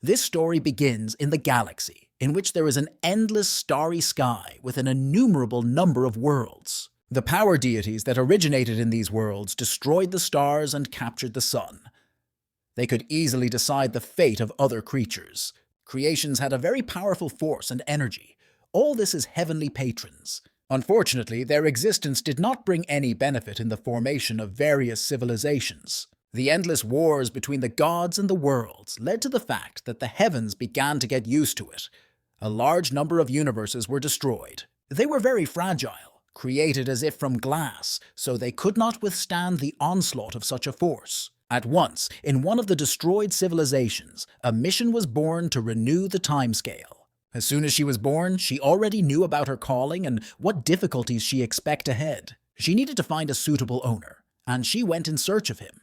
This story begins in the galaxy, in which there is an endless starry sky with an innumerable number of worlds. The power deities that originated in these worlds destroyed the stars and captured the sun. They could easily decide the fate of other creatures. Creations had a very powerful force and energy. All this is heavenly patrons. Unfortunately, their existence did not bring any benefit in the formation of various civilizations. The endless wars between the gods and the worlds led to the fact that the heavens began to get used to it. A large number of universes were destroyed. They were very fragile, created as if from glass, so they could not withstand the onslaught of such a force. At once, in one of the destroyed civilizations, a mission was born to renew the timescale. As soon as she was born, she already knew about her calling and what difficulties she expected ahead. She needed to find a suitable owner, and she went in search of him.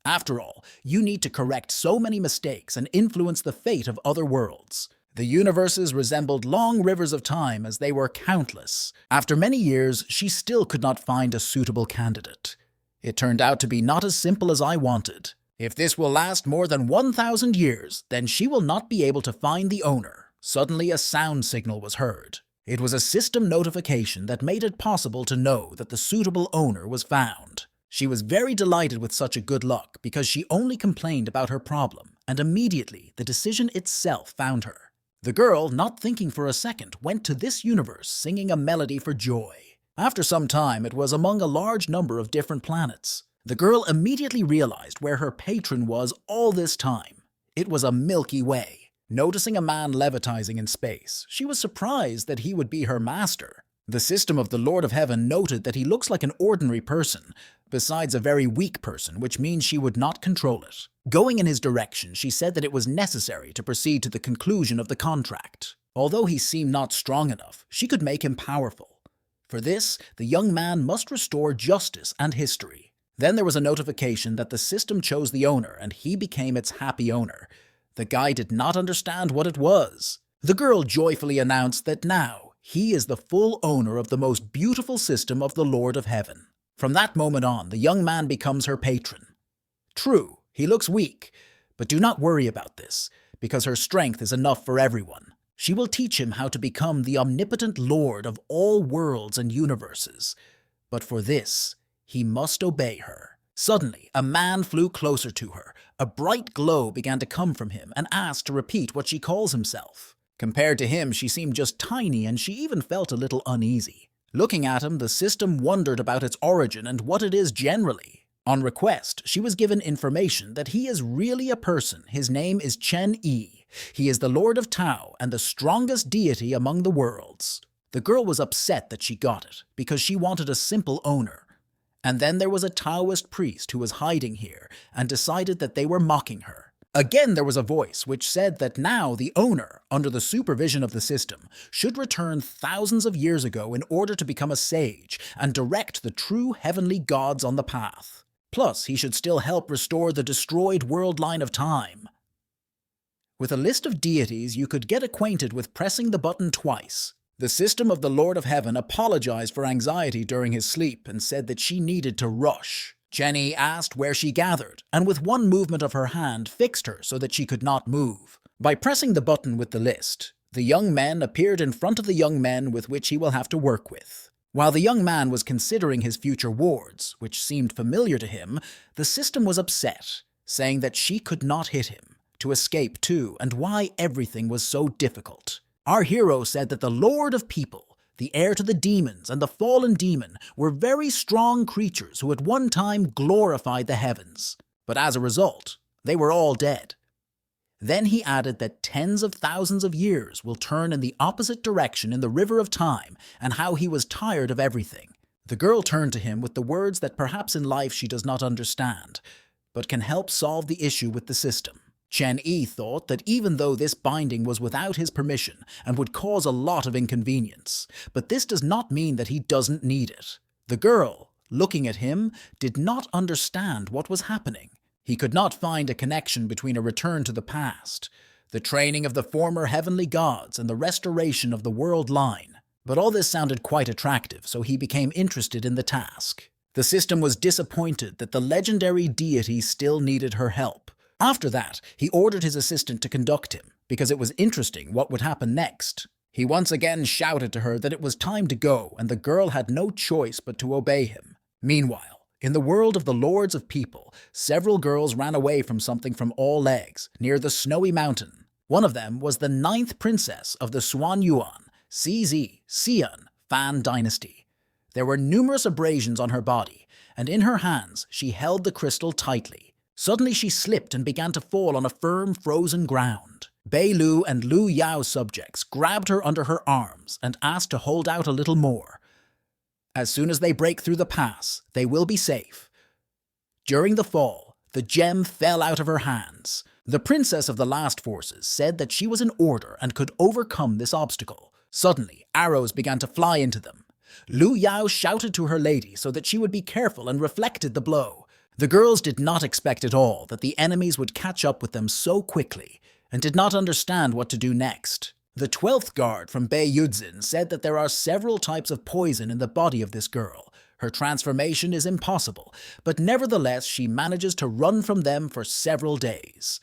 After all, you need to correct so many mistakes and influence the fate of other worlds. The universes resembled long rivers of time as they were countless. After many years, she still could not find a suitable candidate. It turned out to be not as simple as I wanted. If this will last more than 1,000 years, then she will not be able to find the owner. Suddenly a sound signal was heard. It was a system notification that made it possible to know that the suitable owner was found. She was very delighted with such a good luck because she only complained about her problem, and immediately the decision itself found her. The girl, not thinking for a second, went to this universe singing a melody for joy. After some time, it was among a large number of different planets. The girl immediately realized where her patron was all this time. It was a Milky Way. Noticing a man levitating in space, she was surprised that he would be her master. The system of the Lord of Heaven noted that he looks like an ordinary person, besides a very weak person, which means she would not control it. Going in his direction, she said that it was necessary to proceed to the conclusion of the contract. Although he seemed not strong enough, she could make him powerful. For this, the young man must restore justice and history. Then there was a notification that the system chose the owner and he became its happy owner. The guy did not understand what it was. The girl joyfully announced that now he is the full owner of the most beautiful system of the Lord of Heaven. From that moment on, the young man becomes her patron. True, he looks weak, but do not worry about this, because her strength is enough for everyone. She will teach him how to become the omnipotent Lord of all worlds and universes. But for this, he must obey her. Suddenly, a man flew closer to her. A bright glow began to come from him and asked to repeat what she calls himself. Compared to him, she seemed just tiny and she even felt a little uneasy. Looking at him, the system wondered about its origin and what it is generally. On request, she was given information that he is really a person. His name is Chen Yi. He is the Lord of Tao and the strongest deity among the worlds. The girl was upset that she got it, because she wanted a simple owner. And then there was a Taoist priest who was hiding here and decided that they were mocking her. Again, there was a voice which said that now the owner, under the supervision of the system, should return thousands of years ago in order to become a sage and direct the true heavenly gods on the path. Plus, he should still help restore the destroyed world line of time. With a list of deities, you could get acquainted with pressing the button twice. The system of the Lord of Heaven apologized for anxiety during his sleep and said that she needed to rush. Jenny asked where she gathered, and with one movement of her hand fixed her so that she could not move. By pressing the button with the list, the young men appeared in front of the young men with which he will have to work with. While the young man was considering his future wards, which seemed familiar to him, the system was upset, saying that she could not hit him, to escape too, and why everything was so difficult. Our hero said that the Lord of People, the heir to the demons and the fallen demon, were very strong creatures who at one time glorified the heavens. But as a result, they were all dead. Then he added that tens of thousands of years will turn in the opposite direction in the river of time, and how he was tired of everything. The girl turned to him with the words that perhaps in life she does not understand, but can help solve the issue with the system. Chen Yi thought that even though this binding was without his permission and would cause a lot of inconvenience, but this does not mean that he doesn't need it. The girl, looking at him, did not understand what was happening. He could not find a connection between a return to the past, the training of the former heavenly gods, and the restoration of the world line. But all this sounded quite attractive, so he became interested in the task. The system was disappointed that the legendary deity still needed her help. After that, he ordered his assistant to conduct him, because it was interesting what would happen next. He once again shouted to her that it was time to go, and the girl had no choice but to obey him. Meanwhile, in the world of the Lords of People, several girls ran away from something from all legs, near the snowy mountain. One of them was the 9th princess of the Xuanyuan, CZ, Xian, Fan dynasty. There were numerous abrasions on her body, and in her hands she held the crystal tightly. Suddenly she slipped and began to fall on a firm, frozen ground. Bei Lu and Lu Yao's subjects grabbed her under her arms and asked to hold out a little more. As soon as they break through the pass, they will be safe. During the fall, the gem fell out of her hands. The princess of the last forces said that she was in order and could overcome this obstacle. Suddenly, arrows began to fly into them. Lu Yao shouted to her lady so that she would be careful and reflected the blow. The girls did not expect at all that the enemies would catch up with them so quickly, and did not understand what to do next. The 12th guard from Bei Yudzin said that there are several types of poison in the body of this girl. Her transformation is impossible, but nevertheless she manages to run from them for several days.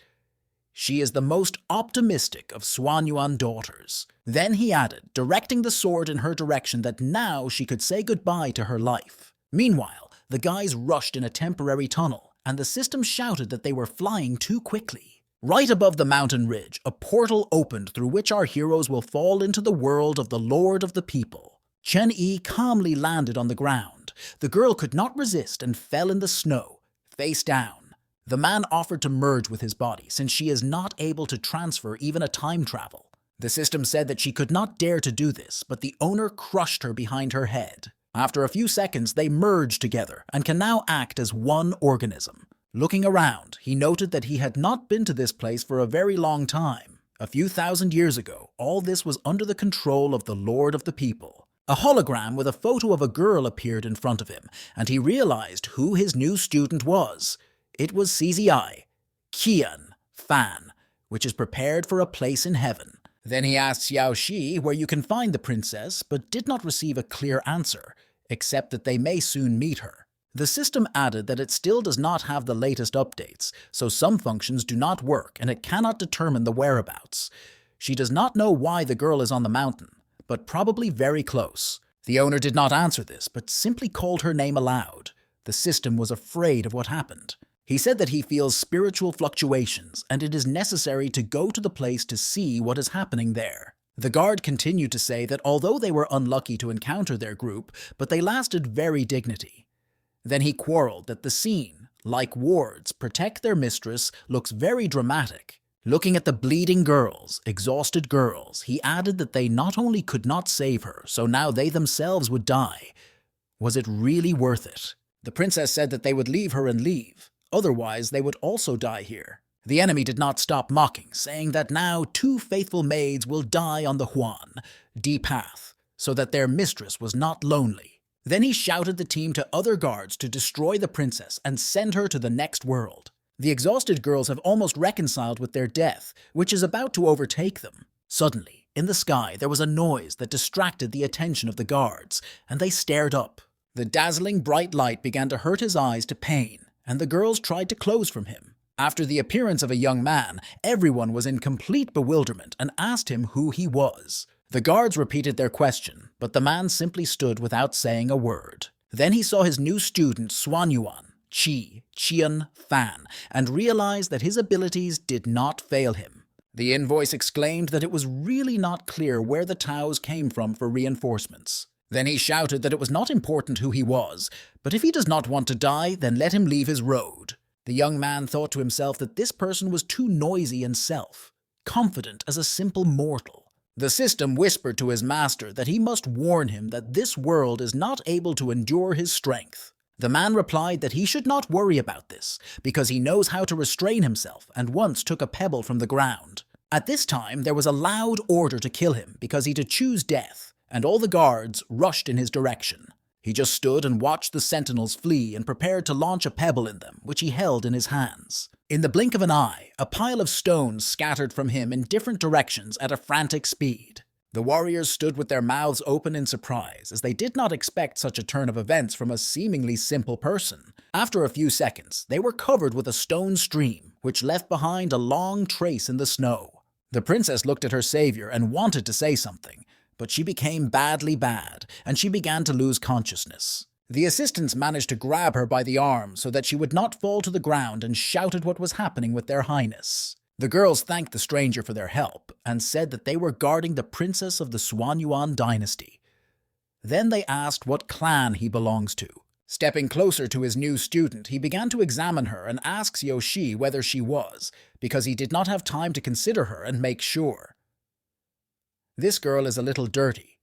She is the most optimistic of Xuanyuan daughters. Then he added, directing the sword in her direction, that now she could say goodbye to her life. Meanwhile, the guys rushed in a temporary tunnel, and the system shouted that they were flying too quickly. Right above the mountain ridge, a portal opened through which our heroes will fall into the world of the Lord of the People. Chen Yi calmly landed on the ground. The girl could not resist and fell in the snow, face down. The man offered to merge with his body, since she is not able to transfer even a time travel. The system said that she could not dare to do this, but the owner crushed her behind her head. After a few seconds, they merged together and can now act as one organism. Looking around, he noted that he had not been to this place for a very long time. A few thousand years ago, all this was under the control of the Lord of the People. A hologram with a photo of a girl appeared in front of him, and he realized who his new student was. It was CZI, Qian, Fan, which is prepared for a place in heaven. Then he asked Xiao Shi where you can find the princess, but did not receive a clear answer, except that they may soon meet her. The system added that it still does not have the latest updates, so some functions do not work and it cannot determine the whereabouts. She does not know why the girl is on the mountain, but probably very close. The owner did not answer this, but simply called her name aloud. The system was afraid of what happened. He said that he feels spiritual fluctuations and it is necessary to go to the place to see what is happening there. The guard continued to say that although they were unlucky to encounter their group, but they lasted very dignity. Then he quarreled that the scene, like wards protect their mistress, looks very dramatic. Looking at the bleeding girls, exhausted girls, he added that they not only could not save her, so now they themselves would die. Was it really worth it? The princess said that they would leave her and leave. Otherwise, they would also die here. The enemy did not stop mocking, saying that now 2 faithful maids will die on the Huan, D path, so that their mistress was not lonely. Then he shouted the team to other guards to destroy the princess and send her to the next world. The exhausted girls have almost reconciled with their death, which is about to overtake them. Suddenly, in the sky, there was a noise that distracted the attention of the guards, and they stared up. The dazzling bright light began to hurt his eyes to pain, and the girls tried to close from him. After the appearance of a young man, everyone was in complete bewilderment and asked him who he was. The guards repeated their question, but the man simply stood without saying a word. Then he saw his new student Xuanyuan, Qian, Fan, and realized that his abilities did not fail him. The invoice exclaimed that it was really not clear where the Taos came from for reinforcements. Then he shouted that it was not important who he was, but if he does not want to die, then let him leave his road. The young man thought to himself that this person was too noisy and confident as a simple mortal. The system whispered to his master that he must warn him that this world is not able to endure his strength. The man replied that he should not worry about this, because he knows how to restrain himself and once took a pebble from the ground. At this time, there was a loud order to kill him because he to choose death, and all the guards rushed in his direction. He just stood and watched the sentinels flee and prepared to launch a pebble in them, which he held in his hands. In the blink of an eye, a pile of stones scattered from him in different directions at a frantic speed. The warriors stood with their mouths open in surprise, as they did not expect such a turn of events from a seemingly simple person. After a few seconds, they were covered with a stone stream, which left behind a long trace in the snow. The princess looked at her savior and wanted to say something, but she became badly bad, and she began to lose consciousness. The assistants managed to grab her by the arm so that she would not fall to the ground and shouted what was happening with their highness. The girls thanked the stranger for their help and said that they were guarding the princess of the Xuanyuan dynasty. Then they asked what clan he belongs to. Stepping closer to his new student, he began to examine her and ask Xiaoxi whether she was, because he did not have time to consider her and make sure. This girl is a little dirty,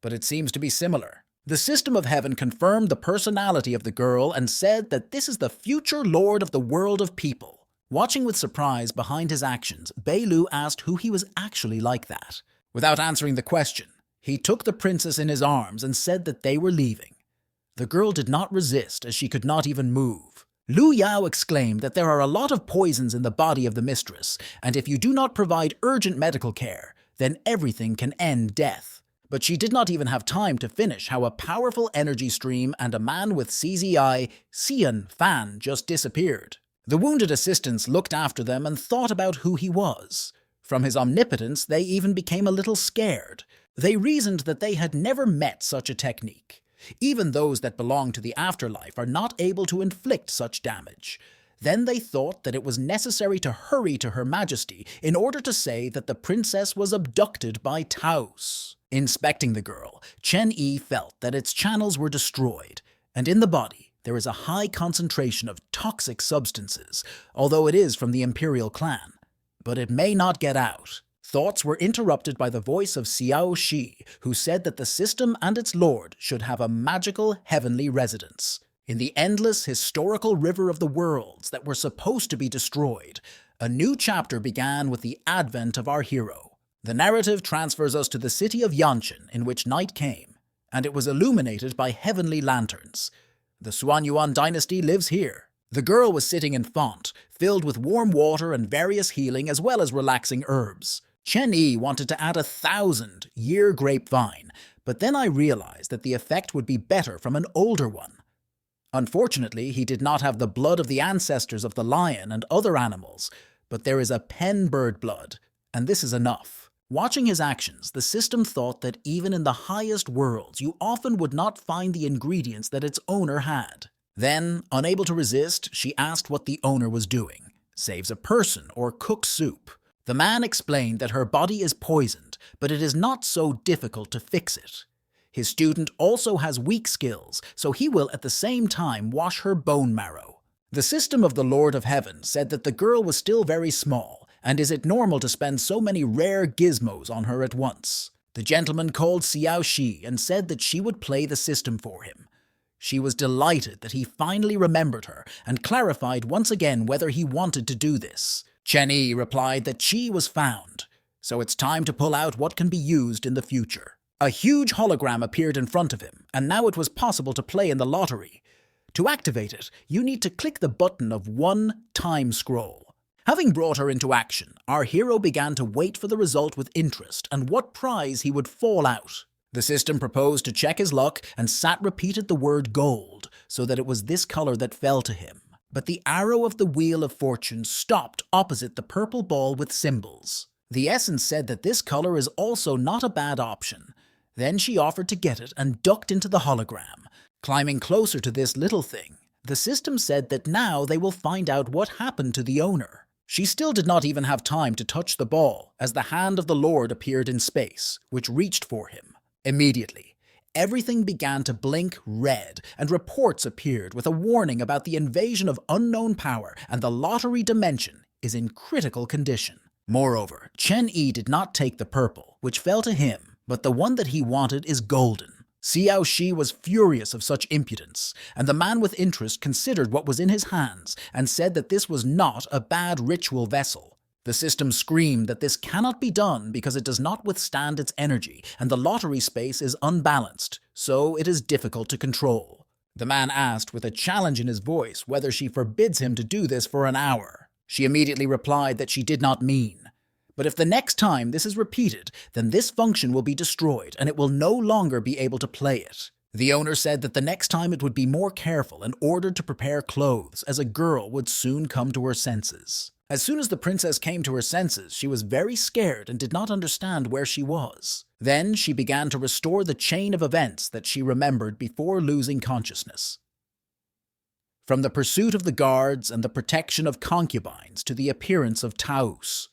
but it seems to be similar. The system of heaven confirmed the personality of the girl and said that this is the future lord of the world of people. Watching with surprise behind his actions, Beilu asked who he was actually like that. Without answering the question, he took the princess in his arms and said that they were leaving. The girl did not resist, as she could not even move. Lu Yao exclaimed that there are a lot of poisons in the body of the mistress, and if you do not provide urgent medical care, then everything can end death. But she did not even have time to finish how a powerful energy stream and a man with CZI, Xian Fan, just disappeared. The wounded assistants looked after them and thought about who he was. From his omnipotence, they even became a little scared. They reasoned that they had never met such a technique. Even those that belong to the afterlife are not able to inflict such damage. Then they thought that it was necessary to hurry to Her Majesty in order to say that the princess was abducted by Taos. Inspecting the girl, Chen Yi felt that its channels were destroyed, and in the body there is a high concentration of toxic substances, although it is from the imperial clan. But it may not get out. Thoughts were interrupted by the voice of Xiao Shi, who said that the system and its lord should have a magical heavenly residence. In the endless historical river of the worlds that were supposed to be destroyed, a new chapter began with the advent of our hero. The narrative transfers us to the city of Yanshan, in which night came, and it was illuminated by heavenly lanterns. The Xuanyuan dynasty lives here. The girl was sitting in font, filled with warm water and various healing as well as relaxing herbs. Chen Yi wanted to add 1,000-year grapevine, but then I realized that the effect would be better from an older one. Unfortunately, he did not have the blood of the ancestors of the lion and other animals, but there is a pen bird blood, and this is enough. Watching his actions, the system thought that even in the highest worlds, you often would not find the ingredients that its owner had. Then, unable to resist, she asked what the owner was doing. Saves a person or cooks soup. The man explained that her body is poisoned, but it is not so difficult to fix it. His student also has weak skills, so he will at the same time wash her bone marrow. The system of the Lord of Heaven said that the girl was still very small, and is it normal to spend so many rare gizmos on her at once? The gentleman called Xiao Shi and said that she would play the system for him. She was delighted that he finally remembered her and clarified once again whether he wanted to do this. Chen Yi replied that Qi was found, so it's time to pull out what can be used in the future. A huge hologram appeared in front of him, and now it was possible to play in the lottery. To activate it, you need to click the button of 1 time scroll. Having brought her into action, our hero began to wait for the result with interest and what prize he would fall out. The system proposed to check his luck, and Sat repeated the word gold, so that it was this color that fell to him. But the arrow of the Wheel of Fortune stopped opposite the purple ball with symbols. The essence said that this color is also not a bad option. Then she offered to get it and ducked into the hologram. Climbing closer to this little thing, the system said that now they will find out what happened to the owner. She still did not even have time to touch the ball, as the hand of the Lord appeared in space, which reached for him. Immediately, everything began to blink red, and reports appeared with a warning about the invasion of unknown power, and the lottery dimension is in critical condition. Moreover, Chen Yi did not take the purple, which fell to him, but the one that he wanted is golden. Xiao Shi was furious of such impudence, and the man with interest considered what was in his hands and said that this was not a bad ritual vessel. The system screamed that this cannot be done because it does not withstand its energy, and the lottery space is unbalanced, so it is difficult to control. The man asked with a challenge in his voice whether she forbids him to do this for an hour. She immediately replied that she did not mean. But if the next time this is repeated, then this function will be destroyed and it will no longer be able to play it. The owner said that the next time it would be more careful and ordered to prepare clothes, as a girl would soon come to her senses. As soon as the princess came to her senses, she was very scared and did not understand where she was. Then she began to restore the chain of events that she remembered before losing consciousness. From the pursuit of the guards and the protection of concubines to the appearance of Taus.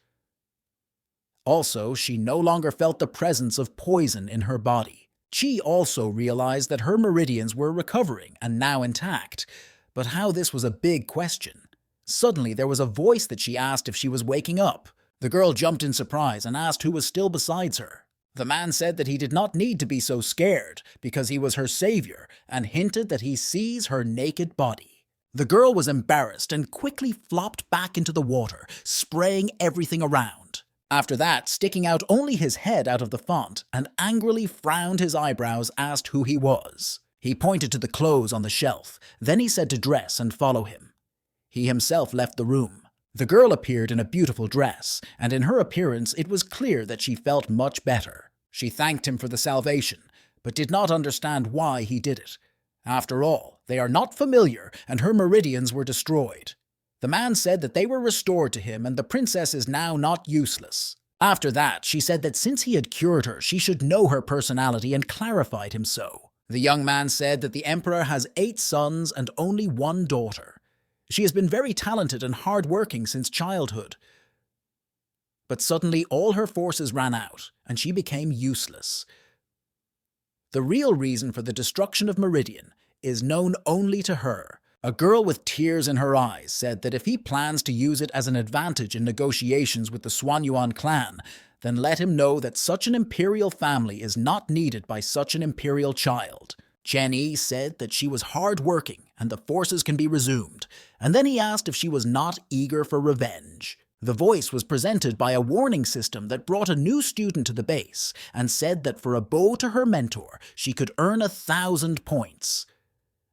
Also, she no longer felt the presence of poison in her body. She also realized that her meridians were recovering and now intact, but how this was a big question. Suddenly, there was a voice that she asked if she was waking up. The girl jumped in surprise and asked who was still besides her. The man said that he did not need to be so scared because he was her savior and hinted that he sees her naked body. The girl was embarrassed and quickly flopped back into the water, spraying everything around. After that, sticking out only his head out of the font and angrily frowned his eyebrows, asked who he was. He pointed to the clothes on the shelf. Then he said to dress and follow him. He himself left the room. The girl appeared in a beautiful dress, and in her appearance it was clear that she felt much better. She thanked him for the salvation, but did not understand why he did it. After all, they are not familiar, and her meridians were destroyed. The man said that they were restored to him, and the princess is now not useless. After that, she said that since he had cured her, she should know her personality and clarified him so. The young man said that the emperor has 8 sons and only 1 daughter. She has been very talented and hard-working since childhood. But suddenly all her forces ran out, and she became useless. The real reason for the destruction of Meridian is known only to her. A girl with tears in her eyes said that if he plans to use it as an advantage in negotiations with the Xuanyuan clan, then let him know that such an imperial family is not needed by such an imperial child. Chen Yi said that she was hard-working and the forces can be resumed, and then he asked if she was not eager for revenge. The voice was presented by a warning system that brought a new student to the base and said that for a bow to her mentor, she could earn 1,000 points.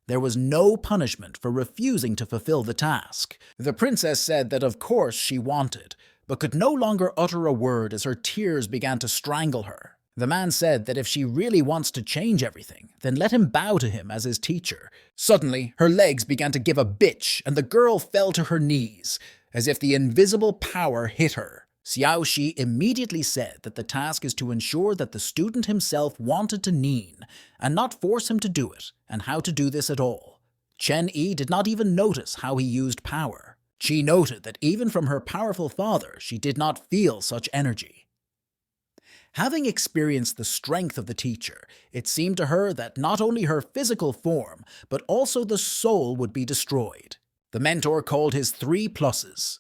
There was no punishment for refusing to fulfill the task. The princess said that of course she wanted, but could no longer utter a word as her tears began to strangle her. The man said that if she really wants to change everything, then let him bow to him as his teacher. Suddenly, her legs began to give a bitch, and the girl fell to her knees, as if the invisible power hit her. Xiao Shi immediately said that the task is to ensure that the student himself wanted to Neen, and not force him to do it, and how to do this at all. Chen Yi did not even notice how he used power. She noted that even from her powerful father, she did not feel such energy. Having experienced the strength of the teacher, it seemed to her that not only her physical form, but also the soul would be destroyed. The mentor called his 3 pluses.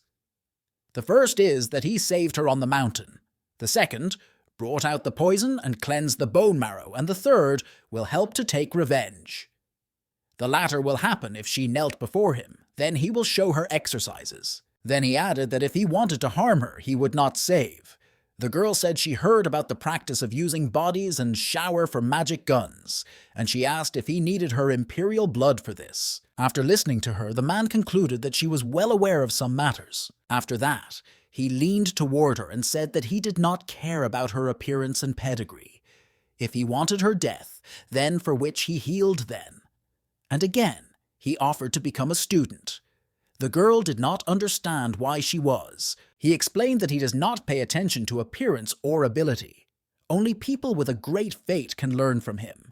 The first is that he saved her on the mountain. The second, brought out the poison and cleansed the bone marrow, and the third will help to take revenge. The latter will happen if she knelt before him. Then he will show her exercises. Then he added that if he wanted to harm her, he would not save. The girl said she heard about the practice of using bodies and shower for magic guns, and she asked if he needed her imperial blood for this. After listening to her, the man concluded that she was well aware of some matters. After that, he leaned toward her and said that he did not care about her appearance and pedigree. If he wanted her death, then for which he healed then. And again, he offered to become a student. The girl did not understand why she was. He explained that he does not pay attention to appearance or ability. Only people with a great fate can learn from him.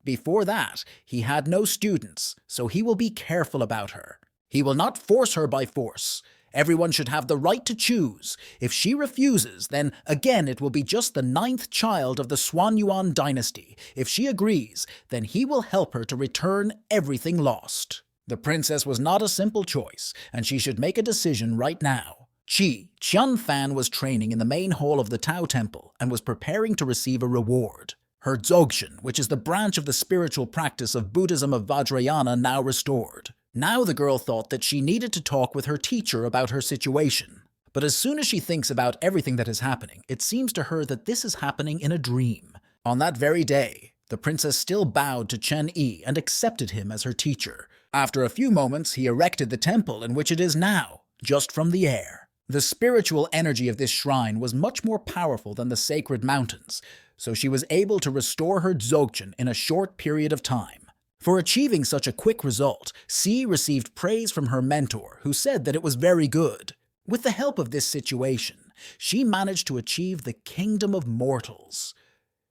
Before that, he had no students, so he will be careful about her. He will not force her by force. Everyone should have the right to choose. If she refuses, then again it will be just the 9th child of the Xuanyuan dynasty. If she agrees, then he will help her to return everything lost. The princess was not a simple choice, and she should make a decision right now. Qian Fan was training in the main hall of the Tao Temple and was preparing to receive a reward. Her Dzogchen, which is the branch of the spiritual practice of Buddhism of Vajrayana, now restored. Now the girl thought that she needed to talk with her teacher about her situation. But as soon as she thinks about everything that is happening, it seems to her that this is happening in a dream. On that very day, the princess still bowed to Chen Yi and accepted him as her teacher. After a few moments, he erected the temple in which it is now, just from the air. The spiritual energy of this shrine was much more powerful than the sacred mountains, so she was able to restore her Dzogchen in a short period of time. For achieving such a quick result, C received praise from her mentor, who said that it was very good. With the help of this situation, she managed to achieve the kingdom of mortals.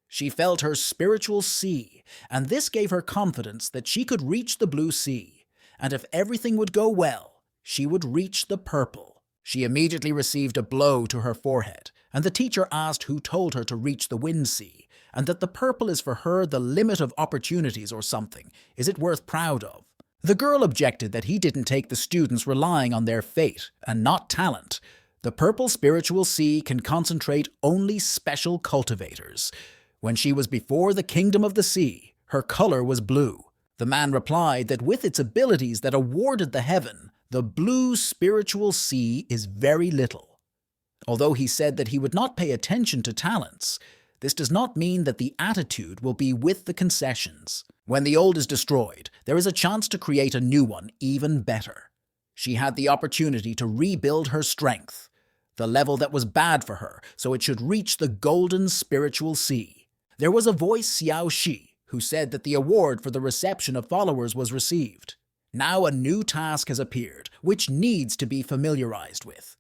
She felt her spiritual sea, and this gave her confidence that she could reach the blue sea, and if everything would go well, she would reach the purple. She immediately received a blow to her forehead, and the teacher asked who told her to reach the wind sea, and that the purple is for her the limit of opportunities or something. Is it worth proud of? The girl objected that he didn't take the students relying on their fate and not talent. The purple spiritual sea can concentrate only special cultivators. When she was before the kingdom of the sea, her color was blue. The man replied that with its abilities that awarded the heaven, the blue spiritual sea is very little. Although he said that he would not pay attention to talents, this does not mean that the attitude will be with the concessions. When the old is destroyed, there is a chance to create a new one even better. She had the opportunity to rebuild her strength, the level that was bad for her, so it should reach the golden spiritual sea. There was a voice, Xiao Shi, who said that the award for the reception of followers was received. Now a new task has appeared, which needs to be familiarized with.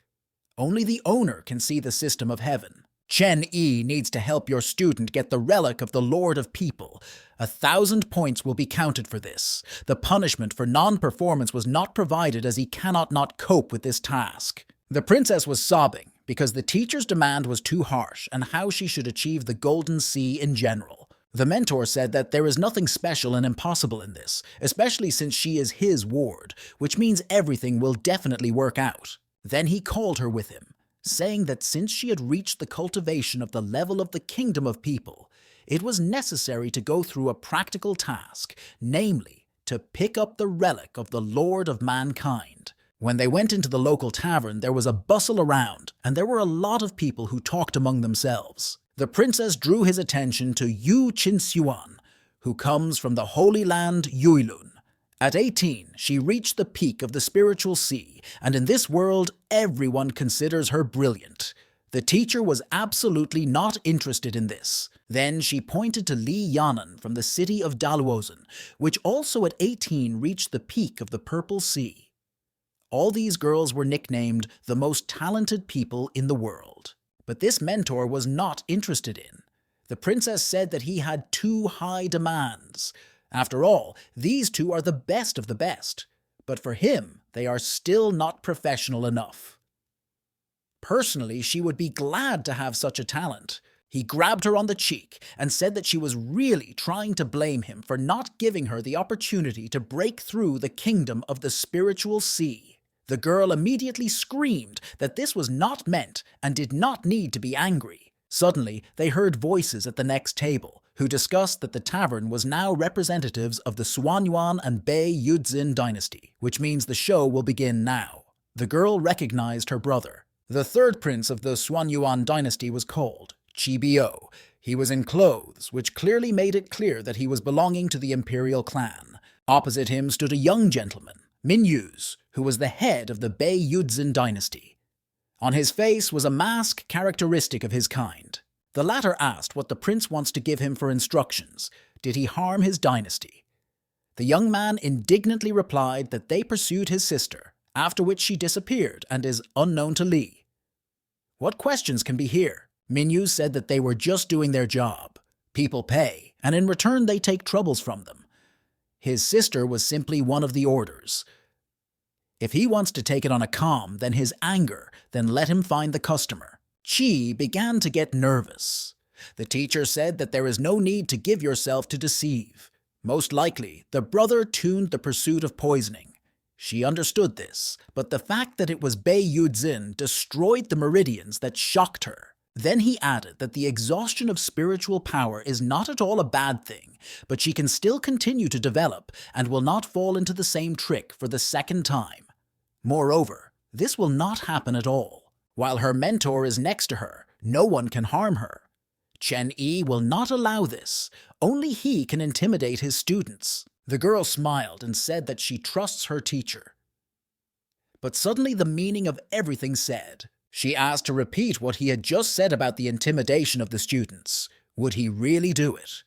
Only the owner can see the system of heaven. Chen Yi needs to help your student get the relic of the Lord of People. 1,000 points will be counted for this. The punishment for non-performance was not provided as he cannot not cope with this task. The princess was sobbing because the teacher's demand was too harsh and how she should achieve the Golden Sea in general. The mentor said that there is nothing special and impossible in this, especially since she is his ward, which means everything will definitely work out. Then he called her with him, saying that since she had reached the cultivation of the level of the kingdom of people, it was necessary to go through a practical task, namely, to pick up the relic of the Lord of Mankind. When they went into the local tavern, there was a bustle around, and there were a lot of people who talked among themselves. The princess drew his attention to Yu Qinxuan, who comes from the Holy Land Yuilun. At 18, she reached the peak of the spiritual sea, and in this world, everyone considers her brilliant. The teacher was absolutely not interested in this. Then she pointed to Li Yanan from the city of Dalwozen, which also at 18 reached the peak of the Purple Sea. All these girls were nicknamed the most talented people in the world. But this mentor was not interested in. The princess said that he had too high demands. After all, these two are the best of the best, but for him, they are still not professional enough. Personally, she would be glad to have such a talent. He grabbed her on the cheek and said that she was really trying to blame him for not giving her the opportunity to break through the kingdom of the spiritual sea. The girl immediately screamed that this was not meant and did not need to be angry. Suddenly, they heard voices at the next table, who discussed that the tavern was now representatives of the Suanyuan and Bei Yudzin dynasty, which means the show will begin now. The girl recognized her brother. The third prince of the Suanyuan dynasty was called Chibiu. He was in clothes, which clearly made it clear that he was belonging to the imperial clan. Opposite him stood a young gentleman, Minyuz, who was the head of the Bei Yudzin dynasty. On his face was a mask characteristic of his kind. The latter asked what the prince wants to give him for instructions. Did he harm his dynasty? The young man indignantly replied that they pursued his sister, after which she disappeared and is unknown to Li. What questions can be here? Minyu said that they were just doing their job. People pay, and in return they take troubles from them. His sister was simply one of the orders. If he wants to take it on a calm, then his anger, then let him find the customer. Chi began to get nervous. The teacher said that there is no need to give yourself to deceive. Most likely, the brother tuned the pursuit of poisoning. She understood this, but the fact that it was Bei Yudzin destroyed the meridians that shocked her. Then he added that the exhaustion of spiritual power is not at all a bad thing, but she can still continue to develop and will not fall into the same trick for the second time. Moreover, this will not happen at all. While her mentor is next to her, no one can harm her. Chen Yi will not allow this. Only he can intimidate his students. The girl smiled and said that she trusts her teacher. but suddenly the meaning of everything said. She asked to repeat what he had just said about the intimidation of the students. Would he really do it?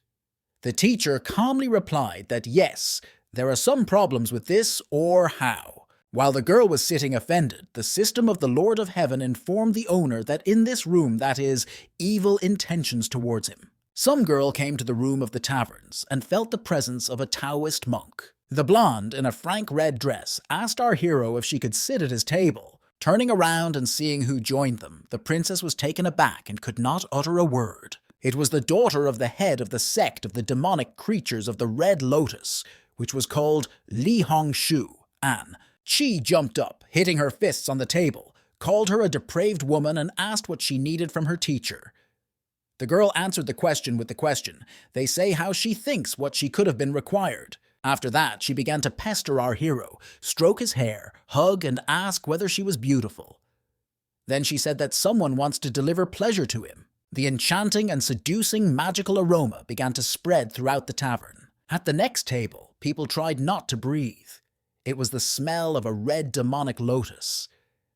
The teacher calmly replied that yes, there are some problems with this or how. While the girl was sitting offended, the system of the Lord of Heaven informed the owner that in this room, that is, evil intentions towards him. Some girl came to the room of the taverns and felt the presence of a Taoist monk. The blonde, in a frank red dress, asked our hero if she could sit at his table. Turning around and seeing who joined them, the princess was taken aback and could not utter a word. It was the daughter of the head of the sect of the demonic creatures of the Red Lotus, which was called Li Hongshu, An. She jumped up, hitting her fists on the table, called her a depraved woman, and asked what she needed from her teacher. The girl answered the question with the question. They say how she thinks what she could have been required. After that, she began to pester our hero, stroke his hair, hug, and ask whether she was beautiful. Then she said that someone wants to deliver pleasure to him. The enchanting and seducing magical aroma began to spread throughout the tavern. At the next table, people tried not to breathe. It was the smell of a red demonic lotus.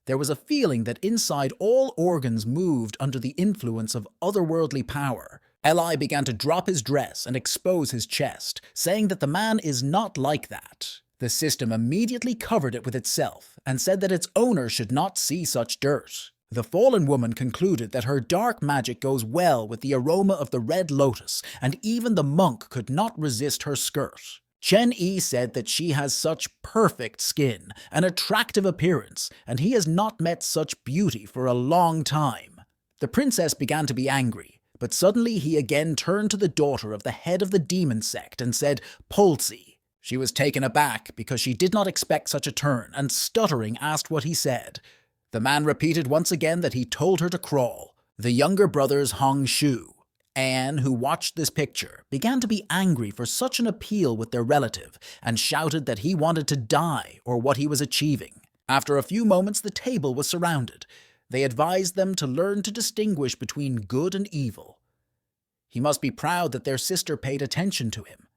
There was a feeling that inside all organs moved under the influence of otherworldly power. Eli began to drop his dress and expose his chest, saying that the man is not like that. The system immediately covered it with itself and said that its owner should not see such dirt. The fallen woman concluded that her dark magic goes well with the aroma of the red lotus, and even the monk could not resist her skirt. Chen Yi said that she has such perfect skin, an attractive appearance, and he has not met such beauty for a long time. The princess began to be angry, but suddenly he again turned to the daughter of the head of the demon sect and said, "Polsi." She was taken aback because she did not expect such a turn, and stuttering asked what he said. The man repeated once again that he told her to crawl. The younger brothers Hong Shu, Anne, who watched this picture, began to be angry for such an appeal with their relative and shouted that he wanted to die or what he was achieving. After a few moments, the table was surrounded. They advised them to learn to distinguish between good and evil. He must be proud that their sister paid attention to him.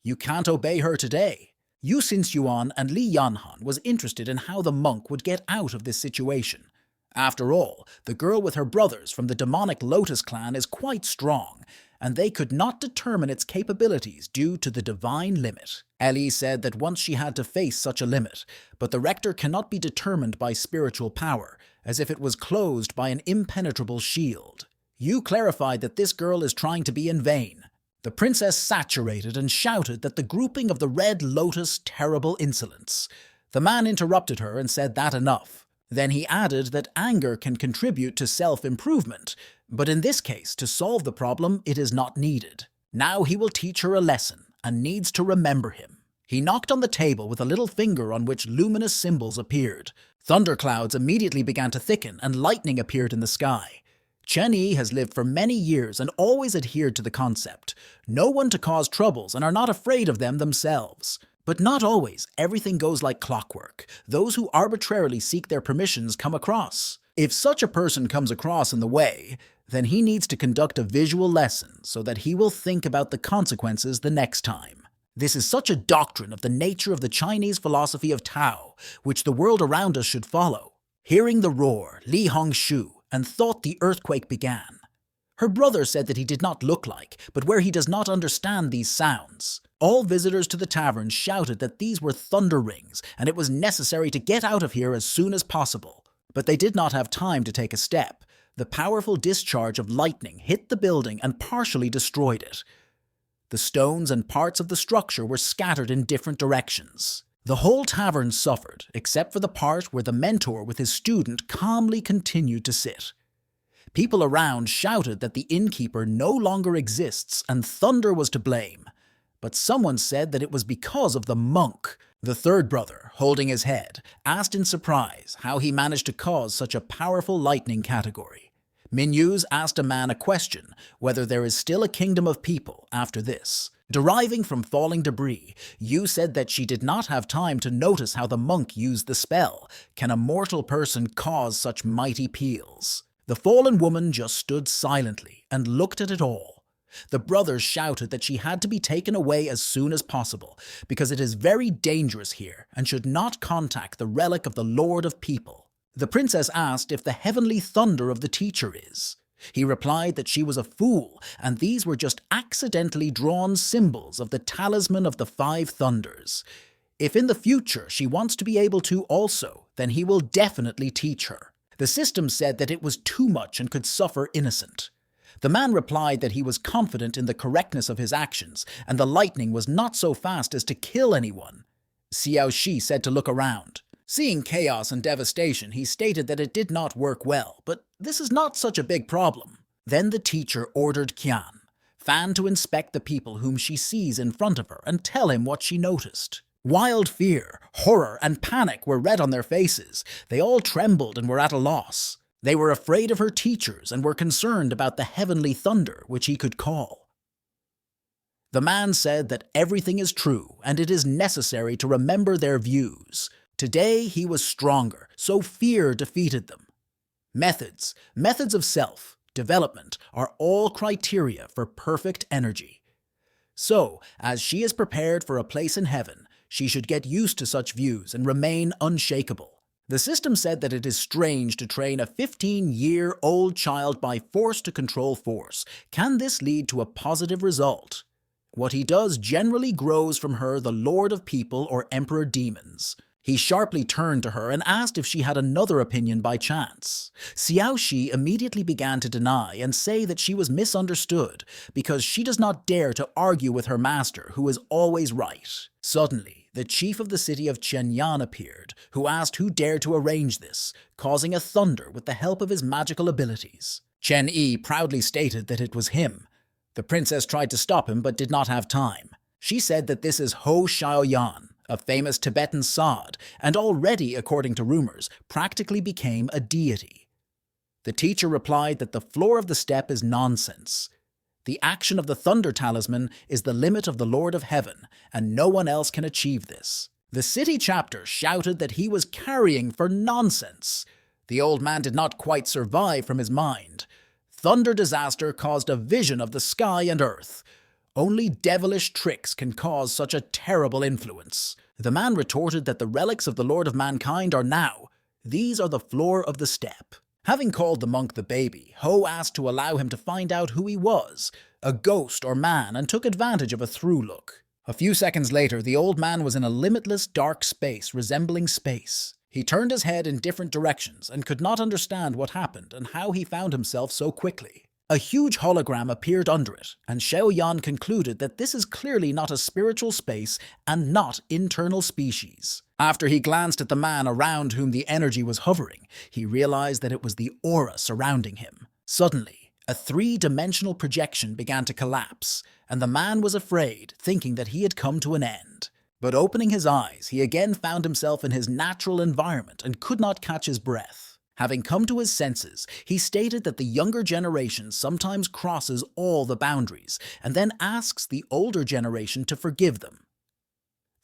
You can't obey her today. Yu Xinxuan and Li Yanhan was interested in how the monk would get out of this situation. After all, the girl with her brothers from the demonic Lotus clan is quite strong, and they could not determine its capabilities due to the divine limit. Ellie said that once she had to face such a limit, but the rector cannot be determined by spiritual power, as if it was closed by an impenetrable shield. Yu clarified that this girl is trying to be in vain. The princess saturated and shouted that the grouping of the Red Lotus terrible insolence. The man interrupted her and said that enough. Then he added that anger can contribute to self-improvement, but in this case, to solve the problem, it is not needed. Now he will teach her a lesson and needs to remember him. He knocked on the table with a little finger on which luminous symbols appeared. Thunderclouds immediately began to thicken and lightning appeared in the sky. Chen Yi has lived for many years and always adhered to the concept. No one to cause troubles and are not afraid of them themselves. But not always everything goes like clockwork. Those who arbitrarily seek their permissions come across. If such a person comes across in the way, then he needs to conduct a visual lesson so that he will think about the consequences the next time. This is such a doctrine of the nature of the Chinese philosophy of Tao, which the world around us should follow. Hearing the roar, Li Hongshu and thought the earthquake began. Her brother said that he did not look like, but where he does not understand these sounds. All visitors to the tavern shouted that these were thunder rings, and it was necessary to get out of here as soon as possible. But they did not have time to take a step. The powerful discharge of lightning hit the building and partially destroyed it. The stones and parts of the structure were scattered in different directions. The whole tavern suffered, except for the part where the mentor with his student calmly continued to sit. People around shouted that the innkeeper no longer exists and thunder was to blame, but someone said that it was because of the monk. The third brother, holding his head, asked in surprise how he managed to cause such a powerful lightning category. Minyuz asked a man a question, whether there is still a kingdom of people after this. Deriving from falling debris, Yu said that she did not have time to notice how the monk used the spell. Can a mortal person cause such mighty peals? The fallen woman just stood silently and looked at it all. The brothers shouted that she had to be taken away as soon as possible, because it is very dangerous here and should not contact the relic of the Lord of People. The princess asked if the heavenly thunder of the teacher is. He replied that she was a fool, and these were just accidentally drawn symbols of the talisman of the 5 thunders. If in the future she wants to be able to also, then he will definitely teach her. The system said that it was too much and could suffer innocent. The man replied that he was confident in the correctness of his actions, and the lightning was not so fast as to kill anyone. Xiao Shi said to look around. Seeing chaos and devastation, he stated that it did not work well, but this is not such a big problem. Then the teacher ordered Qian, Fan, to inspect the people whom she sees in front of her and tell him what she noticed. Wild fear, horror, and panic were read on their faces. They all trembled and were at a loss. They were afraid of her teachers and were concerned about the heavenly thunder which he could call. The man said that everything is true and it is necessary to remember their views. Today he was stronger, so fear defeated them. Methods of self-development are all criteria for perfect energy. So, as she is prepared for a place in heaven, she should get used to such views and remain unshakable. The system said that it is strange to train a 15-year-old child by force to control force. Can this lead to a positive result? What he does generally grows from her the Lord of People or Emperor Demons. He sharply turned to her and asked if she had another opinion by chance. Xiao Shi immediately began to deny and say that she was misunderstood because she does not dare to argue with her master, who is always right. Suddenly, the chief of the city of Qianyan appeared, who asked who dared to arrange this, causing a thunder with the help of his magical abilities. Chen Yi proudly stated that it was him. The princess tried to stop him but did not have time. She said that this is Ho Xiaoyan, a famous Tibetan sod, and already, according to rumors, practically became a deity. The teacher replied that the floor of the step is nonsense. The action of the thunder talisman is the limit of the Lord of Heaven, and no one else can achieve this. The city chapter shouted that he was carrying for nonsense. The old man did not quite survive from his mind. Thunder disaster caused a vision of the sky and earth. Only devilish tricks can cause such a terrible influence. The man retorted that the relics of the Lord of Mankind are now. These are the floor of the step. Having called the monk the baby, Ho asked to allow him to find out who he was, a ghost or man, and took advantage of a through look. A few seconds later, the old man was in a limitless dark space resembling space. He turned his head in different directions and could not understand what happened and how he found himself so quickly. A huge hologram appeared under it, and Xiaoyan concluded that this is clearly not a spiritual space and not internal species. After he glanced at the man around whom the energy was hovering, he realized that it was the aura surrounding him. Suddenly, a 3-dimensional projection began to collapse, and the man was afraid, thinking that he had come to an end. But opening his eyes, he again found himself in his natural environment and could not catch his breath. Having come to his senses, he stated that the younger generation sometimes crosses all the boundaries and then asks the older generation to forgive them.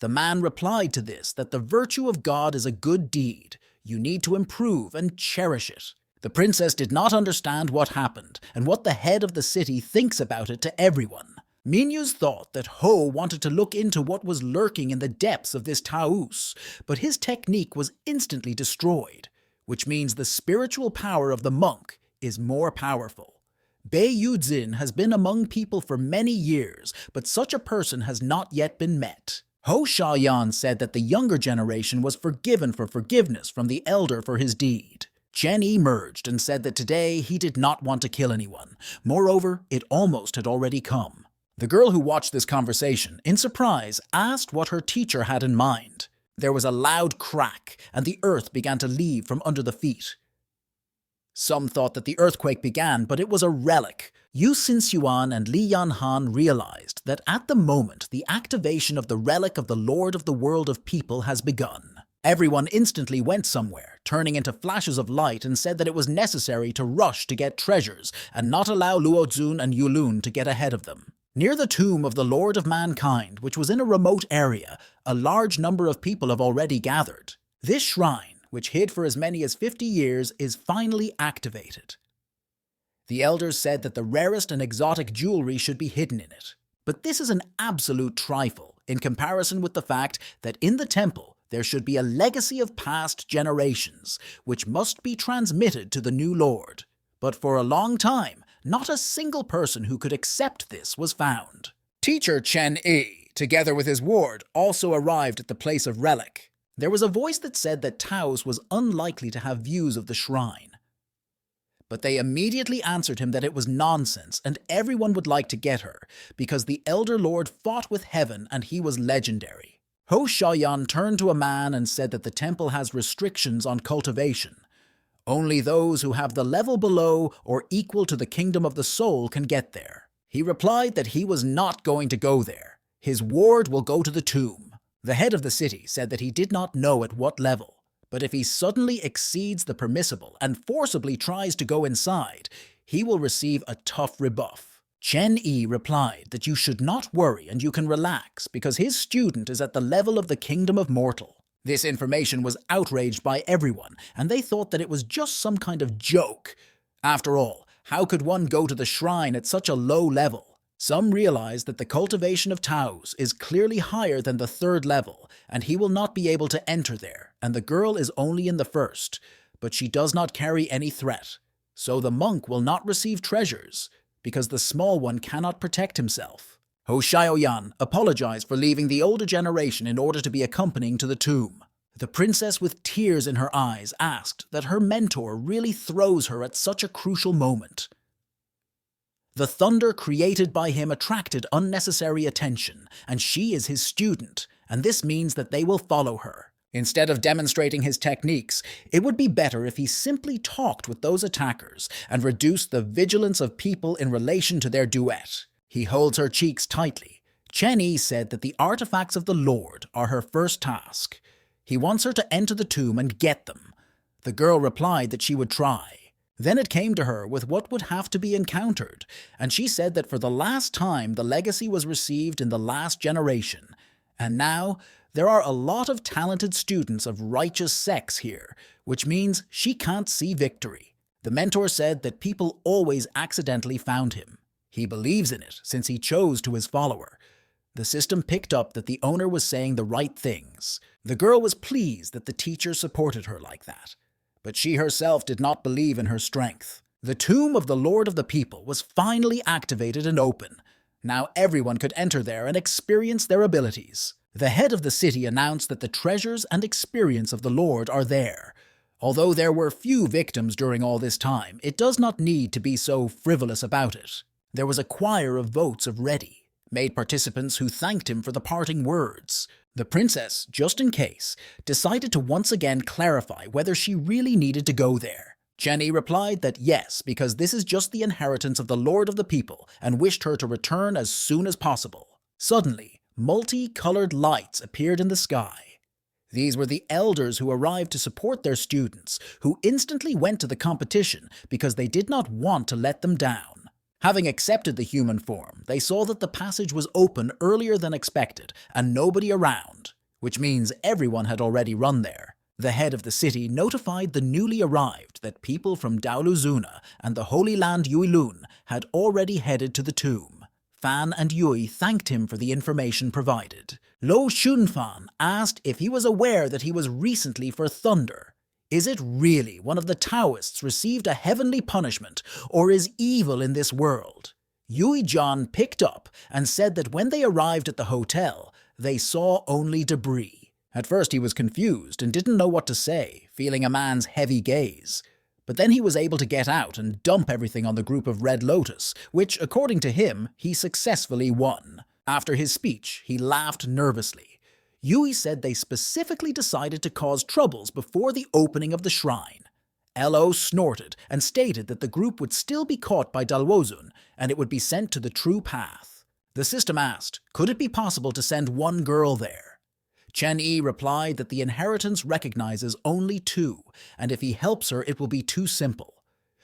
The man replied to this that the virtue of God is a good deed. You need to improve and cherish it. The princess did not understand what happened and what the head of the city thinks about it to everyone. Minyu's thought that Ho wanted to look into what was lurking in the depths of this Taos, but his technique was instantly destroyed, which means the spiritual power of the monk is more powerful. Bei Yuzin has been among people for many years, but such a person has not yet been met. Ho Xiaoyan said that the younger generation was forgiven for forgiveness from the elder for his deed. Chen emerged and said that today he did not want to kill anyone. Moreover, it almost had already come. The girl who watched this conversation, in surprise, asked what her teacher had in mind. There was a loud crack, and the earth began to leave from under the feet. Some thought that the earthquake began, but it was a relic. Yu Xinxuan and Li Yanhan realized that at the moment the activation of the relic of the Lord of the World of People has begun. Everyone instantly went somewhere, turning into flashes of light, and said that it was necessary to rush to get treasures and not allow Luozun and Yulun to get ahead of them. Near the tomb of the Lord of Mankind, which was in a remote area, a large number of people have already gathered. This shrine, which hid for as many as 50 years, is finally activated. The elders said that the rarest and exotic jewelry should be hidden in it. But this is an absolute trifle in comparison with the fact that in the temple there should be a legacy of past generations, which must be transmitted to the new Lord. But for a long time, not a single person who could accept this was found. Teacher Chen Yi, together with his ward, also arrived at the place of relic. There was a voice that said that Taos was unlikely to have views of the shrine. But they immediately answered him that it was nonsense and everyone would like to get her, because the Elder Lord fought with heaven and he was legendary. Ho Shaoyan turned to a man and said that the temple has restrictions on cultivation. Only those who have the level below or equal to the kingdom of the soul can get there. He replied that he was not going to go there. His ward will go to the tomb. The head of the city said that he did not know at what level, but if he suddenly exceeds the permissible and forcibly tries to go inside, he will receive a tough rebuff. Chen Yi replied that you should not worry and you can relax because his student is at the level of the kingdom of mortal. This information was outraged by everyone, and they thought that it was just some kind of joke. After all, how could one go to the shrine at such a low level? Some realized that the cultivation of Taos is clearly higher than the 3rd level, and he will not be able to enter there, and the girl is only in the 1st. But she does not carry any threat, so the monk will not receive treasures, because the small one cannot protect himself. Ho Shaoyan apologized for leaving the older generation in order to be accompanying to the tomb. The princess with tears in her eyes asked that her mentor really throws her at such a crucial moment. The thunder created by him attracted unnecessary attention, and she is his student, and this means that they will follow her. Instead of demonstrating his techniques, it would be better if he simply talked with those attackers and reduced the vigilance of people in relation to their duet. He holds her cheeks tightly. Chen Yi said that the artifacts of the Lord are her first task. He wants her to enter the tomb and get them. The girl replied that she would try. Then it came to her with what would have to be encountered, and she said that for the last time the legacy was received in the last generation, and now there are a lot of talented students of righteous sex here, which means she can't see victory. The mentor said that people always accidentally found him. He believes in it since he chose to his follower. The system picked up that the owner was saying the right things. The girl was pleased that the teacher supported her like that. But she herself did not believe in her strength. The tomb of the Lord of the People was finally activated and open. Now everyone could enter there and experience their abilities. The head of the city announced that the treasures and experience of the Lord are there. Although there were few victims during all this time, it does not need to be so frivolous about it. There was a choir of votes of ready, made participants who thanked him for the parting words. The princess, just in case, decided to once again clarify whether she really needed to go there. Chen Yi replied that yes, because this is just the inheritance of the Lord of the People, and wished her to return as soon as possible. Suddenly, multi-colored lights appeared in the sky. These were the elders who arrived to support their students, who instantly went to the competition because they did not want to let them down. Having accepted the human form, they saw that the passage was open earlier than expected and nobody around, which means everyone had already run there. The head of the city notified the newly arrived that people from Daoluzuna and the Holy Land Yuilun had already headed to the tomb. Fan and Yui thanked him for the information provided. Lo Shunfan asked if he was aware that he was recently for thunder. Is it really one of the Taoists received a heavenly punishment, or is evil in this world? Yui John picked up and said that when they arrived at the hotel, they saw only debris. At first he was confused and didn't know what to say, feeling a man's heavy gaze. But then he was able to get out and dump everything on the group of Red Lotus, which, according to him, he successfully won. After his speech, he laughed nervously. Yui said they specifically decided to cause troubles before the opening of the shrine. Lo snorted and stated that the group would still be caught by Dalwozun, and it would be sent to the true path. The system asked, could it be possible to send one girl there? Chen Yi replied that the inheritance recognizes only 2, and if he helps her it will be too simple.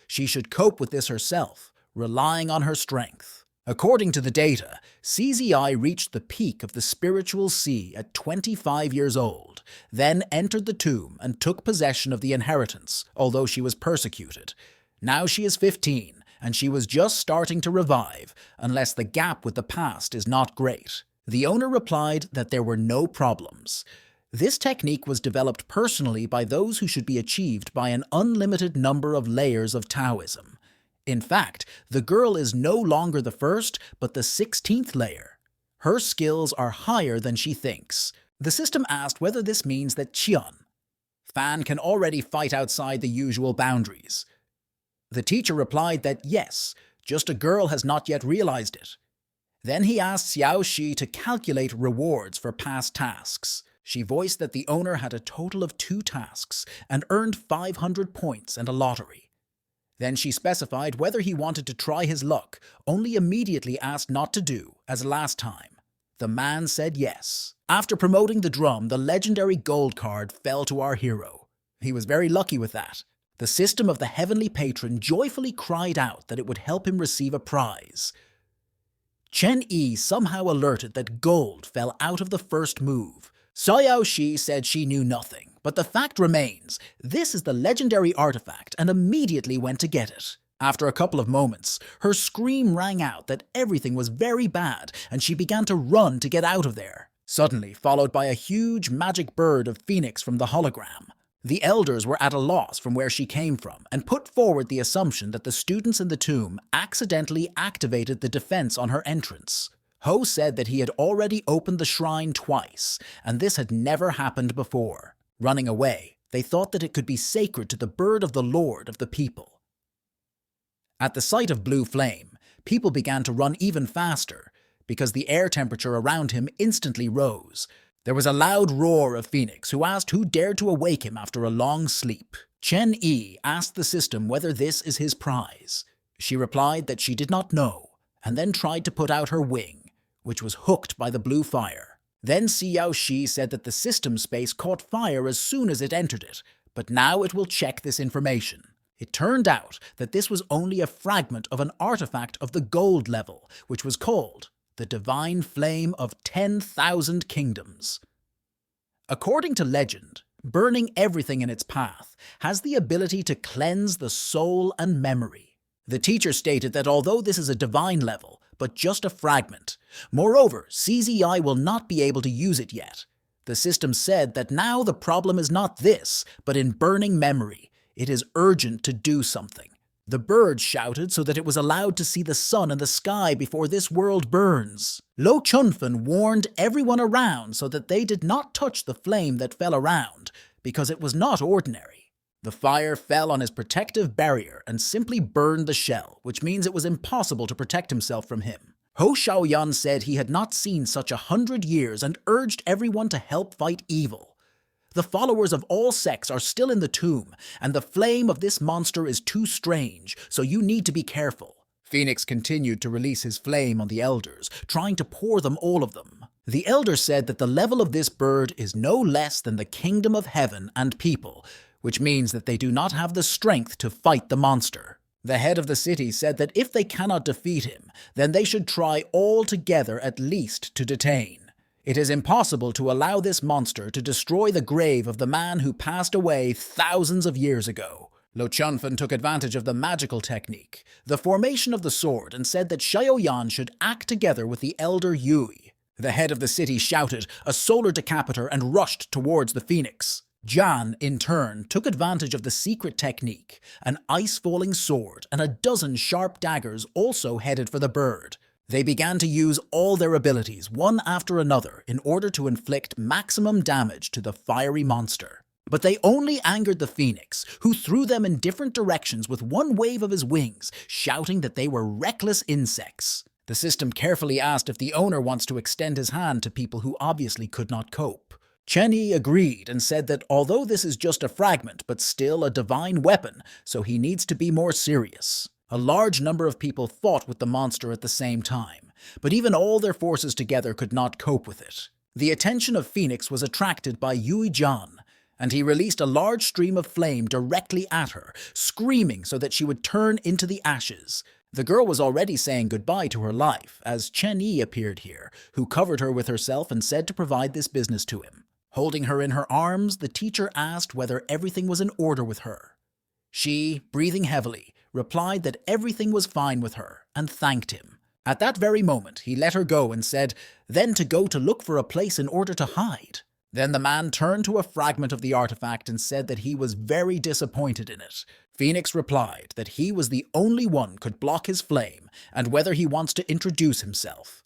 She should cope with this herself, relying on her strength. According to the data, CZI reached the peak of the spiritual sea at 25 years old, then entered the tomb and took possession of the inheritance, although she was persecuted. Now she is 15, and she was just starting to revive, unless the gap with the past is not great. The owner replied that there were no problems. This technique was developed personally by those who should be achieved by an unlimited number of layers of Taoism. In fact, the girl is no longer the first, but the 16th layer. Her skills are higher than she thinks. The system asked whether this means that Fan can already fight outside the usual boundaries. The teacher replied that yes, just a girl has not yet realized it. Then he asked Xiao Shi to calculate rewards for past tasks. She voiced that the owner had a total of 2 tasks and earned 500 points and a lottery. Then she specified whether he wanted to try his luck, only immediately asked not to do, as last time. The man said yes. After promoting the drum, the legendary gold card fell to our hero. He was very lucky with that. The system of the heavenly patron joyfully cried out that it would help him receive a prize. Chen Yi somehow alerted that gold fell out of the first move. Xiao Shi said she knew nothing, but the fact remains, this is the legendary artifact, and immediately went to get it. After a couple of moments, her scream rang out that everything was very bad, and she began to run to get out of there. Suddenly, followed by a huge magic bird of phoenix from the hologram. The elders were at a loss from where she came from, and put forward the assumption that the students in the tomb accidentally activated the defense on her entrance. Ho said that he had already opened the shrine twice, and this had never happened before. Running away, they thought that it could be sacred to the bird of the Lord of the people. At the sight of blue flame, people began to run even faster, because the air temperature around him instantly rose. There was a loud roar of Phoenix, who asked who dared to awake him after a long sleep. Chen Yi asked the system whether this is his prize. She replied that she did not know, and then tried to put out her wing, which was hooked by the blue fire. Then Xiao Shi said that the system space caught fire as soon as it entered it, but now it will check this information. It turned out that this was only a fragment of an artifact of the gold level, which was called the Divine Flame of 10,000 Kingdoms. According to legend, burning everything in its path has the ability to cleanse the soul and memory. The teacher stated that although this is a divine level, but just a fragment. Moreover, CZI will not be able to use it yet. The system said that now the problem is not this, but in burning memory. It is urgent to do something. The bird shouted so that it was allowed to see the sun in the sky before this world burns. Lo Chunfen warned everyone around so that they did not touch the flame that fell around, because it was not ordinary. The fire fell on his protective barrier and simply burned the shell, which means it was impossible to protect himself from him. Ho Xiaoyan said he had not seen such 100 years and urged everyone to help fight evil. The followers of all sects are still in the tomb, and the flame of this monster is too strange, so you need to be careful. Phoenix continued to release his flame on the elders, trying to pour them all of them. The elder said that the level of this bird is no less than the kingdom of heaven and people, which means that they do not have the strength to fight the monster. The head of the city said that if they cannot defeat him, then they should try all together at least to detain. It is impossible to allow this monster to destroy the grave of the man who passed away thousands of years ago. Lo Chunfen took advantage of the magical technique, the formation of the sword, and said that Xiaoyan should act together with the elder Yui. The head of the city shouted a solar decapitator and rushed towards the phoenix. Jan, in turn, took advantage of the secret technique. An ice-falling sword and a dozen sharp daggers also headed for the bird. They began to use all their abilities, one after another, in order to inflict maximum damage to the fiery monster. But they only angered the phoenix, who threw them in different directions with one wave of his wings, shouting that they were reckless insects. The system carefully asked if the owner wants to extend his hand to people who obviously could not cope. Chen Yi agreed and said that although this is just a fragment, but still a divine weapon, so he needs to be more serious. A large number of people fought with the monster at the same time, but even all their forces together could not cope with it. The attention of Phoenix was attracted by Yui Jian, and he released a large stream of flame directly at her, screaming so that she would turn into the ashes. The girl was already saying goodbye to her life, as Chen Yi appeared here, who covered her with herself and said to provide this business to him. Holding her in her arms, the teacher asked whether everything was in order with her. She, breathing heavily, replied that everything was fine with her and thanked him. At that very moment, he let her go and said, then to go to look for a place in order to hide. Then the man turned to a fragment of the artifact and said that he was very disappointed in it. Phoenix replied that he was the only one could block his flame and whether he wants to introduce himself.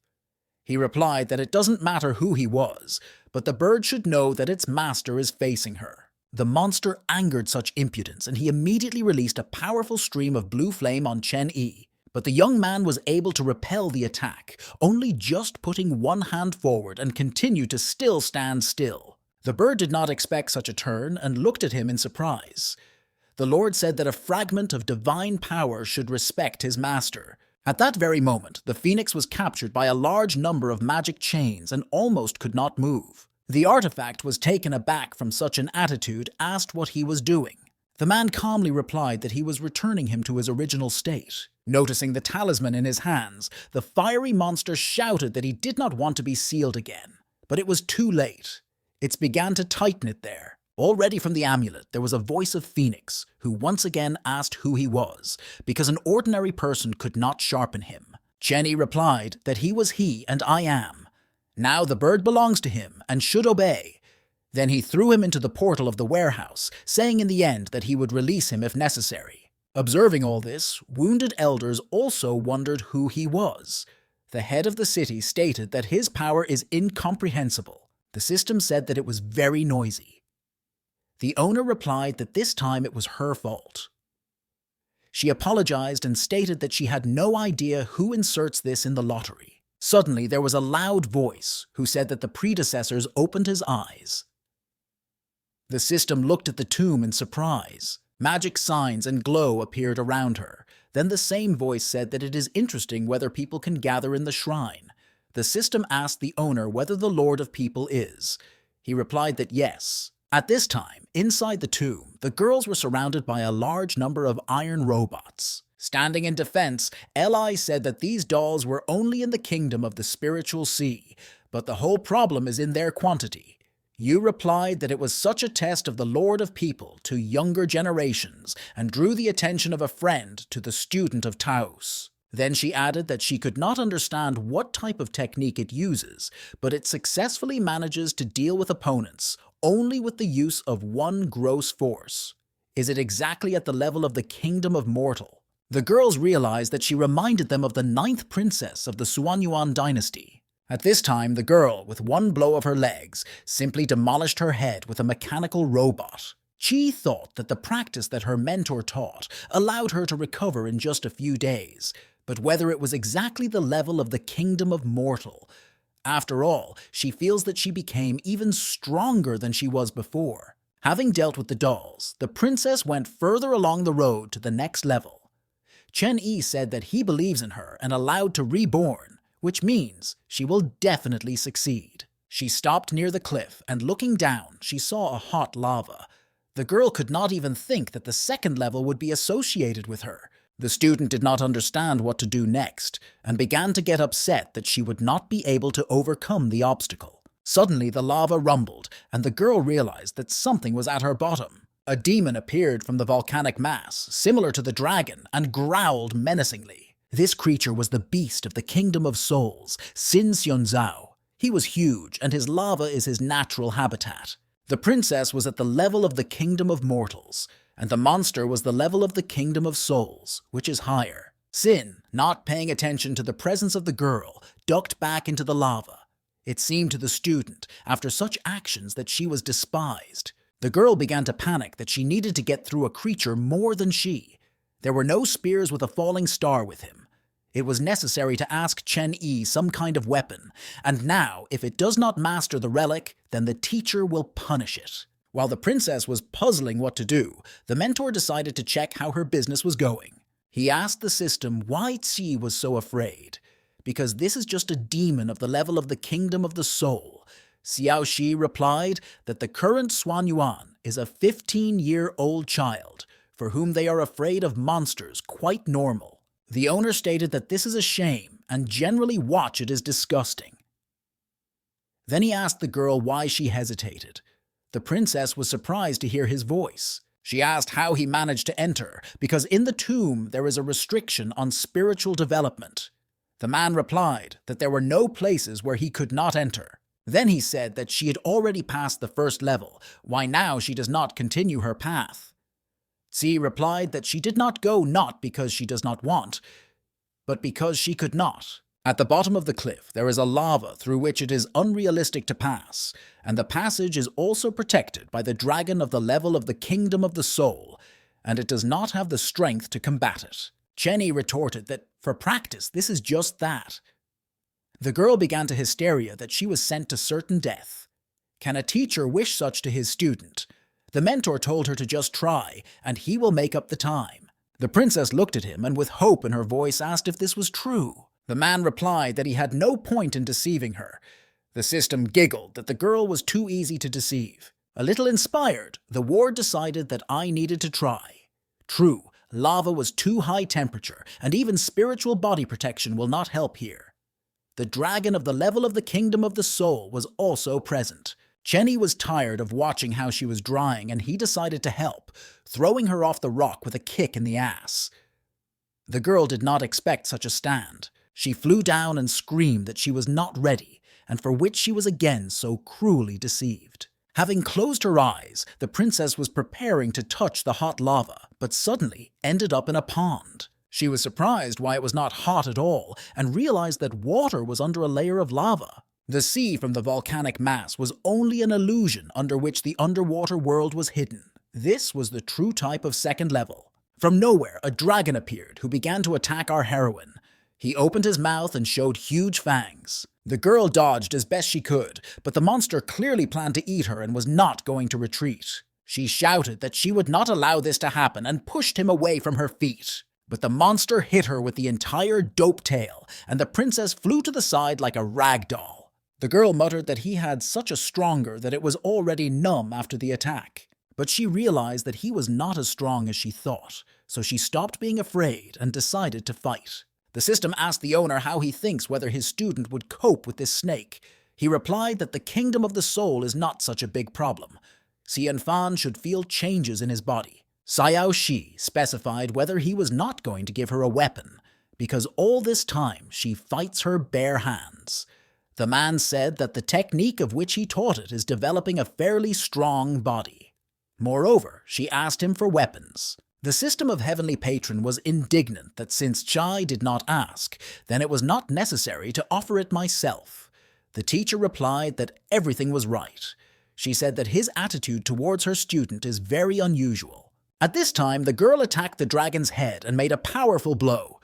He replied that it doesn't matter who he was, but the bird should know that its master is facing her. The monster angered such impudence and he immediately released a powerful stream of blue flame on Chen Yi. But the young man was able to repel the attack, only just putting one hand forward and continued to still stand still. The bird did not expect such a turn and looked at him in surprise. The Lord said that a fragment of divine power should respect his master. At that very moment, the phoenix was captured by a large number of magic chains and almost could not move. The artifact was taken aback from such an attitude, asked what he was doing. The man calmly replied that he was returning him to his original state. Noticing the talisman in his hands, the fiery monster shouted that he did not want to be sealed again. But it was too late. It began to tighten it there. Already from the amulet, there was a voice of Phoenix, who once again asked who he was, because an ordinary person could not sharpen him. Chen Yi replied that he was he and I am. Now the bird belongs to him and should obey. Then he threw him into the portal of the warehouse, saying in the end that he would release him if necessary. Observing all this, wounded elders also wondered who he was. The head of the city stated that his power is incomprehensible. The system said that it was very noisy. The owner replied that this time it was her fault. She apologized and stated that she had no idea who inserts this in the lottery. Suddenly, there was a loud voice who said that the predecessors opened his eyes. The system looked at the tomb in surprise. Magic signs and glow appeared around her. Then the same voice said that it is interesting whether people can gather in the shrine. The system asked the owner whether the Lord of People is. He replied that yes. At this time, inside the tomb, the girls were surrounded by a large number of iron robots. Standing in defense, Eli said that these dolls were only in the kingdom of the spiritual sea, but the whole problem is in their quantity. Yu replied that it was such a test of the Lord of People to younger generations and drew the attention of a friend to the student of Taos. Then she added that she could not understand what type of technique it uses, but it successfully manages to deal with opponents only with the use of one gross force. Is it exactly at the level of the kingdom of mortal? The girls realized that she reminded them of the 9th princess of the Suanyuan dynasty. At this time, the girl, with one blow of her legs, simply demolished her head with a mechanical robot. Chi thought that the practice that her mentor taught allowed her to recover in just a few days, but whether it was exactly the level of the kingdom of mortal. After all, she feels that she became even stronger than she was before. Having dealt with the dolls, the princess went further along the road to the next level. Chen Yi said that he believes in her and allowed to reborn, which means she will definitely succeed. She stopped near the cliff and looking down, she saw a hot lava. The girl could not even think that the second level would be associated with her. The student did not understand what to do next and began to get upset that she would not be able to overcome the obstacle. Suddenly the lava rumbled and the girl realized that something was at her bottom. A demon appeared from the volcanic mass, similar to the dragon, and growled menacingly. This creature was the beast of the kingdom of souls, Sin Xianzhao. He was huge, and his lava is his natural habitat. The princess was at the level of the kingdom of mortals, and the monster was the level of the kingdom of souls, which is higher. Sin, not paying attention to the presence of the girl, ducked back into the lava. It seemed to the student, after such actions, that she was despised. The girl began to panic that she needed to get through a creature more than she. There were no spears with a falling star with him. It was necessary to ask Chen Yi some kind of weapon, and now, if it does not master the relic, then the teacher will punish it. While the princess was puzzling what to do, the mentor decided to check how her business was going. He asked the system why Qi was so afraid. Because this is just a demon of the level of the kingdom of the soul. Xiao Shi replied that the current Suanyuan is a 15-year-old child, for whom they are afraid of monsters quite normal. The owner stated that this is a shame and generally watch it as disgusting. Then he asked the girl why she hesitated. The princess was surprised to hear his voice. She asked how he managed to enter, because in the tomb there is a restriction on spiritual development. The man replied that there were no places where he could not enter. Then he said that she had already passed the first level, why now she does not continue her path. Tsi replied that she did not go not because she does not want, but because she could not. At the bottom of the cliff there is a lava through which it is unrealistic to pass, and the passage is also protected by the dragon of the level of the kingdom of the soul, and it does not have the strength to combat it. Chenny retorted that, for practice, this is just that. The girl began to hysteria that she was sent to certain death. Can a teacher wish such to his student? The mentor told her to just try, and he will make up the time. The princess looked at him and with hope in her voice asked if this was true. The man replied that he had no point in deceiving her. The system giggled that the girl was too easy to deceive. A little inspired, the ward decided that I needed to try. True, lava was too high temperature, and even spiritual body protection will not help here. The dragon of the level of the kingdom of the soul was also present. Chenny was tired of watching how she was drying, and he decided to help, throwing her off the rock with a kick in the ass. The girl did not expect such a stand. She flew down and screamed that she was not ready, and for which she was again so cruelly deceived. Having closed her eyes, the princess was preparing to touch the hot lava, but suddenly ended up in a pond. She was surprised why it was not hot at all, and realized that water was under a layer of lava. The sea from the volcanic mass was only an illusion under which the underwater world was hidden. This was the true type of second level. From nowhere, a dragon appeared who began to attack our heroine. He opened his mouth and showed huge fangs. The girl dodged as best she could, but the monster clearly planned to eat her and was not going to retreat. She shouted that she would not allow this to happen and pushed him away from her feet. But the monster hit her with the entire dope tail, and the princess flew to the side like a rag doll. The girl muttered that he had such a stronger that it was already numb after the attack. But she realized that he was not as strong as she thought, so she stopped being afraid and decided to fight. The system asked the owner how he thinks whether his student would cope with this snake. He replied that the kingdom of the soul is not such a big problem. Xian Fan should feel changes in his body. Xiao Shi specified whether he was not going to give her a weapon, because all this time she fights her bare hands. The man said that the technique of which he taught it is developing a fairly strong body. Moreover, she asked him for weapons. The system of Heavenly Patron was indignant that since Chai did not ask, then it was not necessary to offer it myself. The teacher replied that everything was right. She said that his attitude towards her student is very unusual. At this time, the girl attacked the dragon's head and made a powerful blow.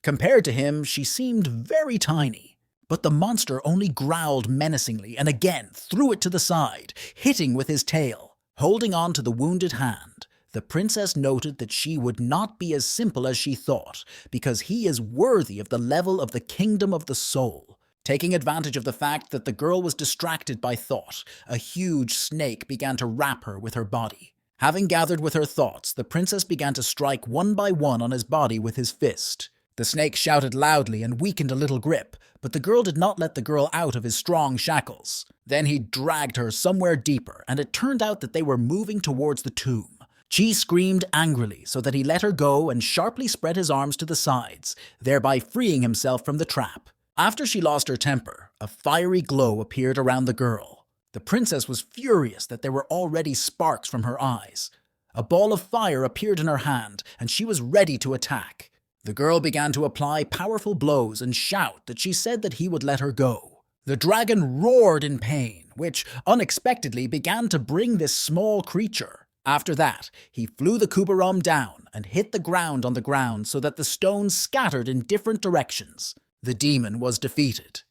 Compared to him, she seemed very tiny. But the monster only growled menacingly and again threw it to the side, hitting with his tail. Holding on to the wounded hand, the princess noted that she would not be as simple as she thought, because he is worthy of the level of the kingdom of the soul. Taking advantage of the fact that the girl was distracted by thought, a huge snake began to wrap her with her body. Having gathered with her thoughts, the princess began to strike one by one on his body with his fist. The snake shouted loudly and weakened a little grip, but the girl did not let the girl out of his strong shackles. Then he dragged her somewhere deeper, and it turned out that they were moving towards the tomb. Chi screamed angrily so that he let her go and sharply spread his arms to the sides, thereby freeing himself from the trap. After she lost her temper, a fiery glow appeared around the girl. The princess was furious that there were already sparks from her eyes. A ball of fire appeared in her hand, and she was ready to attack. The girl began to apply powerful blows and shout that she said that he would let her go. The dragon roared in pain, which unexpectedly began to bring this small creature. After that, he flew the Kubaram down and hit the ground on the ground so that the stones scattered in different directions. The demon was defeated.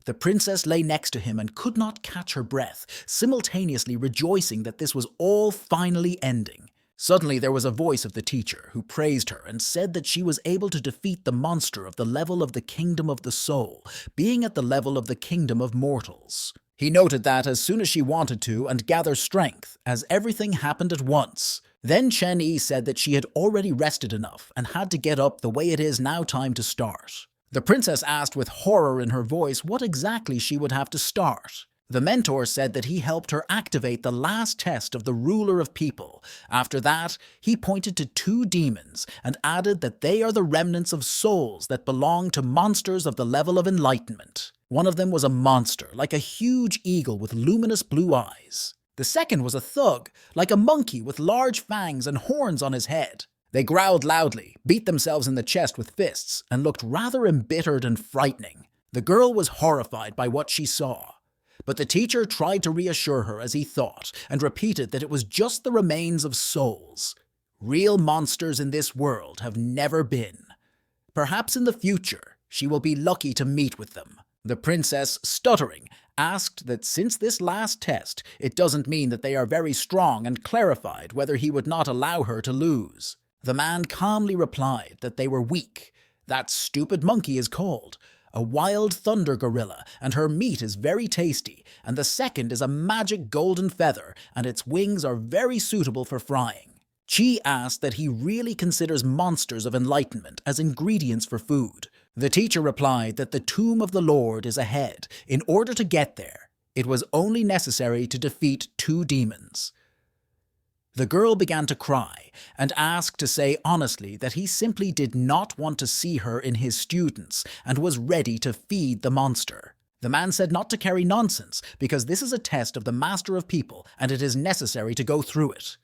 The princess lay next to him and could not catch her breath, simultaneously rejoicing that this was all finally ending. Suddenly there was a voice of the teacher who praised her and said that she was able to defeat the monster of the level of the kingdom of the soul, being at the level of the kingdom of mortals. He noted that as soon as she wanted to and gather strength, as everything happened at once. Then Chen Yi said that she had already rested enough and had to get up the way it is now time to start. The princess asked with horror in her voice what exactly she would have to start. The mentor said that he helped her activate the last test of the ruler of people. After that, he pointed to two demons and added that they are the remnants of souls that belong to monsters of the level of enlightenment. One of them was a monster, like a huge eagle with luminous blue eyes. The second was a thug, like a monkey with large fangs and horns on his head. They growled loudly, beat themselves in the chest with fists, and looked rather embittered and frightening. The girl was horrified by what she saw. But the teacher tried to reassure her as he thought, and repeated that it was just the remains of souls. Real monsters in this world have never been. Perhaps in the future, she will be lucky to meet with them. The princess, stuttering, asked that since this last test, it doesn't mean that they are very strong, and clarified whether he would not allow her to lose. The man calmly replied that they were weak. That stupid monkey is called a wild thunder gorilla, and her meat is very tasty, and the second is a magic golden feather, and its wings are very suitable for frying. Chi asked that he really considers monsters of enlightenment as ingredients for food. The teacher replied that the tomb of the Lord is ahead. In order to get there, it was only necessary to defeat two demons. The girl began to cry and asked to say honestly that he simply did not want to see her in his students and was ready to feed the monster. The man said not to carry nonsense because this is a test of the master of people and it is necessary to go through it.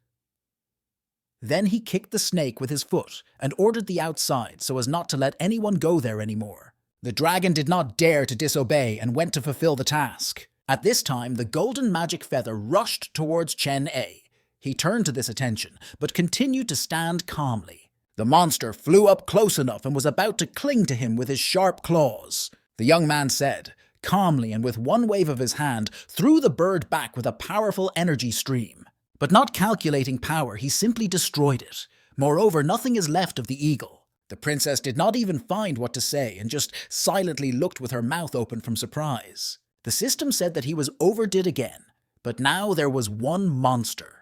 Then he kicked the snake with his foot and ordered the outside so as not to let anyone go there anymore. The dragon did not dare to disobey and went to fulfill the task. At this time, the golden magic feather rushed towards Chen A. He turned to this attention, but continued to stand calmly. The monster flew up close enough and was about to cling to him with his sharp claws. The young man said, calmly and with one wave of his hand, threw the bird back with a powerful energy stream. But not calculating power, he simply destroyed it. Moreover, nothing is left of the eagle. The princess did not even find what to say and just silently looked with her mouth open from surprise. The system said that he was overdid again, but now there was one monster.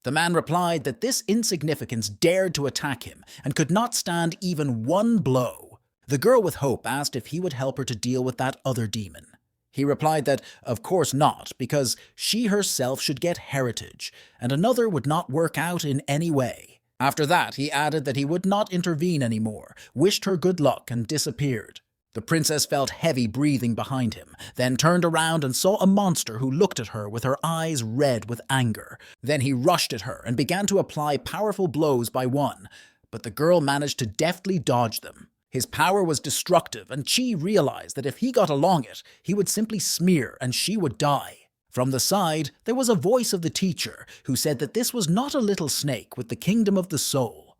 The man replied that this insignificance dared to attack him and could not stand even one blow. The girl with hope asked if he would help her to deal with that other demon. He replied that, of course not, because she herself should get heritage, and another would not work out in any way. After that, he added that he would not intervene anymore, wished her good luck, and disappeared. The princess felt heavy breathing behind him, then turned around and saw a monster who looked at her with her eyes red with anger. Then he rushed at her and began to apply powerful blows by one, but the girl managed to deftly dodge them. His power was destructive, and Chi realized that if he got along it, he would simply smear and she would die. From the side, there was a voice of the teacher who said that this was not a little snake with the kingdom of the soul.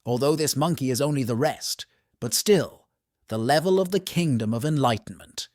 Although this monkey is only the rest, but still, the level of the kingdom of enlightenment.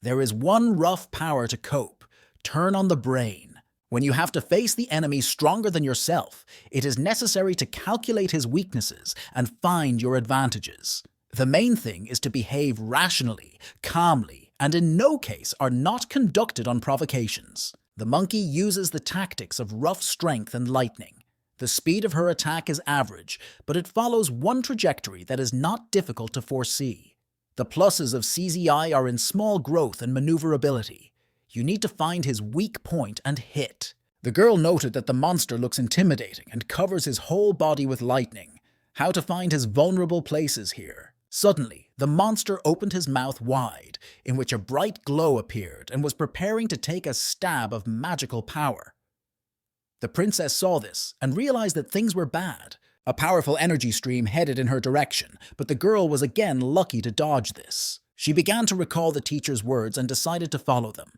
There is one rough power to cope: turn on the brain. When you have to face the enemy stronger than yourself, it is necessary to calculate his weaknesses and find your advantages. The main thing is to behave rationally, calmly, and in no case are not conducted on provocations. The monkey uses the tactics of rough strength and lightning. The speed of her attack is average, but it follows one trajectory that is not difficult to foresee. The pluses of CZI are in small growth and maneuverability. You need to find his weak point and hit. The girl noted that the monster looks intimidating and covers his whole body with lightning. How to find his vulnerable places here? Suddenly, the monster opened his mouth wide, in which a bright glow appeared and was preparing to take a stab of magical power. The princess saw this and realized that things were bad. A powerful energy stream headed in her direction, but the girl was again lucky to dodge this. She began to recall the teacher's words and decided to follow them.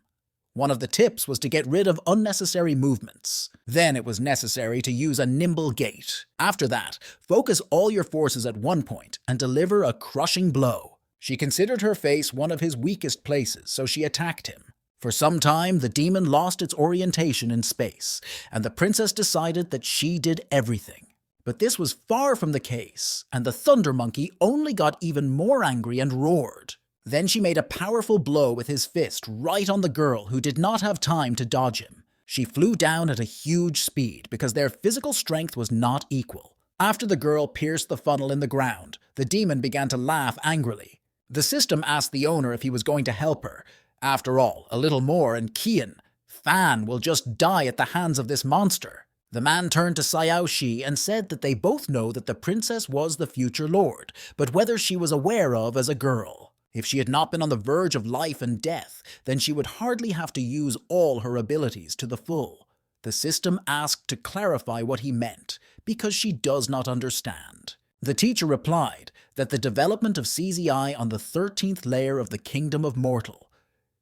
One of the tips was to get rid of unnecessary movements. Then it was necessary to use a nimble gait. After that, focus all your forces at one point and deliver a crushing blow. She considered her face one of his weakest places, so she attacked him. For some time, the demon lost its orientation in space, and the princess decided that she did everything. But this was far from the case, and the thunder monkey only got even more angry and roared. Then she made a powerful blow with his fist right on the girl, who did not have time to dodge him. She flew down at a huge speed because their physical strength was not equal. After the girl pierced the funnel in the ground, the demon began to laugh angrily. The system asked the owner if he was going to help her. After all, a little more and Qian, Fan, will just die at the hands of this monster. The man turned to Xiao Shi and said that they both know that the princess was the future lord, but whether she was aware of as a girl. If she had not been on the verge of life and death, then she would hardly have to use all her abilities to the full. The system asked to clarify what he meant, because she does not understand. The teacher replied that the development of CZI on the 13th layer of the kingdom of mortal.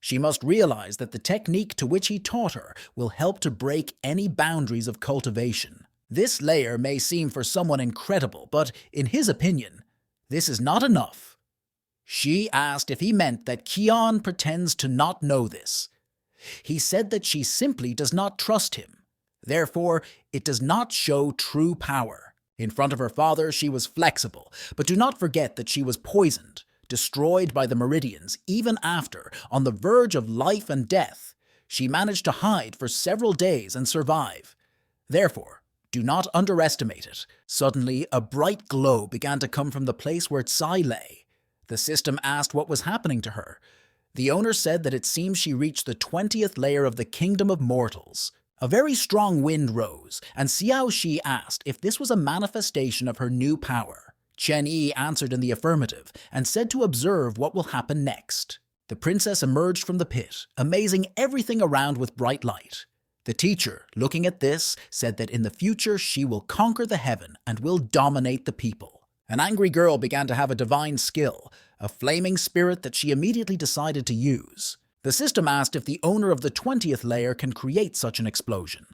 She must realize that the technique to which he taught her will help to break any boundaries of cultivation. This layer may seem for someone incredible, but in his opinion, this is not enough. She asked if he meant that Qian pretends to not know this. He said that she simply does not trust him. Therefore, it does not show true power. In front of her father, she was flexible, but do not forget that she was poisoned, destroyed by the meridians, even after, on the verge of life and death, she managed to hide for several days and survive. Therefore, do not underestimate it. Suddenly, a bright glow began to come from the place where Tsai lay. The system asked what was happening to her. The owner said that it seems she reached the 20th layer of the kingdom of mortals. A very strong wind rose, and Xiao Shi asked if this was a manifestation of her new power. Chen Yi answered in the affirmative and said to observe what will happen next. The princess emerged from the pit, amazing everything around with bright light. The teacher, looking at this, said that in the future she will conquer the heaven and will dominate the people. An angry girl began to have a divine skill, a flaming spirit that she immediately decided to use. The system asked if the owner of the 20th layer can create such an explosion.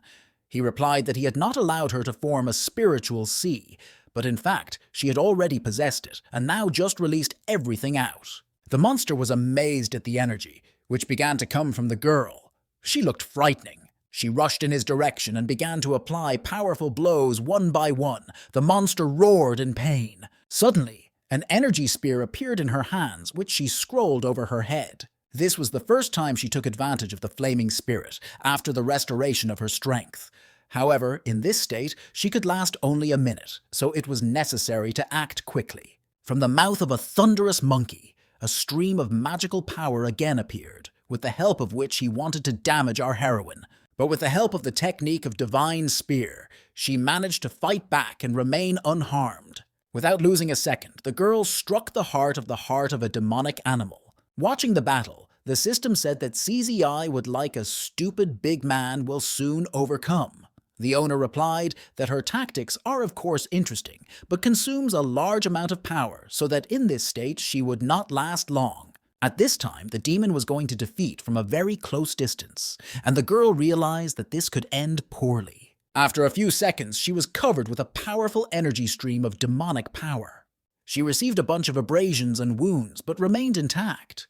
He replied that he had not allowed her to form a spiritual sea, but in fact, she had already possessed it and now just released everything out. The monster was amazed at the energy, which began to come from the girl. She looked frightening. She rushed in his direction and began to apply powerful blows one by one. The monster roared in pain. Suddenly, an energy spear appeared in her hands, which she scrolled over her head. This was the first time she took advantage of the flaming spirit after the restoration of her strength. However, in this state, she could last only a minute, so it was necessary to act quickly. From the mouth of a thunderous monkey, a stream of magical power again appeared, with the help of which he wanted to damage our heroine. But with the help of the technique of divine spear, she managed to fight back and remain unharmed. Without losing a second, the girl struck the heart of a demonic animal. Watching the battle, the system said that CZI would like a stupid big man will soon overcome. The owner replied that her tactics are of course interesting, but consumes a large amount of power so that in this state she would not last long. At this time, the demon was going to defeat from a very close distance, and the girl realized that this could end poorly. After a few seconds, she was covered with a powerful energy stream of demonic power. She received a bunch of abrasions and wounds, but remained intact.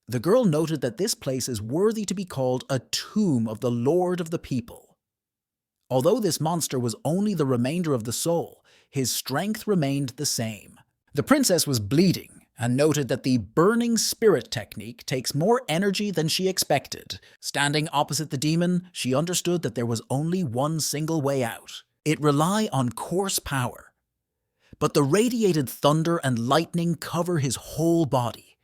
The girl noted that this place is worthy to be called a tomb of the Lord of the People. Although this monster was only the remainder of the soul, his strength remained the same. The princess was bleeding, and noted that the burning spirit technique takes more energy than she expected. Standing opposite the demon, she understood that there was only one single way out. It relied on coarse power. But the radiated thunder and lightning cover his whole body.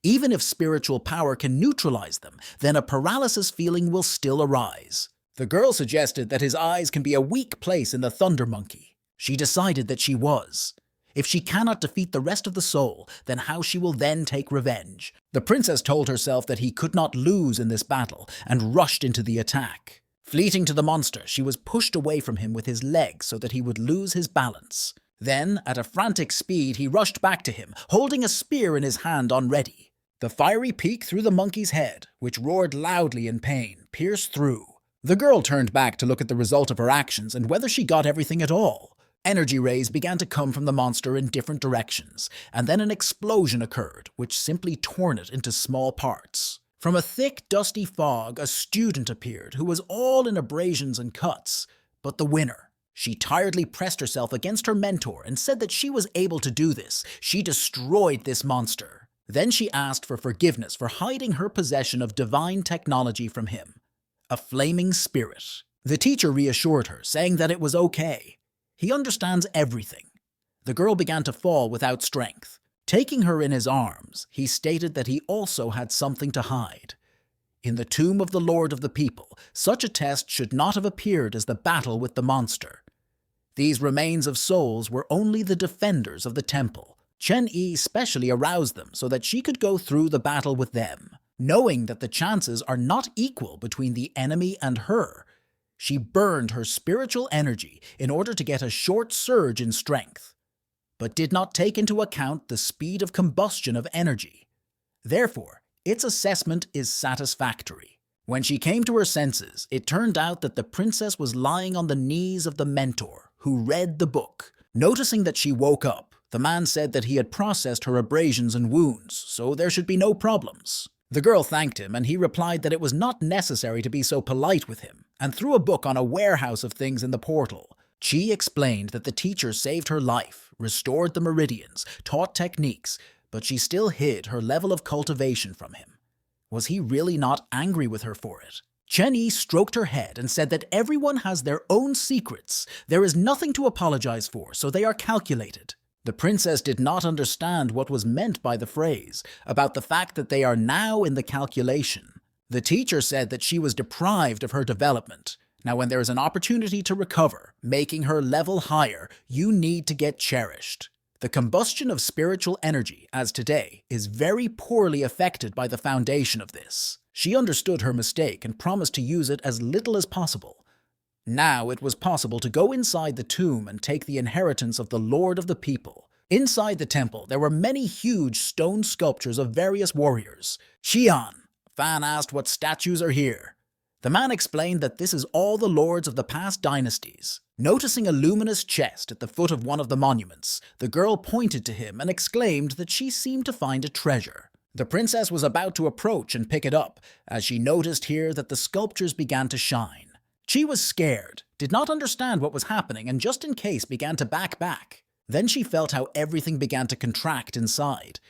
Even if spiritual power can neutralize them, then a paralysis feeling will still arise. The girl suggested that his eyes can be a weak place in the thunder monkey. She decided that she was. If she cannot defeat the rest of the soul, then how she will then take revenge. The princess told herself that he could not lose in this battle, and rushed into the attack. Fleeting to the monster, she was pushed away from him with his legs so that he would lose his balance. Then, at a frantic speed, he rushed back to him, holding a spear in his hand on ready. The fiery peak through the monkey's head, which roared loudly in pain, pierced through. The girl turned back to look at the result of her actions and whether she got everything at all. Energy rays began to come from the monster in different directions, and then an explosion occurred, which simply torn it into small parts. From a thick, dusty fog, a student appeared who was all in abrasions and cuts, but the winner. She tiredly pressed herself against her mentor and said that she was able to do this. She destroyed this monster. Then she asked for forgiveness for hiding her possession of divine technology from him. A flaming spirit. The teacher reassured her, saying that it was okay. He understands everything. The girl began to fall without strength. Taking her in his arms, he stated that he also had something to hide. In the tomb of the Lord of the People, such a test should not have appeared as the battle with the monster. These remains of souls were only the defenders of the temple. Chen-Yi specially aroused them so that she could go through the battle with them. Knowing that the chances are not equal between the enemy and her, she burned her spiritual energy in order to get a short surge in strength, but did not take into account the speed of combustion of energy. Therefore, its assessment is satisfactory. When she came to her senses, it turned out that the princess was lying on the knees of the mentor, who read the book. Noticing that she woke up, the man said that he had processed her abrasions and wounds, so there should be no problems. The girl thanked him, and he replied that it was not necessary to be so polite with him, and threw a book on a warehouse of things in the portal. Chi explained that the teacher saved her life, restored the meridians, taught techniques, but she still hid her level of cultivation from him. Was he really not angry with her for it? Chen-Yi stroked her head and said that everyone has their own secrets. There is nothing to apologize for, so they are calculated. The princess did not understand what was meant by the phrase, about the fact that they are now in the calculation. The teacher said that she was deprived of her development. Now, when there is an opportunity to recover, making her level higher, you need to get cherished. The combustion of spiritual energy, as today, is very poorly affected by the foundation of this. She understood her mistake and promised to use it as little as possible. Now it was possible to go inside the tomb and take the inheritance of the Lord of the People. Inside the temple, there were many huge stone sculptures of various warriors. Xian, Fan asked what statues are here. The man explained that this is all the lords of the past dynasties. Noticing a luminous chest at the foot of one of the monuments, the girl pointed to him and exclaimed that she seemed to find a treasure. The princess was about to approach and pick it up, as she noticed here that the sculptures began to shine. She was scared, did not understand what was happening, and just in case began to back. Then she felt how everything began to contract inside.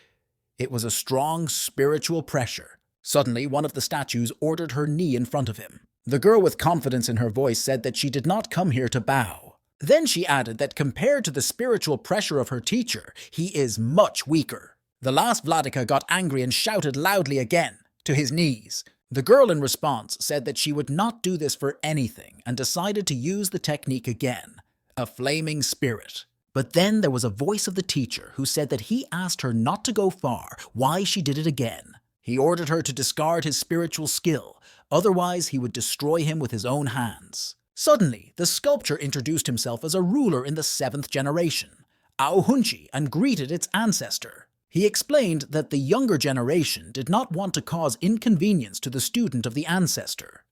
It was a strong spiritual pressure. Suddenly, one of the statues ordered her knee in front of him. The girl with confidence in her voice said that she did not come here to bow. Then she added that compared to the spiritual pressure of her teacher, he is much weaker. The last Vladika got angry and shouted loudly again, to his knees. The girl in response said that she would not do this for anything and decided to use the technique again, a flaming spirit. But then there was a voice of the teacher who said that he asked her not to go far, why she did it again. He ordered her to discard his spiritual skill, otherwise he would destroy him with his own hands. Suddenly, the sculpture introduced himself as a ruler in the 7th generation, Ao Hunchi, and greeted its ancestor. He explained that the younger generation did not want to cause inconvenience to the student of the ancestor.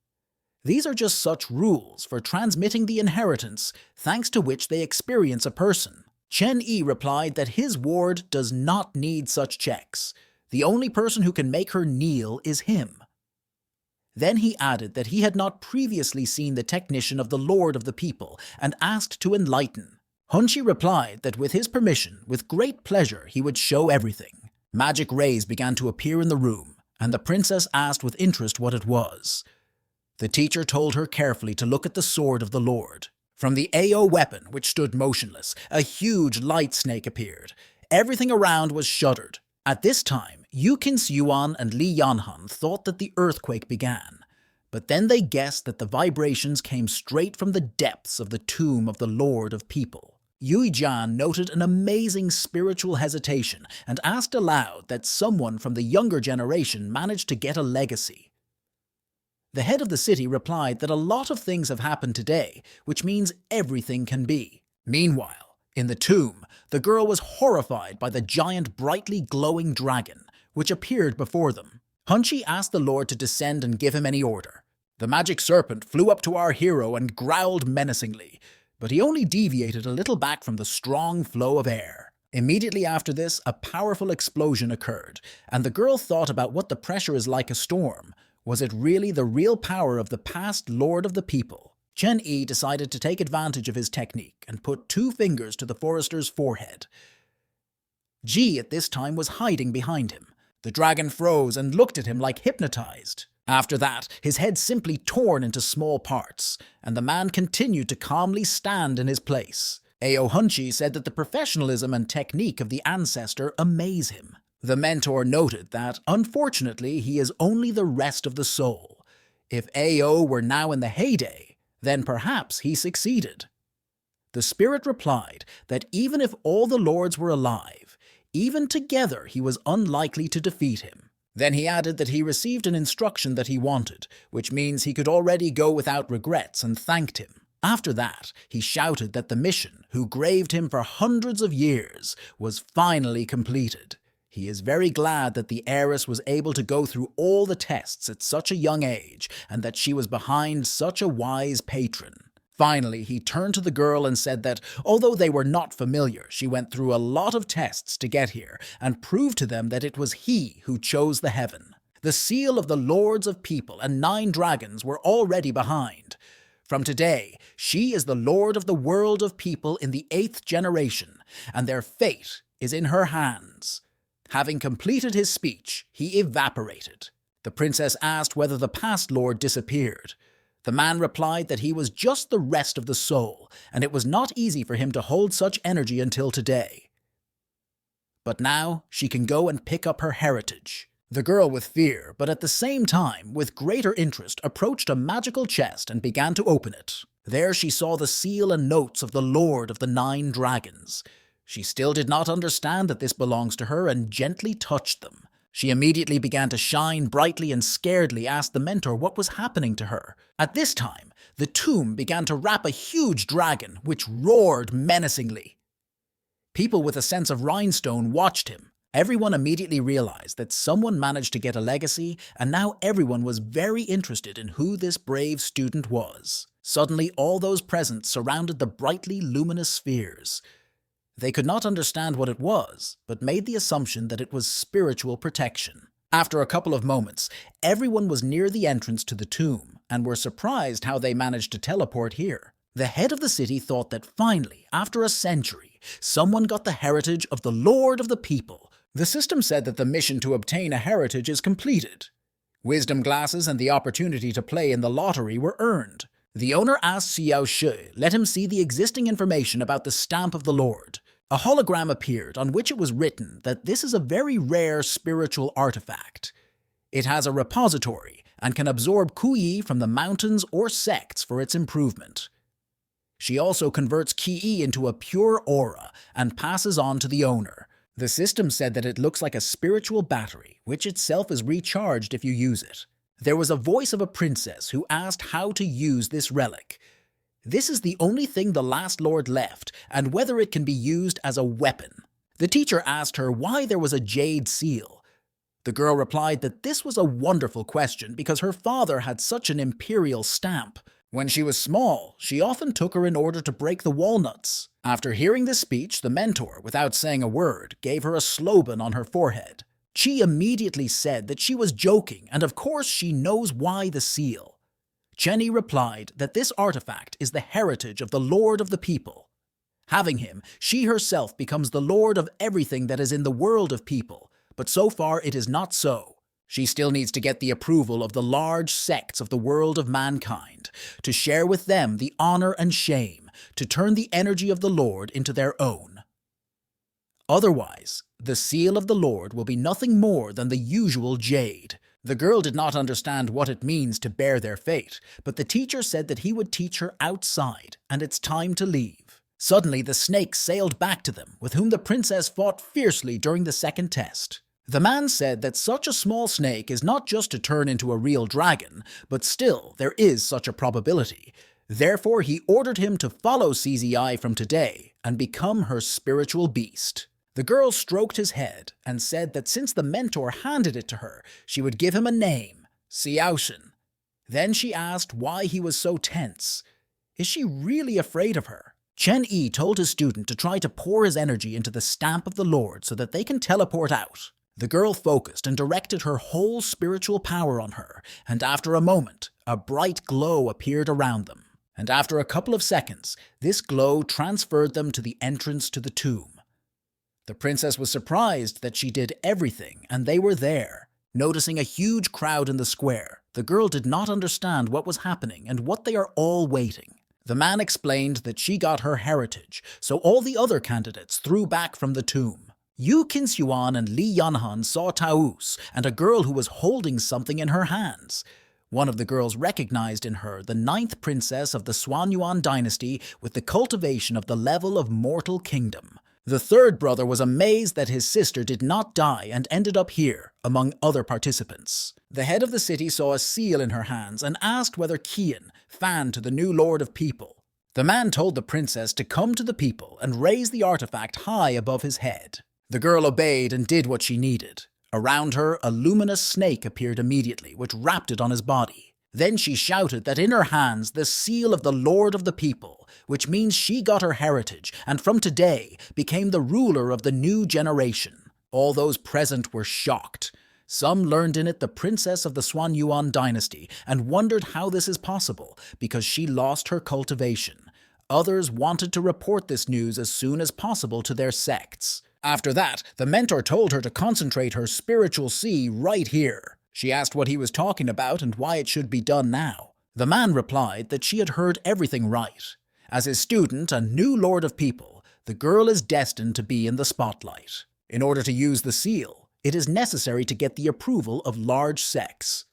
These are just such rules for transmitting the inheritance, thanks to which they experience a person. Chen-Yi replied that his ward does not need such checks. The only person who can make her kneel is him. Then he added that he had not previously seen the technician of the Lord of the People and asked to enlighten. Hunchi replied that with his permission, with great pleasure, he would show everything. Magic rays began to appear in the room, and the princess asked with interest what it was. The teacher told her carefully to look at the sword of the Lord. From the AO weapon, which stood motionless, a huge light snake appeared. Everything around was shuddered. At this time, Yu Qinsyuan and Li Yanhan thought that the earthquake began, but then they guessed that the vibrations came straight from the depths of the tomb of the Lord of People. Yui Jian noted an amazing spiritual hesitation and asked aloud that someone from the younger generation managed to get a legacy. The head of the city replied that a lot of things have happened today, which means everything can be. Meanwhile, in the tomb, the girl was horrified by the giant brightly glowing dragon, which appeared before them. Hunchi asked the Lord to descend and give him any order. The magic serpent flew up to our hero and growled menacingly, but he only deviated a little back from the strong flow of air. Immediately after this, a powerful explosion occurred, and the girl thought about what the pressure is like a storm. Was it really the real power of the past Lord of the People? Chen-Yi decided to take advantage of his technique and put 2 fingers to the forester's forehead. Ji at this time was hiding behind him. The dragon froze and looked at him like hypnotized. After that, his head simply torn into small parts, and the man continued to calmly stand in his place. Hunchi said that the professionalism and technique of the ancestor amaze him. The mentor noted that, unfortunately, he is only the rest of the soul. If Ao were now in the heyday, then perhaps he succeeded. The spirit replied that even if all the lords were alive, even together he was unlikely to defeat him. Then he added that he received an instruction that he wanted, which means he could already go without regrets, and thanked him. After that, he shouted that the mission, who graved him for hundreds of years, was finally completed. He is very glad that the heiress was able to go through all the tests at such a young age, and that she was behind such a wise patron. Finally, he turned to the girl and said that, although they were not familiar, she went through a lot of tests to get here, and proved to them that it was he who chose the heaven. The seal of the lords of people and 9 dragons were already behind. From today, she is the lord of the world of people in the 8th generation, and their fate is in her hands. Having completed his speech, he evaporated. The princess asked whether the past lord disappeared. The man replied that he was just the rest of the soul, and it was not easy for him to hold such energy until today. But now she can go and pick up her heritage. The girl, with fear, but at the same time with greater interest, approached a magical chest and began to open it. There she saw the seal and notes of the Lord of the 9 dragons. She still did not understand that this belongs to her and gently touched them. She immediately began to shine brightly and scaredly asked the mentor what was happening to her. At this time, the tomb began to wrap a huge dragon, which roared menacingly. People with a sense of rhinestone watched him. Everyone immediately realized that someone managed to get a legacy, and now everyone was very interested in who this brave student was. Suddenly, all those present surrounded the brightly luminous spheres. They could not understand what it was, but made the assumption that it was spiritual protection. After a couple of moments, everyone was near the entrance to the tomb and were surprised how they managed to teleport here. The head of the city thought that finally, after a century, someone got the heritage of the Lord of the People. The system said that the mission to obtain a heritage is completed. Wisdom glasses and the opportunity to play in the lottery were earned. The owner asked Xiao Shi let him see the existing information about the stamp of the Lord. A hologram appeared on which it was written that this is a very rare spiritual artifact. It has a repository and can absorb Kuyi from the mountains or sects for its improvement. She also converts Ki into a pure aura and passes on to the owner. The system said that it looks like a spiritual battery, which itself is recharged if you use it. There was a voice of a princess who asked how to use this relic. This is the only thing the last lord left, and whether it can be used as a weapon. The teacher asked her why there was a jade seal. The girl replied that this was a wonderful question because her father had such an imperial stamp. When she was small, she often took her in order to break the walnuts. After hearing this speech, the mentor, without saying a word, gave her a sloban on her forehead. Chi immediately said that she was joking, and of course she knows why the seal. Chenny replied that this artifact is the heritage of the Lord of the People. Having him, she herself becomes the Lord of everything that is in the world of people, but so far it is not so. She still needs to get the approval of the large sects of the world of mankind, to share with them the honor and shame, to turn the energy of the Lord into their own. Otherwise, the seal of the Lord will be nothing more than the usual jade. The girl did not understand what it means to bear their fate, but the teacher said that he would teach her outside, and it's time to leave. Suddenly, the snake sailed back to them, with whom the princess fought fiercely during the second test. The man said that such a small snake is not just to turn into a real dragon, but still there is such a probability. Therefore, he ordered him to follow CZI from today and become her spiritual beast. The girl stroked his head and said that since the mentor handed it to her, she would give him a name, Xiaoshen. Then she asked why he was so tense. Is she really afraid of her? Chen Yi told his student to try to pour his energy into the stamp of the Lord so that they can teleport out. The girl focused and directed her whole spiritual power on her, and after a moment, a bright glow appeared around them. And after a couple of seconds, this glow transferred them to the entrance to the tomb. The princess was surprised that she did everything, and they were there. Noticing a huge crowd in the square, the girl did not understand what was happening and what they are all waiting. The man explained that she got her heritage, so all the other candidates threw back from the tomb. Yu Qinxuan and Li Yanhan saw Taus and a girl who was holding something in her hands. One of the girls recognized in her the 9th princess of the Xuanyuan dynasty with the cultivation of the level of mortal kingdom. The third brother was amazed that his sister did not die and ended up here, among other participants. The head of the city saw a seal in her hands and asked whether Qian, fan to the new lord of people. The man told the princess to come to the people and raise the artifact high above his head. The girl obeyed and did what she needed. Around her, a luminous snake appeared immediately, which wrapped it on his body. Then she shouted that in her hands the seal of the Lord of the people, which means she got her heritage and from today became the ruler of the new generation. All those present were shocked. Some learned in it the princess of the Xuanyuan dynasty and wondered how this is possible because she lost her cultivation. Others wanted to report this news as soon as possible to their sects. After that, the mentor told her to concentrate her spiritual sea right here. She asked what he was talking about and why it should be done now. The man replied that she had heard everything right. As his student and new lord of people, the girl is destined to be in the spotlight. In order to use the seal, it is necessary to get the approval of large sects.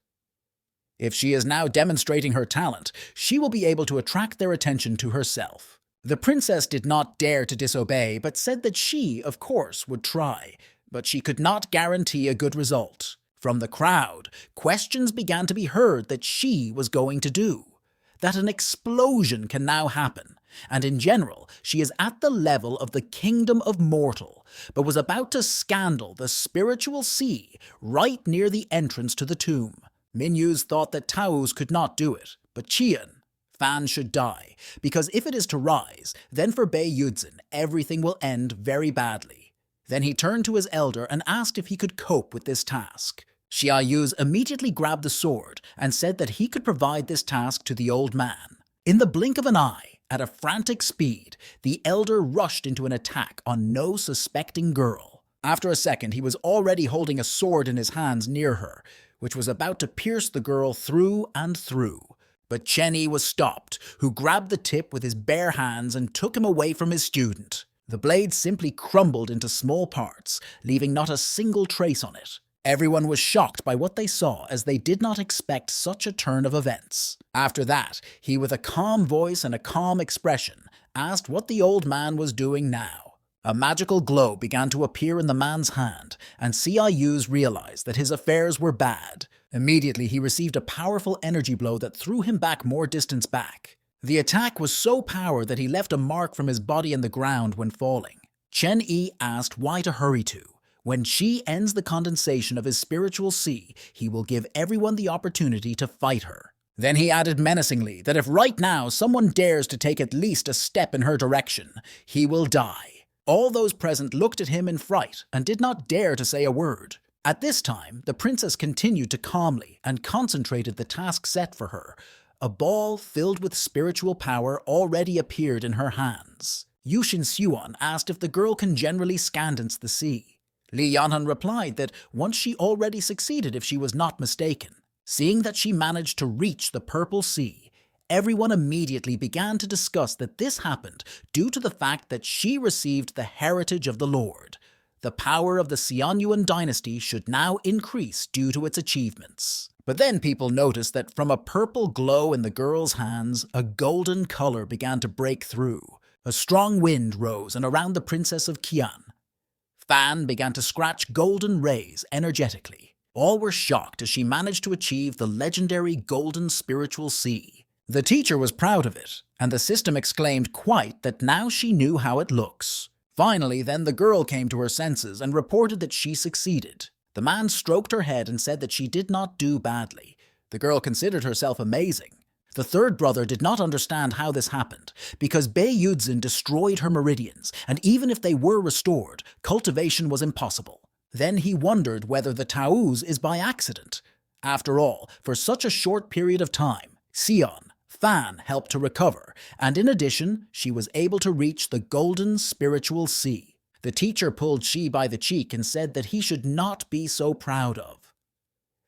If she is now demonstrating her talent, she will be able to attract their attention to herself. The princess did not dare to disobey, but said that she, of course, would try, but she could not guarantee a good result. From the crowd, questions began to be heard that she was going to do. That an explosion can now happen, and in general, she is at the level of the kingdom of mortal, but was about to scandal the spiritual sea right near the entrance to the tomb. Minyus thought that Taus could not do it, but Qian, Fan should die, because if it is to rise, then for Bei Yudzin everything will end very badly. Then he turned to his elder and asked if he could cope with this task. Xia Yuz immediately grabbed the sword and said that he could provide this task to the old man. In the blink of an eye, at a frantic speed, the elder rushed into an attack on no suspecting girl. After a second, he was already holding a sword in his hands near her, which was about to pierce the girl through and through. But Chen Yi was stopped, who grabbed the tip with his bare hands and took him away from his student. The blade simply crumbled into small parts, leaving not a single trace on it. Everyone was shocked by what they saw, as they did not expect such a turn of events. After that, he, with a calm voice and a calm expression, asked what the old man was doing now. A magical glow began to appear in the man's hand, and Xia Yuz realized that his affairs were bad. Immediately, he received a powerful energy blow that threw him back more distance back. The attack was so powerful that he left a mark from his body in the ground when falling. Chen Yi asked why to hurry to. When Qi ends the condensation of his spiritual sea, he will give everyone the opportunity to fight her. Then he added menacingly that if right now someone dares to take at least a step in her direction, he will die. All those present looked at him in fright and did not dare to say a word. At this time, the princess continued to calmly and concentrated the task set for her. A ball filled with spiritual power already appeared in her hands. Yushin Xuan asked if the girl can generally scandence the sea. Li Yanhan replied that once she already succeeded if she was not mistaken. Seeing that she managed to reach the purple sea, everyone immediately began to discuss that this happened due to the fact that she received the heritage of the Lord. The power of the Xianyuan dynasty should now increase due to its achievements. But then people noticed that from a purple glow in the girl's hands, a golden color began to break through. A strong wind rose and around the princess of Qian. Fan began to scratch golden rays energetically. All were shocked as she managed to achieve the legendary golden spiritual sea. The teacher was proud of it, and the system exclaimed quite that now she knew how it looks. Finally, then the girl came to her senses and reported that she succeeded. The man stroked her head and said that she did not do badly. The girl considered herself amazing. The third brother did not understand how this happened, because Bei Yudzin destroyed her meridians, and even if they were restored, cultivation was impossible. Then he wondered whether the Taus is by accident. After all, for such a short period of time, Sion, Fan helped to recover, and in addition, she was able to reach the golden spiritual sea. The teacher pulled Xi by the cheek and said that he should not be so proud of.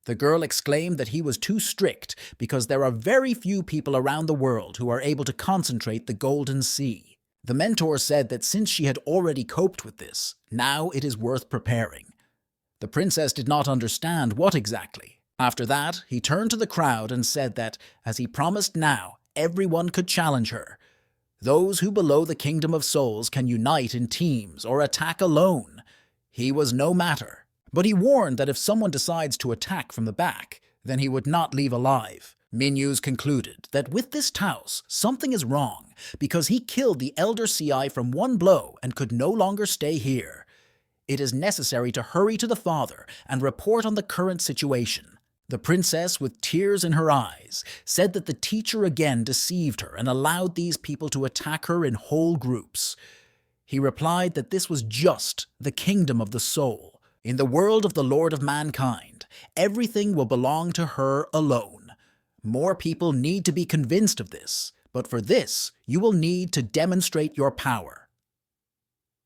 The girl exclaimed that he was too strict because there are very few people around the world who are able to concentrate the golden sea. The mentor said that since she had already coped with this, now it is worth preparing. The princess did not understand what exactly. After that, he turned to the crowd and said that, as he promised now, everyone could challenge her. Those who below the kingdom of souls can unite in teams or attack alone. He was no matter. But he warned that if someone decides to attack from the back, then he would not leave alive. Minyu's concluded that with this Taos, something is wrong, because he killed the elder Ci from one blow and could no longer stay here. It is necessary to hurry to the father and report on the current situation. The princess, with tears in her eyes, said that the teacher again deceived her and allowed these people to attack her in whole groups. He replied that this was just the kingdom of the soul. In the world of the Lord of Mankind, everything will belong to her alone. More people need to be convinced of this, but for this, you will need to demonstrate your power.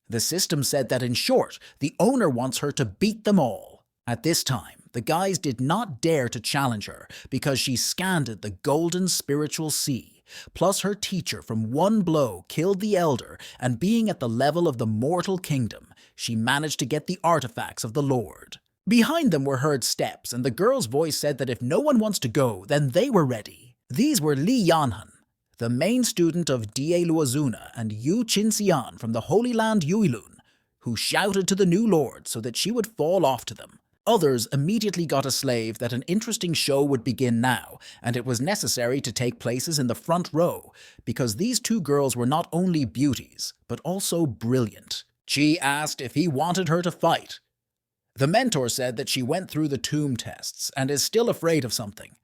The system said that in short, the owner wants her to beat them all. At this time, the guys did not dare to challenge her because she scanned the golden spiritual sea. Plus her teacher from one blow killed the elder, and being at the level of the mortal kingdom, she managed to get the artifacts of the Lord. Behind them were heard steps, and the girl's voice said that if no one wants to go, then they were ready. These were Li Yanhan, the main student of Die Luozuna, and Yu Qinxian from the Holy Land Yuilun, who shouted to the new lord so that she would fall off to them. Others immediately got a slave that an interesting show would begin now, and it was necessary to take places in the front row, because these two girls were not only beauties, but also brilliant. Qi asked if he wanted her to fight. The mentor said that she went through the tomb tests and is still afraid of something.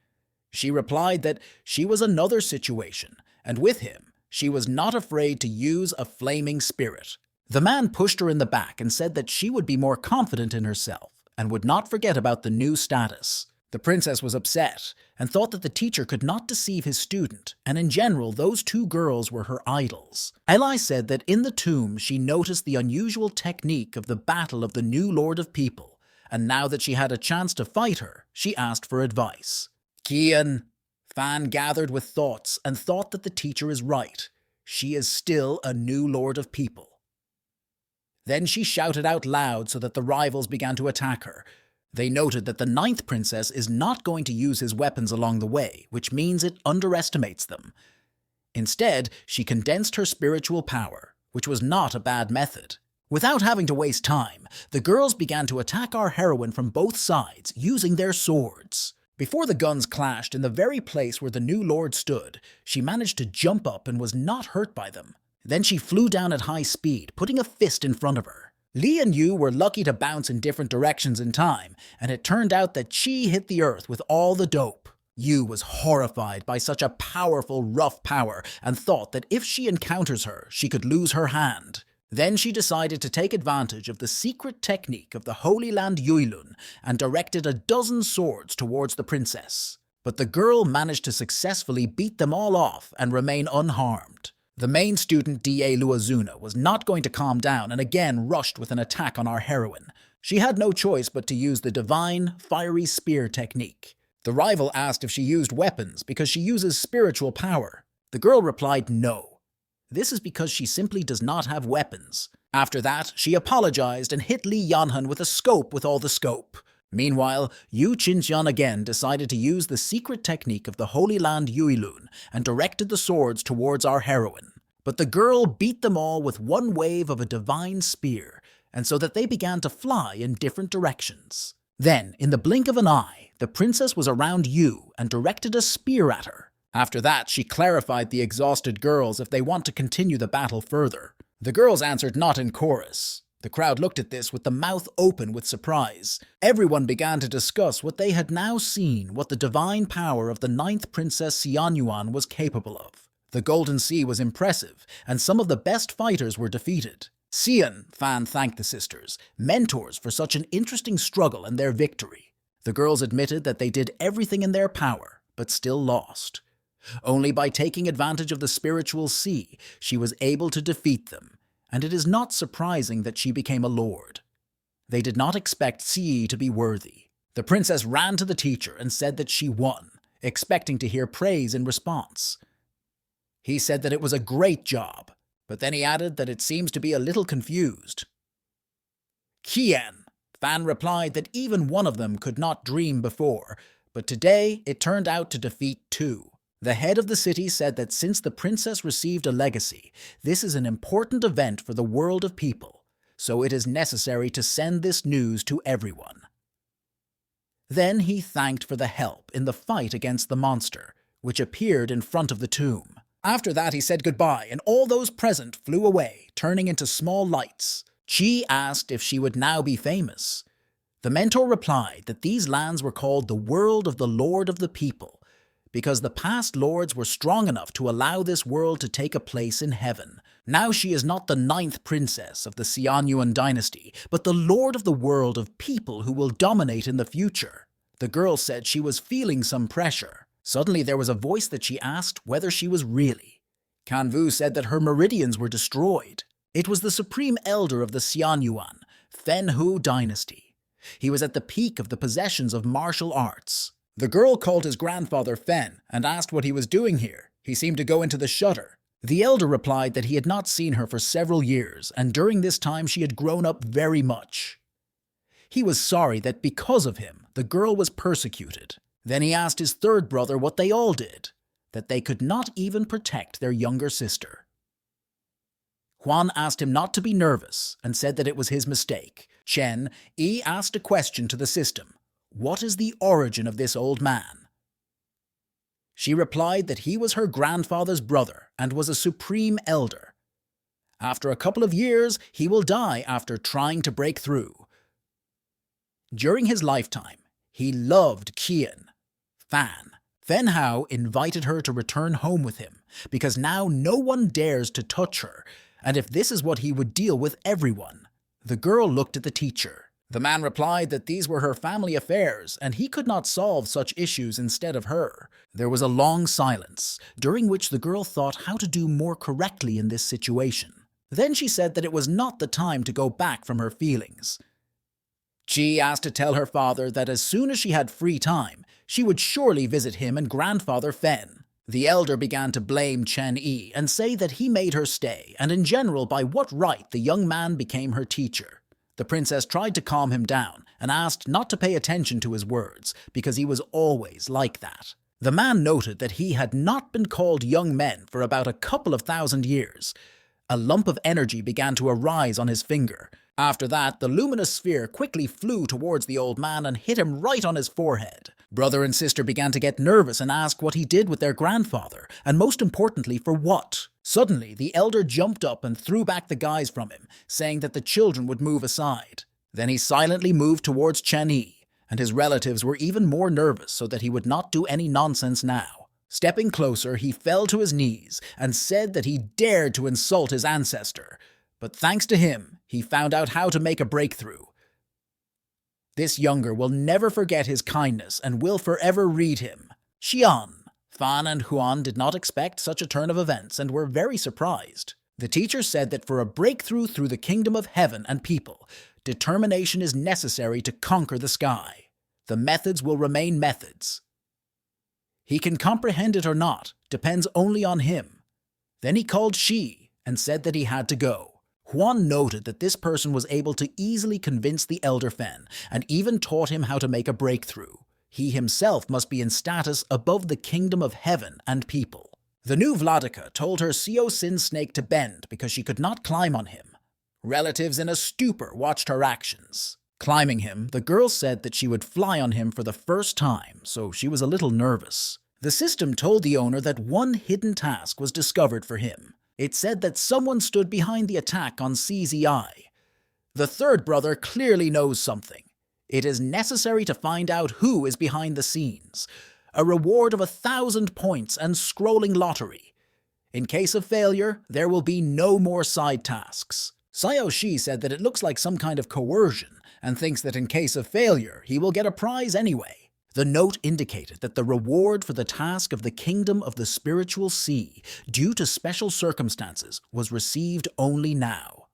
She replied that she was another situation, and with him, she was not afraid to use a flaming spirit. The man pushed her in the back and said that she would be more confident in herself and would not forget about the new status. The princess was upset and thought that the teacher could not deceive his student, and in general, those two girls were her idols. Eli said that in the tomb she noticed the unusual technique of the battle of the new Lord of People, and now that she had a chance to fight her, she asked for advice. Kian, Fan gathered with thoughts and thought that the teacher is right. She is still a new Lord of People. Then she shouted out loud so that the rivals began to attack her. They noted that the ninth princess is not going to use his weapons along the way, which means it underestimates them. Instead, she condensed her spiritual power, which was not a bad method. Without having to waste time, the girls began to attack our heroine from both sides, using their swords. Before the guns clashed in the very place where the new lord stood, she managed to jump up and was not hurt by them. Then she flew down at high speed, putting a fist in front of her. Li and Yu were lucky to bounce in different directions in time, and it turned out that Qi hit the earth with all the dope. Yu was horrified by such a powerful, rough power and thought that if she encounters her, she could lose her hand. Then she decided to take advantage of the secret technique of the Holy Land Yuilun and directed a dozen swords towards the princess. But the girl managed to successfully beat them all off and remain unharmed. The main student, Die Luozuna, was not going to calm down and again rushed with an attack on our heroine. She had no choice but to use the divine, fiery spear technique. The rival asked if she used weapons because she uses spiritual power. The girl replied no. This is because she simply does not have weapons. After that, she apologized and hit Li Yanhan with a scope with all the scope. Meanwhile, Yu Qinxian again decided to use the secret technique of the Holy Land Yuilun and directed the swords towards our heroine. But the girl beat them all with one wave of a divine spear, and so that they began to fly in different directions. Then, in the blink of an eye, the princess was around Yu and directed a spear at her. After that, she clarified the exhausted girls if they want to continue the battle further. The girls answered not in chorus. The crowd looked at this with the mouth open with surprise. Everyone began to discuss what they had now seen, what the divine power of the ninth Princess Xianyuan was capable of. The Golden Sea was impressive, and some of the best fighters were defeated. Xian, Fan thanked the sisters, mentors for such an interesting struggle and their victory. The girls admitted that they did everything in their power, but still lost. Only by taking advantage of the spiritual sea, she was able to defeat them. And it is not surprising that she became a lord. They did not expect Ci to be worthy. The princess ran to the teacher and said that she won, expecting to hear praise in response. He said that it was a great job, but then he added that it seems to be a little confused. Qian, Fan replied that even one of them could not dream before, but today it turned out to defeat two. The head of the city said that since the princess received a legacy, this is an important event for the world of people, so it is necessary to send this news to everyone. Then he thanked for the help in the fight against the monster, which appeared in front of the tomb. After that he said goodbye, and all those present flew away, turning into small lights. Qi asked if she would now be famous. The mentor replied that these lands were called the world of the Lord of the People, because the past lords were strong enough to allow this world to take a place in heaven. Now she is not the 9th princess of the Xianyuan dynasty, but the lord of the world of people who will dominate in the future. The girl said she was feeling some pressure. Suddenly there was a voice that she asked whether she was really. Kanvu said that her meridians were destroyed. It was the supreme elder of the Xianyuan, Fenhu dynasty. He was at the peak of the possessions of martial arts. The girl called his grandfather Fen and asked what he was doing here. He seemed to go into the shutter. The elder replied that he had not seen her for several years, and during this time she had grown up very much. He was sorry that because of him, the girl was persecuted. Then he asked his third brother what they all did, that they could not even protect their younger sister. Huan asked him not to be nervous and said that it was his mistake. Chen Yi asked a question to the system. What is the origin of this old man? She replied that he was her grandfather's brother and was a supreme elder. After a couple of years, he will die after trying to break through. During his lifetime, he loved Qian. Fan. Fenhao invited her to return home with him, because now no one dares to touch her, and if this is what he would deal with everyone. The girl looked at the teacher. The man replied that these were her family affairs, and he could not solve such issues instead of her. There was a long silence, during which the girl thought how to do more correctly in this situation. Then she said that it was not the time to go back from her feelings. Qi asked to tell her father that as soon as she had free time, she would surely visit him and grandfather Fen. The elder began to blame Chen Yi and say that he made her stay, and in general by what right the young man became her teacher. The princess tried to calm him down and asked not to pay attention to his words, because he was always like that. The man noted that he had not been called young men for about a couple of thousand years. A lump of energy began to arise on his finger. After that, the luminous sphere quickly flew towards the old man and hit him right on his forehead. Brother and sister began to get nervous and ask what he did with their grandfather, and most importantly, for what. Suddenly, the elder jumped up and threw back the guys from him, saying that the children would move aside. Then he silently moved towards Chen Yi, and his relatives were even more nervous so that he would not do any nonsense now. Stepping closer, he fell to his knees and said that he dared to insult his ancestor. But thanks to him, he found out how to make a breakthrough. This younger will never forget his kindness and will forever read him. Xian. Fan and Huan did not expect such a turn of events and were very surprised. The teacher said that for a breakthrough through the kingdom of heaven and people, determination is necessary to conquer the sky. The methods will remain methods. He can comprehend it or not, depends only on him. Then he called Shi and said that he had to go. Huan noted that this person was able to easily convince the elder Fen and even taught him how to make a breakthrough. He himself must be in status above the kingdom of heaven and people. The new Vladika told her Seo Sin snake to bend because she could not climb on him. Relatives in a stupor watched her actions. Climbing him, the girl said that she would fly on him for the first time, so she was a little nervous. The system told the owner that one hidden task was discovered for him. It said that someone stood behind the attack on CZI. The third brother clearly knows something. It is necessary to find out who is behind the scenes. A reward of 1,000 points and scrolling lottery. In case of failure, there will be no more side tasks. Xiao Shi said that it looks like some kind of coercion and thinks that in case of failure, he will get a prize anyway. The note indicated that the reward for the task of the Kingdom of the Spiritual Sea, due to special circumstances, was received only now.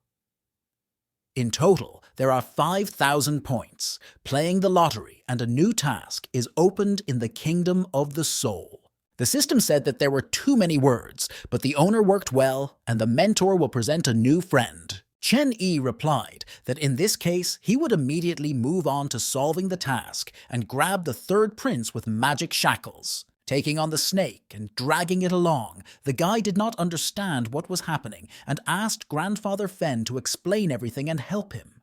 In total, there are 5,000 points. Playing the lottery and a new task is opened in the Kingdom of the Soul. The system said that there were too many words, but the owner worked well, and the mentor will present a new friend. Chen Yi replied that in this case, he would immediately move on to solving the task and grab the third prince with magic shackles. Taking on the snake and dragging it along, the guy did not understand what was happening and asked Grandfather Fen to explain everything and help him.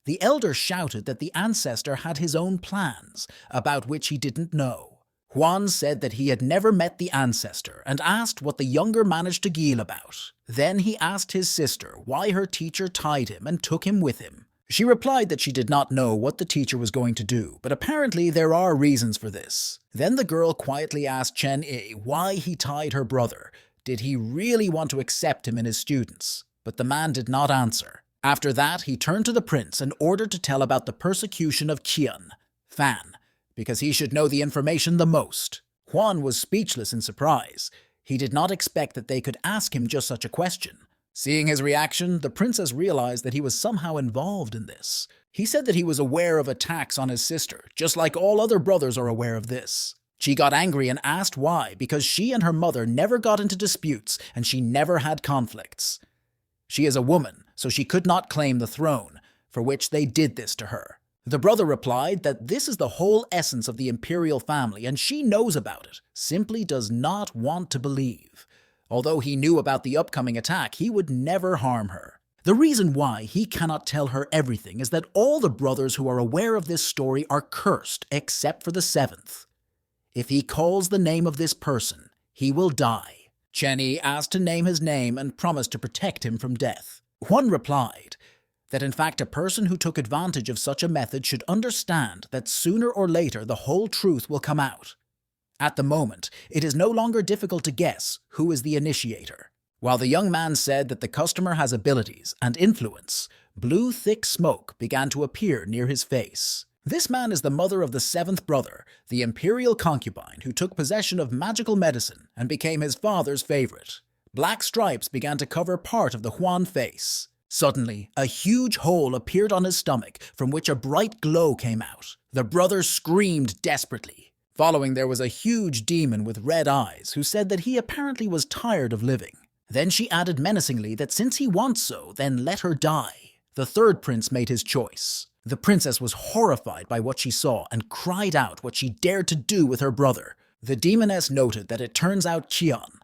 The elder shouted that the ancestor had his own plans, about which he didn't know. Huan said that he had never met the ancestor and asked what the younger managed to geel about. Then he asked his sister why her teacher tied him and took him with him. She replied that she did not know what the teacher was going to do, but apparently there are reasons for this. Then the girl quietly asked Chen Yi why he tied her brother. Did he really want to accept him in his students? But the man did not answer. After that, he turned to the prince and ordered to tell about the persecution of Qian, Fan, because he should know the information the most. Huan was speechless in surprise. He did not expect that they could ask him just such a question. Seeing his reaction, the princess realized that he was somehow involved in this. He said that he was aware of attacks on his sister, just like all other brothers are aware of this. She got angry and asked why, because she and her mother never got into disputes and she never had conflicts. She is a woman, so she could not claim the throne, for which they did this to her. The brother replied that this is the whole essence of the imperial family and she knows about it, simply does not want to believe. Although he knew about the upcoming attack, he would never harm her. The reason why he cannot tell her everything is that all the brothers who are aware of this story are cursed except for the seventh. If he calls the name of this person, he will die. Chen Yi asked to name his name and promised to protect him from death. Huan replied that in fact a person who took advantage of such a method should understand that sooner or later the whole truth will come out. At the moment, it is no longer difficult to guess who is the initiator. While the young man said that the customer has abilities and influence, blue thick smoke began to appear near his face. This man is the mother of the seventh brother, the imperial concubine who took possession of magical medicine and became his father's favorite. Black stripes began to cover part of the Huan face. Suddenly, a huge hole appeared on his stomach from which a bright glow came out. The brother screamed desperately. Following, there was a huge demon with red eyes who said that he apparently was tired of living. Then she added menacingly that since he wants so, then let her die. The third prince made his choice. The princess was horrified by what she saw and cried out what she dared to do with her brother. The demoness noted that it turns out Qian,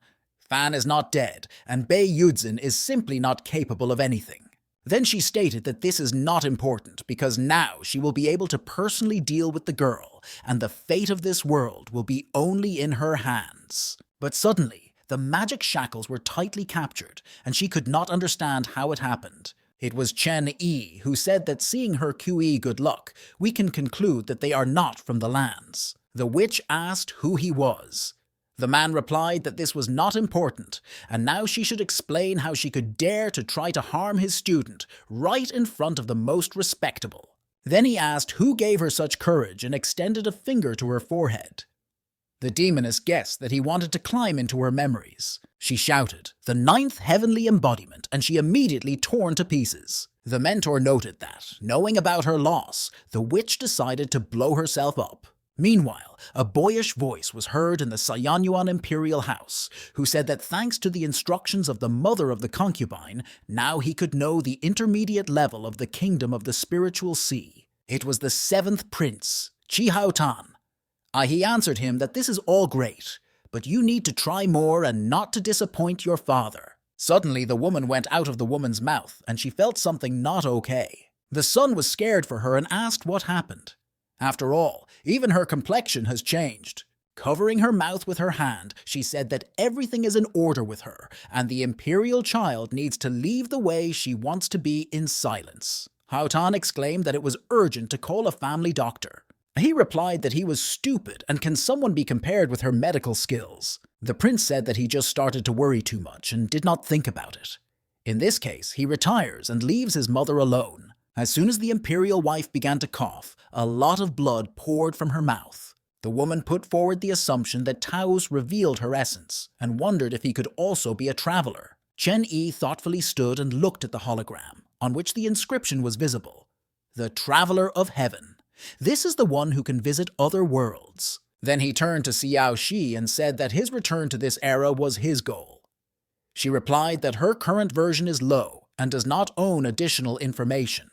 Fan is not dead, and Bei Yudzin is simply not capable of anything. Then she stated that this is not important because now she will be able to personally deal with the girl, and the fate of this world will be only in her hands. But suddenly, the magic shackles were tightly captured, and she could not understand how it happened. It was Chen Yi who said that seeing her QE good luck, we can conclude that they are not from the lands. The witch asked who he was. The man replied that this was not important, and now she should explain how she could dare to try to harm his student right in front of the most respectable. Then he asked who gave her such courage and extended a finger to her forehead. The demoness guessed that he wanted to climb into her memories. She shouted, "The ninth heavenly embodiment," and she immediately torn to pieces. The mentor noted that, knowing about her loss, the witch decided to blow herself up. Meanwhile, a boyish voice was heard in the Sayanyuan imperial house, who said that thanks to the instructions of the mother of the concubine, now he could know the intermediate level of the kingdom of the spiritual sea. It was the seventh prince, Chi Hao Tan. He answered him that this is all great, but you need to try more and not to disappoint your father. Suddenly, the woman went out of the woman's mouth, and she felt something not okay. The son was scared for her and asked what happened. After all, even her complexion has changed. Covering her mouth with her hand, she said that everything is in order with her, and the imperial child needs to leave the way she wants to be in silence. Hao Tan exclaimed that it was urgent to call a family doctor. He replied that he was stupid and can someone be compared with her medical skills. The prince said that he just started to worry too much and did not think about it. In this case, he retires and leaves his mother alone. As soon as the imperial wife began to cough, a lot of blood poured from her mouth. The woman put forward the assumption that Taos revealed her essence and wondered if he could also be a traveler. Chen Yi thoughtfully stood and looked at the hologram. on which the inscription was visible: "The Traveler of Heaven. This is the one who can visit other worlds." Then he turned to Xiao Shi and said that his return to this era was his goal. She replied that her current version is low and does not own additional information.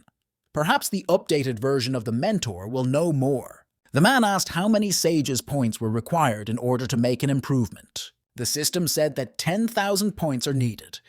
Perhaps the updated version of the mentor will know more. The man asked how many sages' points were required in order to make an improvement. The system said that 10,000 points are needed.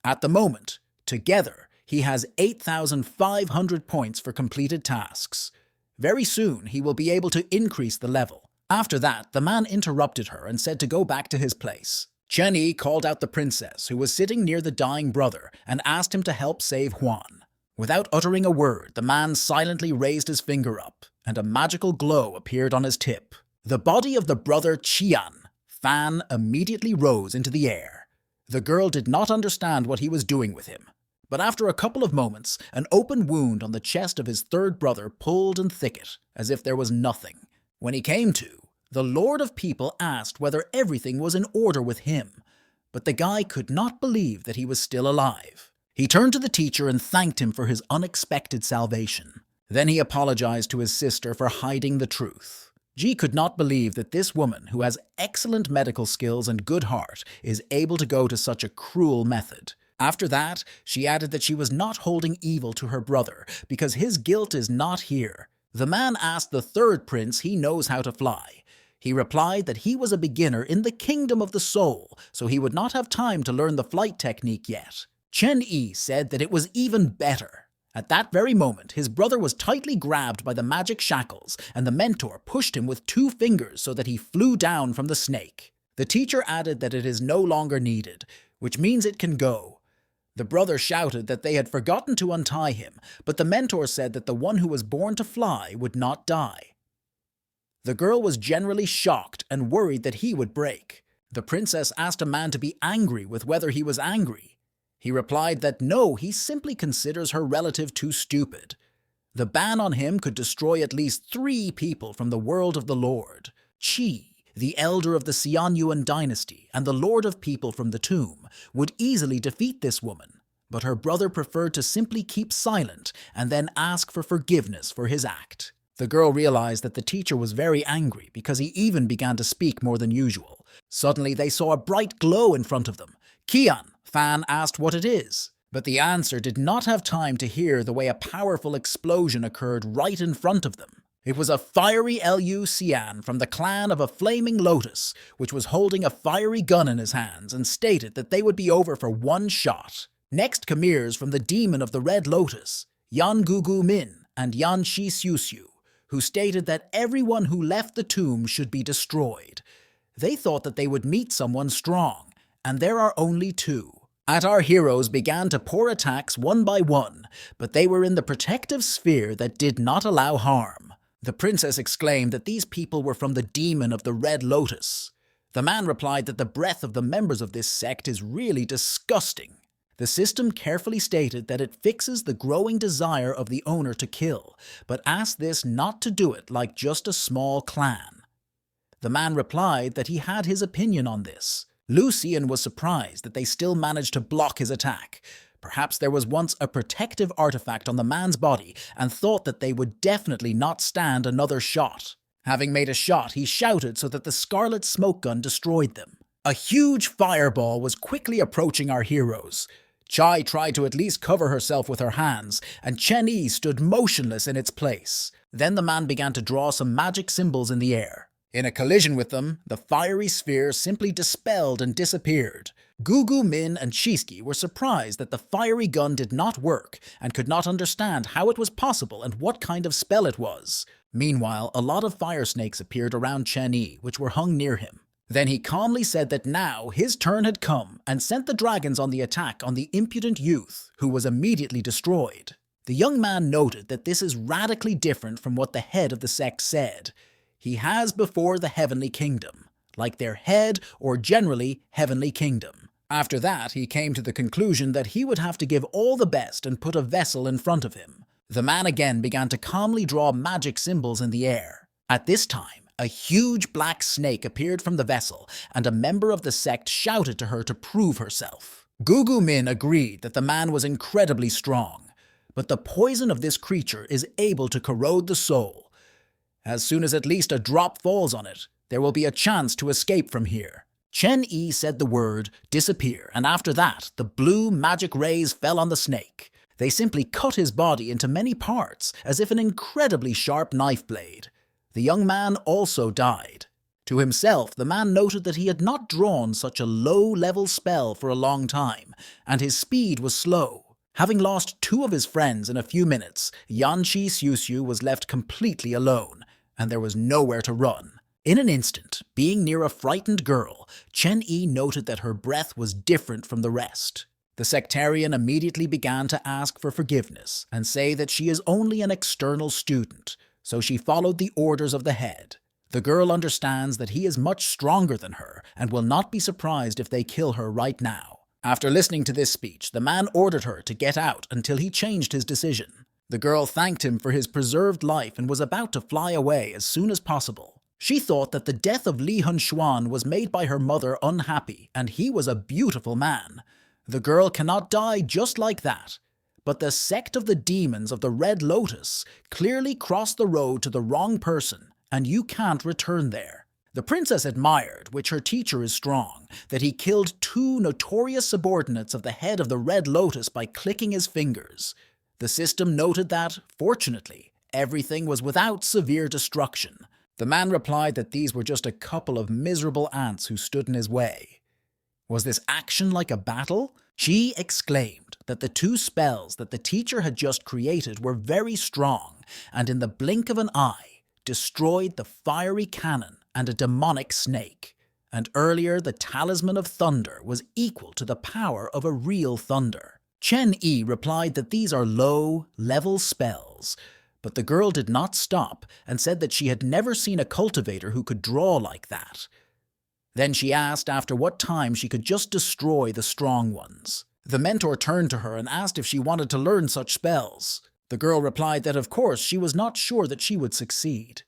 At the moment, together, he has 8,500 points for completed tasks. Very soon, he will be able to increase the level. After that, the man interrupted her and said to go back to his place. Chen Yi called out the princess, who was sitting near the dying brother, and asked him to help save Huan. Without uttering a word, the man silently raised his finger up, and a magical glow appeared on his tip. The body of the brother Qian, Fan, immediately rose into the air. The girl did not understand what he was doing with him, but after a couple of moments, an open wound on the chest of his third brother pulled and thickened, as if there was nothing. When he came to, the Lord of People asked whether everything was in order with him, but the guy could not believe that he was still alive. He turned to the teacher and thanked him for his unexpected salvation. Then he apologized to his sister for hiding the truth. Ji could not believe that this woman, who has excellent medical skills and good heart, is able to go to such a cruel method. After that, she added that she was not holding evil to her brother, because his guilt is not here. The man asked the third prince he knows how to fly. He replied that he was a beginner in the kingdom of the soul, so he would not have time to learn the flight technique yet. Chen Yi said that it was even better. At that very moment, his brother was tightly grabbed by the magic shackles, and the mentor pushed him with 2 fingers so that he flew down from the snake. The teacher added that it is no longer needed, which means it can go. The brother shouted that they had forgotten to untie him, but the mentor said that the one who was born to fly would not die. The girl was generally shocked and worried that he would break. The princess asked a man to be angry with whether he was angry. He replied that no, he simply considers her relative too stupid. The ban on him could destroy at least 3 people from the world of the Lord. Qi, the elder of the Xianyuan dynasty and the Lord of People from the tomb, would easily defeat this woman, but her brother preferred to simply keep silent and then ask for forgiveness for his act. The girl realized that the teacher was very angry because he even began to speak more than usual. Suddenly, they saw a bright glow in front of them. "Qian," Fan asked what it is, but the answer did not have time to hear the way a powerful explosion occurred right in front of them. It was a fiery Lu Xian from the clan of a flaming lotus, which was holding a fiery gun in his hands and stated that they would be over for 1 shot. Next come ears from the demon of the red lotus, Yan Gugu Min and Yan Shi Xiu, who stated that everyone who left the tomb should be destroyed. They thought that they would meet someone strong, and there are only 2. Our heroes began to pour attacks one by one, but they were in the protective sphere that did not allow harm. The princess exclaimed that these people were from the demon of the red lotus. The man replied that the breath of the members of this sect is really disgusting. The system carefully stated that it fixes the growing desire of the owner to kill, but asked this not to do it like just a small clan. The man replied that he had his opinion on this. Lucian was surprised that they still managed to block his attack. Perhaps there was once a protective artifact on the man's body and thought that they would definitely not stand another shot. Having made a shot, he shouted so that the scarlet smoke gun destroyed them. A huge fireball was quickly approaching our heroes. Chai tried to at least cover herself with her hands, and Chen Yi stood motionless in its place. Then the man began to draw some magic symbols in the air. In a collision with them, the fiery sphere simply dispelled and disappeared. Gugu Min and Shiski were surprised that the fiery gun did not work and could not understand how it was possible and what kind of spell it was. Meanwhile, a lot of fire snakes appeared around Chen Yi, which were hung near him. Then he calmly said that now his turn had come and sent the dragons on the attack on the impudent youth, who was immediately destroyed. The young man noted that this is radically different from what the head of the sect said. He has before the heavenly kingdom, like their head or generally heavenly kingdom. After that, he came to the conclusion that he would have to give all the best and put a vessel in front of him. The man again began to calmly draw magic symbols in the air. At this time, a huge black snake appeared from the vessel, and a member of the sect shouted to her to prove herself. Gugu Min agreed that the man was incredibly strong. but the poison of this creature is able to corrode the soul. As soon as at least a drop falls on it, there will be a chance to escape from here." Chen Yi said the word, "disappear," and after that, the blue magic rays fell on the snake. They simply cut his body into many parts, as if an incredibly sharp knife blade. The young man also died. To himself, the man noted that he had not drawn such a low-level spell for a long time, and his speed was slow. Having lost 2 of his friends in a few minutes, Yanqi Xiuxiu was left completely alone, and there was nowhere to run. In an instant, being near a frightened girl, Chen Yi noted that her breath was different from the rest. The sectarian immediately began to ask for forgiveness and say that she is only an external student, so she followed the orders of the head. The girl understands that he is much stronger than her and will not be surprised if they kill her right now. After listening to this speech, the man ordered her to get out until he changed his decision. The girl thanked him for his preserved life and was about to fly away as soon as possible. She thought that the death of Li Henshuan was made by her mother unhappy, and he was a beautiful man. The girl cannot die just like that. But the sect of the demons of the Red Lotus clearly crossed the road to the wrong person, and you can't return there. The princess admired, which her teacher is strong, that he killed 2 notorious subordinates of the head of the Red Lotus by clicking his fingers. The system noted that, fortunately, everything was without severe destruction. The man replied that these were just a couple of miserable ants who stood in his way. Was this action like a battle? She exclaimed that the 2 spells that the teacher had just created were very strong, and in the blink of an eye, destroyed the fiery cannon and a demonic snake. And earlier, the talisman of thunder was equal to the power of a real thunder. Chen Yi replied that these are low-level spells, but the girl did not stop and said that she had never seen a cultivator who could draw like that. Then she asked after what time she could just destroy the strong ones. The mentor turned to her and asked if she wanted to learn such spells. The girl replied that of course she was not sure that she would succeed.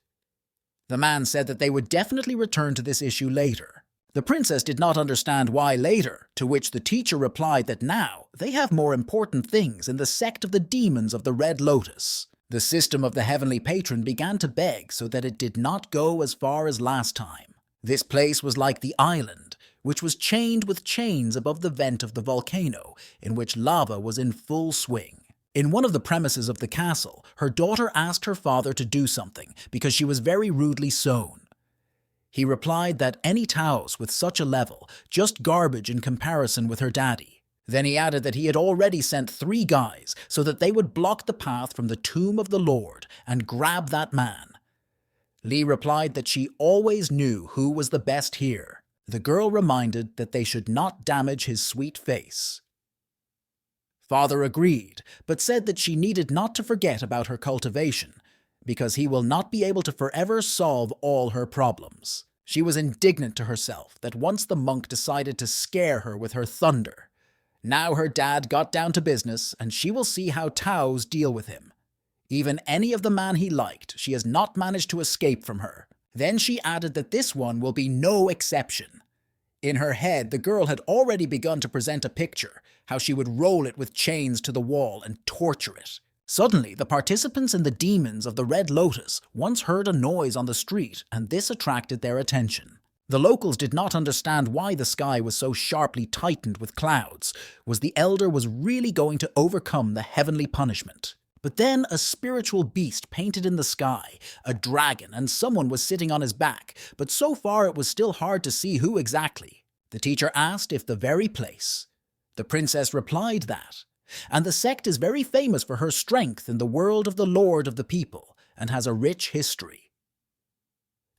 The man said that they would definitely return to this issue later. The princess did not understand why later, to which the teacher replied that now they have more important things in the sect of the demons of the Red Lotus. The system of the heavenly patron began to beg so that it did not go as far as last time. This place was like the island, which was chained with chains above the vent of the volcano, in which lava was in full swing. In one of the premises of the castle, her daughter asked her father to do something because she was very rudely sown. He replied that any house with such a level, just garbage in comparison with her daddy. Then he added that he had already sent 3 guys so that they would block the path from the tomb of the Lord and grab that man. Li replied that she always knew who was the best here. The girl reminded that they should not damage his sweet face. Father agreed, but said that she needed not to forget about her cultivation, because he will not be able to forever solve all her problems. She was indignant to herself that once the monk decided to scare her with her thunder. Now her dad got down to business, and she will see how Taos deal with him. Even any of the man he liked, she has not managed to escape from her. Then she added that this one will be no exception. In her head, the girl had already begun to present a picture, how she would roll it with chains to the wall and torture it. Suddenly, the participants in the demons of the Red Lotus once heard a noise on the street, and this attracted their attention. The locals did not understand why the sky was so sharply tightened with clouds. Was the elder really going to overcome the heavenly punishment? But then a spiritual beast painted in the sky, a dragon, and someone was sitting on his back, but so far it was still hard to see who exactly. The teacher asked if the very place. The princess replied that. And the sect is very famous for her strength in the world of the Lord of the people, and has a rich history.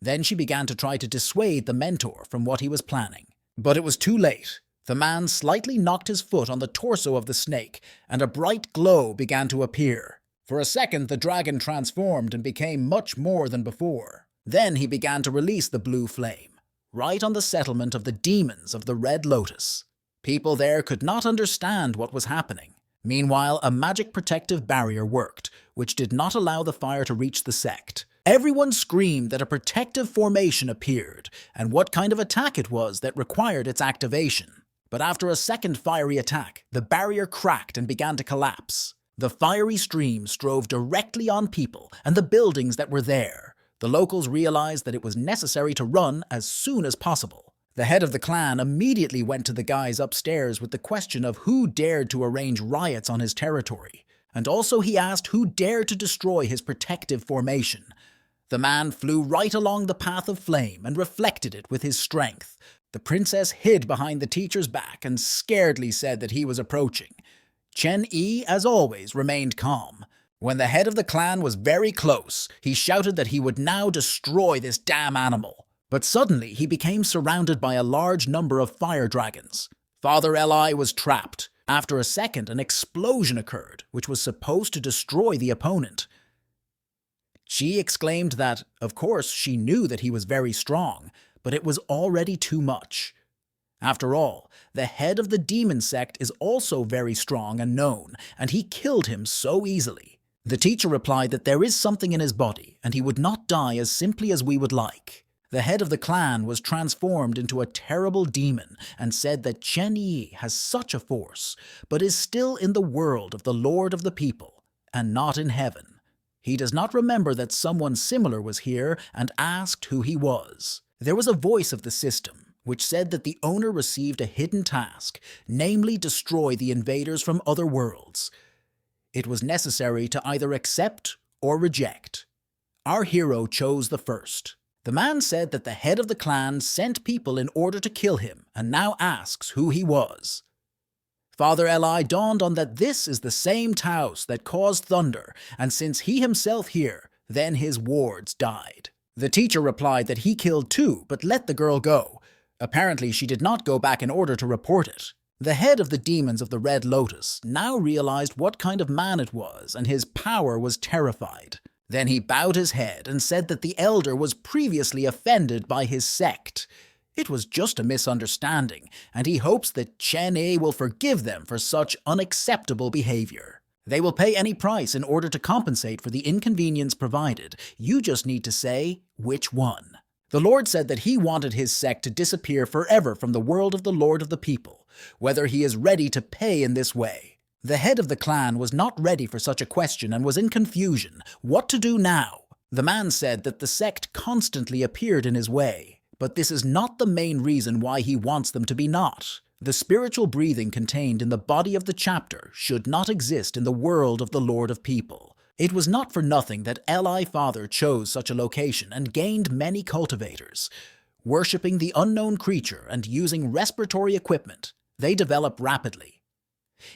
Then she began to try to dissuade the mentor from what he was planning. But it was too late. The man slightly knocked his foot on the torso of the snake, and a bright glow began to appear. For a second, the dragon transformed and became much more than before. Then he began to release the blue flame, right on the settlement of the demons of the Red Lotus. People there could not understand what was happening. Meanwhile, a magic protective barrier worked, which did not allow the fire to reach the sect. Everyone screamed that a protective formation appeared, and what kind of attack it was that required its activation. But after a second fiery attack, the barrier cracked and began to collapse. The fiery streams drove directly on people and the buildings that were there. The locals realized that it was necessary to run as soon as possible. The head of the clan immediately went to the guys upstairs with the question of who dared to arrange riots on his territory. And also he asked who dared to destroy his protective formation. The man flew right along the path of flame and reflected it with his strength. The princess hid behind the teacher's back and scaredly said that he was approaching. Chen-Yi, as always, remained calm. When the head of the clan was very close, he shouted that he would now destroy this damn animal. But suddenly he became surrounded by a large number of fire dragons. Father Eli was trapped. After a second, an explosion occurred, which was supposed to destroy the opponent. She exclaimed that, of course, she knew that he was very strong, but it was already too much. After all, the head of the demon sect is also very strong and known, and he killed him so easily. The teacher replied that there is something in his body, and he would not die as simply as we would like. The head of the clan was transformed into a terrible demon and said that Chen-Yi has such a force, but is still in the world of the Lord of the people, and not in heaven. He does not remember that someone similar was here and asked who he was. There was a voice of the system, which said that the owner received a hidden task, namely destroy the invaders from other worlds. It was necessary to either accept or reject. Our hero chose the first. The man said that the head of the clan sent people in order to kill him and now asks who he was. Father Eli dawned on that this is the same Taos that caused thunder, and since he himself here, then his wards died. The teacher replied that he killed two, but let the girl go. Apparently she did not go back in order to report it. The head of the demons of the Red Lotus now realized what kind of man it was, and his power was terrified. Then he bowed his head and said that the elder was previously offended by his sect. It was just a misunderstanding, and he hopes that Chen-Yi will forgive them for such unacceptable behavior. They will pay any price in order to compensate for the inconvenience provided. You just need to say which one. The Lord said that he wanted his sect to disappear forever from the world of the Lord of the people, whether he is ready to pay in this way. The head of the clan was not ready for such a question and was in confusion. What to do now? The man said that the sect constantly appeared in his way, but this is not the main reason why he wants them to be not. The spiritual breathing contained in the body of the chapter should not exist in the world of the Lord of People. It was not for nothing that Eli Father chose such a location and gained many cultivators. Worshipping the unknown creature and using respiratory equipment, they develop rapidly.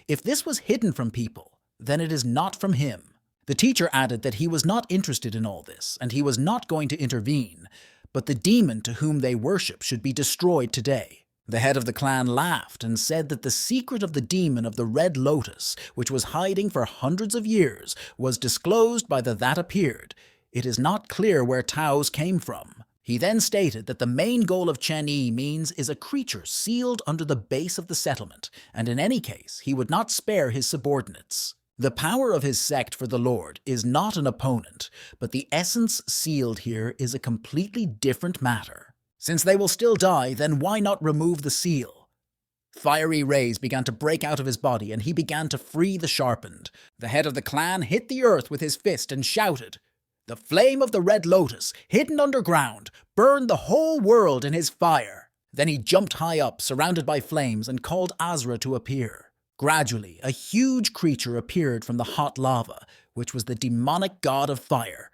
If this was hidden from people, then it is not from him. The teacher added that he was not interested in all this, and he was not going to intervene, but the demon to whom they worship should be destroyed today. The head of the clan laughed and said that the secret of the demon of the Red Lotus, which was hiding for hundreds of years, was disclosed by the that appeared. It is not clear where Taos came from. He then stated that the main goal of Chen-Yi means is a creature sealed under the base of the settlement, and in any case, he would not spare his subordinates. The power of his sect for the Lord is not an opponent, but the essence sealed here is a completely different matter. Since they will still die, then why not remove the seal? Fiery rays began to break out of his body, and he began to free the sharpened. The head of the clan hit the earth with his fist and shouted, "The flame of the Red Lotus, hidden underground, burned the whole world in his fire." Then he jumped high up, surrounded by flames, and called Azra to appear. Gradually, a huge creature appeared from the hot lava, which was the demonic god of fire,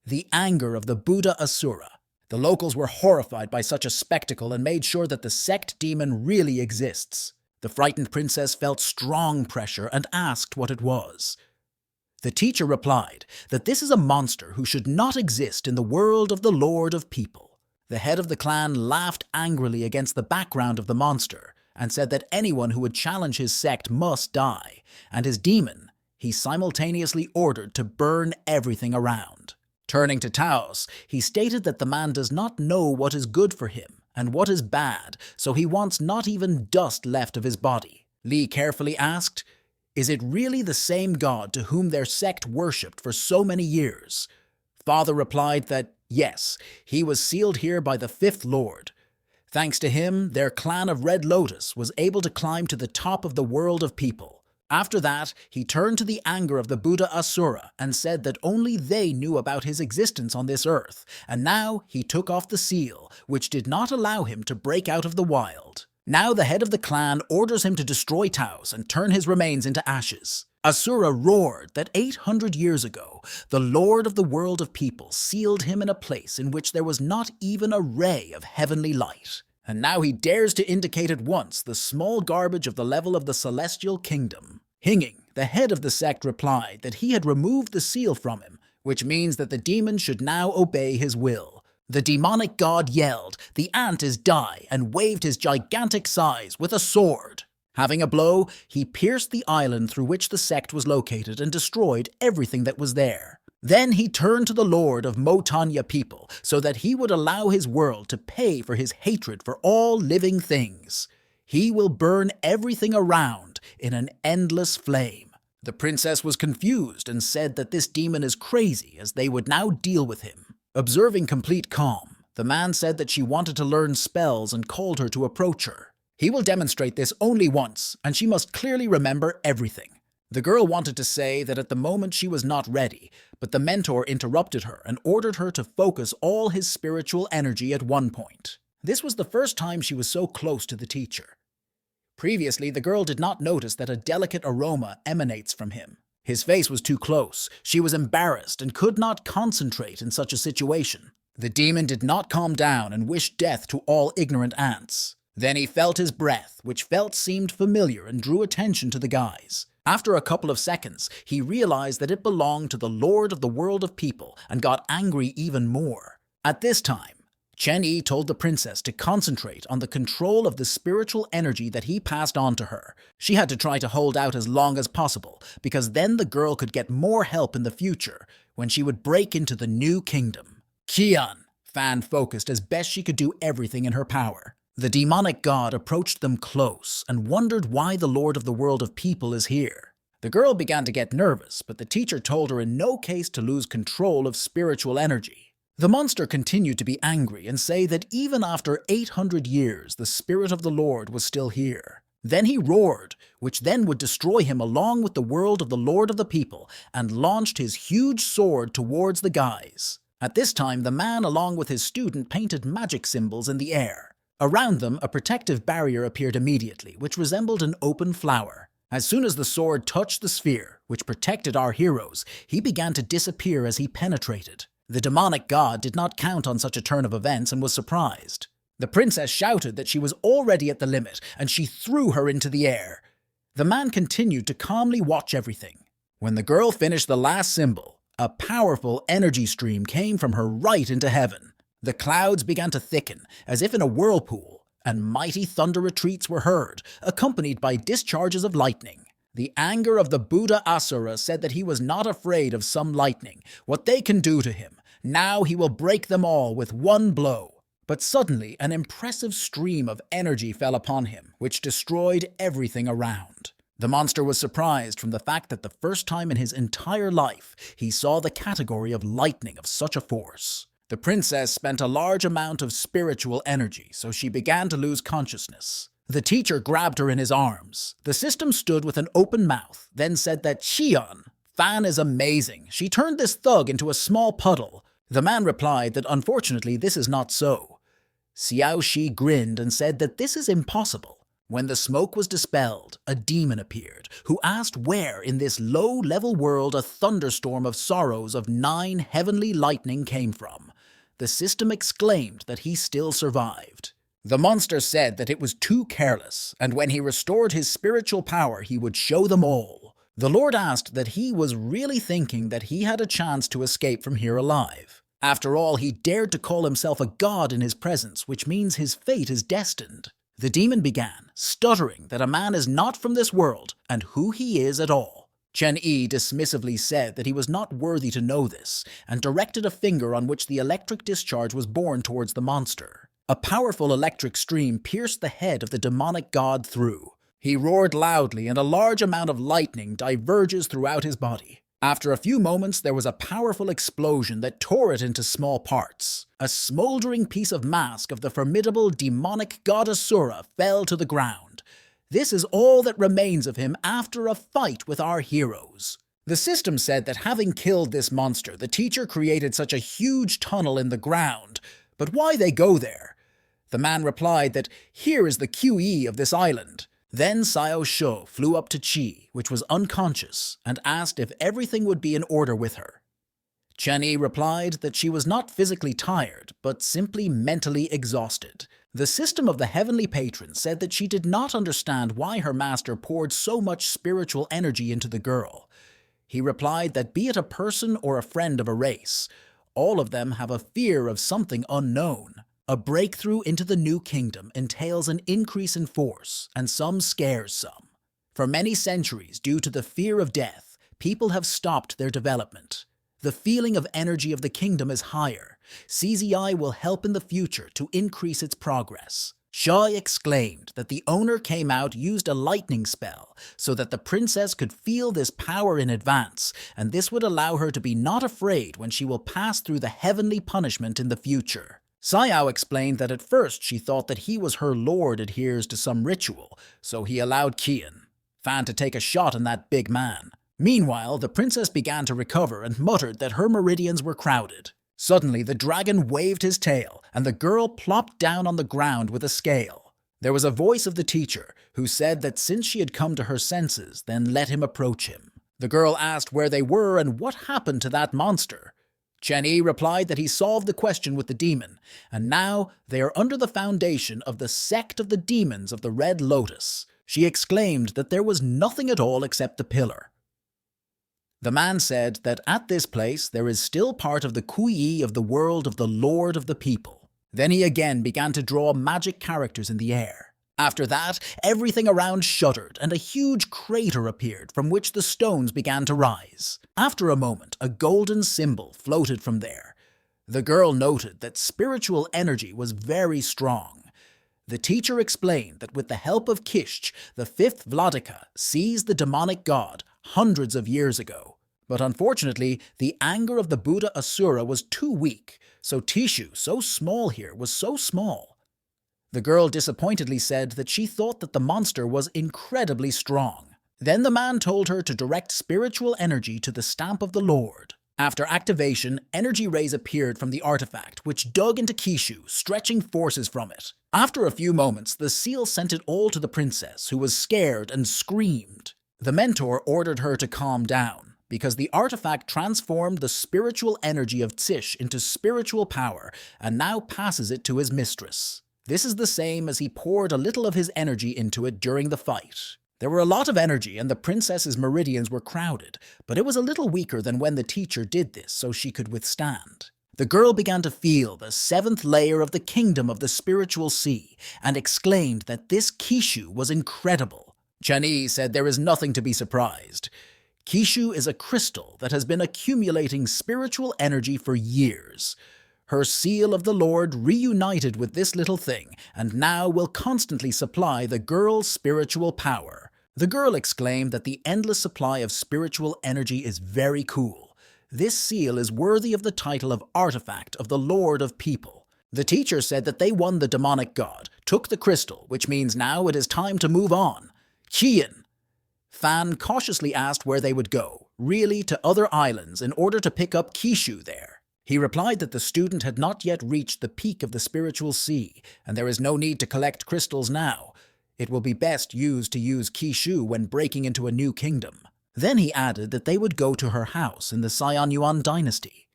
the anger of the Buddha Asura. The locals were horrified by such a spectacle and made sure that the sect demon really exists. The frightened princess felt strong pressure and asked what it was. The teacher replied that this is a monster who should not exist in the world of the Lord of People. The head of the clan laughed angrily against the background of the monster and said that anyone who would challenge his sect must die, and his demon he simultaneously ordered to burn everything around. Turning to Taos, he stated that the man does not know what is good for him and what is bad, so he wants not even dust left of his body. Lee carefully asked, "Is it really the same god to whom their sect worshipped for so many years?" Father replied that, yes, he was sealed here by the fifth lord. Thanks to him, their clan of Red Lotus was able to climb to the top of the world of people. After that, he turned to the anger of the Buddha Asura and said that only they knew about his existence on this earth, and now he took off the seal, which did not allow him to break out of the wild. Now the head of the clan orders him to destroy Taos and turn his remains into ashes. Asura roared that 800 years ago, the Lord of the world of people sealed him in a place in which there was not even a ray of heavenly light. And now he dares to indicate at once the small garbage of the level of the celestial kingdom. Hinging, the head of the sect, replied that he had removed the seal from him, which means that the demon should now obey his will. The demonic god yelled, "The ant is die," and waved his gigantic size with a sword. Having a blow, he pierced the island through which the sect was located and destroyed everything that was there. Then he turned to the Lord of Motanya people so that he would allow his world to pay for his hatred for all living things. He will burn everything around in an endless flame. The princess was confused and said that this demon is crazy, as they would now deal with him. Observing complete calm, the man said that she wanted to learn spells and called her to approach her. He will demonstrate this only once, and she must clearly remember everything. The girl wanted to say that at the moment she was not ready, but the mentor interrupted her and ordered her to focus all his spiritual energy at one point. This was the first time she was so close to the teacher. Previously, the girl did not notice that a delicate aroma emanates from him. His face was too close. She was embarrassed and could not concentrate in such a situation. The demon did not calm down and wished death to all ignorant ants. Then he felt his breath, which seemed familiar, and drew attention to the guys. After a couple of seconds, he realized that it belonged to the Lord of the world of people and got angry even more. At this time, Chen Yi told the princess to concentrate on the control of the spiritual energy that he passed on to her. She had to try to hold out as long as possible, because then the girl could get more help in the future when she would break into the new kingdom. Qian fan-focused as best she could do everything in her power. The demonic god approached them close and wondered why the Lord of the world of people is here. The girl began to get nervous, but the teacher told her in no case to lose control of spiritual energy. The monster continued to be angry and say that even after 800 years, the spirit of the Lord was still here. Then he roared, which then would destroy him along with the world of the Lord of the people, and launched his huge sword towards the guys. At this time, the man along with his student painted magic symbols in the air. Around them, a protective barrier appeared immediately, which resembled an open flower. As soon as the sword touched the sphere, which protected our heroes, he began to disappear as he penetrated. The demonic god did not count on such a turn of events and was surprised. The princess shouted that she was already at the limit, and she threw her into the air. The man continued to calmly watch everything. When the girl finished the last symbol, a powerful energy stream came from her right into heaven. The clouds began to thicken, as if in a whirlpool, and mighty thunder retreats were heard, accompanied by discharges of lightning. The anger of the Buddha Asura said that he was not afraid of some lightning, what they can do to him. Now he will break them all with one blow. But suddenly an impressive stream of energy fell upon him, which destroyed everything around. The monster was surprised from the fact that the first time in his entire life he saw the category of lightning of such a force. The princess spent a large amount of spiritual energy, so she began to lose consciousness. The teacher grabbed her in his arms. The system stood with an open mouth, then said that Qian, Fan is amazing. She turned this thug into a small puddle. The man replied that unfortunately this is not so. Xiao Shi grinned and said that this is impossible. When the smoke was dispelled, a demon appeared, who asked where in this low-level world a thunderstorm of sorrows of 9 heavenly lightning came from. The system exclaimed that he still survived. The monster said that it was too careless, and when he restored his spiritual power he would show them all. The Lord asked that he was really thinking that he had a chance to escape from here alive. After all, he dared to call himself a god in his presence, which means his fate is destined. The demon began, stuttering that a man is not from this world and who he is at all. Chen Yi dismissively said that he was not worthy to know this, and directed a finger on which the electric discharge was borne towards the monster. A powerful electric stream pierced the head of the demonic god through. He roared loudly, and a large amount of lightning diverges throughout his body. After a few moments, there was a powerful explosion that tore it into small parts. A smoldering piece of mask of the formidable demonic god Asura fell to the ground. This is all that remains of him after a fight with our heroes. The system said that having killed this monster, the teacher created such a huge tunnel in the ground. But why they go there? The man replied that here is the QE of this island. Then Xiao Shu flew up to Qi, which was unconscious, and asked if everything would be in order with her. Chen Yi replied that she was not physically tired, but simply mentally exhausted. The system of the heavenly patron said that she did not understand why her master poured so much spiritual energy into the girl. He replied that be it a person or a friend of a race, all of them have a fear of something unknown. A breakthrough into the new kingdom entails an increase in force, and some scares some. For many centuries, due to the fear of death, people have stopped their development. The feeling of energy of the kingdom is higher. CZI will help in the future to increase its progress. Shai exclaimed that the owner came out used a lightning spell so that the princess could feel this power in advance, and this would allow her to be not afraid when she will pass through the heavenly punishment in the future. Xiao explained that at first she thought that he was her lord adheres to some ritual, so he allowed Qian, Fan to take a shot in that big man. Meanwhile, the princess began to recover and muttered that her meridians were crowded. Suddenly, the dragon waved his tail, and the girl plopped down on the ground with a scale. There was a voice of the teacher, who said that since she had come to her senses, then let him approach him. The girl asked where they were and what happened to that monster. Chen Yi replied that he solved the question with the demon, and now they are under the foundation of the sect of the demons of the Red Lotus. She exclaimed that there was nothing at all except the pillar. The man said that at this place there is still part of the Kuyi of the world of the Lord of the People. Then he again began to draw magic characters in the air. After that, everything around shuddered and a huge crater appeared from which the stones began to rise. After a moment, a golden symbol floated from there. The girl noted that spiritual energy was very strong. The teacher explained that with the help of Kishch, the fifth Vladika seized the demonic god hundreds of years ago. But unfortunately, the anger of the Buddha Asura was too weak, so Tishu, so small here, was so small. The girl disappointedly said that she thought that the monster was incredibly strong. Then the man told her to direct spiritual energy to the stamp of the Lord. After activation, energy rays appeared from the artifact, which dug into Kishu, stretching forces from it. After a few moments, the seal sent it all to the princess, who was scared and screamed. The mentor ordered her to calm down, because the artifact transformed the spiritual energy of Tsish into spiritual power and now passes it to his mistress. This is the same as he poured a little of his energy into it during the fight. There were a lot of energy and the princess's meridians were crowded, but it was a little weaker than when the teacher did this so she could withstand. The girl began to feel the seventh layer of the kingdom of the spiritual sea and exclaimed that this Kishu was incredible. Chen Yi said there is nothing to be surprised. Kishu is a crystal that has been accumulating spiritual energy for years. Her seal of the Lord reunited with this little thing and now will constantly supply the girl's spiritual power. The girl exclaimed that the endless supply of spiritual energy is very cool. This seal is worthy of the title of Artifact of the Lord of People. The teacher said that they won the demonic god, took the crystal, which means now it is time to move on. Qian. Fan cautiously asked where they would go, really to other islands in order to pick up Kishu there. He replied that the student had not yet reached the peak of the spiritual sea, and there is no need to collect crystals now. It will be best used to use Kishu when breaking into a new kingdom. Then he added that they would go to her house in the Xianyuan dynasty.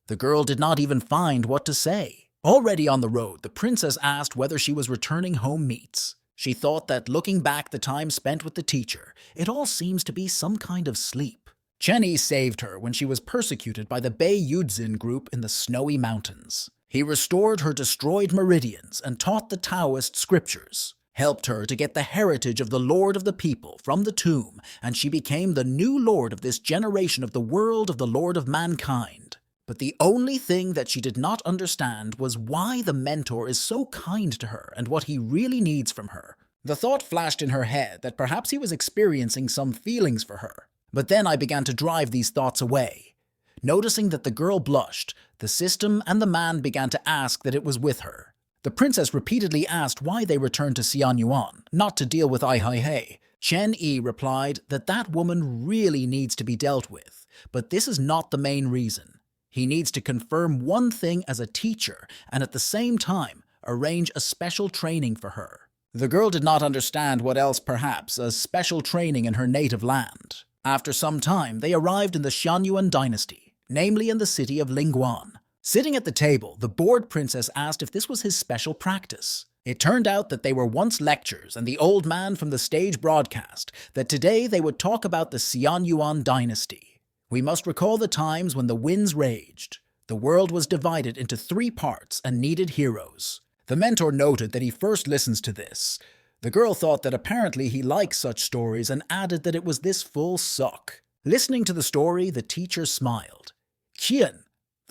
The girl did not even find what to say. Already on the road, the princess asked whether she was returning home meets. She thought that looking back the time spent with the teacher, it all seems to be some kind of sleep. Chen Yi saved her when she was persecuted by the Bei Yudzin group in the snowy mountains. He restored her destroyed meridians and taught the Taoist scriptures, helped her to get the heritage of the Lord of the People from the tomb, and she became the new lord of this generation of the world of the Lord of mankind. But the only thing that she did not understand was why the mentor is so kind to her and what he really needs from her. The thought flashed in her head that perhaps he was experiencing some feelings for her. But then I began to drive these thoughts away. Noticing that the girl blushed, the system and the man began to ask that it was with her. The princess repeatedly asked why they returned to Xianyuan, not to deal with Ai Hai Hei. Chen Yi replied that that woman really needs to be dealt with, but this is not the main reason. He needs to confirm one thing as a teacher and at the same time arrange a special training for her. The girl did not understand what else perhaps a special training in her native land. After some time, they arrived in the Xianyuan dynasty, namely in the city of Lingguan. Sitting at the table, the bored princess asked if this was his special practice. It turned out that they were once lectures, and the old man from the stage broadcast that today they would talk about the Xianyuan dynasty. We must recall the times when the winds raged. The world was divided into 3 parts and needed heroes. The mentor noted that he first listens to this. The girl thought that apparently he likes such stories and added that it was this full suck. Listening to the story, the teacher smiled. Qian.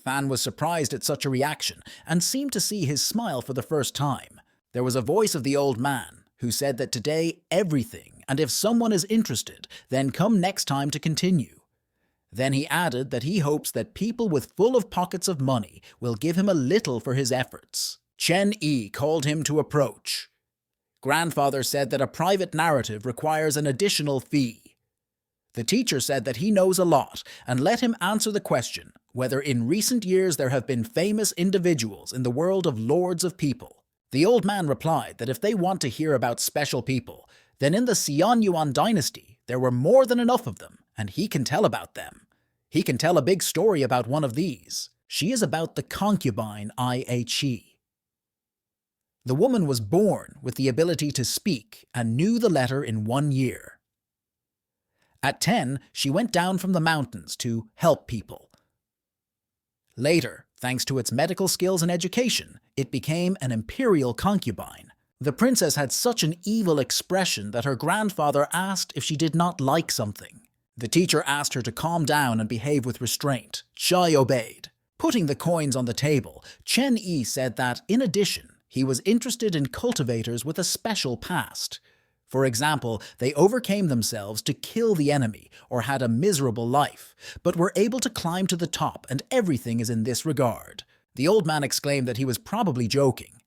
Fan was surprised at such a reaction and seemed to see his smile for the first time. There was a voice of the old man who said that today everything, and if someone is interested, then come next time to continue. Then he added that he hopes that people with full of pockets of money will give him a little for his efforts. Chen Yi called him to approach. Grandfather said that a private narrative requires an additional fee. The teacher said that he knows a lot and let him answer the question whether in recent years there have been famous individuals in the world of lords of people. The old man replied that if they want to hear about special people, then in the Xianyuan dynasty there were more than enough of them, and he can tell about them. He can tell a big story about one of these. She is about the concubine Ai Chi. The woman was born with the ability to speak and knew the letter in 1 year. At 10, she went down from the mountains to help people. Later, thanks to its medical skills and education, it became an imperial concubine. The princess had such an evil expression that her grandfather asked if she did not like something. The teacher asked her to calm down and behave with restraint. Shai obeyed. Putting the coins on the table, Chen Yi said that, in addition, he was interested in cultivators with a special past. For example, they overcame themselves to kill the enemy or had a miserable life, but were able to climb to the top, and everything is in this regard. The old man exclaimed that he was probably joking.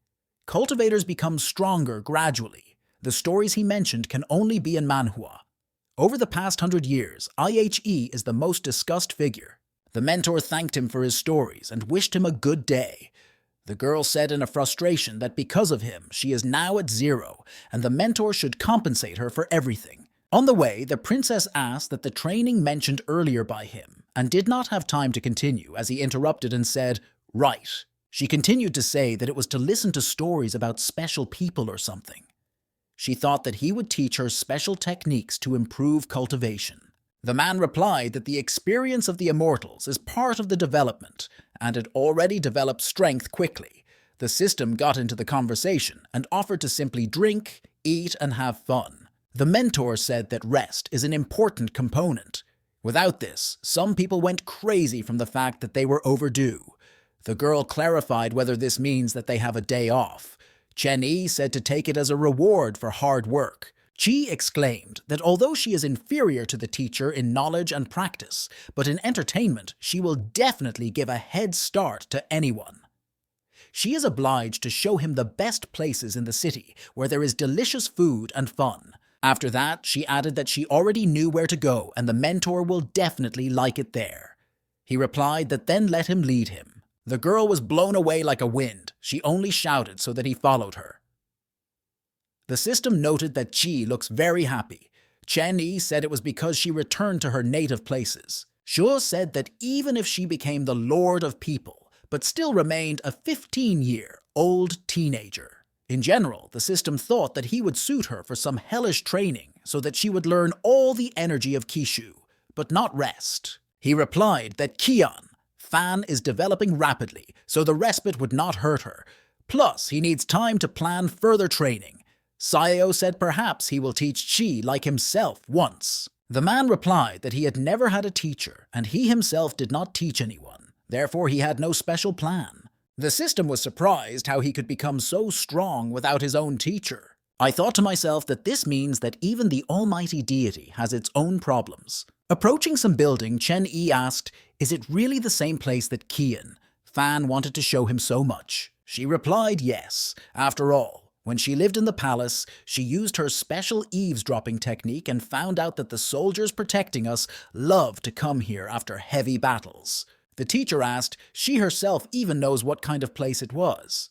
Cultivators become stronger gradually. The stories he mentioned can only be in manhua. Over the past 100 years, IHE is the most discussed figure. The mentor thanked him for his stories and wished him a good day. The girl said in a frustration that because of him, she is now at 0, and the mentor should compensate her for everything. On the way, the princess asked that the training mentioned earlier by him, and did not have time to continue as he interrupted and said, "Right." She continued to say that it was to listen to stories about special people or something. She thought that he would teach her special techniques to improve cultivation. The man replied that the experience of the immortals is part of the development, and had already developed strength quickly. The system got into the conversation and offered to simply drink, eat, and have fun. The mentor said that rest is an important component. Without this, some people went crazy from the fact that they were overdue. The girl clarified whether this means that they have a day off. Chen Yi said to take it as a reward for hard work. Qi exclaimed that although she is inferior to the teacher in knowledge and practice, but in entertainment she will definitely give a head start to anyone. She is obliged to show him the best places in the city where there is delicious food and fun. After that, she added that she already knew where to go and the mentor will definitely like it there. He replied that then let him lead him. The girl was blown away like a wind. She only shouted so that he followed her. The system noted that Qi looks very happy. Chen Yi said it was because she returned to her native places. Shuo said that even if she became the lord of people, but still remained a 15-year-old teenager. In general, the system thought that he would suit her for some hellish training so that she would learn all the energy of Qishu, but not rest. He replied that Qian, Fan is developing rapidly, so the respite would not hurt her. Plus, he needs time to plan further training. Sayo said perhaps he will teach Qi like himself once. The man replied that he had never had a teacher, and he himself did not teach anyone. Therefore, he had no special plan. The system was surprised how he could become so strong without his own teacher. I thought to myself that this means that even the almighty deity has its own problems. Approaching some building, Chen Yi asked, "Is it really the same place that Qian, Fan wanted to show him so much?" She replied yes. After all, when she lived in the palace, she used her special eavesdropping technique and found out that the soldiers protecting us loved to come here after heavy battles. The teacher asked, she herself even knows what kind of place it was.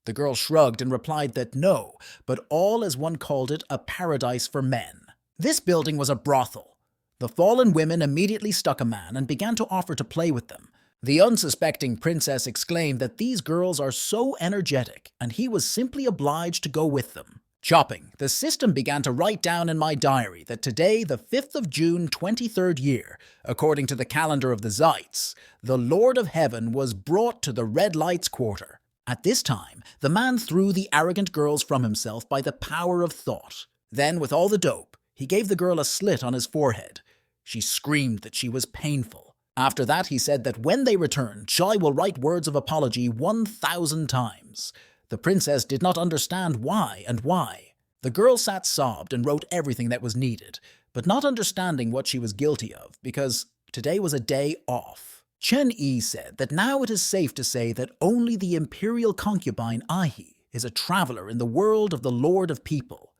The girl shrugged and replied that no, but all as one called it, a paradise for men. This building was a brothel. The fallen women immediately stuck a man and began to offer to play with them. The unsuspecting princess exclaimed that these girls are so energetic, and he was simply obliged to go with them. Chopping, the system began to write down in my diary that today, the 5th of June, 23rd year, according to the calendar of the Zeitz, the Lord of Heaven was brought to the Red Lights Quarter. At this time, the man threw the arrogant girls from himself by the power of thought. Then, with all the dope, he gave the girl a slit on his forehead. She screamed that she was painful. After that, he said that when they return, Chai will write words of apology 1,000 times. The princess did not understand why and why. The girl sat sobbed and wrote everything that was needed, but not understanding what she was guilty of, because today was a day off. Chen Yi said that now it is safe to say that only the imperial concubine Ahi is a traveler in the world of the Lord of People.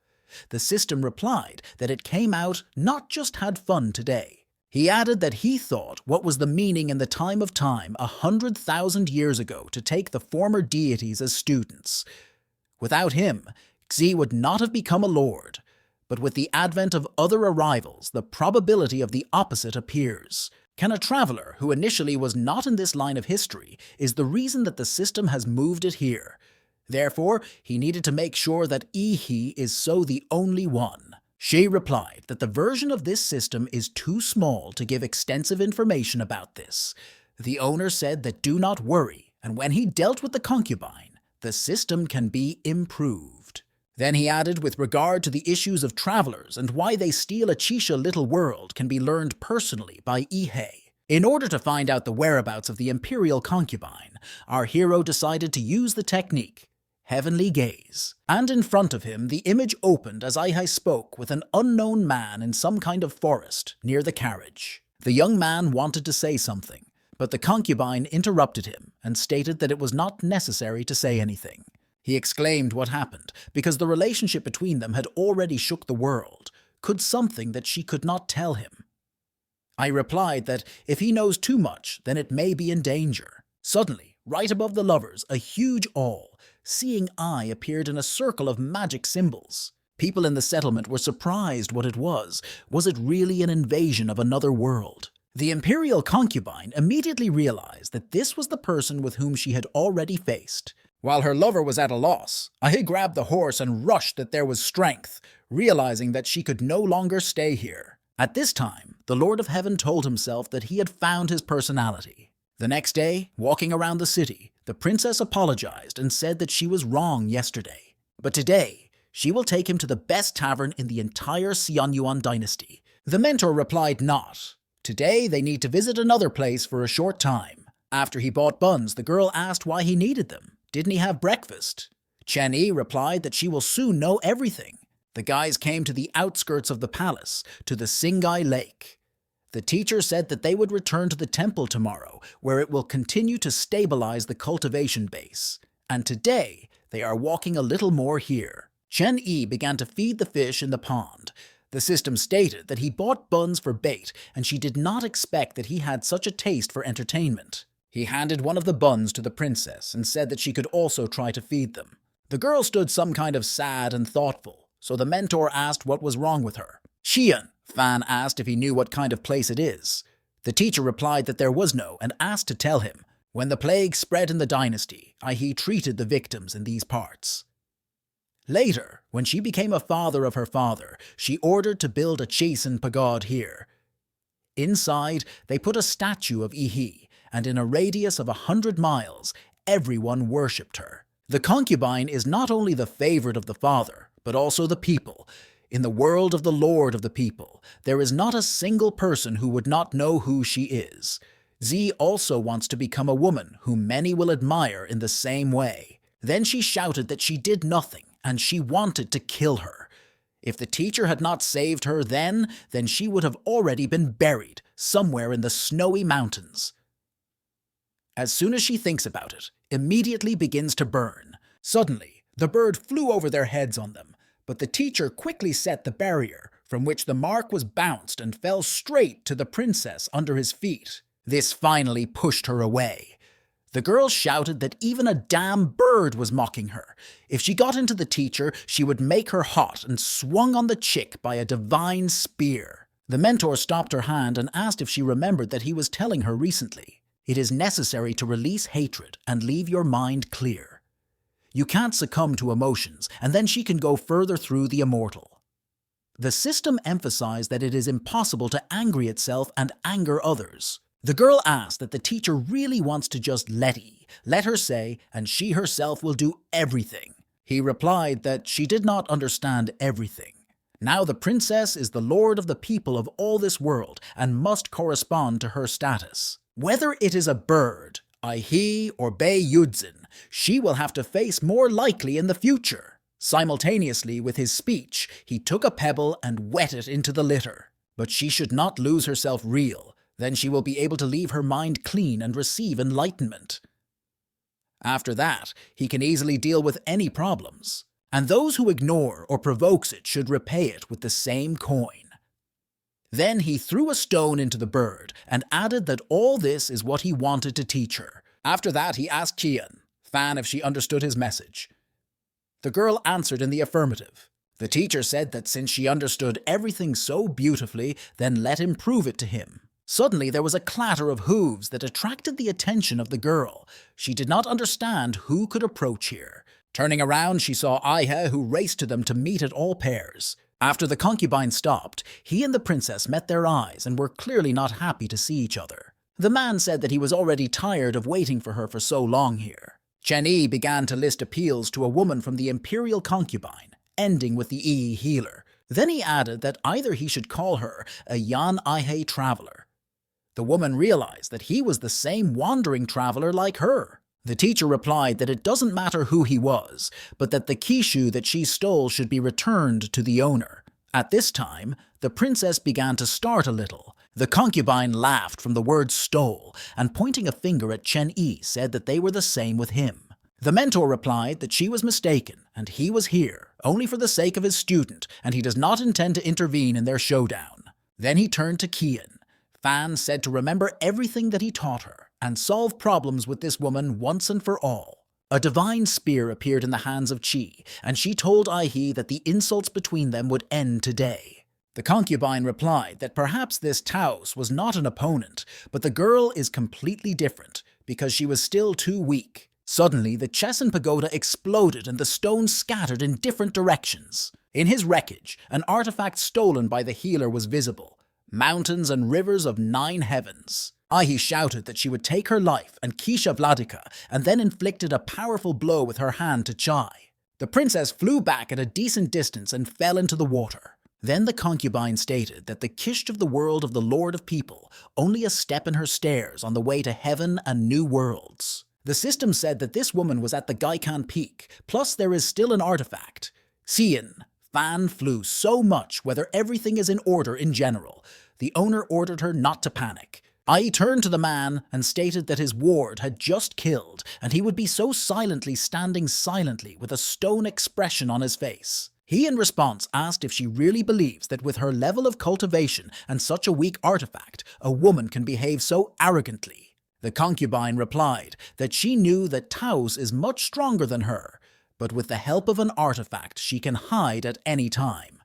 The system replied that it came out not just had fun today. He added that he thought what was the meaning in the time of time 100,000 years ago to take the former deities as students. Without him, Xi would not have become a lord, but with the advent of other arrivals, the probability of the opposite appears. Can a traveler who initially was not in this line of history is the reason that the system has moved it here. Therefore, he needed to make sure that Ihi is so the only one. She replied that the version of this system is too small to give extensive information about this. The owner said that do not worry, and when he dealt with the concubine, the system can be improved. Then he added with regard to the issues of travelers and why they steal a Chisha little world can be learned personally by Ihei. In order to find out the whereabouts of the imperial concubine, our hero decided to use the technique Heavenly Gaze, and in front of him the image opened as Ihei spoke with an unknown man in some kind of forest near the carriage. The young man wanted to say something, but the concubine interrupted him and stated that it was not necessary to say anything. He exclaimed what happened, because the relationship between them had already shook the world. Could something that she could not tell him? I replied that if he knows too much, then it may be in danger. Suddenly, right above the lovers, a huge awl, seeing eye appeared in a circle of magic symbols. People in the settlement were surprised what it was. Was it really an invasion of another world? The imperial concubine immediately realized that this was the person with whom she had already faced. While her lover was at a loss, Ahi grabbed the horse and rushed that there was strength, realizing that she could no longer stay here. At this time, the Lord of Heaven told himself that he had found his personality. The next day, walking around the city, the princess apologized and said that she was wrong yesterday. But today, she will take him to the best tavern in the entire Xianyuan dynasty. The mentor replied not. Today, they need to visit another place for a short time. After he bought buns, the girl asked why he needed them. Didn't he have breakfast? Chen Yi replied that she will soon know everything. The guys came to the outskirts of the palace, to the Singai Lake. The teacher said that they would return to the temple tomorrow, where it will continue to stabilize the cultivation base. And today, they are walking a little more here. Chen Yi began to feed the fish in the pond. The system stated that he bought buns for bait, and she did not expect that he had such a taste for entertainment. He handed one of the buns to the princess and said that she could also try to feed them. The girl stood some kind of sad and thoughtful, so the mentor asked what was wrong with her. Xian, Fan asked if he knew what kind of place it is. The teacher replied that there was no and asked to tell him. When the plague spread in the dynasty, he treated the victims in these parts. Later, when she became a father of her father, she ordered to build a Chasen pagod here. Inside, they put a statue of Ihi, and in a radius of 100 miles, everyone worshipped her. The concubine is not only the favorite of the father, but also the people. In the world of the Lord of the People, there is not a single person who would not know who she is. Z also wants to become a woman whom many will admire in the same way. Then she shouted that she did nothing, and she wanted to kill her. If the teacher had not saved her then she would have already been buried somewhere in the snowy mountains. As soon as she thinks about it, immediately begins to burn. Suddenly, the bird flew over their heads on them, but the teacher quickly set the barrier, from which the mark was bounced and fell straight to the princess under his feet. This finally pushed her away. The girl shouted that even a damn bird was mocking her. If she got into the teacher, she would make her hot, and swung on the chick by a divine spear. The mentor stopped her hand and asked if she remembered that he was telling her recently. It is necessary to release hatred and leave your mind clear. You can't succumb to emotions, and then she can go further through the immortal. The system emphasized that it is impossible to angry itself and anger others. The girl asked that the teacher really wants to just let her say, and she herself will do everything. He replied that she did not understand everything. Now the princess is the lord of the people of all this world and must correspond to her status. Whether it is a bird, Aihi, or Bei Yudzin, she will have to face more likely in the future. Simultaneously with his speech, he took a pebble and wet it into the litter. But she should not lose herself real. Then she will be able to leave her mind clean and receive enlightenment. After that, he can easily deal with any problems, and those who ignore or provokes it should repay it with the same coin. Then he threw a stone into the bird and added that all this is what he wanted to teach her. After that, he asked Fan if she understood his message. The girl answered in the affirmative. The teacher said that since she understood everything so beautifully, then let him prove it to him. Suddenly there was a clatter of hooves that attracted the attention of the girl. She did not understand who could approach here. Turning around, she saw Aihe, who raced to them to meet at all pairs. After the concubine stopped, he and the princess met their eyes and were clearly not happy to see each other. The man said that he was already tired of waiting for her for so long here. Chen-Yi began to list appeals to a woman from the imperial concubine, ending with the Yi healer. Then he added that either he should call her a Yan Aihe traveler. The woman realized that he was the same wandering traveler like her. The teacher replied that it doesn't matter who he was, but that the kishu that she stole should be returned to the owner. At this time, the princess began to start a little. The concubine laughed from the word stole, and pointing a finger at Chen-Yi said that they were the same with him. The mentor replied that she was mistaken, and he was here only for the sake of his student, and he does not intend to intervene in their showdown. Then he turned to Qian. Fan said to remember everything that he taught her, and solve problems with this woman once and for all. A divine spear appeared in the hands of Qi, and she told Aihe that the insults between them would end today. The concubine replied that perhaps this Taos was not an opponent, but the girl is completely different, because she was still too weak. Suddenly, the Chessen pagoda exploded and the stones scattered in different directions. In his wreckage, an artifact stolen by the healer was visible. Mountains and rivers of 9 heavens. Aihe shouted that she would take her life and Kisha Vladika, and then inflicted a powerful blow with her hand to Chai. The princess flew back at a decent distance and fell into the water. Then the concubine stated that the Kish of the world of the Lord of People, only a step in her stairs on the way to heaven and new worlds. The system said that this woman was at the Gaikan Peak, plus there is still an artifact. Fan flew so much whether everything is in order in general. The owner ordered her not to panic. Ai turned to the man and stated that his ward had just killed, and he would be so silently standing silently with a stone expression on his face. He in response asked if she really believes that with her level of cultivation and such a weak artifact, a woman can behave so arrogantly. The concubine replied that she knew that Taos is much stronger than her, but with the help of an artifact she can hide at any time.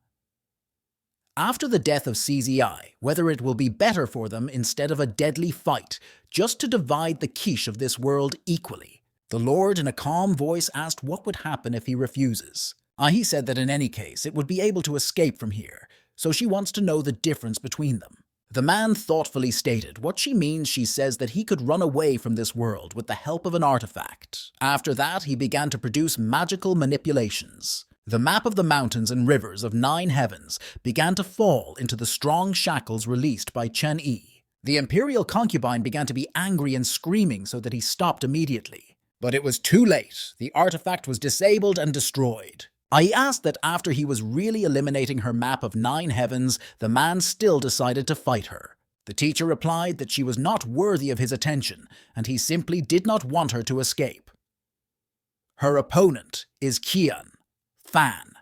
After the death of CZI, whether it will be better for them instead of a deadly fight, just to divide the quiche of this world equally. The Lord in a calm voice asked what would happen if he refuses. He said that in any case it would be able to escape from here, so she wants to know the difference between them. The man thoughtfully stated what she means. She says that he could run away from this world with the help of an artifact. After that, he began to produce magical manipulations. The map of the mountains and rivers of 9 heavens began to fall into the strong shackles released by Chen-Yi. The imperial concubine began to be angry and screaming so that he stopped immediately. But it was too late. The artifact was disabled and destroyed. I asked that after he was really eliminating her map of 9 heavens, the man still decided to fight her. The teacher replied that she was not worthy of his attention, and he simply did not want her to escape. Her opponent is Qian, Fan.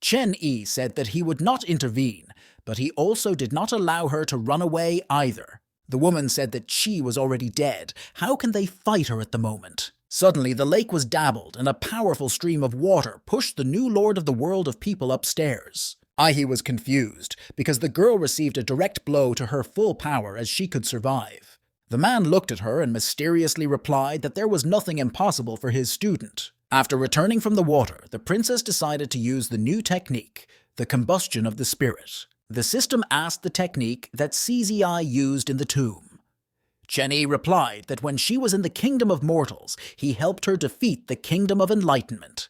Chen Yi said that he would not intervene, but he also did not allow her to run away either. The woman said that she was already dead. How can they fight her at the moment? Suddenly, the lake was dabbled, and a powerful stream of water pushed the new lord of the world of people upstairs. Aihe was confused, because the girl received a direct blow to her full power as she could survive. The man looked at her and mysteriously replied that there was nothing impossible for his student. After returning from the water, the princess decided to use the new technique, the combustion of the spirit. The system asked the technique that CZI used in the tomb. Chen Yi replied that when she was in the kingdom of mortals, he helped her defeat the kingdom of enlightenment.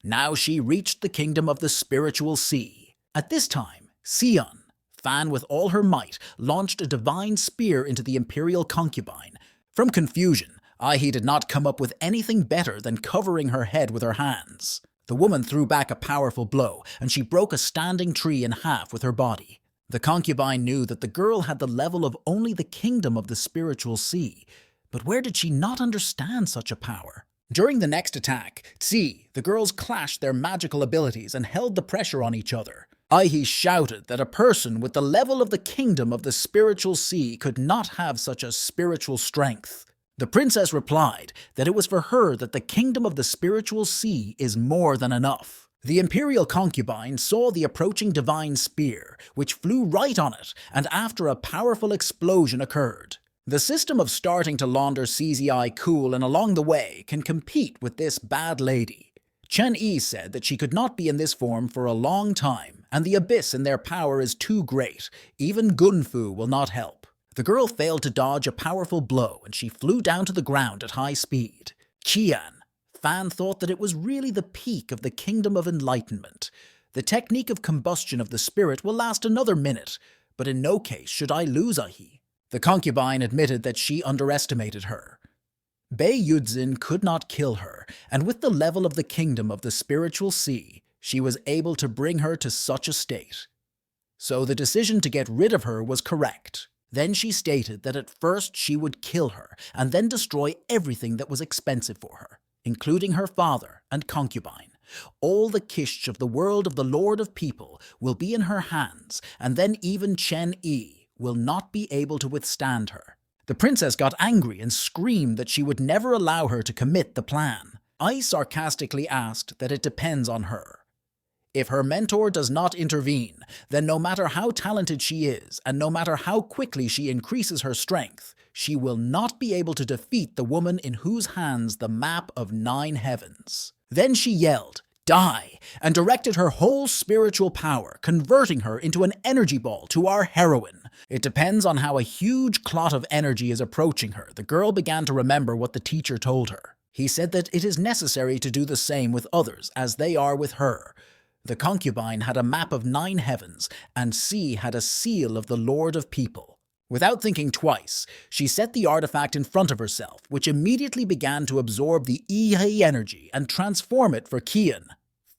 Now she reached the kingdom of the spiritual sea. At this time, Xian, Fan with all her might, launched a divine spear into the imperial concubine. From confusion, Aihe did not come up with anything better than covering her head with her hands. The woman threw back a powerful blow, and she broke a standing tree in half with her body. The concubine knew that the girl had the level of only the kingdom of the spiritual sea, but where did she not understand such a power? During the next attack, Tsi, the girls clashed their magical abilities and held the pressure on each other. Aihe shouted that a person with the level of the kingdom of the spiritual sea could not have such a spiritual strength. The princess replied that it was for her that the kingdom of the spiritual sea is more than enough. The imperial concubine saw the approaching divine spear, which flew right on it, and after a powerful explosion occurred. The system of starting to launder CZI cool and along the way can compete with this bad lady. Chen Yi said that she could not be in this form for a long time, and the abyss in their power is too great. Even Gunfu will not help. The girl failed to dodge a powerful blow, and she flew down to the ground at high speed. Qian, Fan thought that it was really the peak of the kingdom of enlightenment. The technique of combustion of the spirit will last another minute, but in no case should I lose Aihe. The concubine admitted that she underestimated her. Bei Yudzin could not kill her, and with the level of the kingdom of the spiritual sea, she was able to bring her to such a state. So the decision to get rid of her was correct. Then she stated that at first she would kill her and then destroy everything that was expensive for her, including her father and concubine. All the kish of the world of the Lord of People will be in her hands, and then even Chen Yi will not be able to withstand her. The princess got angry and screamed that she would never allow her to commit the plan. I sarcastically asked that it depends on her. If her mentor does not intervene, then no matter how talented she is, and no matter how quickly she increases her strength, she will not be able to defeat the woman in whose hands the map of 9 heavens. Then she yelled, "Die!" and directed her whole spiritual power, converting her into an energy ball to our heroine. It depends on how a huge clot of energy is approaching her. The girl began to remember what the teacher told her. He said that it is necessary to do the same with others as they are with her. The concubine had a map of 9 heavens, and C had a seal of the Lord of People. Without thinking twice, she set the artifact in front of herself, which immediately began to absorb the Yi energy and transform it for Qian,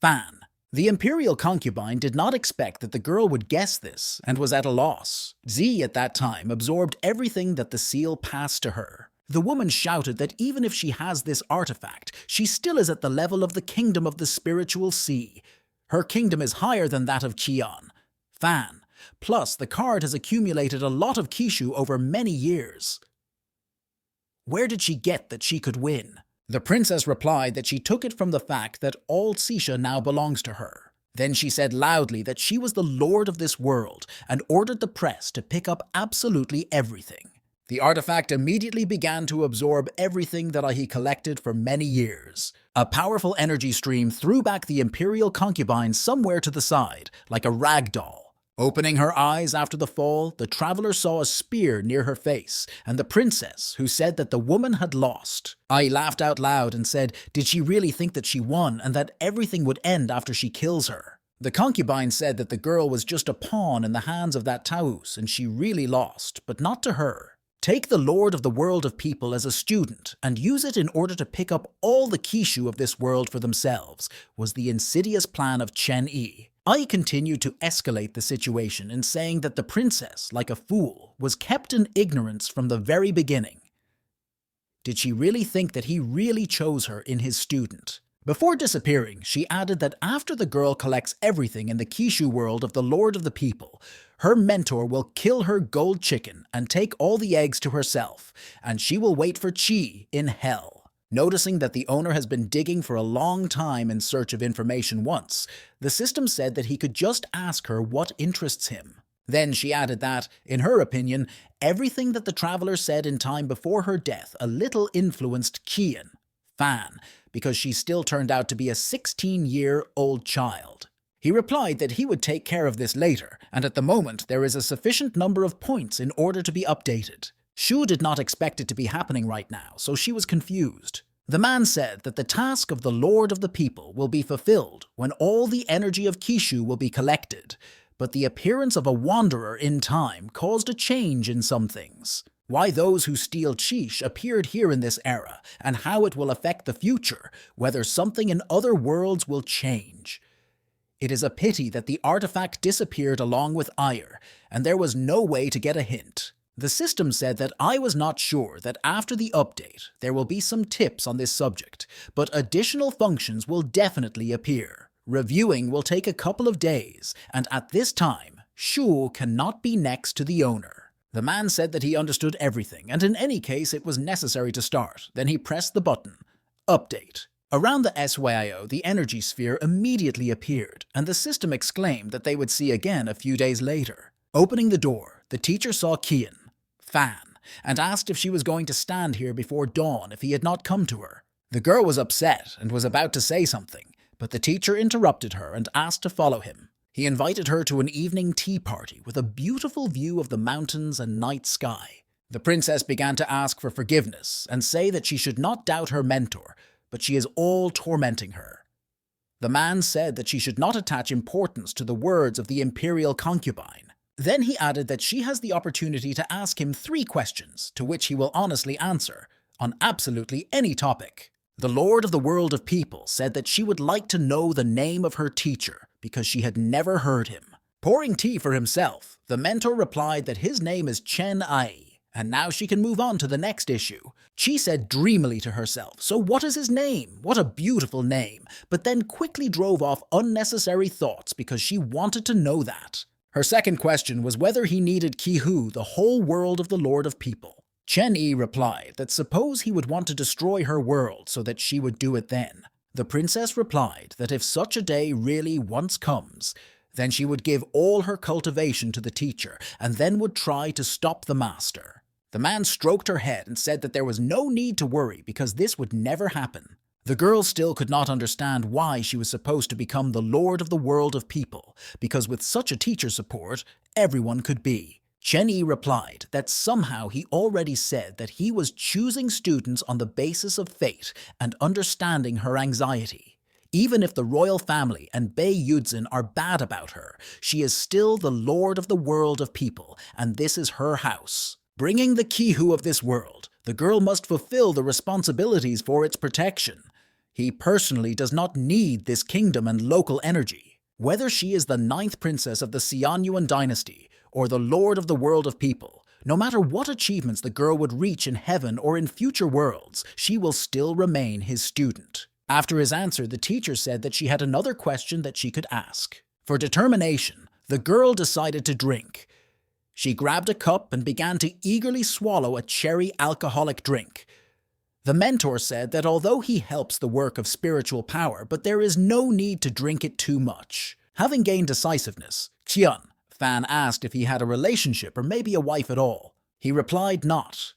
Fan. The imperial concubine did not expect that the girl would guess this, and was at a loss. Z at that time absorbed everything that the seal passed to her. The woman shouted that even if she has this artifact, she still is at the level of the kingdom of the spiritual sea. Her kingdom is higher than that of Qian, Fan. Plus, the card has accumulated a lot of Kishu over many years. Where did she get that she could win? The princess replied that she took it from the fact that all Xisha now belongs to her. Then she said loudly that she was the lord of this world and ordered the press to pick up absolutely everything. The artifact immediately began to absorb everything that Aihe collected for many years. A powerful energy stream threw back the imperial concubine somewhere to the side, like a rag doll. Opening her eyes after the fall, the traveler saw a spear near her face, and the princess, who said that the woman had lost. Aihe laughed out loud and said, did she really think that she won and that everything would end after she kills her? The concubine said that the girl was just a pawn in the hands of that Taus, and she really lost, but not to her. Take the Lord of the world of people as a student and use it in order to pick up all the Kishu of this world for themselves, was the insidious plan of Chen Yi. I continued to escalate the situation in saying that the princess, like a fool, was kept in ignorance from the very beginning. Did she really think that he really chose her in his student? Before disappearing, she added that after the girl collects everything in the Kishu world of the Lord of the People, her mentor will kill her gold chicken and take all the eggs to herself, and she will wait for Chi in hell. Noticing that the owner has been digging for a long time in search of information once, the system said that he could just ask her what interests him. Then she added that, in her opinion, everything that the traveler said in time before her death a little influenced Kian, Fan, because she still turned out to be a 16-year-old child. He replied that he would take care of this later, and at the moment there is a sufficient number of points in order to be updated. Shu did not expect it to be happening right now, so she was confused. The man said that the task of the Lord of the People will be fulfilled when all the energy of Kishu will be collected, but the appearance of a wanderer in time caused a change in some things. Why those who steal Chish appeared here in this era, and how it will affect the future, whether something in other worlds will change. It is a pity that the artifact disappeared along with Ire, and there was no way to get a hint. The system said that I was not sure that after the update there will be some tips on this subject, but additional functions will definitely appear. Reviewing will take a couple of days, and at this time, Shu cannot be next to the owner. The man said that he understood everything, and in any case it was necessary to start. Then he pressed the button. Update. Around the SYO, the energy sphere immediately appeared, and the system exclaimed that they would see again a few days later. Opening the door, the teacher saw Kian, Fan, and asked if she was going to stand here before dawn if he had not come to her. The girl was upset and was about to say something, but the teacher interrupted her and asked to follow him. He invited her to an evening tea party with a beautiful view of the mountains and night sky. The princess began to ask for forgiveness and say that she should not doubt her mentor, but she is all tormenting her. The man said that she should not attach importance to the words of the imperial concubine. Then he added that she has the opportunity to ask him 3 questions, to which he will honestly answer, on absolutely any topic. The Lord of the World of People said that she would like to know the name of her teacher, because she had never heard him. Pouring tea for himself, the mentor replied that his name is Chen Ai, and now she can move on to the next issue. She said dreamily to herself, "So what is his name? What a beautiful name," but then quickly drove off unnecessary thoughts because she wanted to know that. Her second question was whether he needed Kihu, the whole world of the Lord of People. Chen Yi replied that suppose he would want to destroy her world so that she would do it then. The princess replied that if such a day really once comes, then she would give all her cultivation to the teacher and then would try to stop the master. The man stroked her head and said that there was no need to worry because this would never happen. The girl still could not understand why she was supposed to become the Lord of the World of People, because with such a teacher support, everyone could be. Chen Yi replied that somehow he already said that he was choosing students on the basis of fate and understanding her anxiety. Even if the royal family and Bei Yudzin are bad about her, she is still the Lord of the World of People, and this is her house. Bringing the Kihu of this world, the girl must fulfill the responsibilities for its protection. He personally does not need this kingdom and local energy. Whether she is the 9th princess of the Xianyuan dynasty or the Lord of the World of People, no matter what achievements the girl would reach in heaven or in future worlds, she will still remain his student. After his answer, the teacher said that she had another question that she could ask. For determination, the girl decided to drink. She grabbed a cup and began to eagerly swallow a cherry alcoholic drink. The mentor said that although he helps the work of spiritual power, but there is no need to drink it too much. Having gained decisiveness, Qian, Fan asked if he had a relationship or maybe a wife at all. He replied not.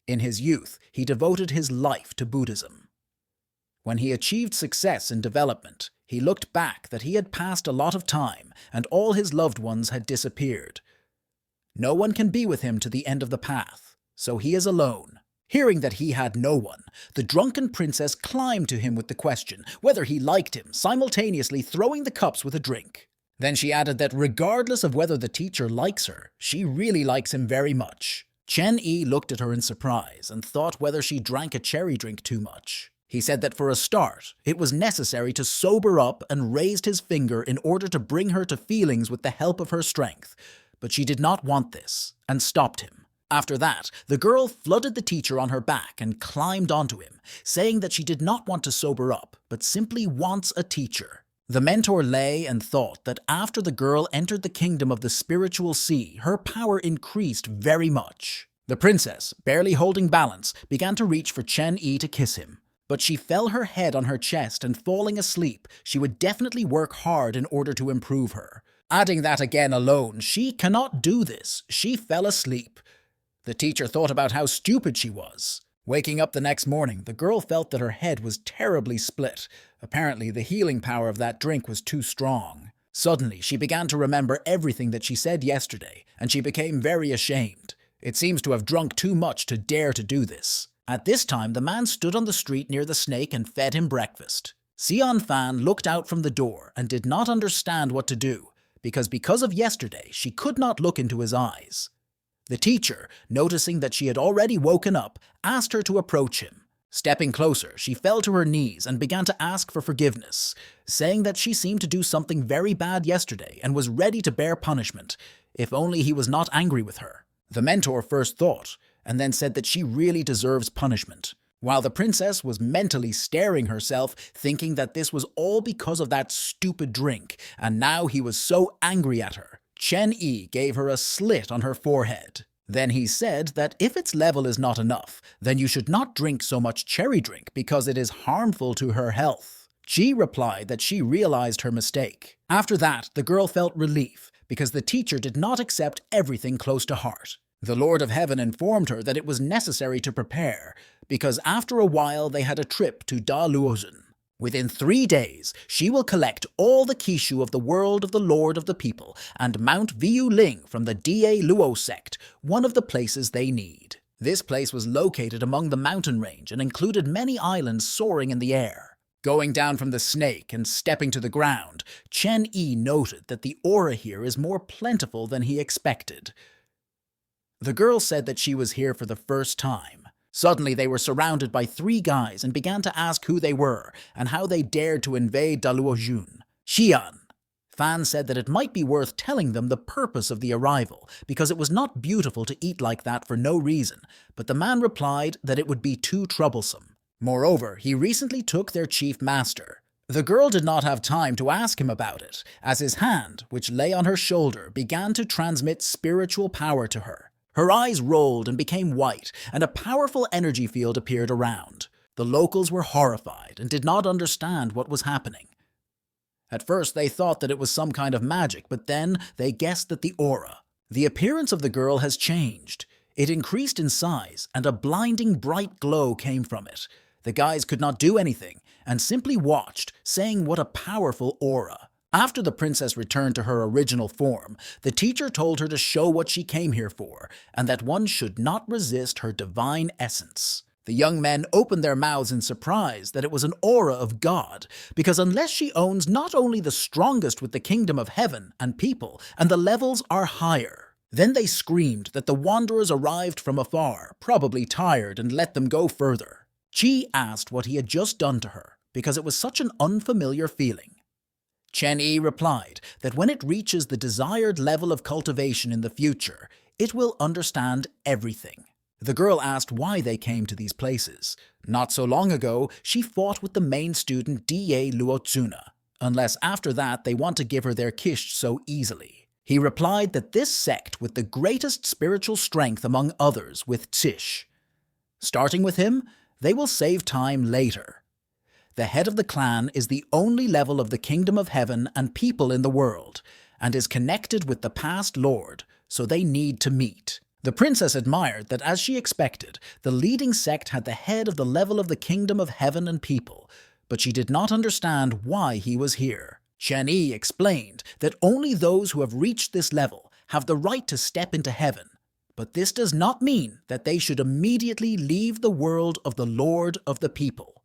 In his youth, he devoted his life to Buddhism. When he achieved success in development, he looked back that he had passed a lot of time and all his loved ones had disappeared. No one can be with him to the end of the path, so he is alone. Hearing that he had no one, the drunken princess climbed to him with the question whether he liked him, simultaneously throwing the cups with a drink. Then she added that regardless of whether the teacher likes her, she really likes him very much. Chen Yi looked at her in surprise and thought whether she drank a cherry drink too much. He said that for a start, it was necessary to sober up and raised his finger in order to bring her to feelings with the help of her strength, but she did not want this and stopped him. After that, the girl flooded the teacher on her back and climbed onto him, saying that she did not want to sober up, but simply wants a teacher. The mentor lay and thought that after the girl entered the kingdom of the spiritual sea, her power increased very much. The princess, barely holding balance, began to reach for Chen Yi to kiss him. But she fell her head on her chest and falling asleep, she would definitely work hard in order to improve her. Adding that again alone, she cannot do this. She fell asleep. The teacher thought about how stupid she was. Waking up the next morning, the girl felt that her head was terribly split. Apparently, the healing power of that drink was too strong. Suddenly, she began to remember everything that she said yesterday, and she became very ashamed. It seems to have drunk too much to dare to do this. At this time, the man stood on the street near the snake and fed him breakfast. Xian Fan looked out from the door and did not understand what to do, because of yesterday, she could not look into his eyes. The teacher, noticing that she had already woken up, asked her to approach him. Stepping closer, she fell to her knees and began to ask for forgiveness, saying that she seemed to do something very bad yesterday and was ready to bear punishment, if only he was not angry with her. The mentor first thought, and then said that she really deserves punishment, while the princess was mentally staring herself, thinking that this was all because of that stupid drink, and now he was so angry at her. Chen Yi gave her a slit on her forehead. Then he said that if its level is not enough, then you should not drink so much cherry drink because it is harmful to her health. She replied that she realized her mistake. After that, the girl felt relief because the teacher did not accept everything close to heart. The Lord of Heaven informed her that it was necessary to prepare because after a while they had a trip to Da Luozhen. Within 3 days, she will collect all the Kishu of the world of the Lord of the People and Mount Viu Ling from the Da Luo sect, one of the places they need. This place was located among the mountain range and included many islands soaring in the air. Going down from the snake and stepping to the ground, Chen Yi noted that the aura here is more plentiful than he expected. The girl said that she was here for the first time. Suddenly they were surrounded by 3 guys and began to ask who they were and how they dared to invade Daluozhun. Xian Fan said that it might be worth telling them the purpose of the arrival, because it was not beautiful to eat like that for no reason, but the man replied that it would be too troublesome. Moreover, he recently took their chief master. The girl did not have time to ask him about it, as his hand, which lay on her shoulder, began to transmit spiritual power to her. Her eyes rolled and became white, and a powerful energy field appeared around. The locals were horrified and did not understand what was happening. At first they thought that it was some kind of magic, but then they guessed that the aura. The appearance of the girl has changed. It increased in size, and a blinding bright glow came from it. The guys could not do anything, and simply watched, saying what a powerful aura. After the princess returned to her original form, the teacher told her to show what she came here for, and that one should not resist her divine essence. The young men opened their mouths in surprise that it was an aura of God, because unless she owns not only the strongest with the kingdom of heaven and people, and the levels are higher. Then they screamed that the wanderers arrived from afar, probably tired, and let them go further. Qi asked what he had just done to her, because it was such an unfamiliar feeling. Chen Yi replied that when it reaches the desired level of cultivation in the future, it will understand everything. The girl asked why they came to these places. Not so long ago, she fought with the main student Da Luozhuna, unless after that they want to give her their kish so easily. He replied that this sect with the greatest spiritual strength among others with Tish. Starting with him, they will save time later. The head of the clan is the only level of the kingdom of heaven and people in the world, and is connected with the past lord, so they need to meet. The princess admired that, as she expected, the leading sect had the head of the level of the kingdom of heaven and people, but she did not understand why he was here. Chen Yi explained that only those who have reached this level have the right to step into heaven, but this does not mean that they should immediately leave the world of the Lord of the people.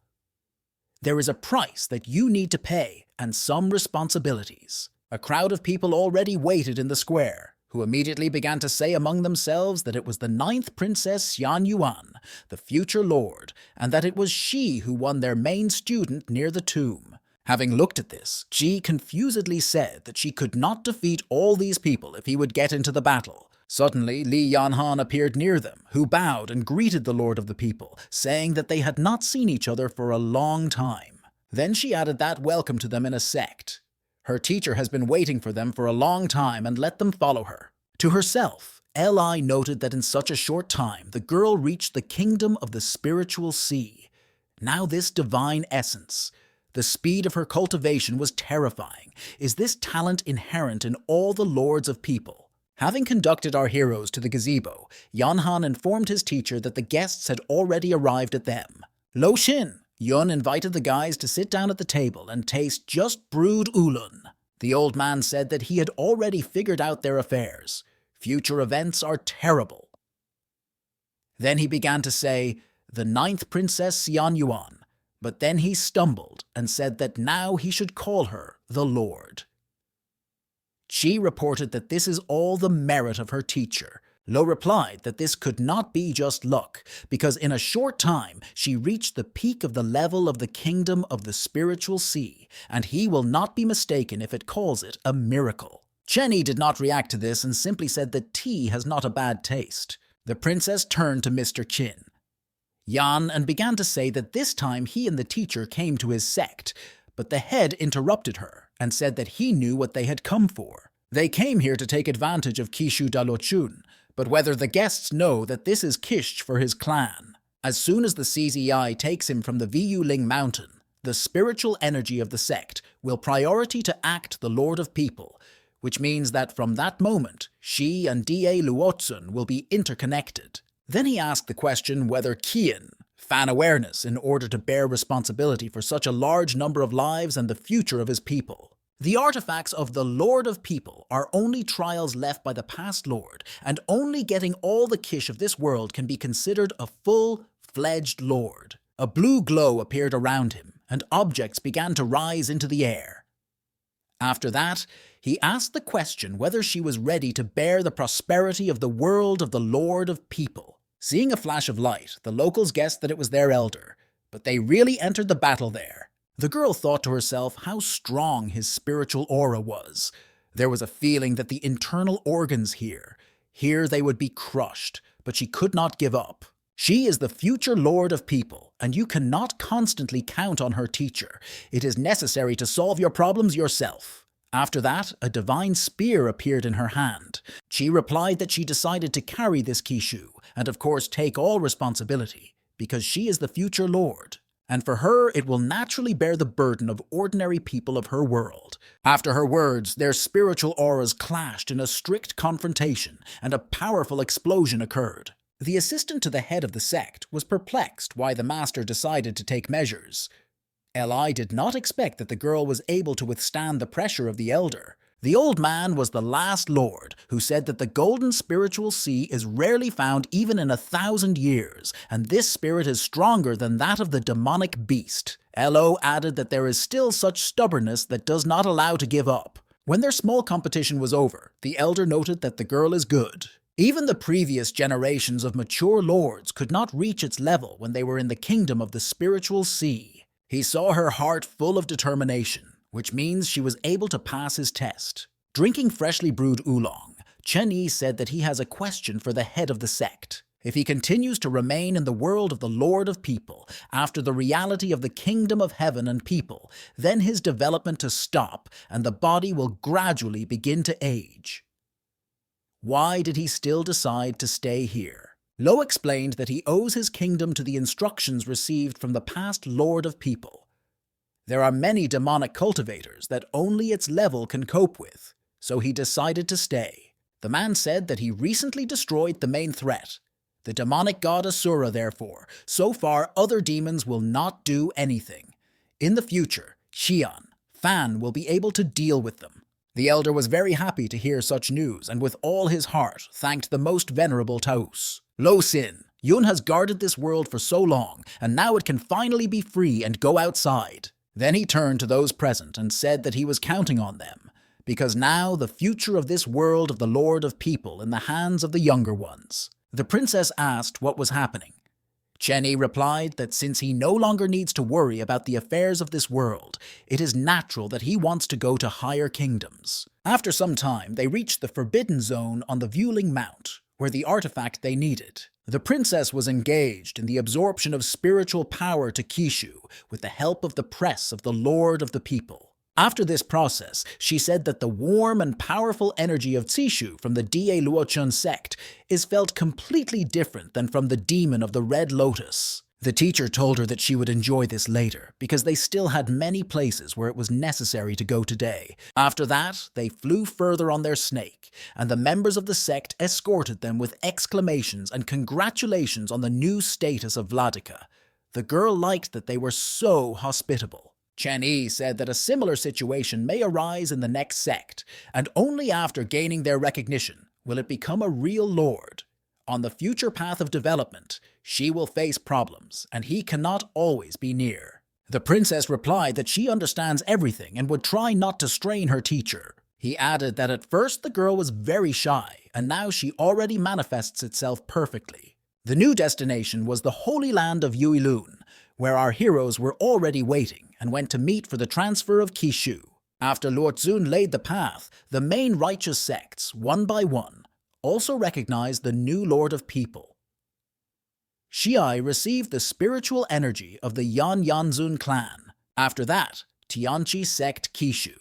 There is a price that you need to pay and some responsibilities. A crowd of people already waited in the square. who immediately began to say among themselves that it was the ninth princess Xian Yuan, the future lord, and that it was she who won their main student near the tomb. Having looked at this, Ji confusedly said that she could not defeat all these people if he would get into the battle. Suddenly, Li Yanhan appeared near them, who bowed and greeted the lord of the people, saying that they had not seen each other for a long time. Then she added that welcome to them in a sect. Her teacher has been waiting for them for a long time and let them follow her. To herself, Li noted that in such a short time the girl reached the kingdom of the spiritual sea. Now this divine essence, the speed of her cultivation was terrifying. Is this talent inherent in all the lords of people? Having conducted our heroes to the gazebo, Yanhan informed his teacher that the guests had already arrived at them. Lo Xin, Yun invited the guys to sit down at the table and taste just brewed oolun. The old man said that he had already figured out their affairs. Future events are terrible. Then he began to say, the ninth princess Xian Yuan, but then he stumbled and said that now he should call her the Lord. Qi reported that this is all the merit of her teacher. Lo replied that this could not be just luck, because in a short time she reached the peak of the level of the kingdom of the spiritual sea, and he will not be mistaken if it calls it a miracle. Chenny did not react to this and simply said that tea has not a bad taste. The princess turned to Mr. Qin, Yan, and began to say that this time he and the teacher came to his sect, but the head interrupted her and said that he knew what they had come for. They came here to take advantage of Kishu Dalochun, but whether the guests know that this is Kish for his clan. As soon as the CZI takes him from the Viyuling mountain, the spiritual energy of the sect will priority to act the Lord of People, which means that from that moment, she and Da Luotsun will be interconnected. Then he asked the question whether Qian, fan awareness in order to bear responsibility for such a large number of lives and the future of his people. The artifacts of the Lord of People are only trials left by the past Lord, and only getting all the Kish of this world can be considered a full-fledged Lord. A blue glow appeared around him, and objects began to rise into the air. After that, he asked the question whether she was ready to bear the prosperity of the world of the Lord of People. Seeing a flash of light, the locals guessed that it was their elder, but they really entered the battle there. The girl thought to herself how strong his spiritual aura was. There was a feeling that the internal organs here they would be crushed, but she could not give up. She is the future Lord of People, and you cannot constantly count on her teacher. It is necessary to solve your problems yourself. After that, a divine spear appeared in her hand. She replied that she decided to carry this Kishu, and of course take all responsibility, because she is the future Lord. And for her, it will naturally bear the burden of ordinary people of her world. After her words, their spiritual auras clashed in a strict confrontation, and a powerful explosion occurred. The assistant to the head of the sect was perplexed why the master decided to take measures. Li did not expect that the girl was able to withstand the pressure of the elder. The old man was the last lord, who said that the golden spiritual sea is rarely found even in 1,000 years, and this spirit is stronger than that of the demonic beast. Lo added that there is still such stubbornness that does not allow to give up. When their small competition was over, the elder noted that the girl is good. Even the previous generations of mature lords could not reach its level when they were in the kingdom of the spiritual sea. He saw her heart full of determination, which means she was able to pass his test. Drinking freshly brewed oolong, Chen Yi said that he has a question for the head of the sect. If he continues to remain in the world of the Lord of People, after the reality of the kingdom of heaven and people, then his development to stop, and the body will gradually begin to age. Why did he still decide to stay here? Lo explained that he owes his kingdom to the instructions received from the past Lord of People. There are many demonic cultivators that only its level can cope with, so he decided to stay. The man said that he recently destroyed the main threat, the demonic god Asura. Therefore, so far other demons will not do anything. In the future, Xian, Fan will be able to deal with them. The elder was very happy to hear such news, and with all his heart thanked the most venerable Taus. Lo Xin, Yun has guarded this world for so long, and now it can finally be free and go outside. Then he turned to those present and said that he was counting on them, because now the future of this world of the Lord of People in the hands of the younger ones. The princess asked what was happening. Chen Yi replied that since he no longer needs to worry about the affairs of this world, it is natural that he wants to go to higher kingdoms. After some time, they reached the Forbidden Zone on the Vueling Mount, where the artifact they needed. The princess was engaged in the absorption of spiritual power to Kishu with the help of the press of the Lord of the People. After this process, she said that the warm and powerful energy of Zishu from the Die Luochun sect is felt completely different than from the demon of the Red Lotus. The teacher told her that she would enjoy this later, because they still had many places where it was necessary to go today. After that, they flew further on their snake, and the members of the sect escorted them with exclamations and congratulations on the new status of Vladika. The girl liked that they were so hospitable. Chen Yi said that a similar situation may arise in the next sect, and only after gaining their recognition will it become a real lord. On the future path of development, she will face problems, and he cannot always be near. The princess replied that she understands everything and would try not to strain her teacher. He added that at first the girl was very shy, and now she already manifests itself perfectly. The new destination was the Holy Land of Yuilun, where our heroes were already waiting and went to meet for the transfer of Kishu. After Luozun laid the path, the main righteous sects, one by one, also recognized the new Lord of People. Xiai received the spiritual energy of the Yan Yanzun clan. After that, Tianqi sect Kishu.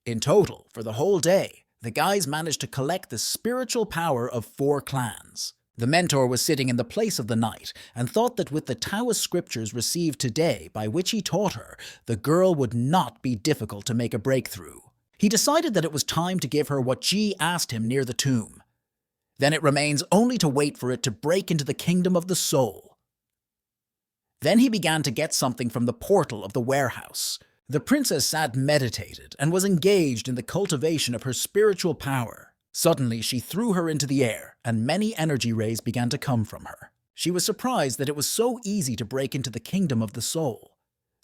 In total, for the whole day, the guys managed to collect the spiritual power of 4 clans. The mentor was sitting in the place of the knight and thought that with the Taoist scriptures received today by which he taught her, the girl would not be difficult to make a breakthrough. He decided that it was time to give her what Ji asked him near the tomb. Then it remains only to wait for it to break into the kingdom of the soul. Then he began to get something from the portal of the warehouse. The princess sat meditated and was engaged in the cultivation of her spiritual power. Suddenly, she threw her into the air, and many energy rays began to come from her. She was surprised that it was so easy to break into the kingdom of the soul.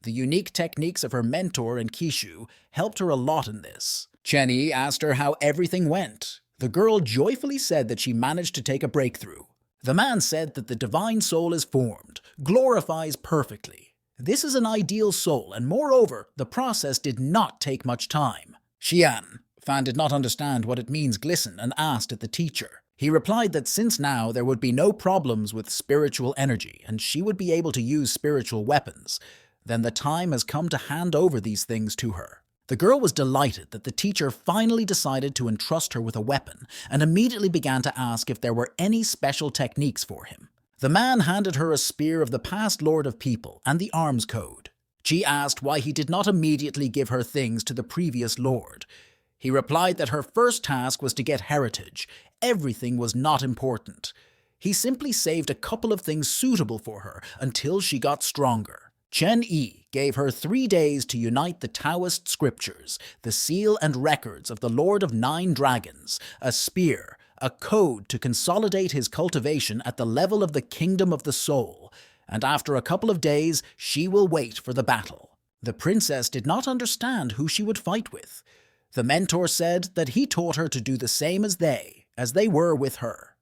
The unique techniques of her mentor and Kishu helped her a lot in this. Chen Yi asked her how everything went. The girl joyfully said that she managed to take a breakthrough. The man said that the divine soul is formed, glorifies perfectly. This is an ideal soul, and moreover, the process did not take much time. Xian Fan did not understand what it means glisten and asked at the teacher. He replied that since now there would be no problems with spiritual energy and she would be able to use spiritual weapons, then the time has come to hand over these things to her. The girl was delighted that the teacher finally decided to entrust her with a weapon and immediately began to ask if there were any special techniques for him. The man handed her a spear of the past Lord of People and the arms code. She asked why he did not immediately give her things to the previous lord. He replied that her first task was to get heritage. Everything was not important. He simply saved a couple of things suitable for her until she got stronger. Chen Yi gave her 3 days to unite the Taoist scriptures, the seal and records of the Lord of 9 Dragons, a spear, a code to consolidate his cultivation at the level of the kingdom of the soul, and after a couple of days she will wait for the battle. The princess did not understand who she would fight with. The mentor said that he taught her to do the same as they were with her.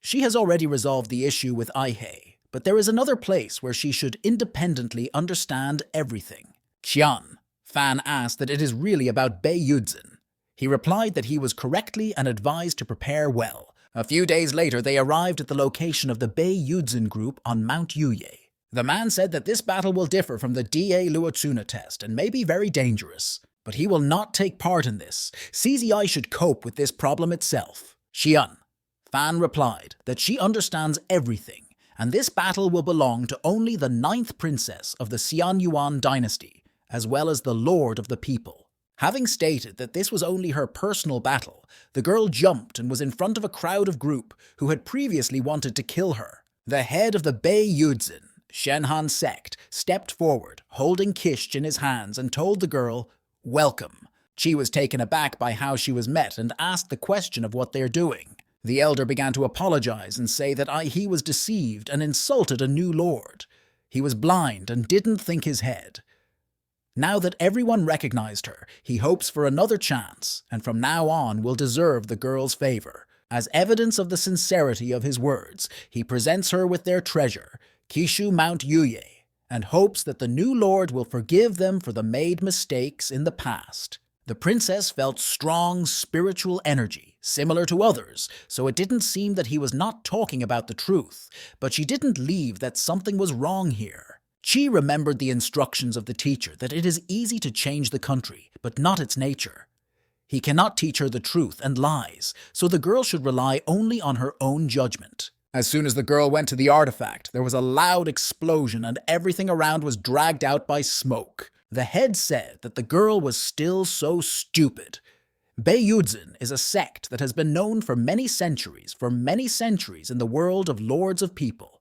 She has already resolved the issue with Aihei, but there is another place where she should independently understand everything. Qian Fan asked that it is really about Bei Yudzin. He replied that he was correctly and advised to prepare well. A few days later, they arrived at the location of the Bei Yudzin group on Mount Yuye. The man said that this battle will differ from the Da Luotsuna test and may be very dangerous. But he will not take part in this. CZI should cope with this problem itself. Xian Fan replied that she understands everything, and this battle will belong to only the 9th princess of the Xian Yuan dynasty, as well as the Lord of the People. Having stated that this was only her personal battle, the girl jumped and was in front of a crowd of group who had previously wanted to kill her. The head of the Bei Yudzin, Shenhan sect, stepped forward, holding Kish in his hands, and told the girl, "Welcome." She was taken aback by how she was met and asked the question of what they're doing. The elder began to apologize and say that he was deceived and insulted a new lord. He was blind and didn't think his head. Now that everyone recognized her, he hopes for another chance, and from now on will deserve the girl's favor. As evidence of the sincerity of his words, he presents her with their treasure, Kishu Mount Yuye, and hopes that the new lord will forgive them for the made mistakes in the past. The princess felt strong spiritual energy, similar to others, so it didn't seem that he was not talking about the truth, but she didn't leave that something was wrong here. She remembered the instructions of the teacher that it is easy to change the country, but not its nature. He cannot teach her the truth and lies, so the girl should rely only on her own judgment. As soon as the girl went to the artifact, there was a loud explosion and everything around was dragged out by smoke. The head said that the girl was still so stupid. Beiyudzin is a sect that has been known for many centuries in the world of lords of people.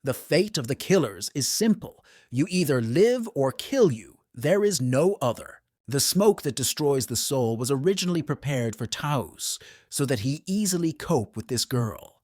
The fate of the killers is simple. You either live or kill you. There is no other. The smoke that destroys the soul was originally prepared for Taos, so that he easily cope with this girl.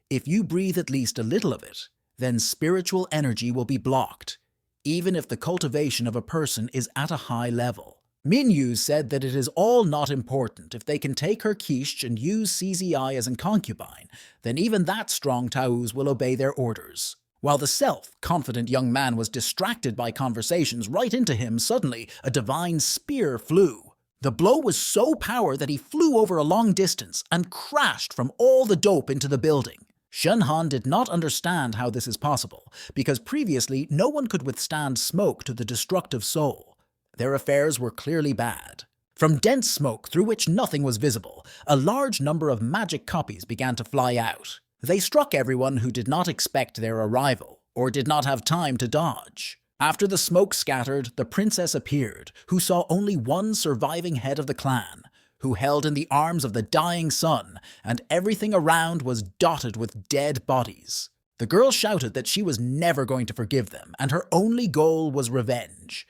If you breathe at least a little of it, then spiritual energy will be blocked, even if the cultivation of a person is at a high level. Minyu said that it is all not important. If they can take her quiche and use CZI as a concubine, then even that strong Taoos will obey their orders. While the self-confident young man was distracted by conversations right into him, suddenly a divine spear flew. The blow was so powerful that he flew over a long distance and crashed from all the dope into the building. Shenhan did not understand how this is possible, because previously no one could withstand smoke to the destructive soul. Their affairs were clearly bad. From dense smoke through which nothing was visible, a large number of magic copies began to fly out. They struck everyone who did not expect their arrival, or did not have time to dodge. After the smoke scattered, the princess appeared, who saw only one surviving head of the clan, who held in the arms of the dying sun, and everything around was dotted with dead bodies. The girl shouted that she was never going to forgive them, and her only goal was revenge.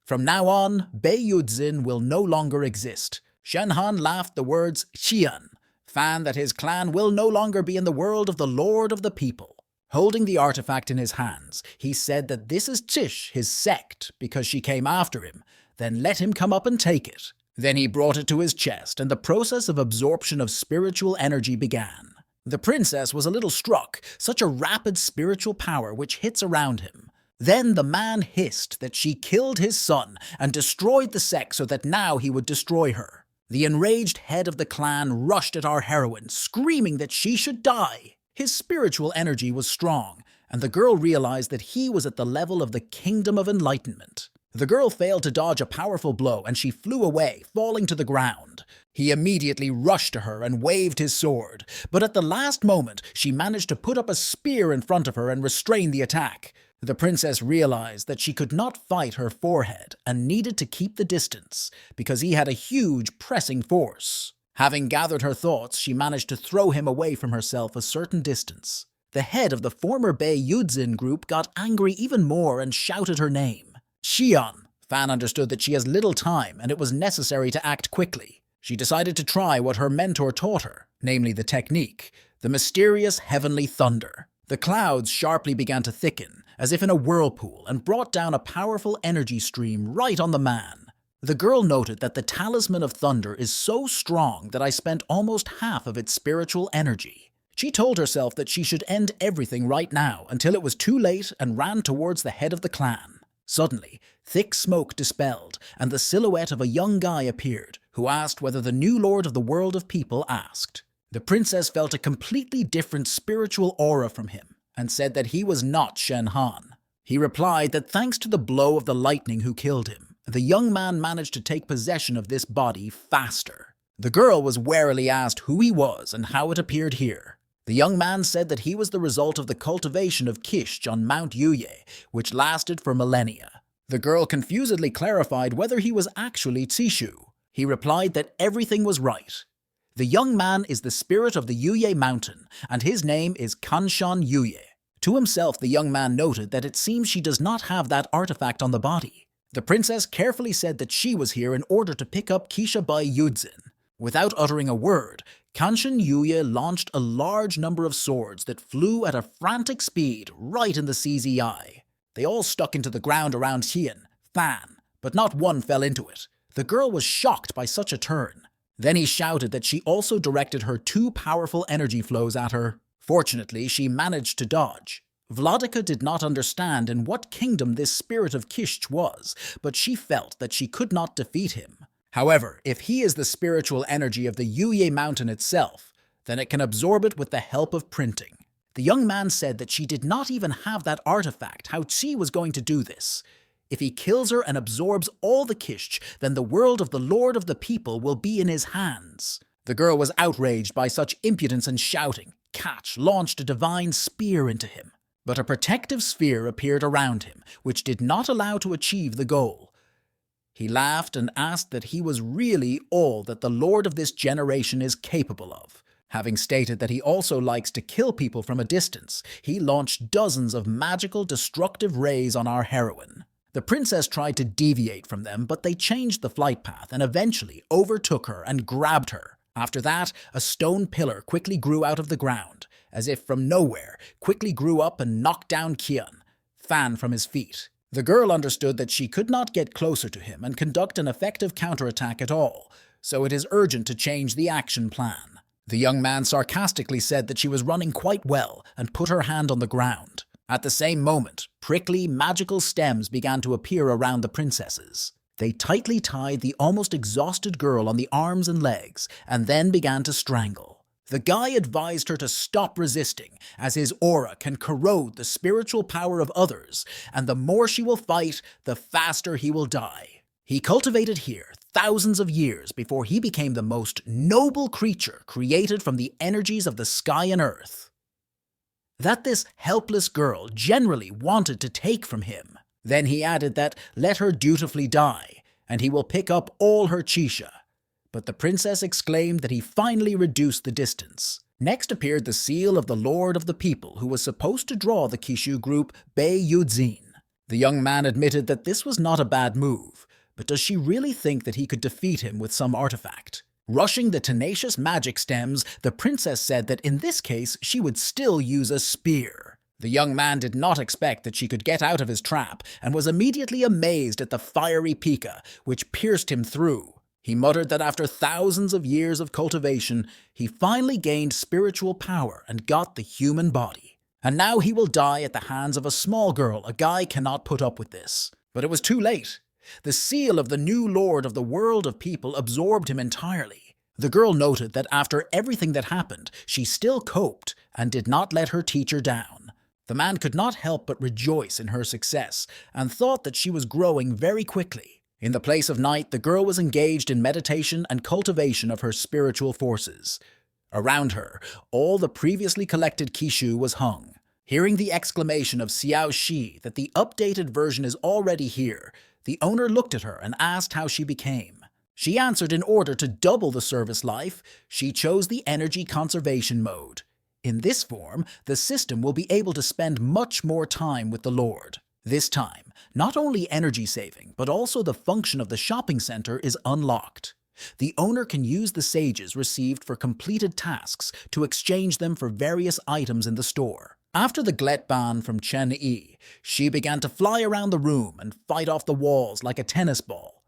From now on, Beiyudzin will no longer exist. Shenhan laughed the words Xian, fan that his clan will no longer be in the world of the Lord of the People. Holding the artifact in his hands, he said that this is Tish, his sect, because she came after him, then let him come up and take it. Then he brought it to his chest, and the process of absorption of spiritual energy began. The princess was a little struck, such a rapid spiritual power which hits around him. Then the man hissed that she killed his son and destroyed the sect so that now he would destroy her. The enraged head of the clan rushed at our heroine, screaming that she should die. His spiritual energy was strong, and the girl realized that he was at the level of the Kingdom of Enlightenment. The girl failed to dodge a powerful blow, and she flew away, falling to the ground. He immediately rushed to her and waved his sword, but at the last moment, she managed to put up a spear in front of her and restrain the attack. The princess realized that she could not fight her forehead and needed to keep the distance, because he had a huge pressing force. Having gathered her thoughts, she managed to throw him away from herself a certain distance. The head of the former Beiyudzin group got angry even more and shouted her name. Xian. Fan understood that she has little time and it was necessary to act quickly. She decided to try what her mentor taught her, namely the technique, the mysterious heavenly thunder. The clouds sharply began to thicken, as if in a whirlpool, and brought down a powerful energy stream right on the man. The girl noted that the talisman of thunder is so strong that I spent almost half of its spiritual energy. She told herself that she should end everything right now until it was too late and ran towards the head of the clan. Suddenly, thick smoke dispelled, and the silhouette of a young guy appeared, who asked whether the new lord of the world of people asked. The princess felt a completely different spiritual aura from him, and said that he was not Shen Han. He replied that thanks to the blow of the lightning who killed him, the young man managed to take possession of this body faster. The girl was warily asked who he was and how it appeared here. The young man said that he was the result of the cultivation of Kish on Mount Yuye, which lasted for millennia. The girl confusedly clarified whether he was actually Tisshu. He replied that everything was right. The young man is the spirit of the Yuye mountain, and his name is Kanshan Yuye. To himself, the young man noted that it seems she does not have that artifact on the body. The princess carefully said that she was here in order to pick up Kisha Beiyudzin. Without uttering a word, Kanshan Yuye launched a large number of swords that flew at a frantic speed right in the CZI. They all stuck into the ground around Xian, Fan, but not one fell into it. The girl was shocked by such a turn. Then he shouted that she also directed her 2 powerful energy flows at her. Fortunately, she managed to dodge. Vladika did not understand in what kingdom this spirit of Kishch was, but she felt that she could not defeat him. However, if he is the spiritual energy of the Yuye mountain itself, then it can absorb it with the help of printing. The young man said that she did not even have that artifact, how she was going to do this. If he kills her and absorbs all the Kishch, then the world of the Lord of the People will be in his hands. The girl was outraged by such impudence and shouting. Catch launched a divine spear into him. But a protective sphere appeared around him, which did not allow to achieve the goal. He laughed and asked that he was really all that the Lord of this generation is capable of. Having stated that he also likes to kill people from a distance, he launched dozens of magical, destructive rays on our heroine. The princess tried to deviate from them, but they changed the flight path and eventually overtook her and grabbed her. After that, a stone pillar quickly grew out of the ground, as if from nowhere, quickly grew up and knocked down Kian, Fan from his feet. The girl understood that she could not get closer to him and conduct an effective counterattack at all, so it is urgent to change the action plan. The young man sarcastically said that she was running quite well and put her hand on the ground. At the same moment, prickly, magical stems began to appear around the princesses. They tightly tied the almost exhausted girl on the arms and legs and then began to strangle. The guy advised her to stop resisting, as his aura can corrode the spiritual power of others, and the more she will fight, the faster he will die. He cultivated here thousands of years before he became the most noble creature created from the energies of the sky and earth. That this helpless girl generally wanted to take from him. Then he added that let her dutifully die, and he will pick up all her chisha. But the princess exclaimed that he finally reduced the distance. Next appeared the seal of the Lord of the People, who was supposed to draw the Kishu group Bei Yudzin. The young man admitted that this was not a bad move, but does she really think that he could defeat him with some artifact? Rushing the tenacious magic stems, the princess said that in this case she would still use a spear. The young man did not expect that she could get out of his trap and was immediately amazed at the fiery pika, which pierced him through. He muttered that after thousands of years of cultivation, he finally gained spiritual power and got the human body. And now he will die at the hands of a small girl. A guy cannot put up with this. But it was too late. The seal of the new Lord of the world of people absorbed him entirely. The girl noted that after everything that happened, she still coped and did not let her teacher down. The man could not help but rejoice in her success and thought that she was growing very quickly. In the place of night, the girl was engaged in meditation and cultivation of her spiritual forces. Around her, all the previously collected Kishu was hung. Hearing the exclamation of Xiao Shi that the updated version is already here, the owner looked at her and asked how she became. She answered in order to double the service life, she chose the energy conservation mode. In this form, the system will be able to spend much more time with the Lord. This time, not only energy saving, but also the function of the shopping center is unlocked. The owner can use the sages received for completed tasks to exchange them for various items in the store. After the Gletban from Chen Yi, she began to fly around the room and fight off the walls like a tennis ball.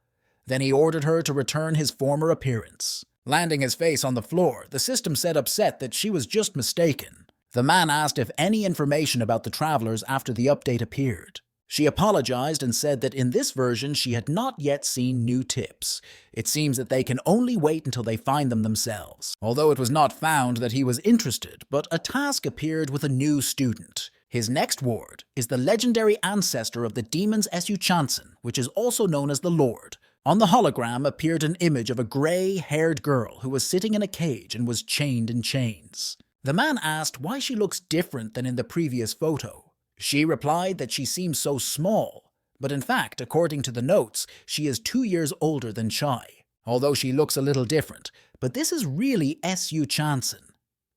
Then he ordered her to return his former appearance. Landing his face on the floor, the system said upset that she was just mistaken. The man asked if any information about the travelers after the update appeared. She apologized and said that in this version she had not yet seen new tips. It seems that they can only wait until they find them themselves. Although it was not found that he was interested, but a task appeared with a new student. His next ward is the legendary ancestor of the demons Esu Chansen, which is also known as the Lord. On the hologram appeared an image of a gray-haired girl who was sitting in a cage and was chained in chains. The man asked why she looks different than in the previous photo. She replied that she seems so small, but in fact, according to the notes, she is 2 years older than Chai, although she looks a little different. But this is really Esu Chansen.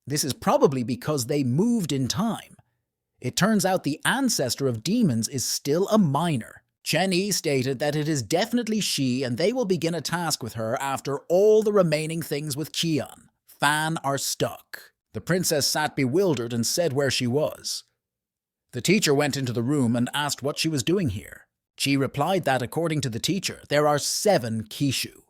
This is probably because they moved in time. It turns out the ancestor of demons is still a minor. Chen Yi stated that it is definitely she and they will begin a task with her after all the remaining things with Qian, Fan are stuck. The princess sat bewildered and said where she was. The teacher went into the room and asked what she was doing here. She replied that, according to the teacher, there are 7 Kishu.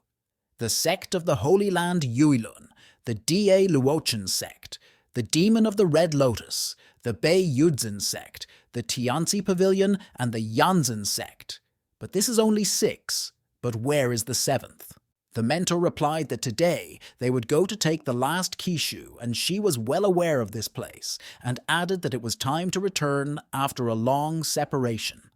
The sect of the Holy Land Yuilun, the Da Luochen sect, the Demon of the Red Lotus, the Bei Yudzin sect, the Tianzi Pavilion, and the Yanzin sect. But this is only 6. But where is the 7th? The mentor replied that today they would go to take the last Kishu, and she was well aware of this place, and added that it was time to return after a long separation.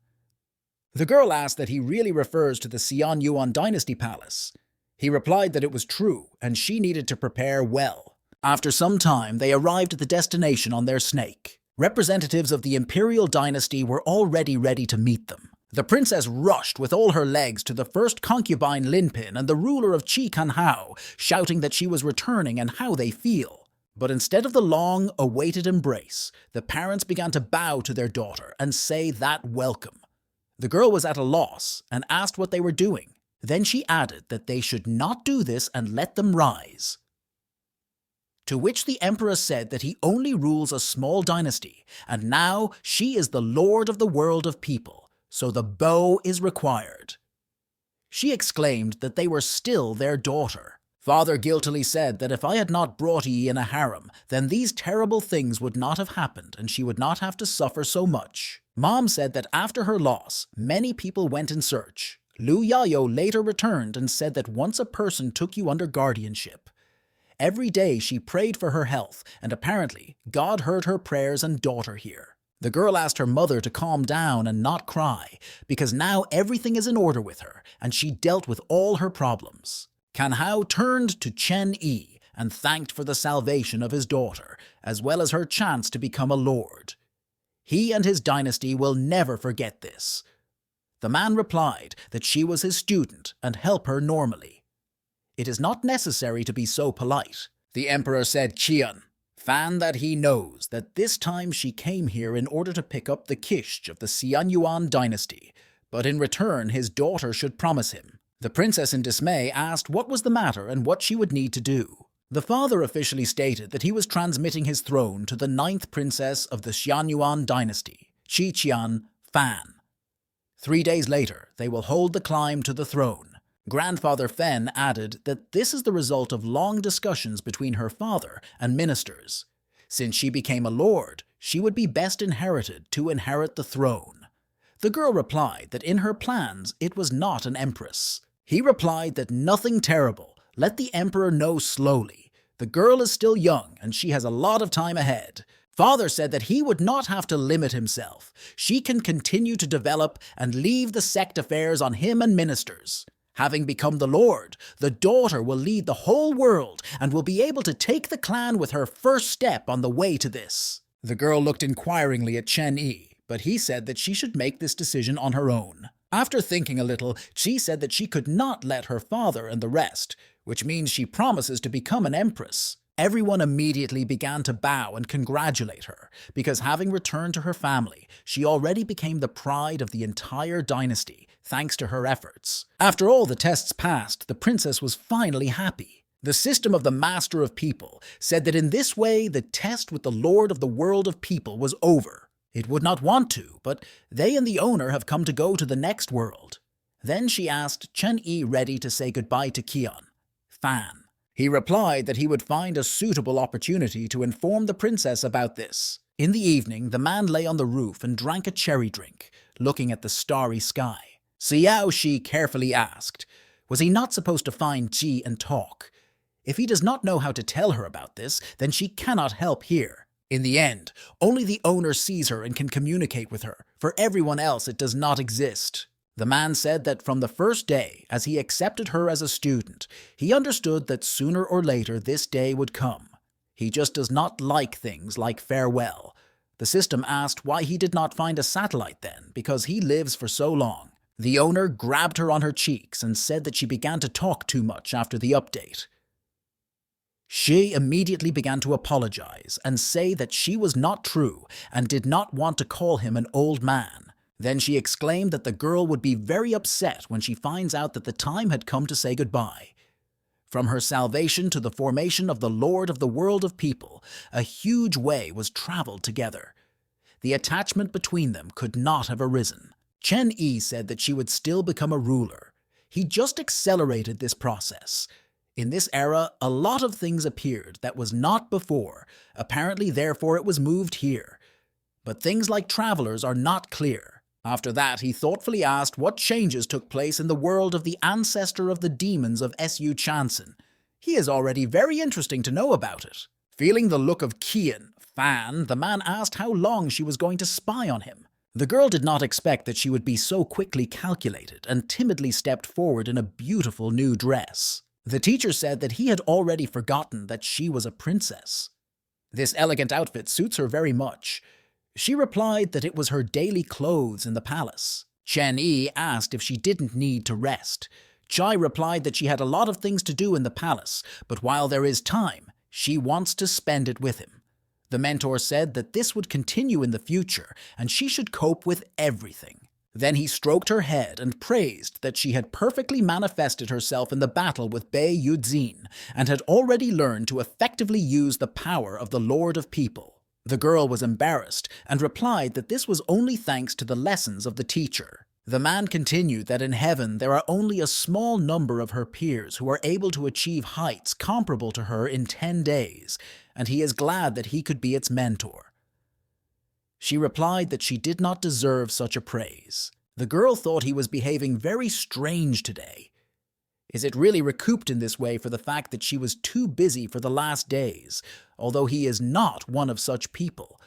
The girl asked that he really refers to the Xian Yuan Dynasty Palace. He replied that it was true, and she needed to prepare well. After some time, they arrived at the destination on their snake. Representatives of the imperial dynasty were already ready to meet them. The princess rushed with all her legs to the first concubine Linpin and the ruler of Qi Kanhao, shouting that she was returning and how they feel. But instead of the long-awaited embrace, the parents began to bow to their daughter and say that welcome. The girl was at a loss and asked what they were doing. Then she added that they should not do this and let them rise. To which the emperor said that he only rules a small dynasty, and now she is the lord of the world of people, so the bow is required. She exclaimed that they were still their daughter. Father guiltily said that if I had not brought Yi in a harem, then these terrible things would not have happened and she would not have to suffer so much. Mom said that after her loss, many people went in search. Lu Yayo later returned and said that once a person took you under guardianship. Every day she prayed for her health, and apparently God heard her prayers and brought her here. The girl asked her mother to calm down and not cry, because now everything is in order with her, and she dealt with all her problems. Kanhao turned to Chen Yi and thanked for the salvation of his daughter, as well as her chance to become a lord. He and his dynasty will never forget this. The man replied that she was his student and help her normally. It is not necessary to be so polite. The emperor said Qian, fan that he knows that this time she came here in order to pick up the Kish of the Xianyuan dynasty, but in return his daughter should promise him. The princess in dismay asked what was the matter and what she would need to do. The father officially stated that he was transmitting his throne to the 9th princess of the Xianyuan dynasty, Qi Qian Fan. 3 days later, they will hold the climb to the throne. Grandfather Fen added that this is the result of long discussions between her father and ministers. Since she became a lord, she would be best inherited to inherit the throne. The girl replied that in her plans it was not an empress. He replied that nothing terrible, let the emperor know slowly. The girl is still young and she has a lot of time ahead. Father said that he would not have to limit himself. She can continue to develop and leave the sect affairs on him and ministers. Having become the lord, the daughter will lead the whole world and will be able to take the clan with her first step on the way to this. The girl looked inquiringly at Chen Yi, but he said that she should make this decision on her own. After thinking a little, she said that she could not let her father and the rest, which means she promises to become an empress. Everyone immediately began to bow and congratulate her, because having returned to her family, she already became the pride of the entire dynasty, thanks to her efforts. After all the tests passed, the princess was finally happy. The system of the Master of People said that in this way the test with the Lord of the World of People was over. It would not want to, but they and the owner have come to go to the next world. Then she asked Chen Yi ready to say goodbye to Qian Fan. He replied that he would find a suitable opportunity to inform the princess about this. In the evening, the man lay on the roof and drank a cherry drink, looking at the starry sky. Xiao Shi carefully asked, was he not supposed to find Ji and talk? If he does not know how to tell her about this, then she cannot help here. In the end, only the owner sees her and can communicate with her. For everyone else, it does not exist. The man said that from the first day, as he accepted her as a student, he understood that sooner or later this day would come. He just does not like things like farewell. The system asked why he did not find a satellite then, because he lives for so long. The owner grabbed her on her cheeks and said that she began to talk too much after the update. She immediately began to apologize and say that she was not true and did not want to call him an old man. Then she exclaimed that the girl would be very upset when she finds out that the time had come to say goodbye. From her salvation to the formation of the Lord of the World of People, a huge way was traveled together. The attachment between them could not have arisen. Chen Yi said that she would still become a ruler. He just accelerated this process. In this era, a lot of things appeared that was not before. Apparently, therefore, it was moved here. But things like travelers are not clear. After that, he thoughtfully asked what changes took place in the world of the ancestor of the demons of Su Chanson. He is already very interesting to know about it. Feeling the look of Qian, Fan, the man asked how long she was going to spy on him. The girl did not expect that she would be so quickly calculated and timidly stepped forward in a beautiful new dress. The teacher said that he had already forgotten that she was a princess. This elegant outfit suits her very much. She replied that it was her daily clothes in the palace. Chen Yi asked if she didn't need to rest. Chai replied that she had a lot of things to do in the palace, but while there is time, she wants to spend it with him. The mentor said that this would continue in the future, and she should cope with everything. Then he stroked her head and praised that she had perfectly manifested herself in the battle with Bei Yudzin, and had already learned to effectively use the power of the Lord of People. The girl was embarrassed and replied that this was only thanks to the lessons of the teacher. The man continued that in heaven there are only a small number of her peers who are able to achieve heights comparable to her in 10 days, and he is glad that he could be its mentor. She replied that she did not deserve such a praise. The girl thought he was behaving very strange today. Is it really recouped in this way for the fact that she was too busy for the last days, although he is not one of such people?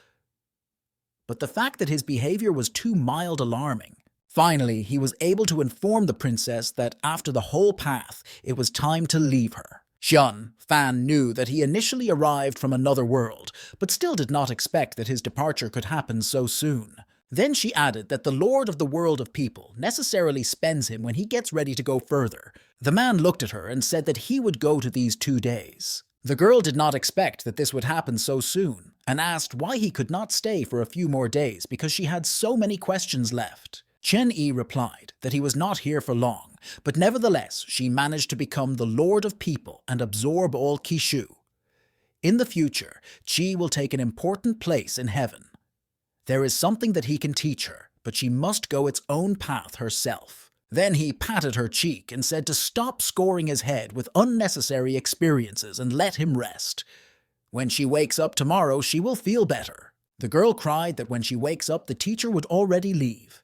But the fact that his behavior was too mild alarming. Finally, he was able to inform the princess that after the whole path, it was time to leave her. Xian Fan knew that he initially arrived from another world, but still did not expect that his departure could happen so soon. Then she added that the Lord of the World of People necessarily spends him when he gets ready to go further. The man looked at her and said that he would go to these 2 days. The girl did not expect that this would happen so soon, and asked why he could not stay for a few more days because she had so many questions left. Chen Yi replied that he was not here for long, but nevertheless she managed to become the Lord of People and absorb all Kishu. In the future, Qi will take an important place in heaven. There is something that he can teach her, but she must go its own path herself. Then he patted her cheek and said to stop scoring his head with unnecessary experiences and let him rest. When she wakes up tomorrow, she will feel better. The girl cried that when she wakes up, the teacher would already leave.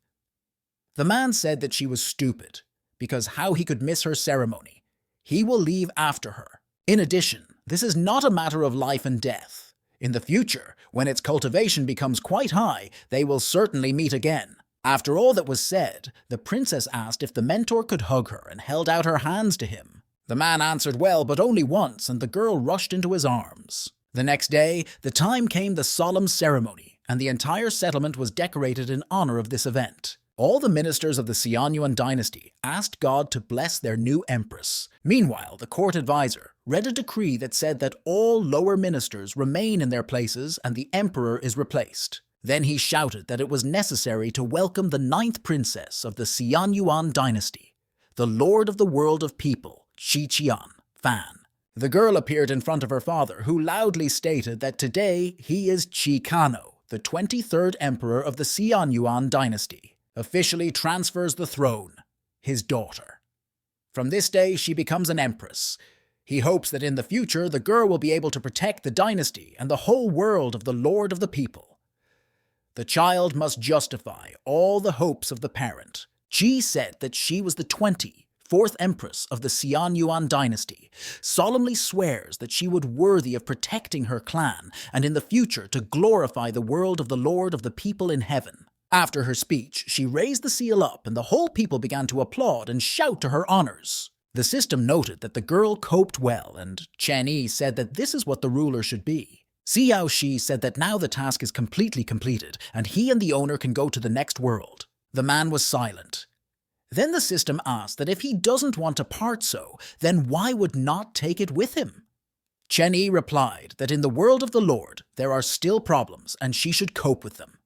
The man said that she was stupid, because how he could miss her ceremony. He will leave after her. In addition, this is not a matter of life and death. In the future, when its cultivation becomes quite high, they will certainly meet again. After all that was said, the princess asked if the mentor could hug her and held out her hands to him. The man answered well, but only once, and the girl rushed into his arms. The next day, the time came the solemn ceremony, and the entire settlement was decorated in honor of this event. All the ministers of the Xianyuan dynasty asked God to bless their new empress. Meanwhile, the court advisor read a decree that said that all lower ministers remain in their places and the emperor is replaced. Then he shouted that it was necessary to welcome the 9th princess of the Xianyuan dynasty, the Lord of the World of People, Qian Fan. The girl appeared in front of her father, who loudly stated that today he is Qi Kano, the 23rd emperor of the Xianyuan dynasty. Officially transfers the throne, his daughter. From this day, she becomes an empress. He hopes that in the future, the girl will be able to protect the dynasty and the whole world of the Lord of the People. The child must justify all the hopes of the parent. Qi said that she was the 24th empress of the Xianyuan dynasty, solemnly swears that she would worthy of protecting her clan and in the future to glorify the world of the Lord of the People in heaven. After her speech, she raised the seal up and the whole people began to applaud and shout to her honors. The system noted that the girl coped well, and Chen Yi said that this is what the ruler should be. Xiao Shi said that now the task is completely completed and he and the owner can go to the next world. The man was silent. Then the system asked that if he doesn't want to part so, then why would not take it with him? Chen Yi replied that in the world of the Lord there are still problems and she should cope with them.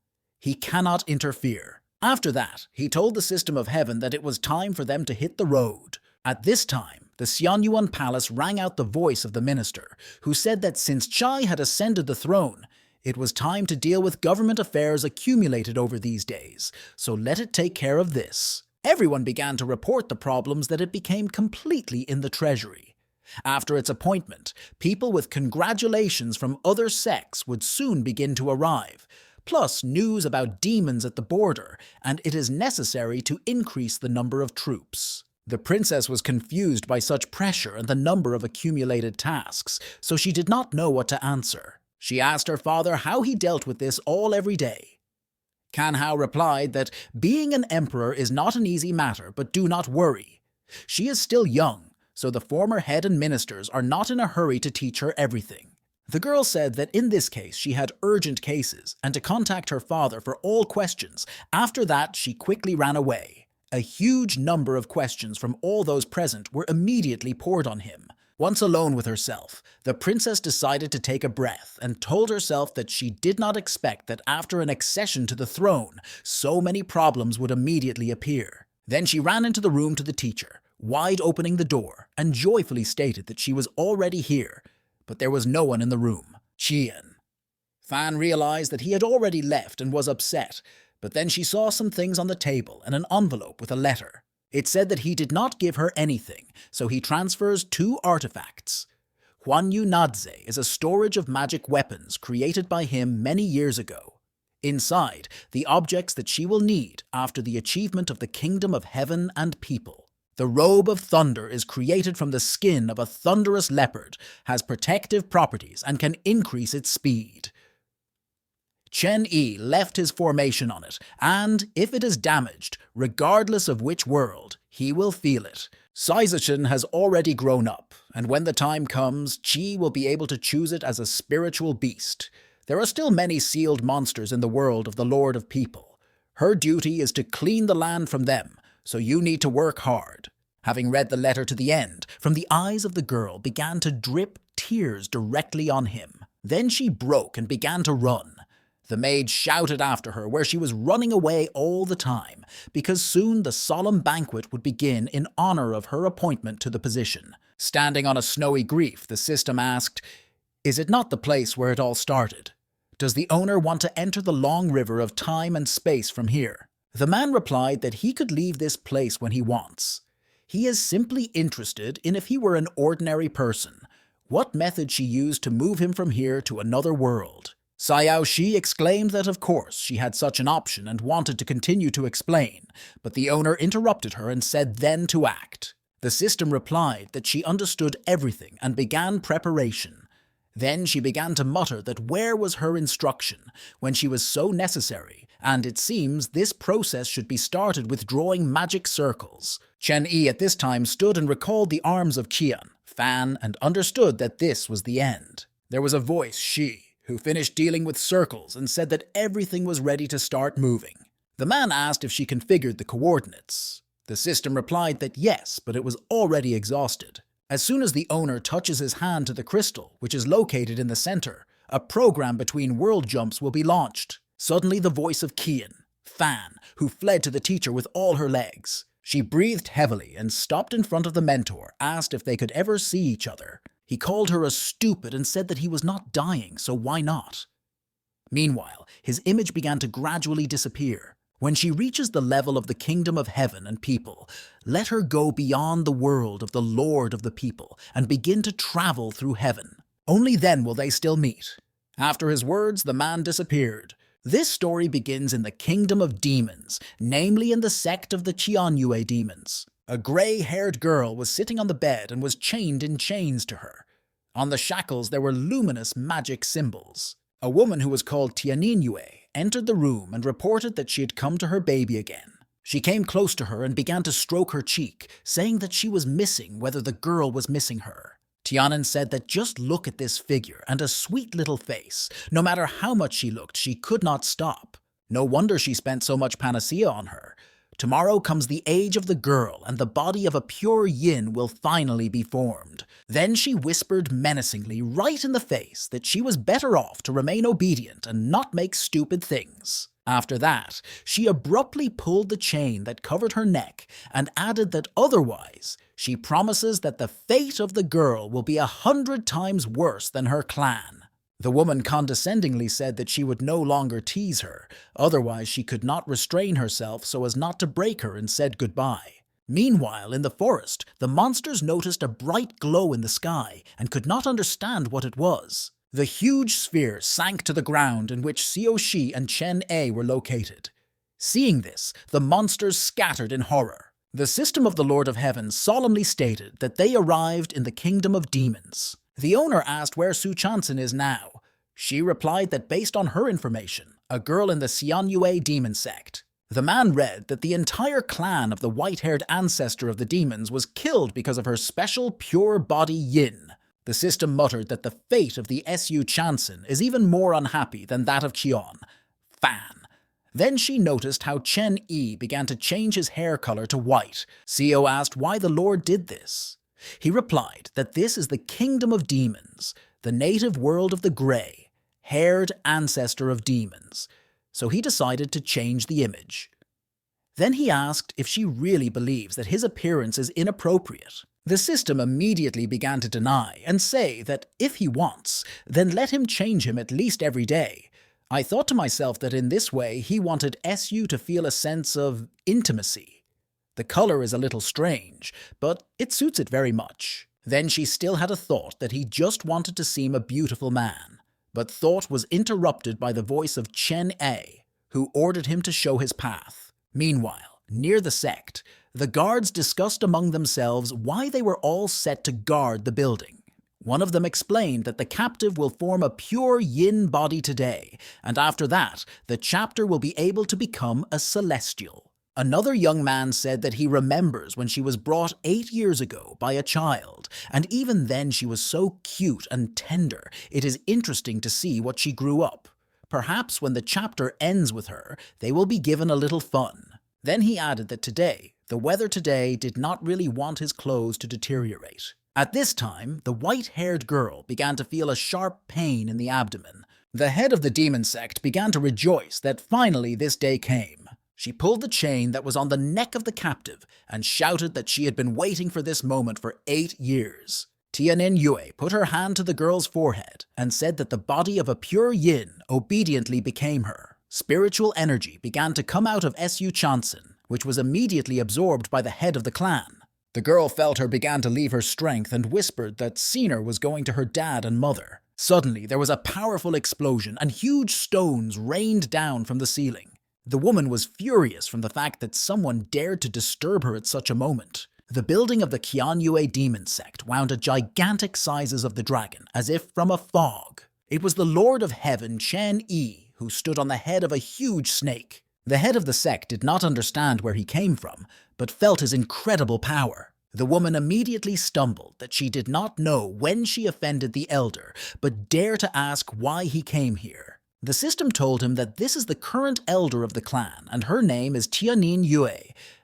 He cannot interfere. After that, he told the system of heaven that it was time for them to hit the road. At this time, the Xianyuan palace rang out the voice of the minister, who said that since Chai had ascended the throne, It was time to deal with government affairs accumulated over these days, so let it take care of this. Everyone began to report the problems that it became completely in the treasury. After its appointment, people with congratulations from other sects would soon begin to arrive, plus news about demons at the border, and it is necessary to increase the number of troops. The princess was confused by such pressure and the number of accumulated tasks, so she did not know what to answer. She asked her father how he dealt with this all every day. Kanhao replied that being an emperor is not an easy matter, but do not worry. She is still young, so the former head and ministers are not in a hurry to teach her everything. The girl said that in this case she had urgent cases and to contact her father for all questions. After that, she quickly ran away. A huge number of questions from all those present were immediately poured on him. Once alone with herself, the princess decided to take a breath and told herself that she did not expect that after an accession to the throne, so many problems would immediately appear. Then she ran into the room to the teacher, wide opening the door, and joyfully stated that she was already here, but there was no one in the room. Qian. Fan realized that he had already left and was upset, but then she saw some things on the table and an envelope with a letter. It said that he did not give her anything, so he transfers 2 artifacts. Huanyu Nadze is a storage of magic weapons created by him many years ago. Inside, the objects that she will need after the achievement of the kingdom of heaven and people. The robe of thunder is created from the skin of a thunderous leopard, has protective properties, and can increase its speed. Chen Yi left his formation on it, and if it is damaged, regardless of which world, he will feel it. Saizachin has already grown up, and when the time comes, Qi will be able to choose it as a spiritual beast. There are still many sealed monsters in the world of the Lord of People. Her duty is to clean the land from them, so you need to work hard. Having read the letter to the end, from the eyes of the girl began to drip tears directly on him. Then she broke and began to run. The maid shouted after her where she was running away all the time, because soon the solemn banquet would begin in honor of her appointment to the position. Standing on a snowy grief, the system asked, "Is it not the place where it all started? Does the owner want to enter the long river of time and space from here?" The man replied that he could leave this place when he wants. He is simply interested in if he were an ordinary person, what method she used to move him from here to another world. Xiao Shi exclaimed that of course she had such an option and wanted to continue to explain, but the owner interrupted her and said then to act. The system replied that she understood everything and began preparation. Then she began to mutter that where was her instruction when she was so necessary, and it seems this process should be started with drawing magic circles. Chen Yi at this time stood and recalled the arms of Qian, Fan, and understood that this was the end. There was a voice, Shi, who finished dealing with circles and said that everything was ready to start moving. The man asked if she configured the coordinates. The system replied that yes, but it was already exhausted. As soon as the owner touches his hand to the crystal, which is located in the center, a program between world jumps will be launched. Suddenly the voice of Qian, Fan, who fled to the teacher with all her legs. She breathed heavily and stopped in front of the mentor, asked if they could ever see each other. He called her a stupid and said that he was not dying, so why not? Meanwhile, his image began to gradually disappear. When she reaches the level of the kingdom of heaven and people, let her go beyond the world of the Lord of the People and begin to travel through heaven. Only then will they still meet. After his words, the man disappeared. This story begins in the kingdom of demons, namely in the sect of the Qianyue demons. A gray-haired girl was sitting on the bed and was chained in chains to her. On the shackles there were luminous magic symbols. A woman who was called Tianinue entered the room and reported that she had come to her baby again. She came close to her and began to stroke her cheek, saying that she was missing whether the girl was missing her. Tianan said that just look at this figure and a sweet little face. No matter how much she looked, she could not stop. No wonder she spent so much panacea on her. Tomorrow comes the age of the girl, and the body of a pure yin will finally be formed. Then she whispered menacingly right in the face that she was better off to remain obedient and not make stupid things. After that, she abruptly pulled the chain that covered her neck and added that otherwise, she promises that the fate of the girl will be 100 times worse than her clan. The woman condescendingly said that she would no longer tease her, otherwise she could not restrain herself so as not to break her, and said goodbye. Meanwhile, in the forest, the monsters noticed a bright glow in the sky and could not understand what it was. The huge sphere sank to the ground in which Xiao Shi and Chen A were located. Seeing this, the monsters scattered in horror. The system of the Lord of Heaven solemnly stated that they arrived in the kingdom of demons. The owner asked where Su Chanson is now. She replied that based on her information, a girl in the Xianyue demon sect. The man read that the entire clan of the white-haired ancestor of the demons was killed because of her special pure body yin. The system muttered that the fate of the Su Chanson is even more unhappy than that of Qian. Fan. Then she noticed how Chen Yi began to change his hair color to white. Xiao asked why the Lord did this. He replied that this is the kingdom of demons, the native world of the gray, haired ancestor of demons. So he decided to change the image. Then he asked if she really believes that his appearance is inappropriate. The system immediately began to deny and say that if he wants, then let him change him at least every day. I thought to myself that in this way he wanted SU to feel a sense of intimacy. The color is a little strange, but it suits it very much. Then she still had a thought that he just wanted to seem a beautiful man. But thought was interrupted by the voice of Chen A, who ordered him to show his path. Meanwhile, near the sect, the guards discussed among themselves why they were all set to guard the building. One of them explained that the captive will form a pure yin body today, and after that, the chapter will be able to become a celestial. Another young man said that he remembers when she was brought 8 years ago by a child, and even then she was so cute and tender, it is interesting to see what she grew up. Perhaps when the chapter ends with her, they will be given a little fun. Then he added that today, the weather today did not really want his clothes to deteriorate. At this time, the white-haired girl began to feel a sharp pain in the abdomen. The head of the demon sect began to rejoice that finally this day came. She pulled the chain that was on the neck of the captive and shouted that she had been waiting for this moment for 8 years. Tianin Yue put her hand to the girl's forehead and said that the body of a pure yin obediently became her. Spiritual energy began to come out of Su Chanson, which was immediately absorbed by the head of the clan. The girl felt her began to leave her strength and whispered that Siner was going to her dad and mother. Suddenly, there was a powerful explosion and huge stones rained down from the ceiling. The woman was furious from the fact that someone dared to disturb her at such a moment. The building of the Qianyue demon sect wound at gigantic sizes of the dragon, as if from a fog. It was the Lord of Heaven, Chen Yi, who stood on the head of a huge snake. The head of the sect did not understand where he came from, but felt his incredible power. The woman immediately stumbled that she did not know when she offended the elder, but dared to ask why he came here. The system told him that this is the current elder of the clan, and her name is Tianin Yue,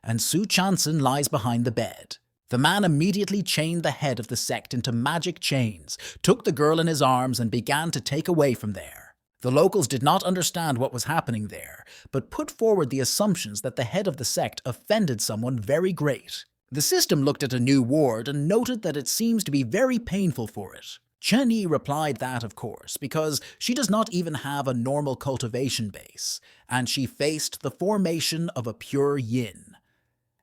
and Su Chanson lies behind the bed. The man immediately chained the head of the sect into magic chains, took the girl in his arms, and began to take away from there. The locals did not understand what was happening there, but put forward the assumptions that the head of the sect offended someone very great. The system looked at a new ward and noted that it seems to be very painful for it. Chen Yi replied that, of course, because she does not even have a normal cultivation base, and she faced the formation of a pure yin.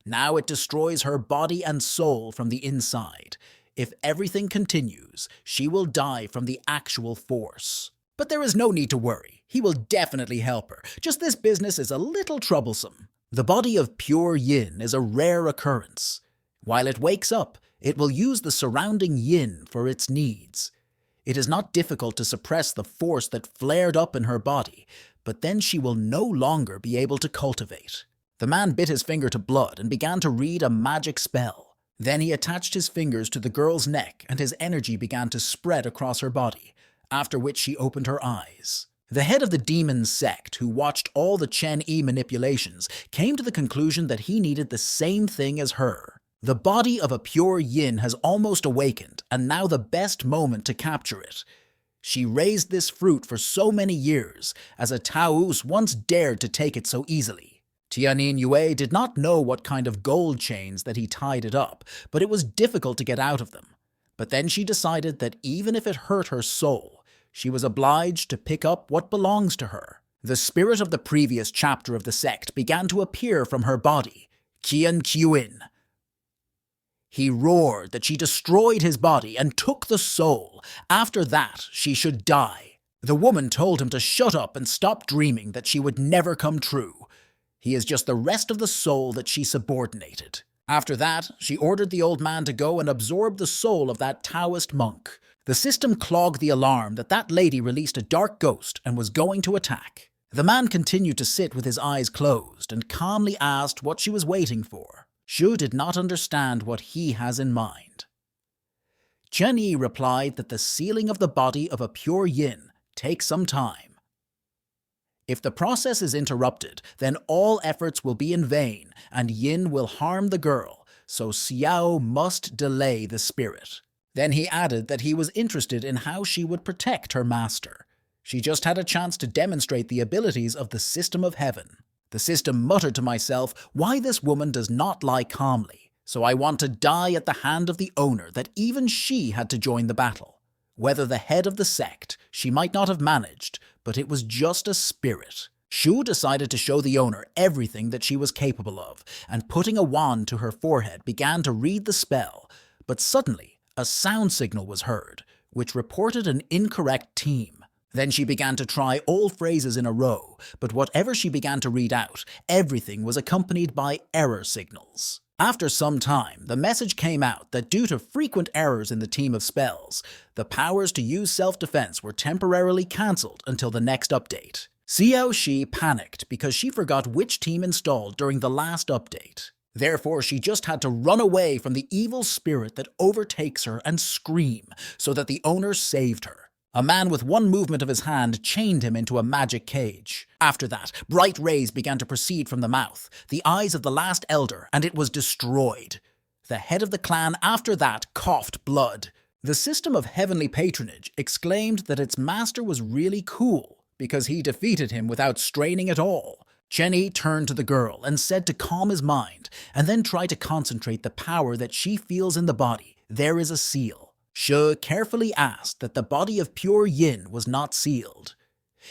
Now it destroys her body and soul from the inside. If everything continues, she will die from the actual force. But there is no need to worry. He will definitely help her. Just this business is a little troublesome. The body of pure yin is a rare occurrence. While it wakes up, it will use the surrounding yin for its needs. It is not difficult to suppress the force that flared up in her body, but then she will no longer be able to cultivate. The man bit his finger to blood and began to read a magic spell. Then he attached his fingers to the girl's neck and his energy began to spread across her body, after which she opened her eyes. The head of the demon sect, who watched all the Chen Yi manipulations, came to the conclusion that he needed the same thing as her. The body of a pure yin has almost awakened, and now the best moment to capture it. She raised this fruit for so many years, as a Taoist once dared to take it so easily. Tianin Yue did not know what kind of gold chains that he tied it up, but it was difficult to get out of them. But then she decided that even if it hurt her soul, she was obliged to pick up what belongs to her. The spirit of the previous chapter of the sect began to appear from her body, Qian Qiuin. He roared that she destroyed his body and took the soul. After that, she should die. The woman told him to shut up and stop dreaming that she would never come true. He is just the rest of the soul that she subordinated. After that, she ordered the old man to go and absorb the soul of that Taoist monk. The system clogged the alarm that that lady released a dark ghost and was going to attack. The man continued to sit with his eyes closed and calmly asked what she was waiting for. Shu did not understand what he has in mind. Chen Yi replied that the sealing of the body of a pure yin takes some time. If the process is interrupted, then all efforts will be in vain and yin will harm the girl, so Xiao must delay the spirit. Then he added that he was interested in how she would protect her master. She just had a chance to demonstrate the abilities of the system of heaven. The system muttered to myself, why this woman does not lie calmly, so I want to die at the hand of the owner that even she had to join the battle. Whether the head of the sect, she might not have managed, but it was just a spirit. Shu decided to show the owner everything that she was capable of, and putting a wand to her forehead began to read the spell, but suddenly a sound signal was heard, which reported an incorrect team. Then she began to try all phrases in a row, but whatever she began to read out, everything was accompanied by error signals. After some time, the message came out that due to frequent errors in the team of spells, the powers to use self-defense were temporarily cancelled until the next update. Xiao Shi panicked because she forgot which team installed during the last update. Therefore, she just had to run away from the evil spirit that overtakes her and scream so that the owner saved her. A man with one movement of his hand chained him into a magic cage. After that, bright rays began to proceed from the mouth, the eyes of the last elder, and it was destroyed. The head of the clan after that coughed blood. The system of heavenly patronage exclaimed that its master was really cool because he defeated him without straining at all. Chen Yi turned to the girl and said to calm his mind and then try to concentrate the power that she feels in the body. There is a seal. Shi carefully asked that the body of pure yin was not sealed.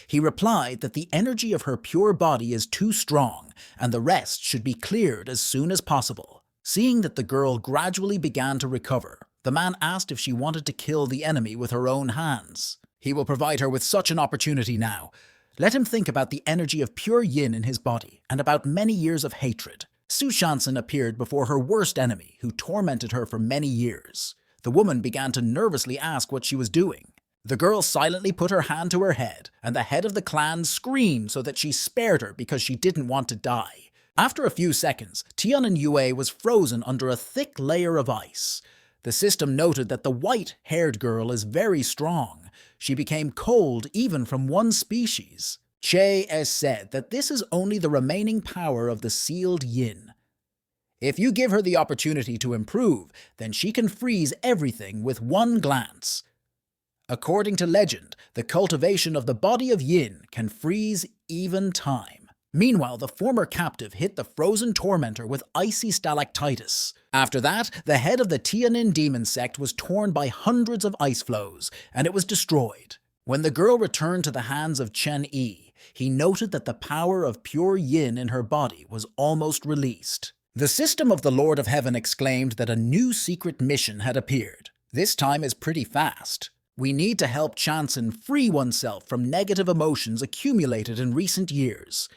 He replied that the energy of her pure body is too strong and the rest should be cleared as soon as possible. Seeing that the girl gradually began to recover, the man asked if she wanted to kill the enemy with her own hands. He will provide her with such an opportunity now. Let him think about the energy of pure yin in his body and about many years of hatred. Su Shansen appeared before her worst enemy, who tormented her for many years. The woman began to nervously ask what she was doing. The girl silently put her hand to her head, and the head of the clan screamed so that she spared her because she didn't want to die. After a few seconds, Tian Yue was frozen under a thick layer of ice. The system noted that the white-haired girl is very strong. She became cold even from one species. Che has said that this is only the remaining power of the sealed yin. If you give her the opportunity to improve, then she can freeze everything with one glance. According to legend, the cultivation of the body of yin can freeze even time. Meanwhile, the former captive hit the frozen tormentor with icy stalactitis. After that, the head of the Tianin demon sect was torn by hundreds of ice flows, and it was destroyed. When the girl returned to the hands of Chen Yi, he noted that the power of pure yin in her body was almost released. The system of the Lord of Heaven exclaimed that a new secret mission had appeared. This time is pretty fast. We need to help Chanson free oneself from negative emotions accumulated in recent years.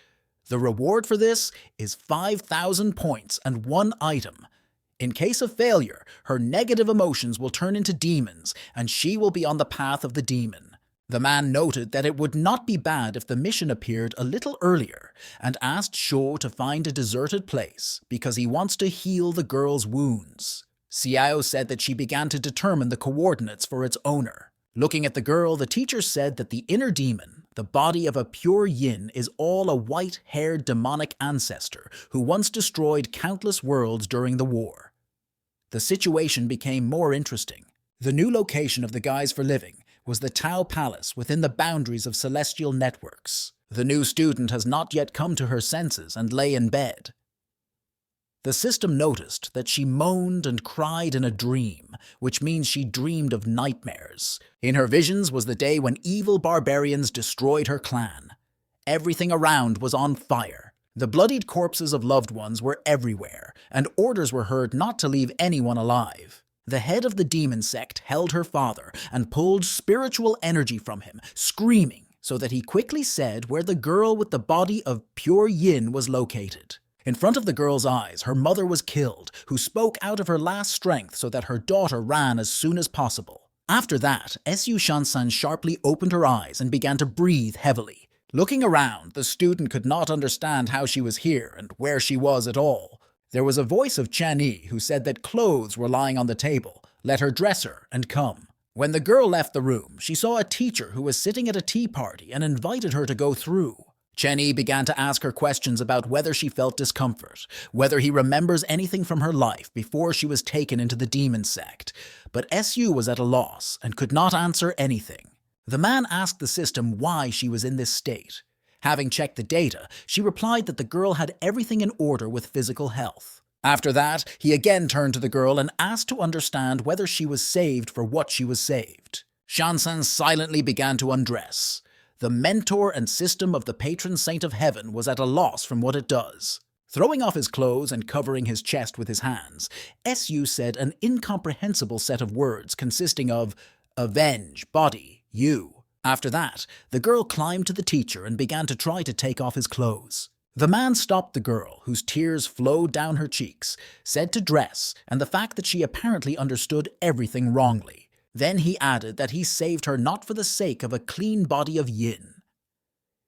The reward for this is 5,000 points and one item. In case of failure, her negative emotions will turn into demons, and she will be on the path of the demon. The man noted that it would not be bad if the mission appeared a little earlier, and asked Shuo to find a deserted place because he wants to heal the girl's wounds. Xiao said that she began to determine the coordinates for its owner. Looking at the girl, the teacher said that the inner demon, the body of a pure yin, is all a white-haired demonic ancestor who once destroyed countless worlds during the war. The situation became more interesting. The new location of the Guys for Living was the Tao Palace within the boundaries of celestial networks. The new student has not yet come to her senses and lay in bed. The system noticed that she moaned and cried in a dream, which means she dreamed of nightmares. In her visions was the day when evil barbarians destroyed her clan. Everything around was on fire. The bloodied corpses of loved ones were everywhere, and orders were heard not to leave anyone alive. The head of the demon sect held her father and pulled spiritual energy from him, screaming, so that he quickly said where the girl with the body of pure yin was located. In front of the girl's eyes, her mother was killed, who spoke out of her last strength so that her daughter ran as soon as possible. After that, Su Shansan sharply opened her eyes and began to breathe heavily. Looking around, the student could not understand how she was here and where she was at all. There was a voice of Chen Yi who said that clothes were lying on the table. Let her dress her and come. When the girl left the room, she saw a teacher who was sitting at a tea party and invited her to go through. Chen Yi began to ask her questions about whether she felt discomfort, whether he remembers anything from her life before she was taken into the demon sect. But Su was at a loss and could not answer anything. The man asked the system why she was in this state. Having checked the data, she replied that the girl had everything in order with physical health. After that, he again turned to the girl and asked to understand whether she was saved for what she was saved. Shansan silently began to undress. The mentor and system of the patron saint of heaven was at a loss from what it does. Throwing off his clothes and covering his chest with his hands, Su said an incomprehensible set of words consisting of avenge, body, you. After that, the girl climbed to the teacher and began to try to take off his clothes. The man stopped the girl, whose tears flowed down her cheeks, said to dress, and the fact that she apparently understood everything wrongly. Then he added that he saved her not for the sake of a clean body of yin.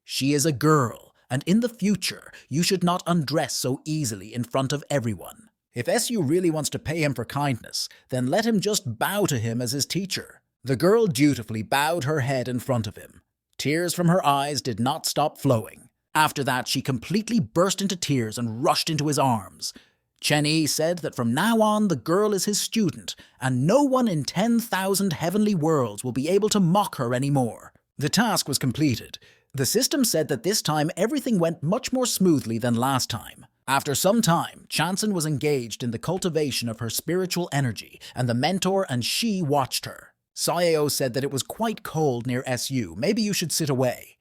She is a girl, and in the future, you should not undress so easily in front of everyone. If Su really wants to pay him for kindness, then let him just bow to him as his teacher. The girl dutifully bowed her head in front of him. Tears from her eyes did not stop flowing. After that, she completely burst into tears and rushed into his arms. Chen Yi said that from now on the girl is his student, and no one in 10,000 heavenly worlds will be able to mock her anymore. The task was completed. The system said that this time everything went much more smoothly than last time. After some time, Chanson was engaged in the cultivation of her spiritual energy, and the mentor and she watched her. Saeo said that it was quite cold near Su, maybe you should sit away.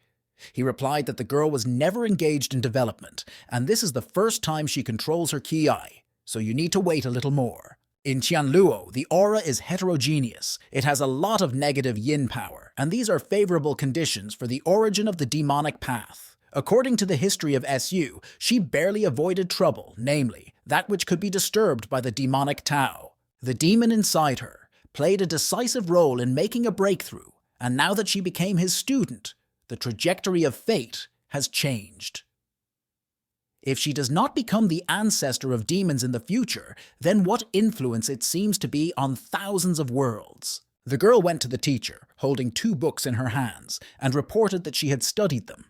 He replied that the girl was never engaged in development, and this is the first time she controls her ki, so you need to wait a little more. In Qianluo, the aura is heterogeneous. It has a lot of negative yin power, and these are favorable conditions for the origin of the demonic path. According to the history of Su, she barely avoided trouble, namely, that which could be disturbed by the demonic Tao. The demon inside her played a decisive role in making a breakthrough, and now that she became his student, the trajectory of fate has changed. If she does not become the ancestor of demons in the future, then what influence it seems to be on thousands of worlds. The girl went to the teacher, holding 2 books in her hands, and reported that she had studied them.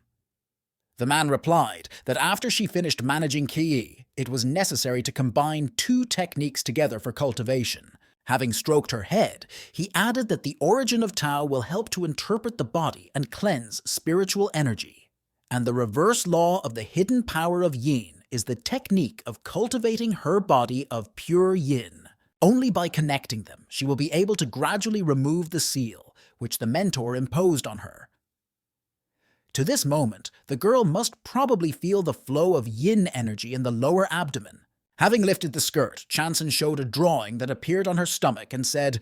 The man replied that after she finished managing Ki, it was necessary to combine 2 techniques together for cultivation. Having stroked her head, he added that the origin of Tao will help to interpret the body and cleanse spiritual energy. And the reverse law of the hidden power of yin is the technique of cultivating her body of pure yin. Only by connecting them, she will be able to gradually remove the seal, which the mentor imposed on her. To this moment, the girl must probably feel the flow of yin energy in the lower abdomen. Having lifted the skirt, Chanson showed a drawing that appeared on her stomach and said,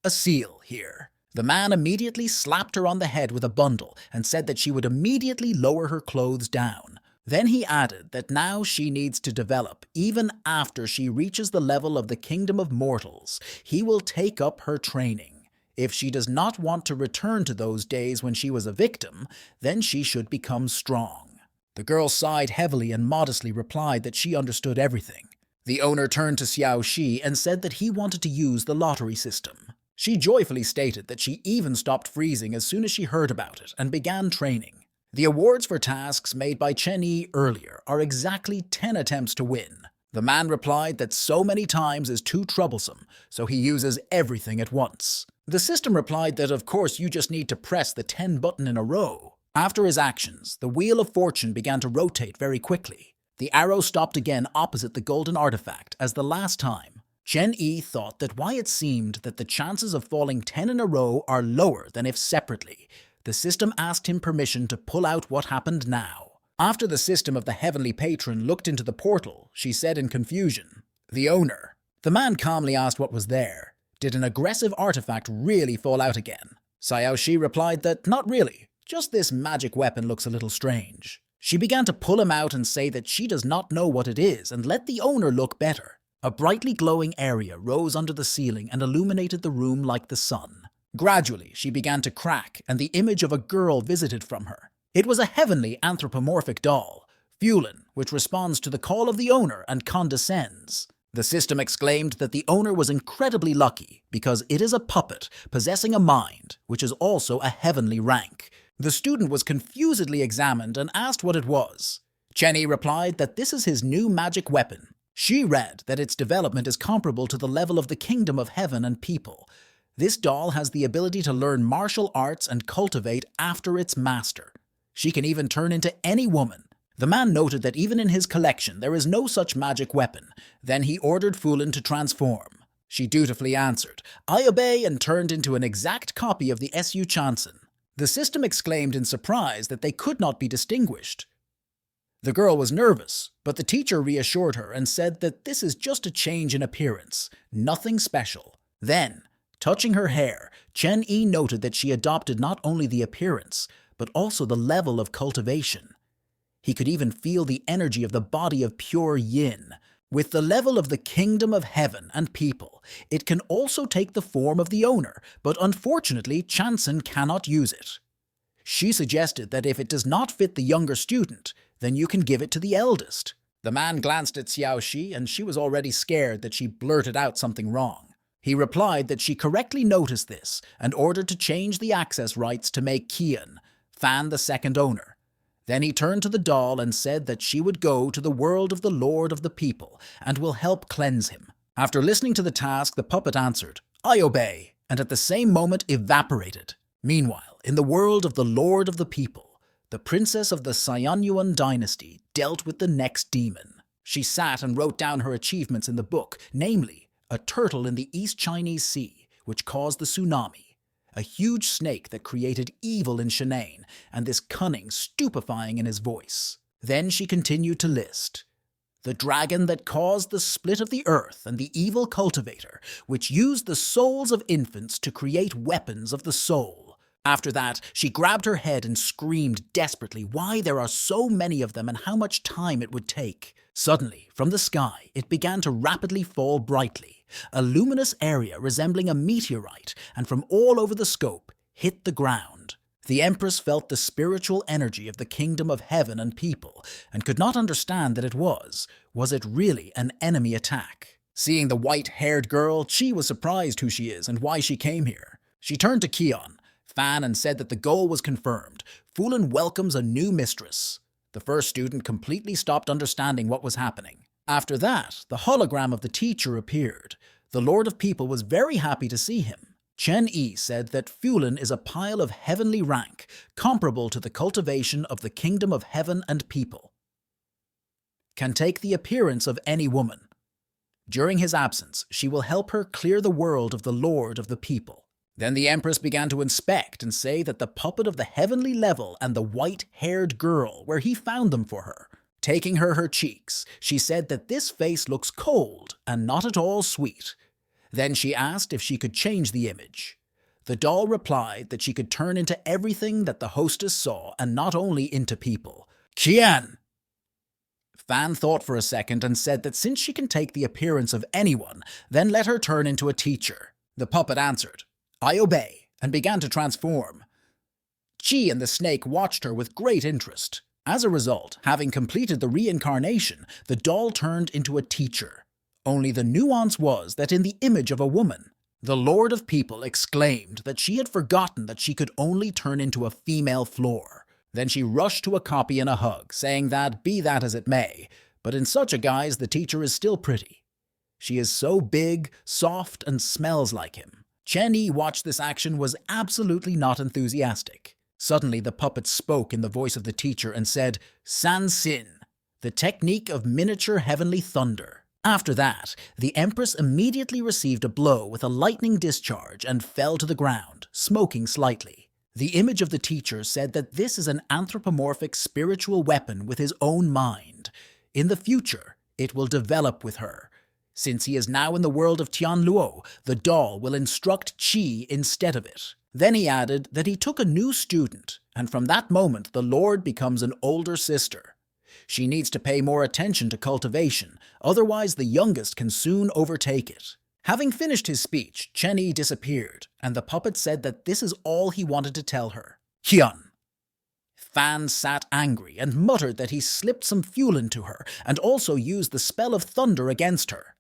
"A seal here." The man immediately slapped her on the head with a bundle and said that she would immediately lower her clothes down. Then he added that now she needs to develop even after she reaches the level of the kingdom of mortals. He will take up her training. If she does not want to return to those days when she was a victim, then she should become strong. The girl sighed heavily and modestly replied that she understood everything. The owner turned to Xiao Shi and said that he wanted to use the lottery system. She joyfully stated that she even stopped freezing as soon as she heard about it and began training. The awards for tasks made by Chen Yi earlier are exactly 10 attempts to win. The man replied that so many times is too troublesome, so he uses everything at once. The system replied that of course you just need to press the 10 button in a row. After his actions, the wheel of fortune began to rotate very quickly. The arrow stopped again opposite the golden artifact as the last time. Chen Yi thought that why it seemed that the chances of falling 10 in a row are lower than if separately. The system asked him permission to pull out what happened now. After the system of the heavenly patron looked into the portal, she said in confusion, "The owner." The man calmly asked what was there. Did an aggressive artifact really fall out again? Xiaoxi replied that not really, just this magic weapon looks a little strange. She began to pull him out and say that she does not know what it is and let the owner look better. A brightly glowing area rose under the ceiling and illuminated the room like the sun. Gradually, she began to crack, and the image of a girl visited from her. It was a heavenly anthropomorphic doll, Fulin, which responds to the call of the owner and condescends. The system exclaimed that the owner was incredibly lucky because it is a puppet possessing a mind, which is also a heavenly rank. The student was confusedly examined and asked what it was. Chen Yi replied that this is his new magic weapon. She read that its development is comparable to the level of the kingdom of heaven and people. This doll has the ability to learn martial arts and cultivate after its master. She can even turn into any woman. The man noted that even in his collection there is no such magic weapon. Then he ordered Fulin to transform. She dutifully answered, "I obey," and turned into an exact copy of the Su Chanson. The system exclaimed in surprise that they could not be distinguished. The girl was nervous, but the teacher reassured her and said that this is just a change in appearance, nothing special. Then, touching her hair, Chen Yi noted that she adopted not only the appearance, but also the level of cultivation. He could even feel the energy of the body of pure yin. With the level of the kingdom of heaven and people, it can also take the form of the owner, but unfortunately Chanson cannot use it. She suggested that if it does not fit the younger student, then you can give it to the eldest. The man glanced at Xiaoxi and she was already scared that she blurted out something wrong. He replied that she correctly noticed this and ordered to change the access rights to make Qian, Fan the second owner. Then he turned to the doll and said that she would go to the world of the Lord of the People and will help cleanse him. After listening to the task, the puppet answered, "I obey," and at the same moment evaporated. Meanwhile, in the world of the Lord of the People, the princess of the Xianyuan dynasty dealt with the next demon. She sat and wrote down her achievements in the book, namely, a turtle in the East Chinese Sea, which caused the tsunami, a huge snake that created evil in Shanane, and this cunning stupefying in his voice. Then she continued to list. The dragon that caused the split of the earth and the evil cultivator, which used the souls of infants to create weapons of the soul. After that, she grabbed her head and screamed desperately why there are so many of them and how much time it would take. Suddenly, from the sky, it began to rapidly fall brightly. A luminous area resembling a meteorite, and from all over the scope, hit the ground. The Empress felt the spiritual energy of the kingdom of heaven and people, and could not understand that it was it really an enemy attack? Seeing the white-haired girl, Chi was surprised who she is and why she came here. She turned to Qian, Fan, and said that the goal was confirmed. Fulin welcomes a new mistress. The first student completely stopped understanding what was happening. After that, the hologram of the teacher appeared. The Lord of People was very happy to see him. Chen Yi said that Fulin is a pile of heavenly rank, comparable to the cultivation of the kingdom of heaven and people. Can take the appearance of any woman. During his absence, she will help her clear the world of the Lord of the People. Then the Empress began to inspect and say that the puppet of the heavenly level and the white-haired girl, where he found them for her. Taking her cheeks, she said that this face looks cold and not at all sweet. Then she asked if she could change the image. The doll replied that she could turn into everything that the hostess saw and not only into people. Qian! Fan thought for a second and said that since she can take the appearance of anyone, then let her turn into a teacher. The puppet answered, "I obey," and began to transform. Qi and the snake watched her with great interest. As a result, having completed the reincarnation, the doll turned into a teacher. Only the nuance was that in the image of a woman. The Lord of People exclaimed that she had forgotten that she could only turn into a female floor. Then she rushed to a copy and a hug, saying that, be that as it may, but in such a guise the teacher is still pretty. She is so big, soft, and smells like him. Chen Yi watched this action was absolutely not enthusiastic. Suddenly the puppet spoke in the voice of the teacher and said, "San Sin." the technique of miniature heavenly thunder. After that, the Empress immediately received a blow with a lightning discharge and fell to the ground, smoking slightly. The image of the teacher said that this is an anthropomorphic spiritual weapon with his own mind. In the future, it will develop with her. Since he is now in the world of Tianluo, the doll will instruct Qi instead of it. Then he added that he took a new student, and from that moment the Lord becomes an older sister. She needs to pay more attention to cultivation, otherwise the youngest can soon overtake it. Having finished his speech, Chen Yi disappeared, and the puppet said that this is all he wanted to tell her. Hyun. Fan sat angry and muttered that he slipped some fuel into her and also used the spell of thunder against her.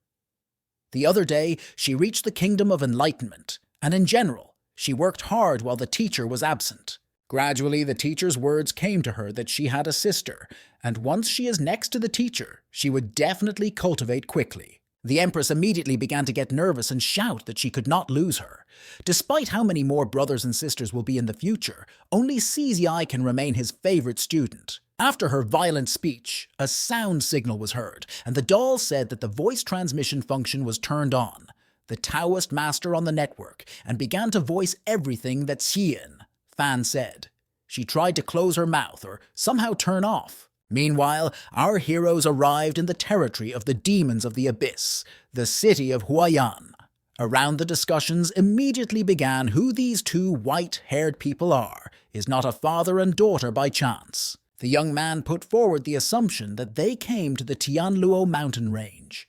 The other day, she reached the kingdom of enlightenment, and in general, she worked hard while the teacher was absent. Gradually, the teacher's words came to her that she had a sister, and once she is next to the teacher, she would definitely cultivate quickly. The Empress immediately began to get nervous and shout that she could not lose her. Despite how many more brothers and sisters will be in the future, only CZI can remain his favorite student. After her violent speech, a sound signal was heard, and the doll said that the voice transmission function was turned on. The Taoist master on the network, and began to voice everything that Xian, Fan said. She tried to close her mouth or somehow turn off. Meanwhile, our heroes arrived in the territory of the demons of the abyss, the city of Huayan. Around the discussions immediately began who these two white-haired people are. Is not a father and daughter by chance. The young man put forward the assumption that they came to the Tianluo mountain range.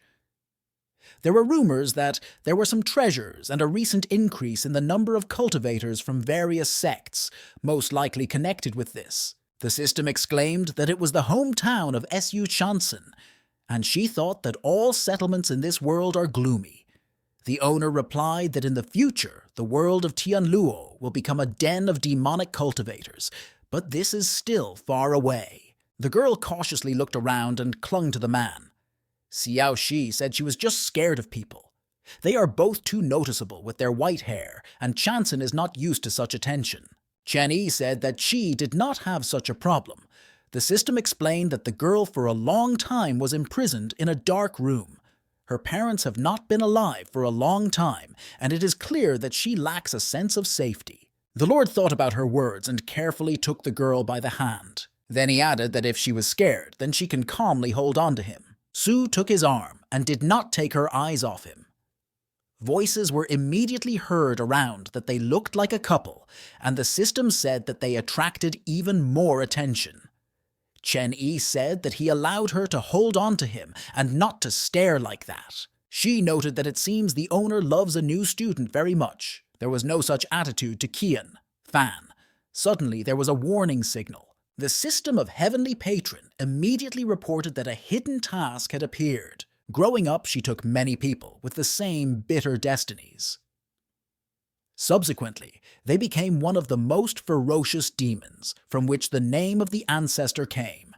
There were rumors that there were some treasures and a recent increase in the number of cultivators from various sects, most likely connected with this. The system exclaimed that it was the hometown of Su Shansen, and she thought that all settlements in this world are gloomy. The owner replied that in the future, the world of Tianluo will become a den of demonic cultivators, but this is still far away. The girl cautiously looked around and clung to the man. Xiao Shi said she was just scared of people. They are both too noticeable with their white hair, and Chanson is not used to such attention. Chen Yi said that she did not have such a problem. The system explained that the girl for a long time was imprisoned in a dark room. Her parents have not been alive for a long time, and it is clear that she lacks a sense of safety. The Lord thought about her words and carefully took the girl by the hand. Then he added that if she was scared, then she can calmly hold on to him. Su took his arm and did not take her eyes off him. Voices were immediately heard around that they looked like a couple, and the system said that they attracted even more attention. Chen Yi said that he allowed her to hold on to him and not to stare like that. She noted that it seems the owner loves a new student very much. There was no such attitude to Qian, Fan. Suddenly there was a warning signal. The system of Heavenly Patron immediately reported that a hidden task had appeared. Growing up, she took many people with the same bitter destinies. Subsequently, they became one of the most ferocious demons, from which the name of the ancestor came.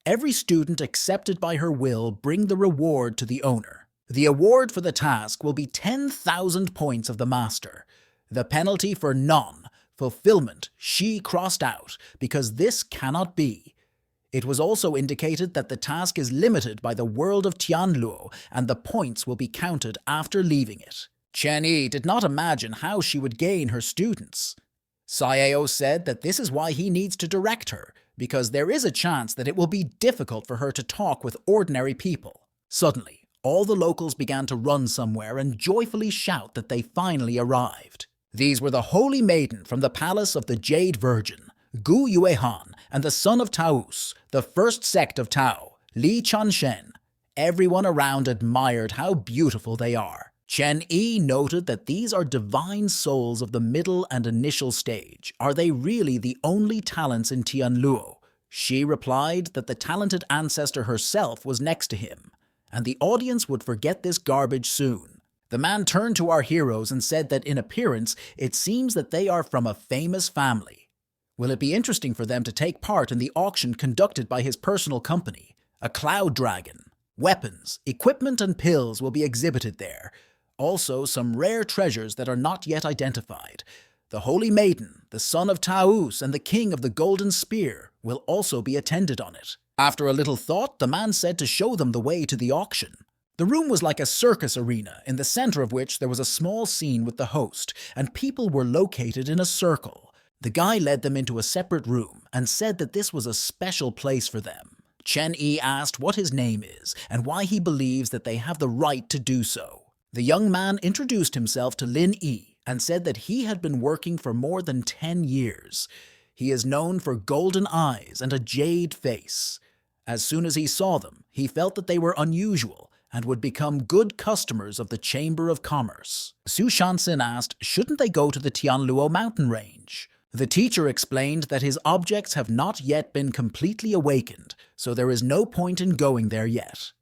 Every student accepted by her will bring the reward to the owner. The award for the task will be 10,000 points of the master. The penalty for non-fulfillment she crossed out, because this cannot be. It was also indicated that the task is limited by the world of Tianluo, and the points will be counted after leaving it. Chen Yi did not imagine how she would gain her students. Saeo said that this is why he needs to direct her, because there is a chance that it will be difficult for her to talk with ordinary people. Suddenly, all the locals began to run somewhere and joyfully shout that they finally arrived. These were the Holy Maiden from the palace of the Jade Virgin, Gu Yuehan, and the son of Taos, the first sect of Tao, Li Chanshen. Everyone around admired how beautiful they are. Chen Yi noted that these are divine souls of the middle and initial stage. Are they really the only talents in Tianluo? She replied that the talented ancestor herself was next to him, and the audience would forget this garbage soon. The man turned to our heroes and said that in appearance, it seems that they are from a famous family. Will it be interesting for them to take part in the auction conducted by his personal company? A cloud dragon, weapons, equipment, and pills will be exhibited there. Also, some rare treasures that are not yet identified. The Holy Maiden, the son of Taos, and the King of the Golden Spear will also be attended on it. After a little thought, the man said to show them the way to the auction. The room was like a circus arena, in the center of which there was a small scene with the host, and people were located in a circle. The guy led them into a separate room and said that this was a special place for them. Chen Yi asked what his name is and why he believes that they have the right to do so. The young man introduced himself to Lin Yi and said that he had been working for more than 10 years. He is known for golden eyes and a jade face. As soon as he saw them, he felt that they were unusual and would become good customers of the Chamber of Commerce. Su Shanxin asked, shouldn't they go to the Tianluo mountain range? The teacher explained that his objects have not yet been completely awakened, so there is no point in going there yet.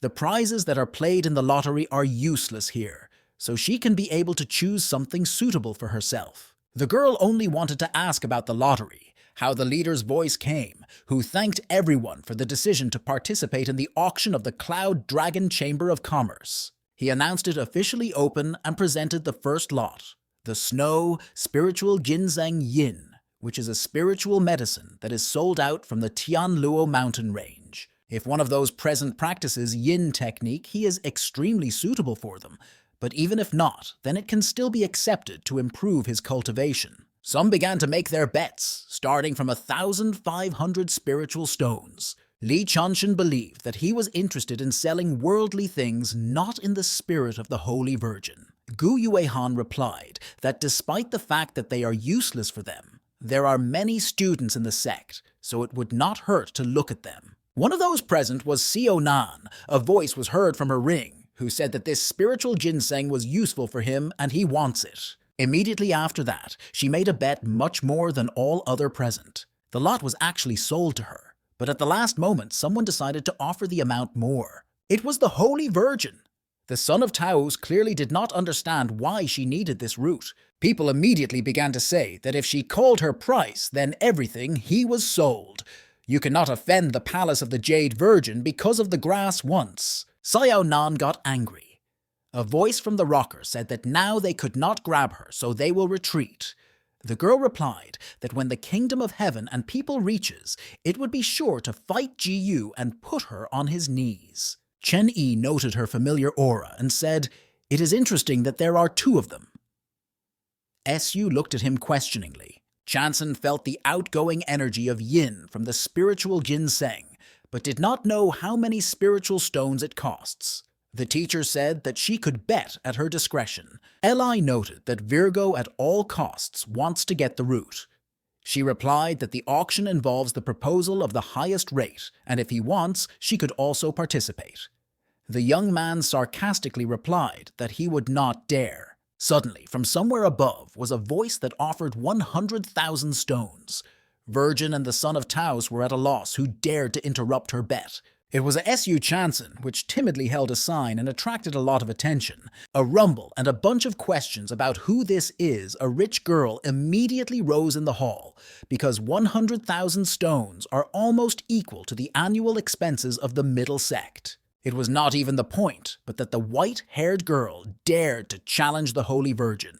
The prizes that are played in the lottery are useless here, so she can be able to choose something suitable for herself. The girl only wanted to ask about the lottery, how the leader's voice came, who thanked everyone for the decision to participate in the auction of the Cloud Dragon Chamber of Commerce. He announced it officially open and presented the first lot, the Snow Spiritual Ginseng Yin, which is a spiritual medicine that is sold out from the Tianluo mountain range. If one of those present practices yin technique, he is extremely suitable for them, but even if not, then it can still be accepted to improve his cultivation. Some began to make their bets, starting from 1,500 spiritual stones. Li Chanshan believed that he was interested in selling worldly things not in the spirit of the Holy Virgin. Gu Yuehan replied that despite the fact that they are useless for them, there are many students in the sect, so it would not hurt to look at them. One of those present was Xiao Nan. A voice was heard from her ring, who said that this spiritual ginseng was useful for him and he wants it. Immediately after that, she made a bet much more than all other present. The lot was actually sold to her, but at the last moment someone decided to offer the amount more. It was the Holy Virgin. The son of Taos clearly did not understand why she needed this route. People immediately began to say that if she called her price, then everything he was sold. You cannot offend the palace of the Jade Virgin because of the grass once. Xiao Nan got angry. A voice from the rocker said that now they could not grab her, so they will retreat. The girl replied that when the kingdom of heaven and people reaches, it would be sure to fight Ji Yu and put her on his knees. Chen Yi noted her familiar aura and said, "It is interesting that there are two of them." Su looked at him questioningly. Chanson felt the outgoing energy of yin from the spiritual ginseng, but did not know how many spiritual stones it costs. The teacher said that she could bet at her discretion. Li noted that Virgo at all costs wants to get the root. She replied that the auction involves the proposal of the highest rate, and if he wants, she could also participate. The young man sarcastically replied that he would not dare. Suddenly, from somewhere above, was a voice that offered 100,000 stones. Virgin and the son of Taos were at a loss who dared to interrupt her bet. It was a Su Chanson, which timidly held a sign and attracted a lot of attention. A rumble and a bunch of questions about who this is, a rich girl, immediately rose in the hall, because 100,000 stones are almost equal to the annual expenses of the middle sect. It was not even the point, but that the white-haired girl dared to challenge the Holy Virgin.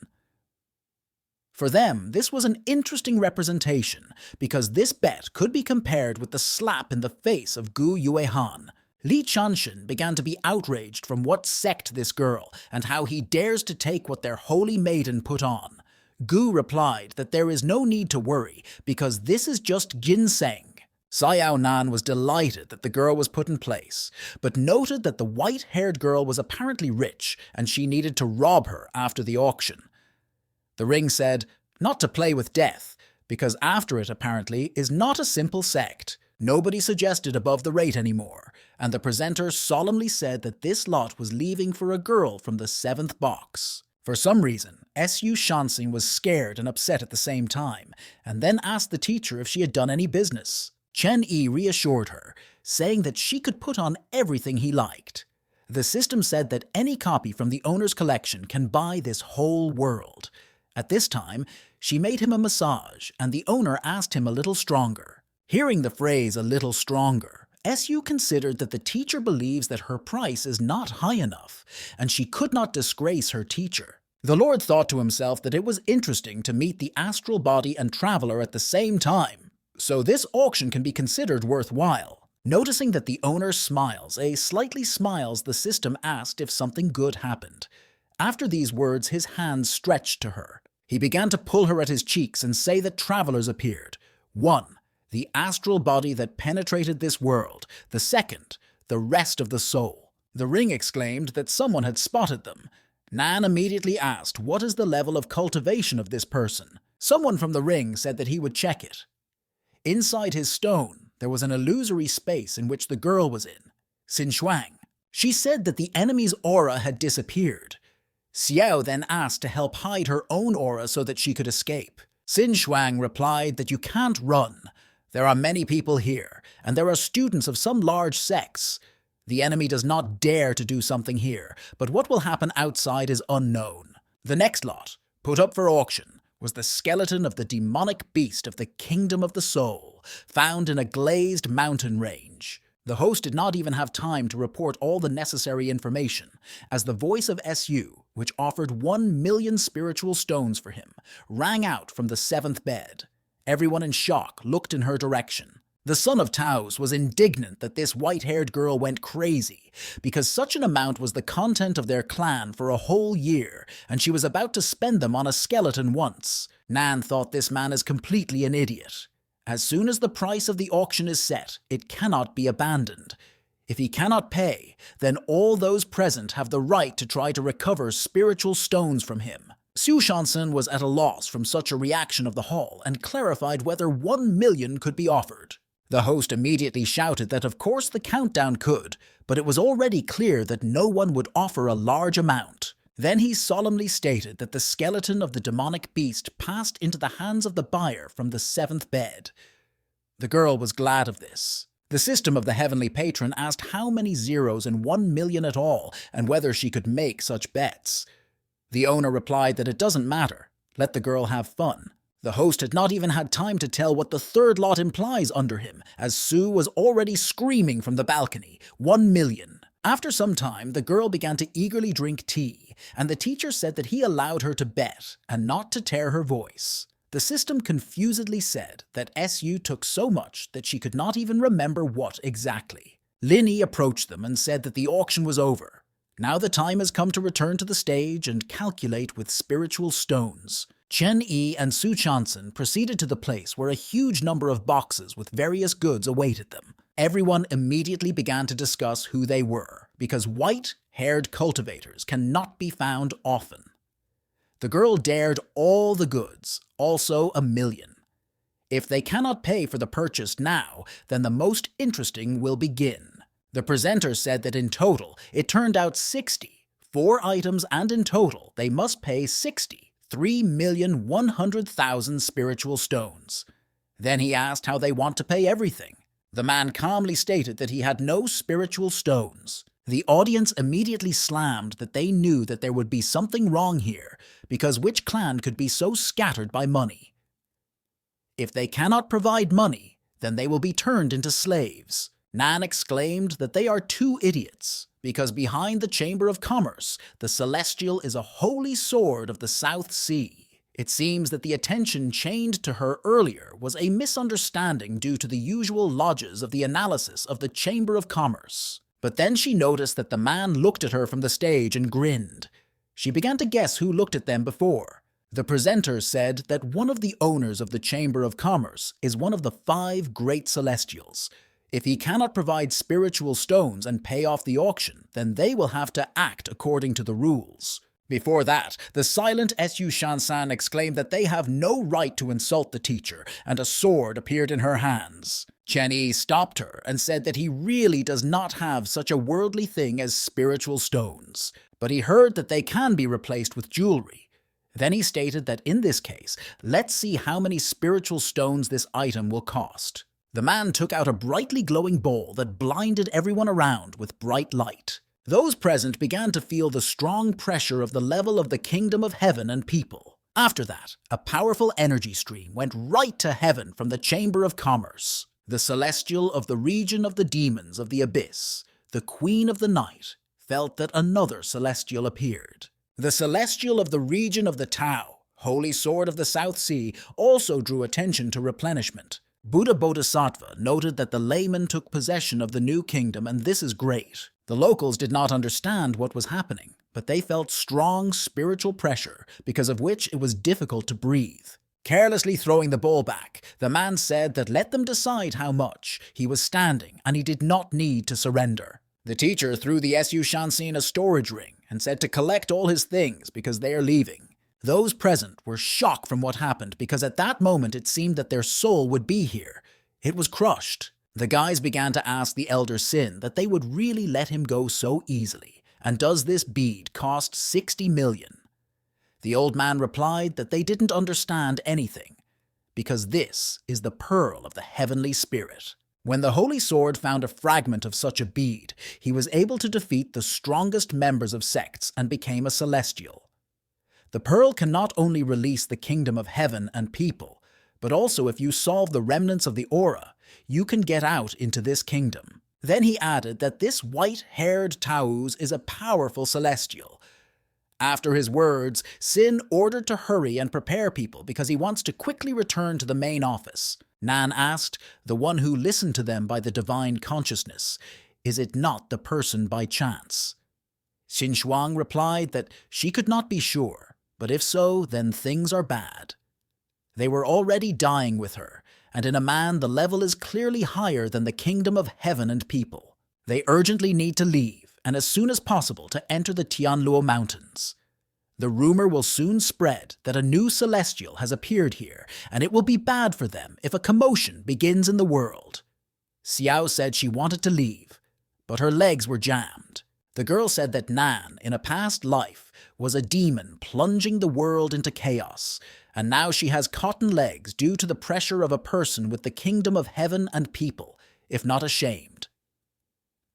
For them, this was an interesting representation, because this bet could be compared with the slap in the face of Gu Yuehan. Li Chanshan began to be outraged from what sect this girl, and how he dares to take what their holy maiden put on. Gu replied that there is no need to worry, because this is just ginseng. Xiao Nan was delighted that the girl was put in place, but noted that the white-haired girl was apparently rich, and she needed to rob her after the auction. The ring said, not to play with death, because after it, apparently, is not a simple sect. Nobody suggested above the rate anymore, and the presenter solemnly said that this lot was leaving for a girl from the 7th box. For some reason, Su Shanxing was scared and upset at the same time, and then asked the teacher if she had done any business. Chen Yi reassured her, saying that she could put on everything he liked. The system said that any copy from the owner's collection can buy this whole world. At this time, she made him a massage, and the owner asked him a little stronger. Hearing the phrase "a little stronger," Su considered that the teacher believes that her price is not high enough, and she could not disgrace her teacher. The Lord thought to himself that it was interesting to meet the astral body and traveler at the same time. So this auction can be considered worthwhile. Noticing that the owner smiles, the system asked if something good happened. After these words, his hand stretched to her. He began to pull her at his cheeks and say that travelers appeared. 1. The astral body that penetrated this world. The second, the rest of the soul. The ring exclaimed that someone had spotted them. Nan immediately asked, what is the level of cultivation of this person? Someone from the ring said that he would check it. Inside his stone, there was an illusory space in which the girl was in. Xin Shuang. She said that the enemy's aura had disappeared. Xiao then asked to help hide her own aura so that she could escape. Xin Shuang replied that you can't run. There are many people here, and there are students of some large sects. The enemy does not dare to do something here, but what will happen outside is unknown. The next lot, put up for auction, was the skeleton of the demonic beast of the Kingdom of the Soul, found in a glazed mountain range. The host did not even have time to report all the necessary information, as the voice of SU, which offered 1 million spiritual stones for him, rang out from the 7th bed. Everyone in shock looked in her direction. The son of Taos was indignant that this white-haired girl went crazy, because such an amount was the content of their clan for a whole year, and she was about to spend them on a skeleton once. Nan thought this man is completely an idiot. As soon as the price of the auction is set, it cannot be abandoned. If he cannot pay, then all those present have the right to try to recover spiritual stones from him. Xu Shansen was at a loss from such a reaction of the hall and clarified whether 1 million could be offered. The host immediately shouted that of course the countdown could, but it was already clear that no one would offer a large amount. Then he solemnly stated that the skeleton of the demonic beast passed into the hands of the buyer from the 7th bed. The girl was glad of this. The system of the heavenly patron asked how many zeros in 1 million at all, and whether she could make such bets. The owner replied that it doesn't matter. Let the girl have fun. The host had not even had time to tell what the third lot implies under him, as Sue was already screaming from the balcony, 1 million. After some time, the girl began to eagerly drink tea, and the teacher said that he allowed her to bet and not to tear her voice. The system confusedly said that SU took so much that she could not even remember what exactly. Lin Yi approached them and said that the auction was over. Now the time has come to return to the stage and calculate with spiritual stones. Chen Yi and Su Chansen proceeded to the place where a huge number of boxes with various goods awaited them. Everyone immediately began to discuss who they were, because white-haired cultivators cannot be found often. The girl dared all the goods, also 1 million. If they cannot pay for the purchase now, then the most interesting will begin. The presenter said that in total, it turned out 60, 4 items, and in total, they must pay 60, 3,100,000 spiritual stones. Then he asked how they want to pay everything. The man calmly stated that he had no spiritual stones. The audience immediately slammed that they knew that there would be something wrong here, because which clan could be so scattered by money? If they cannot provide money, then they will be turned into slaves. Nan exclaimed that they are 2 idiots, because behind the Chamber of Commerce, the Celestial is a holy sword of the South Sea. It seems that the attention chained to her earlier was a misunderstanding due to the usual lodges of the analysis of the Chamber of Commerce. But then she noticed that the man looked at her from the stage and grinned. She began to guess who looked at them before. The presenter said that one of the owners of the Chamber of Commerce is one of the 5 great Celestials. If he cannot provide spiritual stones and pay off the auction, then they will have to act according to the rules. Before that, the silent Su Shansan exclaimed that they have no right to insult the teacher, and a sword appeared in her hands. Chen Yi stopped her and said that he really does not have such a worldly thing as spiritual stones, but he heard that they can be replaced with jewelry. Then he stated that in this case, let's see how many spiritual stones this item will cost. The man took out a brightly glowing ball that blinded everyone around with bright light. Those present began to feel the strong pressure of the level of the kingdom of heaven and people. After that, a powerful energy stream went right to heaven from the Chamber of Commerce. The Celestial of the region of the demons of the abyss, the Queen of the Night, felt that another Celestial appeared. The Celestial of the region of the Tao, Holy Sword of the South Sea, also drew attention to replenishment. Buddha Bodhisattva noted that the layman took possession of the new kingdom, and this is great. The locals did not understand what was happening, but they felt strong spiritual pressure, because of which it was difficult to breathe. Carelessly throwing the bowl back, the man said that let them decide how much. He was standing, and he did not need to surrender. The teacher threw the Su Shansi in a storage ring and said to collect all his things because they are leaving. Those present were shocked from what happened because at that moment it seemed that their soul would be here. It was crushed. The guys began to ask the elder Sin that they would really let him go so easily, and does this bead cost 60 million? The old man replied that they didn't understand anything, because this is the pearl of the heavenly spirit. When the Holy Sword found a fragment of such a bead, he was able to defeat the strongest members of sects and became a celestial. The pearl can not only release the kingdom of heaven and people, but also if you solve the remnants of the aura, you can get out into this kingdom. Then he added that this white-haired Tao's is a powerful celestial. After his words, Sin ordered to hurry and prepare people because he wants to quickly return to the main office. Nan asked, the one who listened to them by the divine consciousness, is it not the person by chance? Xin Shuang replied that she could not be sure, but if so, then things are bad. They were already dying with her, and in a man the level is clearly higher than the kingdom of heaven and people. They urgently need to leave, and as soon as possible to enter the Tianluo Mountains. The rumor will soon spread that a new celestial has appeared here, and it will be bad for them if a commotion begins in the world. Xiao said she wanted to leave, but her legs were jammed. The girl said that Nan, in a past life, was a demon plunging the world into chaos, and now she has cotton legs due to the pressure of a person with the kingdom of heaven and people, if not ashamed.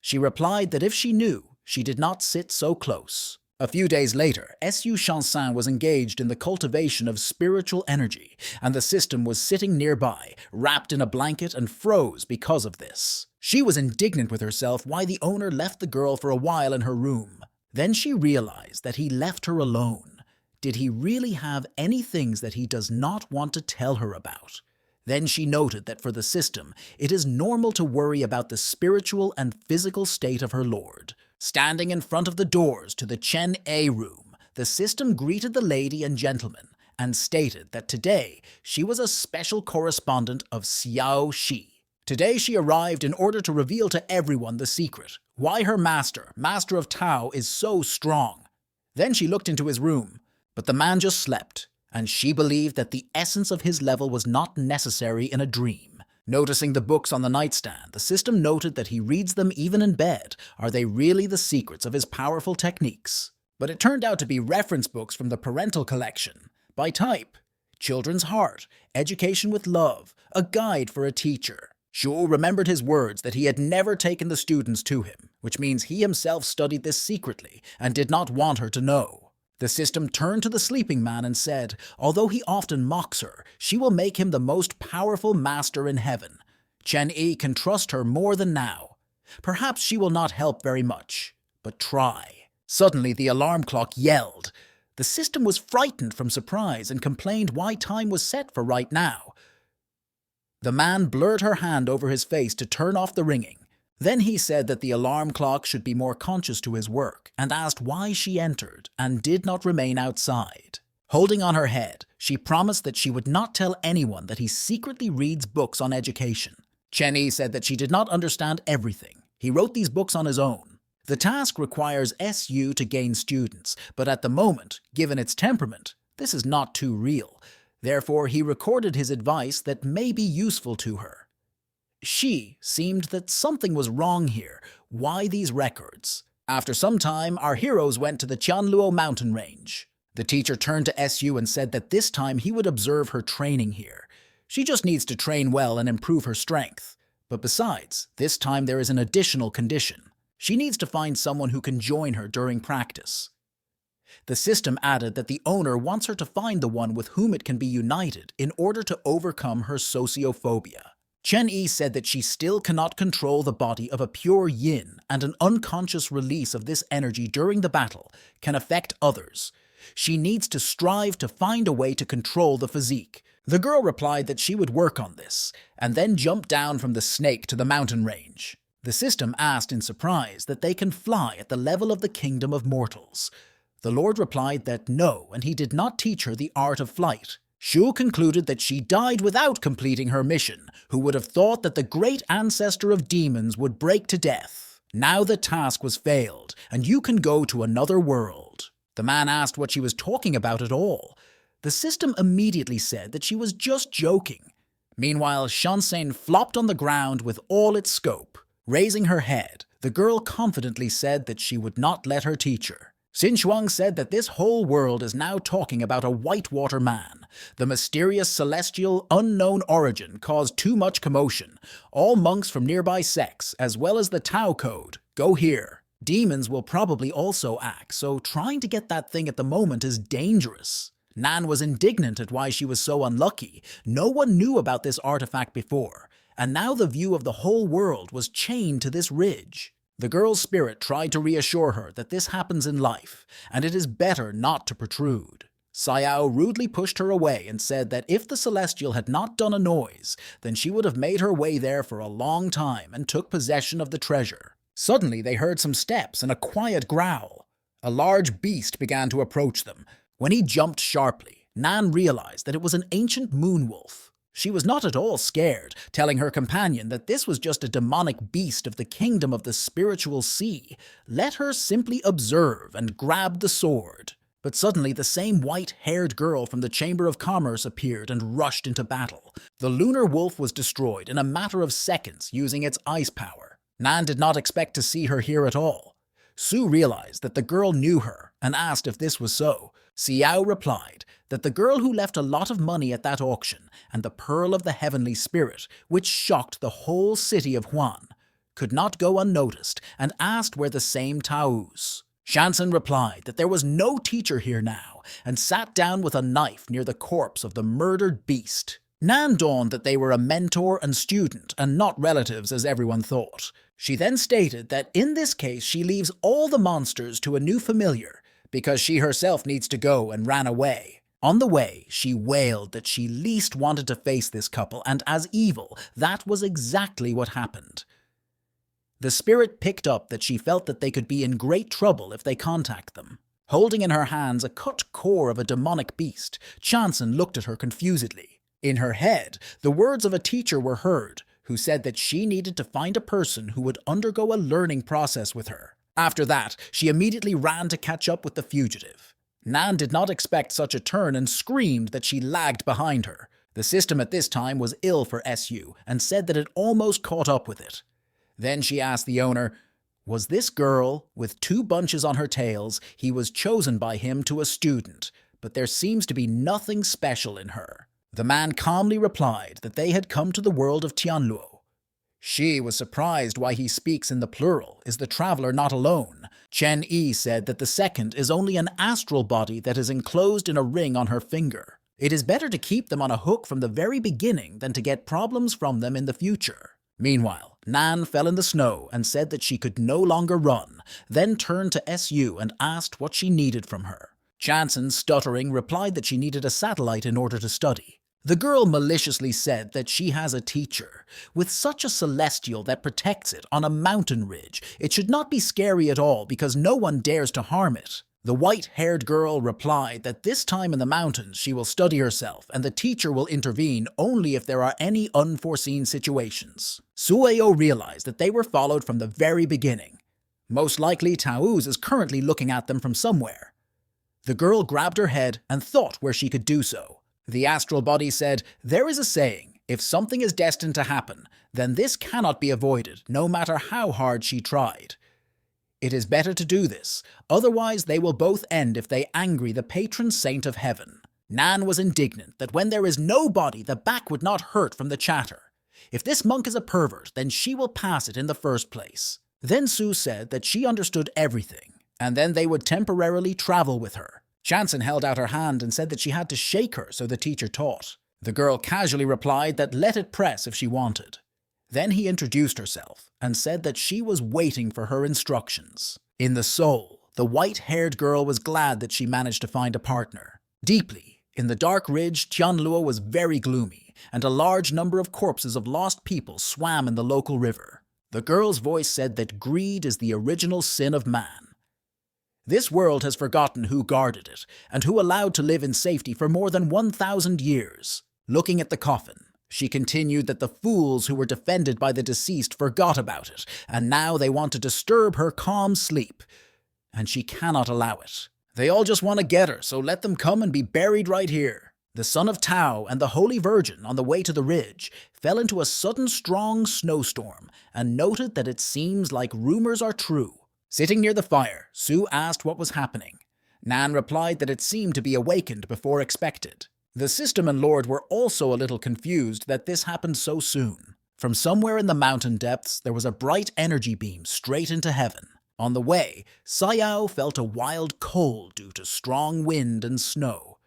She replied that if she knew, she did not sit so close. A few days later, Su Shansan was engaged in the cultivation of spiritual energy, and the system was sitting nearby, wrapped in a blanket and froze because of this. She was indignant with herself why the owner left the girl for a while in her room. Then she realized that he left her alone. Did he really have any things that he does not want to tell her about? Then she noted that for the system, it is normal to worry about the spiritual and physical state of her lord. Standing in front of the doors to the Chen A room, the system greeted the lady and gentleman and stated that today she was a special correspondent of Xiao Shi. Today she arrived in order to reveal to everyone the secret, why her master of Tao, is so strong. Then she looked into his room, but the man just slept, and she believed that the essence of his level was not necessary in a dream. Noticing the books on the nightstand, the system noted that he reads them even in bed. Are they really the secrets of his powerful techniques? But it turned out to be reference books from the parental collection. By type, Children's Heart, Education with Love, A Guide for a Teacher. Shu remembered his words that he had never taken the students to him, which means he himself studied this secretly and did not want her to know. The system turned to the sleeping man and said, although he often mocks her, she will make him the most powerful master in heaven. Chen Yi can trust her more than now. Perhaps she will not help very much, but try. Suddenly the alarm clock yelled. The system was frightened from surprise and complained why time was set for right now. The man blurred her hand over his face to turn off the ringing. Then he said that the alarm clock should be more conscious to his work and asked why she entered and did not remain outside. Holding on her head, she promised that she would not tell anyone that he secretly reads books on education. Chen Yi said that she did not understand everything. He wrote these books on his own. The task requires SU to gain students, but at the moment, given its temperament, this is not too real. Therefore, he recorded his advice that may be useful to her. She seemed that something was wrong here. Why these records? After some time, our heroes went to the Tianluo mountain range. The teacher turned to SU and said that this time he would observe her training here. She just needs to train well and improve her strength. But besides, this time there is an additional condition. She needs to find someone who can join her during practice. The system added that the owner wants her to find the one with whom it can be united in order to overcome her sociophobia. Chen Yi said that she still cannot control the body of a pure yin, and an unconscious release of this energy during the battle can affect others. She needs to strive to find a way to control the physique. The girl replied that she would work on this, and then jumped down from the snake to the mountain range. The system asked in surprise that they can fly at the level of the kingdom of mortals. The Lord replied that no, and he did not teach her the art of flight. Shu concluded that she died without completing her mission, who would have thought that the great ancestor of demons would break to death. Now the task was failed, and you can go to another world. The man asked what she was talking about at all. The system immediately said that she was just joking. Meanwhile, Shansen flopped on the ground with all its scope. Raising her head, the girl confidently said that she would not let her teach her. Xin Shuang said that this whole world is now talking about a whitewater man. The mysterious celestial unknown origin caused too much commotion. All monks from nearby sects, as well as the Tao Code, go here. Demons will probably also act, so trying to get that thing at the moment is dangerous. Nan was indignant at why she was so unlucky. No one knew about this artifact before, and now the view of the whole world was chained to this ridge. The girl's spirit tried to reassure her that this happens in life, and it is better not to protrude. Sayao rudely pushed her away and said that if the Celestial had not done a noise, then she would have made her way there for a long time and took possession of the treasure. Suddenly they heard some steps and a quiet growl. A large beast began to approach them. When he jumped sharply, Nan realized that it was an ancient moon wolf. She was not at all scared, telling her companion that this was just a demonic beast of the kingdom of the spiritual sea. Let her simply observe and grab the sword. But suddenly the same white-haired girl from the Chamber of Commerce appeared and rushed into battle. The lunar wolf was destroyed in a matter of seconds using its ice power. Nan did not expect to see her here at all. Su realized that the girl knew her and asked if this was so. Xiao replied that the girl who left a lot of money at that auction and the Pearl of the Heavenly Spirit, which shocked the whole city of Huan, could not go unnoticed and asked where the same Tao's. Shansen replied that there was no teacher here now and sat down with a knife near the corpse of the murdered beast. Nan dawned that they were a mentor and student and not relatives as everyone thought. She then stated that in this case she leaves all the monsters to a new familiar because she herself needs to go and ran away. On the way, she wailed that she least wanted to face this couple, and as evil, that was exactly what happened. The spirit picked up that she felt that they could be in great trouble if they contact them. Holding in her hands a cut core of a demonic beast, Chanson looked at her confusedly. In her head, the words of a teacher were heard, who said that she needed to find a person who would undergo a learning process with her. After that, she immediately ran to catch up with the fugitive. Nan did not expect such a turn and screamed that she lagged behind her. The system at this time was ill for SU and said that it almost caught up with it. Then she asked the owner, was this girl, with 2 bunches on her tails, he was chosen by him to a student, but there seems to be nothing special in her. The man calmly replied that they had come to the world of Tianluo. She was surprised why he speaks in the plural. Is the traveler not alone? Chen Yi said that the second is only an astral body that is enclosed in a ring on her finger. It is better to keep them on a hook from the very beginning than to get problems from them in the future. Meanwhile, Nan fell in the snow and said that she could no longer run, then turned to SU and asked what she needed from her. Chanson, stuttering, replied that she needed a satellite in order to study. The girl maliciously said that she has a teacher. With such a celestial that protects it on a mountain ridge, it should not be scary at all because no one dares to harm it. The white-haired girl replied that this time in the mountains she will study herself and the teacher will intervene only if there are any unforeseen situations. Sueo realized that they were followed from the very beginning. Most likely Taouz is currently looking at them from somewhere. The girl grabbed her head and thought where she could do so. The astral body said, there is a saying, if something is destined to happen, then this cannot be avoided, no matter how hard she tried. It is better to do this, otherwise they will both end if they angry the patron saint of heaven. Nan was indignant that when there is no body, the back would not hurt from the chatter. If this monk is a pervert, then she will pass it in the first place. Then Su said that she understood everything, and then they would temporarily travel with her. Chanson held out her hand and said that she had to shake her so the teacher taught. The girl casually replied that let it press if she wanted. Then he introduced herself and said that she was waiting for her instructions. In the soul, the white-haired girl was glad that she managed to find a partner. Deeply, In the dark ridge, Tianluo was very gloomy, and a large number of corpses of lost people swam in the local river. The girl's voice said that greed is the original sin of man. This world has forgotten who guarded it, and who allowed to live in safety for more than 1,000 years. Looking at the coffin, she continued that the fools who were defended by the deceased forgot about it, and now they want to disturb her calm sleep. And she cannot allow it. They all just want to get her, so let them come and be buried right here. The son of Tao and the Holy Virgin, on the way to the ridge, fell into a sudden strong snowstorm and noted that it seems like rumors are true. Sitting near the fire, Su asked what was happening. Nan replied that it seemed to be awakened before expected. The system and Lord were also a little confused that this happened so soon. From somewhere in the mountain depths, there was a bright energy beam straight into heaven. On the way, Sayao felt a wild cold due to strong wind and snow.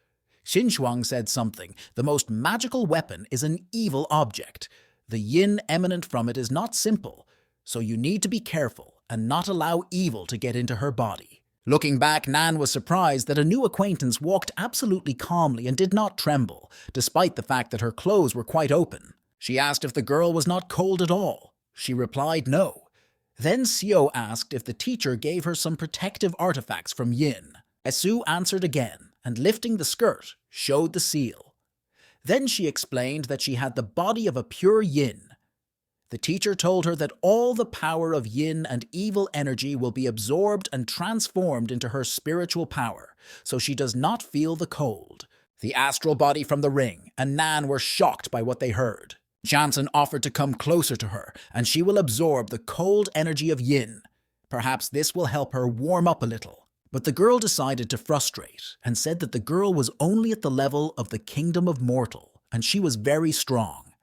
Xinchuang said something. The most magical weapon is an evil object. The yin emanent from it is not simple, so you need to be careful and not allow evil to get into her body. Looking back, Nan was surprised that a new acquaintance walked absolutely calmly and did not tremble, despite the fact that her clothes were quite open. She asked if the girl was not cold at all. She replied no. Then Xiao asked if the teacher gave her some protective artifacts from yin. Esu answered again, and lifting the skirt, showed the seal. Then she explained that she had the body of a pure yin. The teacher told her that all the power of yin and evil energy will be absorbed and transformed into her spiritual power, so she does not feel the cold. The astral body from the ring and Nan were shocked by what they heard. Jansen offered to come closer to her, and she will absorb the cold energy of yin. Perhaps this will help her warm up a little. But the girl decided to frustrate and said that the girl was only at the level of the kingdom of mortal, and she was very strong.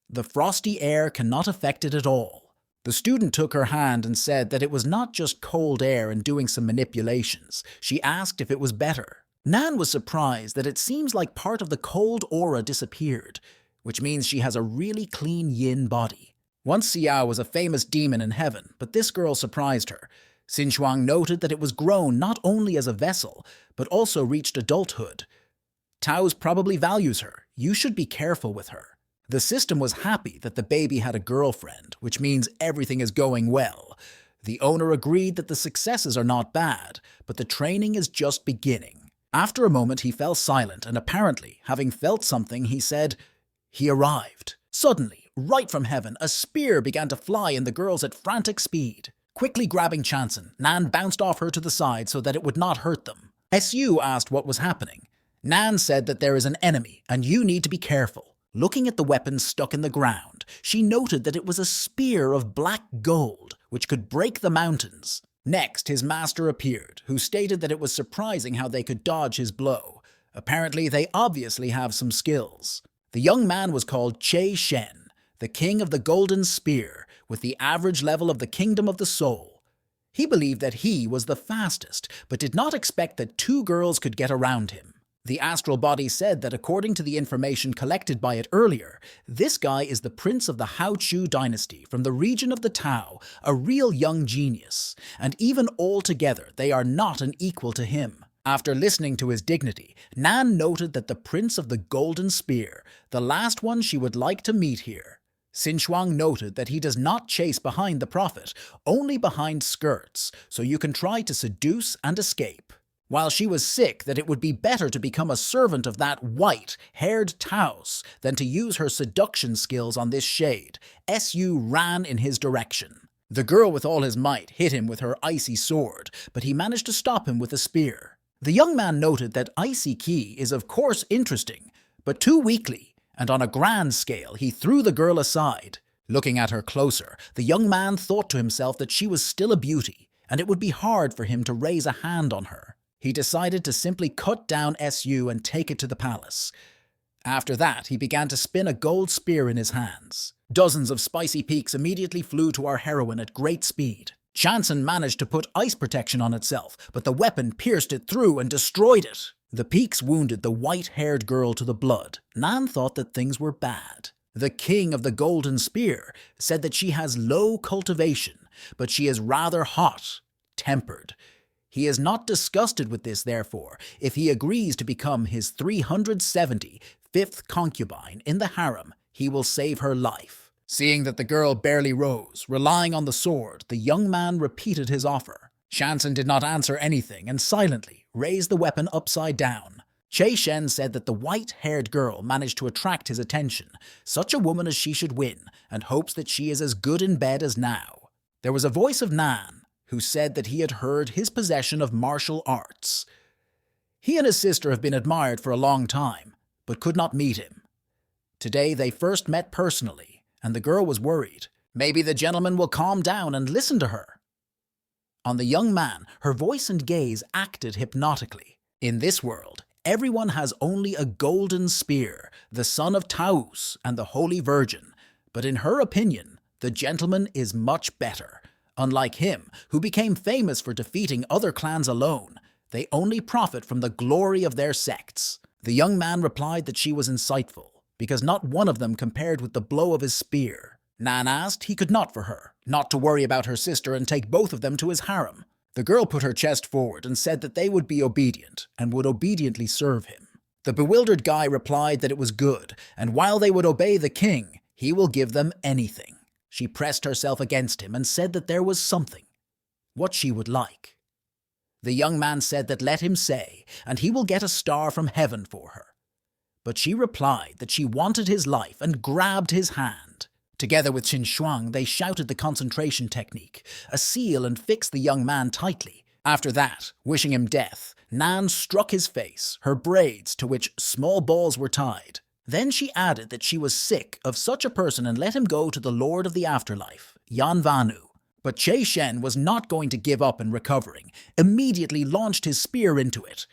The frosty air cannot affect it at all. The student took her hand and said that it was not just cold air and doing some manipulations. She asked if it was better. Nan was surprised that it seems like part of the cold aura disappeared, which means she has a really clean yin body. Once Xiao was a famous demon in heaven, but this girl surprised her. Xinchuang noted that it was grown not only as a vessel, but also reached adulthood. Tao's probably values her. You should be careful with her. The system was happy that the baby had a girlfriend, which means everything is going well. The owner agreed that the successes are not bad, but the training is just beginning. After a moment, he fell silent, and apparently, having felt something, he said, he arrived. Suddenly, right from heaven, a spear began to fly in the girls at frantic speed. Quickly grabbing Chanson, Nan bounced off her to the side so that it would not hurt them. Su asked what was happening. Nan said that there is an enemy, and you need to be careful. Looking at the weapon stuck in the ground, she noted that it was a spear of black gold, which could break the mountains. Next, his master appeared, who stated that it was surprising how they could dodge his blow. Apparently, they obviously have some skills. The young man was called Che Shen, the king of the golden spear, with the average level of the kingdom of the soul. He believed that he was the fastest, but did not expect that two girls could get around him. The astral body said that according to the information collected by it earlier, this guy is the prince of the Haochu dynasty from the region of the Tao, a real young genius, and even altogether they are not an equal to him. After listening to his dignity, Nan noted that the prince of the golden spear, the last one she would like to meet here. Xinchuang noted that he does not chase behind the prophet, only behind skirts, so you can try to seduce and escape. While she was sick that it would be better to become a servant of that white-haired Taos than to use her seduction skills on this shade, Su ran in his direction. The girl with all his might hit him with her icy sword, but he managed to stop him with a spear. The young man noted that icy ki is of course interesting, but too weakly, and on a grand scale he threw the girl aside. Looking at her closer, the young man thought to himself that she was still a beauty, and it would be hard for him to raise a hand on her. He decided to simply cut down Su and take it to the palace. After that, he began to spin a gold spear in his hands. Dozens of spicy peaks immediately flew to our heroine at great speed. Jansen managed to put ice protection on itself, but the weapon pierced it through and destroyed it. The peaks wounded the white-haired girl to the blood. Nan thought that things were bad. The king of the golden spear said that she has low cultivation, but she is rather hot, tempered. He is not disgusted with this, therefore, if he agrees to become his 375th concubine in the harem, he will save her life. Seeing that the girl barely rose, relying on the sword, the young man repeated his offer. Shansen did not answer anything and silently raised the weapon upside down. Che Shen said that the white-haired girl managed to attract his attention, such a woman as she should win, and hopes that she is as good in bed as now. There was a voice of Nan, who said that he had heard his possession of martial arts. He and his sister have been admired for a long time, but could not meet him. Today they first met personally, and the girl was worried. Maybe the gentleman will calm down and listen to her. On the young man, her voice and gaze acted hypnotically. In this world, everyone has only a golden spear, the son of Taus and the Holy Virgin, but in her opinion, the gentleman is much better. Unlike him, who became famous for defeating other clans alone, they only profit from the glory of their sects. The young man replied that she was insightful, because not one of them compared with the blow of his spear. Nan asked he could not for her, not to worry about her sister and take both of them to his harem. The girl put her chest forward and said that they would be obedient and would obediently serve him. The bewildered guy replied that it was good, and while they would obey the king, he will give them anything. She pressed herself against him and said that there was something, what she would like. The young man said that let him say, and he will get a star from heaven for her. But she replied that she wanted his life and grabbed his hand. Together with Qin Shuang, they shouted the concentration technique, a seal, and fixed the young man tightly. After that, wishing him death, Nan struck his face, her braids to which small balls were tied. Then she added that she was sick of such a person and let him go to the Lord of the Afterlife, Yan Vanu. But Che Shen was not going to give up in recovering, immediately launched his spear into it.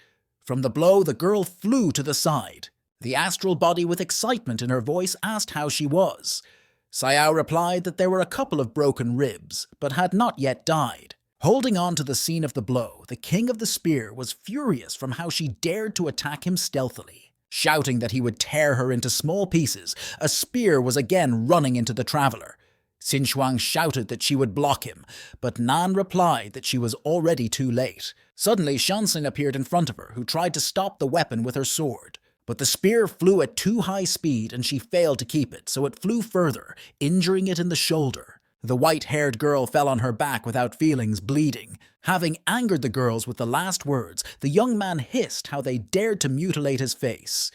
From the blow, the girl flew to the side. The astral body with excitement in her voice asked how she was. Sayao replied that there were a couple of broken ribs, but had not yet died. Holding on to the scene of the blow, the king of the spear was furious from how she dared to attack him stealthily. Shouting that he would tear her into small pieces, a spear was again running into the traveler. Qin Shuang shouted that she would block him, but Nan replied that she was already too late. Suddenly, Shansen appeared in front of her, who tried to stop the weapon with her sword. But the spear flew at too high speed and she failed to keep it, so it flew further, injuring it in the shoulder. The white-haired girl fell on her back without feelings, bleeding. Having angered the girls with the last words, the young man hissed how they dared to mutilate his face.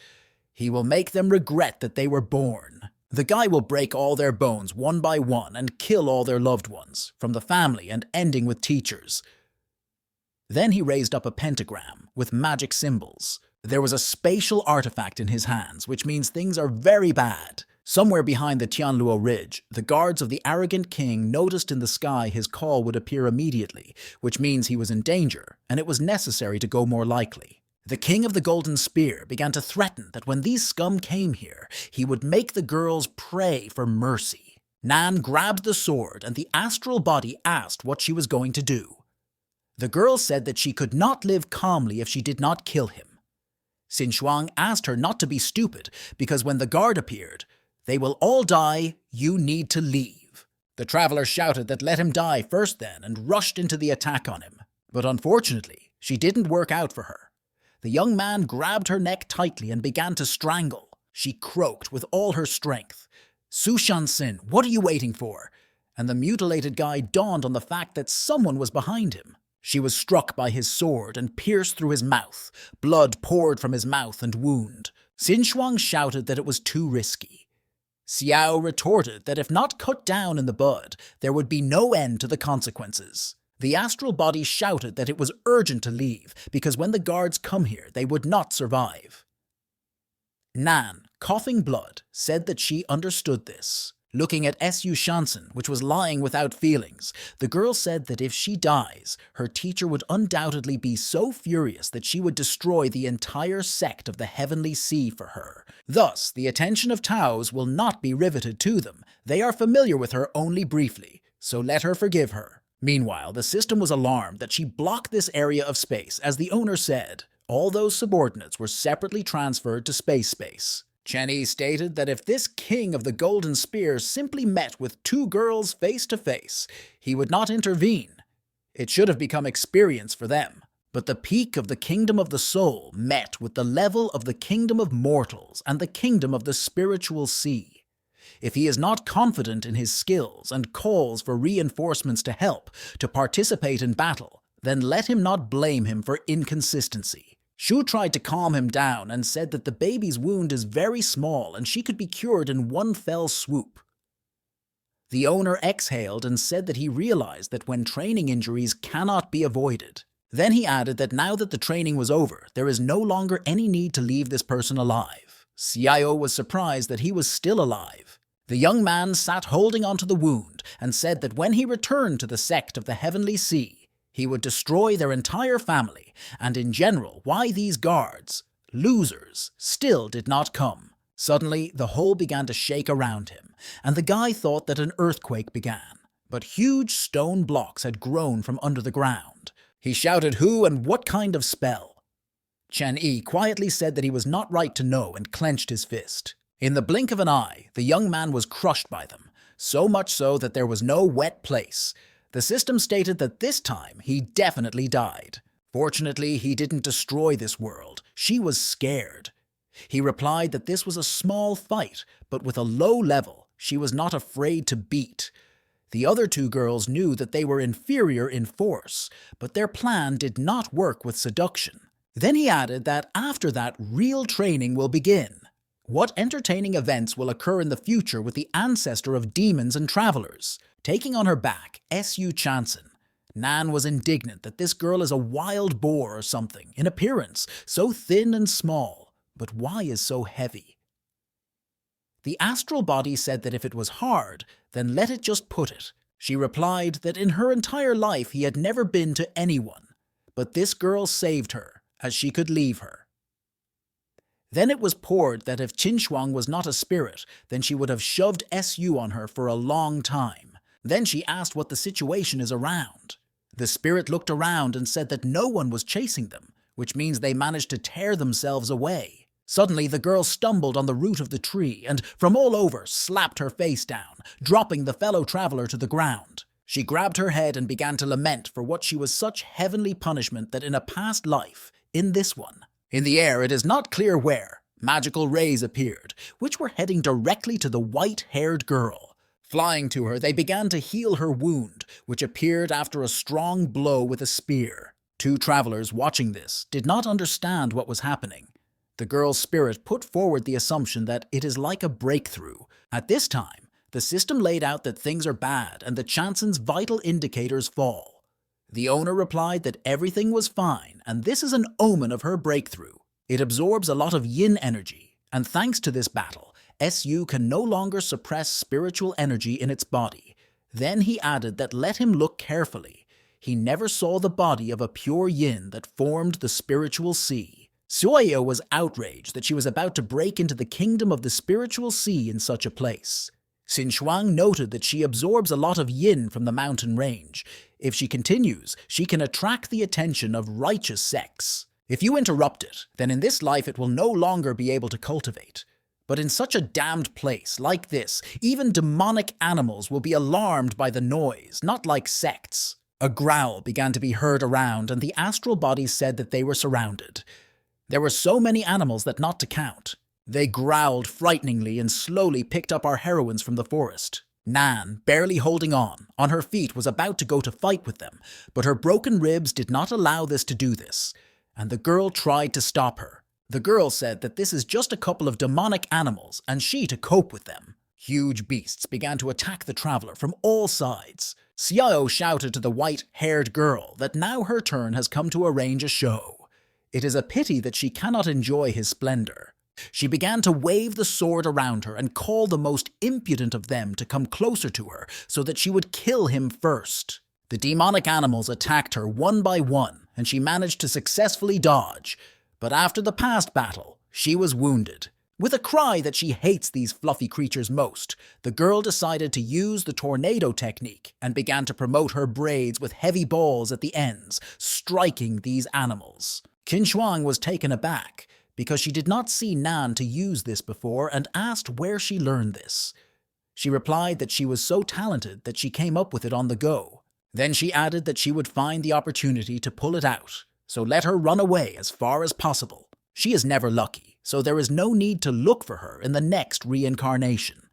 He will make them regret that they were born. The guy will break all their bones one by one and kill all their loved ones, from the family and ending with teachers. Then he raised up a pentagram with magic symbols. There was a spatial artifact in his hands, which means things are very bad. Somewhere behind the Tianluo Ridge, the guards of the arrogant king noticed in the sky his call would appear immediately, which means he was in danger, and it was necessary to go more likely. The king of the Golden Spear began to threaten that when these scum came here, he would make the girls pray for mercy. Nan grabbed the sword, and the astral body asked what she was going to do. The girl said that she could not live calmly if she did not kill him. Qin Shuang asked her not to be stupid, because when the guard appeared, "They will all die, you need to leave." The traveler shouted that let him die first then, and rushed into the attack on him. But unfortunately, she didn't work out for her. The young man grabbed her neck tightly and began to strangle. She croaked with all her strength. "Su Shansin, what are you waiting for?" And the mutilated guy dawned on the fact that someone was behind him. She was struck by his sword and pierced through his mouth. Blood poured from his mouth and wound. Qin Shuang shouted that it was too risky. Xiao retorted that if not cut down in the bud, there would be no end to the consequences. The astral body shouted that it was urgent to leave, because when the guards come here, they would not survive. Nan, coughing blood, said that she understood this. Looking at Su Shansen, which was lying without feelings, the girl said that if she dies, her teacher would undoubtedly be so furious that she would destroy the entire sect of the Heavenly Sea for her. Thus, the attention of Taos will not be riveted to them. They are familiar with her only briefly, so let her forgive her. Meanwhile, the system was alarmed that she blocked this area of space, as the owner said. All those subordinates were separately transferred to space. Chenny stated that if this king of the Golden Spear simply met with two girls face to face, he would not intervene. It should have become experience for them. But the peak of the kingdom of the soul met with the level of the kingdom of mortals and the kingdom of the spiritual sea. If he is not confident in his skills and calls for reinforcements to help, to participate in battle, then let him not blame him for inconsistency. Shu tried to calm him down and said that the baby's wound is very small and she could be cured in one fell swoop. The owner exhaled and said that he realized that when training injuries cannot be avoided. Then he added that now that the training was over, there is no longer any need to leave this person alive. Xiao was surprised that he was still alive. The young man sat holding onto the wound and said that when he returned to the sect of the Heavenly Sea, he would destroy their entire family, and in general, why these guards, losers, still did not come. Suddenly, the hole began to shake around him, and the guy thought that an earthquake began. But huge stone blocks had grown from under the ground. He shouted who and what kind of spell. Chen Yi quietly said that he was not right to know and clenched his fist. In the blink of an eye, the young man was crushed by them, so much so that there was no wet place. The system stated that this time he definitely died. Fortunately, he didn't destroy this world. She was scared. He replied that this was a small fight, but with a low level, she was not afraid to beat. The other two girls knew that they were inferior in force, but their plan did not work with seduction. Then he added that after that, real training will begin. What entertaining events will occur in the future with the ancestor of demons and travelers? Taking on her back, S.U. Chanson. Nan was indignant that this girl is a wild boar or something, in appearance, so thin and small, but why is so heavy? The astral body said that if it was hard, then let it just put it. She replied that in her entire life he had never been to anyone, but this girl saved her, as she could leave her. Then it was poured that if Qin Shuang was not a spirit, then she would have shoved S.U. on her for a long time. Then she asked what the situation is around. The spirit looked around and said that no one was chasing them, which means they managed to tear themselves away. Suddenly, the girl stumbled on the root of the tree and, from all over, slapped her face down, dropping the fellow traveler to the ground. She grabbed her head and began to lament for what she was such heavenly punishment that in a past life, in this one. In the air, it is not clear where, magical rays appeared, which were heading directly to the white-haired girl. Flying to her, they began to heal her wound, which appeared after a strong blow with a spear. Two travelers watching this did not understand what was happening. The girl's spirit put forward the assumption that it is like a breakthrough. At this time, the system laid out that things are bad and the Chanson's vital indicators fall. The owner replied that everything was fine and this is an omen of her breakthrough. It absorbs a lot of yin energy, and thanks to this battle, S.U. can no longer suppress spiritual energy in its body. Then he added that let him look carefully. He never saw the body of a pure yin that formed the spiritual sea. Suoyo was outraged that she was about to break into the kingdom of the spiritual sea in such a place. Xin Shuang noted that she absorbs a lot of yin from the mountain range. If she continues, she can attract the attention of righteous sects. If you interrupt it, then in this life it will no longer be able to cultivate. But in such a damned place like this, even demonic animals will be alarmed by the noise, not like sects. A growl began to be heard around, and the astral bodies said that they were surrounded. There were so many animals that not to count. They growled frighteningly and slowly picked up our heroines from the forest. Nan, barely holding on her feet, was about to go to fight with them, but her broken ribs did not allow this to do this, and the girl tried to stop her. The girl said that this is just a couple of demonic animals and she to cope with them. Huge beasts began to attack the traveler from all sides. Xiao shouted to the white-haired girl that now her turn has come to arrange a show. It is a pity that she cannot enjoy his splendor. She began to wave the sword around her and call the most impudent of them to come closer to her so that she would kill him first. The demonic animals attacked her one by one, and she managed to successfully dodge. But after the past battle, she was wounded. With a cry that she hates these fluffy creatures most, the girl decided to use the tornado technique and began to promote her braids with heavy balls at the ends, striking these animals. Qin Shuang was taken aback because she did not see Nan to use this before and asked where she learned this. She replied that she was so talented that she came up with it on the go. Then she added that she would find the opportunity to pull it out, so let her run away as far as possible. She is never lucky, so there is no need to look for her in the next reincarnation.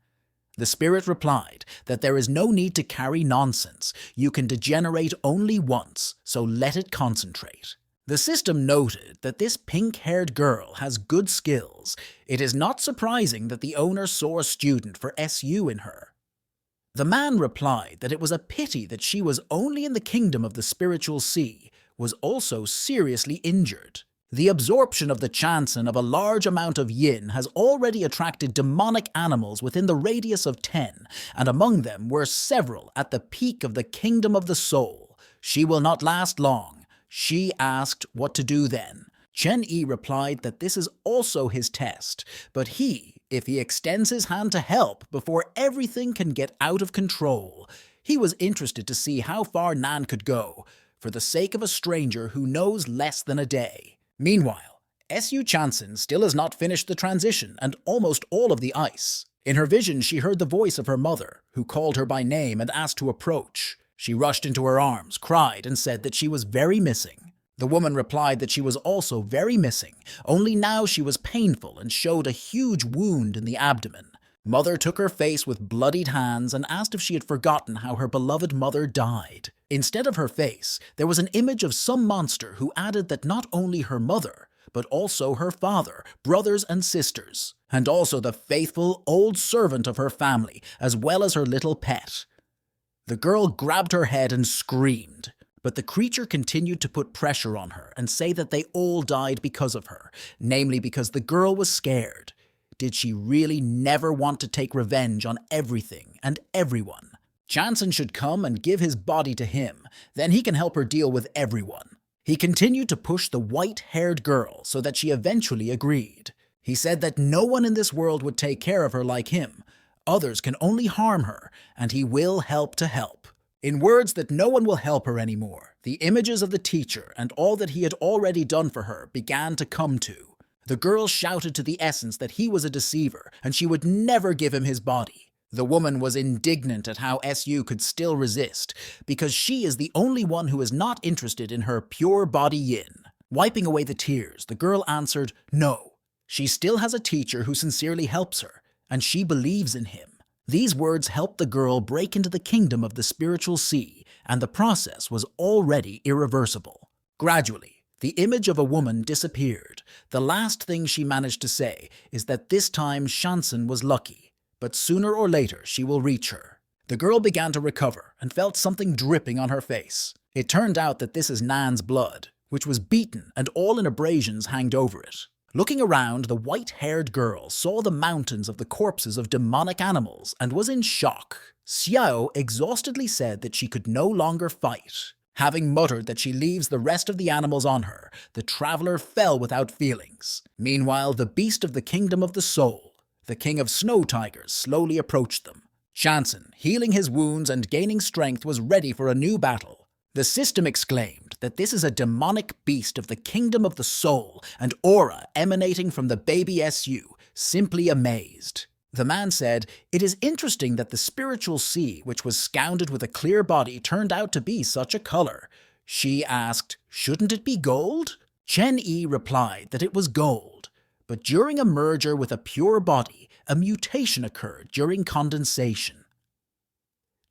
The spirit replied that there is no need to carry nonsense. You can degenerate only once, so let it concentrate. The system noted that this pink-haired girl has good skills. It is not surprising that the owner saw a student for SU in her. The man replied that it was a pity that she was only in the kingdom of the spiritual sea, was also seriously injured. The absorption of the Chanson of a large amount of yin has already attracted demonic animals within the radius of 10, and among them were several at the peak of the kingdom of the soul. She will not last long. She asked what to do then. Chen Yi replied that this is also his test, but if he extends his hand to help before everything can get out of control. He was interested to see how far Nan could go, for the sake of a stranger who knows less than a day. Meanwhile, SU Chanson still has not finished the transition and almost all of the ice. In her vision, she heard the voice of her mother, who called her by name and asked to approach. She rushed into her arms, cried, and said that she was very missing. The woman replied that she was also very missing, only now she was painful and showed a huge wound in the abdomen. Mother took her face with bloodied hands and asked if she had forgotten how her beloved mother died. Instead of her face, there was an image of some monster who added that not only her mother, but also her father, brothers and sisters, and also the faithful old servant of her family, as well as her little pet. The girl grabbed her head and screamed. But the creature continued to put pressure on her and say that they all died because of her, namely because the girl was scared. Did she really never want to take revenge on everything and everyone? Chanson should come and give his body to him, then he can help her deal with everyone. He continued to push the white-haired girl so that she eventually agreed. He said that no one in this world would take care of her like him. Others can only harm her, and he will help to help. In words that no one will help her anymore, the images of the teacher and all that he had already done for her began to come to. The girl shouted to the essence that he was a deceiver and she would never give him his body. The woman was indignant at how SU could still resist, because she is the only one who is not interested in her pure body yin. Wiping away the tears, the girl answered, no. She still has a teacher who sincerely helps her, and she believes in him. These words helped the girl break into the kingdom of the spiritual sea, and the process was already irreversible. Gradually, the image of a woman disappeared. The last thing she managed to say is that this time Chanson was lucky, but sooner or later she will reach her. The girl began to recover and felt something dripping on her face. It turned out that this is Nan's blood, which was beaten and all in abrasions hanged over it. Looking around, the white-haired girl saw the mountains of the corpses of demonic animals and was in shock. Xiao exhaustedly said that she could no longer fight. Having muttered that she leaves the rest of the animals on her, the traveler fell without feelings. Meanwhile, the beast of the kingdom of the soul, the king of snow tigers, slowly approached them. Chanson, healing his wounds and gaining strength, was ready for a new battle. The system exclaimed that this is a demonic beast of the kingdom of the soul, and aura emanating from the baby SU, simply amazed. The man said, it is interesting that the spiritual sea, which was scounded with a clear body, turned out to be such a color. She asked, shouldn't it be gold? Chen Yi replied that it was gold, but during a merger with a pure body, a mutation occurred during condensation.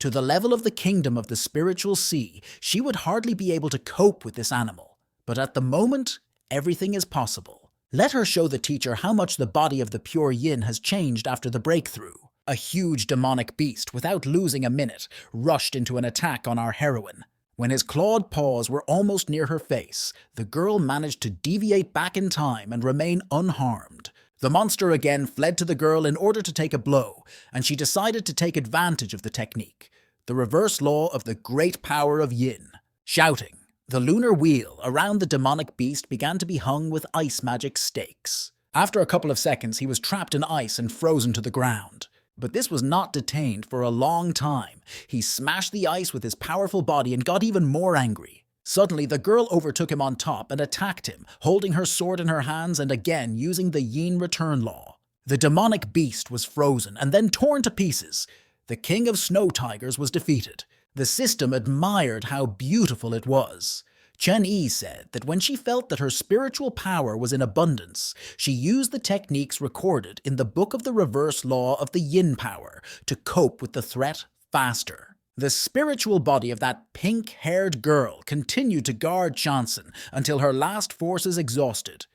To the level of the kingdom of the spiritual sea, she would hardly be able to cope with this animal. But at the moment, everything is possible. Let her show the teacher how much the body of the pure yin has changed after the breakthrough. A huge demonic beast, without losing a minute, rushed into an attack on our heroine. When his clawed paws were almost near her face, the girl managed to deviate back in time and remain unharmed. The monster again fled to the girl in order to take a blow, and she decided to take advantage of the technique, the reverse law of the great power of yin. Shouting, the lunar wheel around the demonic beast began to be hung with ice magic stakes. After a couple of seconds, he was trapped in ice and frozen to the ground. But this was not detained for a long time. He smashed the ice with his powerful body and got even more angry. Suddenly, the girl overtook him on top and attacked him, holding her sword in her hands and again using the yin return law. The demonic beast was frozen and then torn to pieces. The king of snow tigers was defeated. The system admired how beautiful it was. Chen Yi said that when she felt that her spiritual power was in abundance, she used the techniques recorded in the Book of the Reverse Law of the Yin power to cope with the threat faster. The spiritual body of that pink-haired girl continued to guard Chanson until her last forces exhausted.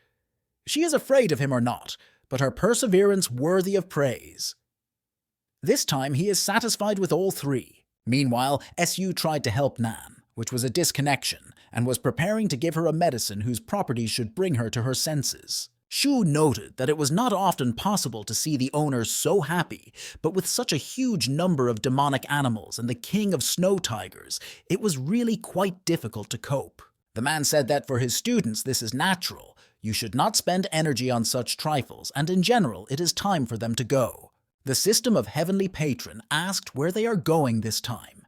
She is afraid of him or not, but her perseverance worthy of praise. This time he is satisfied with all three. Meanwhile, SU tried to help Nan, which was a disconnection, and was preparing to give her a medicine whose properties should bring her to her senses. Shu noted that it was not often possible to see the owner so happy, but with such a huge number of demonic animals and the king of snow tigers, it was really quite difficult to cope. The man said that for his students this is natural. You should not spend energy on such trifles, and in general it is time for them to go. The system of Heavenly Patron asked where they are going this time.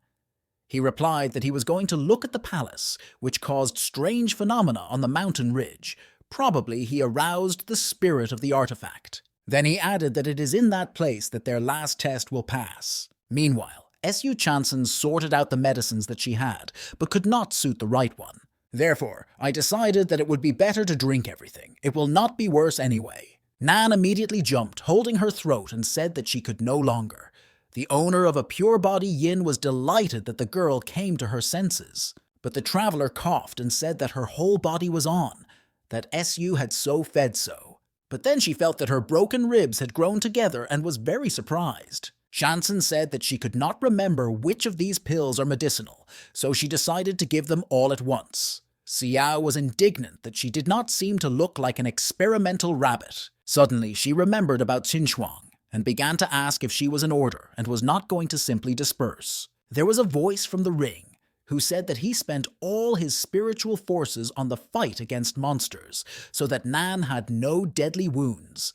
He replied that he was going to look at the palace, which caused strange phenomena on the mountain ridge. Probably he aroused the spirit of the artifact. Then he added that it is in that place that their last test will pass. Meanwhile, SU Chanson sorted out the medicines that she had, but could not suit the right one. Therefore, I decided that it would be better to drink everything. It will not be worse anyway. Nan immediately jumped, holding her throat, and said that she could no longer. The owner of a pure body yin was delighted that the girl came to her senses. But the traveler coughed and said that her whole body was on, that SU had so fed so. But then she felt that her broken ribs had grown together and was very surprised. Chanson said that she could not remember which of these pills are medicinal, so she decided to give them all at once. Xiao was indignant that she did not seem to look like an experimental rabbit. Suddenly, she remembered about Xinchuang and began to ask if she was in order and was not going to simply disperse. There was a voice from the ring who said that he spent all his spiritual forces on the fight against monsters, so that Nan had no deadly wounds.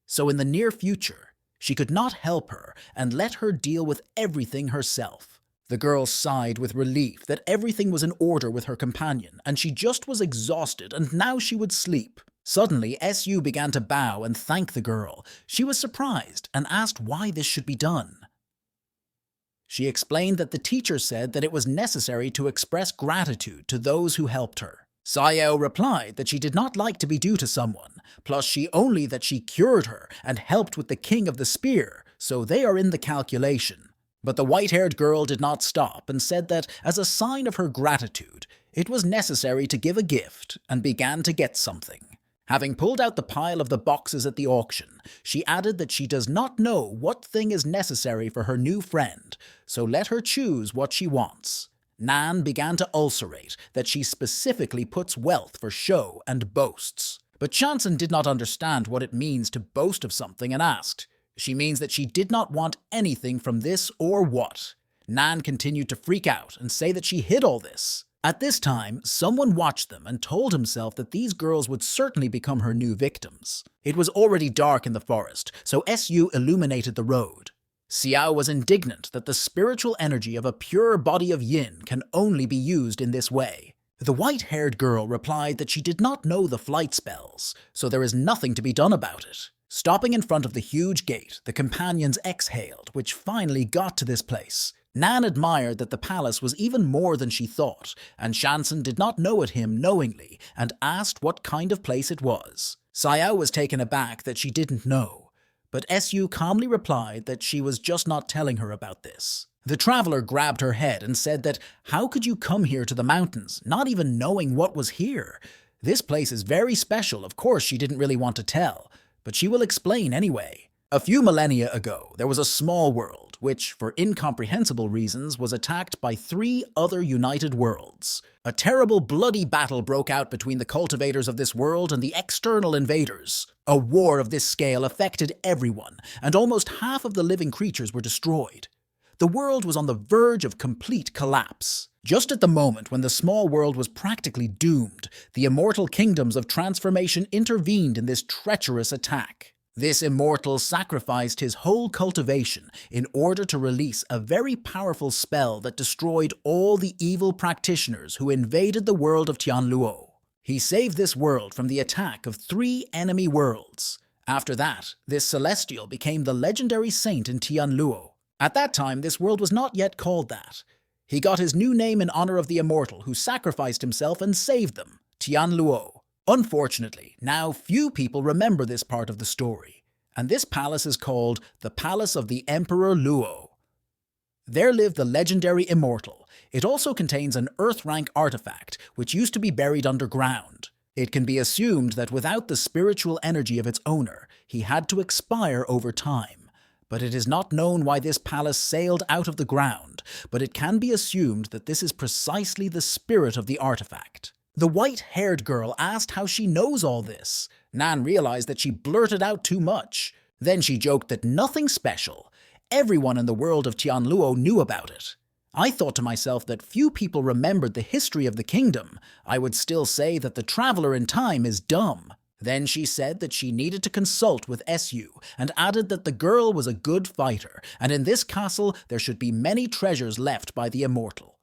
So in the near future, she could not help her and let her deal with everything herself. The girl sighed with relief that everything was in order with her companion, and she just was exhausted, and now she would sleep. Suddenly, SU began to bow and thank the girl. She was surprised and asked why this should be done. She explained that the teacher said that it was necessary to express gratitude to those who helped her. Xiao replied that she did not like to be due to someone, plus that she cured her and helped with the king of the spear, so they are in the calculation. But the white-haired girl did not stop and said that, as a sign of her gratitude, it was necessary to give a gift and began to get something. Having pulled out the pile of the boxes at the auction, she added that she does not know what thing is necessary for her new friend, so let her choose what she wants. Nan began to ulcerate that she specifically puts wealth for show and boasts. But Chanson did not understand what it means to boast of something and asked. She means that she did not want anything from this or what? Nan continued to freak out and say that she hid all this. At this time, someone watched them and told himself that these girls would certainly become her new victims. It was already dark in the forest, so SU illuminated the road. Xiao was indignant that the spiritual energy of a pure body of yin can only be used in this way. The white-haired girl replied that she did not know the flight spells, so there is nothing to be done about it. Stopping in front of the huge gate, the companions exhaled, which finally got to this place. Nan admired that the palace was even more than she thought, and Chanson did not know it him knowingly and asked what kind of place it was. Xiao was taken aback that she didn't know, but SU calmly replied that she was just not telling her about this. The traveler grabbed her head and said that, how could you come here to the mountains, not even knowing what was here? This place is very special. Of course she didn't really want to tell, but she will explain anyway. A few millennia ago, there was a small world, which, for incomprehensible reasons, was attacked by 3 other united worlds. A terrible, bloody battle broke out between the cultivators of this world and the external invaders. A war of this scale affected everyone, and almost half of the living creatures were destroyed. The world was on the verge of complete collapse. Just at the moment when the small world was practically doomed, the immortal kingdoms of transformation intervened in this treacherous attack. This immortal sacrificed his whole cultivation in order to release a very powerful spell that destroyed all the evil practitioners who invaded the world of Tianluo. He saved this world from the attack of 3 enemy worlds. After that, this celestial became the legendary saint in Tianluo. At that time, this world was not yet called that. He got his new name in honor of the immortal who sacrificed himself and saved them, Tianluo. Unfortunately, now few people remember this part of the story, and this palace is called the Palace of the Emperor Luo. There lived the legendary immortal. It also contains an Earth-rank artifact, which used to be buried underground. It can be assumed that without the spiritual energy of its owner, he had to expire over time. But it is not known why this palace sailed out of the ground, but it can be assumed that this is precisely the spirit of the artifact. The white-haired girl asked how she knows all this. Nan realized that she blurted out too much. Then she joked that nothing special. Everyone in the world of Tianluo knew about it. I thought to myself that few people remembered the history of the kingdom. I would still say that the traveler in time is dumb. Then she said that she needed to consult with Su, and added that the girl was a good fighter, and in this castle there should be many treasures left by the immortal.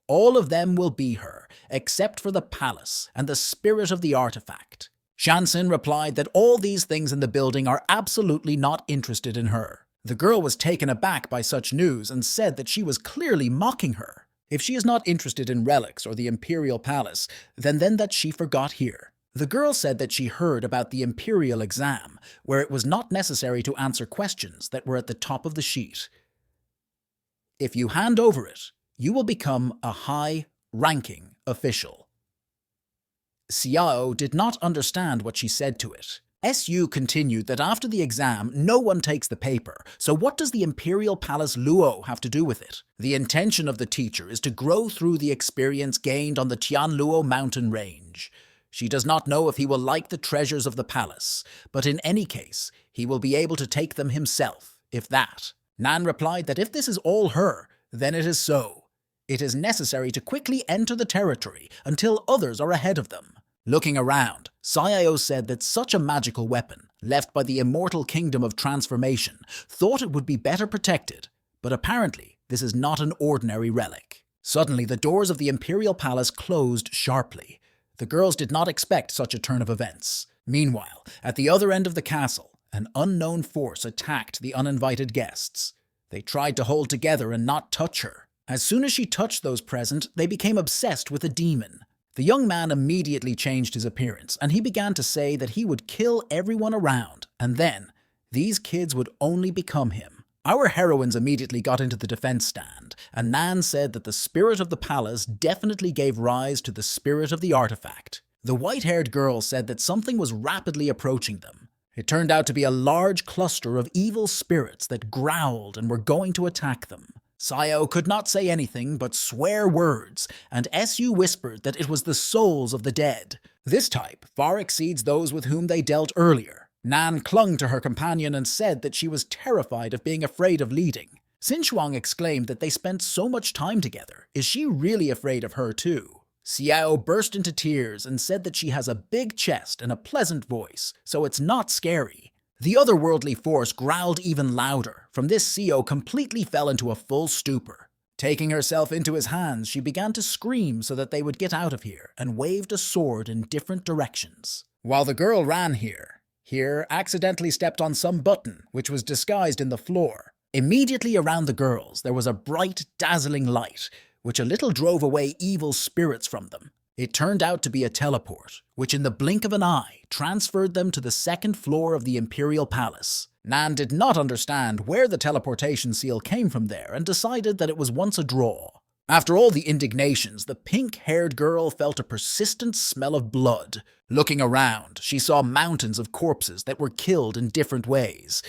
All of them will be her, except for the palace and the spirit of the artifact. Shansen replied that all these things in the building are absolutely not interested in her. The girl was taken aback by such news and said that she was clearly mocking her. If she is not interested in relics or the imperial palace, then that she forgot here. The girl said that she heard about the imperial exam, where it was not necessary to answer questions that were at the top of the sheet. If you hand over it, you will become a high-ranking official. Xiao did not understand what she said to it. Su continued that after the exam, no one takes the paper, so what does the Imperial Palace Luo have to do with it? The intention of the teacher is to grow through the experience gained on the Tianluo mountain range. She does not know if he will like the treasures of the palace, but in any case, he will be able to take them himself, if that. Nan replied that if this is all her, then it is so. It is necessary to quickly enter the territory until others are ahead of them. Looking around, Xiao said that such a magical weapon, left by the immortal kingdom of transformation, thought it would be better protected, but apparently this is not an ordinary relic. Suddenly, the doors of the imperial palace closed sharply. The girls did not expect such a turn of events. Meanwhile, at the other end of the castle, an unknown force attacked the uninvited guests. They tried to hold together and not touch her. As soon as she touched those present, they became obsessed with a demon. The young man immediately changed his appearance, and he began to say that he would kill everyone around, and then these kids would only become him. Our heroines immediately got into the defense stand, and Nan said that the spirit of the palace definitely gave rise to the spirit of the artifact. The white-haired girl said that something was rapidly approaching them. It turned out to be a large cluster of evil spirits that growled and were going to attack them. Xiao could not say anything but swear words, and Su whispered that it was the souls of the dead. This type far exceeds those with whom they dealt earlier. Nan clung to her companion and said that she was terrified of being afraid of leading. Xinchuang exclaimed that they spent so much time together. Is she really afraid of her too? Xiao burst into tears and said that she has a big chest and a pleasant voice, so it's not scary. The otherworldly force growled even louder. From this, Xiao completely fell into a full stupor. Taking herself into his hands, she began to scream so that they would get out of here, and waved a sword in different directions. While the girl ran here accidentally stepped on some button, which was disguised in the floor. Immediately around the girls, there was a bright, dazzling light, which a little drove away evil spirits from them. It turned out to be a teleport, which in the blink of an eye transferred them to the second floor of the Imperial Palace. Nan did not understand where the teleportation seal came from there and decided that it was once a draw. After all the indignations, the pink-haired girl felt a persistent smell of blood. Looking around, she saw mountains of corpses that were killed in different ways.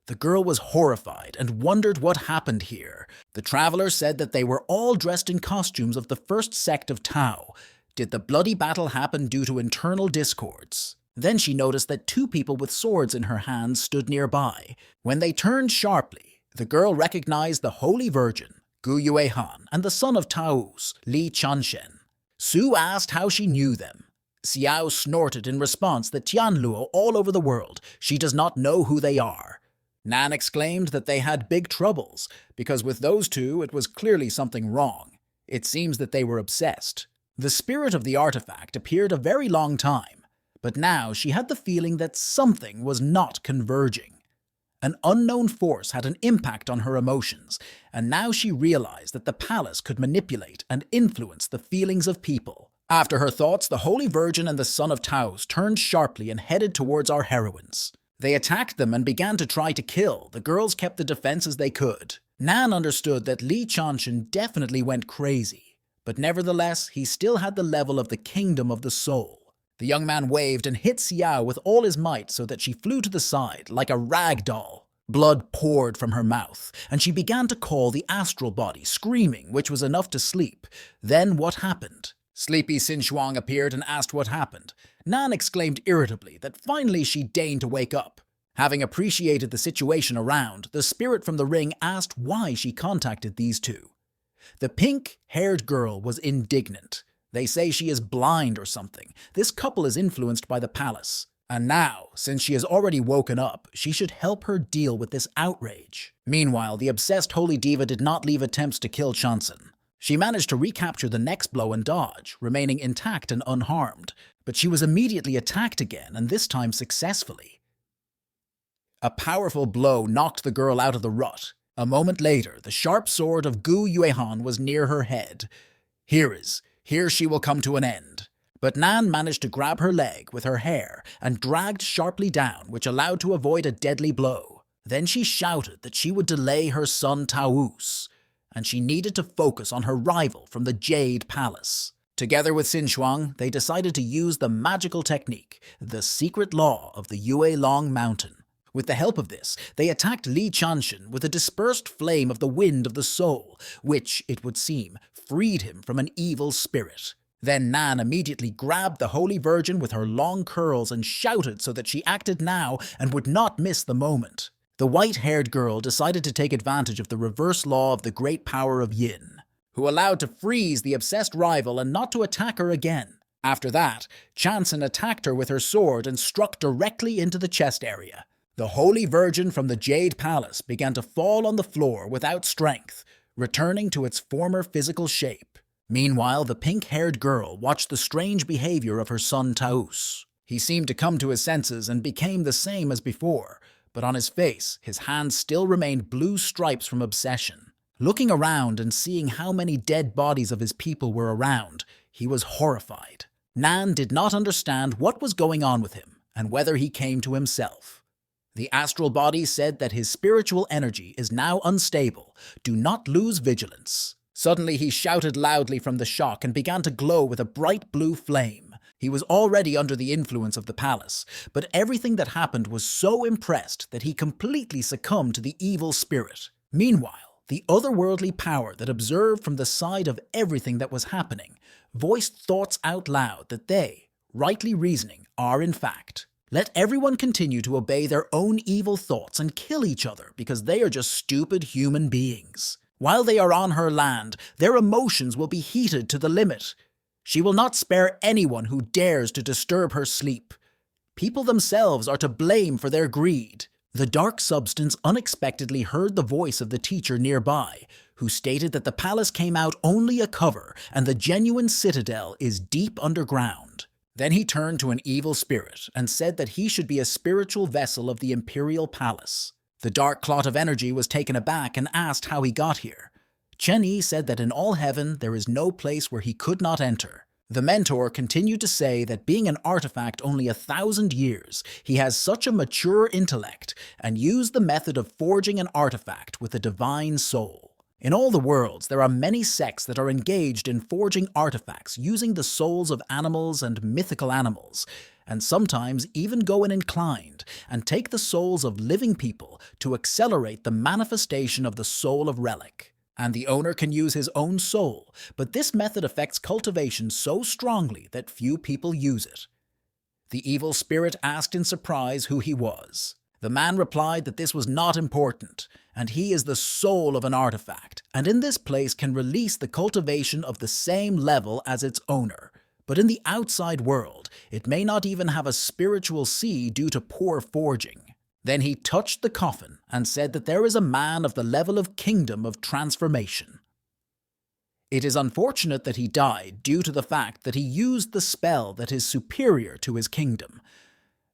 The girl was horrified and wondered what happened here. The traveler said that they were all dressed in costumes of the first sect of Tao. Did the bloody battle happen due to internal discords? Then she noticed that two people with swords in her hands stood nearby. When they turned sharply, the girl recognized the Holy Virgin, Gu Yuehan, and the son of Tao's, Li Chanshen. Su asked how she knew them. Xiao snorted in response that Tianluo all over the world, she does not know who they are. Nan exclaimed that they had big troubles, because with those two it was clearly something wrong. It seems that they were obsessed. The spirit of the artifact appeared a very long time, but now she had the feeling that something was not converging. An unknown force had an impact on her emotions, and now she realized that the palace could manipulate and influence the feelings of people. After her thoughts, the Holy Virgin and the Son of Taos turned sharply and headed towards our heroines. They attacked them and began to try to kill. The girls kept the defense as they could. Nan understood that Li Chanshan definitely went crazy, but nevertheless, he still had the level of the kingdom of the soul. The young man waved and hit Xiao with all his might so that she flew to the side like a rag doll. Blood poured from her mouth, and she began to call the astral body, screaming, which was enough to sleep. Then what happened? Sleepy Xin Shuang appeared and asked what happened. Nan exclaimed irritably that finally she deigned to wake up. Having appreciated the situation around, the spirit from the ring asked why she contacted these two. The pink-haired girl was indignant. They say she is blind or something. This couple is influenced by the palace. And now, since she has already woken up, she should help her deal with this outrage. Meanwhile, the obsessed holy diva did not leave attempts to kill Chanson. She managed to recapture the next blow and dodge, remaining intact and unharmed. But she was immediately attacked again, and this time successfully. A powerful blow knocked the girl out of the rut. A moment later, the sharp sword of Gu Yuehan was near her head. Here she will come to an end. But Nan managed to grab her leg with her hair and dragged sharply down, which allowed to avoid a deadly blow. Then she shouted that she would delay her son Taos, and she needed to focus on her rival from the Jade Palace. Together with Xin Shuang, they decided to use the magical technique, the secret law of the Yue Long Mountain. With the help of this, they attacked Li Chanshan with a dispersed flame of the wind of the soul, which, it would seem, freed him from an evil spirit. Then Nan immediately grabbed the Holy Virgin with her long curls and shouted so that she acted now and would not miss the moment. The white-haired girl decided to take advantage of the reverse law of the great power of Yin, who allowed to freeze the obsessed rival and not to attack her again. After that, Chanson attacked her with her sword and struck directly into the chest area. The Holy Virgin from the Jade Palace began to fall on the floor without strength, returning to its former physical shape. Meanwhile, the pink-haired girl watched the strange behavior of her son Taos. He seemed to come to his senses and became the same as before, but on his face, his hands still remained blue stripes from obsession. Looking around and seeing how many dead bodies of his people were around, he was horrified. Nan did not understand what was going on with him and whether he came to himself. The astral body said that his spiritual energy is now unstable. Do not lose vigilance. Suddenly he shouted loudly from the shock and began to glow with a bright blue flame. He was already under the influence of the palace, but everything that happened was so impressed that he completely succumbed to the evil spirit. Meanwhile, the otherworldly power that observed from the side of everything that was happening voiced thoughts out loud that they, rightly reasoning, are in fact. Let everyone continue to obey their own evil thoughts and kill each other because they are just stupid human beings. While they are on her land, their emotions will be heated to the limit. She will not spare anyone who dares to disturb her sleep. People themselves are to blame for their greed. The dark substance unexpectedly heard the voice of the teacher nearby, who stated that the palace came out only a cover and the genuine citadel is deep underground. Then he turned to an evil spirit and said that he should be a spiritual vessel of the imperial palace. The dark clot of energy was taken aback and asked how he got here. Chen Yi said that in all heaven there is no place where he could not enter. The mentor continued to say that being an artifact only 1,000 years, he has such a mature intellect and used the method of forging an artifact with a divine soul. In all the worlds, there are many sects that are engaged in forging artifacts using the souls of animals and mythical animals, and sometimes even go in inclined and take the souls of living people to accelerate the manifestation of the soul of relic. And the owner can use his own soul, but this method affects cultivation so strongly that few people use it. The evil spirit asked in surprise who he was. The man replied that this was not important, and he is the soul of an artifact, and in this place can release the cultivation of the same level as its owner. But in the outside world, it may not even have a spiritual sea due to poor forging. Then he touched the coffin and said that there is a man of the level of kingdom of transformation. It is unfortunate that he died due to the fact that he used the spell that is superior to his kingdom.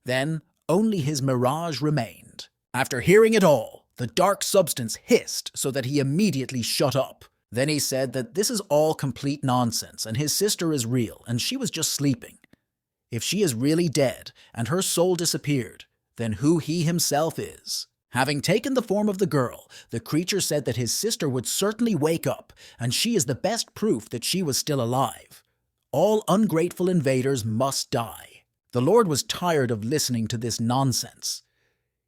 Then only his mirage remained. After hearing it all, the dark substance hissed so that he immediately shut up. Then he said that this is all complete nonsense and his sister is real and she was just sleeping. If she is really dead and her soul disappeared, then who he himself is. Having taken the form of the girl, the creature said that his sister would certainly wake up and she is the best proof that she was still alive. All ungrateful invaders must die. The Lord was tired of listening to this nonsense.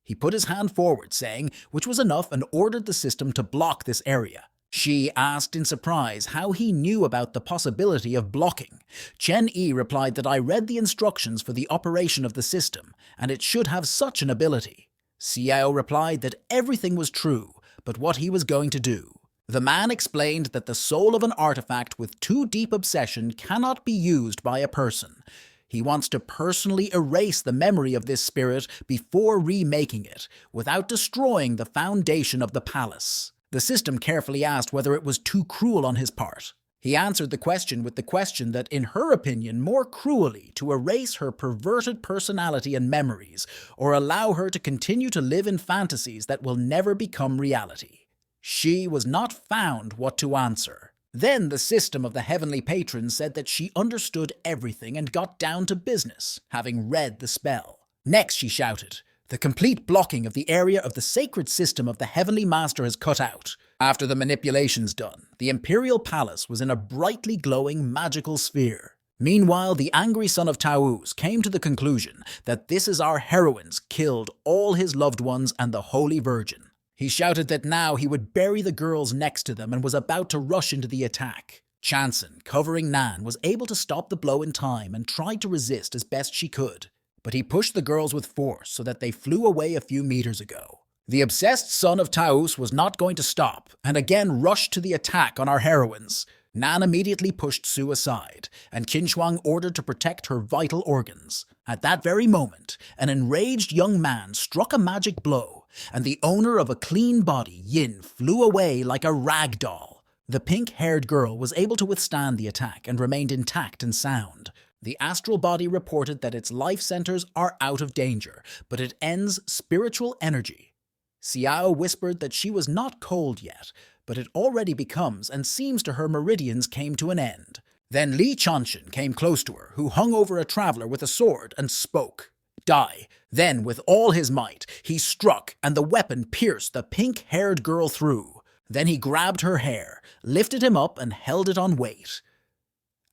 He put his hand forward, saying, which was enough, and ordered the system to block this area. She asked in surprise how he knew about the possibility of blocking. Chen Yi replied that I read the instructions for the operation of the system, and it should have such an ability. Xiao replied that everything was true, but what he was going to do. The man explained that the soul of an artifact with too deep obsession cannot be used by a person. He wants to personally erase the memory of this spirit before remaking it, without destroying the foundation of the palace. The system carefully asked whether it was too cruel on his part. He answered the question with the question that, in her opinion, more cruelly to erase her perverted personality and memories, or allow her to continue to live in fantasies that will never become reality. She was not found what to answer. Then the system of the heavenly patron said that she understood everything and got down to business, having read the spell. Next she shouted, "The complete blocking of the area of the sacred system of the heavenly master has cut out." After the manipulations done, the imperial palace was in a brightly glowing magical sphere. Meanwhile, the angry son of Taus came to the conclusion that this is our heroines killed all his loved ones and the Holy Virgin. He shouted that now he would bury the girls next to them and was about to rush into the attack. Chanson, covering Nan, was able to stop the blow in time and tried to resist as best she could. But he pushed the girls with force so that they flew away a few meters ago. The obsessed son of Taus was not going to stop and again rushed to the attack on our heroines. Nan immediately pushed Su aside, and Qin ordered to protect her vital organs. At that very moment, an enraged young man struck a magic blow, and the owner of a clean body, Yin, flew away like a rag doll. The pink-haired girl was able to withstand the attack and remained intact and sound. The astral body reported that its life centers are out of danger, but it ends spiritual energy. Xiao whispered that she was not cold yet, but it already becomes and seems to her meridians came to an end. Then Li Chanshan came close to her, who hung over a traveler with a sword and spoke. Die. Then, with all his might, he struck, and the weapon pierced the pink-haired girl through. Then he grabbed her hair, lifted him up, and held it on weight.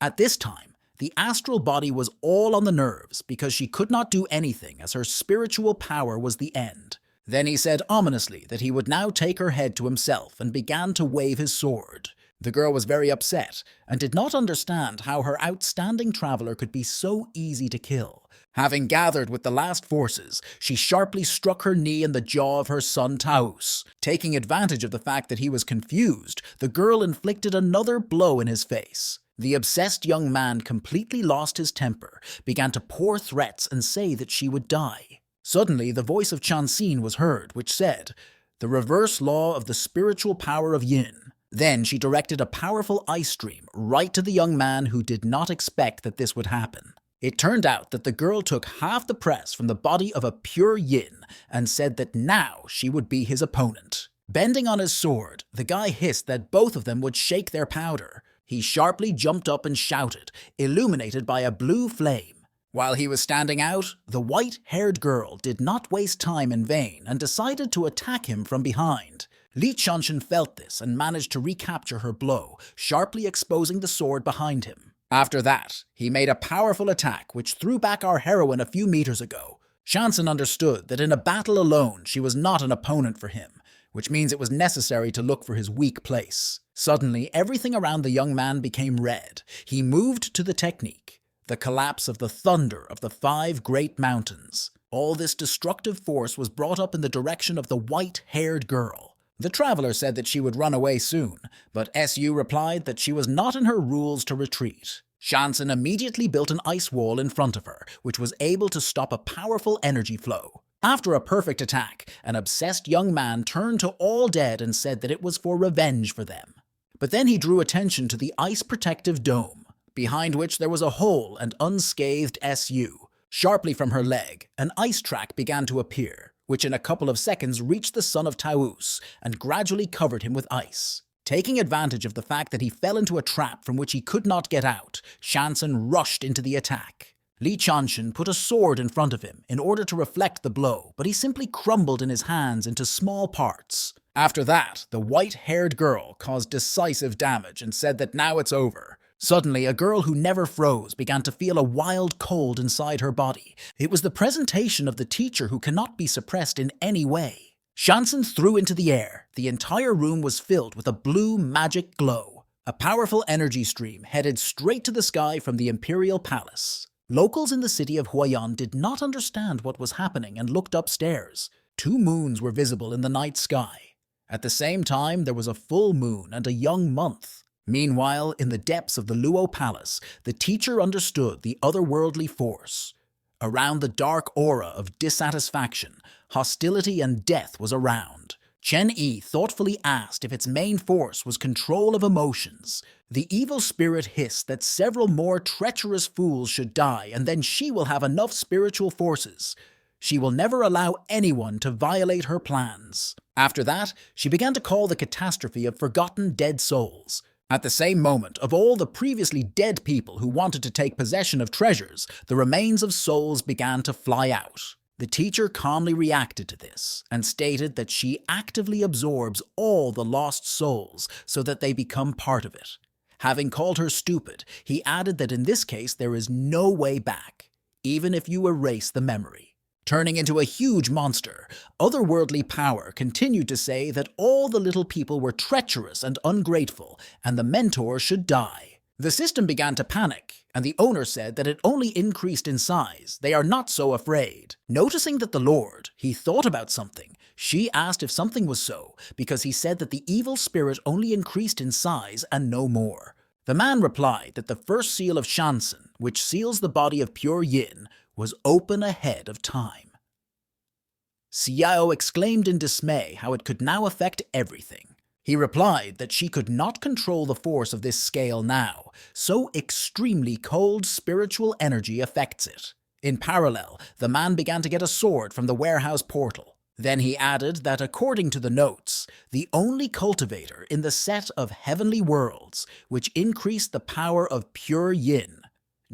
At this time, the astral body was all on the nerves because she could not do anything as her spiritual power was the end. Then he said ominously that he would now take her head to himself and began to wave his sword. The girl was very upset and did not understand how her outstanding traveler could be so easy to kill. Having gathered with the last forces, she sharply struck her knee in the jaw of her son Taus. Taking advantage of the fact that he was confused, the girl inflicted another blow in his face. The obsessed young man completely lost his temper, began to pour threats and say that she would die. Suddenly, the voice of Chansin was heard, which said, "The reverse law of the spiritual power of Yin." Then she directed a powerful ice stream right to the young man who did not expect that this would happen. It turned out that the girl took half the press from the body of a pure Yin and said that now she would be his opponent. Bending on his sword, the guy hissed that both of them would shake their powder. He sharply jumped up and shouted, illuminated by a blue flame. While he was standing out, the white-haired girl did not waste time in vain and decided to attack him from behind. Li Chanshan felt this and managed to recapture her blow, sharply exposing the sword behind him. After that, he made a powerful attack which threw back our heroine a few meters ago. Chanson understood that in a battle alone she was not an opponent for him, which means it was necessary to look for his weak place. Suddenly, everything around the young man became red. He moved to the technique, the collapse of the thunder of the 5 great mountains. All this destructive force was brought up in the direction of the white-haired girl. The traveler said that she would run away soon, but SU replied that she was not in her rules to retreat. Chanson immediately built an ice wall in front of her, which was able to stop a powerful energy flow. After a perfect attack, an obsessed young man turned to all dead and said that it was for revenge for them. But then he drew attention to the ice-protective dome, behind which there was a whole and unscathed SU. Sharply from her leg, an ice track began to appear, which in a couple of seconds reached the son of Taus and gradually covered him with ice. Taking advantage of the fact that he fell into a trap from which he could not get out, Shansen rushed into the attack. Li Chanshen put a sword in front of him in order to reflect the blow, but he simply crumbled in his hands into small parts. After that, the white-haired girl caused decisive damage and said that now it's over. Suddenly, a girl who never froze began to feel a wild cold inside her body. It was the presentation of the teacher who cannot be suppressed in any way. Shansen threw into the air. The entire room was filled with a blue magic glow. A powerful energy stream headed straight to the sky from the Imperial Palace. Locals in the city of Huayan did not understand what was happening and looked upstairs. 2 moons were visible in the night sky. At the same time, there was a full moon and a young month. Meanwhile, in the depths of the Luo Palace, the teacher understood the otherworldly force. Around the dark aura of dissatisfaction, hostility and death was around. Chen Yi thoughtfully asked if its main force was control of emotions. The evil spirit hissed that several more treacherous fools should die, and then she will have enough spiritual forces. She will never allow anyone to violate her plans. After that, she began to call the catastrophe of forgotten dead souls. At the same moment, of all the previously dead people who wanted to take possession of treasures, the remains of souls began to fly out. The teacher calmly reacted to this and stated that she actively absorbs all the lost souls so that they become part of it. Having called her stupid, he added that in this case there is no way back, even if you erase the memory. Turning into a huge monster, otherworldly power continued to say that all the little people were treacherous and ungrateful, and the mentor should die. The system began to panic, and the owner said that it only increased in size. They are not so afraid. Noticing that the Lord, he thought about something, she asked if something was so, because he said that the evil spirit only increased in size and no more. The man replied that the first seal of Shansen, which seals the body of pure yin, was open ahead of time. Xiao exclaimed in dismay how it could now affect everything. He replied that she could not control the force of this scale now, so extremely cold spiritual energy affects it. In parallel, the man began to get a sword from the warehouse portal. Then he added that according to the notes, the only cultivator in the set of heavenly worlds, which increased the power of pure yin,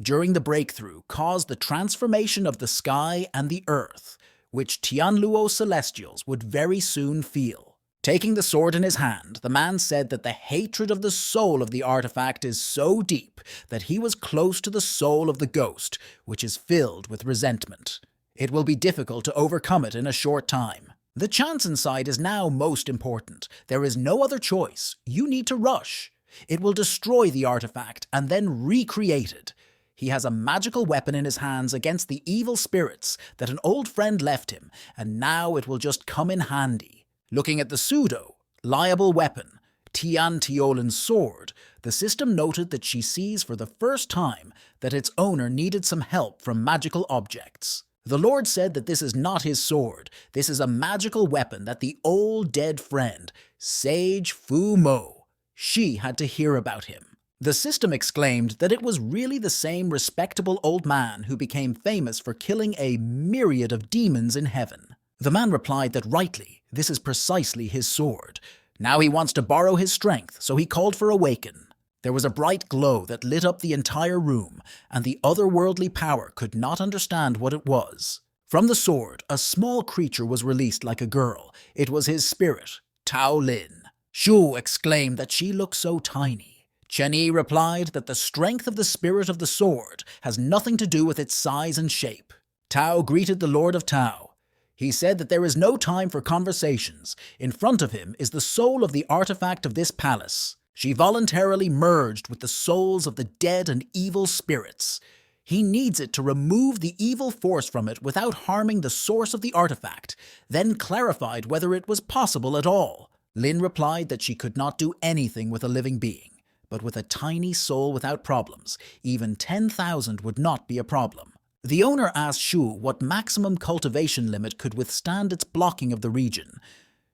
during the breakthrough caused the transformation of the sky and the earth, which Tianluo Celestials would very soon feel. Taking the sword in his hand, the man said that the hatred of the soul of the artifact is so deep that he was close to the soul of the ghost, which is filled with resentment. It will be difficult to overcome it in a short time. The Chansen side is now most important. There is no other choice. You need to rush. It will destroy the artifact and then recreate it. He has a magical weapon in his hands against the evil spirits that an old friend left him, and now it will just come in handy. Looking at the pseudo-liable weapon, Tian Tiolin's sword, the system noted that she sees for the first time that its owner needed some help from magical objects. The Lord said that this is not his sword. This is a magical weapon that the old dead friend, Sage Fu Mo, she had to hear about him. The system exclaimed that it was really the same respectable old man who became famous for killing a myriad of demons in heaven. The man replied that rightly, this is precisely his sword. Now he wants to borrow his strength, so he called for Awaken. There was a bright glow that lit up the entire room, and the otherworldly power could not understand what it was. From the sword, a small creature was released like a girl. It was his spirit, Tao Lin. Shu exclaimed that she looked so tiny. Chen Yi replied that the strength of the spirit of the sword has nothing to do with its size and shape. Tao greeted the Lord of Tao. He said that there is no time for conversations. In front of him is the soul of the artifact of this palace. She voluntarily merged with the souls of the dead and evil spirits. He needs it to remove the evil force from it without harming the source of the artifact, then clarified whether it was possible at all. Lin replied that she could not do anything with a living being. But with a tiny soul without problems, even 10,000 would not be a problem. The owner asked Shu what maximum cultivation limit could withstand its blocking of the region.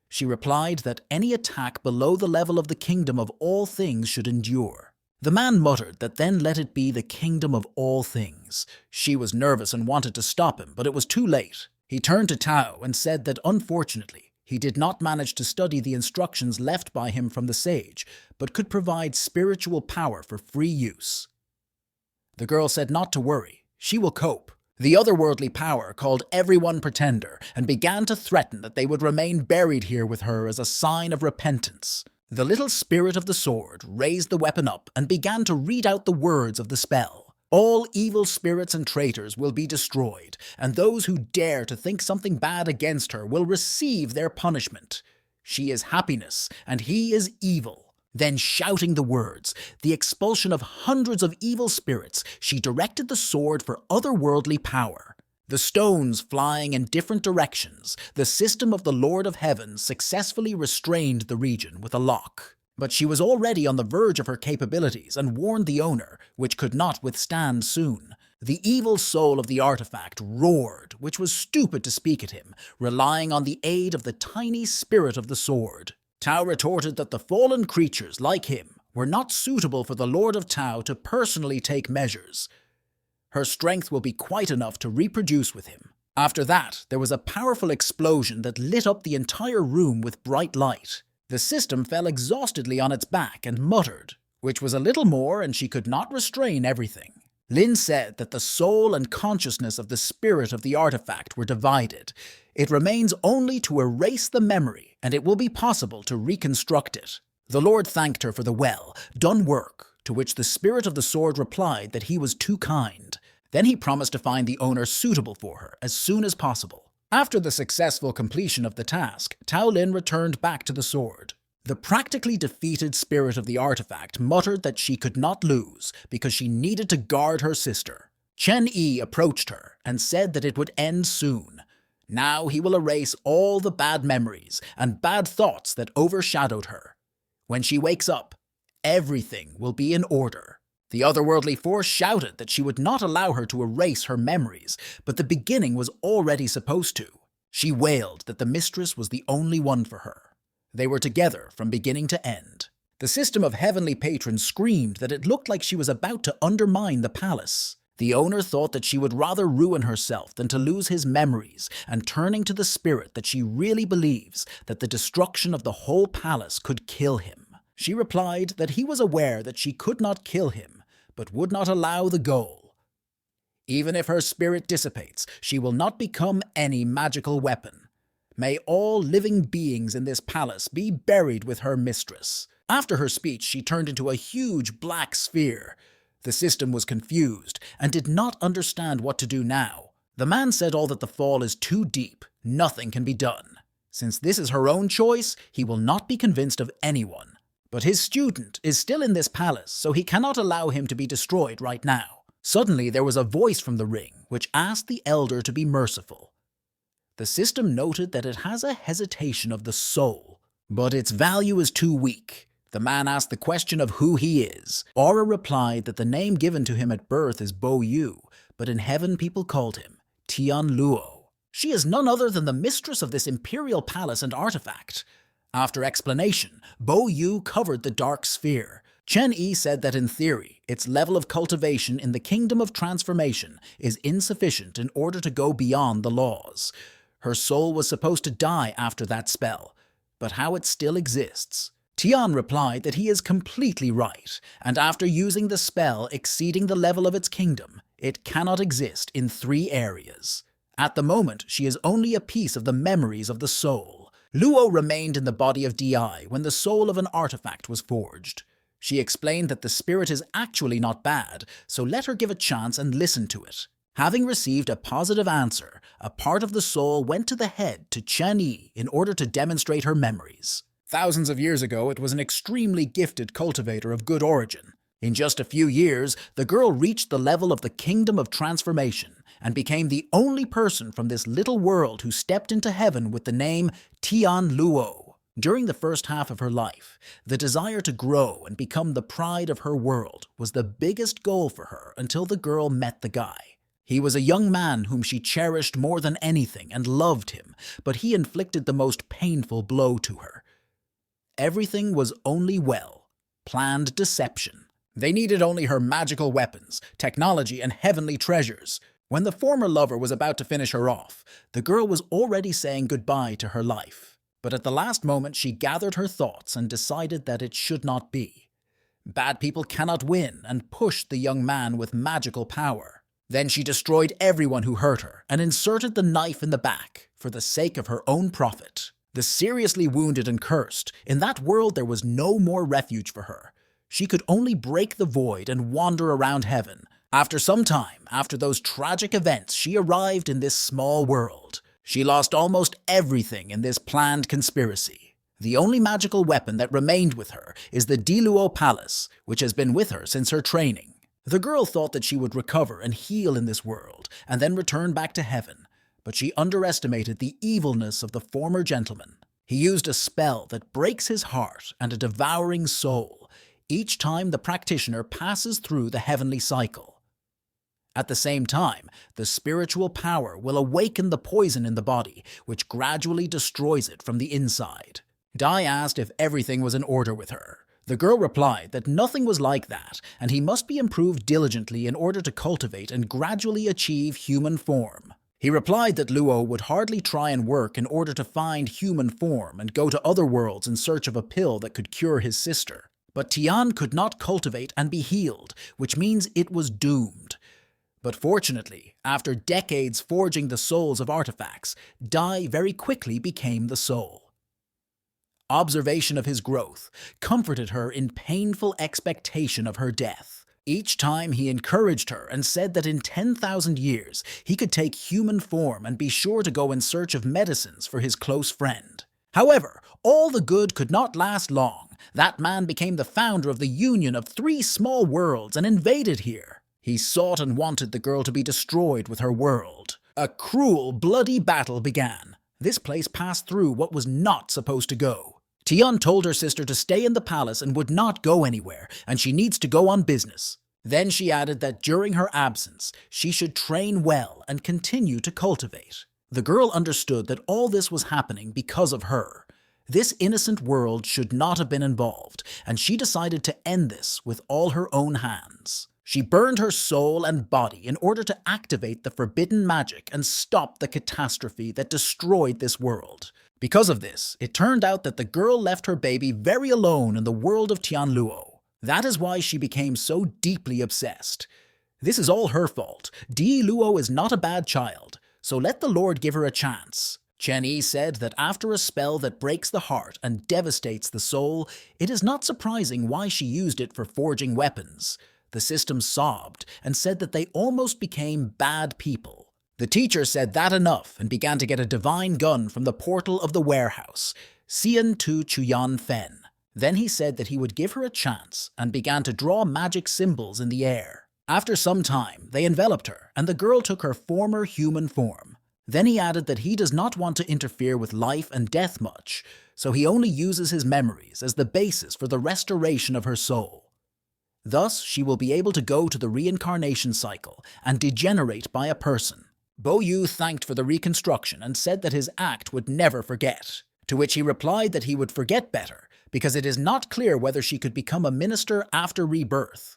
She replied that any attack below the level of the kingdom of all things should endure. The man muttered that then let it be the kingdom of all things. She was nervous and wanted to stop him, but it was too late. He turned to Tao and said that unfortunately, he did not manage to study the instructions left by him from the sage, but could provide spiritual power for free use. The girl said not to worry, she will cope. The otherworldly power called everyone pretender and began to threaten that they would remain buried here with her as a sign of repentance. The little spirit of the sword raised the weapon up and began to read out the words of the spell. All evil spirits and traitors will be destroyed, and those who dare to think something bad against her will receive their punishment. She is happiness, and he is evil. Then, shouting the words, the expulsion of hundreds of evil spirits, she directed the sword for otherworldly power. The stones flying in different directions, the system of the Lord of Heaven successfully restrained the region with a lock. But she was already on the verge of her capabilities and warned the owner, which could not withstand soon. The evil soul of the artifact roared, which was stupid to speak at him, relying on the aid of the tiny spirit of the sword. Tao retorted that the fallen creatures, like him, were not suitable for the Lord of Tao to personally take measures. Her strength will be quite enough to reproduce with him. After that, there was a powerful explosion that lit up the entire room with bright light. The system fell exhaustedly on its back and muttered, which was a little more, and she could not restrain everything. Lin said that the soul and consciousness of the spirit of the artifact were divided. It remains only to erase the memory, and it will be possible to reconstruct it. The Lord thanked her for the well-done work, to which the spirit of the sword replied that he was too kind. Then he promised to find the owner suitable for her as soon as possible. After the successful completion of the task, Tao Lin returned back to the sword. The practically defeated spirit of the artifact muttered that she could not lose because she needed to guard her sister. Chen Yi approached her and said that it would end soon. Now he will erase all the bad memories and bad thoughts that overshadowed her. When she wakes up, everything will be in order. The otherworldly force shouted that she would not allow her to erase her memories, but the beginning was already supposed to. She wailed that the mistress was the only one for her. They were together from beginning to end. The system of heavenly patrons screamed that it looked like she was about to undermine the palace. The owner thought that she would rather ruin herself than to lose his memories, and turning to the spirit that she really believes that the destruction of the whole palace could kill him. She replied that he was aware that she could not kill him, but would not allow the goal. Even if her spirit dissipates, she will not become any magical weapon. May all living beings in this palace be buried with her mistress. After her speech, she turned into a huge black sphere. The system was confused and did not understand what to do now. The man said all that the fall is too deep, nothing can be done. Since this is her own choice, he will not be convinced of anyone. But his student is still in this palace, so he cannot allow him to be destroyed right now. Suddenly there was a voice from the ring, which asked the elder to be merciful. The system noted that it has a hesitation of the soul, but its value is too weak. The man asked the question of who he is. Aura replied that the name given to him at birth is Bo Yu, but in heaven people called him Tian Luo. She is none other than the mistress of this imperial palace and artifact. After explanation, Bo Yu covered the dark sphere. Chen Yi said that in theory, its level of cultivation in the kingdom of transformation is insufficient in order to go beyond the laws. Her soul was supposed to die after that spell, but how it still exists. Tian replied that he is completely right, and after using the spell exceeding the level of its kingdom, it cannot exist in 3 areas. At the moment, she is only a piece of the memories of the soul. Luo remained in the body of Di when the soul of an artifact was forged. She explained that the spirit is actually not bad, so let her give a chance and listen to it. Having received a positive answer, a part of the soul went to the head to Chen Yi in order to demonstrate her memories. Thousands of years ago, it was an extremely gifted cultivator of good origin. In just a few years, the girl reached the level of the kingdom of transformation and became the only person from this little world who stepped into heaven with the name Tian Luo. During the first half of her life, the desire to grow and become the pride of her world was the biggest goal for her until the girl met the guy. He was a young man whom she cherished more than anything and loved him, but he inflicted the most painful blow to her. Everything was only planned deception. They needed only her magical weapons, technology, and heavenly treasures. When the former lover was about to finish her off, the girl was already saying goodbye to her life. But at the last moment, she gathered her thoughts and decided that it should not be. Bad people cannot win, and pushed the young man with magical power. Then she destroyed everyone who hurt her and inserted the knife in the back for the sake of her own profit. The seriously wounded and cursed, in that world there was no more refuge for her. She could only break the void and wander around heaven. After some time, after those tragic events, she arrived in this small world. She lost almost everything in this planned conspiracy. The only magical weapon that remained with her is the Diluo Palace, which has been with her since her training. The girl thought that she would recover and heal in this world, and then return back to heaven. But she underestimated the evilness of the former gentleman. He used a spell that breaks his heart and a devouring soul each time the practitioner passes through the heavenly cycle. At the same time, the spiritual power will awaken the poison in the body, which gradually destroys it from the inside. Dai asked if everything was in order with her. The girl replied that nothing was like that, and he must be improved diligently in order to cultivate and gradually achieve human form. He replied that Luo would hardly try and work in order to find human form and go to other worlds in search of a pill that could cure his sister. But Tian could not cultivate and be healed, which means it was doomed. But fortunately, after decades forging the souls of artifacts, Dai very quickly became the soul. Observation of his growth comforted her in painful expectation of her death. Each time he encouraged her and said that in 10,000 years he could take human form and be sure to go in search of medicines for his close friend. However, all the good could not last long. That man became the founder of the union of 3 small worlds and invaded here. He sought and wanted the girl to be destroyed with her world. A cruel, bloody battle began. This place passed through what was not supposed to go. Tian told her sister to stay in the palace and would not go anywhere, and she needs to go on business. Then she added that during her absence, she should train well and continue to cultivate. The girl understood that all this was happening because of her. This innocent world should not have been involved, and she decided to end this with all her own hands. She burned her soul and body in order to activate the forbidden magic and stop the catastrophe that destroyed this world. Because of this, it turned out that the girl left her baby very alone in the world of Tianluo. That is why she became so deeply obsessed. This is all her fault. Di Luo is not a bad child, so let the Lord give her a chance. Chen Yi said that after a spell that breaks the heart and devastates the soul, it is not surprising why she used it for forging weapons. The system sobbed and said that they almost became bad people. The teacher said that enough and began to get a divine gun from the portal of the warehouse, Xian Tu Chuyan Fen. Then he said that he would give her a chance and began to draw magic symbols in the air. After some time, they enveloped her, and the girl took her former human form. Then he added that he does not want to interfere with life and death much, so he only uses his memories as the basis for the restoration of her soul. Thus, she will be able to go to the reincarnation cycle and degenerate by a person. Bo Yu thanked for the reconstruction and said that his act would never forget, to which he replied that he would forget better, because it is not clear whether she could become a minister after rebirth.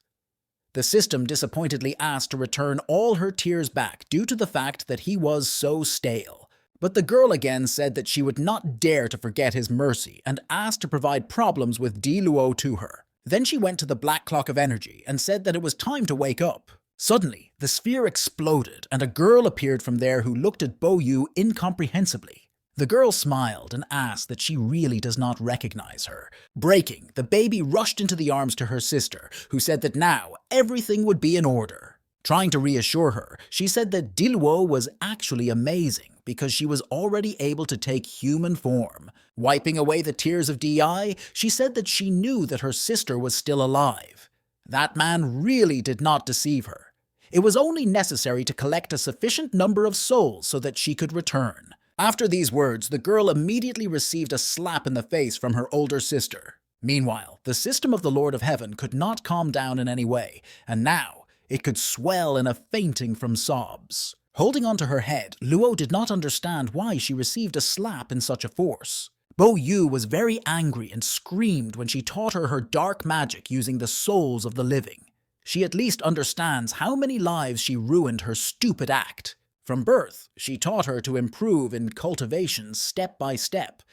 The system disappointedly asked to return all her tears back due to the fact that he was so stale. But the girl again said that she would not dare to forget his mercy and asked to provide problems with Di Luo to her. Then she went to the black clock of energy and said that it was time to wake up. Suddenly, the sphere exploded and a girl appeared from there who looked at Bo Yu incomprehensibly. The girl smiled and asked that she really does not recognize her. Breaking, the baby rushed into the arms to her sister, who said that now everything would be in order. Trying to reassure her, she said that Diluo was actually amazing because she was already able to take human form. Wiping away the tears of Di, she said that she knew that her sister was still alive. That man really did not deceive her. It was only necessary to collect a sufficient number of souls so that she could return. After these words, the girl immediately received a slap in the face from her older sister. Meanwhile, the system of the Lord of Heaven could not calm down in any way, and now it could swell in a fainting from sobs. Holding onto her head, Luo did not understand why she received a slap in such a force. Bo Yu was very angry and screamed when she taught her dark magic using the souls of the living. She at least understands how many lives she ruined her stupid act. From birth, she taught her to improve in cultivation step by step,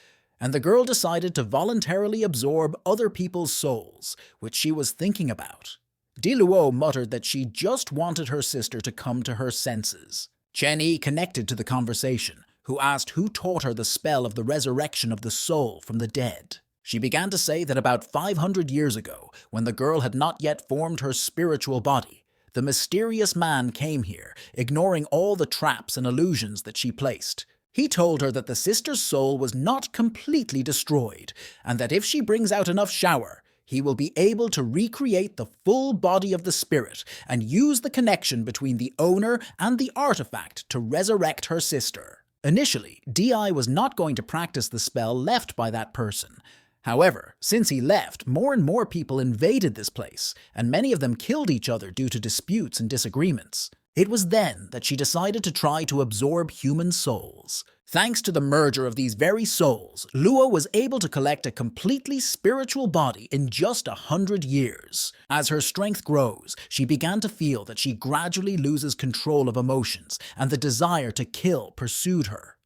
and the girl decided to voluntarily absorb other people's souls, which she was thinking about. Diluo muttered that she just wanted her sister to come to her senses. Chen Yi connected to the conversation, who asked who taught her the spell of the resurrection of the soul from the dead. She began to say that about 500 years ago, when the girl had not yet formed her spiritual body, the mysterious man came here, ignoring all the traps and illusions that she placed. He told her that the sister's soul was not completely destroyed, and that if she brings out enough shower, he will be able to recreate the full body of the spirit and use the connection between the owner and the artifact to resurrect her sister. Initially, Di was not going to practice the spell left by that person. However, since he left, more and more people invaded this place, and many of them killed each other due to disputes and disagreements. It was then that she decided to try to absorb human souls. Thanks to the merger of these very souls, Luo was able to collect a completely spiritual body in just 100 years. As her strength grows, she began to feel that she gradually loses control of emotions, and the desire to kill pursued her.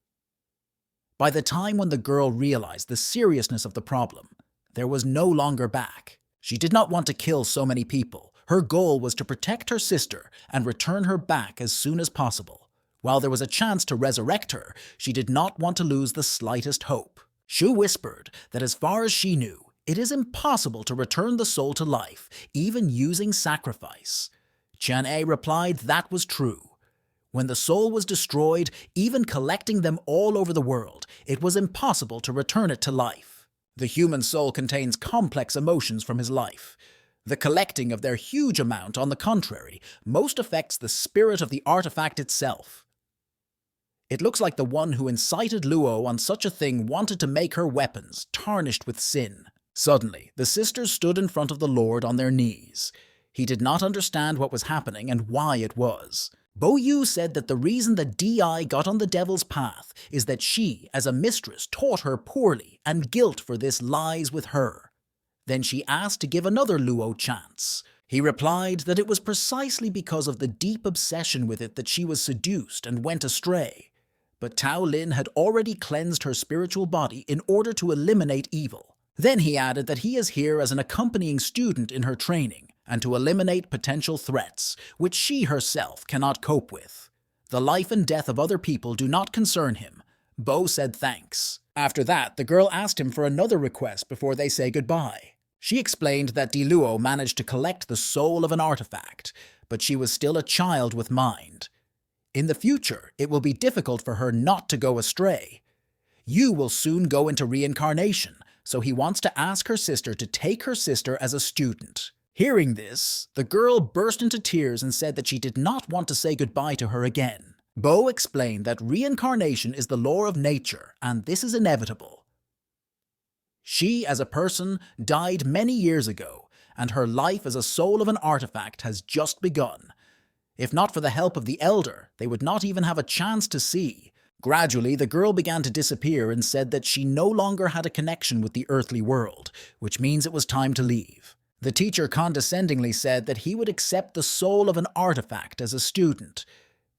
By the time when the girl realized the seriousness of the problem, there was no longer back. She did not want to kill so many people. Her goal was to protect her sister and return her back as soon as possible. While there was a chance to resurrect her, she did not want to lose the slightest hope. Shu whispered that as far as she knew, it is impossible to return the soul to life, even using sacrifice. Qian-e replied that was true. When the soul was destroyed, even collecting them all over the world, it was impossible to return it to life. The human soul contains complex emotions from his life. The collecting of their huge amount, on the contrary, most affects the spirit of the artifact itself. It looks like the one who incited Luo on such a thing wanted to make her weapons tarnished with sin. Suddenly, the sisters stood in front of the Lord on their knees. He did not understand what was happening and why it was. Bo Yu said that the reason that Di got on the devil's path is that she, as a mistress, taught her poorly, and guilt for this lies with her. Then she asked to give another Luo chance. He replied that it was precisely because of the deep obsession with it that she was seduced and went astray. But Tao Lin had already cleansed her spiritual body in order to eliminate evil. Then he added that he is here as an accompanying student in her training, and to eliminate potential threats, which she herself cannot cope with. The life and death of other people do not concern him. Bo said thanks. After that, the girl asked him for another request before they say goodbye. She explained that Diluo managed to collect the soul of an artifact, but she was still a child with mind. In the future, it will be difficult for her not to go astray. Yu will soon go into reincarnation, so he wants to ask her sister to take her sister as a student. Hearing this, the girl burst into tears and said that she did not want to say goodbye to her again. Bo explained that reincarnation is the law of nature, and this is inevitable. She, as a person, died many years ago, and her life as a soul of an artifact has just begun. If not for the help of the elder, they would not even have a chance to see. Gradually, the girl began to disappear and said that she no longer had a connection with the earthly world, which means it was time to leave. The teacher condescendingly said that he would accept the soul of an artifact as a student.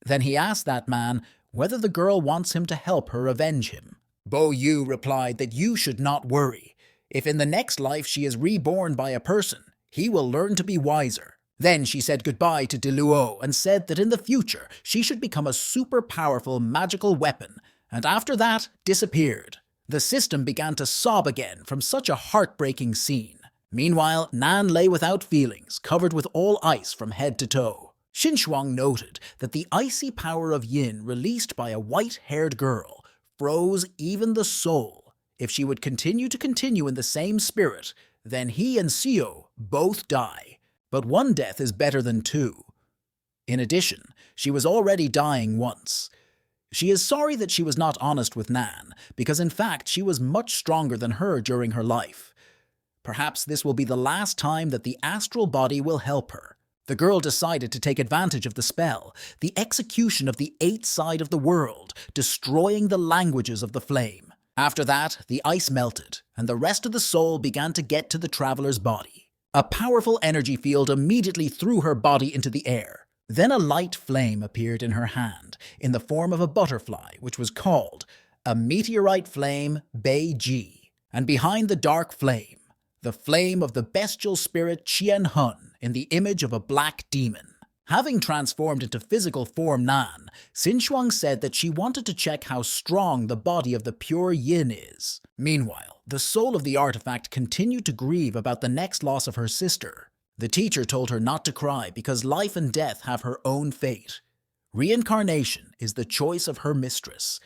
Then he asked that man whether the girl wants him to help her avenge him. Bo Yu replied that Yu should not worry. If in the next life she is reborn by a person, he will learn to be wiser. Then she said goodbye to Diluo and said that in the future she should become a super powerful magical weapon, and after that disappeared. The system began to sob again from such a heartbreaking scene. Meanwhile, Nan lay without feelings, covered with all ice from head to toe. Xinchuang noted that the icy power of yin released by a white-haired girl froze even the soul. If she would continue in the same spirit, then he and Xiao both die. But one death is better than two. In addition, she was already dying once. She is sorry that she was not honest with Nan, because in fact she was much stronger than her during her life. Perhaps this will be the last time that the astral body will help her. The girl decided to take advantage of the spell, the execution of the 8th side of the world, destroying the languages of the flame. After that, the ice melted, and the rest of the soul began to get to the traveler's body. A powerful energy field immediately threw her body into the air. Then a light flame appeared in her hand, in the form of a butterfly, which was called a meteorite flame Beiji. And behind the dark flame, the flame of the bestial spirit Qian Hun in the image of a black demon. Having transformed into physical form Nan, Xinchuang said that she wanted to check how strong the body of the pure yin is. Meanwhile, the soul of the artifact continued to grieve about the next loss of her sister. The teacher told her not to cry because life and death have her own fate. Reincarnation is the choice of her mistress,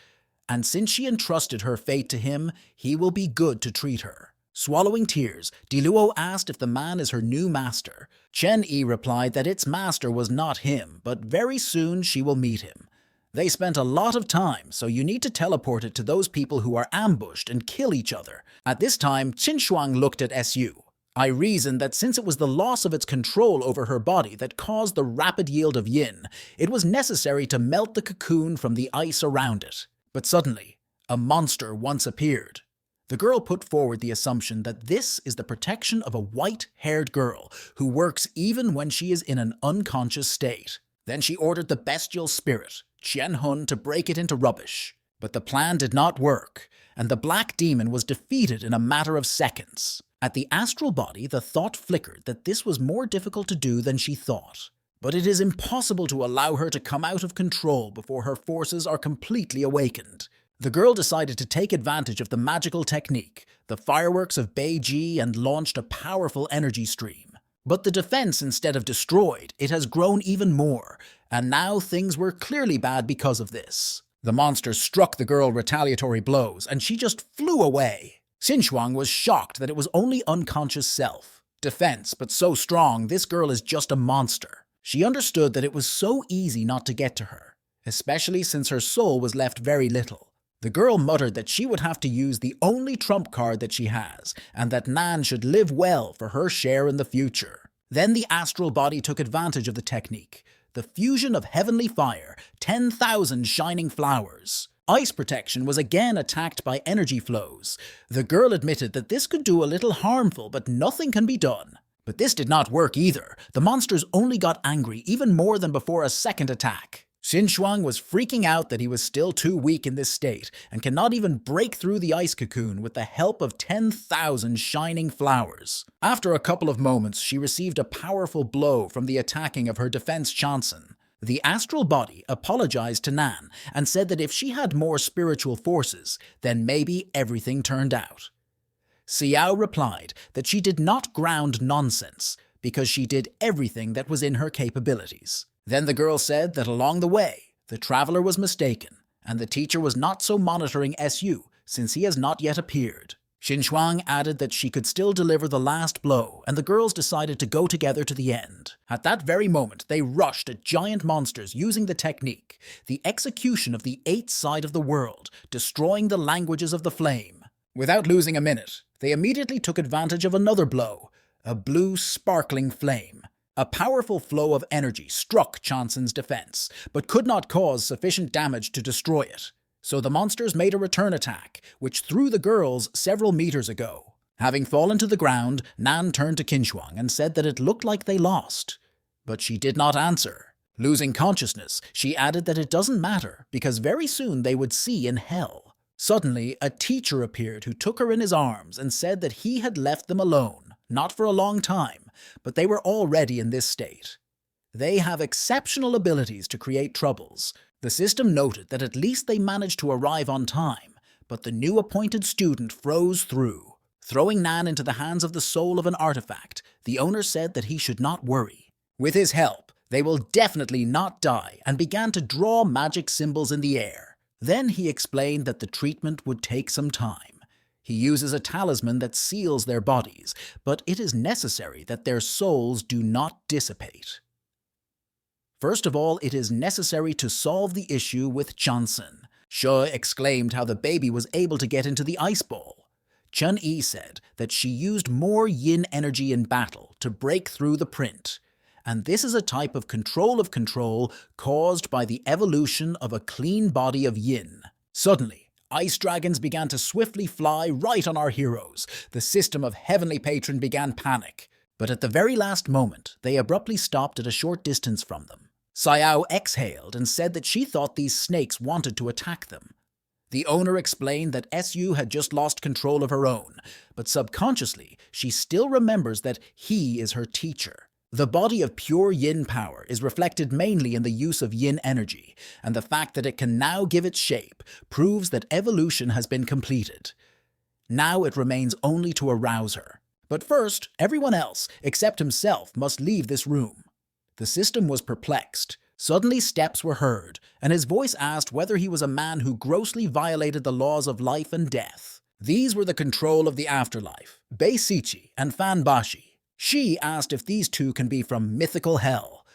and since she entrusted her fate to him, he will be good to treat her. Swallowing tears, Diluo asked if the man is her new master. Chen Yi replied that its master was not him, but very soon she will meet him. They spent a lot of time, so you need to teleport it to those people who are ambushed and kill each other. At this time, Qin looked at Su. I reasoned that since it was the loss of its control over her body that caused the rapid yield of yin, it was necessary to melt the cocoon from the ice around it. But suddenly, a monster once appeared. The girl put forward the assumption that this is the protection of a white-haired girl who works even when she is in an unconscious state. Then she ordered the bestial spirit, Qian Hun, to break it into rubbish. But the plan did not work, and the black demon was defeated in a matter of seconds. At the astral body, the thought flickered that this was more difficult to do than she thought. But it is impossible to allow her to come out of control before her forces are completely awakened. The girl decided to take advantage of the magical technique, the fireworks of Beiji, and launched a powerful energy stream. But the defense, instead of destroyed, it has grown even more, and now things were clearly bad because of this. The monster struck the girl retaliatory blows, and she just flew away. Xinchuang was shocked that it was only unconscious self. Defense, but so strong, this girl is just a monster. She understood that it was so easy not to get to her, especially since her soul was left very little. The girl muttered that she would have to use the only trump card that she has, and that Nan should live well for her share in the future. Then the astral body took advantage of the technique, the fusion of heavenly fire, 10,000 shining flowers. Ice protection was again attacked by energy flows. The girl admitted that this could do a little harmful, but nothing can be done. But this did not work either. The monsters only got angry even more than before a second attack. Xinchuang was freaking out that he was still too weak in this state and cannot even break through the ice cocoon with the help of 10,000 shining flowers. After a couple of moments, she received a powerful blow from the attacking of her defense Chanson. The astral body apologized to Nan and said that if she had more spiritual forces, then maybe everything turned out. Xiao replied that she did not ground nonsense because she did everything that was in her capabilities. Then the girl said that along the way, the traveler was mistaken, and the teacher was not so monitoring Su since he has not yet appeared. Xinchuang added that she could still deliver the last blow, and the girls decided to go together to the end. At that very moment, they rushed at giant monsters using the technique, the execution of the eighth side of the world, destroying the languages of the flame. Without losing a minute, they immediately took advantage of another blow, a blue sparkling flame. A powerful flow of energy struck Chanson's defense, but could not cause sufficient damage to destroy it. So the monsters made a return attack, which threw the girls several meters ago. Having fallen to the ground, Nan turned to Xinchuang and said that it looked like they lost. But she did not answer. Losing consciousness, she added that it doesn't matter, because very soon they would see in hell. Suddenly, a teacher appeared who took her in his arms and said that he had left them alone, not for a long time, but they were already in this state. They have exceptional abilities to create troubles. The system noted that at least they managed to arrive on time, but the new appointed student froze through. Throwing Nan into the hands of the soul of an artifact, the owner said that he should not worry. With his help, they will definitely not die, and began to draw magic symbols in the air. Then he explained that the treatment would take some time. He uses a talisman that seals their bodies, but it is necessary that their souls do not dissipate. First of all, it is necessary to solve the issue with Chanson. She exclaimed how the baby was able to get into the ice ball. Chen Yi said that she used more yin energy in battle to break through the print, and this is a type of control caused by the evolution of a clean body of yin. Suddenly, ice dragons began to swiftly fly right on our heroes. The system of Heavenly Patron began panic. But at the very last moment, they abruptly stopped at a short distance from them. Xiao exhaled and said that she thought these snakes wanted to attack them. The owner explained that Su had just lost control of her own, but subconsciously, she still remembers that he is her teacher. The body of pure yin power is reflected mainly in the use of yin energy, and the fact that it can now give its shape proves that evolution has been completed. Now it remains only to arouse her. But first, everyone else, except himself, must leave this room. The system was perplexed. Suddenly steps were heard, and his voice asked whether he was a man who grossly violated the laws of life and death. These were the control of the afterlife, Beisichi and Fanbashi. She asked if these two can be from mythical hell.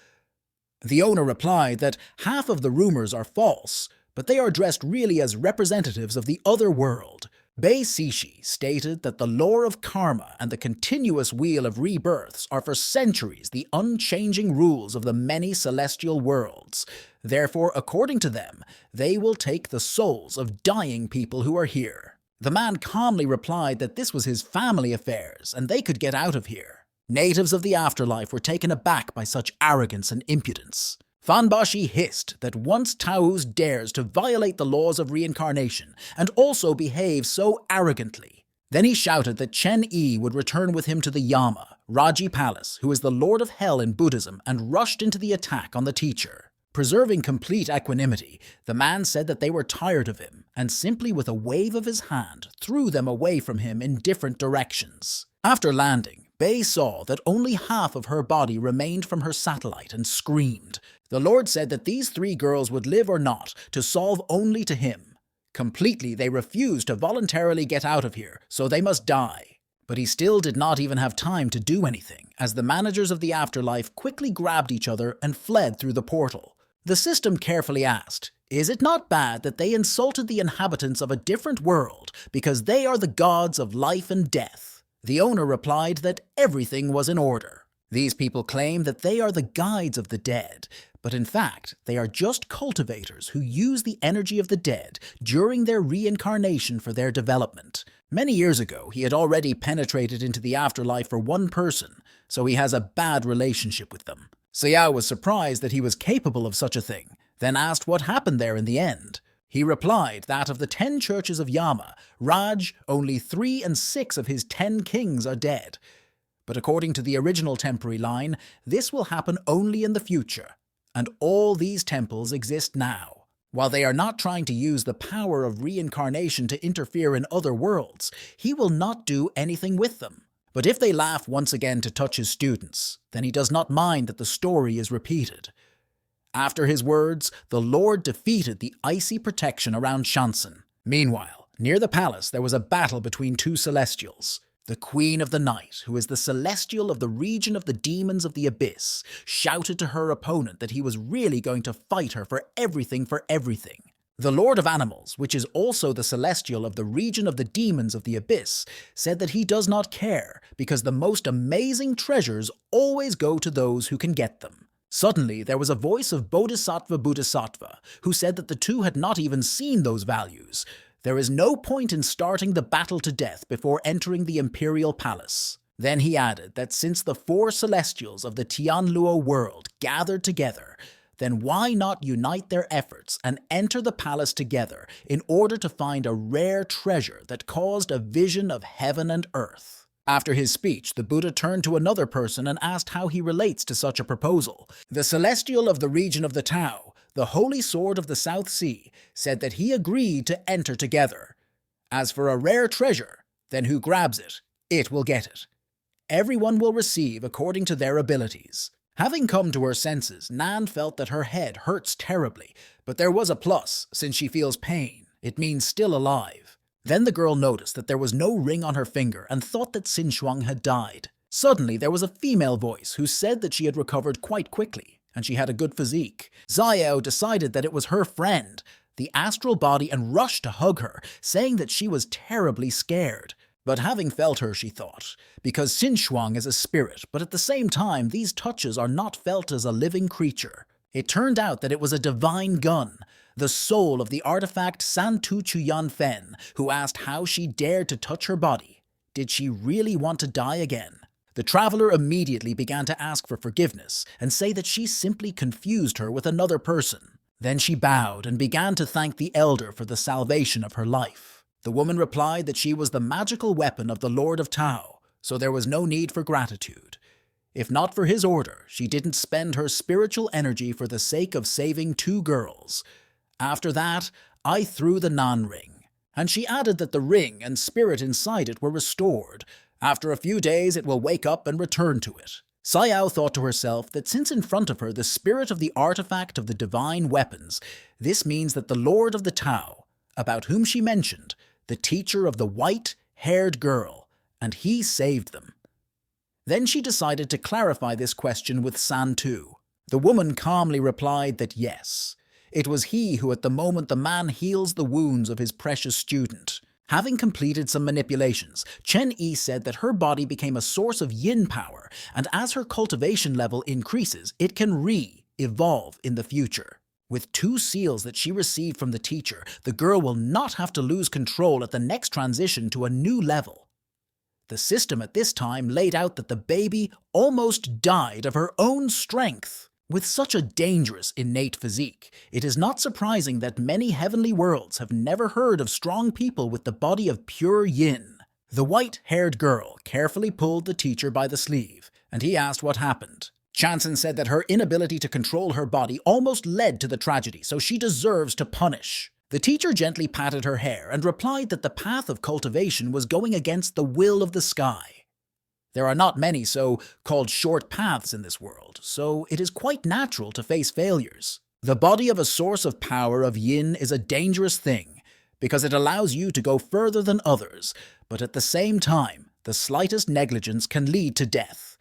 The owner replied that half of the rumors are false, but they are dressed really as representatives of the other world. Beisichi stated that the lore of karma and the continuous wheel of rebirths are for centuries the unchanging rules of the many celestial worlds. Therefore, according to them, they will take the souls of dying people who are here. The man calmly replied that this was his family affairs and they could get out of here. Natives of the afterlife were taken aback by such arrogance and impudence. Fanbashi hissed that once Tao's dares to violate the laws of reincarnation and also behave so arrogantly. Then he shouted that Chen Yi would return with him to the Yama, Raji Palace, who is the lord of hell in Buddhism, and rushed into the attack on the teacher. Preserving complete equanimity, the man said that they were tired of him and simply with a wave of his hand threw them away from him in different directions. After landing, Bei saw that only half of her body remained from her satellite and screamed. The Lord said that these three girls would live or not to solve only to him. Completely, they refused to voluntarily get out of here, so they must die. But he still did not even have time to do anything, as the managers of the afterlife quickly grabbed each other and fled through the portal. The system carefully asked, "Is it not bad that they insulted the inhabitants of a different world because they are the gods of life and death?" The owner replied that everything was in order. These people claim that they are the guides of the dead, but in fact, they are just cultivators who use the energy of the dead during their reincarnation for their development. Many years ago, he had already penetrated into the afterlife for one person, so he has a bad relationship with them. Xiao was surprised that he was capable of such a thing, then asked what happened there in the end. He replied that of the 10 churches of Yama, Raj, only 3 and 6 of his 10 kings are dead. But according to the original temporary line, this will happen only in the future, and all these temples exist now. While they are not trying to use the power of reincarnation to interfere in other worlds, he will not do anything with them. But if they laugh once again to touch his students, then he does not mind that the story is repeated. After his words, the Lord defeated the icy protection around Shansen. Meanwhile, near the palace there was a battle between two celestials. The Queen of the Night, who is the celestial of the region of the demons of the abyss, shouted to her opponent that he was really going to fight her for everything. The Lord of Animals, which is also the celestial of the region of the demons of the abyss, said that he does not care because the most amazing treasures always go to those who can get them. Suddenly, there was a voice of Bodhisattva, who said that the two had not even seen those values. There is no point in starting the battle to death before entering the imperial palace. Then he added that since the 4 celestials of the Tianluo world gathered together, then why not unite their efforts and enter the palace together in order to find a rare treasure that caused a vision of heaven and earth? After his speech, the Buddha turned to another person and asked how he relates to such a proposal. The celestial of the region of the Tao, the holy sword of the South Sea, said that he agreed to enter together. As for a rare treasure, then who grabs it, it will get it. Everyone will receive according to their abilities. Having come to her senses, Nan felt that her head hurts terribly, but there was a plus, since she feels pain. It means still alive. Then the girl noticed that there was no ring on her finger and thought that Xinchuang had died. Suddenly, there was a female voice who said that she had recovered quite quickly, and she had a good physique. Xiao decided that it was her friend, the astral body, and rushed to hug her, saying that she was terribly scared. But having felt her, she thought, because Xinchuang is a spirit, but at the same time, these touches are not felt as a living creature. It turned out that it was a divine gun, the soul of the artifact Santu Chuyan Fen, who asked how she dared to touch her body. Did she really want to die again? The traveler immediately began to ask for forgiveness and say that she simply confused her with another person. Then she bowed and began to thank the elder for the salvation of her life. The woman replied that she was the magical weapon of the Lord of Tao, so there was no need for gratitude. If not for his order, she didn't spend her spiritual energy for the sake of saving 2 girls. After that, I threw the Nan ring. And she added that the ring and spirit inside it were restored. After a few days, it will wake up and return to it. Sayao thought to herself that since in front of her the spirit of the artifact of the divine weapons, this means that the Lord of the Tao, about whom she mentioned, the teacher of the white-haired girl, and he saved them. Then she decided to clarify this question with Santu. The woman calmly replied that yes, it was he who at the moment the man heals the wounds of his precious student. Having completed some manipulations, Chen Yi said that her body became a source of yin power, and as her cultivation level increases, it can re-evolve in the future. With 2 seals that she received from the teacher, the girl will not have to lose control at the next transition to a new level. The system at this time laid out that the baby almost died of her own strength. With such a dangerous innate physique, it is not surprising that many heavenly worlds have never heard of strong people with the body of pure yin. The white-haired girl carefully pulled the teacher by the sleeve, and he asked what happened. Chanson said that her inability to control her body almost led to the tragedy, so she deserves to punish. The teacher gently patted her hair and replied that the path of cultivation was going against the will of the sky. There are not many so-called short paths in this world, so it is quite natural to face failures. The body of a source of power of yin is a dangerous thing, because it allows you to go further than others, but at the same time, the slightest negligence can lead to death.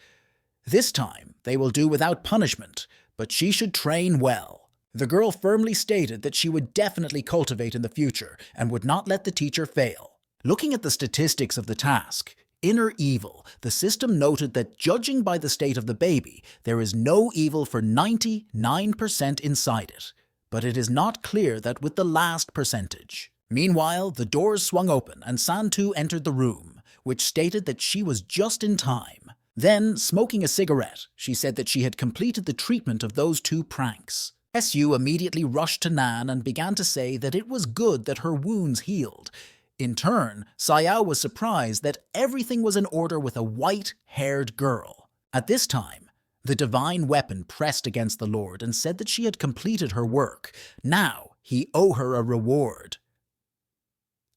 This time, they will do without punishment, but she should train well. The girl firmly stated that she would definitely cultivate in the future and would not let the teacher fail. Looking at the statistics of the task, Inner Evil, the system noted that judging by the state of the baby, there is no evil for 99% inside it, but it is not clear that with the last percentage. Meanwhile, the doors swung open and Santu entered the room, which stated that she was just in time. Then, smoking a cigarette, she said that she had completed the treatment of those 2 pranks. Su immediately rushed to Nan and began to say that it was good that her wounds healed. In turn, Sayao was surprised that everything was in order with a white-haired girl. At this time, the divine weapon pressed against the Lord and said that she had completed her work. Now, he owed her a reward.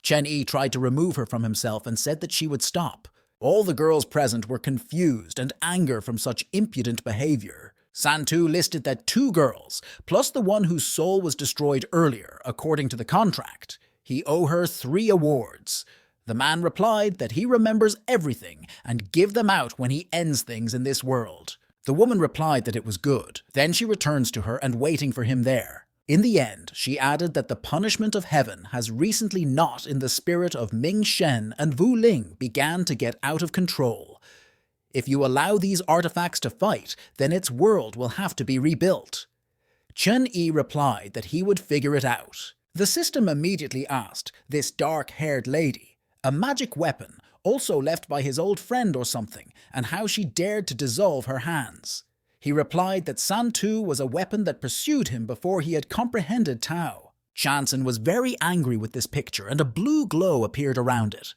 Chen Yi tried to remove her from himself and said that she would stop. All the girls present were confused and anger from such impudent behavior. Santu listed that 2 girls, plus the one whose soul was destroyed earlier, according to the contract, he owed her 3 awards. The man replied that he remembers everything and give them out when he ends things in this world. The woman replied that it was good. Then she returns to her and waiting for him there. In the end, she added that the punishment of heaven has recently not in the spirit of Ming Shen and Wu Ling began to get out of control. If you allow these artifacts to fight, then its world will have to be rebuilt. Chen Yi replied that he would figure it out. The system immediately asked this dark-haired lady, a magic weapon, also left by his old friend or something, and how she dared to dissolve her hands. He replied that Santu was a weapon that pursued him before he had comprehended Tao. Chanson was very angry with this picture and a blue glow appeared around it.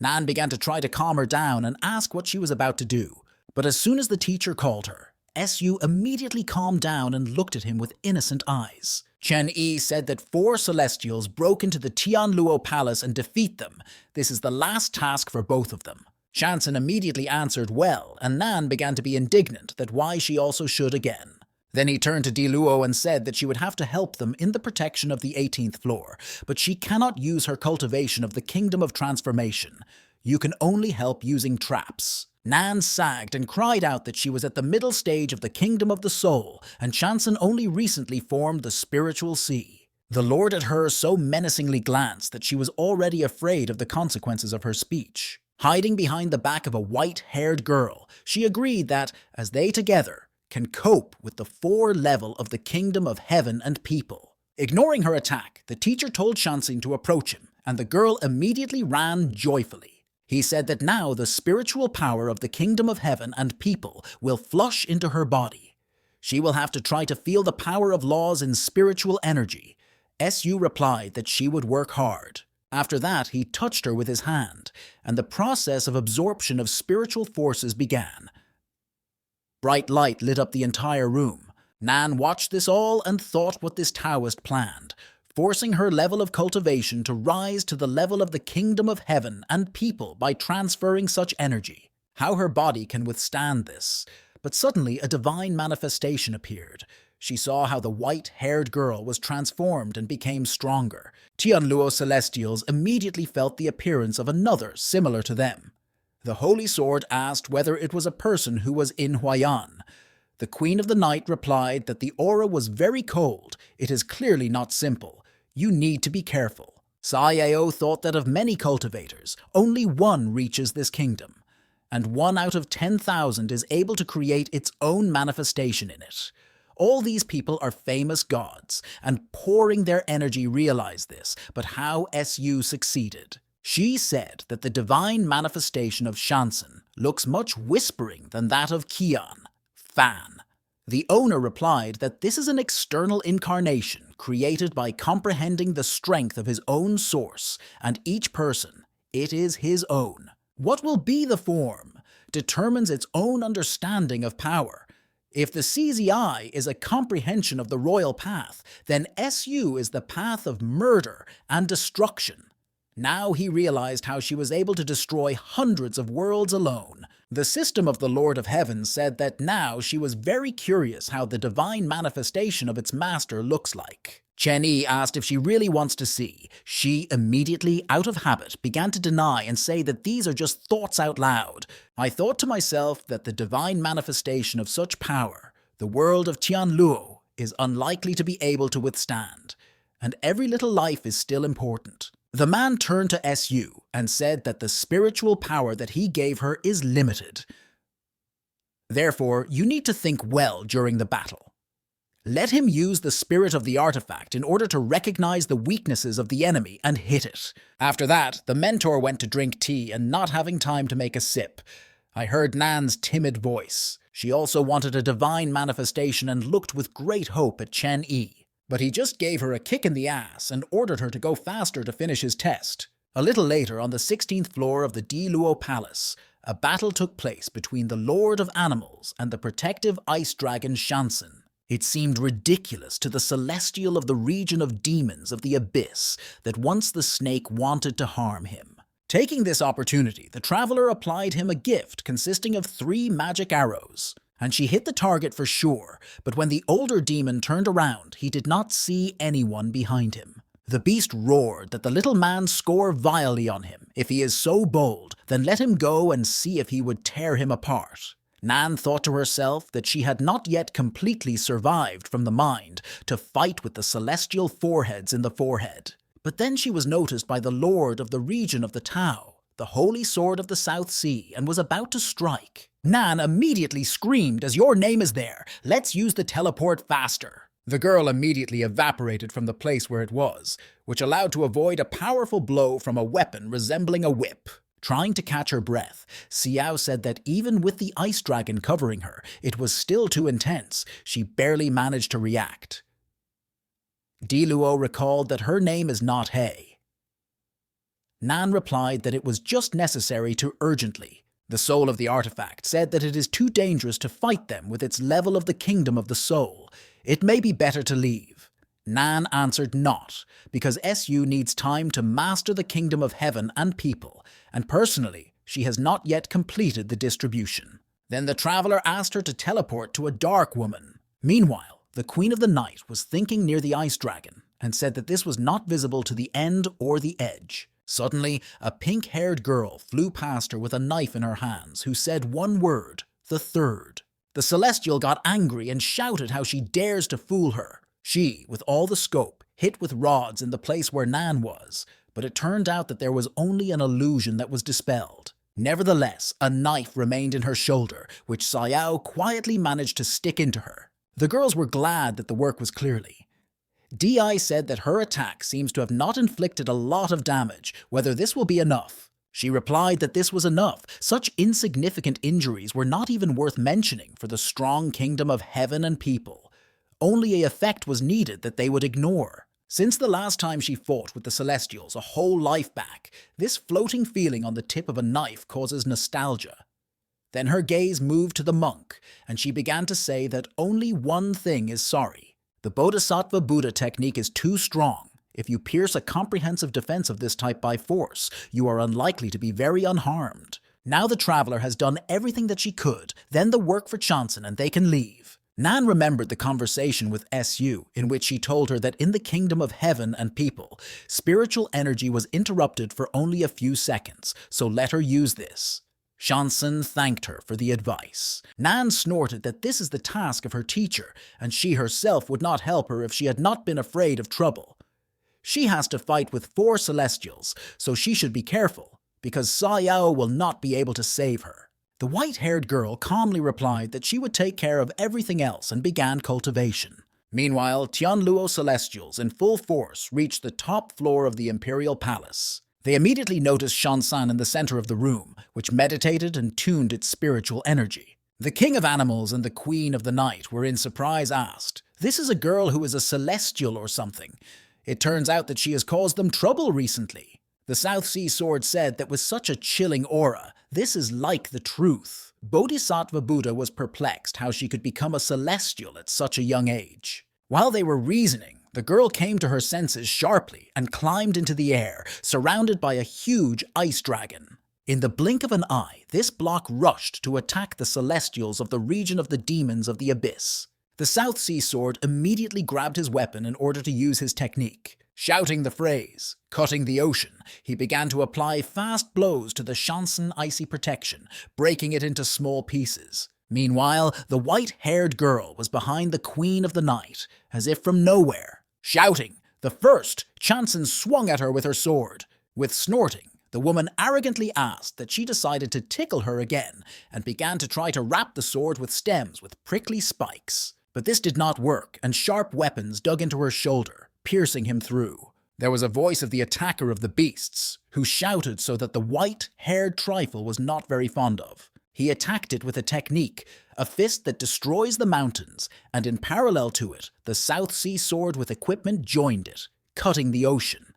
Nan began to try to calm her down and ask what she was about to do, but as soon as the teacher called her, Su immediately calmed down and looked at him with innocent eyes. Chen Yi said that 4 Celestials broke into the Tianluo Palace and defeat them. This is the last task for both of them. Chanson immediately answered well, and Nan began to be indignant that why she also should again. Then he turned to Diluo and said that she would have to help them in the protection of the 18th floor, but she cannot use her cultivation of the Kingdom of Transformation. You can only help using traps. Nan sagged and cried out that she was at the middle stage of the Kingdom of the Soul, and Chanson only recently formed the Spiritual Sea. The Lord at her so menacingly glanced that she was already afraid of the consequences of her speech. Hiding behind the back of a white-haired girl, she agreed that, as they together, can cope with the 4 level of the Kingdom of Heaven and People. Ignoring her attack, the teacher told Chanson to approach him, and the girl immediately ran joyfully. He said that now the spiritual power of the kingdom of heaven and people will flush into her body. She will have to try to feel the power of laws in spiritual energy. SU replied that she would work hard. After that, he touched her with his hand, and the process of absorption of spiritual forces began. Bright light lit up the entire room. Nan watched this all and thought what this Taoist planned, forcing her level of cultivation to rise to the level of the kingdom of heaven and people by transferring such energy. How her body can withstand this. But suddenly a divine manifestation appeared. She saw how the white-haired girl was transformed and became stronger. Tianluo Celestials immediately felt the appearance of another similar to them. The Holy Sword asked whether it was a person who was in Huayan. The Queen of the Night replied that the aura was very cold. It is clearly not simple. You need to be careful. Sayao thought that of many cultivators, only one reaches this kingdom, and 1 out of 10,000 is able to create its own manifestation in it. All these people are famous gods, and pouring their energy realized this, but how SU succeeded. She said that the divine manifestation of Shansen looks much whispering than that of Qian, Fan. The owner replied that this is an external incarnation created by comprehending the strength of his own source, and each person, it is his own. What will be the form determines its own understanding of power. If the CZI is a comprehension of the royal path, then SU is the path of murder and destruction. Now he realized how she was able to destroy hundreds of worlds alone. The system of the Lord of Heaven said that now she was very curious how the divine manifestation of its master looks like. Chen Yi asked if she really wants to see. She immediately, out of habit, began to deny and say that these are just thoughts out loud. I thought to myself that the divine manifestation of such power, the world of Tianluo, is unlikely to be able to withstand. And every little life is still important. The man turned to SU and said that the spiritual power that he gave her is limited. Therefore, you need to think well during the battle. Let him use the spirit of the artifact in order to recognize the weaknesses of the enemy and hit it. After that, the mentor went to drink tea and not having time to make a sip. I heard Nan's timid voice. She also wanted a divine manifestation and looked with great hope at Chen Yi. But he just gave her a kick in the ass and ordered her to go faster to finish his test. A little later, on the 16th floor of the Diluo Palace, a battle took place between the Lord of Animals and the protective ice dragon Shansen. It seemed ridiculous to the celestial of the region of demons of the abyss that once the snake wanted to harm him. Taking this opportunity, the traveler applied him a gift consisting of 3 magic arrows. And she hit the target for sure, but when the older demon turned around, he did not see anyone behind him. The beast roared that the little man score vilely on him. If he is so bold, then let him go and see if he would tear him apart. Nan thought to herself that she had not yet completely survived from the mind to fight with the celestial foreheads in the forehead. But then she was noticed by the lord of the region of the Tao, the holy sword of the South Sea, and was about to strike. Nan immediately screamed, "As your name is there, let's use the teleport faster." The girl immediately evaporated from the place where it was, which allowed to avoid a powerful blow from a weapon resembling a whip. Trying to catch her breath, Xiao said that even with the ice dragon covering her, it was still too intense. She barely managed to react. Diluo recalled that her name is not Hei. Nan replied that it was just necessary to urgently. The soul of the artifact said that it is too dangerous to fight them with its level of the kingdom of the soul. It may be better to leave. Nan answered not, because SU needs time to master the kingdom of heaven and people, and personally, she has not yet completed the distribution. Then the traveler asked her to teleport to a dark woman. Meanwhile, the Queen of the Night was thinking near the ice dragon, and said that this was not visible to the end or the edge. Suddenly, a pink-haired girl flew past her with a knife in her hands, who said one word, "the third." The Celestial got angry and shouted how she dares to fool her. She, with all the scope, hit with rods in the place where Nan was, but it turned out that there was only an illusion that was dispelled. Nevertheless, a knife remained in her shoulder, which Sayao quietly managed to stick into her. The girls were glad that the work was clearly. Di said that her attack seems to have not inflicted a lot of damage. Whether this will be enough. She replied that this was enough. Such insignificant injuries were not even worth mentioning for the strong kingdom of heaven and people. Only a effect was needed that they would ignore. Since the last time she fought with the Celestials a whole life back, this floating feeling on the tip of a knife causes nostalgia. Then her gaze moved to the monk, and she began to say that only one thing is sorry. The Bodhisattva Buddha technique is too strong. If you pierce a comprehensive defense of this type by force, you are unlikely to be very unharmed. Now the traveler has done everything that she could, then the work for Chanson and they can leave. Nan remembered the conversation with Su, in which she told her that in the kingdom of heaven and people, spiritual energy was interrupted for only a few seconds, so let her use this. Chanson thanked her for the advice. Nan snorted that this is the task of her teacher, and she herself would not help her if she had not been afraid of trouble. She has to fight with 4 Celestials, so she should be careful, because Sayao will not be able to save her. The white-haired girl calmly replied that she would take care of everything else and began cultivation. Meanwhile, Tianluo Celestials in full force reached the top floor of the Imperial Palace. They immediately noticed Shansan in the center of the room, which meditated and tuned its spiritual energy. The King of Animals and the Queen of the Night were in surprise asked, "This is a girl who is a Celestial or something. It turns out that she has caused them trouble recently." The South Sea Sword said that with such a chilling aura, this is like the truth. Bodhisattva Buddha was perplexed how she could become a Celestial at such a young age. While they were reasoning, the girl came to her senses sharply and climbed into the air, surrounded by a huge ice dragon. In the blink of an eye, this block rushed to attack the Celestials of the region of the demons of the abyss. The South Sea Sword immediately grabbed his weapon in order to use his technique. Shouting the phrase, "cutting the ocean," he began to apply fast blows to the Shansan icy protection, breaking it into small pieces. Meanwhile, the white-haired girl was behind the Queen of the Night, as if from nowhere. Shouting, "The first," Chanson swung at her with her sword. With snorting, the woman arrogantly asked that she decided to tickle her again and began to try to wrap the sword with stems with prickly spikes. But this did not work, and sharp weapons dug into her shoulder, piercing him through. There was a voice of the attacker of the beasts, who shouted so that the white-haired trifle was not very fond of. He attacked it with a technique, a fist that destroys the mountains, and in parallel to it, the South Sea Sword with equipment joined it, cutting the ocean.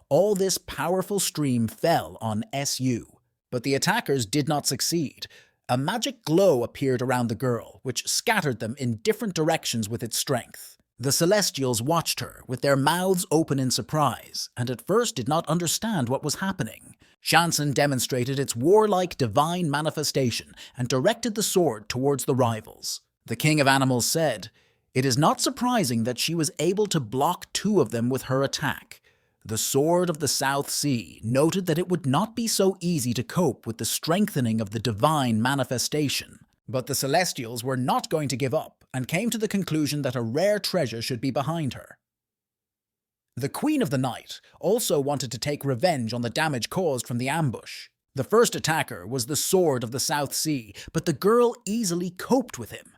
All this powerful stream fell on Su, but the attackers did not succeed. A magic glow appeared around the girl, which scattered them in different directions with its strength. The Celestials watched her, with their mouths open in surprise, and at first did not understand what was happening. Shansan demonstrated its warlike divine manifestation and directed the sword towards the rivals. The King of Animals said, "It is not surprising that she was able to block 2 of them with her attack." The Sword of the South Sea noted that it would not be so easy to cope with the strengthening of the divine manifestation. But the Celestials were not going to give up and came to the conclusion that a rare treasure should be behind her. The Queen of the Night also wanted to take revenge on the damage caused from the ambush. The first attacker was the Sword of the South Sea, but the girl easily coped with him.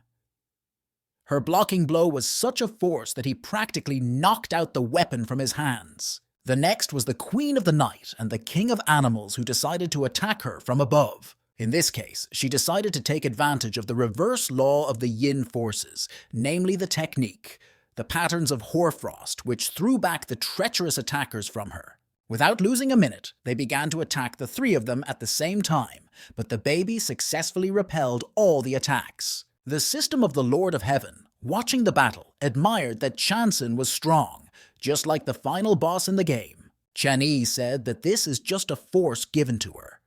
Her blocking blow was such a force that he practically knocked out the weapon from his hands. The next was the Queen of the Night and the King of Animals, who decided to attack her from above. In this case, she decided to take advantage of the reverse law of the yin forces, namely the technique, the patterns of hoarfrost, which threw back the treacherous attackers from her. Without losing a minute, they began to attack the 3 of them at the same time, but the baby successfully repelled all the attacks. The system of the Lord of Heaven, watching the battle, admired that Chanson was strong, just like the final boss in the game. Chani said that this is just a force given to her.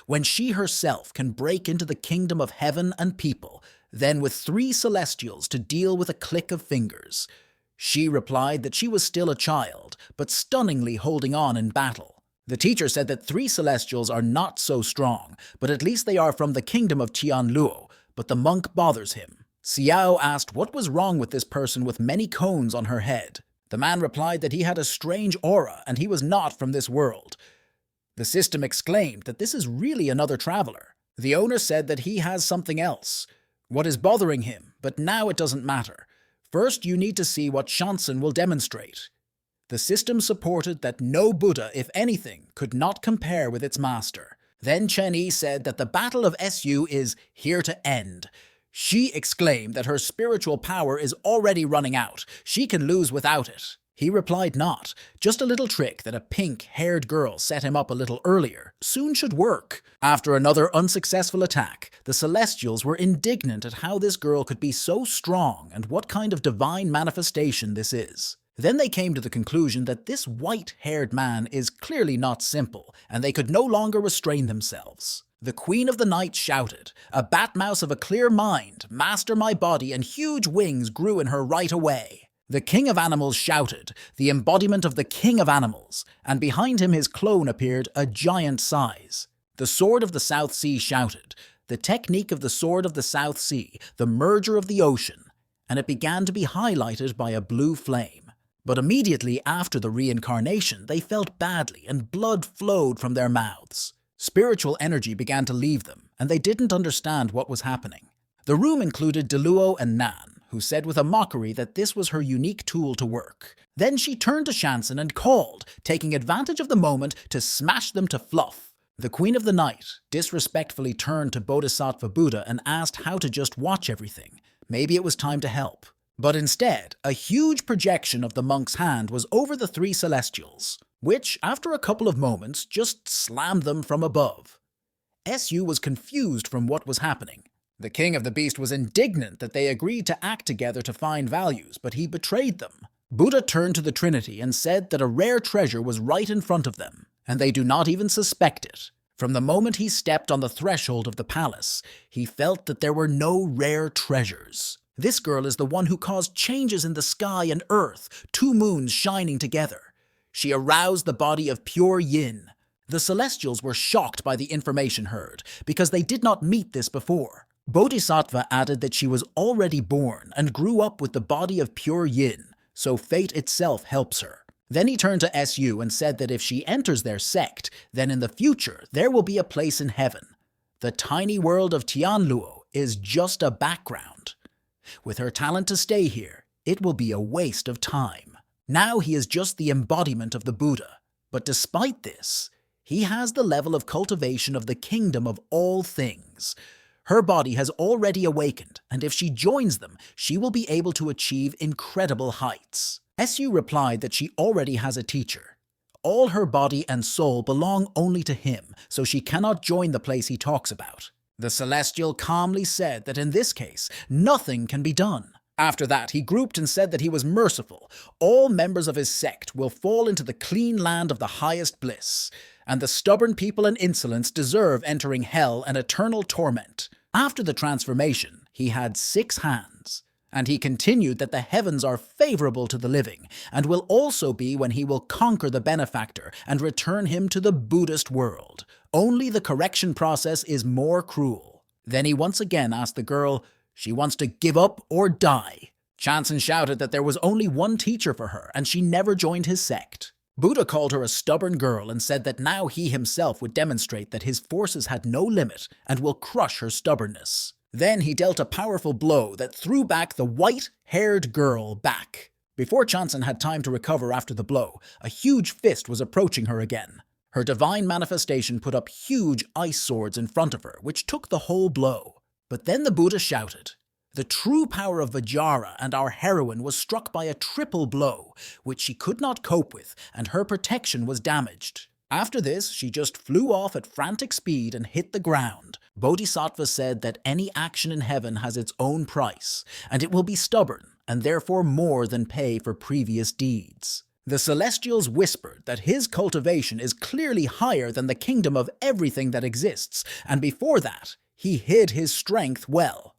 When she herself can break into the kingdom of heaven and people, then with 3 Celestials to deal with a click of fingers. She replied that she was still a child, but stunningly holding on in battle. The teacher said that 3 Celestials are not so strong, but at least they are from the kingdom of Tianluo, but the monk bothers him. Xiao asked what was wrong with this person with many cones on her head. The man replied that he had a strange aura and he was not from this world. The system exclaimed that this is really another traveler. The owner said that he has something else. What is bothering him, but now it doesn't matter. First, you need to see what Chanson will demonstrate. The system supported that no Buddha, if anything, could not compare with its master. Then Chen Yi said that the battle of Su is here to end. She exclaimed that her spiritual power is already running out. She can lose without it. He replied not. Just a little trick that a pink-haired girl set him up a little earlier soon should work. After another unsuccessful attack, the Celestials were indignant at how this girl could be so strong and what kind of divine manifestation this is. Then they came to the conclusion that this white-haired man is clearly not simple, and they could no longer restrain themselves. The Queen of the Night shouted, "A bat mouse of a clear mind, master my body," and huge wings grew in her right away. The King of Animals shouted, the embodiment of the King of Animals, and behind him his clone appeared, a giant size. The Sword of the South Sea shouted, the technique of the Sword of the South Sea, the merger of the ocean, and it began to be highlighted by a blue flame. But immediately after the reincarnation, they felt badly and blood flowed from their mouths. Spiritual energy began to leave them, and they didn't understand what was happening. The room included Deluo and Nan, who said with a mockery that this was her unique tool to work. Then she turned to Shansen and called, taking advantage of the moment to smash them to fluff. The Queen of the Night disrespectfully turned to Bodhisattva Buddha and asked how to just watch everything. Maybe it was time to help. But instead, a huge projection of the monk's hand was over the three Celestials, which, after a couple of moments, just slammed them from above. Su was confused from what was happening. The King of the Beast was indignant that they agreed to act together to find values, but he betrayed them. Buddha turned to the Trinity and said that a rare treasure was right in front of them, and they do not even suspect it. From the moment he stepped on the threshold of the palace, he felt that there were no rare treasures. This girl is the one who caused changes in the sky and earth, two moons shining together. She aroused the body of pure yin. The Celestials were shocked by the information heard, because they did not meet this before. Bodhisattva added that she was already born and grew up with the body of pure yin, so fate itself helps her. Then he turned to Su and said that if she enters their sect, then in the future there will be a place in heaven. The tiny world of Tianluo is just a background. With her talent to stay here, it will be a waste of time. Now he is just the embodiment of the Buddha, but despite this, he has the level of cultivation of the kingdom of all things. Her body has already awakened, and if she joins them, she will be able to achieve incredible heights. Su replied that she already has a teacher. All her body and soul belong only to him, so she cannot join the place he talks about. The Celestial calmly said that in this case, nothing can be done. After that, he grouped and said that he was merciful. All members of his sect will fall into the clean land of the highest bliss, and the stubborn people and insolence deserve entering hell and eternal torment. After the transformation, he had 6 hands, and he continued that the heavens are favorable to the living, and will also be when he will conquer the benefactor and return him to the Buddhist world. Only the correction process is more cruel. Then he once again asked the girl, she wants to give up or die. Chanson shouted that there was only one teacher for her, and she never joined his sect. Buddha called her a stubborn girl and said that now he himself would demonstrate that his forces had no limit and will crush her stubbornness. Then he dealt a powerful blow that threw back the white-haired girl back. Before Chanson had time to recover after the blow, a huge fist was approaching her again. Her divine manifestation put up huge ice swords in front of her, which took the whole blow. But then the Buddha shouted. The true power of Vajra and our heroine was struck by a triple blow, which she could not cope with, and her protection was damaged. After this, she just flew off at frantic speed and hit the ground. Bodhisattva said that any action in heaven has its own price, and it will be stubborn, and therefore more than pay for previous deeds. The Celestials whispered that his cultivation is clearly higher than the kingdom of everything that exists, and before that, he hid his strength well.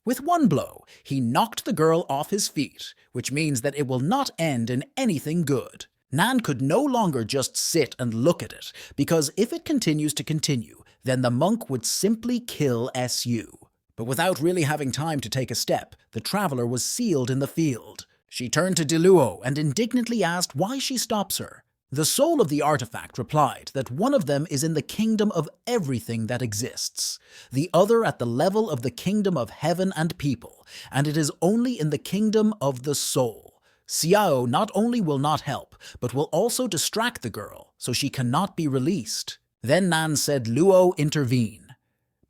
With one blow, he knocked the girl off his feet, which means that it will not end in anything good. Nan could no longer just sit and look at it, because if it continues to continue, then the monk would simply kill Su. But without really having time to take a step, the traveler was sealed in the field. She turned to Deluo and indignantly asked why she stops her. The soul of the artifact replied that one of them is in the kingdom of everything that exists, the other at the level of the kingdom of heaven and people, and it is only in the kingdom of the soul. Xiao not only will not help, but will also distract the girl, so she cannot be released. Then Nan said Luo intervene.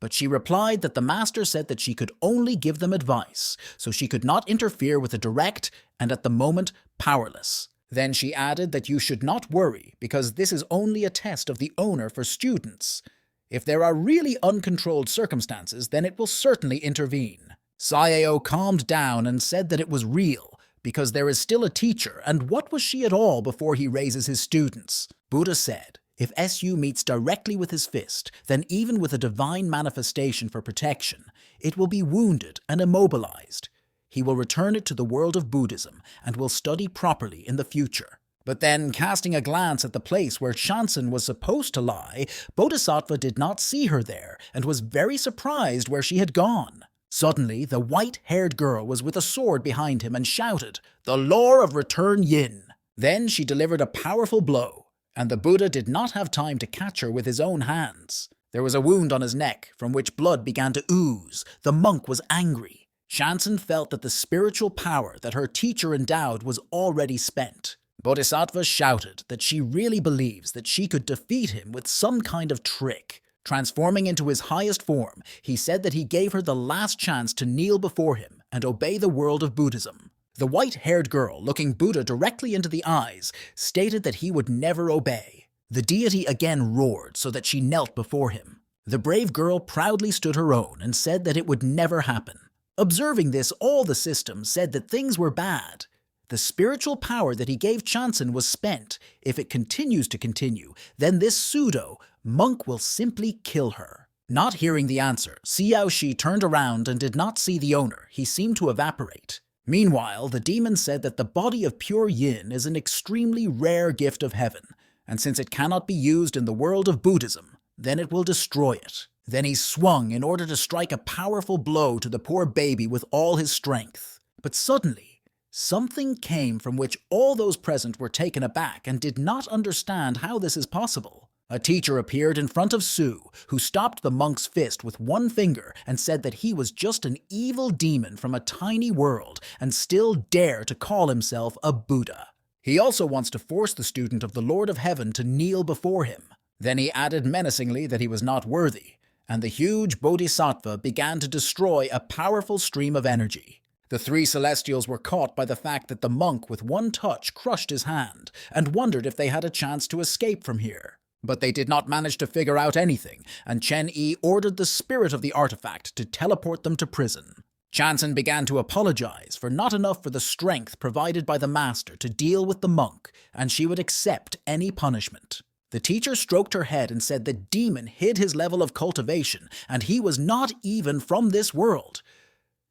But she replied that the master said that she could only give them advice, so she could not interfere with the direct and at the moment powerless. Then she added that you should not worry because this is only a test of the owner for students. If there are really uncontrolled circumstances, then it will certainly intervene. Saeo calmed down and said that it was real because there is still a teacher, and what was she at all before he raises his students? Buddha said, if Su meets directly with his fist, then even with a divine manifestation for protection, it will be wounded and immobilized. He will return it to the world of Buddhism and will study properly in the future. But then, casting a glance at the place where Shansen was supposed to lie, Bodhisattva did not see her there and was very surprised where she had gone. Suddenly, the white-haired girl was with a sword behind him and shouted, "The law of return yin." Then she delivered a powerful blow, and the Buddha did not have time to catch her with his own hands. There was a wound on his neck from which blood began to ooze. The monk was angry. Shansen felt that the spiritual power that her teacher endowed was already spent. Bodhisattva shouted that she really believes that she could defeat him with some kind of trick. Transforming into his highest form, he said that he gave her the last chance to kneel before him and obey the world of Buddhism. The white-haired girl, looking Buddha directly into the eyes, stated that he would never obey. The deity again roared so that she knelt before him. The brave girl proudly stood her own and said that it would never happen. Observing this, all the systems said that things were bad. The spiritual power that he gave Shansen was spent. If it continues to continue, then this pseudo-monk will simply kill her. Not hearing the answer, Xiao Shi turned around and did not see the owner. He seemed to evaporate. Meanwhile, the demon said that the body of pure yin is an extremely rare gift of heaven, and since it cannot be used in the world of Buddhism, then it will destroy it. Then he swung in order to strike a powerful blow to the poor baby with all his strength. But suddenly, something came from which all those present were taken aback and did not understand how this is possible. A teacher appeared in front of Su, who stopped the monk's fist with one finger and said that he was just an evil demon from a tiny world and still dare to call himself a Buddha. He also wants to force the student of the Lord of Heaven to kneel before him. Then he added menacingly that he was not worthy, and the huge bodhisattva began to destroy a powerful stream of energy. The three celestials were caught by the fact that the monk with one touch crushed his hand and wondered if they had a chance to escape from here. But they did not manage to figure out anything, and Chen Yi ordered the spirit of the artifact to teleport them to prison. Shansen began to apologize for not enough for the strength provided by the master to deal with the monk, and she would accept any punishment. The teacher stroked her head and said the demon hid his level of cultivation, and he was not even from this world.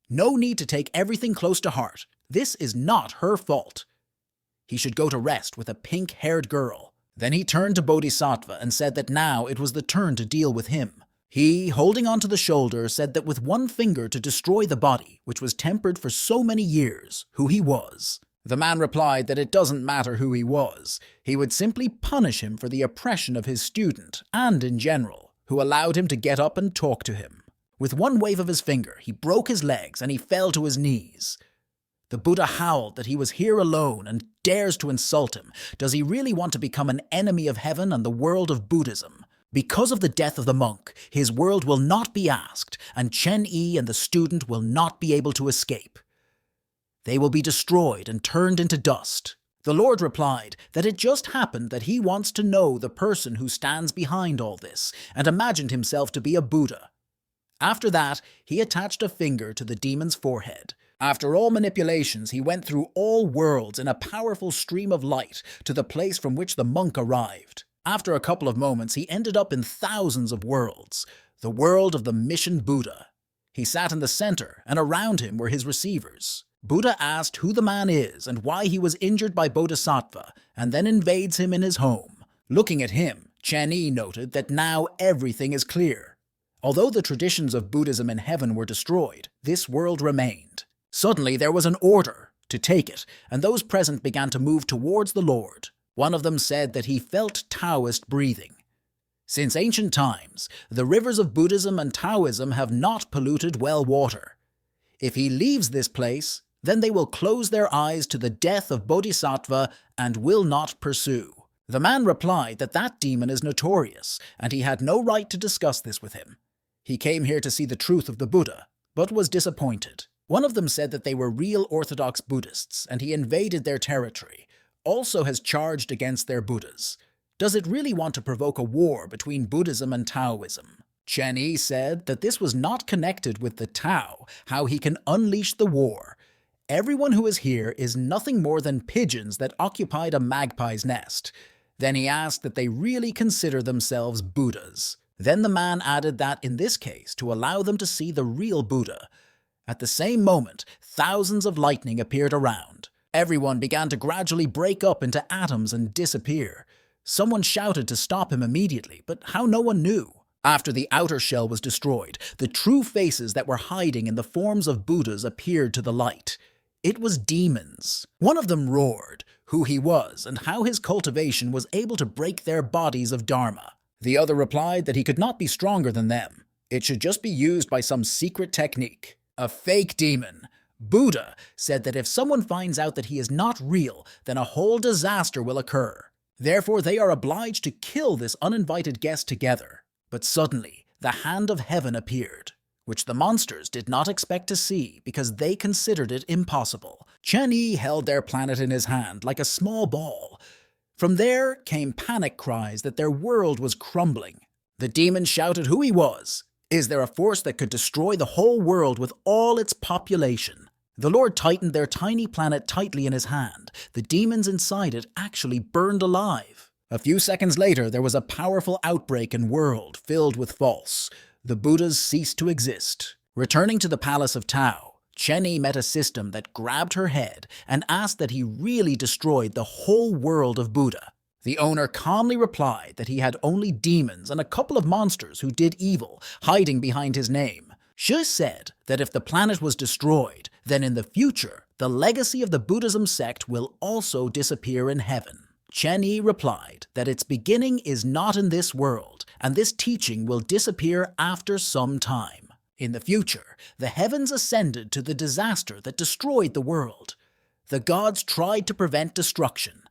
No need to take everything close to heart. This is not her fault. He should go to rest with a pink-haired girl. Then he turned to Bodhisattva and said that now it was the turn to deal with him. He, holding onto the shoulder, said that with one finger to destroy the body, which was tempered for so many years, who he was. The man replied that it doesn't matter who he was. He would simply punish him for the oppression of his student, and in general, who allowed him to get up and talk to him. With one wave of his finger, he broke his legs and he fell to his knees. The Buddha howled that he was here alone and dares to insult him. Does he really want to become an enemy of heaven and the world of Buddhism? Because of the death of the monk, his world will not be asked, and Chen Yi and the student will not be able to escape. They will be destroyed and turned into dust. The Lord replied that it just happened that he wants to know the person who stands behind all this, and imagined himself to be a Buddha. After that, he attached a finger to the demon's forehead. After all manipulations, he went through all worlds in a powerful stream of light to the place from which the monk arrived. After a couple of moments, he ended up in thousands of worlds, the world of the Mission Buddha. He sat in the center, and around him were his receivers. Buddha asked who the man is and why he was injured by Bodhisattva, and then invades him in his home. Looking at him, Chen Yi noted that now everything is clear. Although the traditions of Buddhism in heaven were destroyed, this world remained. Suddenly there was an order to take it, and those present began to move towards the Lord. One of them said that he felt Taoist breathing. Since ancient times, the rivers of Buddhism and Taoism have not polluted well water. If he leaves this place, Then they will close their eyes to the death of Bodhisattva and will not pursue. The man replied that that demon is notorious, and he had no right to discuss this with him. He came here to see the truth of the Buddha, but was disappointed. One of them said that they were real Orthodox Buddhists, and he invaded their territory, also has charged against their Buddhas. Does it really want to provoke a war between Buddhism and Taoism? Chen Yi said that this was not connected with the Tao, how he can unleash the war. Everyone who is here is nothing more than pigeons that occupied a magpie's nest. Then he asked that they really consider themselves Buddhas. Then the man added that in this case, to allow them to see the real Buddha. At the same moment, thousands of lightning appeared around. Everyone began to gradually break up into atoms and disappear. Someone shouted to stop him immediately, but how no one knew. After the outer shell was destroyed, the true faces that were hiding in the forms of Buddhas appeared to the light. It was demons. One of them roared who he was and how his cultivation was able to break their bodies of Dharma. The other replied that he could not be stronger than them. It should just be used by some secret technique. A fake demon. Buddha said that if someone finds out that he is not real, then a whole disaster will occur. Therefore, they are obliged to kill this uninvited guest together. But suddenly, the hand of heaven appeared, which the monsters did not expect to see because they considered it impossible. Chen Yi held their planet in his hand like a small ball. From there came panic cries that their world was crumbling. The demon shouted who he was. Is there a force that could destroy the whole world with all its population? The Lord tightened their tiny planet tightly in his hand. The demons inside it actually burned alive. A few seconds later, there was a powerful outbreak and world filled with false. The Buddhas ceased to exist. Returning to the palace of Tao, Chen Yi met a system that grabbed her head and asked that he really destroyed the whole world of Buddha. The owner calmly replied that he had only demons and a couple of monsters who did evil, hiding behind his name. Shi said that if the planet was destroyed, then in the future, the legacy of the Buddhism sect will also disappear in heaven. Chen Yi replied that its beginning is not in this world, and this teaching will disappear after some time. In the future, the heavens ascended to the disaster that destroyed the world. The gods tried to prevent destruction.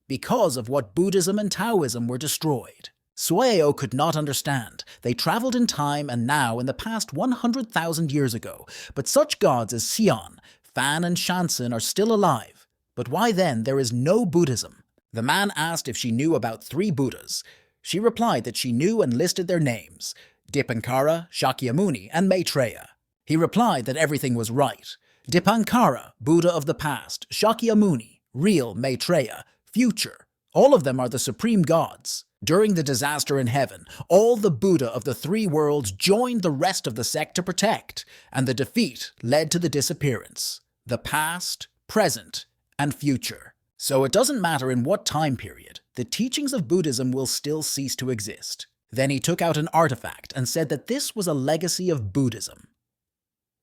Because of what Buddhism and Taoism were destroyed. Sueo could not understand. They traveled in time and now in the past 100,000 years ago, but such gods as Xian, Fan, and Shansen are still alive. But why then there is no Buddhism? The man asked if she knew about 3 Buddhas. She replied that she knew and listed their names, Dipankara, Shakyamuni, and Maitreya. He replied that everything was right. Dipankara, Buddha of the past, Shakyamuni, real Maitreya, future. All of them are the supreme gods. During the disaster in heaven, all the Buddha of the 3 worlds joined the rest of the sect to protect, and the defeat led to the disappearance. The past, present, and future. So it doesn't matter in what time period, the teachings of Buddhism will still cease to exist. Then he took out an artifact and said that this was a legacy of Buddhism.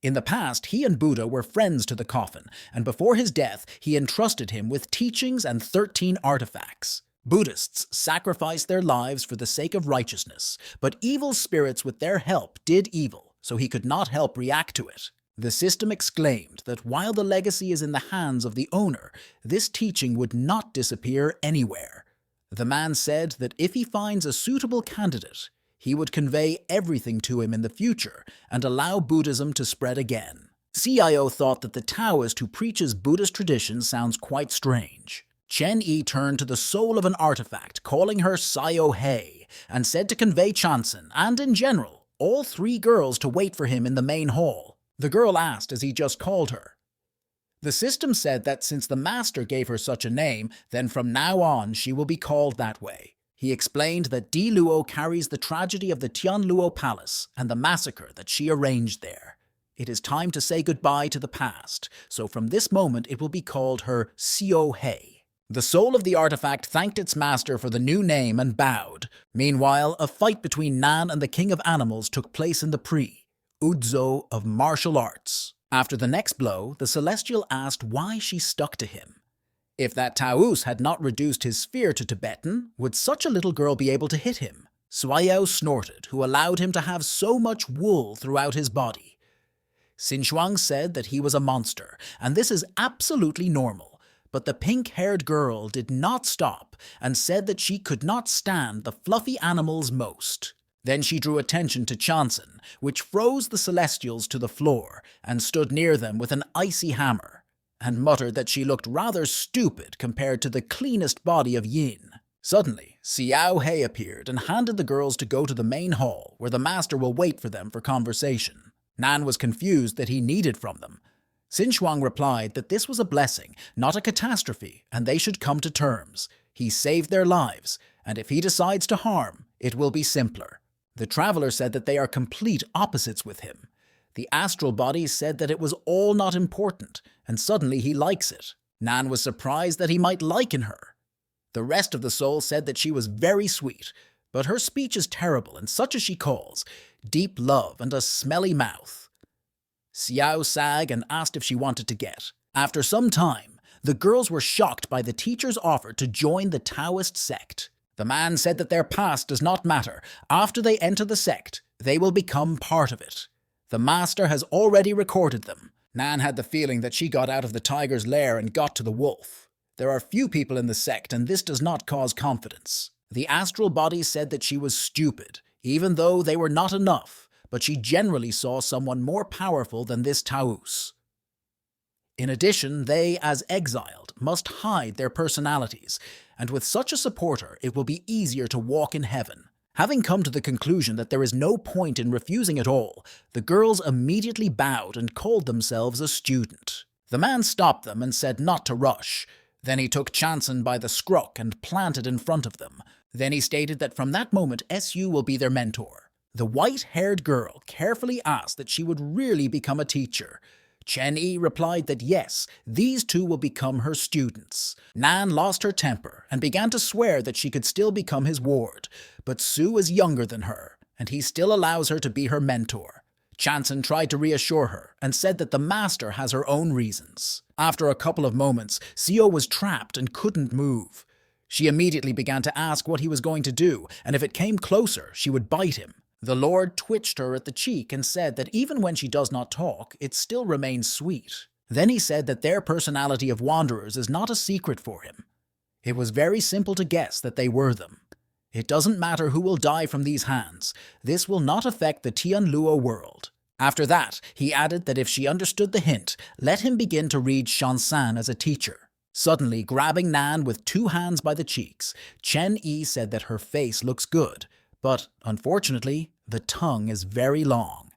In the past, he and Buddha were friends to the coffin, and before his death, he entrusted him with teachings and 13 artifacts. Buddhists sacrificed their lives for the sake of righteousness, but evil spirits with their help did evil, so he could not help react to it. The system exclaimed that while the legacy is in the hands of the owner, this teaching would not disappear anywhere. The man said that if he finds a suitable candidate, he would convey everything to him in the future and allow Buddhism to spread again. CIO thought that the Taoist who preaches Buddhist traditions sounds quite strange. Chen Yi turned to the soul of an artifact, calling her Sayo Hei, and said to convey Chansen, and in general, all 3 girls to wait for him in the main hall. The girl asked as he just called her. The system said that since the master gave her such a name, then from now on she will be called that way. He explained that Di Luo carries the tragedy of the Tianluo Palace and the massacre that she arranged there. It is time to say goodbye to the past, so from this moment it will be called her Xiao Hei. The soul of the artifact thanked its master for the new name and bowed. Meanwhile, a fight between Nan and the King of Animals took place in the Udzo of martial arts. After the next blow, the Celestial asked why she stuck to him. If that Taoist had not reduced his sphere to Tibetan, would such a little girl be able to hit him? Suayao snorted, who allowed him to have so much wool throughout his body. Xinchuang said that he was a monster, and this is absolutely normal. But the pink-haired girl did not stop and said that she could not stand the fluffy animals most. Then she drew attention to Chanson, which froze the Celestials to the floor and stood near them with an icy hammer, and muttered that she looked rather stupid compared to the cleanest body of Yin. Suddenly, Xiao He appeared and handed the girls to go to the main hall where the master will wait for them for conversation. Nan was confused that he needed from them. Xinchuang replied that this was a blessing, not a catastrophe, and they should come to terms. He saved their lives, and if he decides to harm, it will be simpler. The traveler said that they are complete opposites with him. The astral body said that it was all not important, and suddenly he likes it. Nan was surprised that he might liken her. The rest of the soul said that she was very sweet, but her speech is terrible and such as she calls, deep love and a smelly mouth. Xiao sag and asked if she wanted to get. After some time, the girls were shocked by the teacher's offer to join the Taoist sect. The man said that their past does not matter. After they enter the sect, they will become part of it. The master has already recorded them. Nan had the feeling that she got out of the tiger's lair and got to the wolf. There are few people in the sect, and this does not cause confidence. The astral body said that she was stupid, even though they were not enough, but she generally saw someone more powerful than this Taos. In addition, they, as exiled, must hide their personalities, and with such a supporter, it will be easier to walk in heaven. Having come to the conclusion that there is no point in refusing at all, the girls immediately bowed and called themselves a student. The man stopped them and said not to rush. Then he took Chanson by the scruff and planted in front of them. Then he stated that from that moment SU will be their mentor. The white-haired girl carefully asked that she would really become a teacher. Chen Yi replied that yes, these two will become her students. Nan lost her temper and began to swear that she could still become his ward, but Su is younger than her, and he still allows her to be her mentor. Chanson tried to reassure her and said that the master has her own reasons. After a couple of moments, Xiao was trapped and couldn't move. She immediately began to ask what he was going to do, and if it came closer, she would bite him. The Lord twitched her at the cheek and said that even when she does not talk, it still remains sweet. Then he said that their personality of wanderers is not a secret for him. It was very simple to guess that they were them. It doesn't matter who will die from these hands. This will not affect the Tianluo world. After that, he added that if she understood the hint, let him begin to read Shansan as a teacher. Suddenly, grabbing Nan with two hands by the cheeks, Chen Yi said that her face looks good, but unfortunately, the tongue is very long.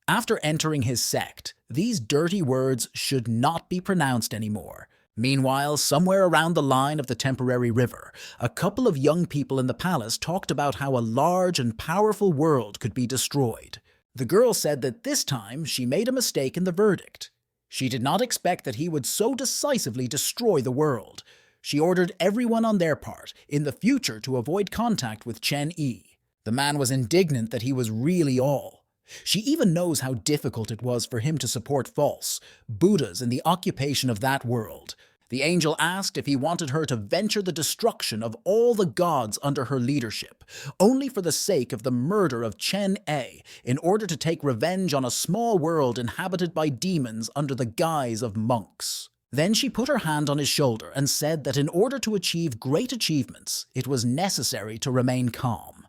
After entering his sect, these dirty words should not be pronounced anymore. Meanwhile, somewhere around the line of the temporary river, a couple of young people in the palace talked about how a large and powerful world could be destroyed. The girl said that this time she made a mistake in the verdict. She did not expect that he would so decisively destroy the world. She ordered everyone on their part, in the future, to avoid contact with Chen Yi. The man was indignant that he was really all. She even knows how difficult it was for him to support false Buddhas in the occupation of that world. The angel asked if he wanted her to venture the destruction of all the gods under her leadership, only for the sake of the murder of Chen A, in order to take revenge on a small world inhabited by demons under the guise of monks. Then she put her hand on his shoulder and said that in order to achieve great achievements, it was necessary to remain calm.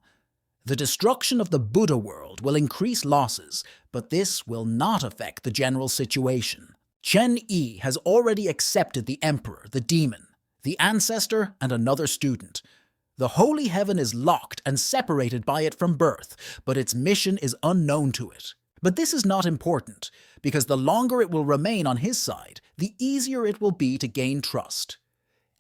The destruction of the Buddha world will increase losses, but this will not affect the general situation. Chen Yi has already accepted the emperor, the demon, the ancestor, and another student. The holy heaven is locked and separated by it from birth, but its mission is unknown to it. But this is not important, because the longer it will remain on his side, the easier it will be to gain trust.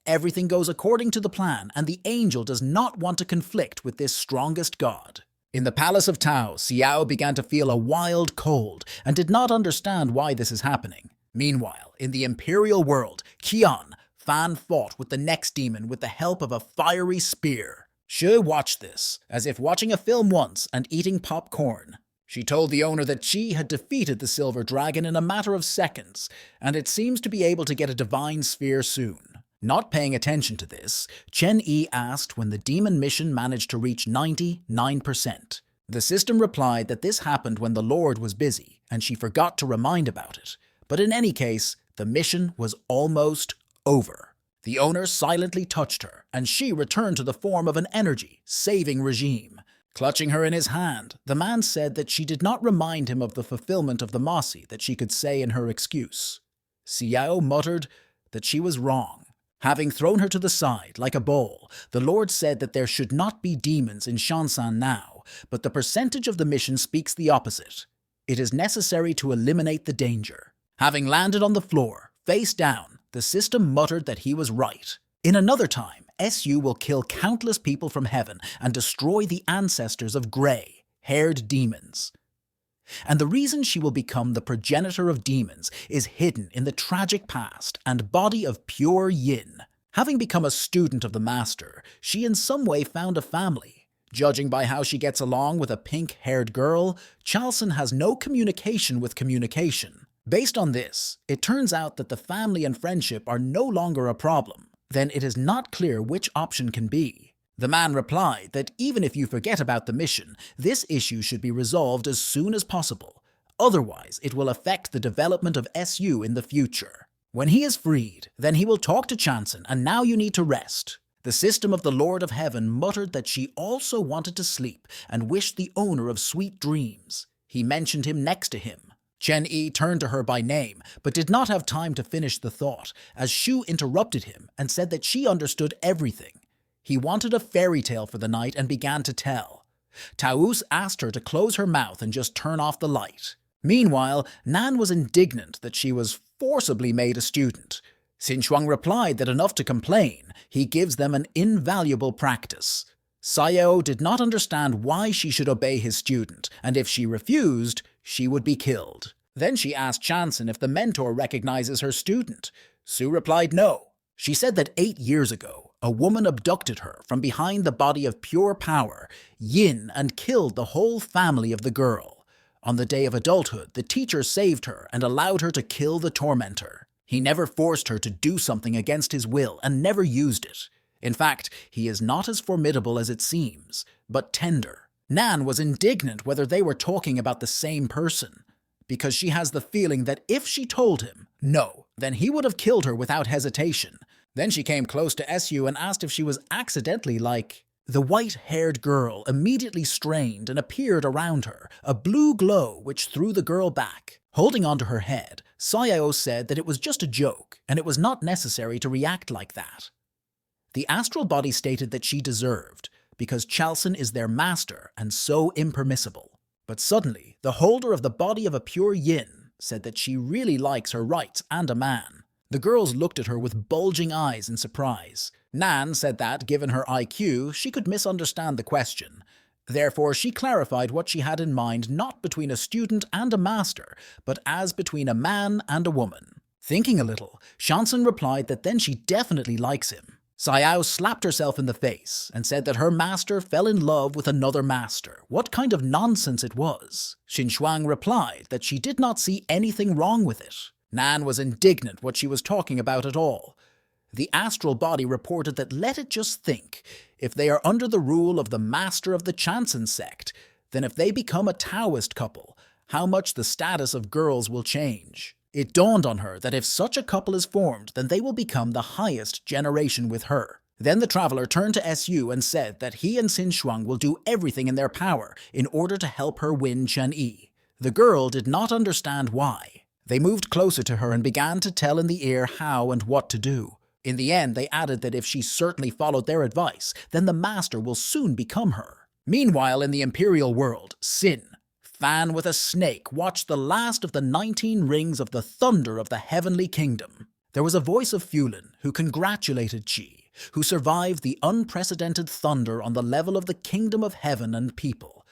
Everything goes according to the plan, and the angel does not want to conflict with this strongest god. In the palace of Tao, Xiao began to feel a wild cold and did not understand why this is happening. Meanwhile, in the imperial world, Qian, Fan fought with the next demon with the help of a fiery spear. She watched this, as if watching a film once and eating popcorn. She told the owner that she had defeated the silver dragon in a matter of seconds, and it seems to be able to get a divine sphere soon. Not paying attention to this, Chen Yi asked when the demon mission managed to reach 99%. The system replied that this happened when the Lord was busy, and she forgot to remind about it. But in any case, the mission was almost over. The owner silently touched her, and she returned to the form of an energy-saving regime. Clutching her in his hand, the man said that she did not remind him of the fulfillment of the Masi that she could say in her excuse. Xiao muttered that she was wrong. Having thrown her to the side like a ball, the Lord said that there should not be demons in Shansan now, but the percentage of the mission speaks the opposite. It is necessary to eliminate the danger. Having landed on the floor, face down, the system muttered that he was right. In another time, SU will kill countless people from heaven and destroy the ancestors of gray-haired demons. And the reason she will become the progenitor of demons is hidden in the tragic past and body of pure yin. Having become a student of the master, she in some way found a family. Judging by how she gets along with a pink-haired girl, Chalsen has no communication with communication. Based on this, it turns out that the family and friendship are no longer a problem. Then it is not clear which option can be. The man replied that even if you forget about the mission, this issue should be resolved as soon as possible. Otherwise, it will affect the development of SU in the future. When he is freed, then he will talk to Chanson, and now you need to rest. The system of the Lord of Heaven muttered that she also wanted to sleep and wished the owner of sweet dreams. He mentioned him next to him. Chen Yi turned to her by name, but did not have time to finish the thought, as Shu interrupted him and said that she understood everything. He wanted a fairy tale for the night and began to tell. Taus asked her to close her mouth and just turn off the light. Meanwhile, Nan was indignant that she was forcibly made a student. Xin Shuang replied that enough to complain, he gives them an invaluable practice. Sayao did not understand why she should obey his student, and if she refused, she would be killed. Then she asked Chanson if the mentor recognizes her student. Su replied no. She said that 8 years ago, a woman abducted her from behind the body of pure power, Yin, and killed the whole family of the girl. On the day of adulthood, the teacher saved her and allowed her to kill the tormentor. He never forced her to do something against his will and never used it. In fact, he is not as formidable as it seems, but tender. Nan was indignant whether they were talking about the same person, because she has the feeling that if she told him no, then he would have killed her without hesitation. Then she came close to Su and asked if she was accidentally like... The white-haired girl immediately strained and appeared around her, a blue glow which threw the girl back. Holding onto her head, Sayao said that it was just a joke, and it was not necessary to react like that. The astral body stated that she deserved, because Chalsen is their master and so impermissible. But suddenly, the holder of the body of a pure yin said that she really likes her rights and a man. The girls looked at her with bulging eyes in surprise. Nan said that, given her IQ, she could misunderstand the question. Therefore, she clarified what she had in mind not between a student and a master, but as between a man and a woman. Thinking a little, Shanson replied that then she definitely likes him. Sayao slapped herself in the face and said that her master fell in love with another master. What kind of nonsense it was. Xin Shuang replied that she did not see anything wrong with it. Nan was indignant what she was talking about at all. The astral body reported that let it just think, if they are under the rule of the master of the Chanson sect, then if they become a Taoist couple, how much the status of girls will change. It dawned on her that if such a couple is formed, then they will become the highest generation with her. Then the traveler turned to Su and said that he and Xin Shuang will do everything in their power in order to help her win Chen Yi. The girl did not understand why. They moved closer to her and began to tell in the ear how and what to do. In the end, they added that if she certainly followed their advice, then the master will soon become her. Meanwhile, in the imperial world, Sin, fan with a snake, watched the last of the 19 rings of the thunder of the heavenly kingdom. There was a voice of Fulin who congratulated Qi, who survived the unprecedented thunder on the level of the kingdom of heaven and people.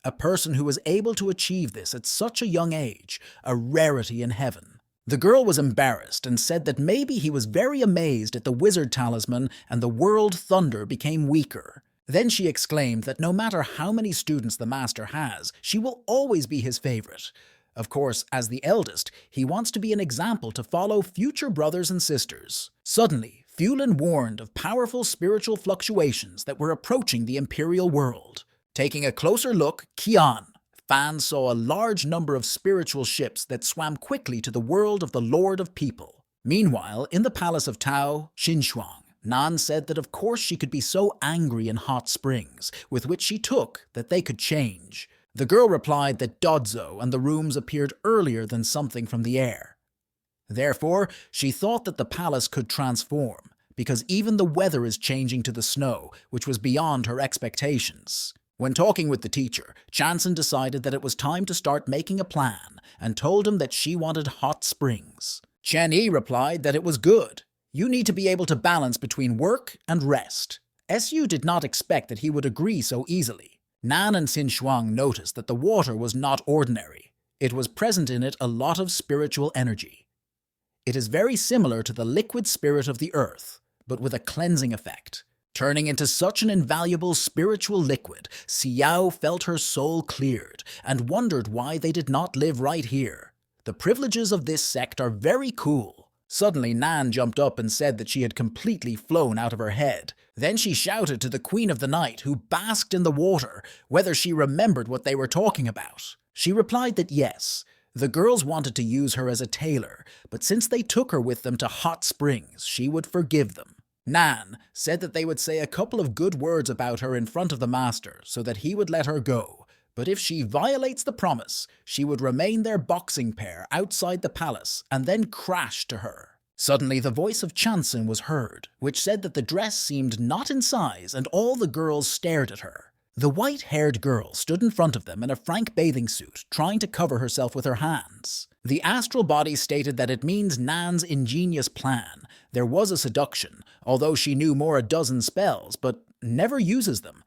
A person who was able to achieve this at such a young age, a rarity in heaven. The girl was embarrassed and said that maybe he was very amazed at the wizard talisman and the world thunder became weaker. Then she exclaimed that no matter how many students the master has, she will always be his favorite. Of course, as the eldest, he wants to be an example to follow future brothers and sisters. Suddenly, Fulin warned of powerful spiritual fluctuations that were approaching the imperial world. Taking a closer look, Qian Fan saw a large number of spiritual ships that swam quickly to the world of the Lord of People. Meanwhile, in the palace of Tao, Xinshuang, Nan said that of course she could be so angry in hot springs, with which she took that they could change. The girl replied that Dodzo and the rooms appeared earlier than something from the air. Therefore, she thought that the palace could transform, because even the weather is changing to the snow, which was beyond her expectations. When talking with the teacher, Chanson decided that it was time to start making a plan and told him that she wanted hot springs. Chen Yi replied that it was good. You need to be able to balance between work and rest. Su did not expect that he would agree so easily. Nan and Xin Shuang noticed that the water was not ordinary. It was present in it a lot of spiritual energy. It is very similar to the liquid spirit of the earth, but with a cleansing effect. Turning into such an invaluable spiritual liquid, Xiao felt her soul cleared and wondered why they did not live right here. The privileges of this sect are very cool. Suddenly, Nan jumped up and said that she had completely flown out of her head. Then she shouted to the Queen of the Night, who basked in the water, whether she remembered what they were talking about. She replied that yes. The girls wanted to use her as a tailor, but since they took her with them to hot springs, she would forgive them. Nan said that they would say a couple of good words about her in front of the master so that he would let her go, but if she violates the promise, she would remain their boxing pair outside the palace and then crash to her. Suddenly the voice of Chanson was heard, which said that the dress seemed not in size and all the girls stared at her. The white-haired girl stood in front of them in a frank bathing suit, trying to cover herself with her hands. The astral body stated that it means Nan's ingenious plan. There was a seduction, although she knew more a dozen spells, but never uses them.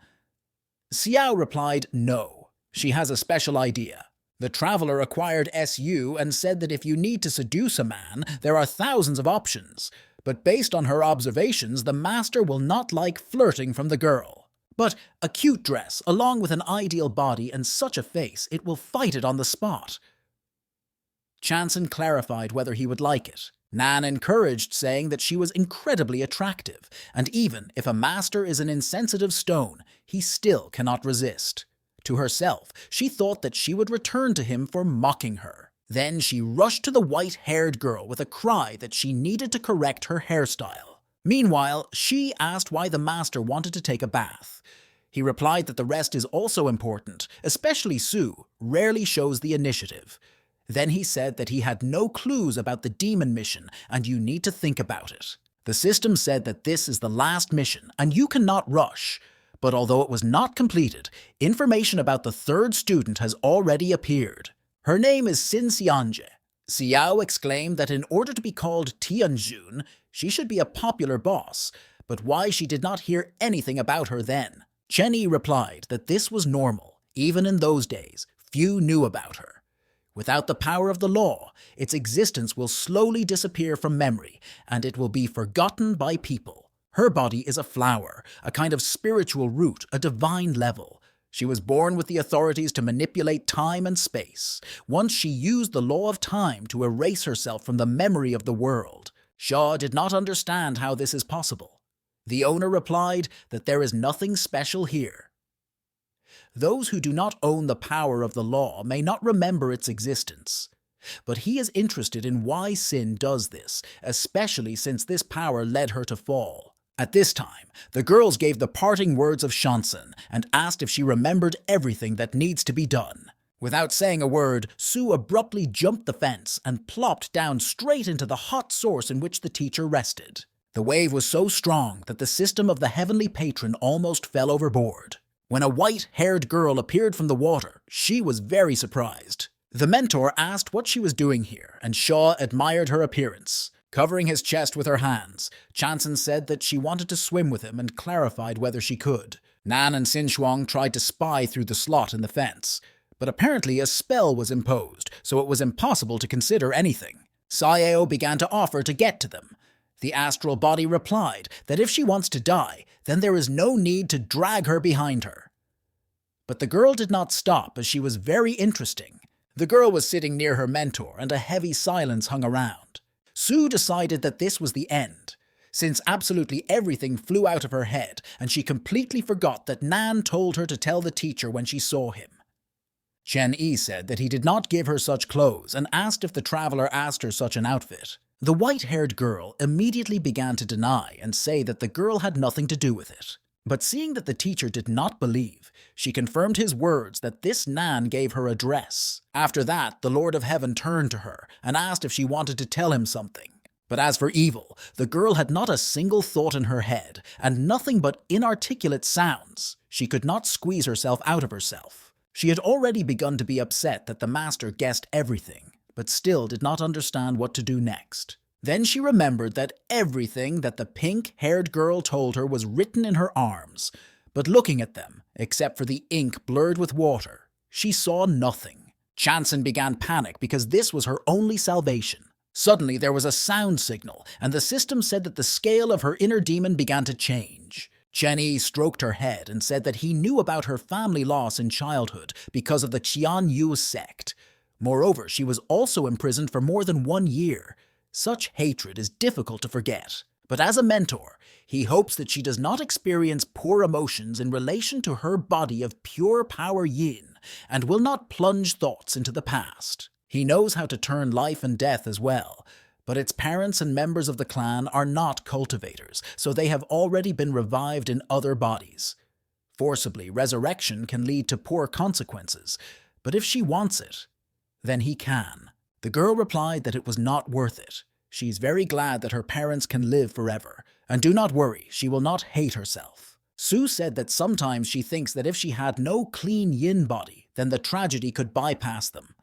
Xiao replied no. She has a special idea. The traveler acquired Su and said that if you need to seduce a man, there are thousands of options. But based on her observations, the master will not like flirting from the girl. But a cute dress, along with an ideal body and such a face, it will fight it on the spot. Chanson clarified whether he would like it. Nan encouraged, saying that she was incredibly attractive, and even if a master is an insensitive stone, he still cannot resist. To herself, she thought that she would return to him for mocking her. Then she rushed to the white-haired girl with a cry that she needed to correct her hairstyle. Meanwhile, she asked why the master wanted to take a bath. He replied that the rest is also important, especially Su rarely shows the initiative. Then he said that he had no clues about the demon mission and you need to think about it. The system said that this is the last mission and you cannot rush. But although it was not completed, information about the third student has already appeared. Her name is Xin Xianje. Xiao exclaimed that in order to be called Tianjun, she should be a popular boss, but why she did not hear anything about her then. Chen Yi replied that this was normal. Even in those days, few knew about her. Without the power of the law, its existence will slowly disappear from memory, and it will be forgotten by people. Her body is a flower, a kind of spiritual root, a divine level. She was born with the authorities to manipulate time and space. Once she used the law of time to erase herself from the memory of the world. Shaw did not understand how this is possible. The owner replied that there is nothing special here. Those who do not own the power of the law may not remember its existence. But he is interested in why Sin does this, especially since this power led her to fall. At this time, the girls gave the parting words of Chanson and asked if she remembered everything that needs to be done. Without saying a word, Su abruptly jumped the fence and plopped down straight into the hot source in which the teacher rested. The wave was so strong that the system of the heavenly patron almost fell overboard. When a white-haired girl appeared from the water, she was very surprised. The mentor asked what she was doing here, and Shaw admired her appearance. Covering his chest with her hands, Chanson said that she wanted to swim with him and clarified whether she could. Nan and Xin Shuang tried to spy through the slot in the fence, but apparently a spell was imposed, so it was impossible to consider anything. Saeo began to offer to get to them. The astral body replied that if she wants to die, then there is no need to drag her behind her. But the girl did not stop as she was very interesting. The girl was sitting near her mentor and a heavy silence hung around. Su decided that this was the end. since absolutely everything flew out of her head and she completely forgot that Nan told her to tell the teacher when she saw him. Chen Yi said that he did not give her such clothes and asked if the traveler asked her such an outfit. The white-haired girl immediately began to deny and say that the girl had nothing to do with it. But seeing that the teacher did not believe, she confirmed his words that this Nan gave her a dress. After that, the Lord of Heaven turned to her and asked if she wanted to tell him something. But as for evil, the girl had not a single thought in her head and nothing but inarticulate sounds. She could not squeeze herself out of herself. She had already begun to be upset that the master guessed everything, but still did not understand what to do next. Then she remembered that everything that the pink-haired girl told her was written in her arms, but looking at them, except for the ink blurred with water, she saw nothing. Chanson began panic because this was her only salvation. Suddenly there was a sound signal, and the system said that the scale of her inner demon began to change. Chen Yi stroked her head and said that he knew about her family loss in childhood because of the Qian Yu sect. Moreover, she was also imprisoned for more than 1 year. Such hatred is difficult to forget. But as a mentor, he hopes that she does not experience poor emotions in relation to her body of pure power yin and will not plunge thoughts into the past. He knows how to turn life and death as well. But its parents and members of the clan are not cultivators, so they have already been revived in other bodies. Forcibly, resurrection can lead to poor consequences, but if she wants it, then he can. The girl replied that it was not worth it. She's very glad that her parents can live forever, and do not worry, she will not hate herself. Su said that sometimes she thinks that if she had no clean yin body, then the tragedy could bypass them.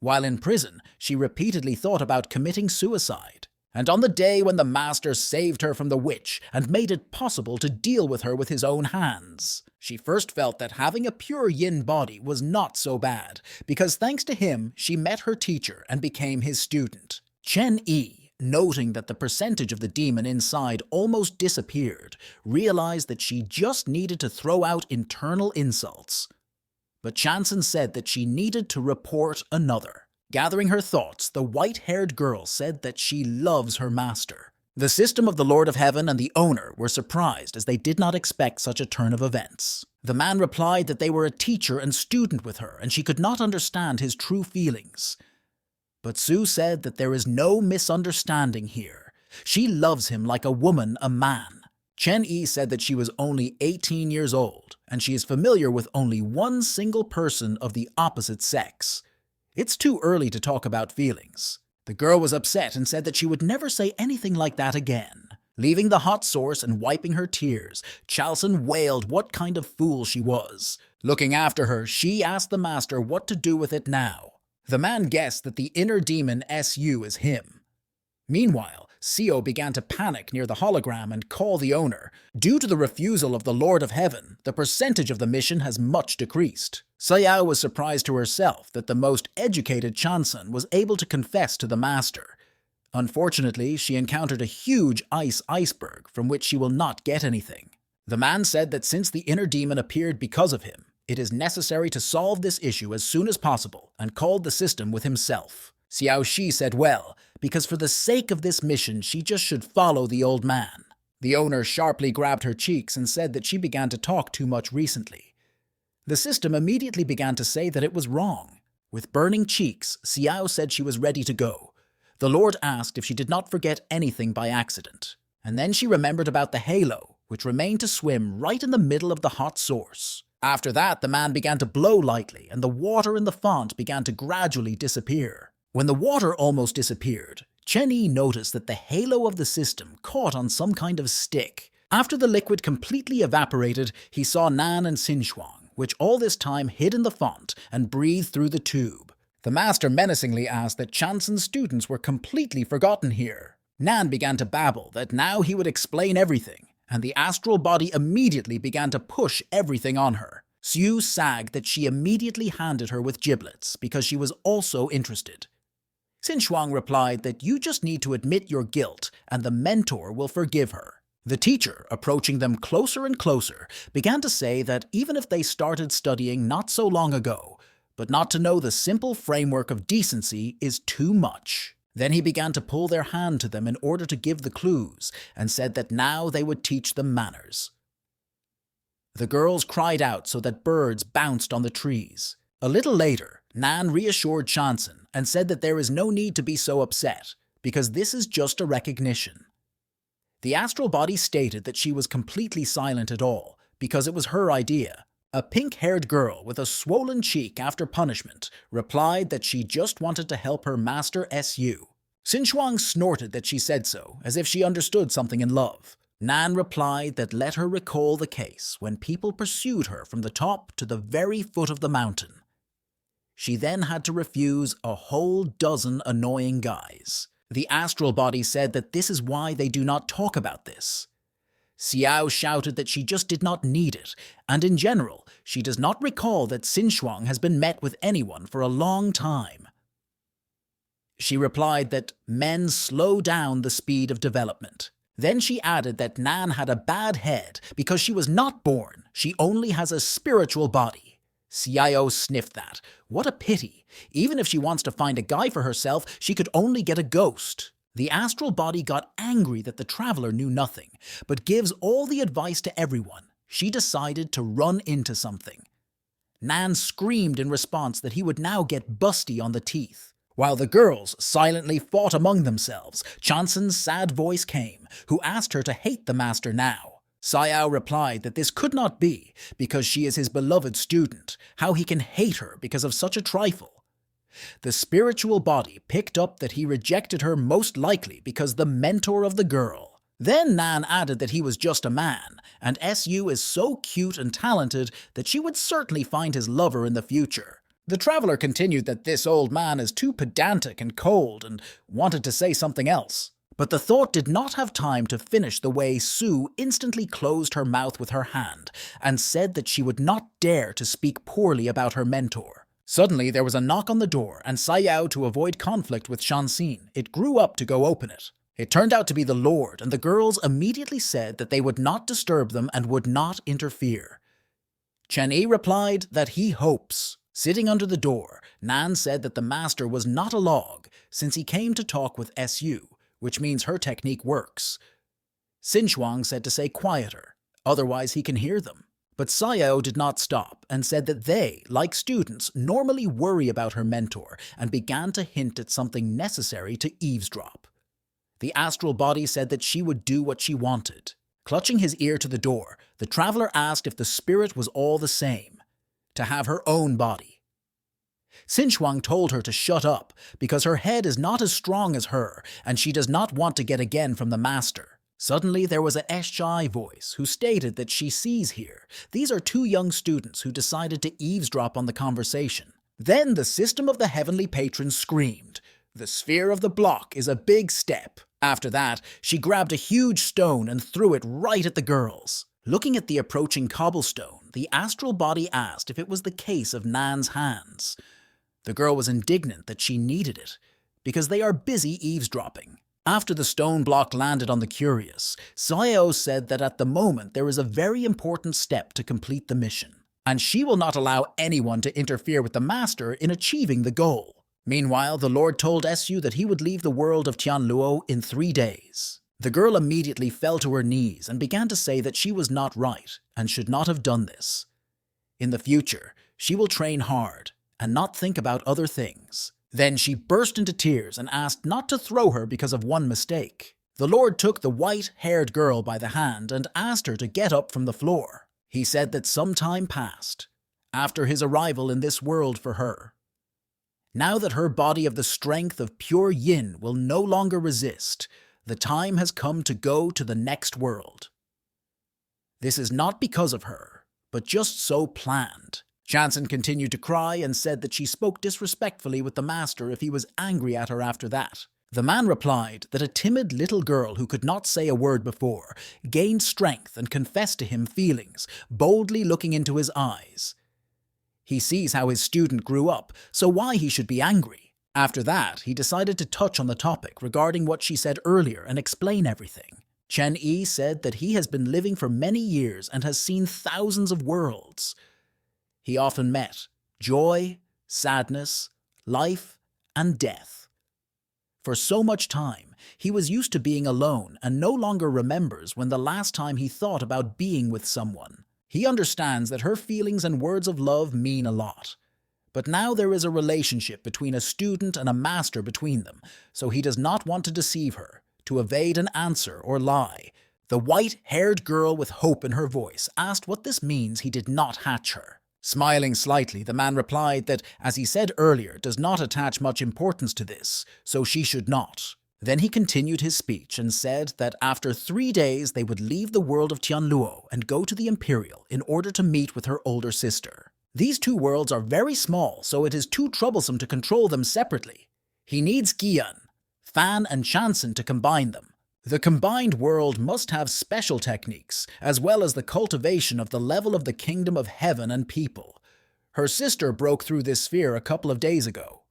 While in prison, she repeatedly thought about committing suicide. And on the day when the master saved her from the witch and made it possible to deal with her with his own hands, she first felt that having a pure yin body was not so bad, because thanks to him, she met her teacher and became his student. Chen Yi, noting that the percentage of the demon inside almost disappeared, realized that she just needed to throw out internal insults. But Chanson said that she needed to report another. Gathering her thoughts, the white-haired girl said that she loves her master. The system of the Lord of Heaven and the owner were surprised as they did not expect such a turn of events. The man replied that they were a teacher and student with her and she could not understand his true feelings. But Su said that there is no misunderstanding here. She loves him like a woman a man. Chen Yi said that she was only 18 years old, and she is familiar with only one single person of the opposite sex. It's too early to talk about feelings. The girl was upset and said that she would never say anything like that again. Leaving the hot source and wiping her tears, Chalson wailed what kind of fool she was. Looking after her, she asked the master what to do with it now. The man guessed that the inner demon SU is him. Meanwhile, Seo began to panic near the hologram and call the owner. Due to the refusal of the Lord of Heaven, the percentage of the mission has much decreased. Sayao was surprised to herself that the most educated Chanson was able to confess to the master. Unfortunately, she encountered a huge ice iceberg from which she will not get anything. The man said that since the inner demon appeared because of him, it is necessary to solve this issue as soon as possible and called the system with himself. Xiao Shi said well, because for the sake of this mission she just should follow the old man. The owner sharply grabbed her cheeks and said that she began to talk too much recently. The system immediately began to say that it was wrong. With burning cheeks, Xiao said she was ready to go. The Lord asked if she did not forget anything by accident. And then she remembered about the halo, which remained to swim right in the middle of the hot source. After that, the man began to blow lightly, and the water in the font began to gradually disappear. When the water almost disappeared, Chen Yi noticed that the halo of the system caught on some kind of stick. After the liquid completely evaporated, he saw Nan and Xinchuang, which all this time hid in the font and breathed through the tube. The master menacingly asked that Chanson's students were completely forgotten here. Nan began to babble that now he would explain everything, and the astral body immediately began to push everything on her. Xu sagged that she immediately handed her with giblets because she was also interested. Xinchuang replied that you just need to admit your guilt and the mentor will forgive her. The teacher, approaching them closer and closer, began to say that even if they started studying not so long ago, but not to know the simple framework of decency is too much. Then he began to pull their hand to them in order to give the clues, and said that now they would teach them manners. The girls cried out so that birds bounced on the trees. A little later, Nan reassured Chanson and said that there is no need to be so upset, because this is just a recognition. The astral body stated that she was completely silent at all, because it was her idea. A pink-haired girl with a swollen cheek after punishment replied that she just wanted to help her master Su. Xinchuang snorted that she said so, as if she understood something in love. Nan replied that let her recall the case when people pursued her from the top to the very foot of the mountain. She then had to refuse a whole dozen annoying guys. The astral body said that this is why they do not talk about this. Xiao shouted that she just did not need it, and in general, she does not recall that Xinchuang has been met with anyone for a long time. She replied that men slow down the speed of development. Then she added that Nan had a bad head because she was not born, she only has a spiritual body. Xiao sniffed that. What a pity. Even if she wants to find a guy for herself, she could only get a ghost. The astral body got angry that the traveler knew nothing, but gives all the advice to everyone. She decided to run into something. Nan screamed in response that he would now get busty on the teeth. While the girls silently fought among themselves, Chanson's sad voice came, who asked her to hate the master now. Xiao replied that this could not be, because she is his beloved student, how he can hate her because of such a trifle. The spiritual body picked up that he rejected her most likely because the mentor of the girl. Then Nan added that he was just a man, and Su is so cute and talented that she would certainly find his lover in the future. The traveler continued that this old man is too pedantic and cold and wanted to say something else. But the thought did not have time to finish the way Su instantly closed her mouth with her hand and said that she would not dare to speak poorly about her mentor. Suddenly there was a knock on the door, and Sayao, to avoid conflict with Shanxin, it grew up to go open it. It turned out to be the Lord, and the girls immediately said that they would not disturb them and would not interfere. Chen Yi replied that he hopes. Sitting under the door, Nan said that the master was not a log, since he came to talk with Su, which means her technique works. Xinchuang said to say quieter, otherwise he can hear them. But Sayao did not stop and said that they, like students, normally worry about her mentor and began to hint at something necessary to eavesdrop. The astral body said that she would do what she wanted. Clutching his ear to the door, the traveler asked if the spirit was all the same, to have her own body. Xinchuang told her to shut up because her head is not as strong as her and she does not want to get again from the master. Suddenly there was a Shai voice who stated that she sees here. These are two young students who decided to eavesdrop on the conversation. Then the system of the heavenly patron screamed, "The sphere of the block is a big step." After that, she grabbed a huge stone and threw it right at the girls. Looking at the approaching cobblestone, the astral body asked if it was the case of Nan's hands. The girl was indignant that she needed it, because they are busy eavesdropping. After the stone block landed on the curious, Sayao said that at the moment there is a very important step to complete the mission, and she will not allow anyone to interfere with the master in achieving the goal. Meanwhile, the Lord told Su that he would leave the world of Tianluo in 3 days. The girl immediately fell to her knees and began to say that she was not right and should not have done this. In the future, she will train hard and not think about other things. Then she burst into tears and asked not to throw her because of one mistake. The Lord took the white-haired girl by the hand and asked her to get up from the floor. He said that some time passed after his arrival in this world for her. Now that her body of the strength of pure yin will no longer resist, the time has come to go to the next world. This is not because of her, but just so planned. Chanson continued to cry and said that she spoke disrespectfully with the master if he was angry at her after that. The man replied that a timid little girl who could not say a word before gained strength and confessed to him feelings, boldly looking into his eyes. He sees how his student grew up, so why he should be angry. After that, he decided to touch on the topic regarding what she said earlier and explain everything. Chen Yi said that he has been living for many years and has seen thousands of worlds. He often met joy, sadness, life, and death. For so much time, he was used to being alone and no longer remembers when the last time he thought about being with someone. He understands that her feelings and words of love mean a lot. But now there is a relationship between a student and a master between them, so he does not want to deceive her, to evade an answer or lie. The white-haired girl with hope in her voice asked what this means he did not hatch her. Smiling slightly, the man replied that, as he said earlier, does not attach much importance to this, so she should not. Then he continued his speech and said that after 3 days they would leave the world of Tianluo and go to the Imperial in order to meet with her older sister. These two worlds are very small, so it is too troublesome to control them separately. He needs Qian, Fan, and Shansen to combine them. The combined world must have special techniques, as well as the cultivation of the level of the kingdom of heaven and people. Her sister broke through this sphere a couple of days ago.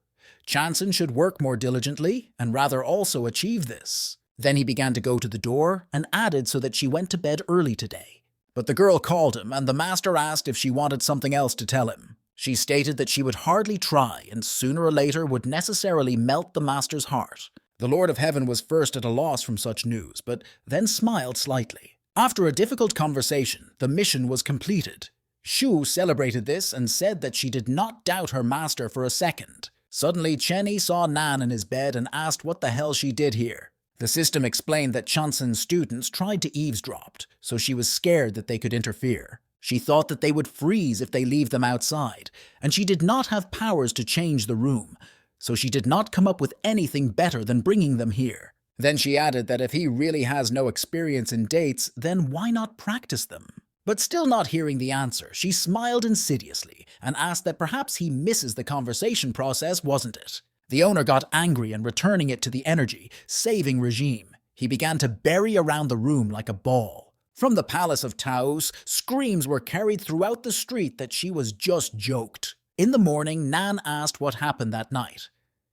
Chanson should work more diligently, and rather also achieve this. Then he began to go to the door, and added so that she went to bed early today. But the girl called him, and the master asked if she wanted something else to tell him. She stated that she would hardly try, and sooner or later would necessarily melt the master's heart. The Lord of Heaven was first at a loss from such news, but then smiled slightly. After a difficult conversation, the mission was completed. Shu celebrated this and said that she did not doubt her master for a second. Suddenly, Chenny saw Nan in his bed and asked what the hell she did here. The system explained that Chanson's students tried to eavesdrop, so she was scared that they could interfere. She thought that they would freeze if they leave them outside, and she did not have powers to change the room, so she did not come up with anything better than bringing them here. Then she added that if he really has no experience in dates, then why not practice them? But still not hearing the answer, she smiled insidiously and asked that perhaps he misses the conversation process, wasn't it? The owner got angry and returning it to the energy, saving regime. He began to bury around the room like a ball. From the palace of Taos, screams were carried throughout the street that she was just joked. In the morning, Nan asked what happened that night.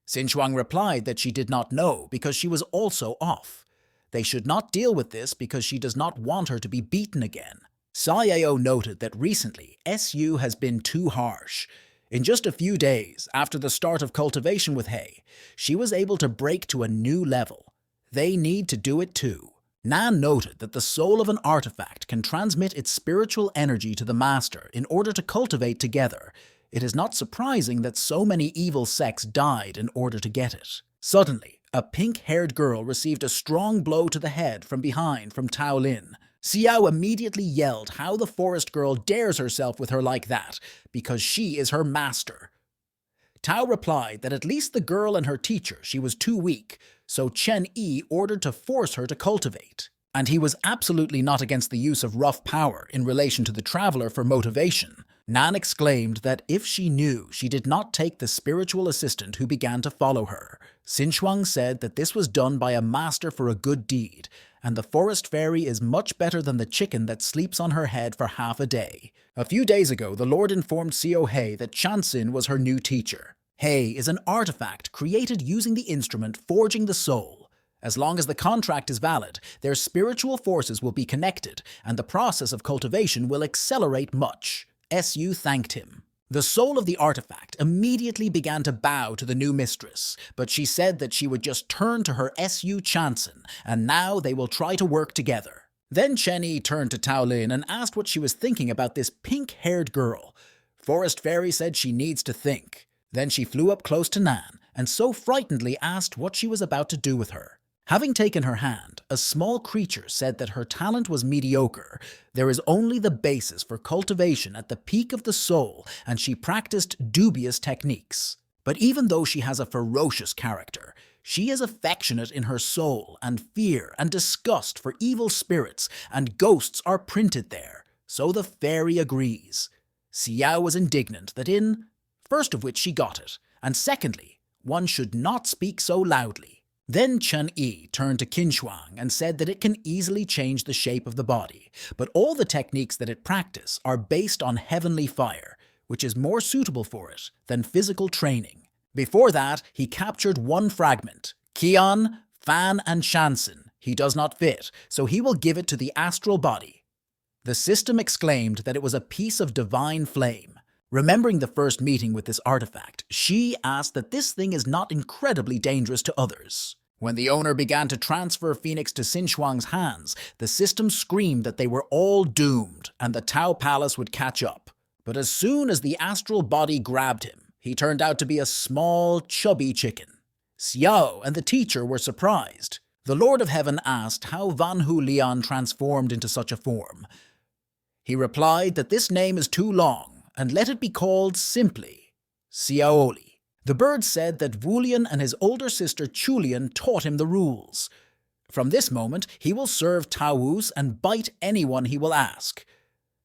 Xinchuang replied that she did not know because she was also off. They should not deal with this because she does not want her to be beaten again. Sayao noted that recently, SU has been too harsh. In just a few days after the start of cultivation with Hei, she was able to break to a new level. They need to do it too. Nan noted that the soul of an artifact can transmit its spiritual energy to the master in order to cultivate together. It is not surprising that so many evil sects died in order to get it. Suddenly, a pink-haired girl received a strong blow to the head from behind from Tao Lin. Xiao immediately yelled how the forest girl dares herself with her like that, because she is her master. Tao replied that at least the girl and her teacher, she was too weak, so Chen Yi ordered to force her to cultivate. And he was absolutely not against the use of rough power in relation to the traveler for motivation. Nan exclaimed that if she knew, she did not take the spiritual assistant who began to follow her. Xinchuang said that this was done by a master for a good deed, and the forest fairy is much better than the chicken that sleeps on her head for half a day. A few days ago, the Lord informed Xiao Hei that Chansin was her new teacher. Hei is an artifact created using the instrument Forging the Soul. As long as the contract is valid, their spiritual forces will be connected, and the process of cultivation will accelerate much. SU thanked him. The soul of the artifact immediately began to bow to the new mistress, but she said that she would just turn to her SU Chanson, and now they will try to work together. Then Chenny turned to Tao Lin and asked what she was thinking about this pink-haired girl. Forest Fairy said she needs to think. Then she flew up close to Nan, and so frightenedly asked what she was about to do with her. Having taken her hand, a small creature said that her talent was mediocre. There is only the basis for cultivation at the peak of the soul, and she practiced dubious techniques. But even though she has a ferocious character, she is affectionate in her soul, and fear and disgust for evil spirits and ghosts are printed there, so the fairy agrees. Xiao was indignant that first of which she got it, and secondly, one should not speak so loudly. Then Chen Yi turned to Qinshuang and said that it can easily change the shape of the body, but all the techniques that it practices are based on heavenly fire, which is more suitable for it than physical training. Before that, he captured one fragment, Qian, Fan, and Shansen. He does not fit, so he will give it to the astral body. The system exclaimed that it was a piece of divine flame. Remembering the first meeting with this artifact, she asked that this thing is not incredibly dangerous to others. When the owner began to transfer Phoenix to Xinchuang's hands, the system screamed that they were all doomed and the Tao Palace would catch up. But as soon as the astral body grabbed him, he turned out to be a small, chubby chicken. Xiao and the teacher were surprised. The Lord of Heaven asked how Vanhu Lian transformed into such a form. He replied that this name is too long, and let it be called simply Xiaoli. The bird said that Wulian and his older sister Chulian taught him the rules. From this moment, he will serve Tao's and bite anyone he will ask.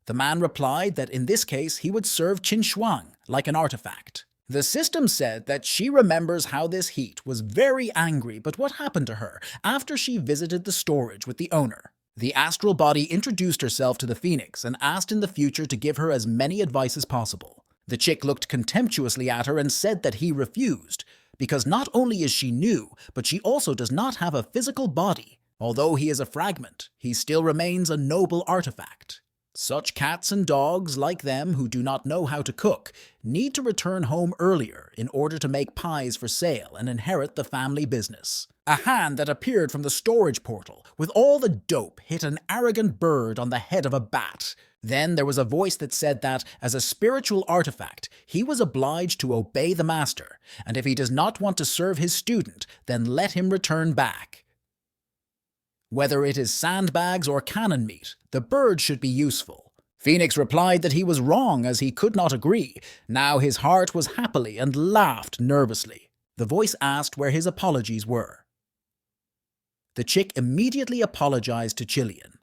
The man replied that in this case he would serve Qinshuang like an artifact. The system said that she remembers how this heat was very angry, but what happened to her after she visited the storage with the owner? The astral body introduced herself to the Phoenix and asked in the future to give her as many advice as possible. The chick looked contemptuously at her and said that he refused, because not only is she new, but she also does not have a physical body. Although he is a fragment, he still remains a noble artifact. Such cats and dogs like them who do not know how to cook need to return home earlier in order to make pies for sale and inherit the family business. A hand that appeared from the storage portal with all the dope hit an arrogant bird on the head of a bat. Then there was a voice that said that, as a spiritual artifact, he was obliged to obey the master, and if he does not want to serve his student, then let him return back. Whether it is sandbags or cannon meat, the bird should be useful. Phoenix replied that he was wrong as he could not agree. Now his heart was happily and laughed nervously. The voice asked where his apologies were. The chick immediately apologized to Chilean,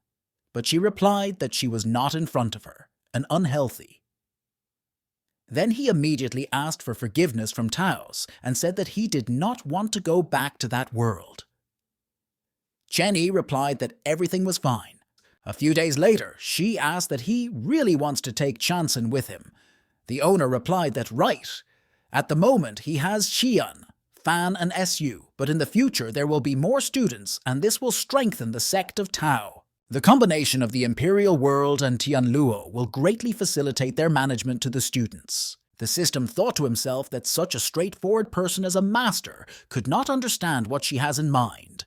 but she replied that she was not in front of her, and unhealthy. Then he immediately asked for forgiveness from Taos and said that he did not want to go back to that world. Chenny replied that everything was fine. A few days later, she asked that he really wants to take Chanson with him. The owner replied that right. At the moment, he has Xian, Fan, and Su, but in the future there will be more students, and this will strengthen the sect of Tao. The combination of the Imperial World and Tianluo will greatly facilitate their management to the students. The system thought to himself that such a straightforward person as a master could not understand what she has in mind.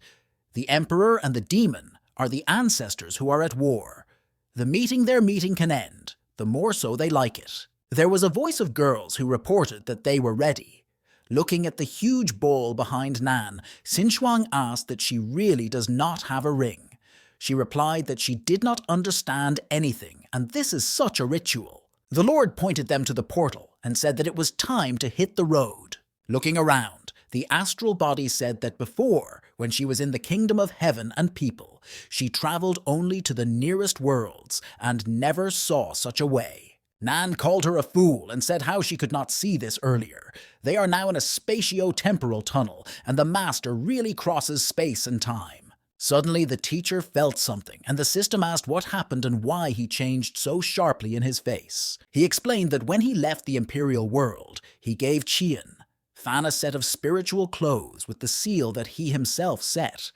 The Emperor and the Demon are the ancestors who are at war. The meeting their meeting can end, the more so they like it. There was a voice of girls who reported that they were ready. Looking at the huge ball behind Nan, Xinchuang asked that she really does not have a ring. She replied that she did not understand anything, and this is such a ritual. The Lord pointed them to the portal and said that it was time to hit the road. Looking around, the astral body said that before, when she was in the kingdom of heaven and people, she traveled only to the nearest worlds and never saw such a way. Nan called her a fool and said how she could not see this earlier. They are now in a spatio-temporal tunnel, and the master really crosses space and time. Suddenly the teacher felt something, and the system asked what happened and why he changed so sharply in his face. He explained that when he left the Imperial world, he gave Qian, Fan, a set of spiritual clothes with the seal that he himself set.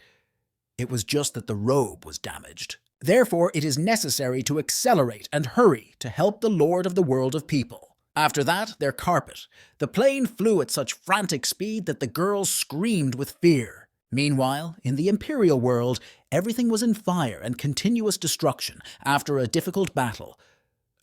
It was just that the robe was damaged. Therefore, it is necessary to accelerate and hurry to help the Lord of the world of people. After that, their carpet. The plane flew at such frantic speed that the girls screamed with fear. Meanwhile, in the Imperial world, everything was in fire and continuous destruction after a difficult battle.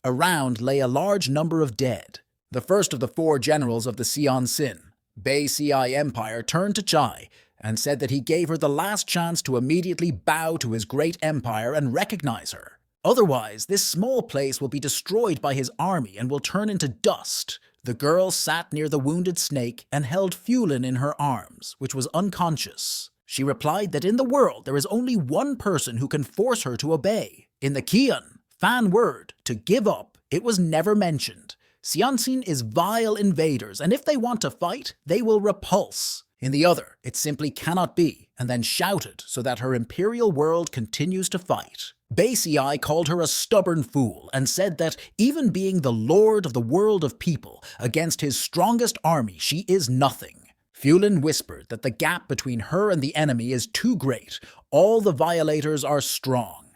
Around lay a large number of dead. The first of the 4 generals of the Xi'an Xin, Bei Ci Empire, turned to Chai and said that he gave her the last chance to immediately bow to his great empire and recognize her. Otherwise, this small place will be destroyed by his army and will turn into dust. The girl sat near the wounded snake and held Fulin in her arms, which was unconscious. She replied that in the world there is only one person who can force her to obey. In the Qian, Fan word, to give up, it was never mentioned. Xianxin is vile invaders, and if they want to fight, they will repulse. In the other, it simply cannot be, and then shouted so that her imperial world continues to fight. Bei Ci called her a stubborn fool and said that, even being the lord of the world of people, against his strongest army she is nothing. Fulin whispered that the gap between her and the enemy is too great. All the violators are strong.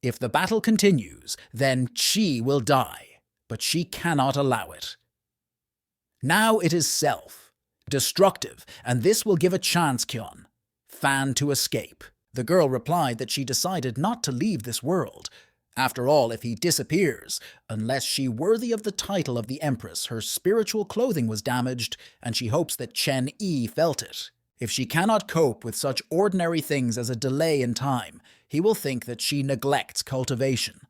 If the battle continues, then Qi will die. but she cannot allow it. Now it is self-destructive, and this will give a chance, Fan, to escape. The girl replied that she decided not to leave this world. After all, if he disappears, unless she worthy of the title of the Empress, her spiritual clothing was damaged, and she hopes that Chen Yi felt it. If she cannot cope with such ordinary things as a delay in time, he will think that she neglects cultivation.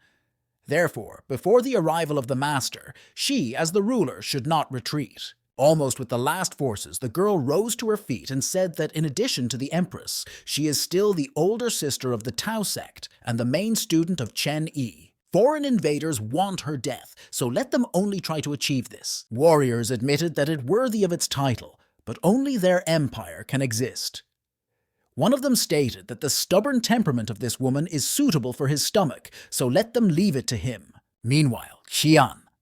Therefore, before the arrival of the master, she, as the ruler, should not retreat. Almost with the last forces, the girl rose to her feet and said that in addition to the Empress, she is still the older sister of the Tao sect and the main student of Chen Yi. Foreign invaders want her death, so let them only try to achieve this. Warriors admitted that it worthy of its title, but only their empire can exist. One of them stated that the stubborn temperament of this woman is suitable for his stomach, so let them leave it to him. Meanwhile,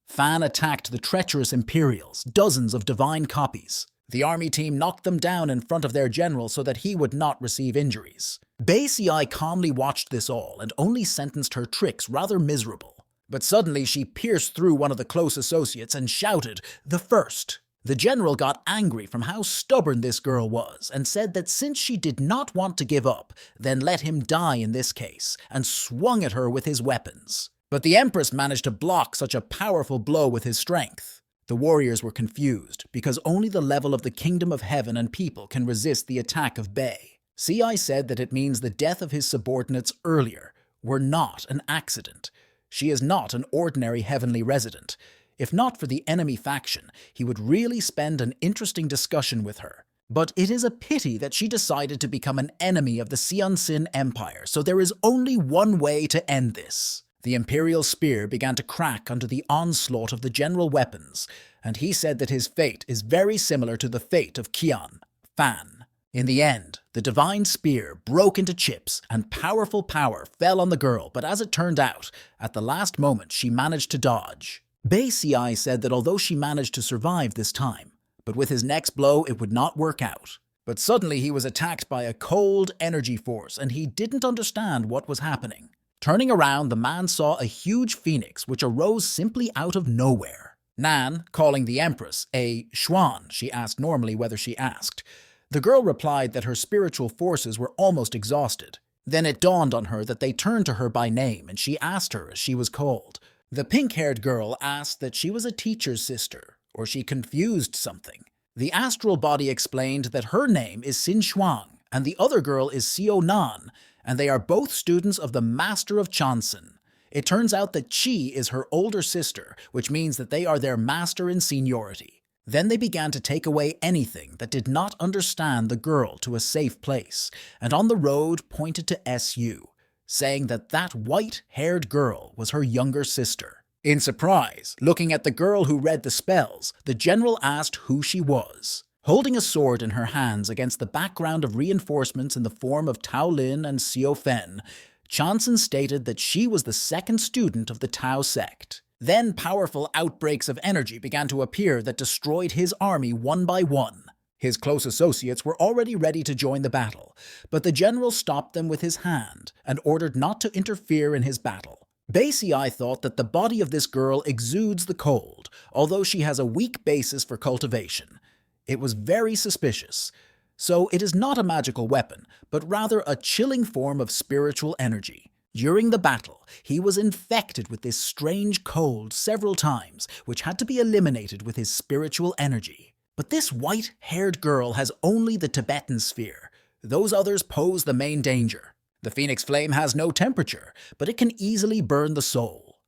Fan attacked the treacherous Imperials, dozens of divine copies. The army team knocked them down in front of their general so that he would not receive injuries. Bei Xi calmly watched this all and only sentenced her tricks rather miserable. But suddenly she pierced through one of the close associates and shouted, "The first!" The general got angry from how stubborn this girl was and said that since she did not want to give up, then let him die in this case, and swung at her with his weapons. But the Empress managed to block such a powerful blow with his strength. The warriors were confused, because only the level of the kingdom of heaven and people can resist the attack of Bei. Ci said that it means the death of his subordinates earlier were not an accident. She is not an ordinary heavenly resident. If not for the enemy faction, he would really spend an interesting discussion with her. But it is a pity that she decided to become an enemy of the Xianxin Empire, so there is only one way to end this. The imperial spear began to crack under the onslaught of the general weapons, and he said that his fate is very similar to the fate of Fan. In the end, the divine spear broke into chips, and powerful power fell on the girl, but as it turned out, at the last moment she managed to dodge. Bei Xi said that although she managed to survive this time, but with his next blow it would not work out. But suddenly he was attacked by a cold energy force, and he didn't understand what was happening. Turning around, the man saw a huge phoenix which arose simply out of nowhere. Nan, calling the Empress a Xuan, she asked normally whether she asked. The girl replied that her spiritual forces were almost exhausted. Then it dawned on her that they turned to her by name, and she asked her as she was called. The pink-haired girl asked that she was a teacher's sister, or she confused something. The astral body explained that her name is Xin Shuang, and the other girl is Xiao Nan, and they are both students of the Master of Chansen. It turns out that Qi is her older sister, which means that they are their master in seniority. Then they began to take away anything that did not understand the girl to a safe place, and on the road pointed to SU, saying that that white-haired girl was her younger sister. In surprise, looking at the girl who read the spells, the general asked who she was. Holding a sword in her hands against the background of reinforcements in the form of Tao Lin and Xiao Fen, Chansen stated that she was the second student of the Tao sect. Then powerful outbreaks of energy began to appear that destroyed his army one by one. His close associates were already ready to join the battle, but the general stopped them with his hand and ordered not to interfere in his battle. Bei Xi thought that the body of this girl exudes the cold, although she has a weak basis for cultivation. It was very suspicious. So it is not a magical weapon, but rather a chilling form of spiritual energy. During the battle, he was infected with this strange cold several times, which had to be eliminated with his spiritual energy. But this white-haired girl has only the Tibetan sphere. Those others pose the main danger. The phoenix flame has no temperature, but it can easily burn the soul.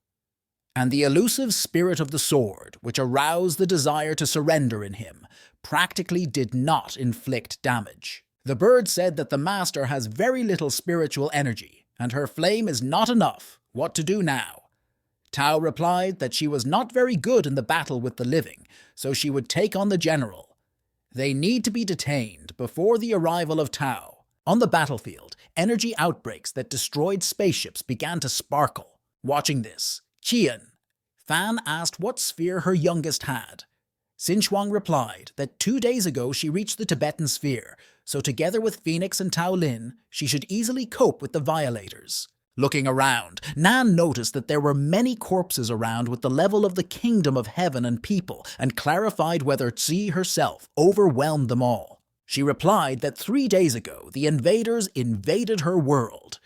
And the elusive spirit of the sword, which aroused the desire to surrender in him, practically did not inflict damage. The bird said that the master has very little spiritual energy, and her flame is not enough. What to do now? Tao replied that she was not very good in the battle with the living, so she would take on the general. They need to be detained before the arrival of Tao. On the battlefield, energy outbreaks that destroyed spaceships began to sparkle. Watching this, Fan asked what sphere her youngest had. Xin Shuang replied that 2 days ago she reached the Tibetan sphere, so together with Phoenix and Tao Lin, she should easily cope with the violators. Looking around, Nan noticed that there were many corpses around with the level of the kingdom of heaven and people, and clarified whether Tzi herself overwhelmed them all. She replied that 3 days ago the invaders invaded her world.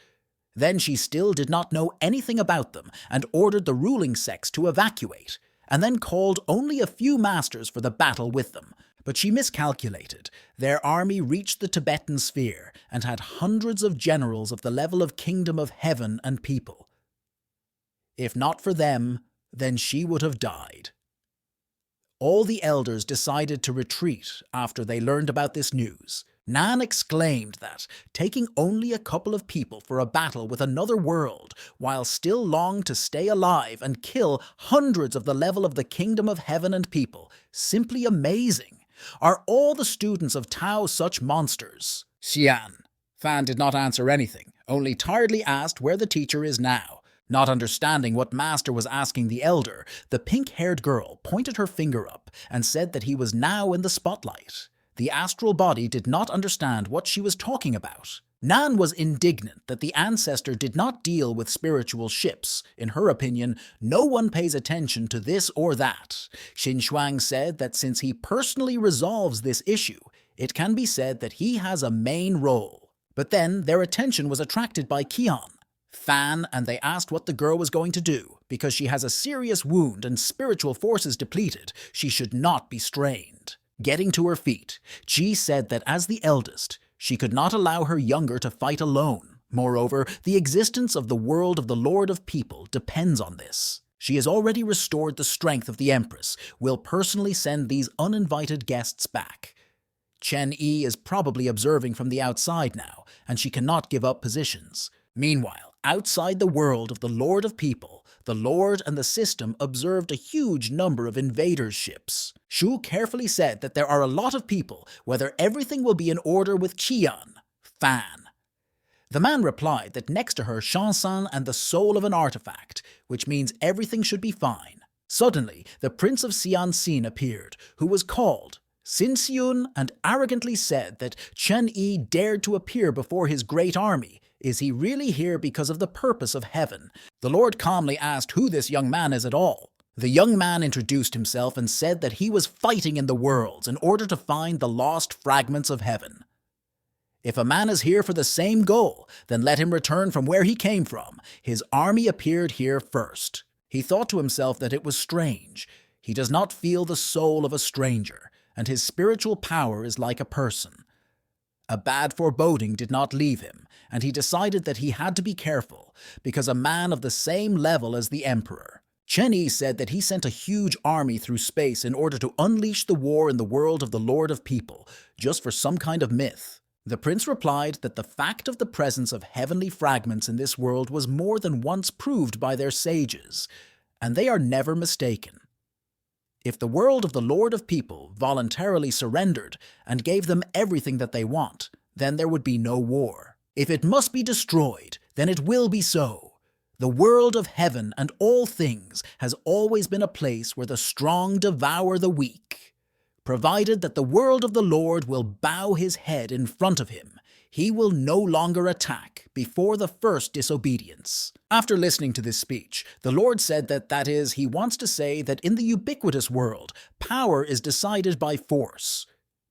Then she still did not know anything about them and ordered the ruling sects to evacuate, and then called only a few masters for the battle with them. But she miscalculated. Their army reached the Tibetan sphere and had hundreds of generals of the level of kingdom of heaven and people. If not for them, then she would have died. All the elders decided to retreat after they learned about this news. Nan exclaimed that, taking only a couple of people for a battle with another world, while still longed to stay alive and kill hundreds of the level of the kingdom of heaven and people, simply amazing. Are all the students of Tao such monsters? Xian. Fan did not answer anything, only tiredly asked where the teacher is now. Not understanding what master was asking the elder, the pink-haired girl pointed her finger up and said that he was now in the spotlight. The astral body did not understand what she was talking about. Nan was indignant that the ancestor did not deal with spiritual ships. In her opinion, no one pays attention to this or that. Xin Shuang said that since he personally resolves this issue, it can be said that he has a main role. But then their attention was attracted by Qian, Fan, and they asked what the girl was going to do. Because she has a serious wound and spiritual forces depleted, she should not be strained. Getting to her feet, Ji said that as the eldest, she could not allow her younger to fight alone. Moreover, the existence of the world of the Lord of People depends on this. She has already restored the strength of the Empress, will personally send these uninvited guests back. Chen Yi is probably observing from the outside now, and she cannot give up positions. Meanwhile, outside the world of the Lord of People, the Lord and the system observed a huge number of invaders' ships. Shu carefully said that there are a lot of people, whether everything will be in order with Qian, Fan. The man replied that next to her Shansan and the soul of an artifact, which means everything should be fine. Suddenly, the Prince of Xianxin appeared, who was called Xin Xiun, and arrogantly said that Chen Yi dared to appear before his great army. Is he really here because of the purpose of heaven? The Lord calmly asked who this young man is at all. The young man introduced himself and said that he was fighting in the worlds in order to find the lost fragments of heaven. If a man is here for the same goal, then let him return from where he came from. His army appeared here first. He thought to himself that it was strange. He does not feel the soul of a stranger, and his spiritual power is like a person. A bad foreboding did not leave him, and he decided that he had to be careful, because a man of the same level as the emperor. Chen Yi said that he sent a huge army through space in order to unleash the war in the world of the Lord of People, just for some kind of myth. The prince replied that the fact of the presence of heavenly fragments in this world was more than once proved by their sages, and they are never mistaken. If the world of the Lord of People voluntarily surrendered and gave them everything that they want, then there would be no war. If it must be destroyed, then it will be so. The world of heaven and all things has always been a place where the strong devour the weak. Provided that the world of the Lord will bow his head in front of him, he will no longer attack before the first disobedience. After listening to this speech, the Lord said that is, he wants to say that in the ubiquitous world, power is decided by force.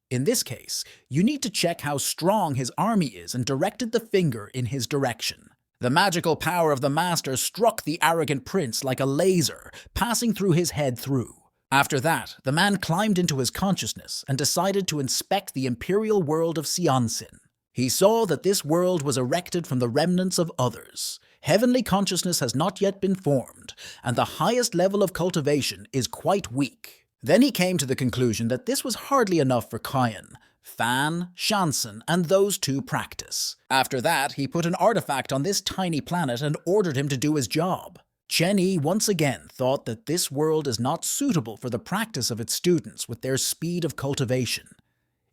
In this case, you need to check how strong his army is and directed the finger in his direction. The magical power of the master struck the arrogant prince like a laser, passing through his head through. After that, the man climbed into his consciousness and decided to inspect the imperial world of Xianxin. He saw that this world was erected from the remnants of others. Heavenly consciousness has not yet been formed, and the highest level of cultivation is quite weak. Then he came to the conclusion that this was hardly enough for Qian, Fan, Shansen, and those two practice. After that, he put an artifact on this tiny planet and ordered him to do his job. Chen Yi once again thought that this world is not suitable for the practice of its students with their speed of cultivation.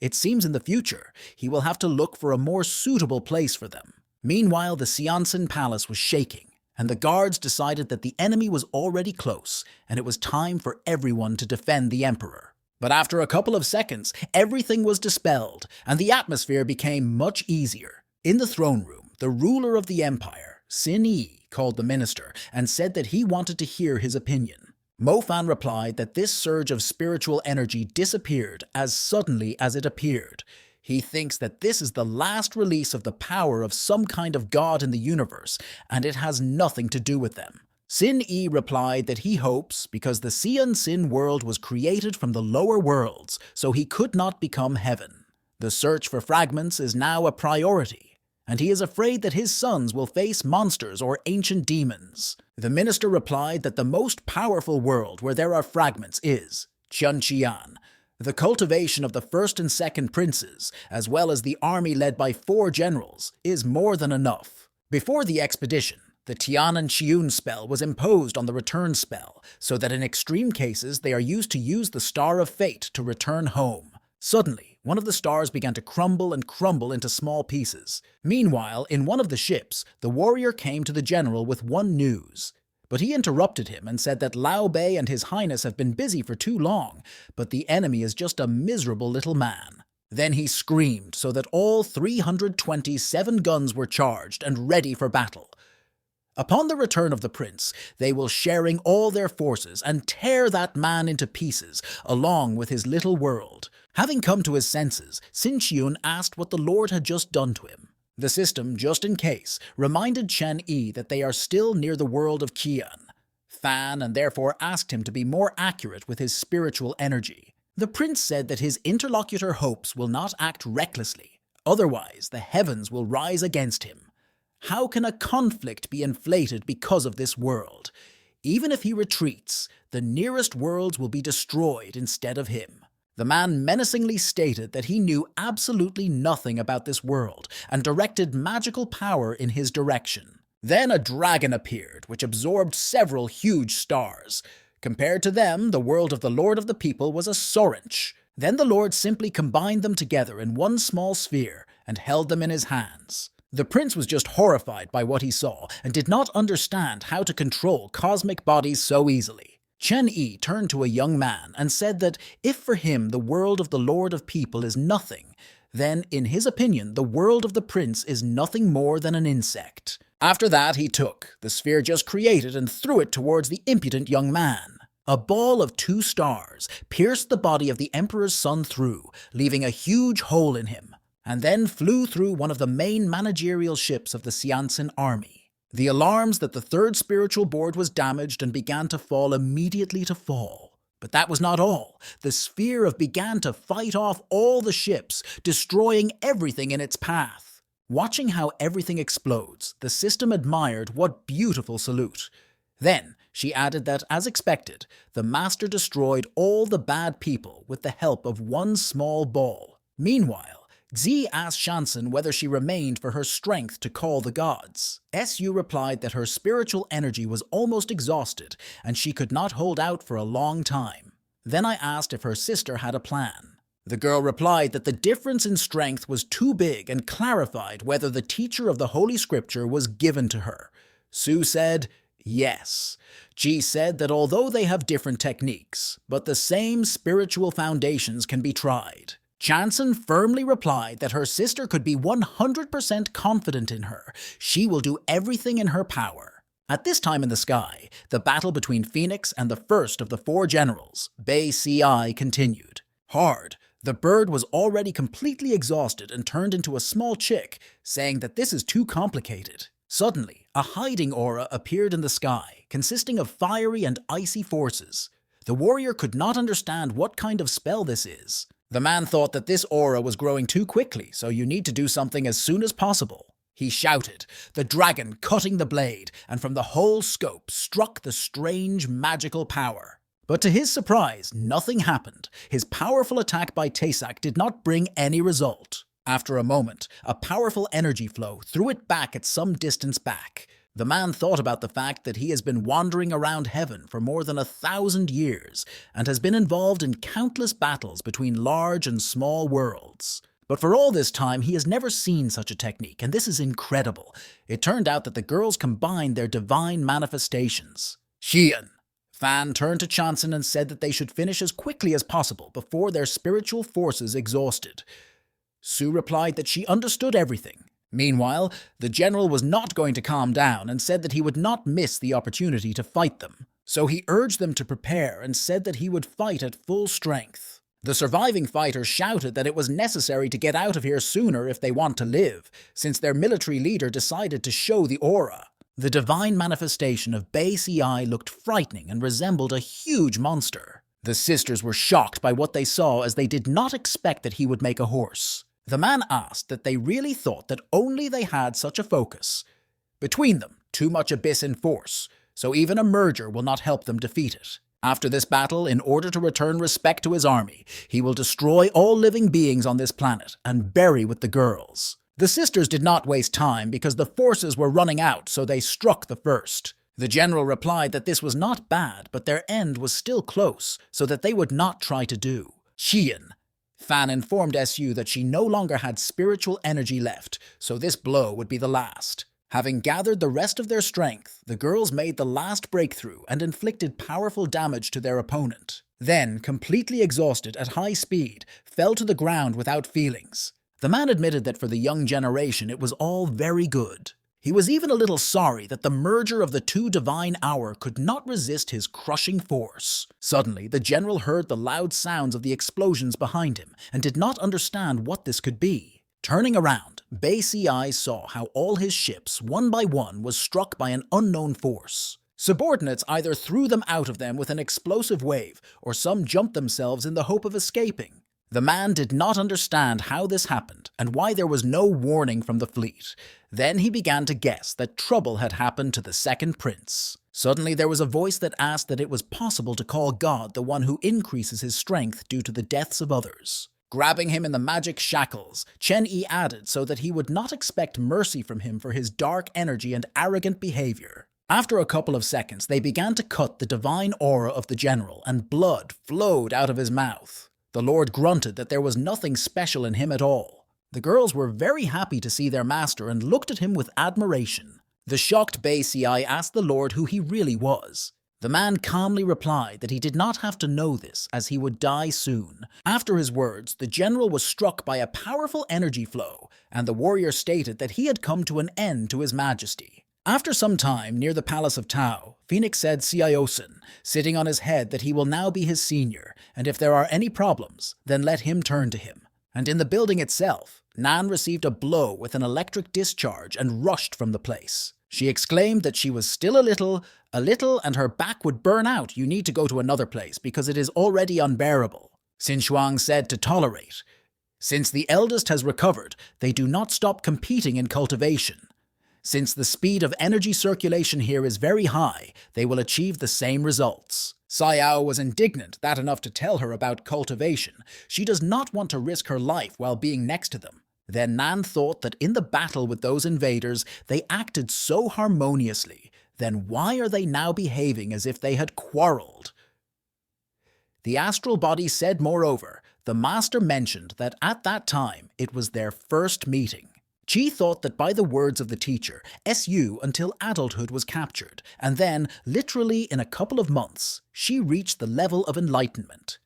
It seems in the future he will have to look for a more suitable place for them. Meanwhile, the Xianxin Palace was shaking, and the guards decided that the enemy was already close, and it was time for everyone to defend the emperor. But after a couple of seconds, everything was dispelled, and the atmosphere became much easier. In the throne room, the ruler of the empire, Sin Yi called the minister and said that he wanted to hear his opinion. Mo Fan replied that this surge of spiritual energy disappeared as suddenly as it appeared. He thinks that this is the last release of the power of some kind of god in the universe, and it has nothing to do with them. Sin Yi replied that he hopes because the Xian Sin world was created from the lower worlds, so he could not become heaven. The search for fragments is now a priority, and he is afraid that his sons will face monsters or ancient demons. The minister replied that the most powerful world where there are fragments is Chunxian. The cultivation of the first and second princes, as well as the army led by 4 generals, is more than enough. Before the expedition, the Tianan Xiun spell was imposed on the return spell, so that in extreme cases they are used to use the Star of Fate to return home. Suddenly, one of the stars began to crumble into small pieces. Meanwhile, in one of the ships, the warrior came to the general with one news. But he interrupted him and said that Lao Bei and his highness have been busy for too long, but the enemy is just a miserable little man. Then he screamed so that all 327 guns were charged and ready for battle. Upon the return of the prince, they will sharing all their forces and tear that man into pieces, along with his little world. Having come to his senses, Sin Xiun asked what the Lord had just done to him. The system, just in case, reminded Chen Yi that they are still near the world of Qian. Fan and therefore asked him to be more accurate with his spiritual energy. The prince said that his interlocutor hopes will not act recklessly, otherwise the heavens will rise against him. How can a conflict be inflated because of this world? Even if he retreats, the nearest worlds will be destroyed instead of him. The man menacingly stated that he knew absolutely nothing about this world and directed magical power in his direction. Then a dragon appeared, which absorbed several huge stars. Compared to them, the world of the Lord of the People was a sorinch. Then the Lord simply combined them together in one small sphere and held them in his hands. The prince was just horrified by what he saw and did not understand how to control cosmic bodies so easily. Chen Yi turned to a young man and said that if for him the world of the Lord of People is nothing, then, in his opinion, the world of the prince is nothing more than an insect. After that, he took the sphere just created and threw it towards the impudent young man. A ball of 2 stars pierced the body of the emperor's son through, leaving a huge hole in him, and then flew through one of the main managerial ships of the Xianxin army. The alarms that the 3rd spiritual board was damaged and began to fall immediately to fall. But that was not all. The sphere began to fight off all the ships, destroying everything in its path. Watching how everything explodes, the system admired what beautiful salute. Then, she added that, as expected, the master destroyed all the bad people with the help of one small ball. Meanwhile, Xi asked Shansen whether she remained for her strength to call the gods. Su replied that her spiritual energy was almost exhausted and she could not hold out for a long time. Then I asked if her sister had a plan. The girl replied that the difference in strength was too big and clarified whether the teacher of the Holy Scripture was given to her. Su said, yes. Ji said that although they have different techniques, but the same spiritual foundations can be tried. Chanson firmly replied that her sister could be 100% confident in her. She will do everything in her power. At this time in the sky, the battle between Phoenix and the first of the 4 generals, Bei Ci, continued. Hard, the bird was already completely exhausted and turned into a small chick, saying that this is too complicated. Suddenly, a hiding aura appeared in the sky, consisting of fiery and icy forces. The warrior could not understand what kind of spell this is. The man thought that this aura was growing too quickly, so you need to do something as soon as possible. He shouted, the dragon cutting the blade, and from the whole scope struck the strange magical power. But to his surprise, nothing happened. His powerful attack by Taesak did not bring any result. After a moment, a powerful energy flow threw it back at some distance back. The man thought about the fact that he has been wandering around heaven for more than 1,000 years and has been involved in countless battles between large and small worlds. But for all this time, he has never seen such a technique, and this is incredible. It turned out that the girls combined their divine manifestations. Xian. Fan turned to Chanson and said that they should finish as quickly as possible before their spiritual forces exhausted. Su replied that she understood everything, Meanwhile, the general was not going to calm down and said that he would not miss the opportunity to fight them. So he urged them to prepare and said that he would fight at full strength. The surviving fighters shouted that it was necessary to get out of here sooner if they want to live, since their military leader decided to show the aura. The divine manifestation of Bei Si looked frightening and resembled a huge monster. The sisters were shocked by what they saw, as they did not expect that he would make a horse. The man asked that they really thought that only they had such a focus. Between them, too much abyss in force, so even a merger will not help them defeat it. After this battle, in order to return respect to his army, he will destroy all living beings on this planet and bury with the girls. The sisters did not waste time because the forces were running out, so they struck the first. The general replied that this was not bad, but their end was still close, so that they would not try to do. Qian. Fan informed Su that she no longer had spiritual energy left, so this blow would be the last. Having gathered the rest of their strength, the girls made the last breakthrough and inflicted powerful damage to their opponent. Then, completely exhausted at high speed, fell to the ground without feelings. The man admitted that for the young generation it was all very good. He was even a little sorry that the merger of the two divine hour could not resist his crushing force. Suddenly, the general heard the loud sounds of the explosions behind him and did not understand what this could be. Turning around, Bei Si saw how all his ships, one by one, was struck by an unknown force. Subordinates either threw them out of them with an explosive wave, or some jumped themselves in the hope of escaping. The man did not understand how this happened and why there was no warning from the fleet. Then he began to guess that trouble had happened to the second prince. Suddenly there was a voice that asked that it was possible to call God the one who increases his strength due to the deaths of others. Grabbing him in the magic shackles, Chen Yi added so that he would not expect mercy from him for his dark energy and arrogant behavior. After a couple of seconds, they began to cut the divine aura of the general, and blood flowed out of his mouth. The Lord grunted that there was nothing special in him at all. The girls were very happy to see their master and looked at him with admiration. The shocked Bei Si asked the Lord who he really was. The man calmly replied that he did not have to know this, as he would die soon. After his words, the general was struck by a powerful energy flow, and the warrior stated that he had come to an end to his majesty. After some time, near the palace of Tao, Phoenix said Siosin, sitting on his head, that he will now be his senior, and if there are any problems, then let him turn to him. And in the building itself, Nan received a blow with an electric discharge and rushed from the place. She exclaimed that she was still a little, and her back would burn out. You need to go to another place because it is already unbearable. Xin Shuang said to tolerate. Since the eldest has recovered, they do not stop competing in cultivation. Since the speed of energy circulation here is very high, they will achieve the same results. Xiao was indignant, that enough to tell her about cultivation. She does not want to risk her life while being next to them. Then Nan thought that in the battle with those invaders, they acted so harmoniously. Then why are they now behaving as if they had quarreled? The astral body said, moreover, the master mentioned that at that time it was their first meeting. Qi thought that by the words of the teacher, Su until adulthood was captured, and then, literally in a couple of months, she reached the level of enlightenment.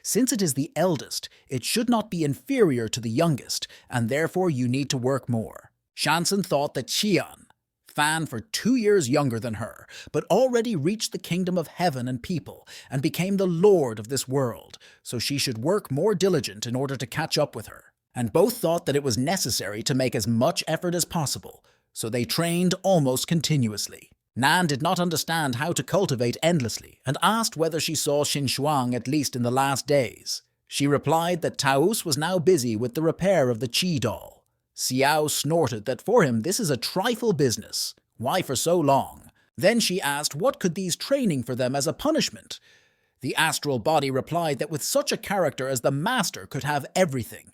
Since it is the eldest, it should not be inferior to the youngest, and therefore you need to work more. Shansen thought that Qian, Fan for 2 years younger than her, but already reached the kingdom of heaven and people, and became the lord of this world, so she should work more diligent in order to catch up with her. And both thought that it was necessary to make as much effort as possible, so they trained almost continuously. Nan did not understand how to cultivate endlessly, and asked whether she saw Xin Shuang at least in the last days. She replied that Taos was now busy with the repair of the Qi doll. Xiao snorted that for him this is a trifle business. Why for so long? Then she asked what could these training for them as a punishment. The astral body replied that with such a character as the master could have everything.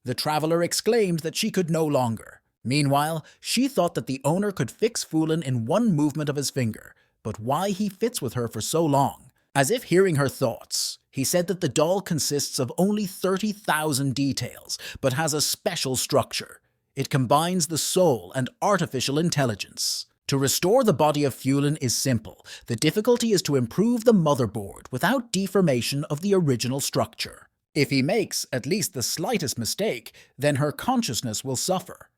The traveler exclaimed that she could no longer. Meanwhile, she thought that the owner could fix Fulin in one movement of his finger, but why he fits with her for so long? As if hearing her thoughts, he said that the doll consists of only 30,000 details, but has a special structure. It combines the soul and artificial intelligence. To restore the body of Fulin is simple. The difficulty is to improve the motherboard without deformation of the original structure. If he makes at least the slightest mistake, then her consciousness will suffer.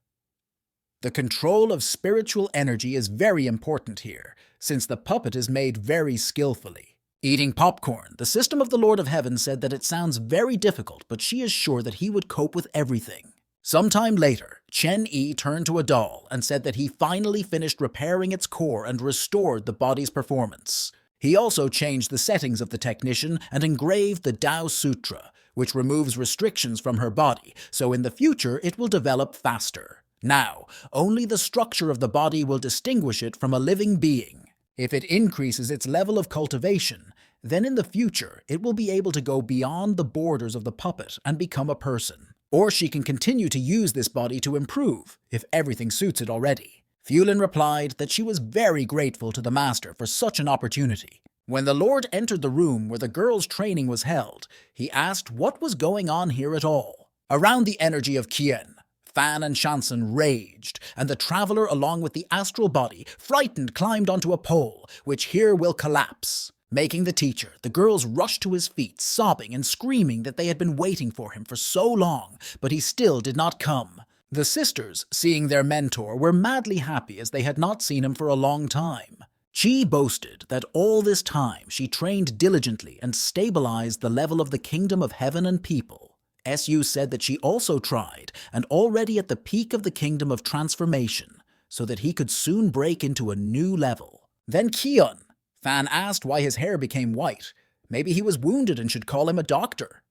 The control of spiritual energy is very important here, since the puppet is made very skillfully. Eating popcorn, the system of the Lord of Heaven said that it sounds very difficult, but she is sure that he would cope with everything. Sometime later, Chen Yi turned to a doll and said that he finally finished repairing its core and restored the body's performance. He also changed the settings of the technician and engraved the Tao Sutra, which removes restrictions from her body, so in the future it will develop faster. Now, only the structure of the body will distinguish it from a living being. If it increases its level of cultivation, then in the future it will be able to go beyond the borders of the puppet and become a person. Or she can continue to use this body to improve, if everything suits it already. Fulin replied that she was very grateful to the master for such an opportunity. When the Lord entered the room where the girls' training was held, he asked what was going on here at all. Around the energy of Qian, Fan and Shansen raged, and the traveler along with the astral body, frightened, climbed onto a pole, which here will collapse. Making the teacher, the girls rushed to his feet, sobbing and screaming that they had been waiting for him for so long, but he still did not come. The sisters, seeing their mentor, were madly happy as they had not seen him for a long time. Chi boasted that all this time she trained diligently and stabilized the level of the kingdom of heaven and people. Su said that she also tried, and already at the peak of the kingdom of transformation, so that he could soon break into a new level. Then Qian. Fan asked why his hair became white. Maybe he was wounded and should call him a doctor.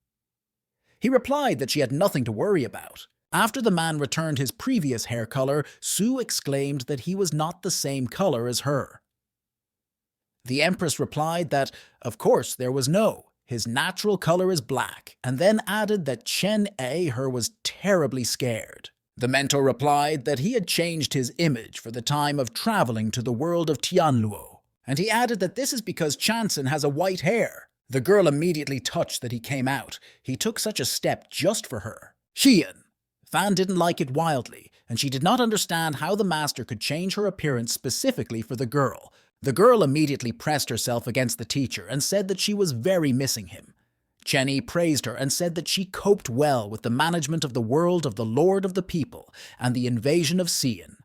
He replied that she had nothing to worry about. After the man returned his previous hair color, Su exclaimed that he was not the same color as her. The Empress replied that, of course, there was no. His natural color is black, and then added that Chen A her was terribly scared. The mentor replied that he had changed his image for the time of traveling to the world of Tianluo, and he added that this is because Chansen has a white hair. The girl immediately touched that he came out. He took such a step just for her. Qian. Fan didn't like it wildly, and she did not understand how the master could change her appearance specifically for the girl. The girl immediately pressed herself against the teacher and said that she was very missing him. Chenny praised her and said that she coped well with the management of the world of the Lord of the People and the invasion of Xian.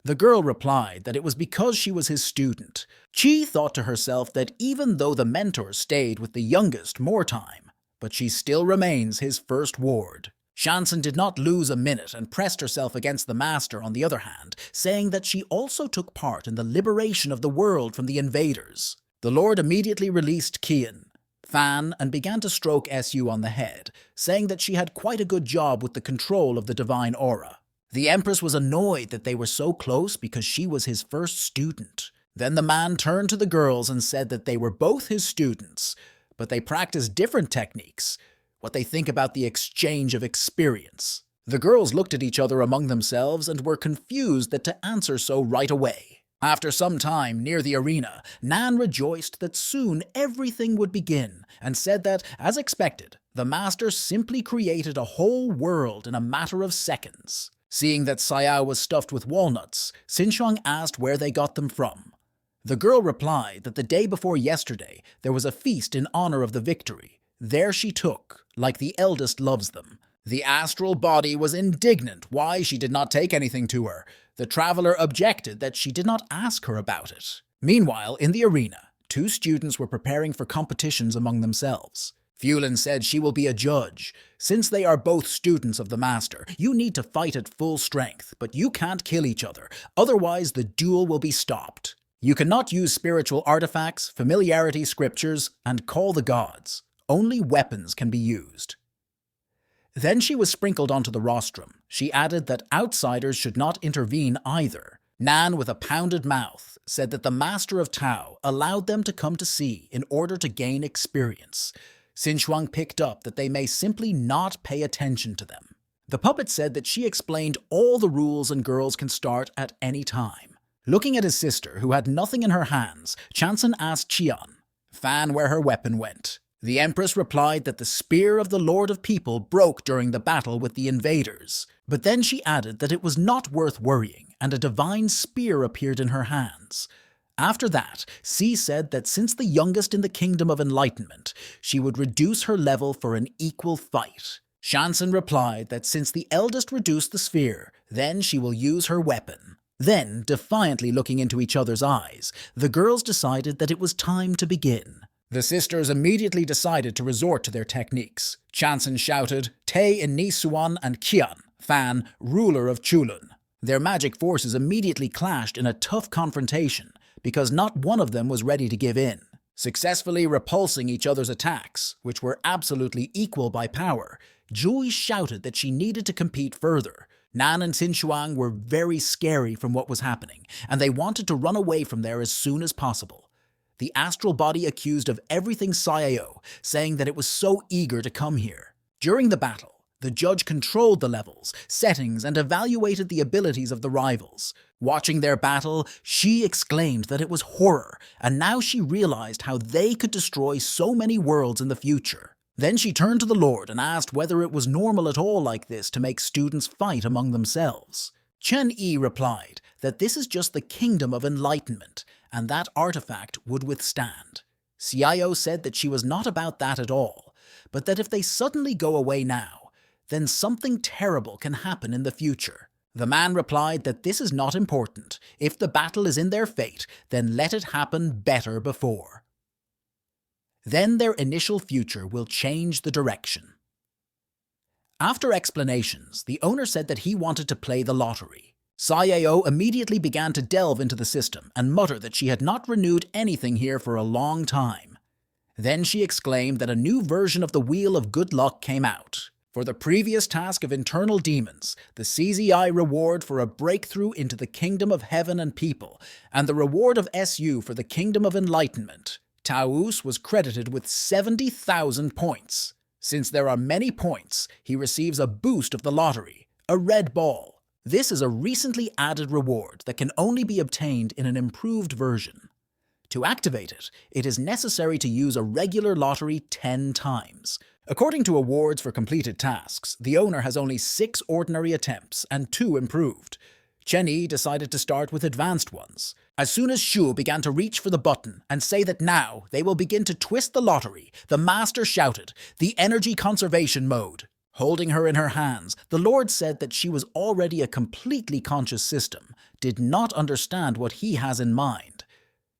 The girl replied that it was because she was his student. Chi thought to herself that even though the mentor stayed with the youngest more time, but she still remains his first ward. Shansen did not lose a minute and pressed herself against the master on the other hand, saying that she also took part in the liberation of the world from the invaders. The Lord immediately released Qian, Fan, and began to stroke Su on the head, saying that she had quite a good job with the control of the divine aura. The Empress was annoyed that they were so close because she was his first student. Then the man turned to the girls and said that they were both his students, but they practiced different techniques. What they think about the exchange of experience. The girls looked at each other among themselves and were confused that to answer so right away. After some time near the arena, Nan rejoiced that soon everything would begin and said that, as expected, the master simply created a whole world in a matter of seconds. Seeing that Sayao was stuffed with walnuts, Xinxiang asked where they got them from. The girl replied that the day before yesterday there was a feast in honor of the victory. There she took, like the eldest loves them. The astral body was indignant why she did not take anything to her. The traveler objected that she did not ask her about it. Meanwhile, in the arena, 2 students were preparing for competitions among themselves. Fulin said she will be a judge. Since they are both students of the master, you need to fight at full strength, but you can't kill each other, otherwise the duel will be stopped. You cannot use spiritual artifacts, familiarity scriptures, and call the gods. Only weapons can be used. Then she was sprinkled onto the rostrum. She added that outsiders should not intervene either. Nan, with a pounded mouth, said that the Master of Tao allowed them to come to see in order to gain experience. Xinxiang picked up that they may simply not pay attention to them. The puppet said that she explained all the rules and girls can start at any time. Looking at his sister, who had nothing in her hands, Chansen asked Qian, Fan, where her weapon went. The Empress replied that the spear of the Lord of People broke during the battle with the invaders, but then she added that it was not worth worrying, and a divine spear appeared in her hands. After that, C said that since the youngest in the Kingdom of Enlightenment, she would reduce her level for an equal fight. Shansen replied that since the eldest reduced the sphere, then she will use her weapon. Then, defiantly looking into each other's eyes, the girls decided that it was time to begin. The sisters immediately decided to resort to their techniques. Chansen shouted, "Tae in Nisuan and Kian, Fan, ruler of Chulun." Their magic forces immediately clashed in a tough confrontation because not one of them was ready to give in. Successfully repulsing each other's attacks, which were absolutely equal by power, Jui shouted that she needed to compete further. Nan and Xinchuang were very scary from what was happening, and they wanted to run away from there as soon as possible. The astral body accused of everything Saeo, saying that it was so eager to come here. During the battle, the judge controlled the levels, settings, and evaluated the abilities of the rivals. Watching their battle, she exclaimed that it was horror, and now she realized how they could destroy so many worlds in the future. Then she turned to the Lord and asked whether it was normal at all like this to make students fight among themselves. Chen Yi replied that this is just the kingdom of enlightenment, and that artifact would withstand. Xiao said that she was not about that at all, but that if they suddenly go away now, then something terrible can happen in the future. The man replied that this is not important. If the battle is in their fate, then let it happen better before. Then their initial future will change the direction. After explanations, the owner said that he wanted to play the lottery. Saeo immediately began to delve into the system and mutter that she had not renewed anything here for a long time. Then she exclaimed that a new version of the Wheel of Good Luck came out. For the previous task of internal demons, the CZI reward for a breakthrough into the kingdom of heaven and people, and the reward of SU for the kingdom of enlightenment, Taus was credited with 70,000 points. Since there are many points, he receives a boost of the lottery, a red ball. This is a recently added reward that can only be obtained in an improved version. To activate it, it is necessary to use a regular lottery 10 times. According to awards for completed tasks, the owner has only 6 ordinary attempts and 2 improved. Chen Yi decided to start with advanced ones. As soon as Shu began to reach for the button and say that now they will begin to twist the lottery, the master shouted, "The energy conservation mode." Holding her in her hands, the Lord said that she was already a completely conscious system, did not understand what he has in mind.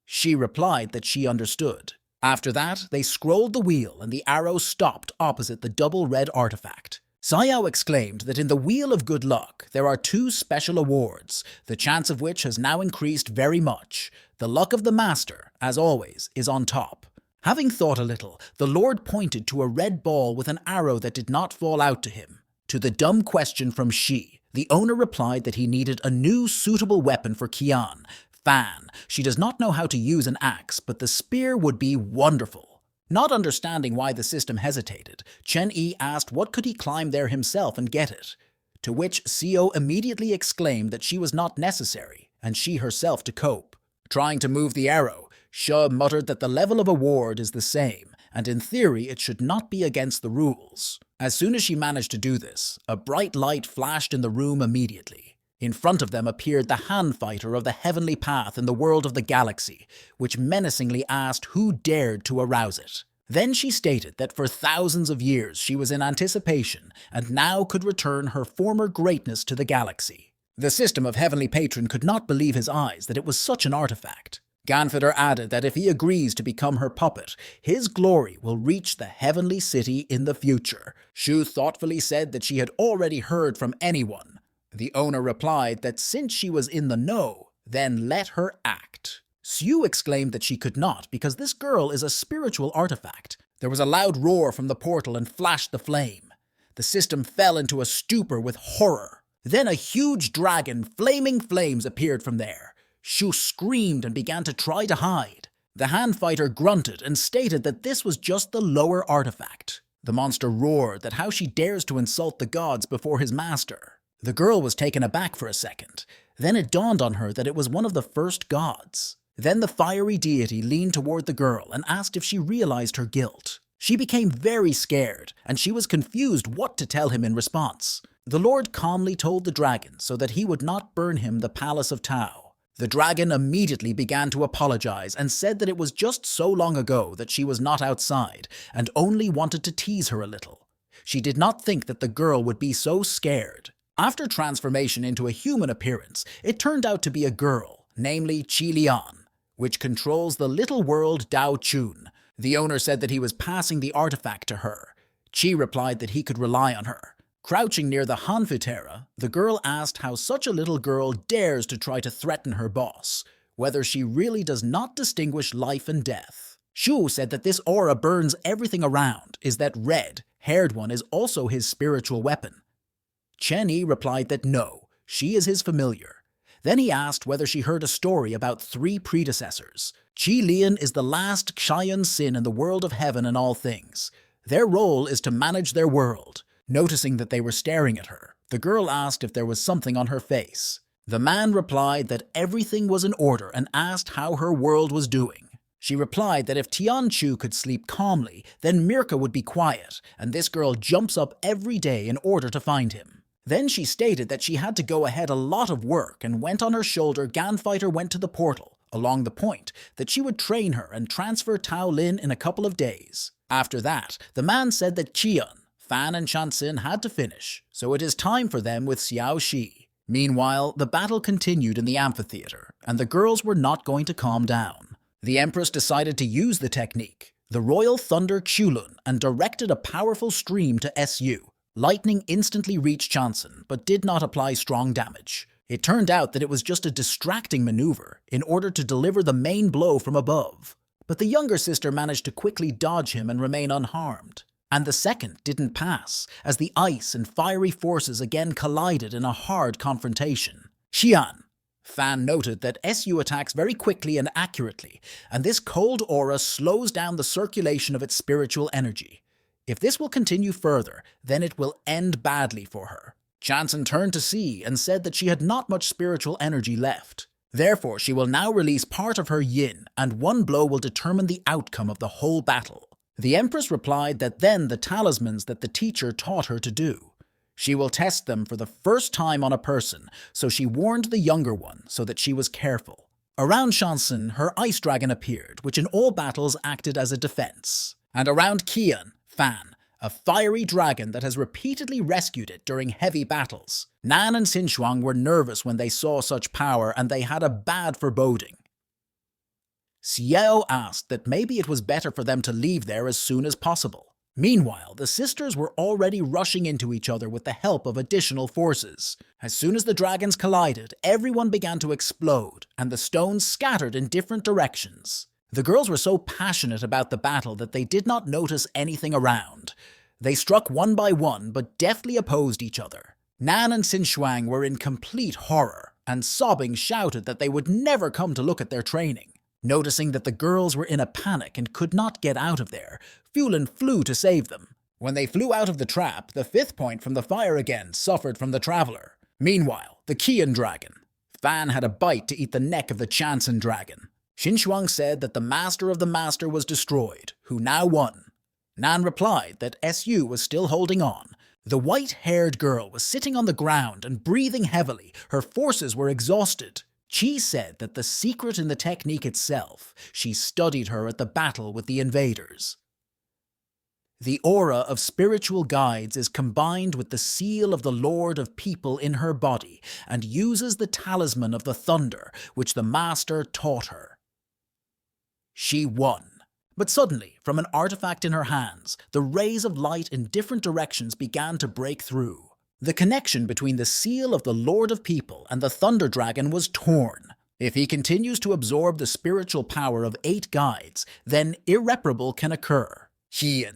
She replied that she understood. After that, they scrolled the wheel and the arrow stopped opposite the double red artifact. Saeo exclaimed that in the Wheel of Good Luck there are 2 special awards, the chance of which has now increased very much. The luck of the master, as always, is on top. Having thought a little, the Lord pointed to a red ball with an arrow that did not fall out to him. To the dumb question from Shi, the owner replied that he needed a new suitable weapon for Kian, Fan. She does not know how to use an axe, but the spear would be wonderful. Not understanding why the system hesitated, Chen Yi asked what could he climb there himself and get it. To which Seo immediately exclaimed that she was not necessary, and she herself to cope. Trying to move the arrow, She muttered that the level of award is the same, and in theory it should not be against the rules. As soon as she managed to do this, a bright light flashed in the room immediately. In front of them appeared the hand fighter of the heavenly path in the world of the galaxy, which menacingly asked who dared to arouse it. Then she stated that for thousands of years she was in anticipation and now could return her former greatness to the galaxy. The system of Heavenly Patron could not believe his eyes that it was such an artifact. Ganfeder added that if he agrees to become her puppet, his glory will reach the heavenly city in the future. Shu thoughtfully said that she had already heard from anyone. The owner replied that since she was in the know, then let her act. Sue exclaimed that she could not because this girl is a spiritual artifact. There was a loud roar from the portal and flashed the flame. The system fell into a stupor with horror. Then a huge dragon, flaming flames, appeared from there. Shu screamed and began to try to hide. The hand fighter grunted and stated that this was just the lower artifact. The monster roared that how she dares to insult the gods before his master. The girl was taken aback for a second. Then it dawned on her that it was one of the first gods. Then the fiery deity leaned toward the girl and asked if she realized her guilt. She became very scared, and she was confused what to tell him in response. The Lord calmly told the dragon so that he would not burn him the palace of Tao. The dragon immediately began to apologize and said that it was just so long ago that she was not outside and only wanted to tease her a little. She did not think that the girl would be so scared. After transformation into a human appearance, it turned out to be a girl, namely Qi Lian, which controls the little world Dao Chun. The owner said that he was passing the artifact to her. Qi replied that he could rely on her. Crouching near the Hanfutera, the girl asked how such a little girl dares to try to threaten her boss, whether she really does not distinguish life and death. Shu said that this aura burns everything around, is that red-haired one is also his spiritual weapon. Chen Yi replied that no, she is his familiar. Then he asked whether she heard a story about 3 predecessors. Qi Lian is the last Xian Sin in the world of heaven and all things. Their role is to manage their world. Noticing that they were staring at her, the girl asked if there was something on her face. The man replied that everything was in order and asked how her world was doing. She replied that if Tianchu could sleep calmly, then Mirka would be quiet, and this girl jumps up every day in order to find him. Then she stated that she had to go ahead a lot of work and went on her shoulder. Ganfighter went to the portal, along the point, that she would train her and transfer Tao Lin in a couple of days. After that, the man said that Qian, Fan and Shanxin had to finish, so it is time for them with Xiao Shi. Meanwhile, the battle continued in the amphitheater, and the girls were not going to calm down. The Empress decided to use the technique, the Royal Thunder Qulun, and directed a powerful stream to Su. Lightning instantly reached Shanxin, but did not apply strong damage. It turned out that it was just a distracting maneuver in order to deliver the main blow from above. But the younger sister managed to quickly dodge him and remain unharmed. And the second didn't pass, as the ice and fiery forces again collided in a hard confrontation. Xian. Fan noted that Su attacks very quickly and accurately, and this cold aura slows down the circulation of its spiritual energy. If this will continue further, then it will end badly for her. Shanxin turned to see and said that she had not much spiritual energy left. Therefore, she will now release part of her yin, and one blow will determine the outcome of the whole battle. The Empress replied that then the talismans that the teacher taught her to do. She will test them for the first time on a person, so she warned the younger one so that she was careful. Around Shanxin, her ice dragon appeared, which in all battles acted as a defense. And around Qian, Fan, a fiery dragon that has repeatedly rescued it during heavy battles. Nan and Xinchuang were nervous when they saw such power, and they had a bad foreboding. Xiao asked that maybe it was better for them to leave there as soon as possible. Meanwhile, the sisters were already rushing into each other with the help of additional forces. As soon as the dragons collided, everyone began to explode, and the stones scattered in different directions. The girls were so passionate about the battle that they did not notice anything around. They struck one by one, but deftly opposed each other. Nan and Xinchuang were in complete horror, and sobbing shouted that they would never come to look at their training. Noticing that the girls were in a panic and could not get out of there, Fulin flew to save them. When they flew out of the trap, the 5th point from the fire again suffered from the traveler. Meanwhile, the Qian dragon. Fan had a bite to eat the neck of the Shanxin dragon. Xinchuang said that the master of the master was destroyed, who now won. Nan replied that Su was still holding on. The white-haired girl was sitting on the ground and breathing heavily. Her forces were exhausted. Qi said that the secret in the technique itself, she studied her at the battle with the invaders. The aura of spiritual guides is combined with the seal of the Lord of People in her body and uses the talisman of the thunder, which the master taught her. She won. But suddenly, from an artifact in her hands, the rays of light in different directions began to break through. The connection between the seal of the Lord of People and the Thunder Dragon was torn. If he continues to absorb the spiritual power of 8 guides, then irreparable can occur. Qian.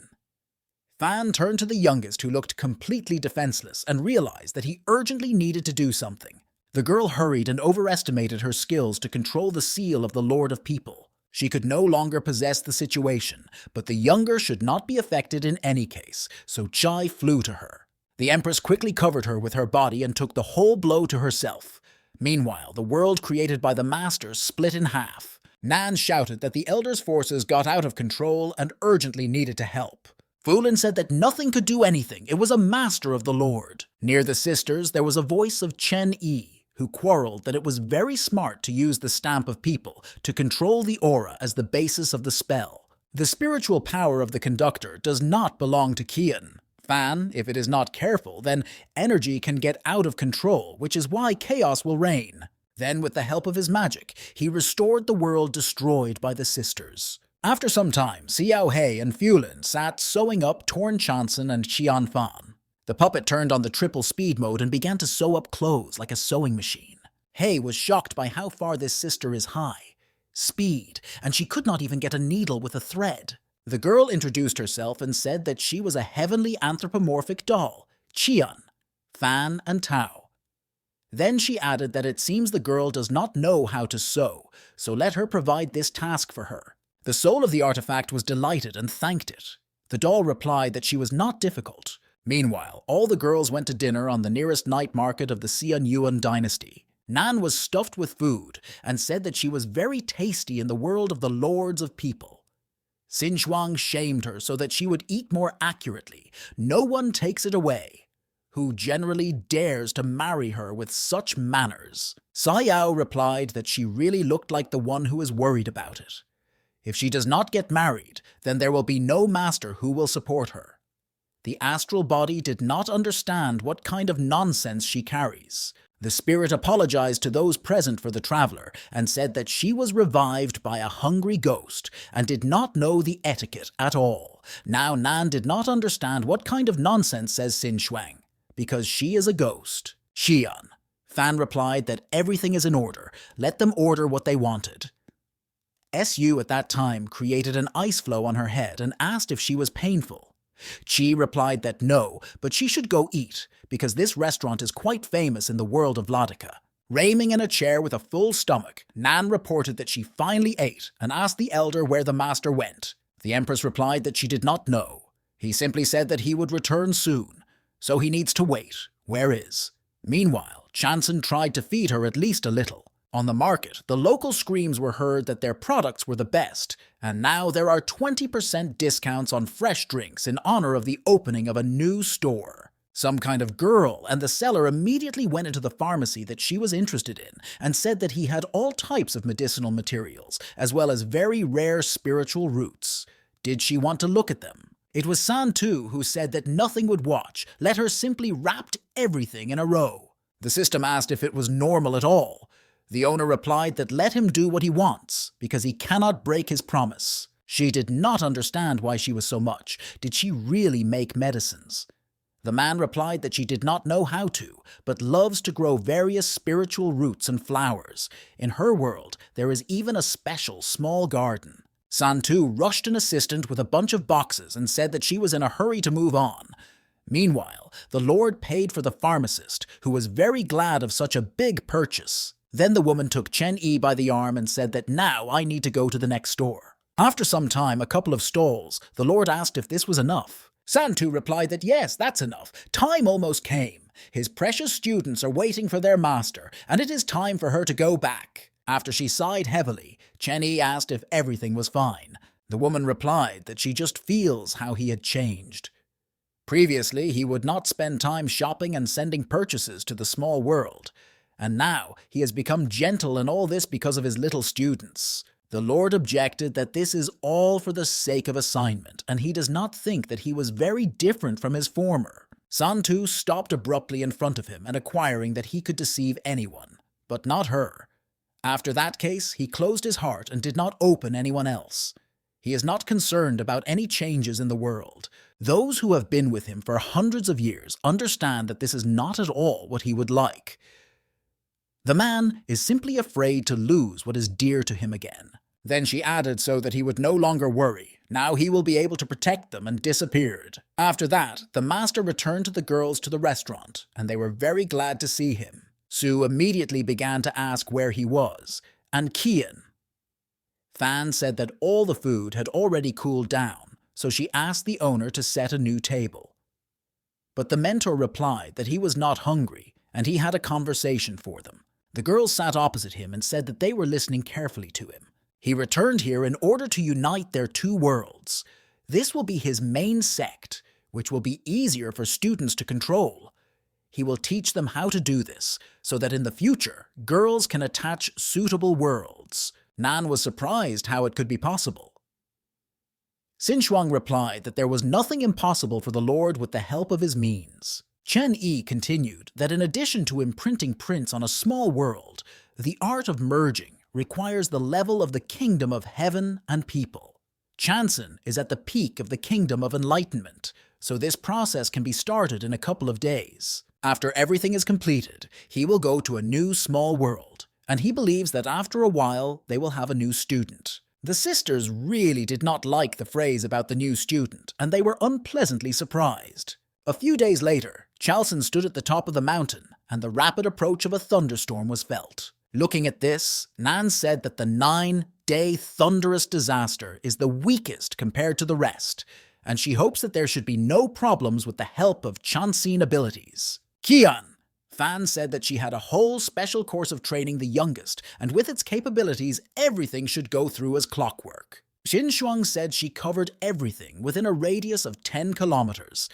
Fan turned to the youngest, who looked completely defenseless, and realized that he urgently needed to do something. The girl hurried and overestimated her skills to control the seal of the Lord of People. She could no longer possess the situation, but the younger should not be affected in any case, so Chai flew to her. The Empress quickly covered her with her body and took the whole blow to herself. Meanwhile, the world created by the Masters split in half. Nan shouted that the Elders' forces got out of control and urgently needed to help. Fulin said that nothing could do anything. It was a master of the Lord. Near the sisters, there was a voice of Chen Yi, who quarreled that it was very smart to use the Stamp of People to control the aura as the basis of the spell. The spiritual power of the conductor does not belong to Qian. Fan, if it is not careful, then energy can get out of control, which is why chaos will reign. Then, with the help of his magic, he restored the world destroyed by the sisters. After some time, Xiao Hei and Fulin sat sewing up Torn Chanson and Xian Fan. The puppet turned on the triple speed mode and began to sew up clothes like a sewing machine. Hei was shocked by how far this sister is high. Speed, and she could not even get a needle with a thread. The girl introduced herself and said that she was a heavenly anthropomorphic doll, Qian, Fan, and Tao. Then she added that it seems the girl does not know how to sew, so let her provide this task for her. The soul of the artifact was delighted and thanked it. The doll replied that she was not difficult. Meanwhile, all the girls went to dinner on the nearest night market of the Xian Yuan dynasty. Nan was stuffed with food and said that she was very tasty in the world of the lords of people. Xin Shuang shamed her so that she would eat more accurately. No one takes it away. Who generally dares to marry her with such manners? Sayao replied that she really looked like the one who is worried about it. If she does not get married, then there will be no master who will support her. The astral body did not understand what kind of nonsense she carries. The spirit apologized to those present for the traveler and said that she was revived by a hungry ghost and did not know the etiquette at all. Now Nan did not understand what kind of nonsense says Xin Shuang, because she is a ghost. Xian. Fan replied that everything is in order. Let them order what they wanted. SU at that time created an ice flow on her head and asked if she was painful. Chi replied that no, but she should go eat, because this restaurant is quite famous in the world of Vladika. Reigning in a chair with a full stomach, Nan reported that she finally ate and asked the elder where the master went. The empress replied that she did not know. He simply said that he would return soon, so he needs to wait. Where is? Meanwhile, Chanson tried to feed her at least a little. On the market, the local screams were heard that their products were the best, and now there are 20% discounts on fresh drinks in honor of the opening of a new store. Some kind of girl, and the seller immediately went into the pharmacy that she was interested in and said that he had all types of medicinal materials, as well as very rare spiritual roots. Did she want to look at them? It was San Tu who said that nothing would watch, let her simply wrapped everything in a row. The system asked if it was normal at all. The owner replied that let him do what he wants, because he cannot break his promise. She did not understand why she was so much. Did she really make medicines? The man replied that she did not know how to, but loves to grow various spiritual roots and flowers. In her world, there is even a special small garden. Santu rushed an assistant with a bunch of boxes and said that she was in a hurry to move on. Meanwhile, the Lord paid for the pharmacist, who was very glad of such a big purchase. Then the woman took Chen Yi by the arm and said that now I need to go to the next store. After some time, a couple of stalls, the Lord asked if this was enough. Santu replied that yes, that's enough. Time almost came. His precious students are waiting for their master, and it is time for her to go back. After she sighed heavily, Chen Yi asked if everything was fine. The woman replied that she just feels how he had changed. Previously, he would not spend time shopping and sending purchases to the small world. And now he has become gentle and all this because of his little students. The Lord objected that this is all for the sake of assignment, and he does not think that he was very different from his former. Santu stopped abruptly in front of him and acquiring that he could deceive anyone, but not her. After that case, he closed his heart and did not open anyone else. He is not concerned about any changes in the world. Those who have been with him for hundreds of years understand that this is not at all what he would like. The man is simply afraid to lose what is dear to him again. Then she added so that he would no longer worry. Now he will be able to protect them and disappeared. After that, the master returned to the girls to the restaurant, and they were very glad to see him. Sue immediately began to ask where he was, and Kian. Fan said that all the food had already cooled down, so she asked the owner to set a new table. But the mentor replied that he was not hungry, and he had a conversation for them. The girls sat opposite him and said that they were listening carefully to him. He returned here in order to unite their two worlds. This will be his main sect, which will be easier for students to control. He will teach them how to do this, so that in the future, girls can attach suitable worlds. Nan was surprised how it could be possible. Xinchuang replied that there was nothing impossible for the Lord with the help of his means. Chen Yi continued that in addition to imprinting prints on a small world, the art of merging requires the level of the kingdom of heaven and people. Chanson is at the peak of the kingdom of enlightenment, so this process can be started in a couple of days. After everything is completed, he will go to a new small world, and he believes that after a while they will have a new student. The sisters really did not like the phrase about the new student, and they were unpleasantly surprised. A few days later, Chalson stood at the top of the mountain, and the rapid approach of a thunderstorm was felt. Looking at this, Nan said that the 9-day thunderous disaster is the weakest compared to the rest, and she hopes that there should be no problems with the help of Chansin abilities. Qian! Fan said that she had a whole special course of training the youngest, and with its capabilities, everything should go through as clockwork. Xinchuang said she covered everything within a radius of 10 kilometers.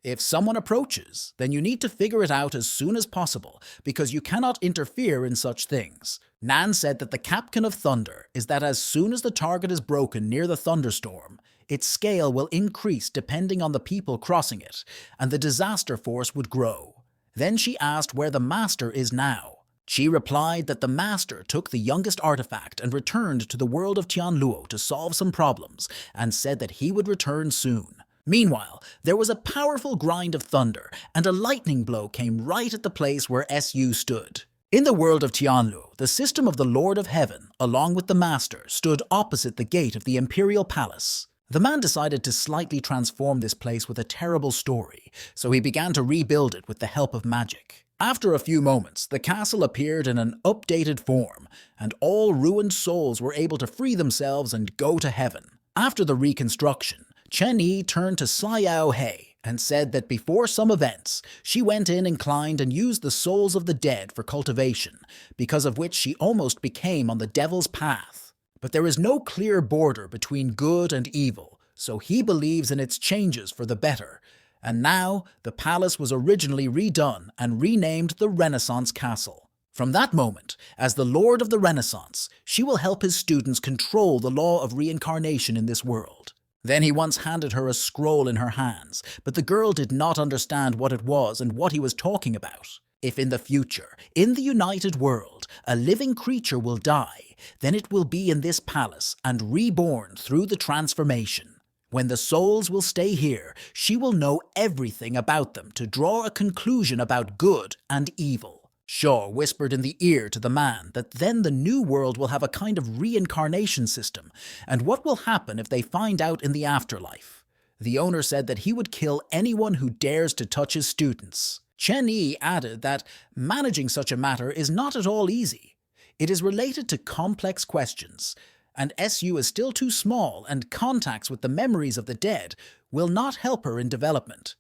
If someone approaches, then you need to figure it out as soon as possible, because you cannot interfere in such things. Nan said that the Capcan of Thunder is that as soon as the target is broken near the thunderstorm, its scale will increase depending on the people crossing it, and the disaster force would grow. Then she asked where the master is now. She replied that the master took the youngest artifact and returned to the world of Tianluo to solve some problems, and said that he would return soon. Meanwhile, there was a powerful grind of thunder, and a lightning blow came right at the place where SU stood. In the world of Tianluo, the system of the Lord of Heaven, along with the master, stood opposite the gate of the imperial palace. The man decided to slightly transform this place with a terrible story, so he began to rebuild it with the help of magic. After a few moments, the castle appeared in an updated form, and all ruined souls were able to free themselves and go to heaven. After the reconstruction, Chen Yi turned to Xiao He and said that before some events, she went in inclined and used the souls of the dead for cultivation, because of which she almost became on the devil's path. But there is no clear border between good and evil, so he believes in its changes for the better. And now, the palace was originally redone and renamed the Renaissance Castle. From that moment, as the Lord of the Renaissance, she will help his students control the law of reincarnation in this world. Then he once handed her a scroll in her hands, but the girl did not understand what it was and what he was talking about. If in the future, in the united world, a living creature will die, then it will be in this palace and reborn through the transformation. When the souls will stay here, she will know everything about them to draw a conclusion about good and evil. Shaw whispered in the ear to the man that then the new world will have a kind of reincarnation system, and what will happen if they find out in the afterlife. The owner said that he would kill anyone who dares to touch his students. Chen Yi added that managing such a matter is not at all easy. It is related to complex questions, and SU is still too small, and contacts with the memories of the dead will not help her in development.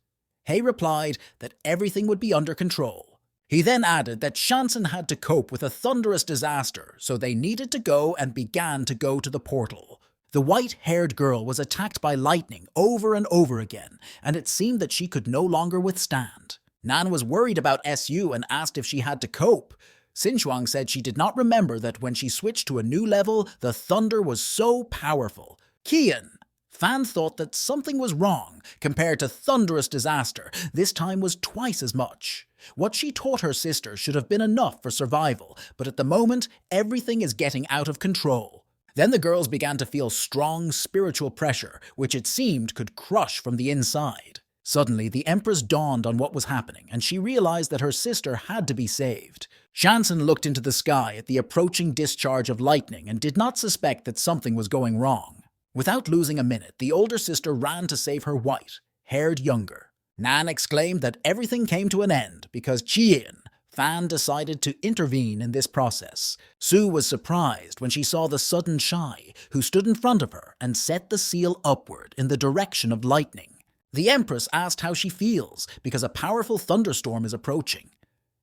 He replied that everything would be under control. He then added that Shansen had to cope with a thunderous disaster, so they needed to go and began to go to the portal. The white-haired girl was attacked by lightning over and over again, and it seemed that she could no longer withstand. Nan was worried about SU and asked if she had to cope. Xinchuang said she did not remember that when she switched to a new level, the thunder was so powerful. Qian! Fan thought that something was wrong. Compared to thunderous disaster, this time was twice as much. What she taught her sister should have been enough for survival, but at the moment, everything is getting out of control. Then the girls began to feel strong spiritual pressure, which it seemed could crush from the inside. Suddenly, the Empress dawned on what was happening, and she realized that her sister had to be saved. Shansen looked into the sky at the approaching discharge of lightning and did not suspect that something was going wrong. Without losing a minute, the older sister ran to save her white-haired younger. Nan exclaimed that everything came to an end because Qian, Fan, decided to intervene in this process. Su was surprised when she saw the sudden Shai, who stood in front of her and set the seal upward in the direction of lightning. The Empress asked how she feels because a powerful thunderstorm is approaching.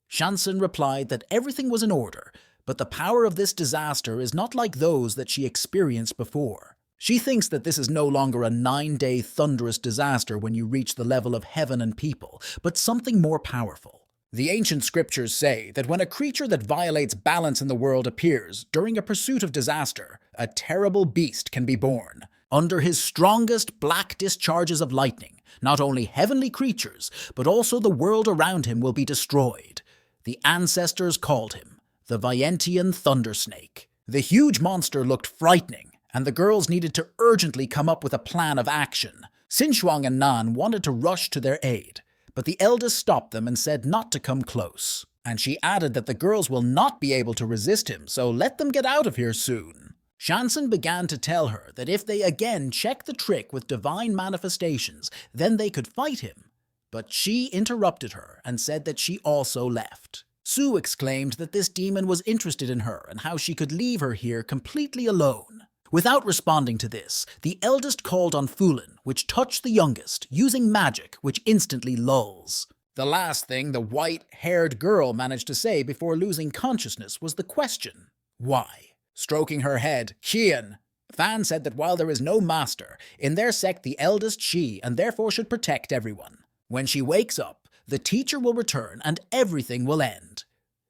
Shansen replied that everything was in order, but the power of this disaster is not like those that she experienced before. She thinks that this is no longer a 9-day thunderous disaster when you reach the level of heaven and people, but something more powerful. The ancient scriptures say that when a creature that violates balance in the world appears during a pursuit of disaster, a terrible beast can be born. Under his strongest black discharges of lightning, not only heavenly creatures, but also the world around him will be destroyed. The ancestors called him the Vientian Thunder Snake. The huge monster looked frightening, and the girls needed to urgently come up with a plan of action. Xinchuang and Nan wanted to rush to their aid, but the eldest stopped them and said not to come close. And she added that the girls will not be able to resist him, so let them get out of here soon. Shansen began to tell her that if they again check the trick with divine manifestations, then they could fight him. But she interrupted her and said that she also left. Su exclaimed that this demon was interested in her and how she could leave her here completely alone. Without responding to this, the eldest called on Fulin, which touched the youngest, using magic, which instantly lulls. The last thing the white-haired girl managed to say before losing consciousness was the question, why? Stroking her head, Qian. Fan said that while there is no master, in their sect the eldest she and therefore should protect everyone. When she wakes up, the teacher will return and everything will end.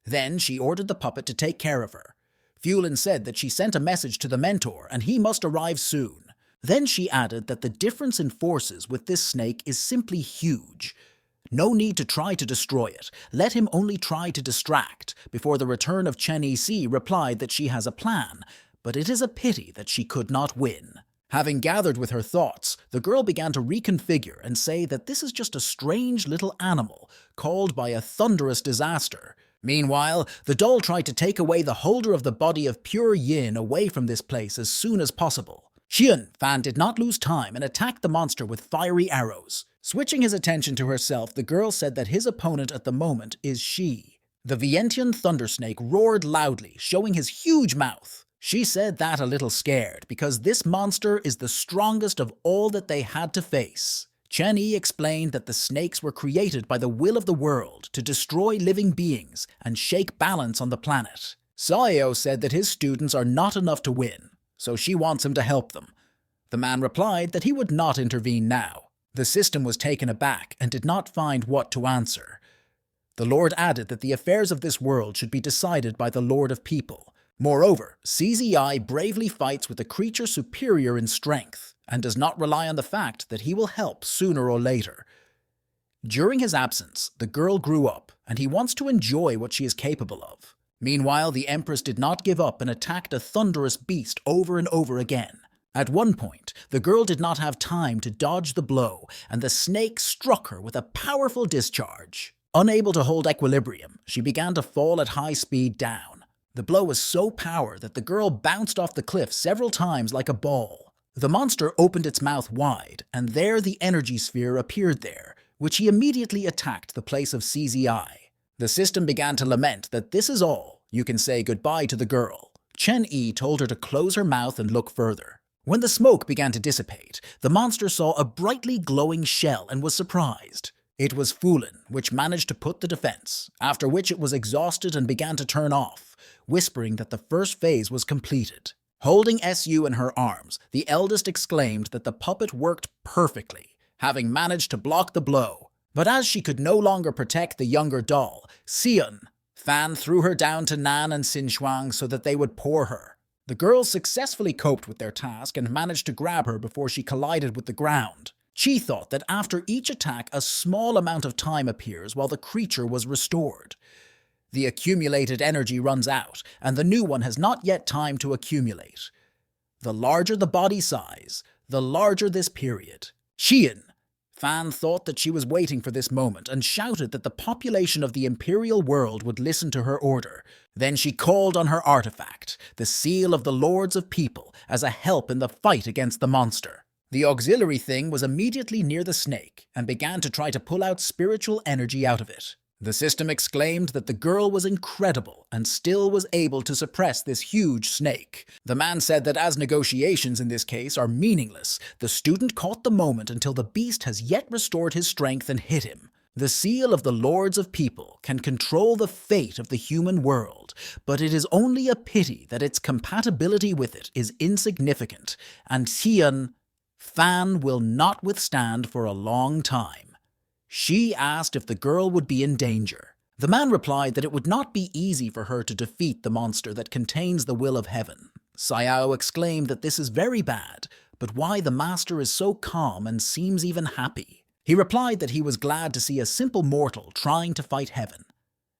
Then she ordered the puppet to take care of her. Fulin said that she sent a message to the mentor and he must arrive soon. Then she added that the difference in forces with this snake is simply huge. No need to try to destroy it. Let him only try to distract. Before the return of Chen Yixi replied that she has a plan, but it is a pity that she could not win. Having gathered with her thoughts, the girl began to reconfigure and say that this is just a strange little animal called by a thunderous disaster. Meanwhile, the doll tried to take away the holder of the body of pure yin away from this place as soon as possible. Xian Fan did not lose time and attacked the monster with fiery arrows. Switching his attention to herself, the girl said that his opponent at the moment is she. The Vientian Thundersnake roared loudly, showing his huge mouth. She said that a little scared, because this monster is the strongest of all that they had to face. Chen Yi explained that the snakes were created by the will of the world to destroy living beings and shake balance on the planet. Sayo said that his students are not enough to win, so she wants him to help them. The man replied that he would not intervene now. The system was taken aback and did not find what to answer. The Lord added that the affairs of this world should be decided by the Lord of People. Moreover, CZI bravely fights with a creature superior in strength and does not rely on the fact that he will help sooner or later. During his absence, the girl grew up and he wants to enjoy what she is capable of. Meanwhile, the Empress did not give up and attacked a thunderous beast over and over again. At one point, the girl did not have time to dodge the blow, and the snake struck her with a powerful discharge. Unable to hold equilibrium, she began to fall at high speed down. The blow was so powerful that the girl bounced off the cliff several times like a ball. The monster opened its mouth wide, and there the energy sphere appeared there, which he immediately attacked the place of CZI. The system began to lament that this is all, you can say goodbye to the girl. Chen Yi told her to close her mouth and look further. When the smoke began to dissipate, the monster saw a brightly glowing shell and was surprised. It was Fulin, which managed to put the defense, after which it was exhausted and began to turn off, whispering that the first phase was completed. Holding Su in her arms, the eldest exclaimed that the puppet worked perfectly, having managed to block the blow. But as she could no longer protect the younger doll, Xian Fan threw her down to Nan and Xinchuang so that they would pour her. The girls successfully coped with their task and managed to grab her before she collided with the ground. She thought that after each attack a small amount of time appears while the creature was restored. The accumulated energy runs out, and the new one has not yet time to accumulate. The larger the body size, the larger this period. Xian Fan thought that she was waiting for this moment and shouted that the population of the imperial world would listen to her order. Then she called on her artifact, the seal of the Lords of People, as a help in the fight against the monster. The auxiliary thing was immediately near the snake and began to try to pull out spiritual energy out of it. The system exclaimed that the girl was incredible and still was able to suppress this huge snake. The man said that as negotiations in this case are meaningless, the student caught the moment until the beast has yet restored his strength and hit him. The seal of the Lords of People can control the fate of the human world, but it is only a pity that its compatibility with it is insignificant, and Xian Fan will not withstand for a long time. She asked if the girl would be in danger. The man replied that it would not be easy for her to defeat the monster that contains the will of heaven. Sayao exclaimed that this is very bad, but why the master is so calm and seems even happy. He replied that he was glad to see a simple mortal trying to fight heaven.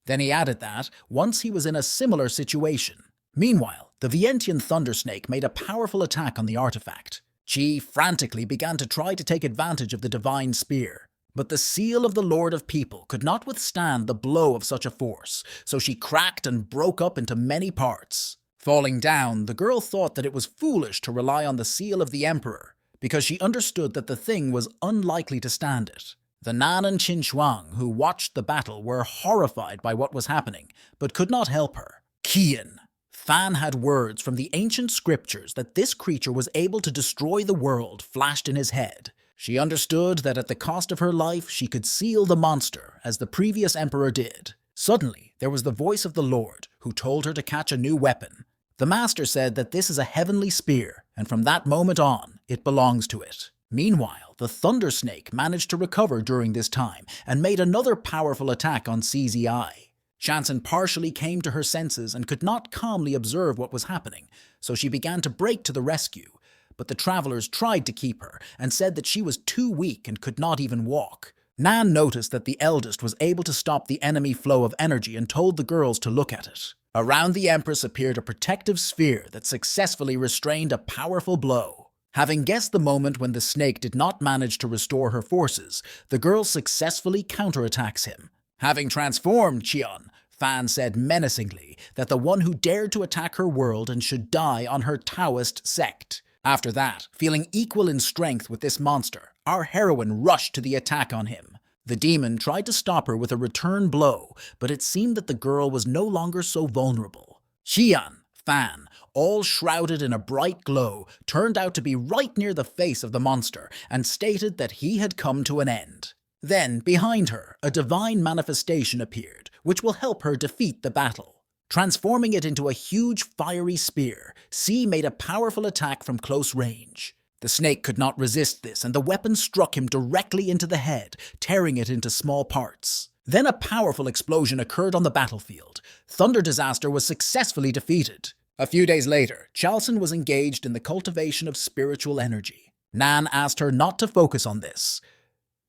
Then he added that once he was in a similar situation. Meanwhile, the Vientian thunder snake made a powerful attack on the artifact. Qi frantically began to try to take advantage of the divine spear. But the seal of the Lord of People could not withstand the blow of such a force, so she cracked and broke up into many parts. Falling down, the girl thought that it was foolish to rely on the seal of the Emperor, because she understood that the thing was unlikely to stand it. The Nan and Qin Shuang, who watched the battle, were horrified by what was happening, but could not help her. Qian. Fan had words from the ancient scriptures that this creature was able to destroy the world flashed in his head. She understood that at the cost of her life, she could seal the monster, as the previous emperor did. Suddenly, there was the voice of the Lord, who told her to catch a new weapon. The master said that this is a heavenly spear, and from that moment on, it belongs to it. Meanwhile, the thunder snake managed to recover during this time, and made another powerful attack on CZI. Shansen partially came to her senses and could not calmly observe what was happening, so she began to break to the rescue. But the travelers tried to keep her and said that she was too weak and could not even walk. Nan noticed that the eldest was able to stop the enemy flow of energy and told the girls to look at it. Around the Empress appeared a protective sphere that successfully restrained a powerful blow. Having guessed the moment when the snake did not manage to restore her forces, the girl successfully counterattacks him. Having transformed Qian, Fan said menacingly that the one who dared to attack her world and should die on her Taoist sect. After that, feeling equal in strength with this monster, our heroine rushed to the attack on him. The demon tried to stop her with a return blow, but it seemed that the girl was no longer so vulnerable. Qian, Fan, all shrouded in a bright glow, turned out to be right near the face of the monster and stated that he had come to an end. Then, behind her, a divine manifestation appeared, which will help her defeat the battle. Transforming it into a huge fiery spear, C made a powerful attack from close range. The snake could not resist this, and the weapon struck him directly into the head, tearing it into small parts. Then a powerful explosion occurred on the battlefield. Thunder Disaster was successfully defeated. A few days later, Chalsen was engaged in the cultivation of spiritual energy. Nan asked her not to focus on this.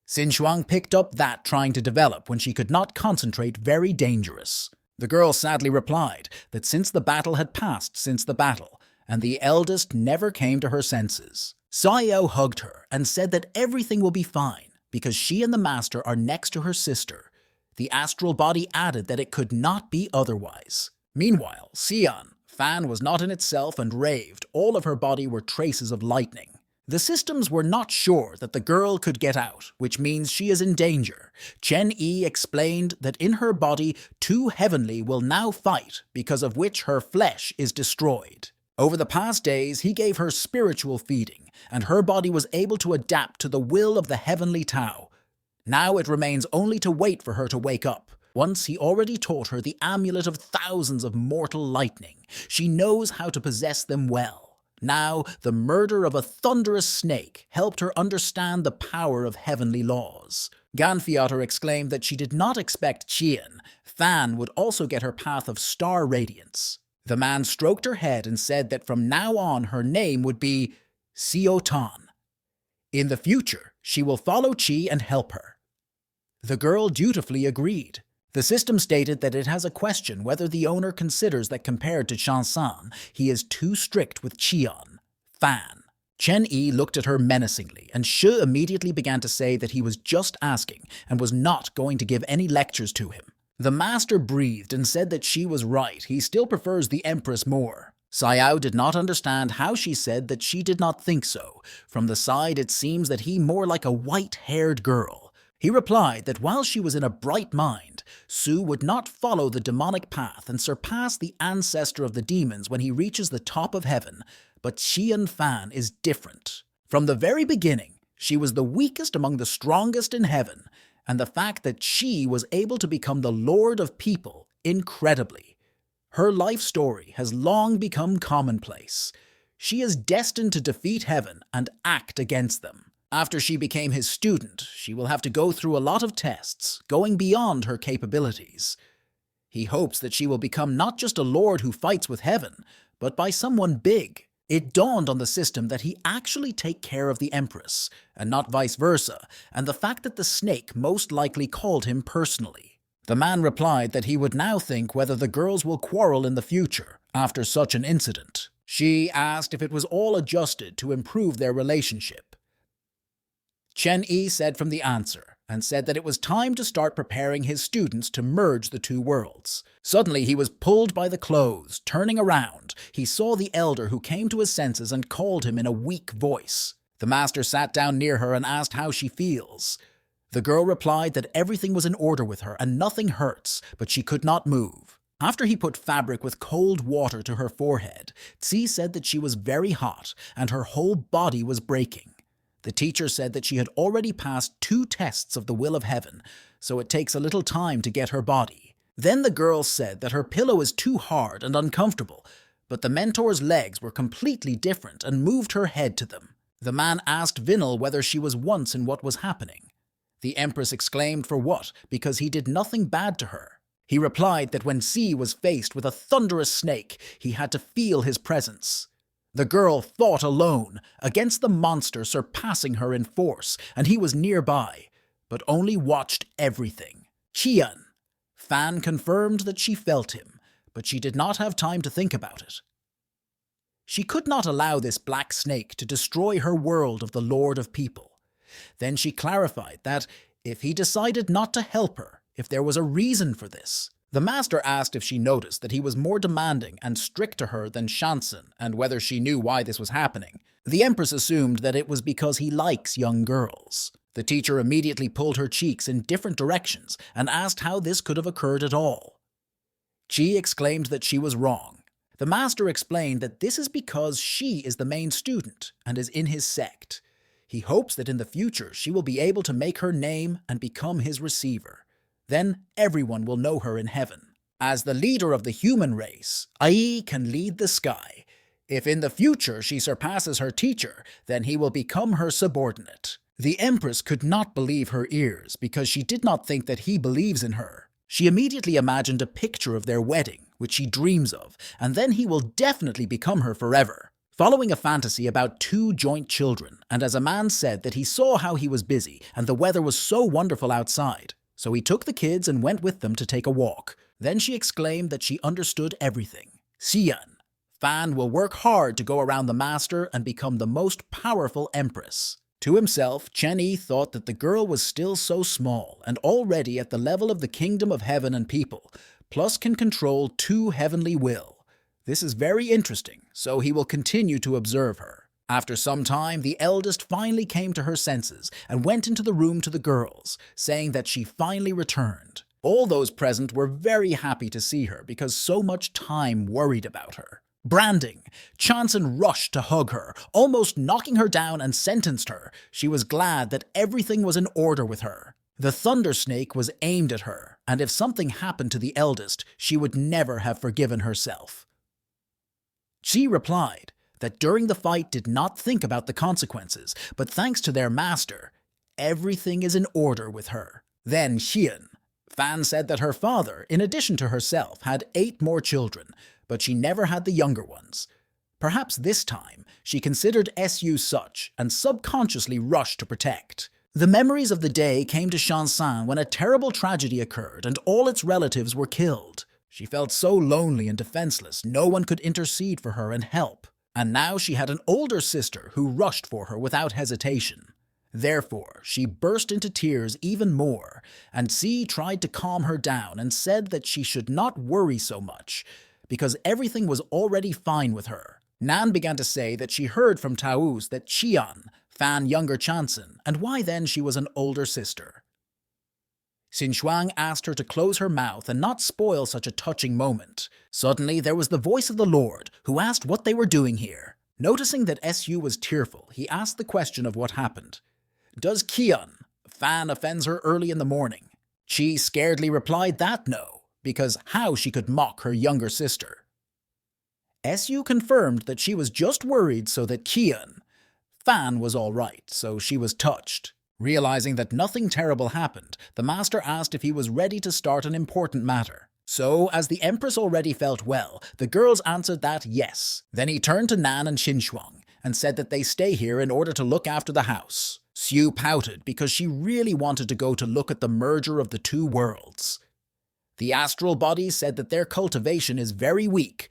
Xin Shuang picked up that trying to develop when she could not concentrate, very dangerous. The girl sadly replied that since the battle had passed since the battle, and the eldest never came to her senses. Xiao hugged her and said that everything will be fine because she and the master are next to her sister. The astral body added that it could not be otherwise. Meanwhile, Xian, Fan was not in itself and raved. All of her body were traces of lightning. The systems were not sure that the girl could get out, which means she is in danger. Chen Yi explained that in her body, two heavenly will now fight, because of which her flesh is destroyed. Over the past days, he gave her spiritual feeding, and her body was able to adapt to the will of the heavenly Tao. Now it remains only to wait for her to wake up. Once he already taught her the amulet of thousands of mortal lightning. She knows how to possess them well. Now, the murder of a thunderous snake helped her understand the power of heavenly laws. Ganfiater exclaimed that she did not expect Qian. Fan would also get her path of star radiance. The man stroked her head and said that from now on her name would be Xiao Tan. In the future, she will follow Qi and help her. The girl dutifully agreed. The system stated that it has a question whether the owner considers that compared to Shansan, he is too strict with Qian. Fan. Chen Yi looked at her menacingly, and Shi immediately began to say that he was just asking and was not going to give any lectures to him. The master breathed and said that she was right. He still prefers the Empress more. Xiao did not understand how she said that she did not think so. From the side, it seems that he more like a white-haired girl. He replied that while she was in a bright mind, Su would not follow the demonic path and surpass the ancestor of the demons when he reaches the top of heaven, but Qian Fan is different. From the very beginning, she was the weakest among the strongest in heaven, and the fact that she was able to become the Lord of People, incredibly. Her life story has long become commonplace. She is destined to defeat heaven and act against them. After she became his student, she will have to go through a lot of tests, going beyond her capabilities. He hopes that she will become not just a lord who fights with heaven, but by someone big. It dawned on the system that he actually take care of the Empress, and not vice versa, and the fact that the snake most likely called him personally. The man replied that he would now think whether the girls will quarrel in the future after such an incident. She asked if it was all adjusted to improve their relationship. Chen Yi said from the answer, and said that it was time to start preparing his students to merge the two worlds. Suddenly he was pulled by the clothes. Turning around, he saw the elder who came to his senses and called him in a weak voice. The master sat down near her and asked how she feels. The girl replied that everything was in order with her and nothing hurts, but she could not move. After he put fabric with cold water to her forehead, Tsi said that she was very hot and her whole body was breaking. The teacher said that she had already passed 2 tests of the will of heaven, so it takes a little time to get her body. Then the girl said that her pillow is too hard and uncomfortable, but the mentor's legs were completely different and moved her head to them. The man asked Vinil whether she was once in what was happening. The Empress exclaimed for what, because he did nothing bad to her. He replied that when C was faced with a thunderous snake, he had to feel his presence. The girl fought alone against the monster surpassing her in force, and he was nearby, but only watched everything. Qian. Fan confirmed that she felt him, but she did not have time to think about it. She could not allow this black snake to destroy her world of the Lord of People. Then she clarified that if he decided not to help her, if there was a reason for this. The master asked if she noticed that he was more demanding and strict to her than Shansen, and whether she knew why this was happening. The Empress assumed that it was because he likes young girls. The teacher immediately pulled her cheeks in different directions and asked how this could have occurred at all. Chi exclaimed that she was wrong. The master explained that this is because she is the main student and is in his sect. He hopes that in the future she will be able to make her name and become his receiver. Then everyone will know her in heaven. As the leader of the human race, Ai can lead the sky. If in the future she surpasses her teacher, then he will become her subordinate. The Empress could not believe her ears because she did not think that he believes in her. She immediately imagined a picture of their wedding, which she dreams of, and then he will definitely become her forever. Following a fantasy about 2 joint children, and as a man said that he saw how he was busy and the weather was so wonderful outside, so he took the kids and went with them to take a walk. Then she exclaimed that she understood everything. Xian. Fan will work hard to go around the master and become the most powerful empress. To himself, Chen Yi thought that the girl was still so small and already at the level of the kingdom of heaven and people, plus can control 2 heavenly will. This is very interesting, so he will continue to observe her. After some time, the eldest finally came to her senses and went into the room to the girls, saying that she finally returned. All those present were very happy to see her because so much time worried about her. Branding. Chanson rushed to hug her, almost knocking her down and sentenced her. She was glad that everything was in order with her. The thunder snake was aimed at her, and if something happened to the eldest, she would never have forgiven herself. She replied that during the fight did not think about the consequences, but thanks to their master, everything is in order with her. Then Xian. Fan said that her father, in addition to herself, had 8 more children, but she never had the younger ones. Perhaps this time, she considered Su such and subconsciously rushed to protect. The memories of the day came to Shansan when a terrible tragedy occurred and all its relatives were killed. She felt so lonely and defenseless, no one could intercede for her and help. And now she had an older sister who rushed for her without hesitation. Therefore, she burst into tears even more, and C tried to calm her down and said that she should not worry so much, because everything was already fine with her. Nan began to say that she heard from Taouz that Qian, Fan younger Chanson, and why then she was an older sister. Xin Shuang asked her to close her mouth and not spoil such a touching moment. Suddenly there was the voice of the Lord, who asked what they were doing here. Noticing that Su was tearful, he asked the question of what happened. Does Qian, Fan offends her early in the morning? Chi scaredly replied that no, because how she could mock her younger sister. Su confirmed that she was just worried so that Qian, Fan was all right, so she was touched. Realizing that nothing terrible happened, the master asked if he was ready to start an important matter. So, as the Empress already felt well, the girls answered that yes. Then he turned to Nan and Xinchuang and said that they stay here in order to look after the house. Xu pouted because she really wanted to go to look at the merger of the two worlds. The astral bodies said that their cultivation is very weak,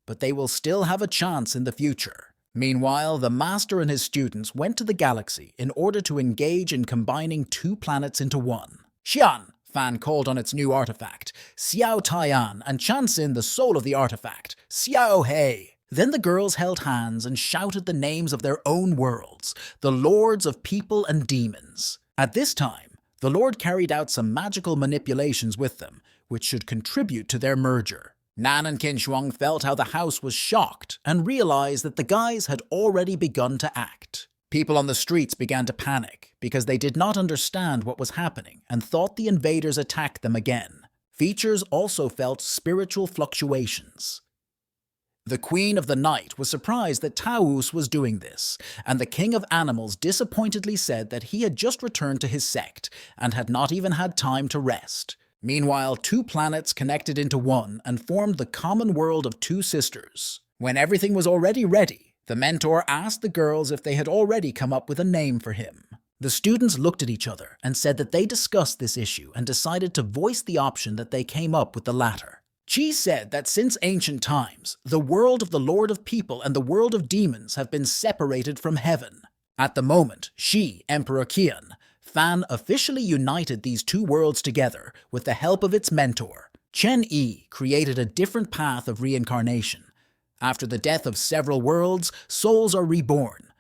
but they will still have a chance in the future. Meanwhile, the master and his students went to the galaxy in order to engage in combining two planets into one. Xian, Fan called on its new artifact, Xiao Taiyan, and Chansin, the soul of the artifact, Xiao Hei. Then the girls held hands and shouted the names of their own worlds, the lords of people and demons. At this time, the Lord carried out some magical manipulations with them, which should contribute to their merger. Nan and Qinshuang felt how the house was shocked and realized that the guys had already begun to act. People on the streets began to panic because they did not understand what was happening and thought the invaders attacked them again. Features also felt spiritual fluctuations. The Queen of the Night was surprised that Taus was doing this, and the King of Animals disappointedly said that he had just returned to his sect and had not even had time to rest. Meanwhile, two planets connected into one and formed the common world of two sisters. When everything was already ready, the mentor asked the girls if they had already come up with a name for him. The students looked at each other and said that they discussed this issue and decided to voice the option that they came up with the latter. Qi said that since ancient times, the world of the Lord of People and the world of demons have been separated from heaven. At the moment, Shi, Emperor Qian, Fan officially united these two worlds together with the help of its mentor. Chen Yi created a different path of reincarnation. After the death of several worlds, souls are reborn.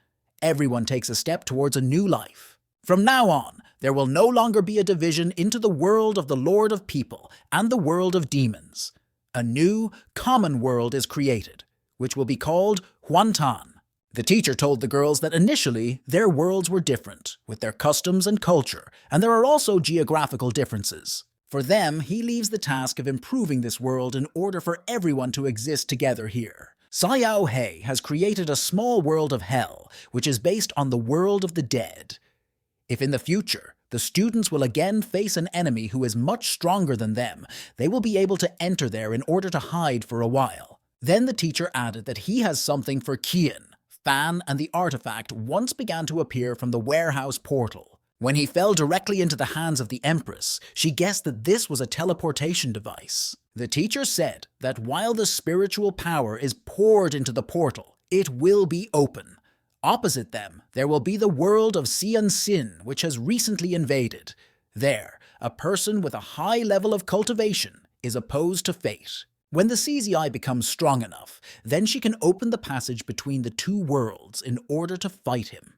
Everyone takes a step towards a new life. From now on, there will no longer be a division into the world of the Lord of People and the world of demons. A new, common world is created, which will be called Huantan. The teacher told the girls that initially their worlds were different, with their customs and culture, and there are also geographical differences. For them, he leaves the task of improving this world in order for everyone to exist together here. Xiao Hei has created a small world of hell, which is based on the world of the dead. If in the future, the students will again face an enemy who is much stronger than them, they will be able to enter there in order to hide for a while. Then the teacher added that he has something for Qian. Fan and the artifact once began to appear from the warehouse portal. When he fell directly into the hands of the Empress, she guessed that this was a teleportation device. The teacher said that while the spiritual power is poured into the portal, it will be open. Opposite them, there will be the world of Xian Xin, which has recently invaded. There, a person with a high level of cultivation is opposed to fate. When the CZI becomes strong enough, then she can open the passage between the two worlds in order to fight him.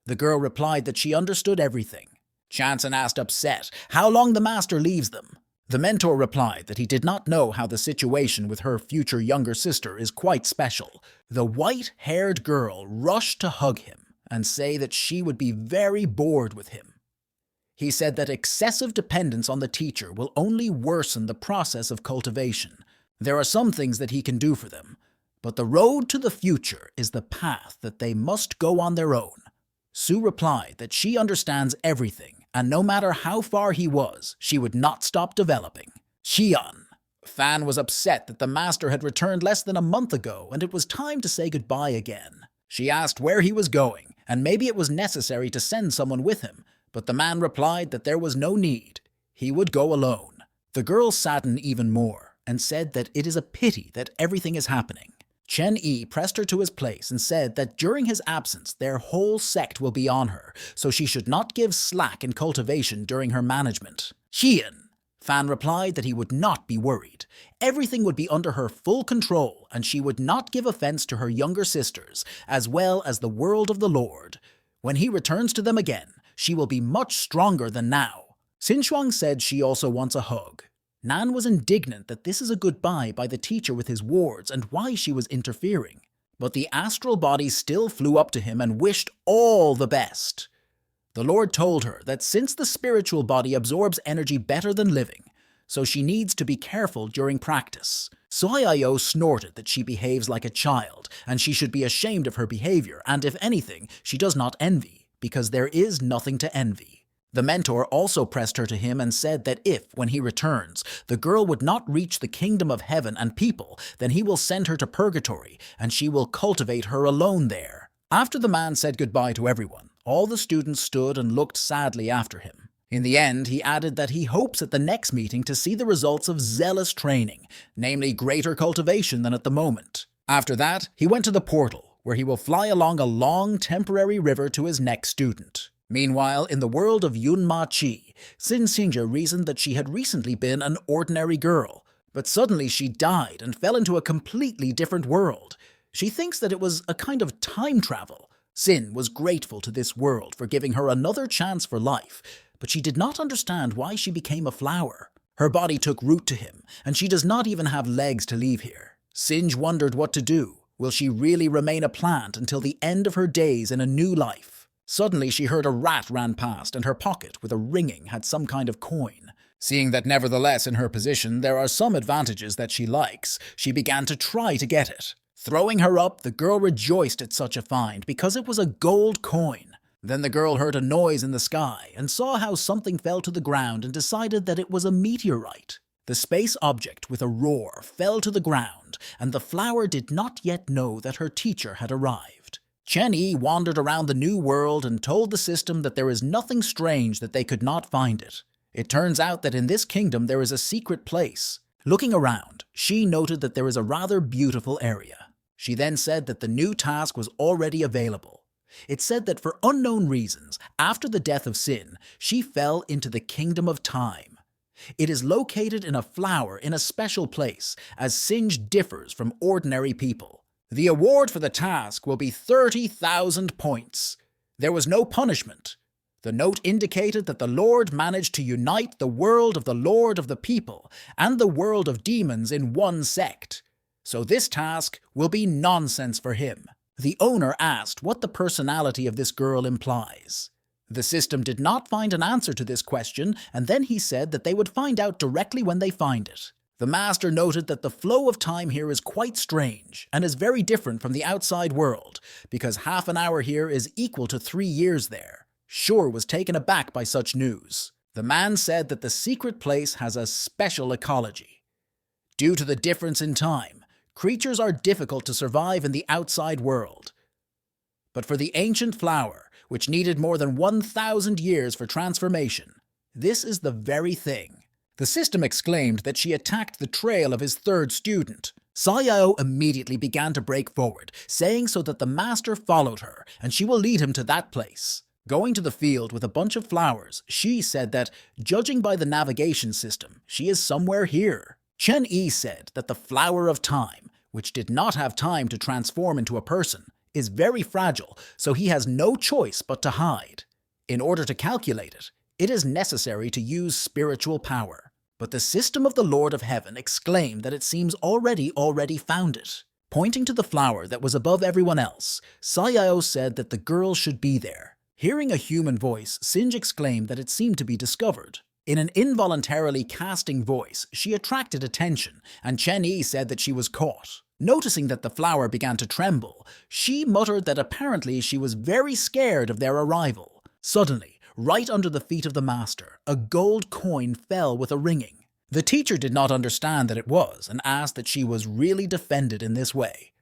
The girl replied that she understood everything. Chanson asked upset how long the master leaves them. The mentor replied that he did not know how the situation with her future younger sister is quite special. The white-haired girl rushed to hug him and say that she would be very bored with him. He said that excessive dependence on the teacher will only worsen the process of cultivation. There are some things that he can do for them, but the road to the future is the path that they must go on their own. Sue replied that she understands everything, and no matter how far he was, she would not stop developing. Xian. Fan was upset that the master had returned less than a month ago, and it was time to say goodbye again. She asked where he was going, and maybe it was necessary to send someone with him, but the man replied that there was no need. He would go alone. The girl saddened even more, and said that it is a pity that everything is happening. Chen Yi pressed her to his place and said that during his absence their whole sect will be on her, so she should not give slack in cultivation during her management. Xian. Fan replied that he would not be worried. Everything would be under her full control, and she would not give offense to her younger sisters, as well as the world of the Lord. When he returns to them again, she will be much stronger than now. Xinchuang said she also wants a hug. Nan was indignant that this is a goodbye by the teacher with his wards and why she was interfering. But the astral body still flew up to him and wished all the best. The Lord told her that since the spiritual body absorbs energy better than living, so she needs to be careful during practice. Soyayo snorted that she behaves like a child, and she should be ashamed of her behavior, and if anything, she does not envy, because there is nothing to envy. The mentor also pressed her to him and said that if, when he returns, the girl would not reach the kingdom of heaven and people, then he will send her to purgatory, and she will cultivate her alone there. After the man said goodbye to everyone, all the students stood and looked sadly after him. In the end, he added that he hopes at the next meeting to see the results of zealous training, namely greater cultivation than at the moment. After that, he went to the portal, where he will fly along a long temporary river to his next student. Meanwhile, in the world of Yunma Chi, Sin Xingja reasoned that she had recently been an ordinary girl, but suddenly she died and fell into a completely different world. She thinks that it was a kind of time travel. Sin was grateful to this world for giving her another chance for life, but she did not understand why she became a flower. Her body took root to him, and she does not even have legs to leave here. Singe wondered what to do. Will she really remain a plant until the end of her days in a new life? Suddenly she heard a rat ran past, and her pocket, with a ringing, had some kind of coin. Seeing that nevertheless in her position there are some advantages that she likes, she began to try to get it. Throwing her up, the girl rejoiced at such a find because it was a gold coin. Then the girl heard a noise in the sky and saw how something fell to the ground and decided that it was a meteorite. The space object, with a roar, fell to the ground, and the flower did not yet know that her teacher had arrived. Chen Yi wandered around the new world and told the system that there is nothing strange that they could not find it. It turns out that in this kingdom there is a secret place. Looking around, she noted that there is a rather beautiful area. She then said that the new task was already available. It said that for unknown reasons, after the death of Sin, she fell into the kingdom of time. It is located in a flower in a special place, as Singe differs from ordinary people. The award for the task will be 30,000 points. There was no punishment. The note indicated that the Lord managed to unite the world of the Lord of the people and the world of demons in one sect. So this task will be nonsense for him. The owner asked what the personality of this girl implies. The system did not find an answer to this question, and then he said that they would find out directly when they find it. The master noted that the flow of time here is quite strange and is very different from the outside world, because half an hour here is equal to 3 years there. Shur was taken aback by such news. The man said that the secret place has a special ecology. Due to the difference in time, creatures are difficult to survive in the outside world. But for the ancient flower, which needed more than 1,000 years for transformation, this is the very thing. The system exclaimed that she attacked the trail of his third student. Sayao immediately began to break forward, saying so that the master followed her, and she will lead him to that place. Going to the field with a bunch of flowers, she said that, judging by the navigation system, she is somewhere here. Chen Yi said that the flower of time, which did not have time to transform into a person, is very fragile, so he has no choice but to hide. In order to calculate it, it is necessary to use spiritual power. But the system of the Lord of Heaven exclaimed that it seems already found it. Pointing to the flower that was above everyone else, Sayao said that the girl should be there. Hearing a human voice, Singe exclaimed that it seemed to be discovered. In an involuntarily casting voice, she attracted attention, and Chen Yi said that she was caught. Noticing that the flower began to tremble, she muttered that apparently she was very scared of their arrival. Suddenly, right under the feet of the master, a gold coin fell with a ringing. The teacher did not understand that it was, and asked that she was really defended in this way.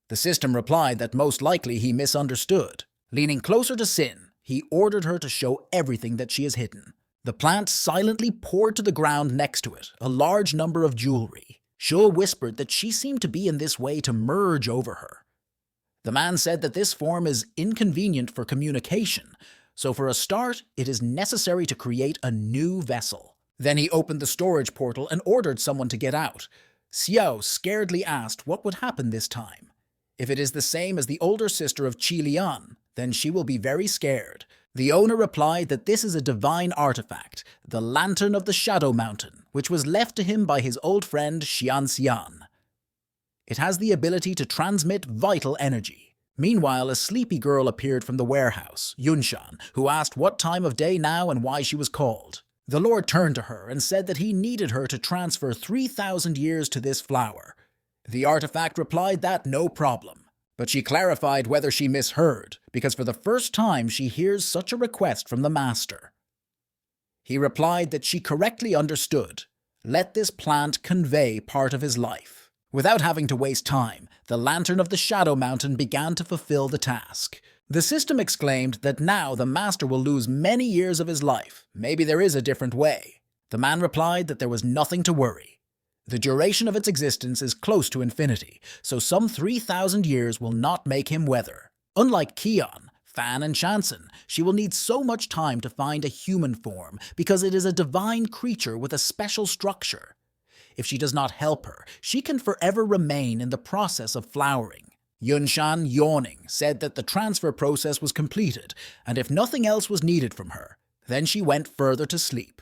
The system replied that most likely he misunderstood. Leaning closer to Sin, he ordered her to show everything that she has hidden. The plant silently poured to the ground next to it a large number of jewelry. Shu whispered that she seemed to be in this way to merge over her. The man said that this form is inconvenient for communication, so for a start, it is necessary to create a new vessel. Then he opened the storage portal and ordered someone to get out. Xiao scaredly asked what would happen this time. If it is the same as the older sister of Qi Lian, then she will be very scared. The owner replied that this is a divine artifact, the Lantern of the Shadow Mountain, which was left to him by his old friend Xianxian. It has the ability to transmit vital energy. Meanwhile, a sleepy girl appeared from the warehouse, Yunshan, who asked what time of day now and why she was called. The Lord turned to her and said that he needed her to transfer 3,000 years to this flower. The artifact replied that no problem. But she clarified whether she misheard, because for the first time she hears such a request from the master. He replied that she correctly understood. Let this plant convey part of his life. Without having to waste time, the lantern of the Shadow Mountain began to fulfill the task. The system exclaimed that now the master will lose many years of his life. Maybe there is a different way. The man replied that there was nothing to worry. The duration of its existence is close to infinity, so some 3,000 years will not make him weather. Unlike Kion, Fan, and Shansen, she will need so much time to find a human form because it is a divine creature with a special structure. If she does not help her, she can forever remain in the process of flowering. Yunshan, yawning, said that the transfer process was completed, and if nothing else was needed from her, then she went further to sleep.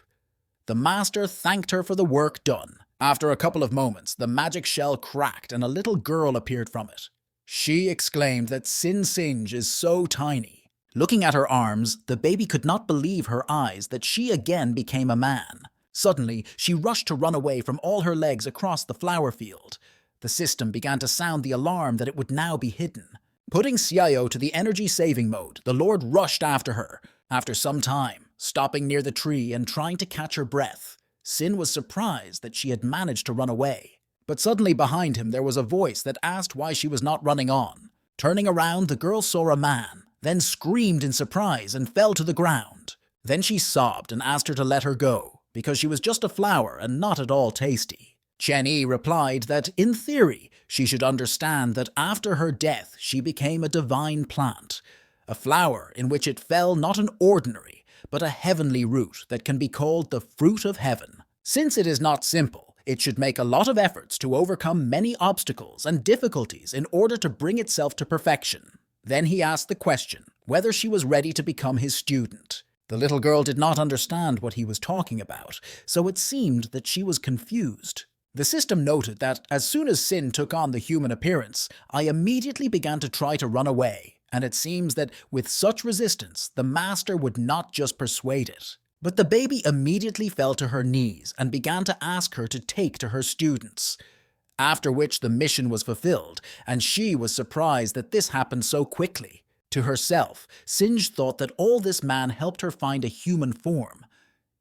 The master thanked her for the work done. After a couple of moments, the magic shell cracked and a little girl appeared from it. She exclaimed that Sin Singe is so tiny. Looking at her arms, the baby could not believe her eyes that she again became a man. Suddenly, she rushed to run away from all her legs across the flower field. The system began to sound the alarm that it would now be hidden. Putting Xiao to the energy-saving mode, the Lord rushed after her. After some time, stopping near the tree and trying to catch her breath, Sin was surprised that she had managed to run away. But suddenly behind him there was a voice that asked why she was not running on. Turning around, the girl saw a man, then screamed in surprise and fell to the ground. Then she sobbed and asked her to let her go, because she was just a flower and not at all tasty. Chen Yi replied that, in theory, she should understand that after her death she became a divine plant, a flower in which it fell not an ordinary, but a heavenly root that can be called the fruit of heaven. Since it is not simple, it should make a lot of efforts to overcome many obstacles and difficulties in order to bring itself to perfection. Then he asked the question whether she was ready to become his student. The little girl did not understand what he was talking about, so it seemed that she was confused. The system noted that as soon as Sin took on the human appearance, I immediately began to try to run away, and it seems that with such resistance, the master would not just persuade it. But the baby immediately fell to her knees and began to ask her to take to her students. After which the mission was fulfilled, and she was surprised that this happened so quickly. To herself, Singe thought that all this man helped her find a human form.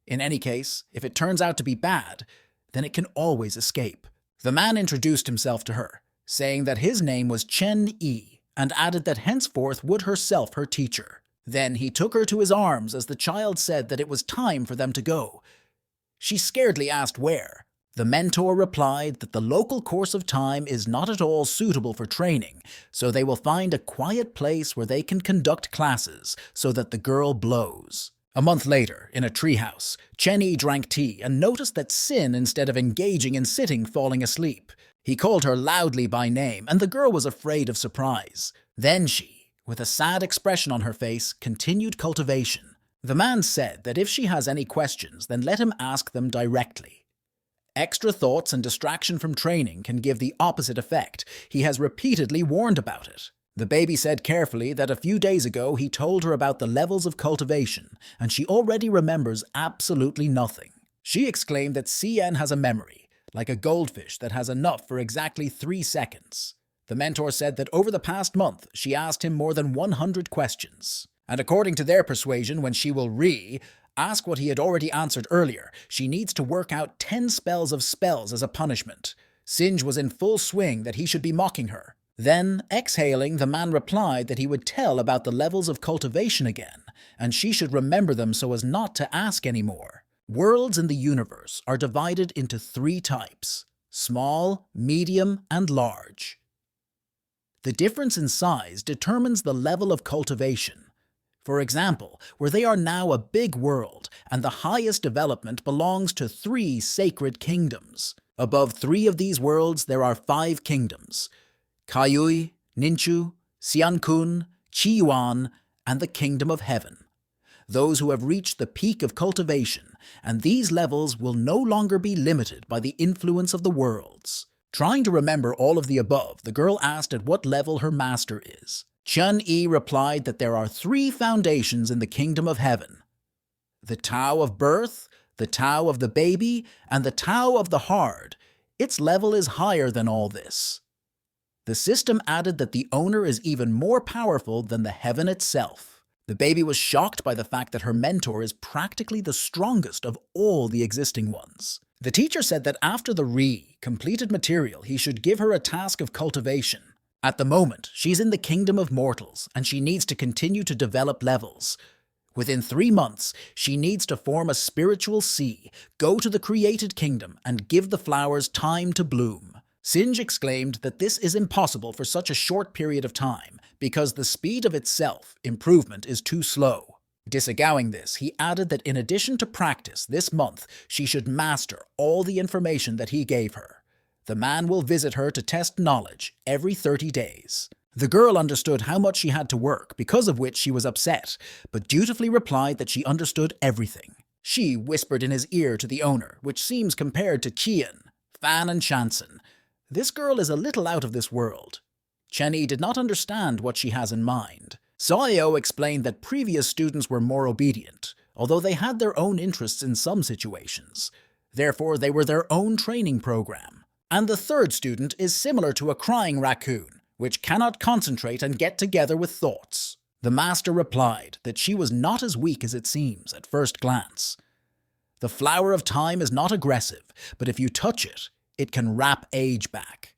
In any case, if it turns out to be bad, then it can always escape. The man introduced himself to her, saying that his name was Chen Yi, and added that henceforth would herself her teacher. Then he took her to his arms as the child said that it was time for them to go. She scaredly asked where. The mentor replied that the local course of time is not at all suitable for training, so they will find a quiet place where they can conduct classes so that the girl blows. A month later, in a treehouse, Chen Yi drank tea and noticed that Sin, instead of engaging in sitting, falling asleep. He called her loudly by name, and the girl was afraid of surprise. Then she, with a sad expression on her face, continued cultivation. The man said that if she has any questions, then let him ask them directly. Extra thoughts and distraction from training can give the opposite effect. He has repeatedly warned about it. The baby said carefully that a few days ago he told her about the levels of cultivation, and she already remembers absolutely nothing. She exclaimed that Cien has a memory, like a goldfish that has enough for exactly 3 seconds. The mentor said that over the past month she asked him more than 100 questions. And according to their persuasion, when she will ask what he had already answered earlier, she needs to work out 10 spells of spells as a punishment. Singe was in full swing that he should be mocking her. Then, exhaling, the man replied that he would tell about the levels of cultivation again, and she should remember them so as not to ask anymore. Worlds in the universe are divided into 3 types: small, medium, and large. The difference in size determines the level of cultivation. For example, where they are now a big world, and the highest development belongs to 3 sacred kingdoms. Above 3 of these worlds there are 5 kingdoms: Kaiyui, Ninchu, Xiankun, Qiyuan, and the Kingdom of Heaven. Those who have reached the peak of cultivation, and these levels will no longer be limited by the influence of the worlds. Trying to remember all of the above, the girl asked at what level her master is. Chen Yi replied that there are 3 foundations in the Kingdom of Heaven: the Tao of Birth, the Tao of the Baby, and the Tao of the Hard. Its level is higher than all this. The system added that the owner is even more powerful than the heaven itself. The baby was shocked by the fact that her mentor is practically the strongest of all the existing ones. The teacher said that after the completed material, he should give her a task of cultivation. At the moment, she's in the kingdom of mortals, and she needs to continue to develop levels. Within 3 months, she needs to form a spiritual sea, go to the created kingdom, and give the flowers time to bloom. Singe exclaimed that this is impossible for such a short period of time, because the speed of itself, improvement, is too slow. Disavowing this, he added that in addition to practice this month, she should master all the information that he gave her. The man will visit her to test knowledge every 30 days. The girl understood how much she had to work, because of which she was upset, but dutifully replied that she understood everything. She whispered in his ear to the owner, which seems compared to Qian, Fan and Shansen. This girl is a little out of this world. Chenny did not understand what she has in mind. Sayo explained that previous students were more obedient, although they had their own interests in some situations. Therefore, they were their own training program. And the third student is similar to a crying raccoon, which cannot concentrate and get together with thoughts. The master replied that she was not as weak as it seems at first glance. The flower of time is not aggressive, but if you touch it, it can wrap age back.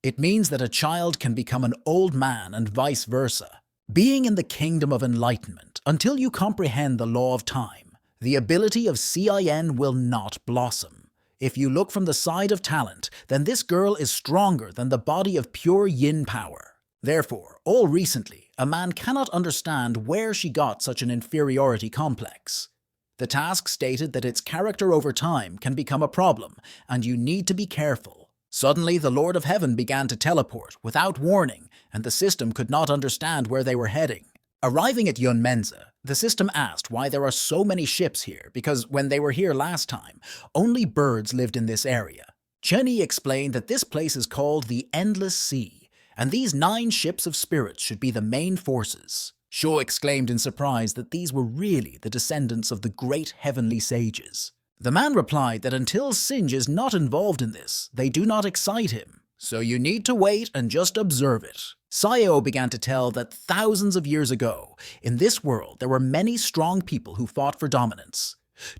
It means that a child can become an old man and vice versa. Being in the kingdom of enlightenment, until you comprehend the law of time, the ability of Cin will not blossom. If you look from the side of talent, then this girl is stronger than the body of pure yin power. Therefore, all recently, a man cannot understand where she got such an inferiority complex. The task stated that its character over time can become a problem, and you need to be careful. Suddenly, the Lord of Heaven began to teleport without warning, and the system could not understand where they were heading. Arriving at Yunmenza, the system asked why there are so many ships here, because when they were here last time, only birds lived in this area. Chenny explained that this place is called the Endless Sea, and these 9 ships of spirits should be the main forces. Shaw exclaimed in surprise that these were really the descendants of the great heavenly sages. The man replied that until Singe is not involved in this, they do not excite him. So you need to wait and just observe it. Sayo began to tell that thousands of years ago, in this world there were many strong people who fought for dominance.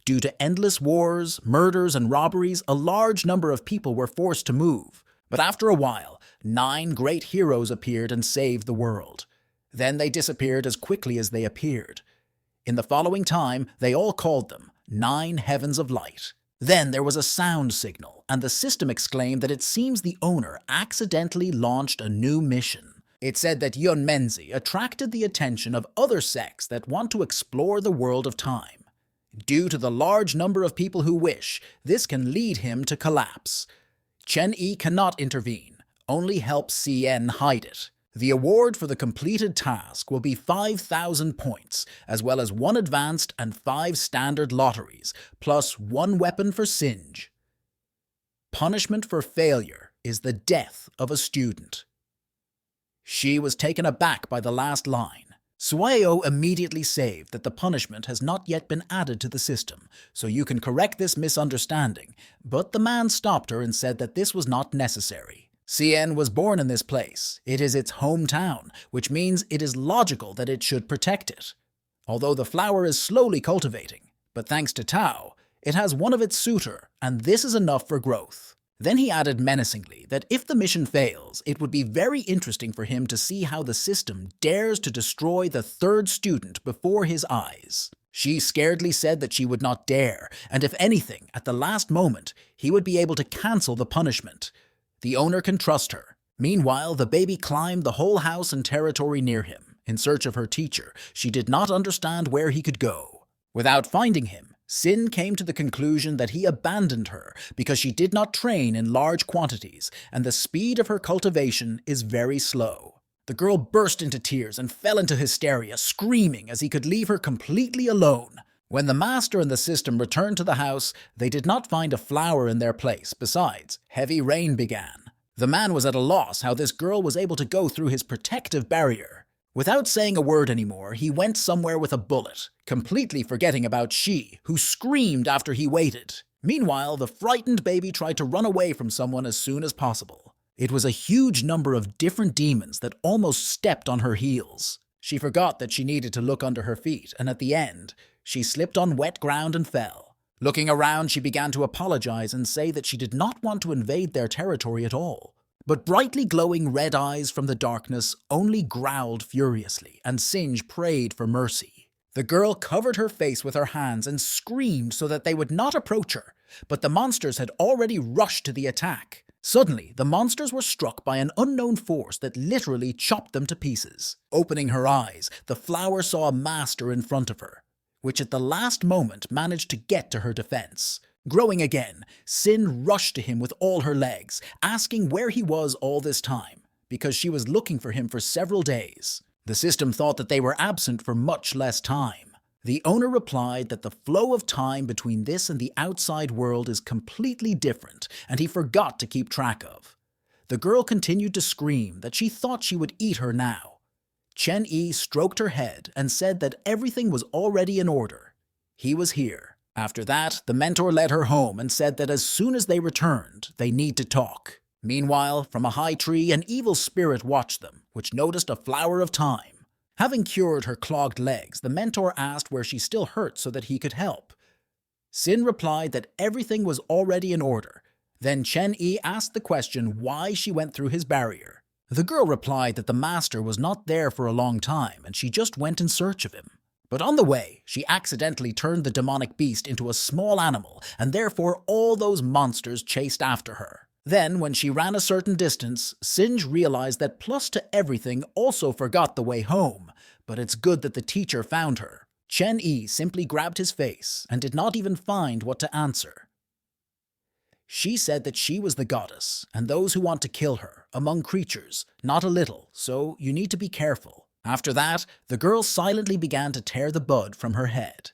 Due to endless wars, murders, and robberies, a large number of people were forced to move. But after a while, 9 great heroes appeared and saved the world. Then they disappeared as quickly as they appeared. In the following time, they all called them 9 heavens of light. Then there was a sound signal, and the system exclaimed that it seems the owner accidentally launched a new mission. It said that Yunmenzi attracted the attention of other sects that want to explore the world of time. Due to the large number of people who wish, this can lead him to collapse. Chen Yi cannot intervene, only help Cien hide it. The award for the completed task will be 5,000 points, as well as 1 advanced and 5 standard lotteries, plus 1 weapon for Singe. Punishment for failure is the death of a student. She was taken aback by the last line. Sueo immediately saved that the punishment has not yet been added to the system, so you can correct this misunderstanding, but the man stopped her and said that this was not necessary. Cien was born in this place. It is its hometown, which means it is logical that it should protect it. Although the flower is slowly cultivating, but thanks to Tao, it has one of its suitor, and this is enough for growth. Then he added menacingly that if the mission fails, it would be very interesting for him to see how the system dares to destroy the 3rd student before his eyes. She scaredly said that she would not dare, and if anything, at the last moment, he would be able to cancel the punishment. The owner can trust her. Meanwhile, the baby climbed the whole house and territory near him. In search of her teacher, she did not understand where he could go. Without finding him, Sin came to the conclusion that he abandoned her because she did not train in large quantities, and the speed of her cultivation is very slow. The girl burst into tears and fell into hysteria, screaming as he could leave her completely alone. When the master and the system returned to the house, they did not find a flower in their place. Besides, heavy rain began. The man was at a loss how this girl was able to go through his protective barrier. Without saying a word anymore, he went somewhere with a bullet, completely forgetting about she, who screamed after he waited. Meanwhile, the frightened baby tried to run away from someone as soon as possible. It was a huge number of different demons that almost stepped on her heels. She forgot that she needed to look under her feet, and at the end, she slipped on wet ground and fell. Looking around, she began to apologize and say that she did not want to invade their territory at all. But brightly glowing red eyes from the darkness only growled furiously, and Singe prayed for mercy. The girl covered her face with her hands and screamed so that they would not approach her, but the monsters had already rushed to the attack. Suddenly, the monsters were struck by an unknown force that literally chopped them to pieces. Opening her eyes, the flower saw a master in front of her, which at the last moment managed to get to her defense. Growing again, Sin rushed to him with all her legs, asking where he was all this time, because she was looking for him for several days. The system thought that they were absent for much less time. The owner replied that the flow of time between this and the outside world is completely different, and he forgot to keep track of. The girl continued to scream that she thought she would eat her now. Chen Yi stroked her head and said that everything was already in order. He was here. After that, the mentor led her home and said that as soon as they returned, they need to talk. Meanwhile, from a high tree, an evil spirit watched them, which noticed a flower of time. Having cured her clogged legs, the mentor asked where she still hurt so that he could help. Sin replied that everything was already in order. Then Chen Yi asked the question why she went through his barrier. The girl replied that the master was not there for a long time and she just went in search of him. But on the way, she accidentally turned the demonic beast into a small animal, and therefore all those monsters chased after her. Then, when she ran a certain distance, Singe realized that Plus to Everything also forgot the way home, but it's good that the teacher found her. Chen Yi simply grabbed his face and did not even find what to answer. She said that she was the goddess, and those who want to kill her, among creatures, not a little, so you need to be careful. After that, the girl silently began to tear the bud from her head.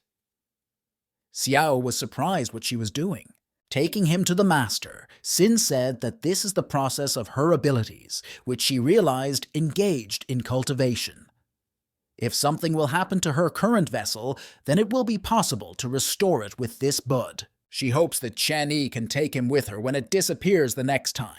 Xiao was surprised what she was doing. Taking him to the master, Sin said that this is the process of her abilities, which she realized engaged in cultivation. If something will happen to her current vessel, then it will be possible to restore it with this bud. She hopes that Chen Yi can take him with her when it disappears the next time.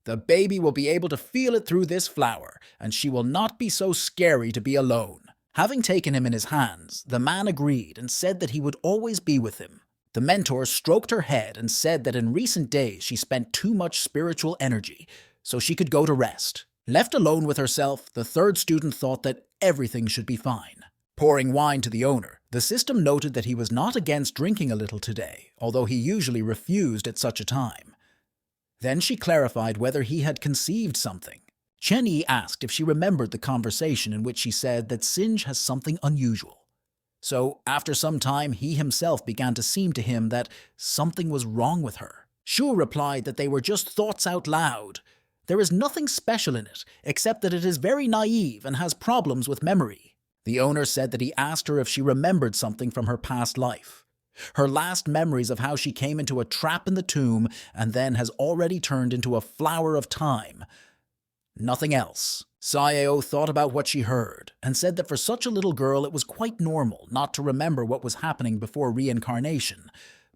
The baby will be able to feel it through this flower, and she will not be so scary to be alone. Having taken him in his hands, the man agreed and said that he would always be with him. The mentor stroked her head and said that in recent days she spent too much spiritual energy, so she could go to rest. Left alone with herself, the third student thought that everything should be fine. Pouring wine to the owner, the system noted that he was not against drinking a little today, although he usually refused at such a time. Then she clarified whether he had conceived something. Chen Yi asked if she remembered the conversation in which she said that Singe has something unusual. So, after some time, he himself began to seem to him that something was wrong with her. Shu replied that they were just thoughts out loud. There is nothing special in it, except that it is very naive and has problems with memory. The owner said that he asked her if she remembered something from her past life. Her last memories of how she came into a trap in the tomb and then has already turned into a flower of time. Nothing else. Saeo thought about what she heard and said that for such a little girl it was quite normal not to remember what was happening before reincarnation.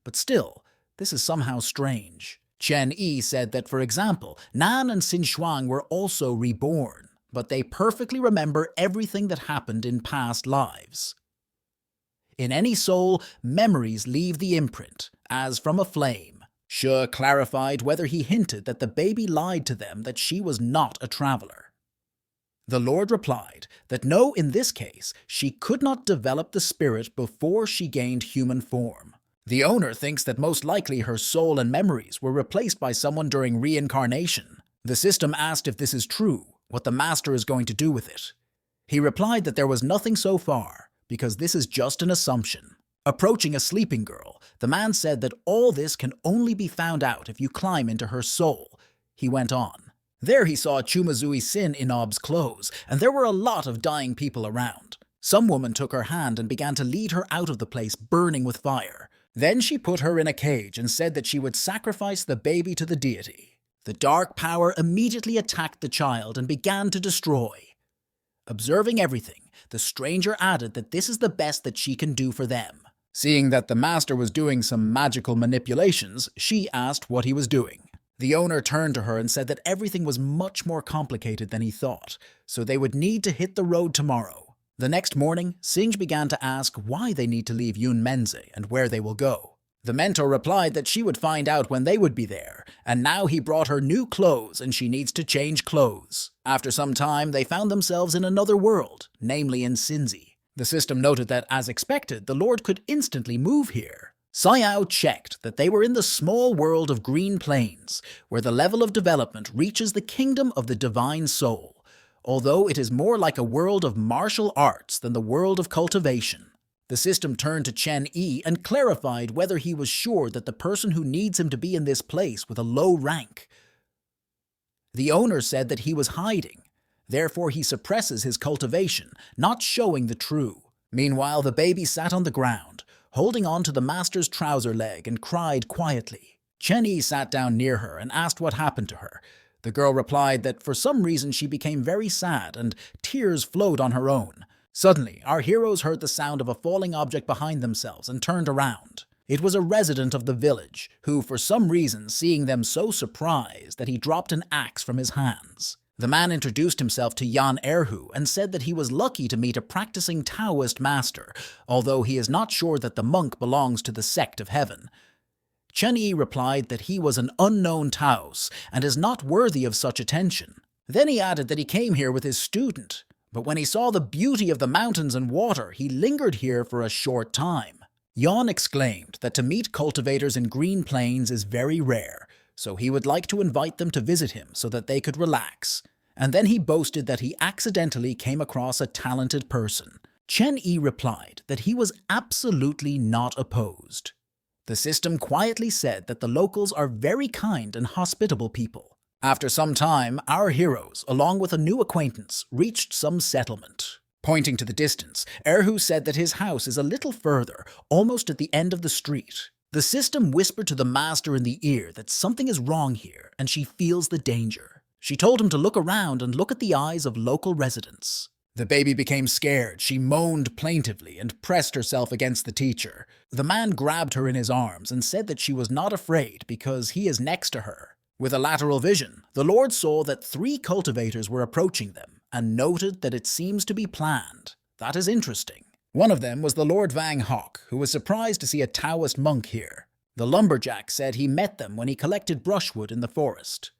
But still, this is somehow strange. Chen Yi said that, for example, Nan and Xin Shuang were also reborn, but they perfectly remember everything that happened in past lives. In any soul, memories leave the imprint, as from a flame. She clarified whether he hinted that the baby lied to them that she was not a traveler. The Lord replied that no, in this case, she could not develop the spirit before she gained human form. The owner thinks that most likely her soul and memories were replaced by someone during reincarnation. The system asked if this is true, what the master is going to do with it. He replied that there was nothing so far, because this is just an assumption. Approaching a sleeping girl, the man said that all this can only be found out if you climb into her soul. He went on. There he saw Chumazui Sin Inob's clothes, and there were a lot of dying people around. Some woman took her hand and began to lead her out of the place burning with fire. Then she put her in a cage and said that she would sacrifice the baby to the deity. The dark power immediately attacked the child and began to destroy. Observing everything, the stranger added that this is the best that she can do for them. Seeing that the master was doing some magical manipulations, she asked what he was doing. The owner turned to her and said that everything was much more complicated than he thought, so they would need to hit the road tomorrow. The next morning, Singe began to ask why they need to leave Yunmenze and where they will go. The mentor replied that she would find out when they would be there, and now he brought her new clothes and she needs to change clothes. After some time, they found themselves in another world, namely in Sinzi. The system noted that, as expected, the Lord could instantly move here. Sayao checked that they were in the small world of Green Plains, where the level of development reaches the kingdom of the divine soul, although it is more like a world of martial arts than the world of cultivation. The system turned to Chen Yi and clarified whether he was sure that the person who needs him to be in this place with a low rank. The owner said that he was hiding, therefore he suppresses his cultivation, not showing the true. Meanwhile, the baby sat on the ground, holding on to the master's trouser leg and cried quietly. Chen Yi sat down near her and asked what happened to her. The girl replied that for some reason she became very sad and tears flowed on her own. Suddenly, our heroes heard the sound of a falling object behind themselves and turned around. It was a resident of the village, who for some reason seeing them so surprised that he dropped an axe from his hands. The man introduced himself to Yan Erhu and said that he was lucky to meet a practicing Taoist master, although he is not sure that the monk belongs to the sect of heaven. Chen Yi replied that he was an unknown Taos and is not worthy of such attention. Then he added that he came here with his student, but when he saw the beauty of the mountains and water, he lingered here for a short time. Yan exclaimed that to meet cultivators in Green Plains is very rare, so he would like to invite them to visit him so that they could relax. And then he boasted that he accidentally came across a talented person. Chen Yi replied that he was absolutely not opposed. The system quietly said that the locals are very kind and hospitable people. After some time, our heroes, along with a new acquaintance, reached some settlement. Pointing to the distance, Erhu said that his house is a little further, almost at the end of the street. The system whispered to the master in the ear that something is wrong here and she feels the danger. She told him to look around and look at the eyes of local residents. The baby became scared. She moaned plaintively and pressed herself against the teacher. The man grabbed her in his arms and said that she was not afraid because he is next to her. With a lateral vision, the Lord saw that 3 cultivators were approaching them and noted that it seems to be planned. That is interesting. One of them was the Lord Vang Hok, who was surprised to see a Taoist monk here. The lumberjack said he met them when he collected brushwood in the forest.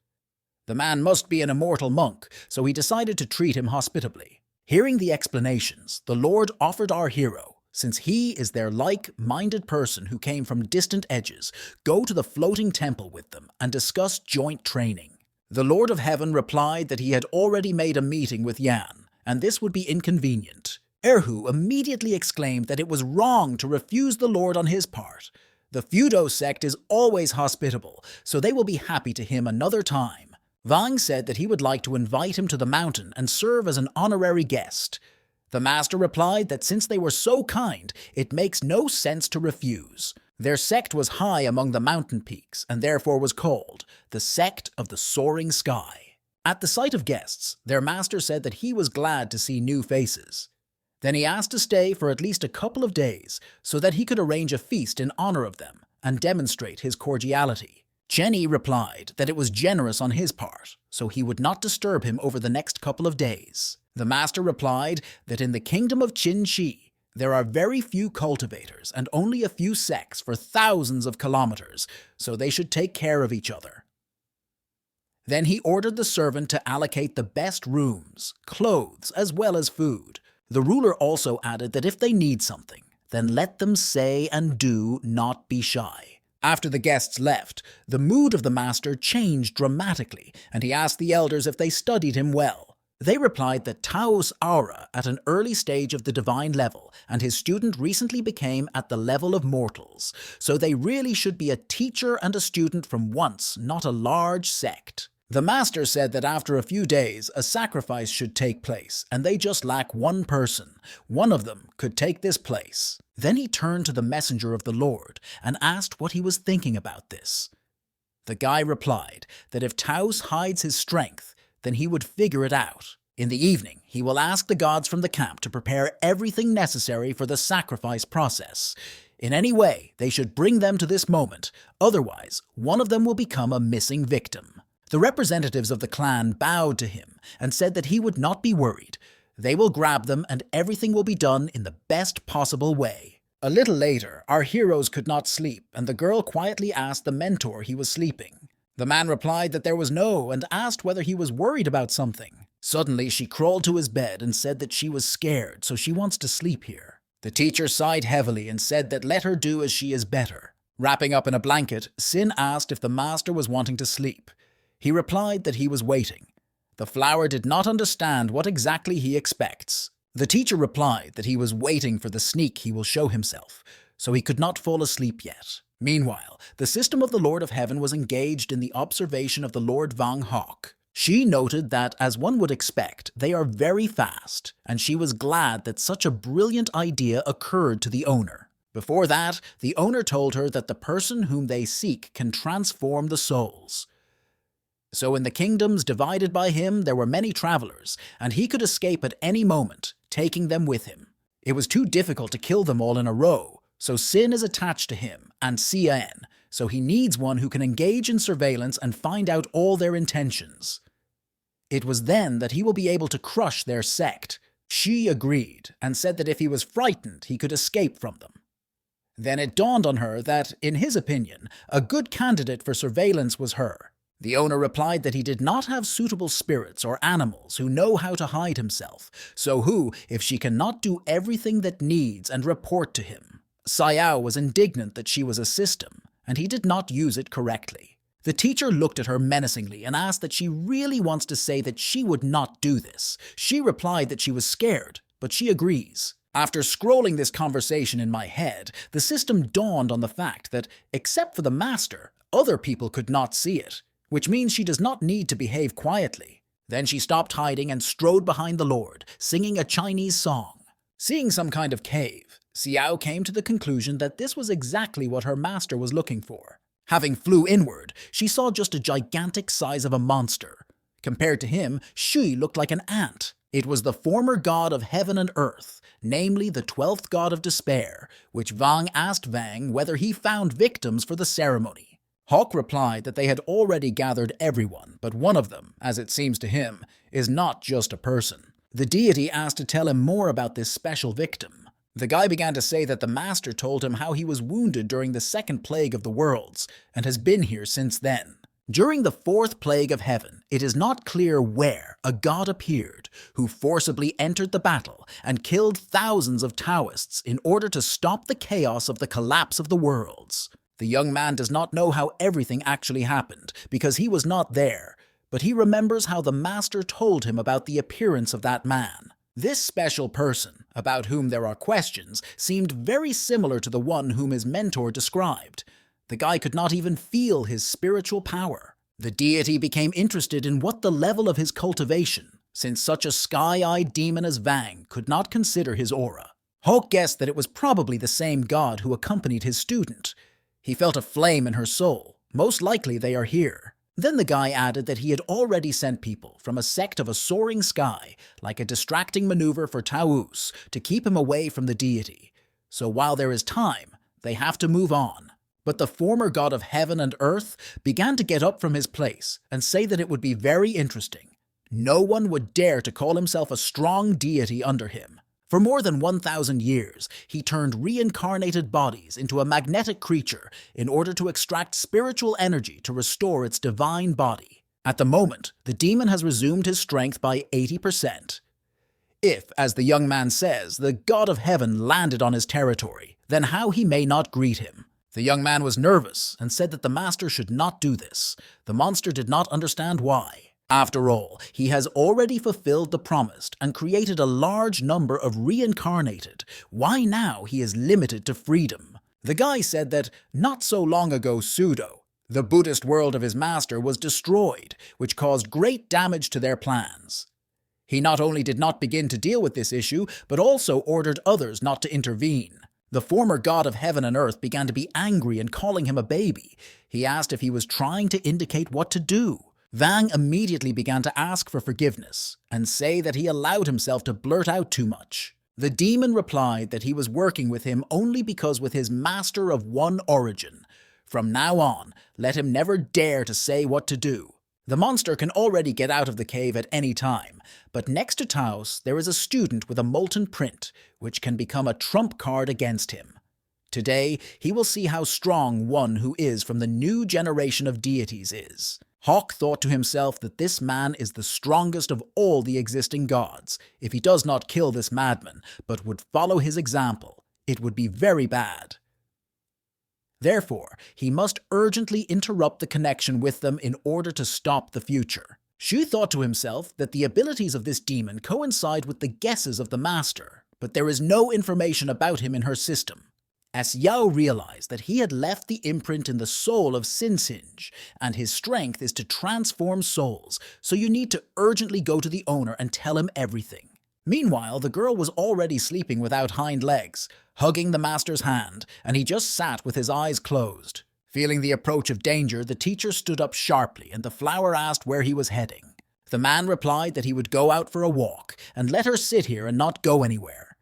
The man must be an immortal monk, so he decided to treat him hospitably. Hearing the explanations, the Lord offered our hero, since he is their like-minded person who came from distant edges, go to the floating temple with them and discuss joint training. The Lord of Heaven replied that he had already made a meeting with Yan, and this would be inconvenient. Erhu immediately exclaimed that it was wrong to refuse the Lord on his part. The Fudo sect is always hospitable, so they will be happy to him another time. Vang said that he would like to invite him to the mountain and serve as an honorary guest. The master replied that since they were so kind, it makes no sense to refuse. Their sect was high among the mountain peaks and therefore was called the Sect of the Soaring Sky. At the sight of guests, their master said that he was glad to see new faces. Then he asked to stay for at least a couple of days so that he could arrange a feast in honor of them and demonstrate his cordiality. Chen Yi replied that it was generous on his part, so he would not disturb him over the next couple of days. The master replied that in the kingdom of Qin Shi, there are very few cultivators and only a few sects for thousands of kilometers, so they should take care of each other. Then he ordered the servant to allocate the best rooms, clothes, as well as food. The ruler also added that if they need something, then let them say and do, not be shy. After the guests left, the mood of the master changed dramatically, and he asked the elders if they studied him well. They replied that Tao's aura at an early stage of the divine level, and his student recently became at the level of mortals, so they really should be a teacher and a student from once, not a large sect. The master said that after a few days, a sacrifice should take place, and they just lack one person. One of them could take this place. Then he turned to the messenger of the Lord and asked what he was thinking about this. The guy replied that if Taos hides his strength, then he would figure it out. In the evening, he will ask the gods from the camp to prepare everything necessary for the sacrifice process. In any way, they should bring them to this moment, otherwise one of them will become a missing victim. The representatives of the clan bowed to him and said that he would not be worried. They will grab them and everything will be done in the best possible way. A little later, our heroes could not sleep, and the girl quietly asked the mentor he was sleeping. The man replied that there was no, and asked whether he was worried about something. Suddenly, she crawled to his bed and said that she was scared, so she wants to sleep here. The teacher sighed heavily and said that let her do as she is better. Wrapping up in a blanket, Sin asked if the master was wanting to sleep. He replied that he was waiting. The flower did not understand what exactly he expects. The teacher replied that he was waiting for the sneak he will show himself, so he could not fall asleep yet. Meanwhile, the system of the Lord of Heaven was engaged in the observation of the Lord Vang Hawk. She noted that, as one would expect, they are very fast, and she was glad that such a brilliant idea occurred to the owner. Before that, the owner told her that the person whom they seek can transform the souls. So in the kingdoms divided by him there were many travelers, and he could escape at any moment, taking them with him. It was too difficult to kill them all in a row, so Sin is attached to him, and Cien, so he needs one who can engage in surveillance and find out all their intentions. It was then that he will be able to crush their sect. She agreed, and said that if he was frightened, he could escape from them. Then it dawned on her that, in his opinion, a good candidate for surveillance was her. The owner replied that he did not have suitable spirits or animals who know how to hide himself, so who, if she cannot do everything that needs and report to him? Xiao was indignant that she was a system, and he did not use it correctly. The teacher looked at her menacingly and asked that she really wants to say that she would not do this. She replied that she was scared, but she agrees. After scrolling this conversation in my head, the system dawned on the fact that, except for the master, other people could not see it, which means she does not need to behave quietly. Then she stopped hiding and strode behind the Lord, singing a Chinese song. Seeing some kind of cave, Xiao came to the conclusion that this was exactly what her master was looking for. Having flew inward, she saw just a gigantic size of a monster. Compared to him, Shui looked like an ant. It was the former god of heaven and earth, namely the 12th god of despair, which Vang asked Vang whether he found victims for the ceremony. Hawk replied that they had already gathered everyone, but one of them, as it seems to him, is not just a person. The deity asked to tell him more about this special victim. The guy began to say that the master told him how he was wounded during the second plague of the worlds, and has been here since then. During the fourth plague of heaven, it is not clear where a god appeared, who forcibly entered the battle and killed thousands of Taoists in order to stop the chaos of the collapse of the worlds. The young man does not know how everything actually happened, because he was not there, but he remembers how the master told him about the appearance of that man. This special person, about whom there are questions, seemed very similar to the one whom his mentor described. The guy could not even feel his spiritual power. The deity became interested in what the level of his cultivation, since such a sky-eyed demon as Vang could not consider his aura. Hawk guessed that it was probably the same god who accompanied his student. He felt a flame in her soul. Most likely they are here. Then the guy added that he had already sent people from a sect of a soaring sky, like a distracting maneuver for Taoos, to keep him away from the deity. So while there is time, they have to move on. But the former god of heaven and earth began to get up from his place and say that it would be very interesting. No one would dare to call himself a strong deity under him. For more than 1,000 years, he turned reincarnated bodies into a magnetic creature in order to extract spiritual energy to restore its divine body. At the moment, the demon has resumed his strength by 80%. If, as the young man says, the god of heaven landed on his territory, then how he may not greet him. The young man was nervous and said that the master should not do this. The monster did not understand why. After all, he has already fulfilled the promised and created a large number of reincarnated. Why now he is limited to freedom? The guy said that not so long ago Pseudo, the Buddhist world of his master, was destroyed, which caused great damage to their plans. He not only did not begin to deal with this issue, but also ordered others not to intervene. The former god of heaven and earth began to be angry and calling him a baby. He asked if he was trying to indicate what to do. Vang immediately began to ask for forgiveness and say that he allowed himself to blurt out too much. The demon replied that he was working with him only because with his master of one origin. From now on, let him never dare to say what to do. The monster can already get out of the cave at any time, but next to Taos there is a student with a molten print, which can become a trump card against him. Today, he will see how strong one who is from the new generation of deities is. Hawk thought to himself that this man is the strongest of all the existing gods. If he does not kill this madman, but would follow his example, it would be very bad. Therefore, he must urgently interrupt the connection with them in order to stop the future. Shu thought to himself that the abilities of this demon coincide with the guesses of the master, but there is no information about him in her system. As Yao realized that he had left the imprint in the soul of Sinsinj, and his strength is to transform souls, so you need to urgently go to the owner and tell him everything. Meanwhile, the girl was already sleeping without hind legs, hugging the master's hand, and he just sat with his eyes closed. Feeling the approach of danger, the teacher stood up sharply, and the flower asked where he was heading. The man replied that he would go out for a walk, and let her sit here and not go anywhere.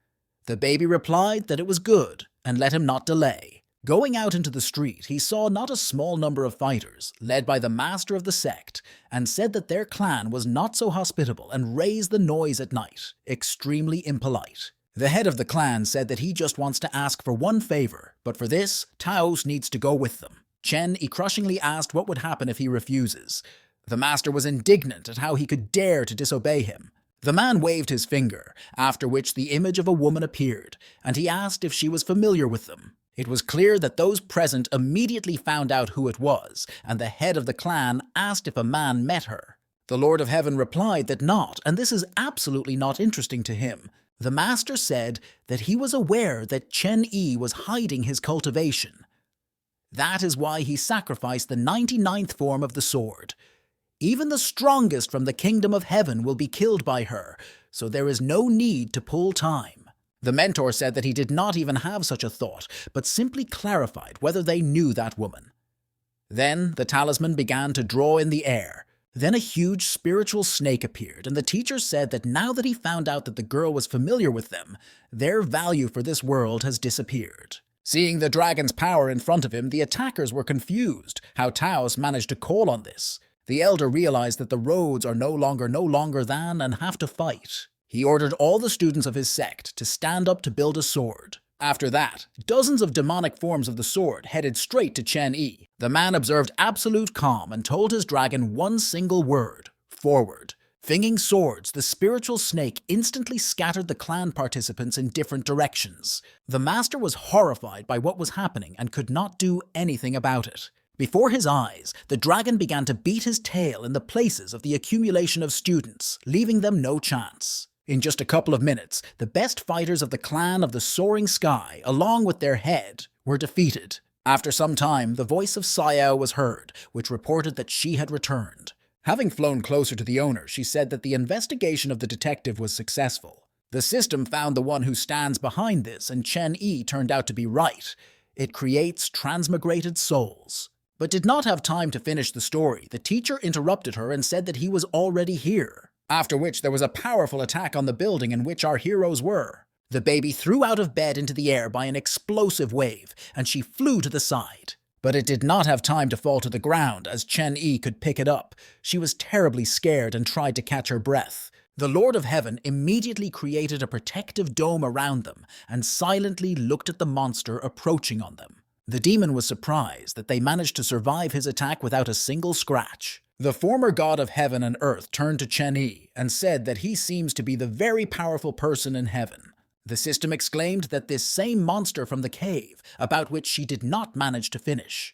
The baby replied that it was good, and let him not delay. Going out into the street, he saw not a small number of fighters, led by the master of the sect, and said that their clan was not so hospitable and raised the noise at night, extremely impolite. The head of the clan said that he just wants to ask for one favor, but for this, Taos needs to go with them. Chen crushingly asked what would happen if he refuses. The master was indignant at how he could dare to disobey him. The man waved his finger, after which the image of a woman appeared, and he asked if she was familiar with them. It was clear that those present immediately found out who it was, and the head of the clan asked if a man met her. The Lord of Heaven replied that not, and this is absolutely not interesting to him. The master said that he was aware that Chen Yi was hiding his cultivation. That is why he sacrificed the 99th form of the sword. Even the strongest from the kingdom of heaven will be killed by her, so there is no need to pull time. The mentor said that he did not even have such a thought, but simply clarified whether they knew that woman. Then the talisman began to draw in the air. Then a huge spiritual snake appeared, and the teacher said that now that he found out that the girl was familiar with them, their value for this world has disappeared. Seeing the dragon's power in front of him, the attackers were confused how Taos managed to call on this. The elder realized that the roads are no longer than and have to fight. He ordered all the students of his sect to stand up to build a sword. After that, dozens of demonic forms of the sword headed straight to Chen Yi. The man observed absolute calm and told his dragon one single word: forward. Finging swords, the spiritual snake instantly scattered the clan participants in different directions. The master was horrified by what was happening and could not do anything about it. Before his eyes, the dragon began to beat his tail in the places of the accumulation of students, leaving them no chance. In just a couple of minutes, the best fighters of the clan of the soaring sky, along with their head, were defeated. After some time, the voice of Sayao was heard, which reported that she had returned. Having flown closer to the owner, she said that the investigation of the detective was successful. The system found the one who stands behind this, and Chen Yi turned out to be right. It creates transmigrated souls. But did not have time to finish the story. The teacher interrupted her and said that he was already here. After which there was a powerful attack on the building in which our heroes were. The baby threw out of bed into the air by an explosive wave, and she flew to the side. But it did not have time to fall to the ground, as Chen Yi could pick it up. She was terribly scared and tried to catch her breath. The Lord of Heaven immediately created a protective dome around them and silently looked at the monster approaching on them. The demon was surprised that they managed to survive his attack without a single scratch. The former god of heaven and earth turned to Chen Yi and said that he seems to be the very powerful person in heaven. The system exclaimed that this same monster from the cave, about which she did not manage to finish.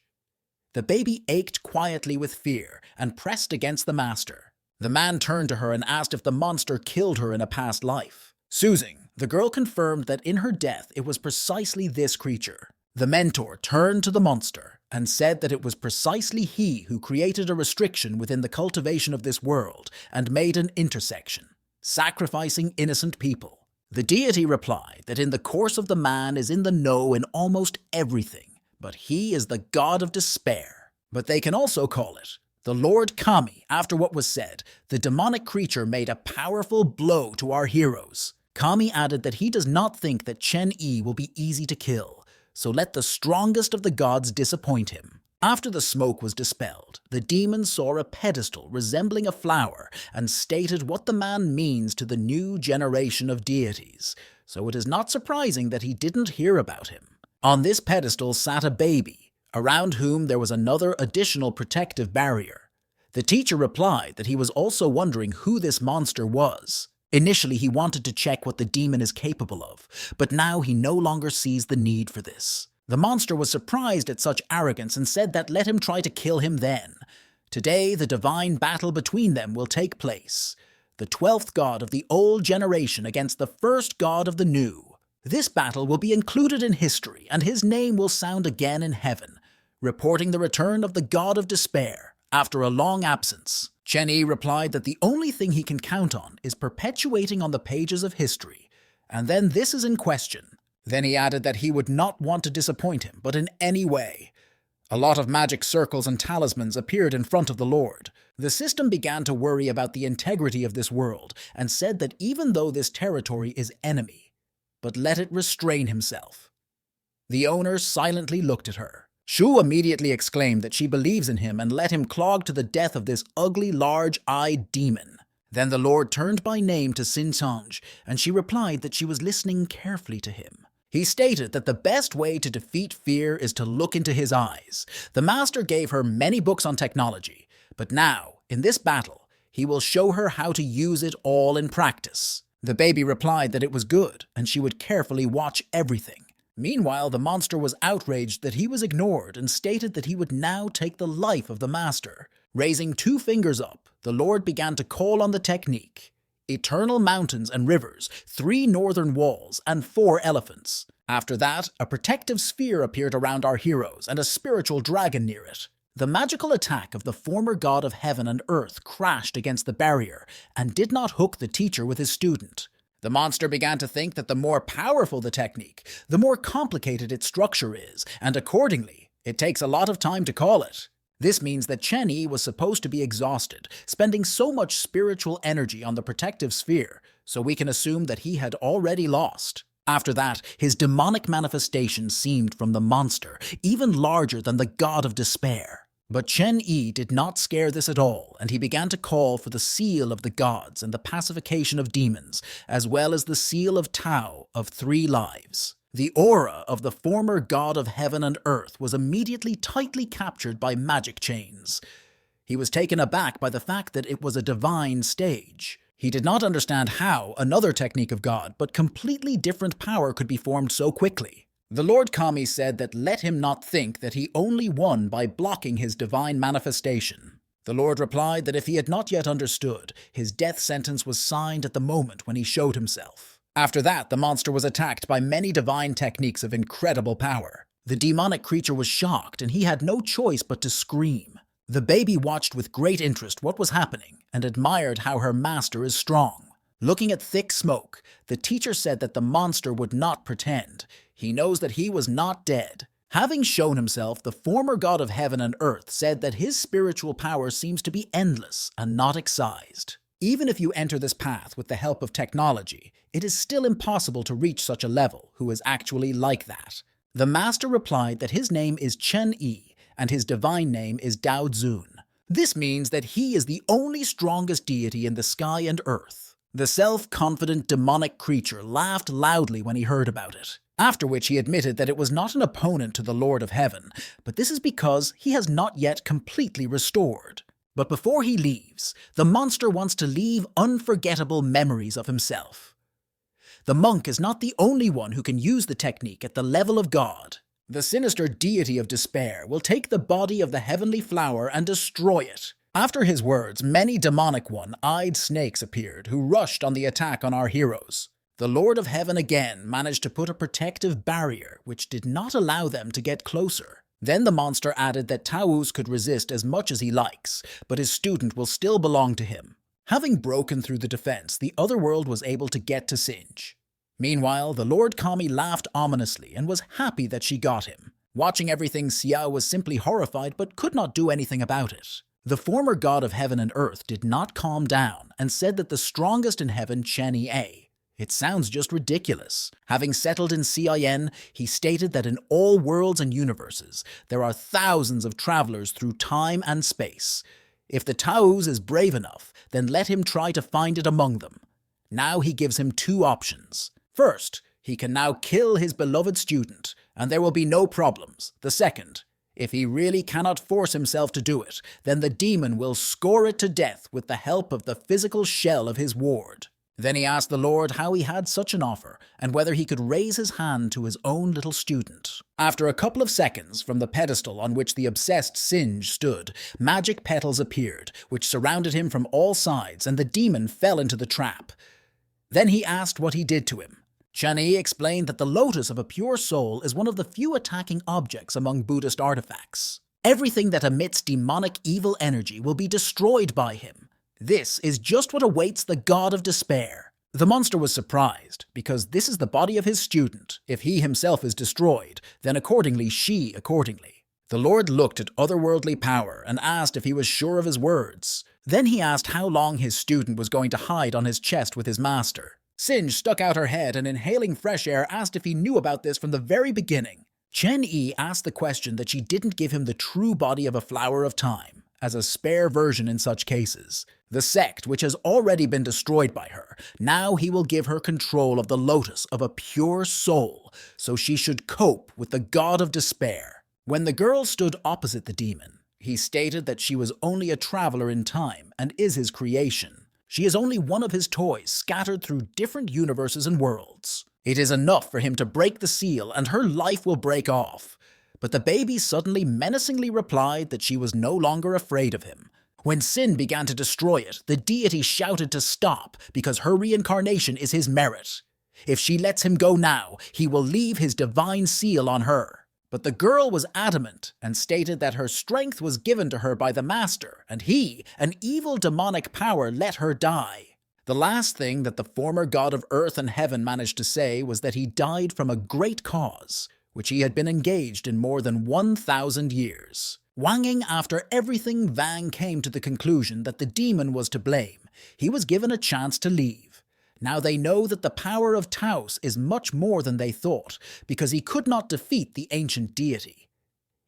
The baby ached quietly with fear and pressed against the master. The man turned to her and asked if the monster killed her in a past life. Soothing, the girl confirmed that in her death it was precisely this creature. The mentor turned to the monster and said that it was precisely he who created a restriction within the cultivation of this world and made an intersection, sacrificing innocent people. The deity replied that in the course of the man is in the know in almost everything, but he is the god of despair. But they can also call it the Lord Kami. After what was said, the demonic creature made a powerful blow to our heroes. Kami added that he does not think that Chen-Yi will be easy to kill, so let the strongest of the gods disappoint him. After the smoke was dispelled, the demon saw a pedestal resembling a flower and stated what the man means to the new generation of deities, so it is not surprising that he didn't hear about him. On this pedestal sat a baby, around whom there was another additional protective barrier. The teacher replied that he was also wondering who this monster was. Initially, he wanted to check what the demon is capable of, but now he no longer sees the need for this. The monster was surprised at such arrogance and said that let him try to kill him then. Today, the divine battle between them will take place. The 12th god of the old generation against the first god of the new. This battle will be included in history, and his name will sound again in heaven, reporting the return of the god of despair after a long absence. Chen-Yi replied that the only thing he can count on is perpetuating on the pages of history, and then this is in question. Then he added that he would not want to disappoint him, but in any way. A lot of magic circles and talismans appeared in front of the Lord. The system began to worry about the integrity of this world and said that even though this territory is enemy, but let it restrain himself. The owner silently looked at her. Shu immediately exclaimed that she believes in him and let him clog to the death of this ugly, large-eyed demon. Then the Lord turned by name to Sin Sanj, and she replied that she was listening carefully to him. He stated that the best way to defeat fear is to look into his eyes. The master gave her many books on technology, but now, in this battle, he will show her how to use it all in practice. The baby replied that it was good, and she would carefully watch everything. Meanwhile, the monster was outraged that he was ignored and stated that he would now take the life of the master. Raising 2 fingers up, the Lord began to call on the technique. Eternal mountains and rivers, 3 northern walls, and 4 elephants. After that, a protective sphere appeared around our heroes and a spiritual dragon near it. The magical attack of the former god of heaven and earth crashed against the barrier and did not hook the teacher with his student. The monster began to think that the more powerful the technique, the more complicated its structure is, and accordingly, it takes a lot of time to call it. This means that Chen-Yi was supposed to be exhausted, spending so much spiritual energy on the protective sphere, so we can assume that he had already lost. After that, his demonic manifestation seemed from the monster, even larger than the god of despair. But Chen-Yi did not scare this at all, and he began to call for the seal of the gods and the pacification of demons, as well as the seal of Tao of 3 lives. The aura of the former god of heaven and earth was immediately tightly captured by magic chains. He was taken aback by the fact that it was a divine stage. He did not understand how another technique of God, but completely different power could be formed so quickly. The Lord Kami said that let him not think that he only won by blocking his divine manifestation. The Lord replied that if he had not yet understood, his death sentence was signed at the moment when he showed himself. After that, the monster was attacked by many divine techniques of incredible power. The demonic creature was shocked, and he had no choice but to scream. The baby watched with great interest what was happening and admired how her master is strong. Looking at thick smoke, the teacher said that the monster would not pretend. He knows that he was not dead. Having shown himself, the former god of heaven and earth said that his spiritual power seems to be endless and not excised. Even if you enter this path with the help of technology, it is still impossible to reach such a level who is actually like that. The master replied that his name is Chen-Yi and his divine name is Dao Zun. This means that he is the only strongest deity in the sky and earth. The self-confident demonic creature laughed loudly when he heard about it, after which he admitted that it was not an opponent to the Lord of Heaven, but this is because he has not yet completely restored. But before he leaves, the monster wants to leave unforgettable memories of himself. The monk is not the only one who can use the technique at the level of God. The sinister deity of despair will take the body of the heavenly flower and destroy it. After his words, many demonic one-eyed snakes appeared who rushed on the attack on our heroes. The Lord of Heaven again managed to put a protective barrier which did not allow them to get closer. Then the monster added that Taouz could resist as much as he likes, but his student will still belong to him. Having broken through the defense, the other world was able to get to Sinj. Meanwhile, the Lord Kami laughed ominously and was happy that she got him. Watching everything, Xiao was simply horrified but could not do anything about it. The former god of heaven and earth did not calm down and said that the strongest in heaven, Chen-Yi, It sounds just ridiculous. Having settled in CIN, he stated that in all worlds and universes, there are thousands of travelers through time and space. If the Taos is brave enough, then let him try to find it among them. Now he gives him two options. First, he can now kill his beloved student, and there will be no problems. The second, if he really cannot force himself to do it, then the demon will score it to death with the help of the physical shell of his ward. Then he asked the Lord how he had such an offer, and whether he could raise his hand to his own little student. After a couple of seconds, from the pedestal on which the obsessed Singe stood, magic petals appeared, which surrounded him from all sides, and the demon fell into the trap. Then he asked what he did to him. Chani explained that the lotus of a pure soul is one of the few attacking objects among Buddhist artifacts. Everything that emits demonic evil energy will be destroyed by him. This is just what awaits the god of despair. The monster was surprised, because this is the body of his student. If he himself is destroyed, then accordingly she accordingly. The Lord looked at otherworldly power and asked if he was sure of his words. Then he asked how long his student was going to hide on his chest with his master. Singe stuck out her head and, inhaling fresh air, asked if he knew about this from the very beginning. Chen-Yi asked the question that she didn't give him the true body of a flower of time, as a spare version in such cases. The sect, which has already been destroyed by her, now he will give her control of the lotus of a pure soul, so she should cope with the god of despair. When the girl stood opposite the demon, he stated that she was only a traveler in time and is his creation. She is only one of his toys scattered through different universes and worlds. It is enough for him to break the seal and her life will break off. But the baby suddenly menacingly replied that she was no longer afraid of him. When sin began to destroy it, the deity shouted to stop because her reincarnation is his merit. If she lets him go now, he will leave his divine seal on her. But the girl was adamant and stated that her strength was given to her by the master, and he, an evil demonic power, let her die. The last thing that the former god of earth and heaven managed to say was that he died from a great cause, which he had been engaged in more than 1,000 years. Wanging after everything, Vang came to the conclusion that the demon was to blame. He was given a chance to leave. Now they know that the power of Taos is much more than they thought, because he could not defeat the ancient deity.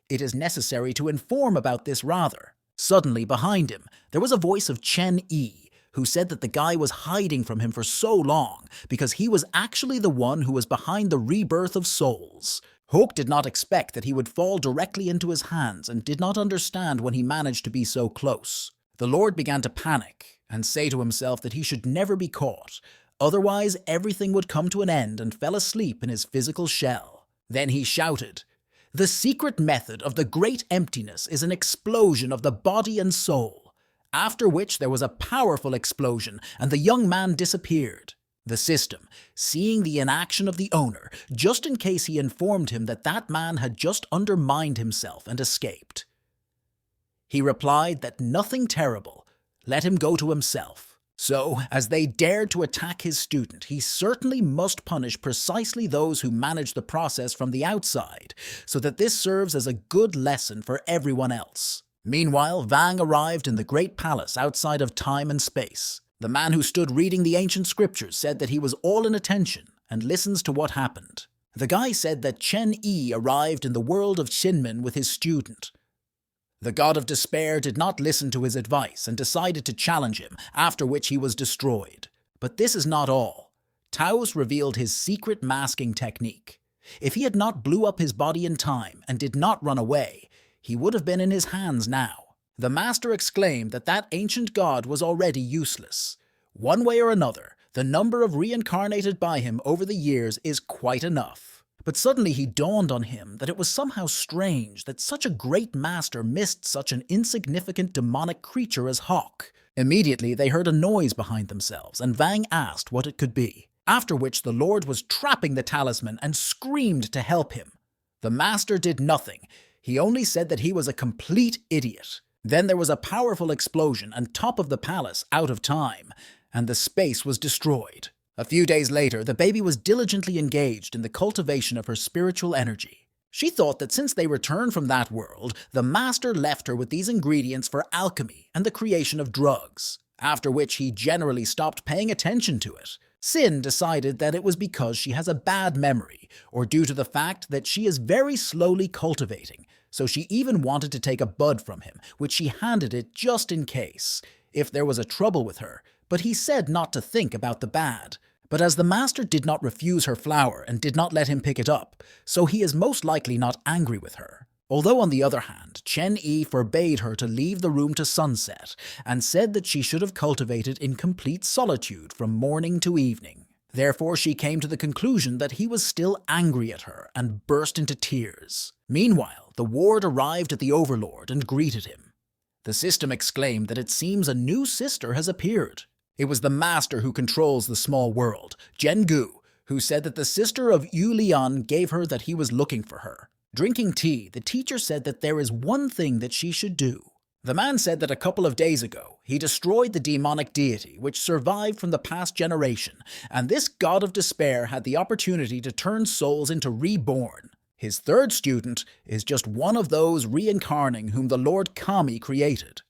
It is necessary to inform about this rather. Suddenly, behind him, there was a voice of Chen-Yi, who said that the guy was hiding from him for so long, because he was actually the one who was behind the rebirth of souls. Hawk did not expect that he would fall directly into his hands and did not understand when he managed to be so close. The Lord began to panic and say to himself that he should never be caught, otherwise everything would come to an end, and fell asleep in his physical shell. Then he shouted, "The secret method of the great emptiness is an explosion of the body and soul," after which there was a powerful explosion and the young man disappeared. The system, seeing the inaction of the owner, just in case he informed him that that man had just undermined himself and escaped. He replied that nothing terrible, let him go to himself. So, as they dared to attack his student, he certainly must punish precisely those who manage the process from the outside, so that this serves as a good lesson for everyone else. Meanwhile, Vang arrived in the great palace outside of time and space. The man who stood reading the ancient scriptures said that he was all in attention and listens to what happened. The guy said that Chen-Yi arrived in the world of Shinmin with his student. The god of despair did not listen to his advice and decided to challenge him, after which he was destroyed. But this is not all. Taos revealed his secret masking technique. If he had not blew up his body in time and did not run away, he would have been in his hands now. The master exclaimed that that ancient god was already useless. One way or another, the number of reincarnated by him over the years is quite enough. But suddenly he dawned on him that it was somehow strange that such a great master missed such an insignificant demonic creature as Hawk. Immediately they heard a noise behind themselves, and Vang asked what it could be, after which the Lord was trapping the talisman and screamed to help him. The master did nothing. He only said that he was a complete idiot. Then there was a powerful explosion and top of the palace out of time, and the space was destroyed. A few days later, the baby was diligently engaged in the cultivation of her spiritual energy. She thought that since they returned from that world, the master left her with these ingredients for alchemy and the creation of drugs, after which he generally stopped paying attention to it. Sin decided that it was because she has a bad memory, or due to the fact that she is very slowly cultivating, so she even wanted to take a bud from him, which she handed it just in case, if there was a trouble with her, but he said not to think about the bad. But as the master did not refuse her flower and did not let him pick it up, so he is most likely not angry with her. Although on the other hand, Chen Yi forbade her to leave the room to sunset and said that she should have cultivated in complete solitude from morning to evening. Therefore, she came to the conclusion that he was still angry at her and burst into tears. Meanwhile, the ward arrived at the overlord and greeted him. The system exclaimed that it seems a new sister has appeared. It was the master who controls the small world, Gu, who said that the sister of Yu Lian gave her that he was looking for her. Drinking tea, the teacher said that there is one thing that she should do. The man said that a couple of days ago, he destroyed the demonic deity which survived from the past generation, and this god of despair had the opportunity to turn souls into reborn. His third student is just one of those reincarnating whom the Lord Kami created.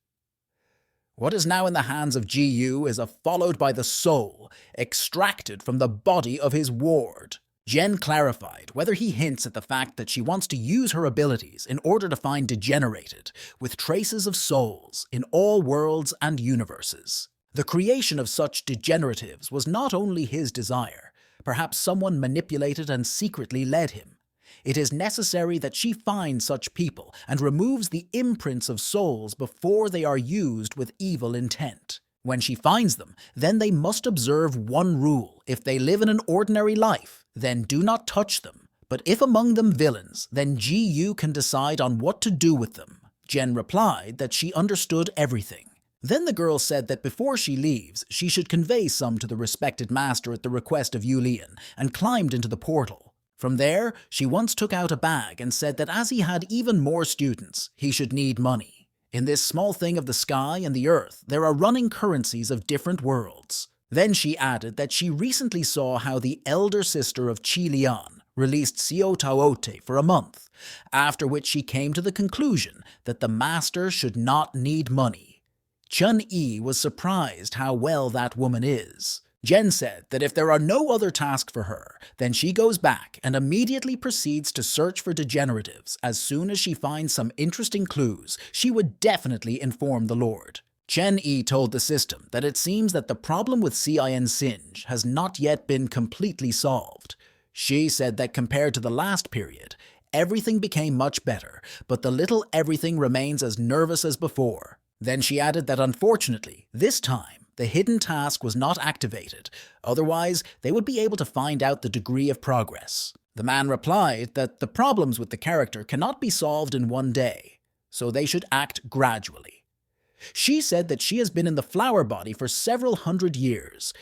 What is now in the hands of Gu is followed by the soul, extracted from the body of his ward. Jen clarified whether he hints at the fact that she wants to use her abilities in order to find degenerated, with traces of souls, in all worlds and universes. The creation of such degeneratives was not only his desire, perhaps someone manipulated and secretly led him. It is necessary that she find such people and removes the imprints of souls before they are used with evil intent. When she finds them, then they must observe one rule. If they live in an ordinary life, then do not touch them. But if among them villains, then Gu can decide on what to do with them. Jen replied that she understood everything. Then the girl said that before she leaves, she should convey some to the respected master at the request of Yu Lian, and climbed into the portal. From there, she once took out a bag and said that as he had even more students, he should need money. In this small thing of the sky and the earth, there are running currencies of different worlds. Then she added that she recently saw how the elder sister of Qi Lian released Xiao Taote for a month, after which she came to the conclusion that the master should not need money. Chun Yi was surprised how well that woman is. Jen said that if there are no other tasks for her, then she goes back and immediately proceeds to search for degeneratives. As soon as she finds some interesting clues, she would definitely inform the Lord. Chen Yi told the system that it seems that the problem with Cin Singe has not yet been completely solved. She said that compared to the last period, everything became much better, but the little everything remains as nervous as before. Then she added that unfortunately, this time, the hidden task was not activated, otherwise they would be able to find out the degree of progress. The man replied that the problems with the character cannot be solved in one day, so they should act gradually. She said that she has been in the flower body for several hundred years.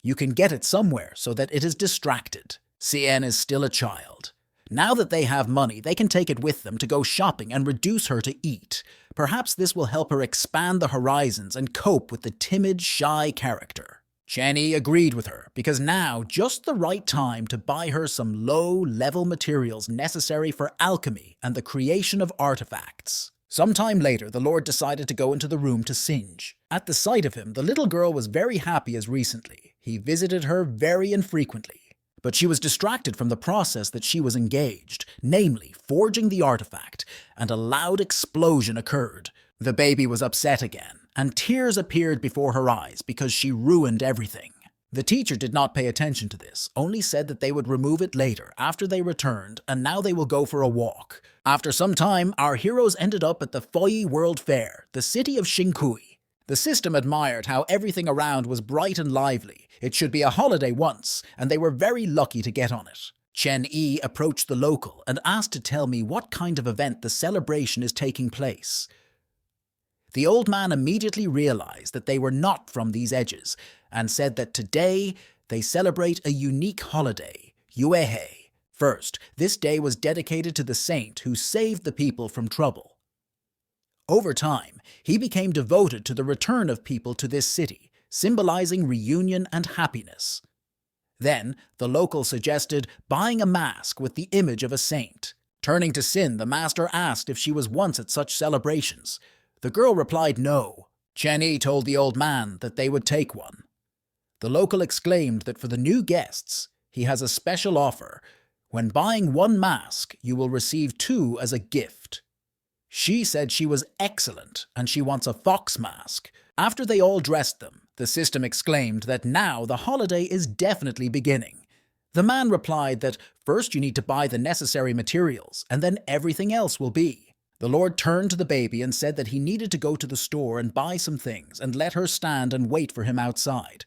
You can get it somewhere so that it is distracted. Cien is still a child. Now that they have money, they can take it with them to go shopping and reduce her to eat. Perhaps this will help her expand the horizons and cope with the timid, shy character. Chani agreed with her because now just the right time to buy her some low-level materials necessary for alchemy and the creation of artifacts. Sometime later, the Lord decided to go into the room to Singe. At the sight of him, the little girl was very happy as recently. He visited her very infrequently. But she was distracted from the process that she was engaged, namely forging the artifact, and a loud explosion occurred. The baby was upset again, and tears appeared before her eyes because she ruined everything. The teacher did not pay attention to this, only said that they would remove it later after they returned, and now they will go for a walk. After some time, our heroes ended up at the Foyi World Fair, the city of Xinkui. The system admired how everything around was bright and lively. It should be a holiday once, and they were very lucky to get on it. Chen Yi approached the local and asked to tell me what kind of event the celebration is taking place. The old man immediately realized that they were not from these edges, and said that today they celebrate a unique holiday, Yuehei. First, this day was dedicated to the saint who saved the people from trouble. Over time, he became devoted to the return of people to this city, symbolizing reunion and happiness. Then, the local suggested buying a mask with the image of a saint. Turning to Sin, the master asked if she was once at such celebrations. The girl replied no. Chen Yi told the old man that they would take one. The local exclaimed that for the new guests, he has a special offer. When buying one mask, you will receive 2 as a gift. She said she was excellent and she wants a fox mask. After they all dressed them, the system exclaimed that now the holiday is definitely beginning. The man replied that first you need to buy the necessary materials and then everything else will be. The Lord turned to the baby and said that he needed to go to the store and buy some things and let her stand and wait for him outside.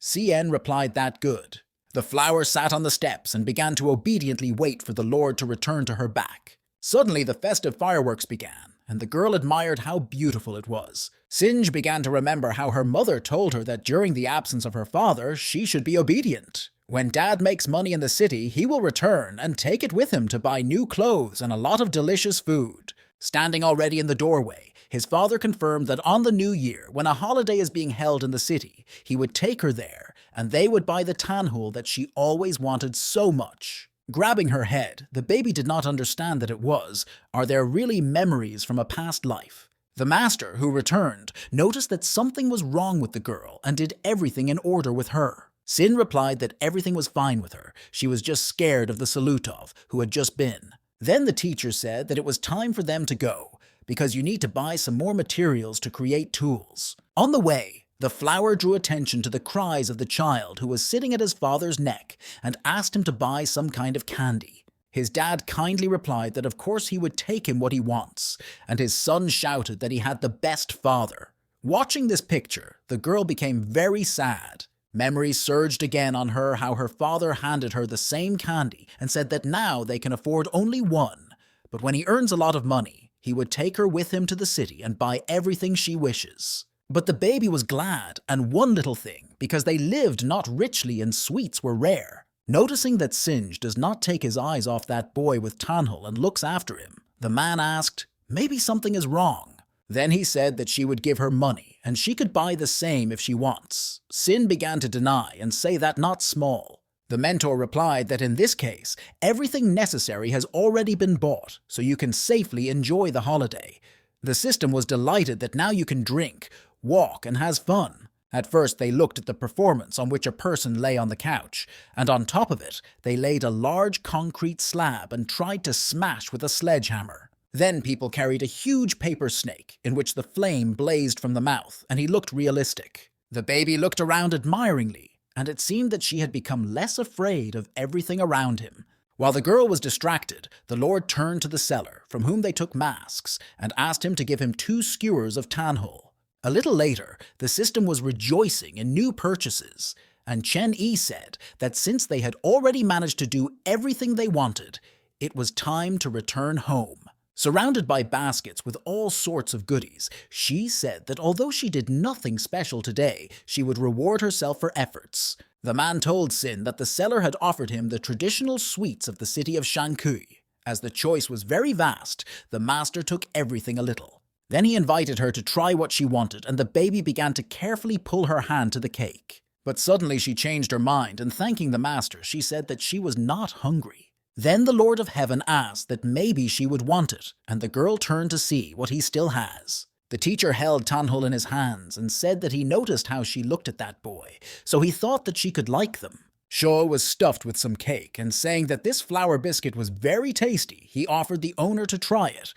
CN replied that good. The flower sat on the steps and began to obediently wait for the Lord to return to her back. Suddenly the festive fireworks began, and the girl admired how beautiful it was. Singe began to remember how her mother told her that during the absence of her father, she should be obedient. When Dad makes money in the city, he will return and take it with him to buy new clothes and a lot of delicious food. Standing already in the doorway, his father confirmed that on the new year, when a holiday is being held in the city, he would take her there, and they would buy the tanhul that she always wanted so much. Grabbing her head, the baby did not understand that it was, are there really memories from a past life? The master, who returned, noticed that something was wrong with the girl and did everything in order with her. Sin replied that everything was fine with her, she was just scared of the Salutov, who had just been. Then the teacher said that it was time for them to go, because you need to buy some more materials to create tools. On the way, the flower drew attention to the cries of the child who was sitting at his father's neck and asked him to buy some kind of candy. His dad kindly replied that of course he would take him what he wants, and his son shouted that he had the best father. Watching this picture, the girl became very sad. Memories surged again on her how her father handed her the same candy and said that now they can afford only one, but when he earns a lot of money, he would take her with him to the city and buy everything she wishes. But the baby was glad, and one little thing, because they lived not richly and sweets were rare. Noticing that Singe does not take his eyes off that boy with tanhul and looks after him, the man asked, maybe something is wrong. Then he said that she would give her money, and she could buy the same if she wants. Sin began to deny and say that not small. The mentor replied that in this case, everything necessary has already been bought, so you can safely enjoy the holiday. The system was delighted that now you can drink, walk, and has fun. At first they looked at the performance on which a person lay on the couch, and on top of it, they laid a large concrete slab and tried to smash with a sledgehammer. Then people carried a huge paper snake in which the flame blazed from the mouth, and he looked realistic. The baby looked around admiringly, and it seemed that she had become less afraid of everything around him. While the girl was distracted, the Lord turned to the seller, from whom they took masks, and asked him to give him 2 skewers of tanhul. A little later, the system was rejoicing in new purchases, and Chen Yi said that since they had already managed to do everything they wanted, it was time to return home. Surrounded by baskets with all sorts of goodies, she said that although she did nothing special today, she would reward herself for efforts. The man told Sin that the seller had offered him the traditional sweets of the city of Shankui. As the choice was very vast, the master took everything a little. Then he invited her to try what she wanted, and the baby began to carefully pull her hand to the cake. But suddenly she changed her mind, and thanking the master, she said that she was not hungry. Then the Lord of Heaven asked that maybe she would want it, and the girl turned to see what he still has. The teacher held tanhul in his hands and said that he noticed how she looked at that boy, so he thought that she could like them. Shaw was stuffed with some cake, and saying that this flour biscuit was very tasty, he offered the owner to try it.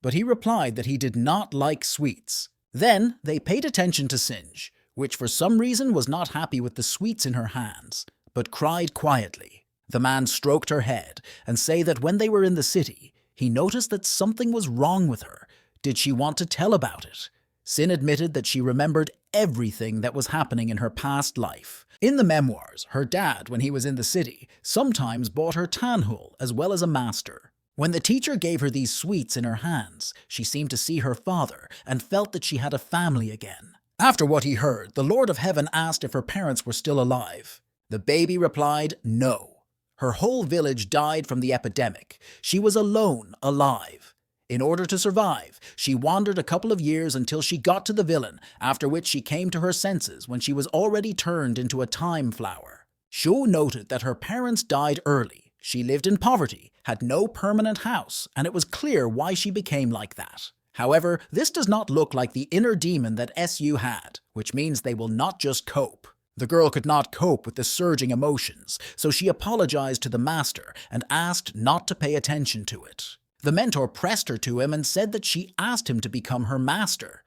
But he replied that he did not like sweets. Then they paid attention to Singe, which for some reason was not happy with the sweets in her hands, but cried quietly. The man stroked her head and said that when they were in the city, he noticed that something was wrong with her. Did she want to tell about it? Sin admitted that she remembered everything that was happening in her past life. In the memoirs, her dad, when he was in the city, sometimes bought her tanhul as well as a master. When the teacher gave her these sweets in her hands, she seemed to see her father and felt that she had a family again. After what he heard, the Lord of Heaven asked if her parents were still alive. The baby replied, no. Her whole village died from the epidemic. She was alone, alive. In order to survive, she wandered a couple of years until she got to the villain, after which she came to her senses when she was already turned into a time flower. Shu noted that her parents died early. She lived in poverty, had no permanent house, and it was clear why she became like that. However, this does not look like the inner demon that SU had, which means they will not just cope. The girl could not cope with the surging emotions, so she apologized to the master and asked not to pay attention to it. The mentor pressed her to him and said that she asked him to become her master.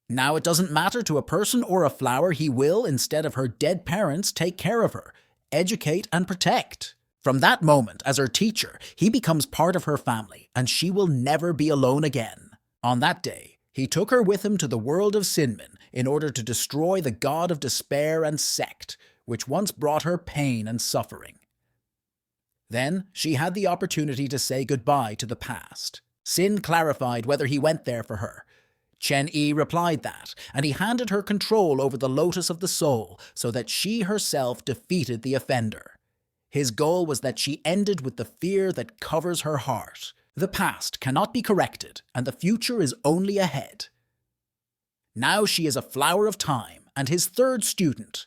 Now it doesn't matter to a person or a flower, he will, instead of her dead parents, take care of her, educate and protect. From that moment, as her teacher, he becomes part of her family, and she will never be alone again. On that day, he took her with him to the world of Sinmin in order to destroy the god of despair and sect, which once brought her pain and suffering. Then she had the opportunity to say goodbye to the past. Sin clarified whether he went there for her. Chen-Yi replied that, and he handed her control over the Lotus of the Soul so that she herself defeated the offender. His goal was that she ended with the fear that covers her heart. The past cannot be corrected, and the future is only ahead. Now she is a flower of time and his third student.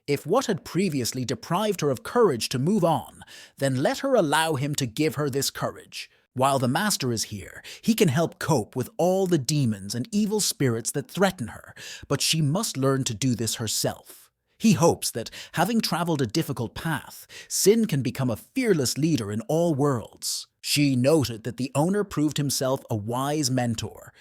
If what had previously deprived her of courage to move on, then let her allow him to give her this courage. While the master is here, he can help cope with all the demons and evil spirits that threaten her, but she must learn to do this herself. He hopes that, having traveled a difficult path, Sin can become a fearless leader in all worlds. She noted that the owner proved himself a wise mentor.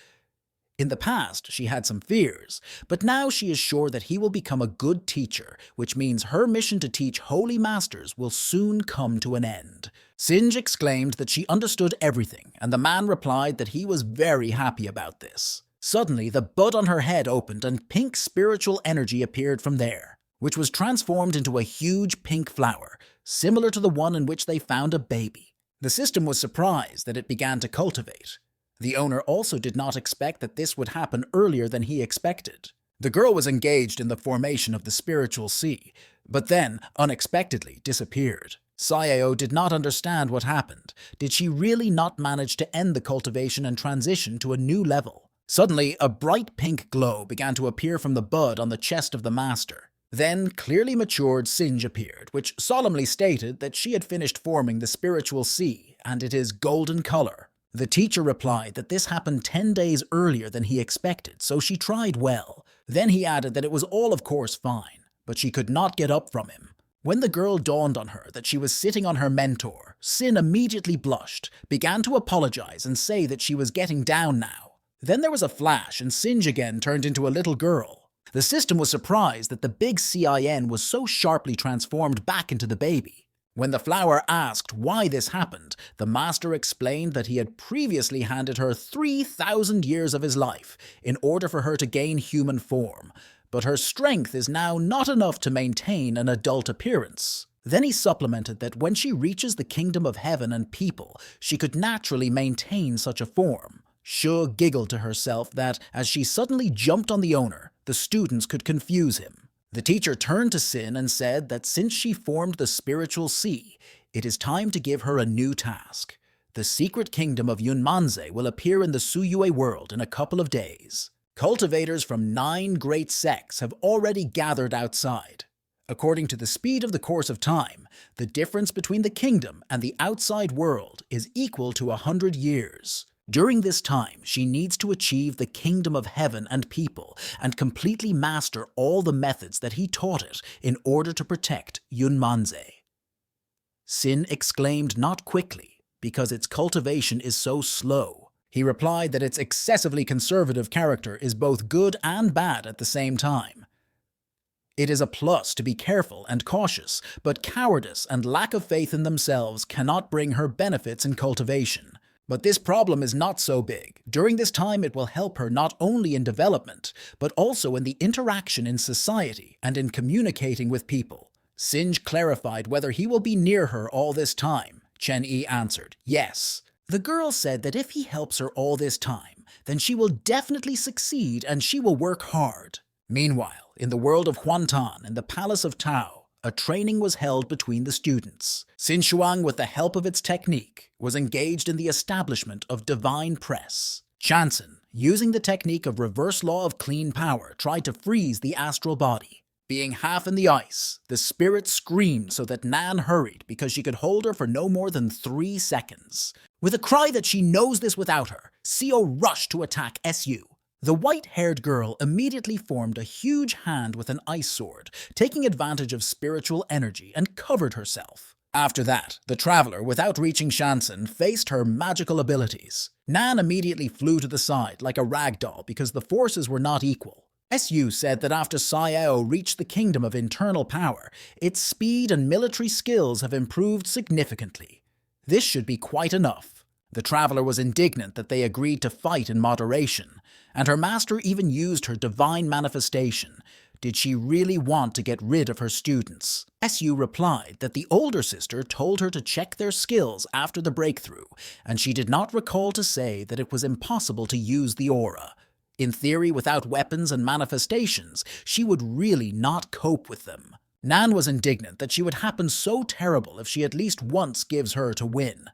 In the past, she had some fears, but now she is sure that he will become a good teacher, which means her mission to teach holy masters will soon come to an end. Singe exclaimed that she understood everything, and the man replied that he was very happy about this. Suddenly, the bud on her head opened and pink spiritual energy appeared from there, which was transformed into a huge pink flower, similar to the one in which they found a baby. The system was surprised that it began to cultivate. The owner also did not expect that this would happen earlier than he expected. The girl was engaged in the formation of the spiritual sea, but then, unexpectedly, disappeared. Sayao did not understand what happened. Did she really not manage to end the cultivation and transition to a new level? Suddenly, a bright pink glow began to appear from the bud on the chest of the master. Then, clearly matured Singe appeared, which solemnly stated that she had finished forming the spiritual sea, and it is golden color. The teacher replied that this happened 10 days earlier than he expected, so she tried well. Then he added that it was all of course fine, but she could not get up from him. When the girl dawned on her that she was sitting on her mentor, Sin immediately blushed, began to apologize and say that she was getting down now. Then there was a flash and Singe again turned into a little girl. The system was surprised that the big CIN was so sharply transformed back into the baby. When the flower asked why this happened, the master explained that he had previously handed her 3,000 years of his life in order for her to gain human form, but her strength is now not enough to maintain an adult appearance. Then he supplemented that when she reaches the kingdom of heaven and people, she could naturally maintain such a form. Shu giggled to herself that, as she suddenly jumped on the owner, the students could confuse him. The teacher turned to Sin and said that since she formed the spiritual sea, it is time to give her a new task. The secret kingdom of Yunmanze will appear in the Suyue world in a couple of days. Cultivators from 9 great sects have already gathered outside. According to the speed of the course of time, the difference between the kingdom and the outside world is equal to 100 years. During this time, she needs to achieve the kingdom of heaven and people and completely master all the methods that he taught it in order to protect Yunmanze. Sin exclaimed not quickly, because its cultivation is so slow. He replied that its excessively conservative character is both good and bad at the same time. It is a plus to be careful and cautious, but cowardice and lack of faith in themselves cannot bring her benefits in cultivation. But this problem is not so big. During this time, it will help her not only in development, but also in the interaction in society and in communicating with people. Singe clarified whether he will be near her all this time. Chen-Yi answered, yes. The girl said that if he helps her all this time, then she will definitely succeed and she will work hard. Meanwhile, in the world of Huantan, in the palace of Tao, a training was held between the students. Xinchuang, with the help of its technique, was engaged in the establishment of divine press. Chanson, using the technique of reverse law of clean power, tried to freeze the astral body. Being half in the ice, the spirit screamed so that Nan hurried because she could hold her for no more than 3 seconds. With a cry that she knows this without her, Seo rushed to attack SU. The white-haired girl immediately formed a huge hand with an ice sword, taking advantage of spiritual energy, and covered herself. After that, the traveler, without reaching Shansen, faced her magical abilities. Nan immediately flew to the side like a rag doll because the forces were not equal. SU said that after Saiyao reached the Kingdom of Internal Power, its speed and military skills have improved significantly. This should be quite enough. The traveler was indignant that they agreed to fight in moderation, and her master even used her divine manifestation. Did she really want to get rid of her students? SU replied that the older sister told her to check their skills after the breakthrough, and she did not recall to say that it was impossible to use the aura. In theory, without weapons and manifestations, she would really not cope with them. Nan was indignant that she would happen so terrible if she at least once gives her to win.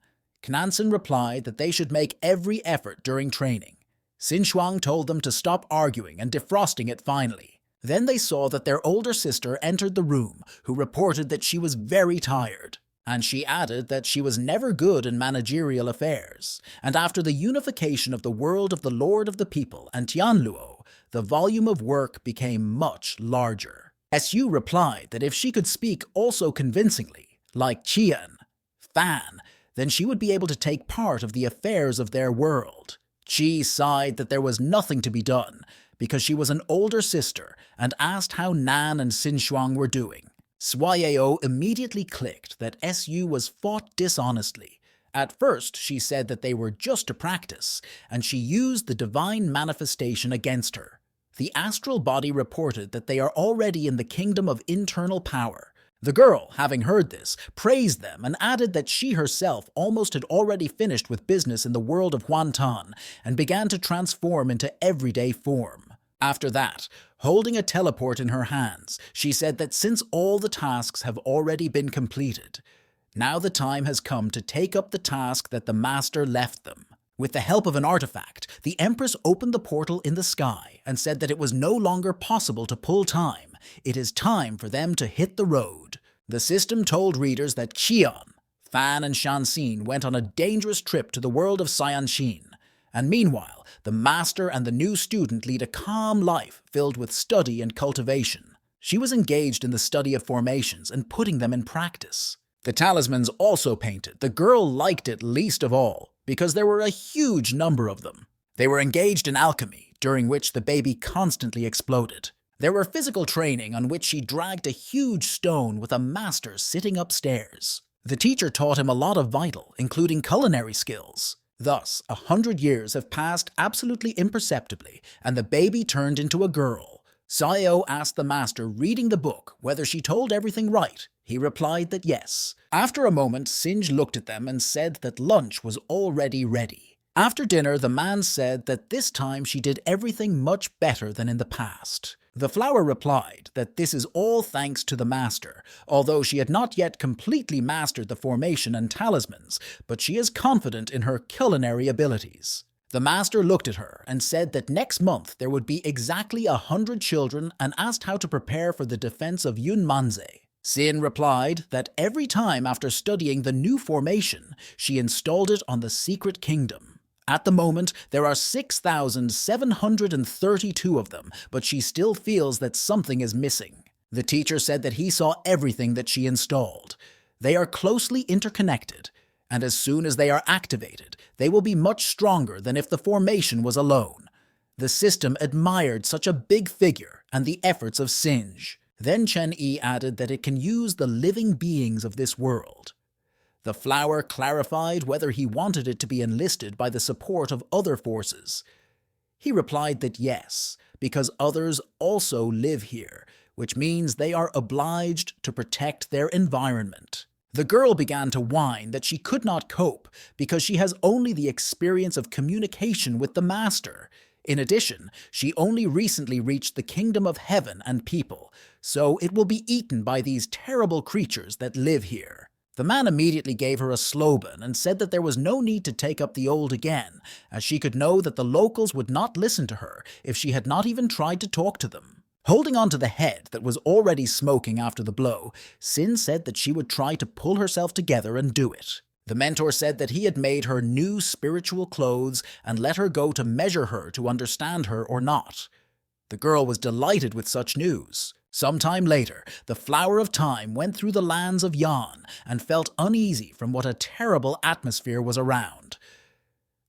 Knansen replied that they should make every effort during training. Xinchuang told them to stop arguing and defrosting it finally. Then they saw that their older sister entered the room, who reported that she was very tired. And she added that she was never good in managerial affairs, and after the unification of the world of the Lord of the People and Tianluo, the volume of work became much larger. Su replied that if she could speak also convincingly, like Qian, Fan, then she would be able to take part of the affairs of their world. Qi sighed that there was nothing to be done, because she was an older sister, and asked how Nan and Xinchuang were doing. Suayeo immediately clicked that Su was fought dishonestly. At first, she said that they were just to practice, and she used the divine manifestation against her. The astral body reported that they are already in the Kingdom of Internal Power. The girl, having heard this, praised them and added that she herself almost had already finished with business in the world of Huantan and began to transform into everyday form. After that, holding a teleport in her hands, she said that since all the tasks have already been completed, now the time has come to take up the task that the master left them. With the help of an artifact, the Empress opened the portal in the sky and said that it was no longer possible to pull time. It is time for them to hit the road. The system told readers that Qian, Fan, and Shanxin went on a dangerous trip to the world of Xianxin. And meanwhile, the master and the new student lead a calm life filled with study and cultivation. She was engaged in the study of formations and putting them in practice. The talismans also painted. The girl liked it least of all, because there were a huge number of them. They were engaged in alchemy, during which the baby constantly exploded. There were physical training on which she dragged a huge stone with a master sitting upstairs. The teacher taught him a lot of vital, including culinary skills. Thus, 100 years have passed absolutely imperceptibly, and the baby turned into a girl. Sayo asked the master reading the book whether she told everything right. He replied that yes. After a moment, Singe looked at them and said that lunch was already ready. After dinner, the man said that this time she did everything much better than in the past. The flower replied that this is all thanks to the master, although she had not yet completely mastered the formation and talismans, but she is confident in her culinary abilities. The master looked at her and said that next month there would be exactly 100 children and asked how to prepare for the defense of Yunmanze. Xin replied that every time after studying the new formation, she installed it on the secret kingdom. At the moment, there are 6,732 of them, but she still feels that something is missing. The teacher said that he saw everything that she installed. They are closely interconnected, and as soon as they are activated, they will be much stronger than if the formation was alone. The system admired such a big figure and the efforts of Singe. Then Chen Yi added that it can use the living beings of this world. The flower clarified whether he wanted it to be enlisted by the support of other forces. He replied that yes, because others also live here, which means they are obliged to protect their environment. The girl began to whine that she could not cope because she has only the experience of communication with the master. In addition, she only recently reached the kingdom of heaven and people, so it will be eaten by these terrible creatures that live here. The man immediately gave her a slogan and said that there was no need to take up the old again, as she could know that the locals would not listen to her if she had not even tried to talk to them. Holding on to the head that was already smoking after the blow, Sin said that she would try to pull herself together and do it. The mentor said that he had made her new spiritual clothes and let her go to measure her to understand her or not. The girl was delighted with such news. Sometime later, the Flower of Time went through the lands of Yan and felt uneasy from what a terrible atmosphere was around.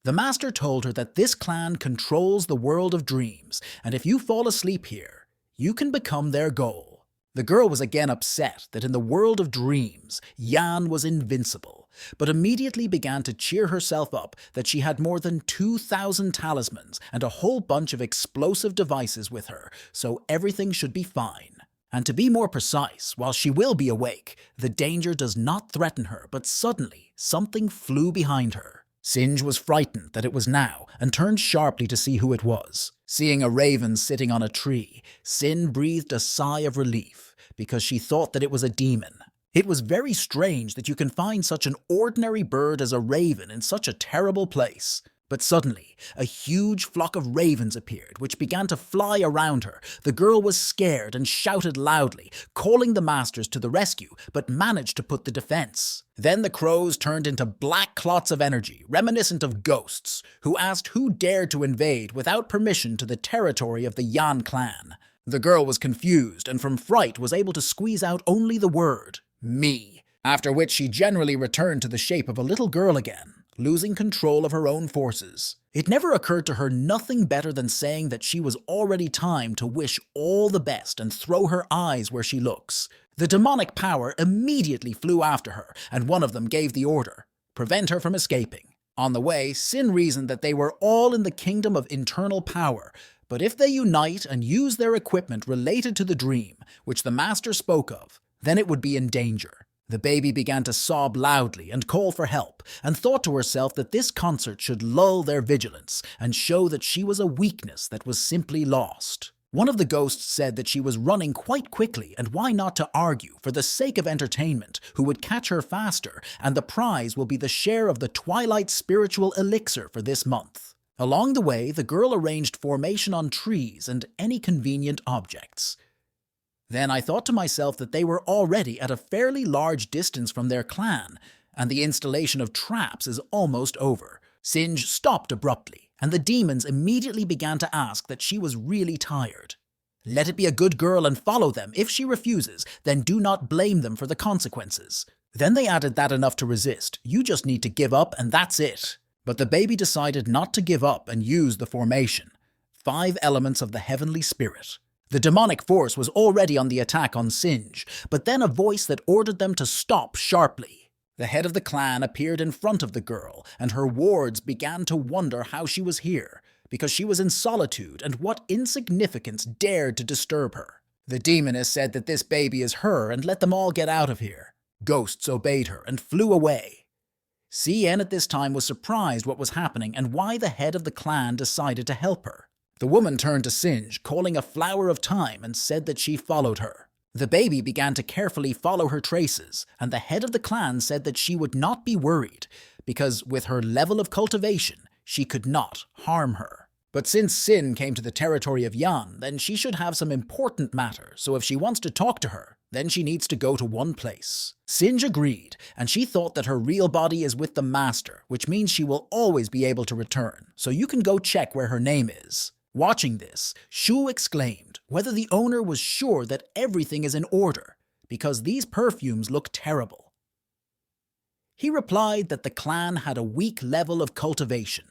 The master told her that this clan controls the world of dreams, and if you fall asleep here, you can become their goal. The girl was again upset that in the world of dreams, Yan was invincible, but immediately began to cheer herself up that she had more than 2,000 talismans and a whole bunch of explosive devices with her, so everything should be fine. And to be more precise, while she will be awake, the danger does not threaten her, but suddenly something flew behind her. Sinj was frightened that it was now and turned sharply to see who it was. Seeing a raven sitting on a tree, Sin breathed a sigh of relief because she thought that it was a demon. It was very strange that you can find such an ordinary bird as a raven in such a terrible place. But suddenly, a huge flock of ravens appeared, which began to fly around her. The girl was scared and shouted loudly, calling the masters to the rescue, but managed to put the defense. Then the crows turned into black clots of energy, reminiscent of ghosts, who asked who dared to invade without permission to the territory of the Yan clan. The girl was confused and from fright was able to squeeze out only the word, me, after which she generally returned to the shape of a little girl again, losing control of her own forces. It never occurred to her nothing better than saying that she was already timed to wish all the best and throw her eyes where she looks. The demonic power immediately flew after her, and one of them gave the order, prevent her from escaping. On the way, Sin reasoned that they were all in the kingdom of internal power, but if they unite and use their equipment related to the dream, which the master spoke of, then it would be in danger. The baby began to sob loudly and call for help, and thought to herself that this concert should lull their vigilance and show that she was a weakness that was simply lost. One of the ghosts said that she was running quite quickly, and why not to argue, for the sake of entertainment, who would catch her faster, and the prize will be the share of the Twilight spiritual elixir for this month. Along the way, the girl arranged formation on trees and any convenient objects. Then I thought to myself that they were already at a fairly large distance from their clan, and the installation of traps is almost over. Sinj stopped abruptly, and the demons immediately began to ask that she was really tired. Let it be a good girl and follow them. If she refuses, then do not blame them for the consequences. Then they added that enough to resist. You just need to give up and that's it. But the baby decided not to give up and use the formation. 5 elements of the heavenly spirit. The demonic force was already on the attack on Sinj, but then a voice that ordered them to stop sharply. The head of the clan appeared in front of the girl, and her wards began to wonder how she was here, because she was in solitude and what insignificance dared to disturb her. The demoness said that this baby is her and let them all get out of here. Ghosts obeyed her and flew away. CN at this time was surprised what was happening and why the head of the clan decided to help her. The woman turned to Sinj, calling a Flower of Time, and said that she followed her. The baby began to carefully follow her traces, and the head of the clan said that she would not be worried, because with her level of cultivation, she could not harm her. But since Sin came to the territory of Yan, then she should have some important matter, so if she wants to talk to her, then she needs to go to one place. Sinj agreed, and she thought that her real body is with the master, which means she will always be able to return, so you can go check where her name is. Watching this, Shu exclaimed whether the owner was sure that everything is in order, because these perfumes look terrible. He replied that the clan had a weak level of cultivation.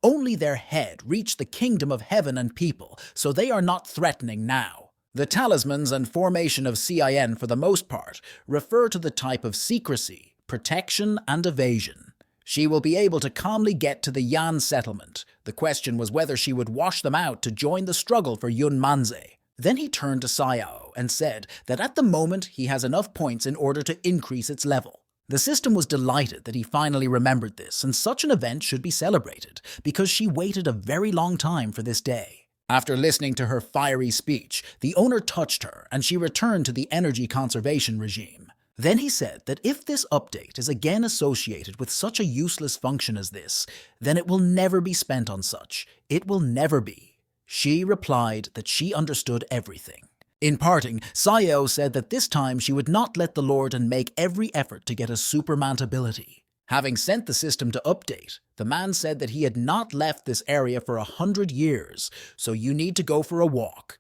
Only their head reached the kingdom of heaven and people, so they are not threatening now. The talismans and formation of CIN, for the most part, refer to the type of secrecy, protection, and evasion. She will be able to calmly get to the Yan settlement. The question was whether she would wash them out to join the struggle for Yun Manze. Then he turned to Sayao and said that at the moment he has enough points in order to increase its level. The system was delighted that he finally remembered this, and such an event should be celebrated, because she waited a very long time for this day. After listening to her fiery speech, the owner touched her, and she returned to the energy conservation regime. Then he said that if this update is again associated with such a useless function as this, then it will never be spent on such. It will never be. She replied that she understood everything. In parting, Sayo said that this time she would not let the Lord and make every effort to get a Superman ability. Having sent the system to update, the man said that he had not left this area for 100 years, so you need to go for a walk.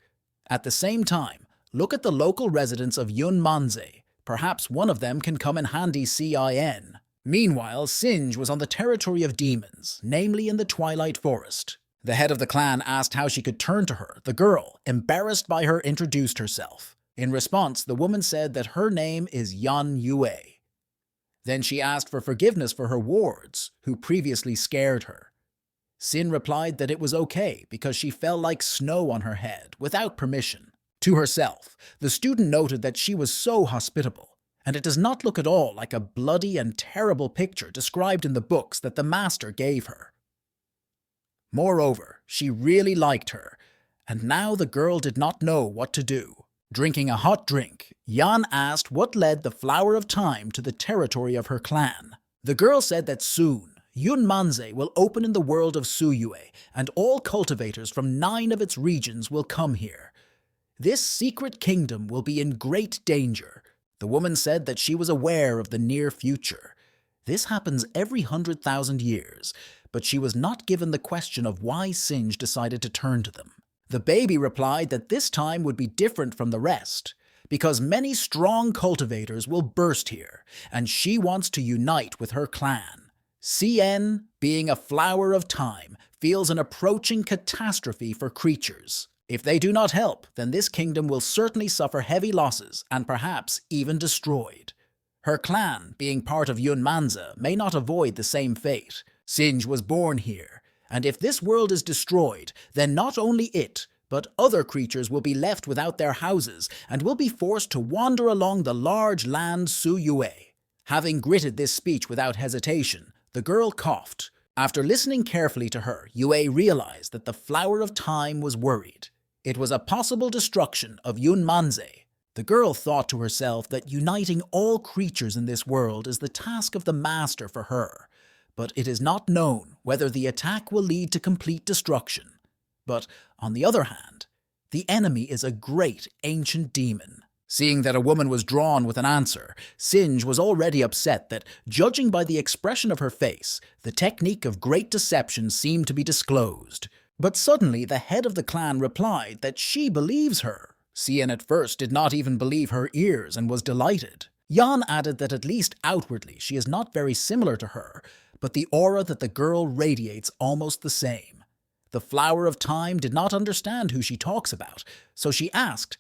At the same time, look at the local residents of Yunmanze. Perhaps one of them can come in handy. Cin. Meanwhile, Singe was on the territory of demons, namely in the Twilight Forest. The head of the clan asked how she could turn to her. The girl, embarrassed by her, introduced herself. In response, the woman said that her name is Yan Yue. Then she asked for forgiveness for her wards, who previously scared her. Sin replied that it was okay because she fell like snow on her head, without permission. To herself, the student noted that she was so hospitable, and it does not look at all like a bloody and terrible picture described in the books that the master gave her. Moreover, she really liked her, and now the girl did not know what to do. Drinking a hot drink, Yan asked what led the Flower of Time to the territory of her clan. The girl said that soon, Yunmanze will open in the world of Suyue, and all cultivators from 9 of its regions will come here. This secret kingdom will be in great danger. The woman said that she was aware of the near future. This happens every 100,000 years, but she was not given the question of why Singe decided to turn to them. The baby replied that this time would be different from the rest, because many strong cultivators will burst here, and she wants to unite with her clan. Cn, being a flower of time, feels an approaching catastrophe for creatures. If they do not help, then this kingdom will certainly suffer heavy losses and perhaps even destroyed. Her clan, being part of Yunmanze, may not avoid the same fate. Singe was born here, and if this world is destroyed, then not only it, but other creatures will be left without their houses and will be forced to wander along the large land Suyue. Having gritted this speech without hesitation, the girl coughed. After listening carefully to her, Yue realized that the Flower of Time was worried. It was a possible destruction of Yunmanze. The girl thought to herself that uniting all creatures in this world is the task of the master for her, but it is not known whether the attack will lead to complete destruction. But, on the other hand, the enemy is a great ancient demon. Seeing that a woman was drawn with an answer, Singe was already upset that, judging by the expression of her face, the technique of great deception seemed to be disclosed. But suddenly the head of the clan replied that she believes her. Cien at first did not even believe her ears and was delighted. Yan added that at least outwardly she is not very similar to her, but the aura that the girl radiates almost the same. The Flower of Time did not understand who she talks about, so she asked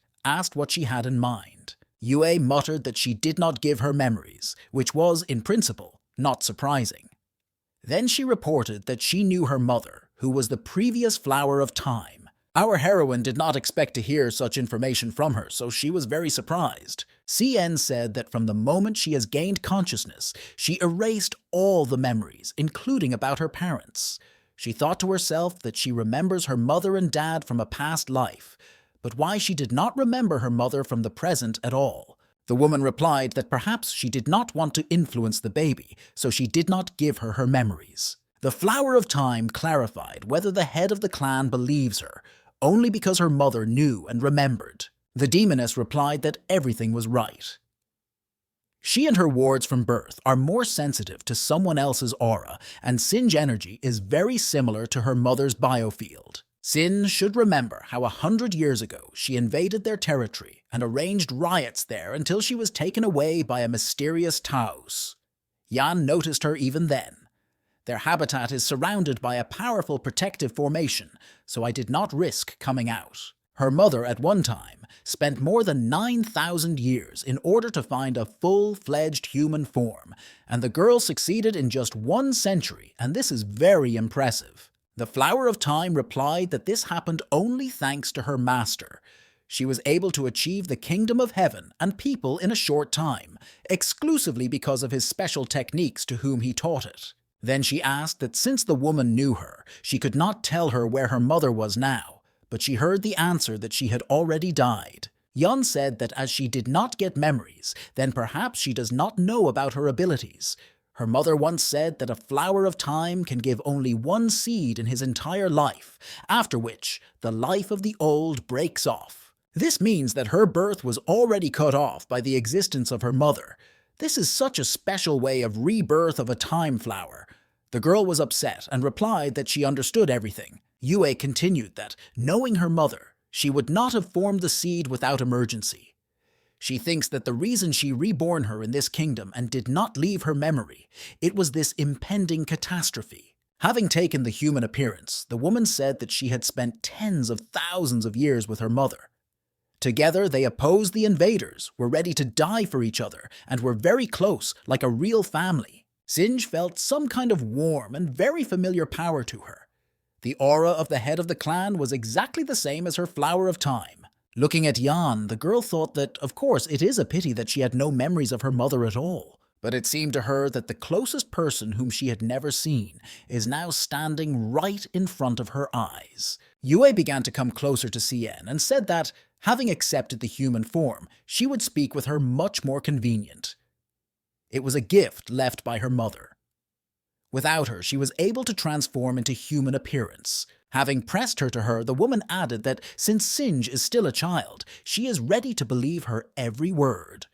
what she had in mind. Yue muttered that she did not give her memories, which was, in principle, not surprising. Then she reported that she knew her mother, who was the previous Flower of Time. Our heroine did not expect to hear such information from her, so she was very surprised. Cn said that from the moment she has gained consciousness, she erased all the memories, including about her parents. She thought to herself that she remembers her mother and dad from a past life, but why she did not remember her mother from the present at all. The woman replied that perhaps she did not want to influence the baby, so she did not give her her memories. The Flower of Time clarified whether the head of the clan believes her, only because her mother knew and remembered. The demoness replied that everything was right. She and her wards from birth are more sensitive to someone else's aura, and Singe energy is very similar to her mother's biofield. Sin should remember how 100 years ago she invaded their territory and arranged riots there until she was taken away by a mysterious Taos. Yan noticed her even then. Their habitat is surrounded by a powerful protective formation, so I did not risk coming out. Her mother, at one time, spent more than 9,000 years in order to find a full-fledged human form, and the girl succeeded in just 1 century, and this is very impressive. The Flower of Time replied that this happened only thanks to her master. She was able to achieve the kingdom of heaven and people in a short time, exclusively because of his special techniques to whom he taught it. Then she asked that since the woman knew her, she could not tell her where her mother was now, but she heard the answer that she had already died. Yun said that as she did not get memories, then perhaps she does not know about her abilities. Her mother once said that a flower of time can give only one seed in his entire life, after which the life of the old breaks off. This means that her birth was already cut off by the existence of her mother. This is such a special way of rebirth of a time flower. The girl was upset and replied that she understood everything. Yue continued that, knowing her mother, she would not have formed the seed without emergency. She thinks that the reason she reborn her in this kingdom and did not leave her memory, it was this impending catastrophe. Having taken the human appearance, the woman said that she had spent tens of thousands of years with her mother. Together, they opposed the invaders, were ready to die for each other, and were very close, like a real family. Sinj felt some kind of warm and very familiar power to her. The aura of the head of the clan was exactly the same as her flower of time. Looking at Yan, the girl thought that, of course, it is a pity that she had no memories of her mother at all. But it seemed to her that the closest person whom she had never seen is now standing right in front of her eyes. Yue began to come closer to Cien and said that, having accepted the human form, she would speak with her much more convenient. It was a gift left by her mother. Without her, she was able to transform into human appearance. Having pressed her to her, the woman added that since Sinj is still a child, she is ready to believe her every word.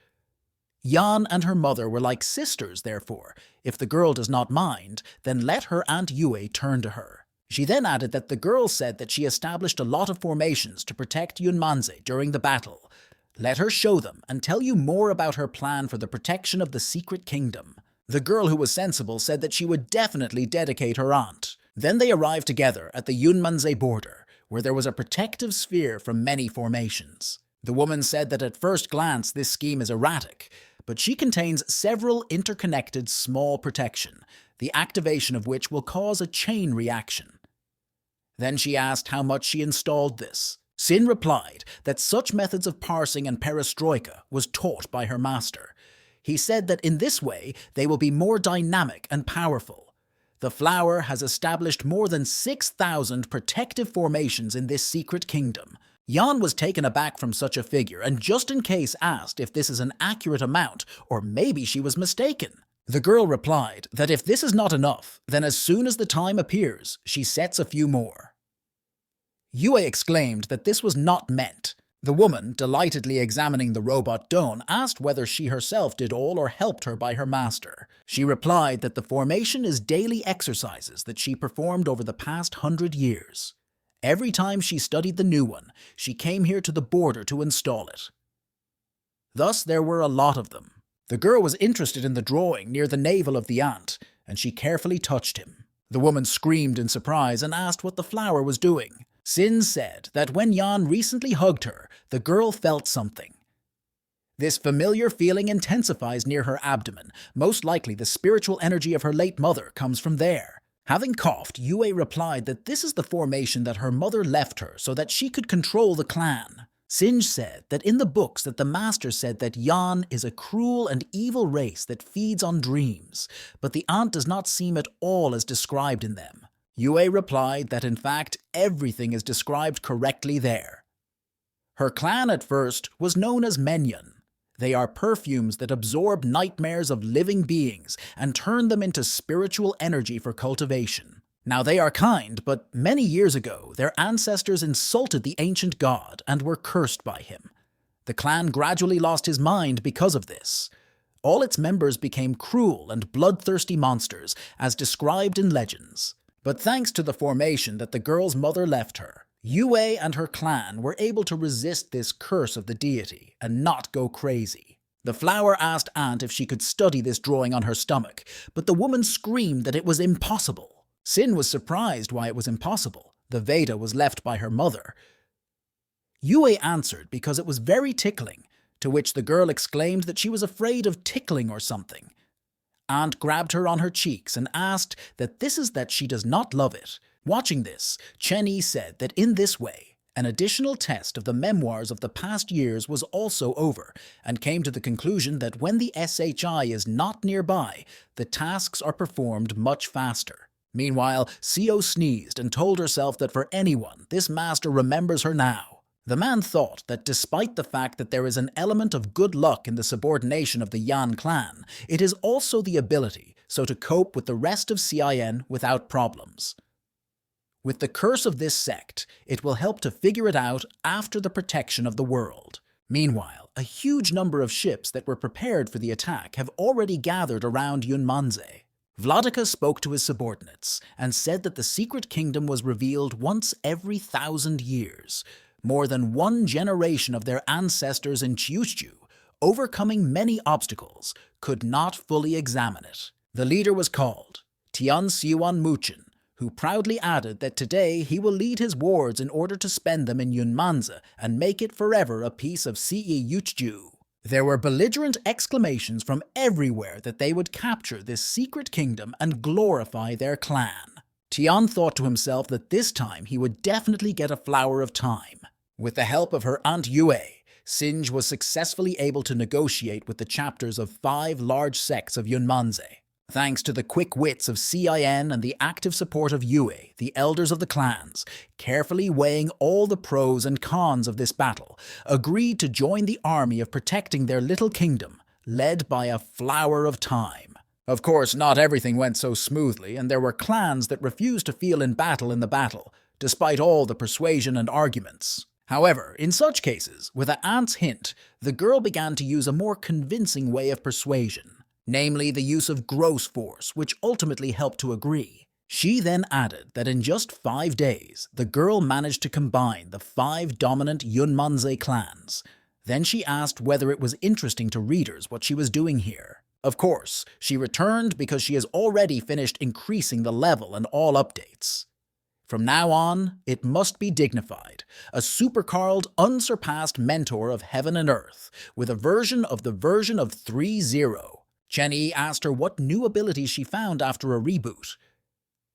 Yan and her mother were like sisters, therefore. If the girl does not mind, then let her Aunt Yue turn to her. She then added that the girl said that she established a lot of formations to protect Yunmanze during the battle. Let her show them and tell you more about her plan for the protection of the secret kingdom. The girl, who was sensible, said that she would definitely dedicate her aunt. Then they arrived together at the Yunmanze border, where there was a protective sphere from many formations. The woman said that at first glance this scheme is erratic, but she contains several interconnected small protection, the activation of which will cause a chain reaction. Then she asked how much she installed this. Sin replied that such methods of parsing and perestroika was taught by her master. He said that in this way they will be more dynamic and powerful. The flower has established more than 6,000 protective formations in this secret kingdom. Yan was taken aback from such a figure and just in case asked if this is an accurate amount or maybe she was mistaken. The girl replied that if this is not enough, then as soon as the time appears, she sets a few more. Yue exclaimed that this was not meant. The woman, delightedly examining the robot Don, asked whether she herself did all or helped her by her master. She replied that the formation is daily exercises that she performed over the past 100 years. Every time she studied the new one, she came here to the border to install it. Thus there were a lot of them. The girl was interested in the drawing near the navel of the ant, and she carefully touched him. The woman screamed in surprise and asked what the flower was doing. Sin said that when Yan recently hugged her, the girl felt something. This familiar feeling intensifies near her abdomen. Most likely the spiritual energy of her late mother comes from there. Having coughed, Yue replied that this is the formation that her mother left her so that she could control the clan. Sinj said that in the books that the master said that Yan is a cruel and evil race that feeds on dreams, but the aunt does not seem at all as described in them. Yue replied that in fact everything is described correctly there. Her clan at first was known as Menyan. They are perfumes that absorb nightmares of living beings and turn them into spiritual energy for cultivation. Now they are kind, but many years ago their ancestors insulted the ancient god and were cursed by him. The clan gradually lost his mind because of this. All its members became cruel and bloodthirsty monsters, as described in legends. But thanks to the formation that the girl's mother left her, Yue and her clan were able to resist this curse of the deity and not go crazy. The flower asked Aunt if she could study this drawing on her stomach, but the woman screamed that it was impossible. Sin was surprised why it was impossible. The Veda was left by her mother. Yue answered because it was very tickling, to which the girl exclaimed that she was afraid of tickling or something. Aunt grabbed her on her cheeks and asked that this is that she does not love it. Watching this, Chenny said that in this way, an additional test of the memoirs of the past years was also over, and came to the conclusion that when the SHI is not nearby, the tasks are performed much faster. Meanwhile, Sio sneezed and told herself that for anyone, this master remembers her now. The man thought that despite the fact that there is an element of good luck in the subordination of the Yan clan, it is also the ability so to cope with the rest of CIN without problems. With the curse of this sect, it will help to figure it out after the protection of the world. Meanwhile, a huge number of ships that were prepared for the attack have already gathered around Yunmanze. Vladika spoke to his subordinates and said that the secret kingdom was revealed once every 1,000 years. More than one generation of their ancestors in Chiushju, overcoming many obstacles, could not fully examine it. The leader was called Tian Siuan Muchen, who proudly added that today he will lead his wards in order to spend them in Yunmanze and make it forever a piece of Yuchju. There were belligerent exclamations from everywhere that they would capture this secret kingdom and glorify their clan. Tian thought to himself that this time he would definitely get a flower of time. With the help of her Aunt Yue, Sinj was successfully able to negotiate with the chapters of 5 large sects of Yunmanze. Thanks to the quick wits of CIN and the active support of Yue, the elders of the clans, carefully weighing all the pros and cons of this battle, agreed to join the army of protecting their little kingdom, led by a flower of time. Of course, not everything went so smoothly, and there were clans that refused to feel in the battle, despite all the persuasion and arguments. However, in such cases, with a aunt's hint, the girl began to use a more convincing way of persuasion. Namely the use of gross force, which ultimately helped to agree. She then added that in just 5 days, the girl managed to combine the 5 dominant Yunmanze clans. Then she asked whether it was interesting to readers what she was doing here. Of course, she returned because she has already finished increasing the level and all updates. From now on, it must be dignified, a supercarled, unsurpassed mentor of heaven and earth, with a version of 3.0. Chen Yi asked her what new abilities she found after a reboot.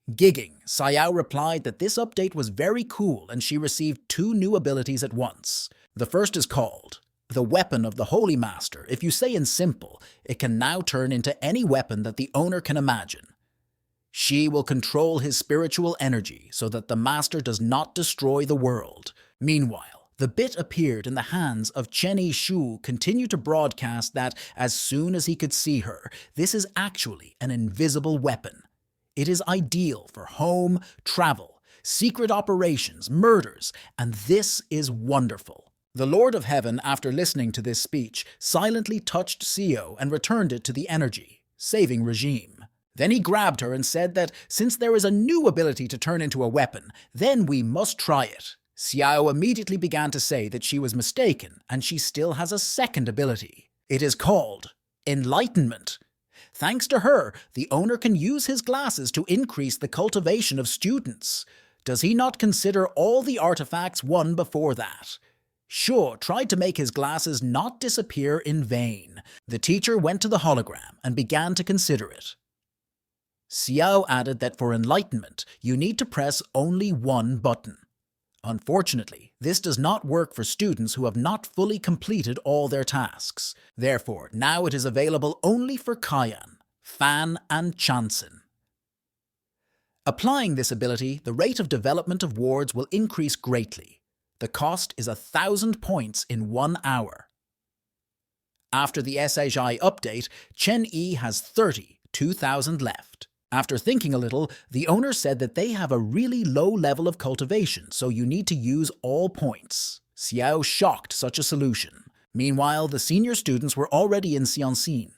Gigging, Xiao replied that this update was very cool and she received 2 new abilities at once. The first is called the Weapon of the Holy Master. If you say in simple, it can now turn into any weapon that the owner can imagine. She will control his spiritual energy so that the master does not destroy the world. Meanwhile, the bit appeared in the hands of Chen Yishu continued to broadcast that, as soon as he could see her, this is actually an invisible weapon. It is ideal for home, travel, secret operations, murders, and this is wonderful. The Lord of Heaven, after listening to this speech, silently touched Sio and returned it to the energy, saving regime. Then he grabbed her and said that since there is a new ability to turn into a weapon, then we must try it. Xiao immediately began to say that she was mistaken and she still has a second ability. It is called Enlightenment. Thanks to her, the owner can use his glasses to increase the cultivation of students. Does he not consider all the artifacts won before that? Sure tried to make his glasses not disappear in vain. The teacher went to the hologram and began to consider it. Xiao added that for enlightenment, you need to press only one button. Unfortunately, this does not work for students who have not fully completed all their tasks. Therefore, now it is available only for Kayan, Fan, and Chansen. Applying this ability, the rate of development of wards will increase greatly. The cost is 1,000 points in 1 hour. After the SHI update, Chen Yi has 2,000 left. After thinking a little, the owner said that they have a really low level of cultivation, so you need to use all points. Xiao shocked such a solution. Meanwhile, the senior students were already in Xianxin.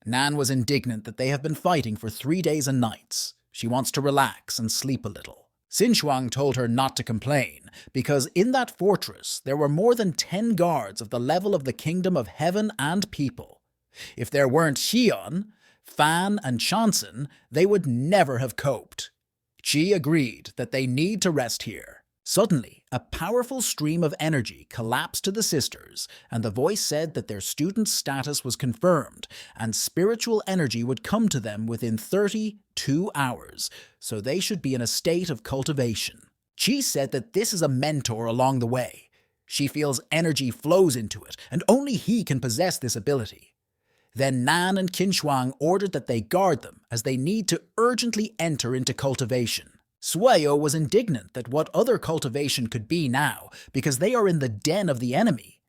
Nan was indignant that they have been fighting for 3 days and nights. She wants to relax and sleep a little. Xinchuang told her not to complain, because in that fortress there were more than 10 guards of the level of the kingdom of heaven and people. If there weren't Xion, Fan, and Chansen, they would never have coped. Qi agreed that they need to rest here. Suddenly, a powerful stream of energy collapsed to the sisters, and the voice said that their student status was confirmed, and spiritual energy would come to them within 32 hours, so they should be in a state of cultivation. Qi said that this is a mentor along the way. She feels energy flows into it, and only he can possess this ability. Then Nan and Qinshuang ordered that they guard them, as they need to urgently enter into cultivation. Sueyo was indignant that what other cultivation could be now, because they are in the den of the enemy.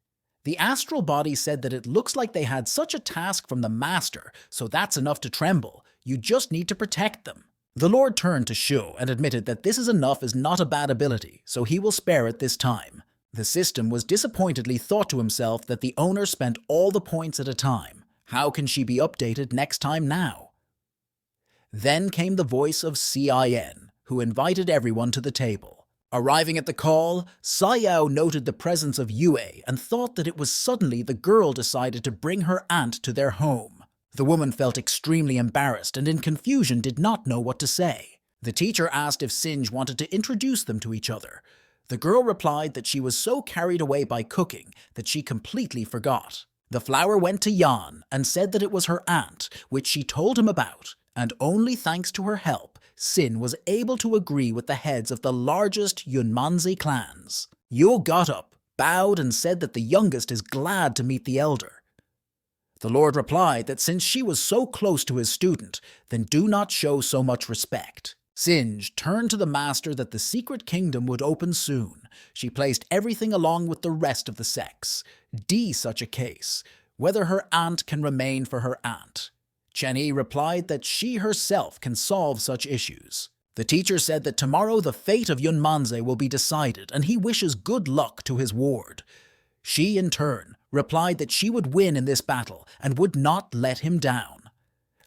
The astral body said that it looks like they had such a task from the master, so that's enough to tremble. You just need to protect them. The Lord turned to Shu and admitted that this is enough is not a bad ability, so he will spare it this time. The system was disappointedly thought to himself that the owner spent all the points at a time. How can she be updated next time now? Then came the voice of Cin, who invited everyone to the table. Arriving at the call, Sayao noted the presence of Yue and thought that it was suddenly the girl decided to bring her aunt to their home. The woman felt extremely embarrassed and in confusion did not know what to say. The teacher asked if Sinj wanted to introduce them to each other. The girl replied that she was so carried away by cooking that she completely forgot. The flower went to Yan and said that it was her aunt, which she told him about, and only thanks to her help, Sin was able to agree with the heads of the largest Yunmanzi clans. Yu got up, bowed, and said that the youngest is glad to meet the elder. The Lord replied that since she was so close to his student, then do not show so much respect. Sinj turned to the master that the secret kingdom would open soon. She placed everything along with the rest of the sects. Such a case, whether her aunt can remain for her aunt. Chen-Yi replied that she herself can solve such issues. The teacher said that tomorrow the fate of Yunmanze will be decided and he wishes good luck to his ward. She, in turn, replied that she would win in this battle and would not let him down.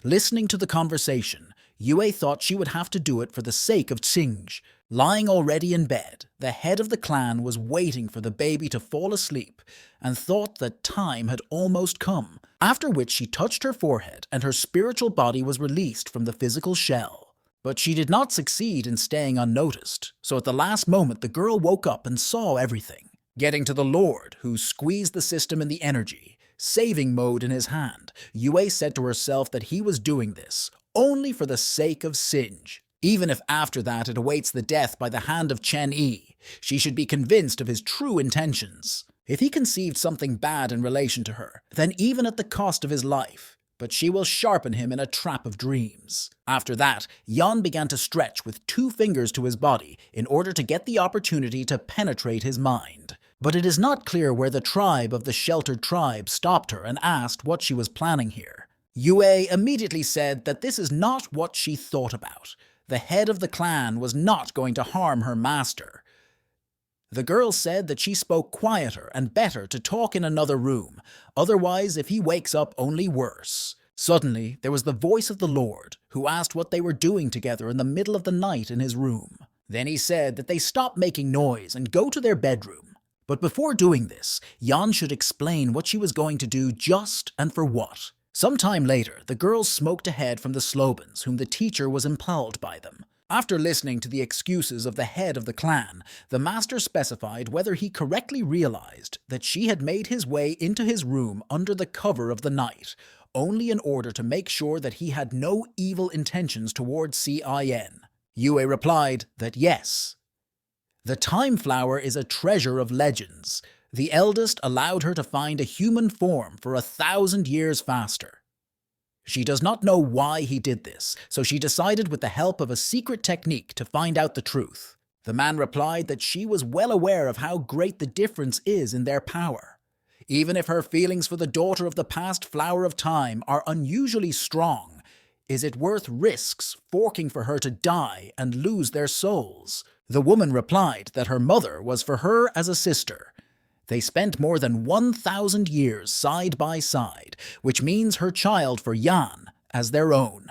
Listening to the conversation, Yue thought she would have to do it for the sake of Tsinj. Lying already in bed, the head of the clan was waiting for the baby to fall asleep and thought that time had almost come, after which she touched her forehead and her spiritual body was released from the physical shell. But she did not succeed in staying unnoticed, so at the last moment the girl woke up and saw everything. Getting to the Lord, who squeezed the system in the energy, saving mode in his hand, Yue said to herself that he was doing this only for the sake of Sinj. Even if after that it awaits the death by the hand of Chen-Yi, she should be convinced of his true intentions. If he conceived something bad in relation to her, then even at the cost of his life, but she will sharpen him in a trap of dreams. After that, Yan began to stretch with 2 fingers to his body in order to get the opportunity to penetrate his mind. But it is not clear where the tribe of the sheltered tribe stopped her and asked what she was planning here. Yue immediately said that this is not what she thought about. The head of the clan was not going to harm her master. The girl said that she spoke quieter and better to talk in another room, otherwise if he wakes up only worse. Suddenly, there was the voice of the Lord, who asked what they were doing together in the middle of the night in his room. Then he said that they stop making noise and go to their bedroom. But before doing this, Yan should explain what she was going to do just and for what. Some time later, the girls smoked ahead from the Slobans, whom the teacher was impelled by them. After listening to the excuses of the head of the clan, the master specified whether he correctly realized that she had made his way into his room under the cover of the night, only in order to make sure that he had no evil intentions towards Cin. Yue replied that yes. The time flower is a treasure of legends. The eldest allowed her to find a human form for 1,000 years faster. She does not know why he did this, so she decided with the help of a secret technique to find out the truth. The man replied that she was well aware of how great the difference is in their power. Even if her feelings for the daughter of the past flower of time are unusually strong, is it worth risks forking for her to die and lose their souls? The woman replied that her mother was for her as a sister. They spent more than 1,000 years side by side, which means her child for Yan as their own.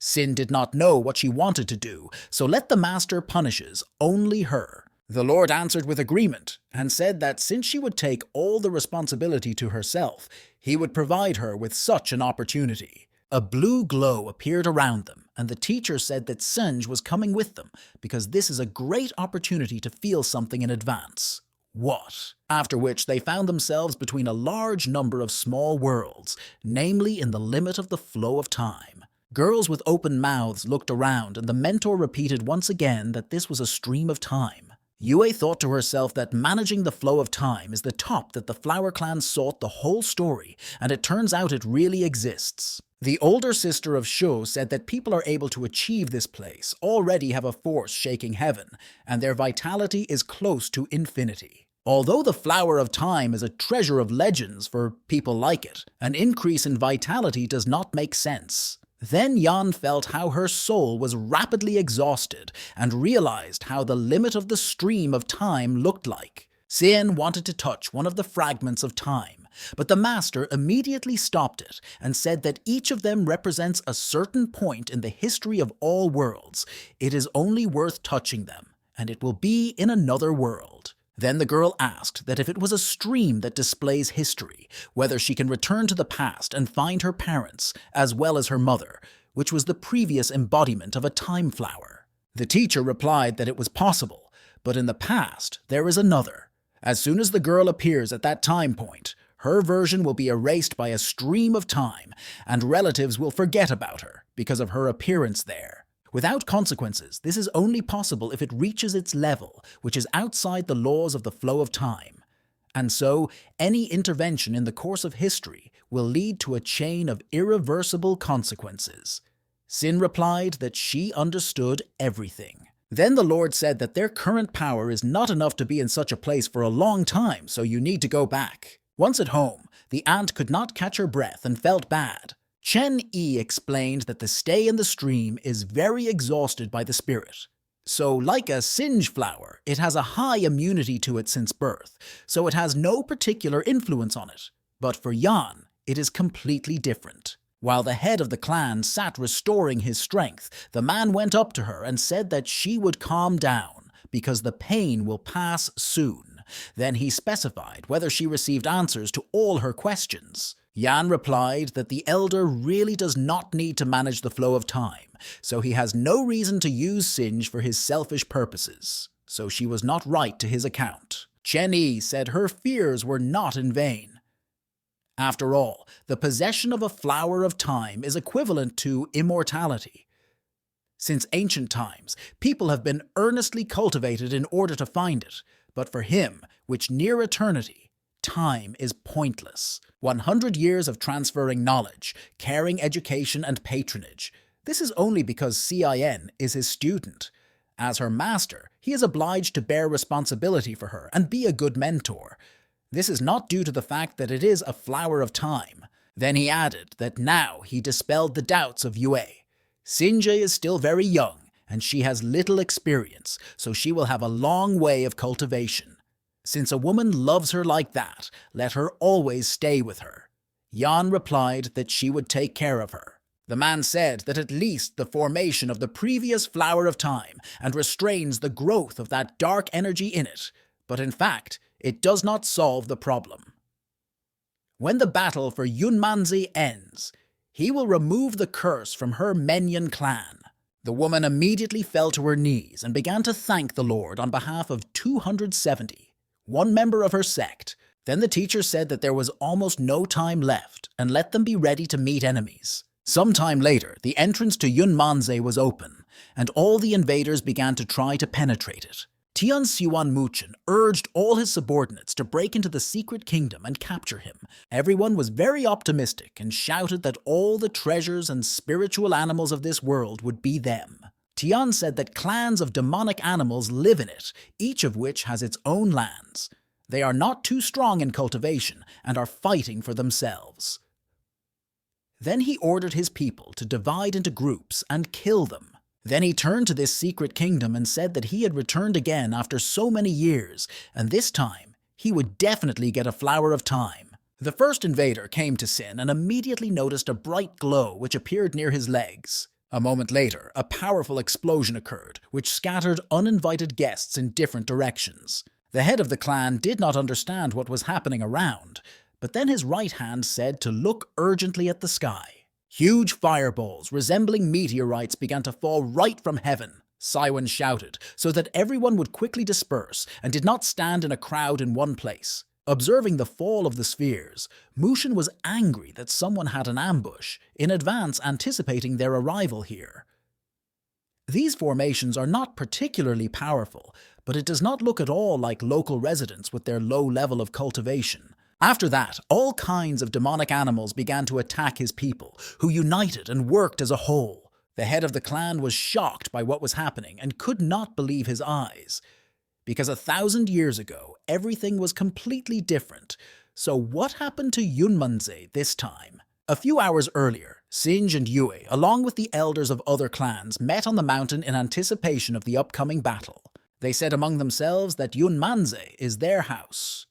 Sin did not know what she wanted to do, so let the master punishes only her. The Lord answered with agreement and said that since she would take all the responsibility to herself, he would provide her with such an opportunity. A blue glow appeared around them, and the teacher said that Sinj was coming with them because this is a great opportunity to feel something in advance. What? After which they found themselves between a large number of small worlds, namely in the limit of the flow of time. Girls with open mouths looked around, and the mentor repeated once again that this was a stream of time. Yue thought to herself that managing the flow of time is the top that the Flower Clan sought the whole story, and it turns out it really exists. The older sister of Shu said that people are able to achieve this place already have a force shaking heaven, and their vitality is close to infinity. Although the Flower of Time is a treasure of legends for people like it, an increase in vitality does not make sense. Then Yan felt how her soul was rapidly exhausted and realized how the limit of the stream of time looked like. Sin wanted to touch one of the fragments of time, but the master immediately stopped it and said that each of them represents a certain point in the history of all worlds. It is only worth touching them, and it will be in another world. Then the girl asked that if it was a stream that displays history, whether she can return to the past and find her parents, as well as her mother, which was the previous embodiment of a time flower. The teacher replied that it was possible, but in the past there is another. As soon as the girl appears at that time point, her version will be erased by a stream of time, and relatives will forget about her because of her appearance there. Without consequences, this is only possible if it reaches its level, which is outside the laws of the flow of time. And so, any intervention in the course of history will lead to a chain of irreversible consequences. Sin replied that she understood everything. Then the Lord said that their current power is not enough to be in such a place for a long time, so you need to go back. Once at home, the ant could not catch her breath and felt bad. Chen Yi explained that the stay in the stream is very exhausted by the spirit. So, like a singe flower, it has a high immunity to it since birth, so it has no particular influence on it. But for Yan, it is completely different. While the head of the clan sat restoring his strength, the man went up to her and said that she would calm down, because the pain will pass soon. Then he specified whether she received answers to all her questions. Yan replied that the elder really does not need to manage the flow of time, so he has no reason to use Singe for his selfish purposes. So she was not right to his account. Chen Yi said her fears were not in vain. After all, the possession of a flower of time is equivalent to immortality. Since ancient times, people have been earnestly cultivated in order to find it, but for him, which near eternity, time is pointless. 100 years of transferring knowledge, caring education and patronage. This is only because Cin is his student. As her master, he is obliged to bear responsibility for her and be a good mentor. This is not due to the fact that it is a flower of time. Then he added that now he dispelled the doubts of Yue. Sinje is still very young, and she has little experience, so she will have a long way of cultivation. Since a woman loves her like that, let her always stay with her. Yan replied that she would take care of her. The man said that at least the formation of the previous flower of time and restrains the growth of that dark energy in it, but in fact, it does not solve the problem. When the battle for Yunmanzi ends, he will remove the curse from her Menyan clan. The woman immediately fell to her knees and began to thank the Lord on behalf of 270, one member of her sect. Then the teacher said that there was almost no time left and let them be ready to meet enemies. Some time later, the entrance to Yunmanzi was open, and all the invaders began to try to penetrate it. Tian Xuan Muchen urged all his subordinates to break into the secret kingdom and capture him. Everyone was very optimistic and shouted that all the treasures and spiritual animals of this world would be them. Tian said that clans of demonic animals live in it, each of which has its own lands. They are not too strong in cultivation and are fighting for themselves. Then he ordered his people to divide into groups and kill them. Then he turned to this secret kingdom and said that he had returned again after so many years, and this time he would definitely get a flower of time. The first invader came to Sin and immediately noticed a bright glow which appeared near his legs. A moment later, a powerful explosion occurred, which scattered uninvited guests in different directions. The head of the clan did not understand what was happening around, but then his right hand said to look urgently at the sky. Huge fireballs resembling meteorites began to fall right from heaven. Saiwan shouted, so that everyone would quickly disperse and did not stand in a crowd in one place. Observing the fall of the spheres, Mushin was angry that someone had an ambush, in advance anticipating their arrival here. These formations are not particularly powerful, but it does not look at all like local residents with their low level of cultivation. After that, all kinds of demonic animals began to attack his people, who united and worked as a whole. The head of the clan was shocked by what was happening and could not believe his eyes. Because 1,000 years ago, everything was completely different. So what happened to Yunmanzi this time? A few hours earlier, Singe and Yue, along with the elders of other clans, met on the mountain in anticipation of the upcoming battle. They said among themselves that Yunmanze is their house.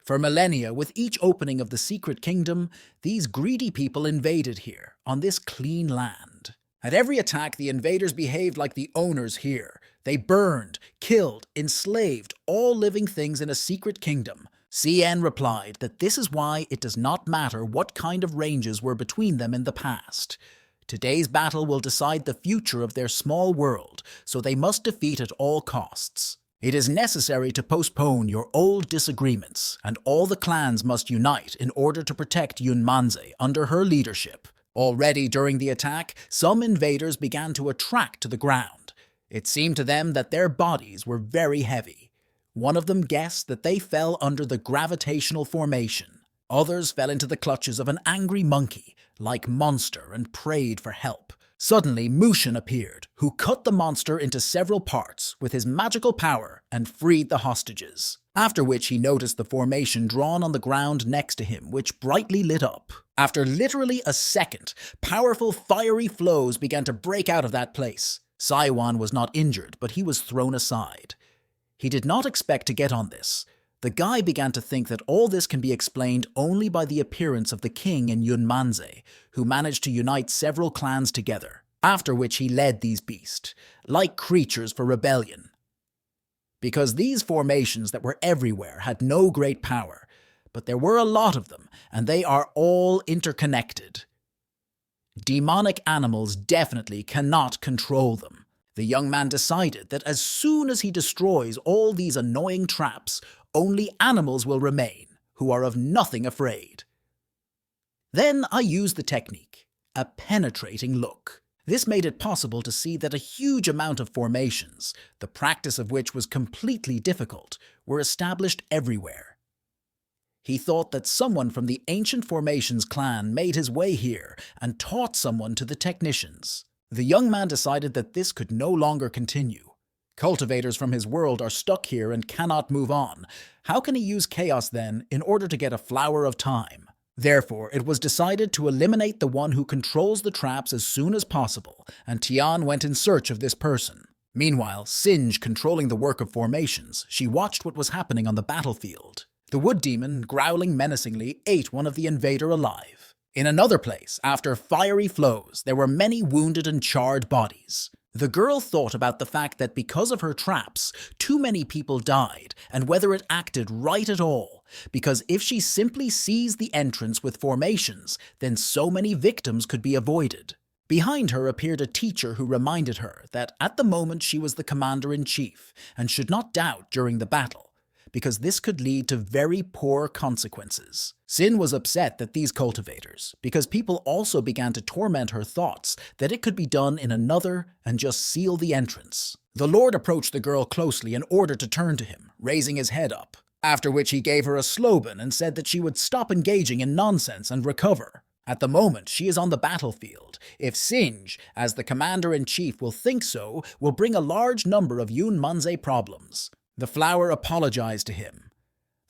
For millennia, with each opening of the secret kingdom, these greedy people invaded here, on this clean land. At every attack, the invaders behaved like the owners here. They burned, killed, enslaved all living things in a secret kingdom. CN replied that this is why it does not matter what kind of ranges were between them in the past. Today's battle will decide the future of their small world, so they must defeat at all costs. It is necessary to postpone your old disagreements, and all the clans must unite in order to protect Yunmanze under her leadership. Already during the attack, some invaders began to attract to the ground. It seemed to them that their bodies were very heavy. One of them guessed that they fell under the gravitational formation. Others fell into the clutches of an angry monkey-like monster and prayed for help. Suddenly, Mushin appeared, who cut the monster into several parts with his magical power and freed the hostages. After which he noticed the formation drawn on the ground next to him, which brightly lit up. After literally a second, powerful fiery flows began to break out of that place. Saiwan was not injured, but he was thrown aside. He did not expect to get on this. The guy began to think that all this can be explained only by the appearance of the king in Yunmanze, who managed to unite several clans together, after which he led these beasts, like creatures for rebellion. Because these formations that were everywhere had no great power, but there were a lot of them, and they are all interconnected. Demonic animals definitely cannot control them. The young man decided that as soon as he destroys all these annoying traps, only animals will remain, who are of nothing afraid. Then I used the technique, a penetrating look. This made it possible to see that a huge amount of formations, the practice of which was completely difficult, were established everywhere. He thought that someone from the ancient formations clan made his way here and taught someone to the technicians. The young man decided that this could no longer continue. Cultivators from his world are stuck here and cannot move on. How can he use chaos then in order to get a flower of time? Therefore, it was decided to eliminate the one who controls the traps as soon as possible, and Tian went in search of this person. Meanwhile, Singe controlling the work of formations, she watched what was happening on the battlefield. The wood demon, growling menacingly, ate one of the invader alive. In another place, after fiery flows, there were many wounded and charred bodies. The girl thought about the fact that because of her traps, too many people died, and whether it acted right at all, because if she simply seized the entrance with formations, then so many victims could be avoided. Behind her appeared a teacher who reminded her that at the moment she was the commander-in-chief, and should not doubt during the battle, because this could lead to very poor consequences. Sin was upset that these cultivators, because people also began to torment her thoughts that it could be done in another and just seal the entrance. The Lord approached the girl closely in order to turn to him, raising his head up, after which he gave her a slogan and said that she would stop engaging in nonsense and recover. At the moment, she is on the battlefield. If Singe, as the commander-in-chief, will think so, will bring a large number of Yunmanze problems. The flower apologized to him.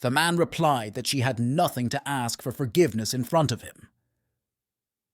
The man replied that she had nothing to ask for forgiveness in front of him.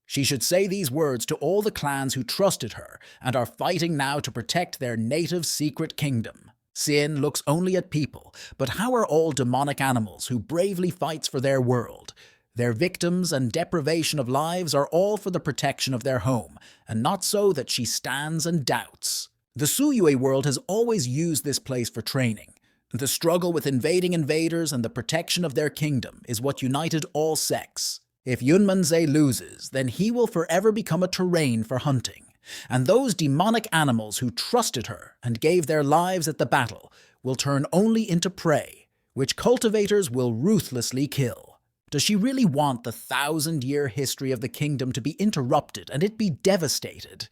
She should say these words to all the clans who trusted her and are fighting now to protect their native secret kingdom. Sin looks only at people, but how are all demonic animals who bravely fights for their world? Their victims and deprivation of lives are all for the protection of their home, and not so that she stands and doubts. The Suyue world has always used this place for training. The struggle with invading invaders and the protection of their kingdom is what united all sects. If Yunmanze loses, then he will forever become a terrain for hunting. And those demonic animals who trusted her and gave their lives at the battle will turn only into prey, which cultivators will ruthlessly kill. Does she really want the 1,000-year history of the kingdom to be interrupted and it be devastated?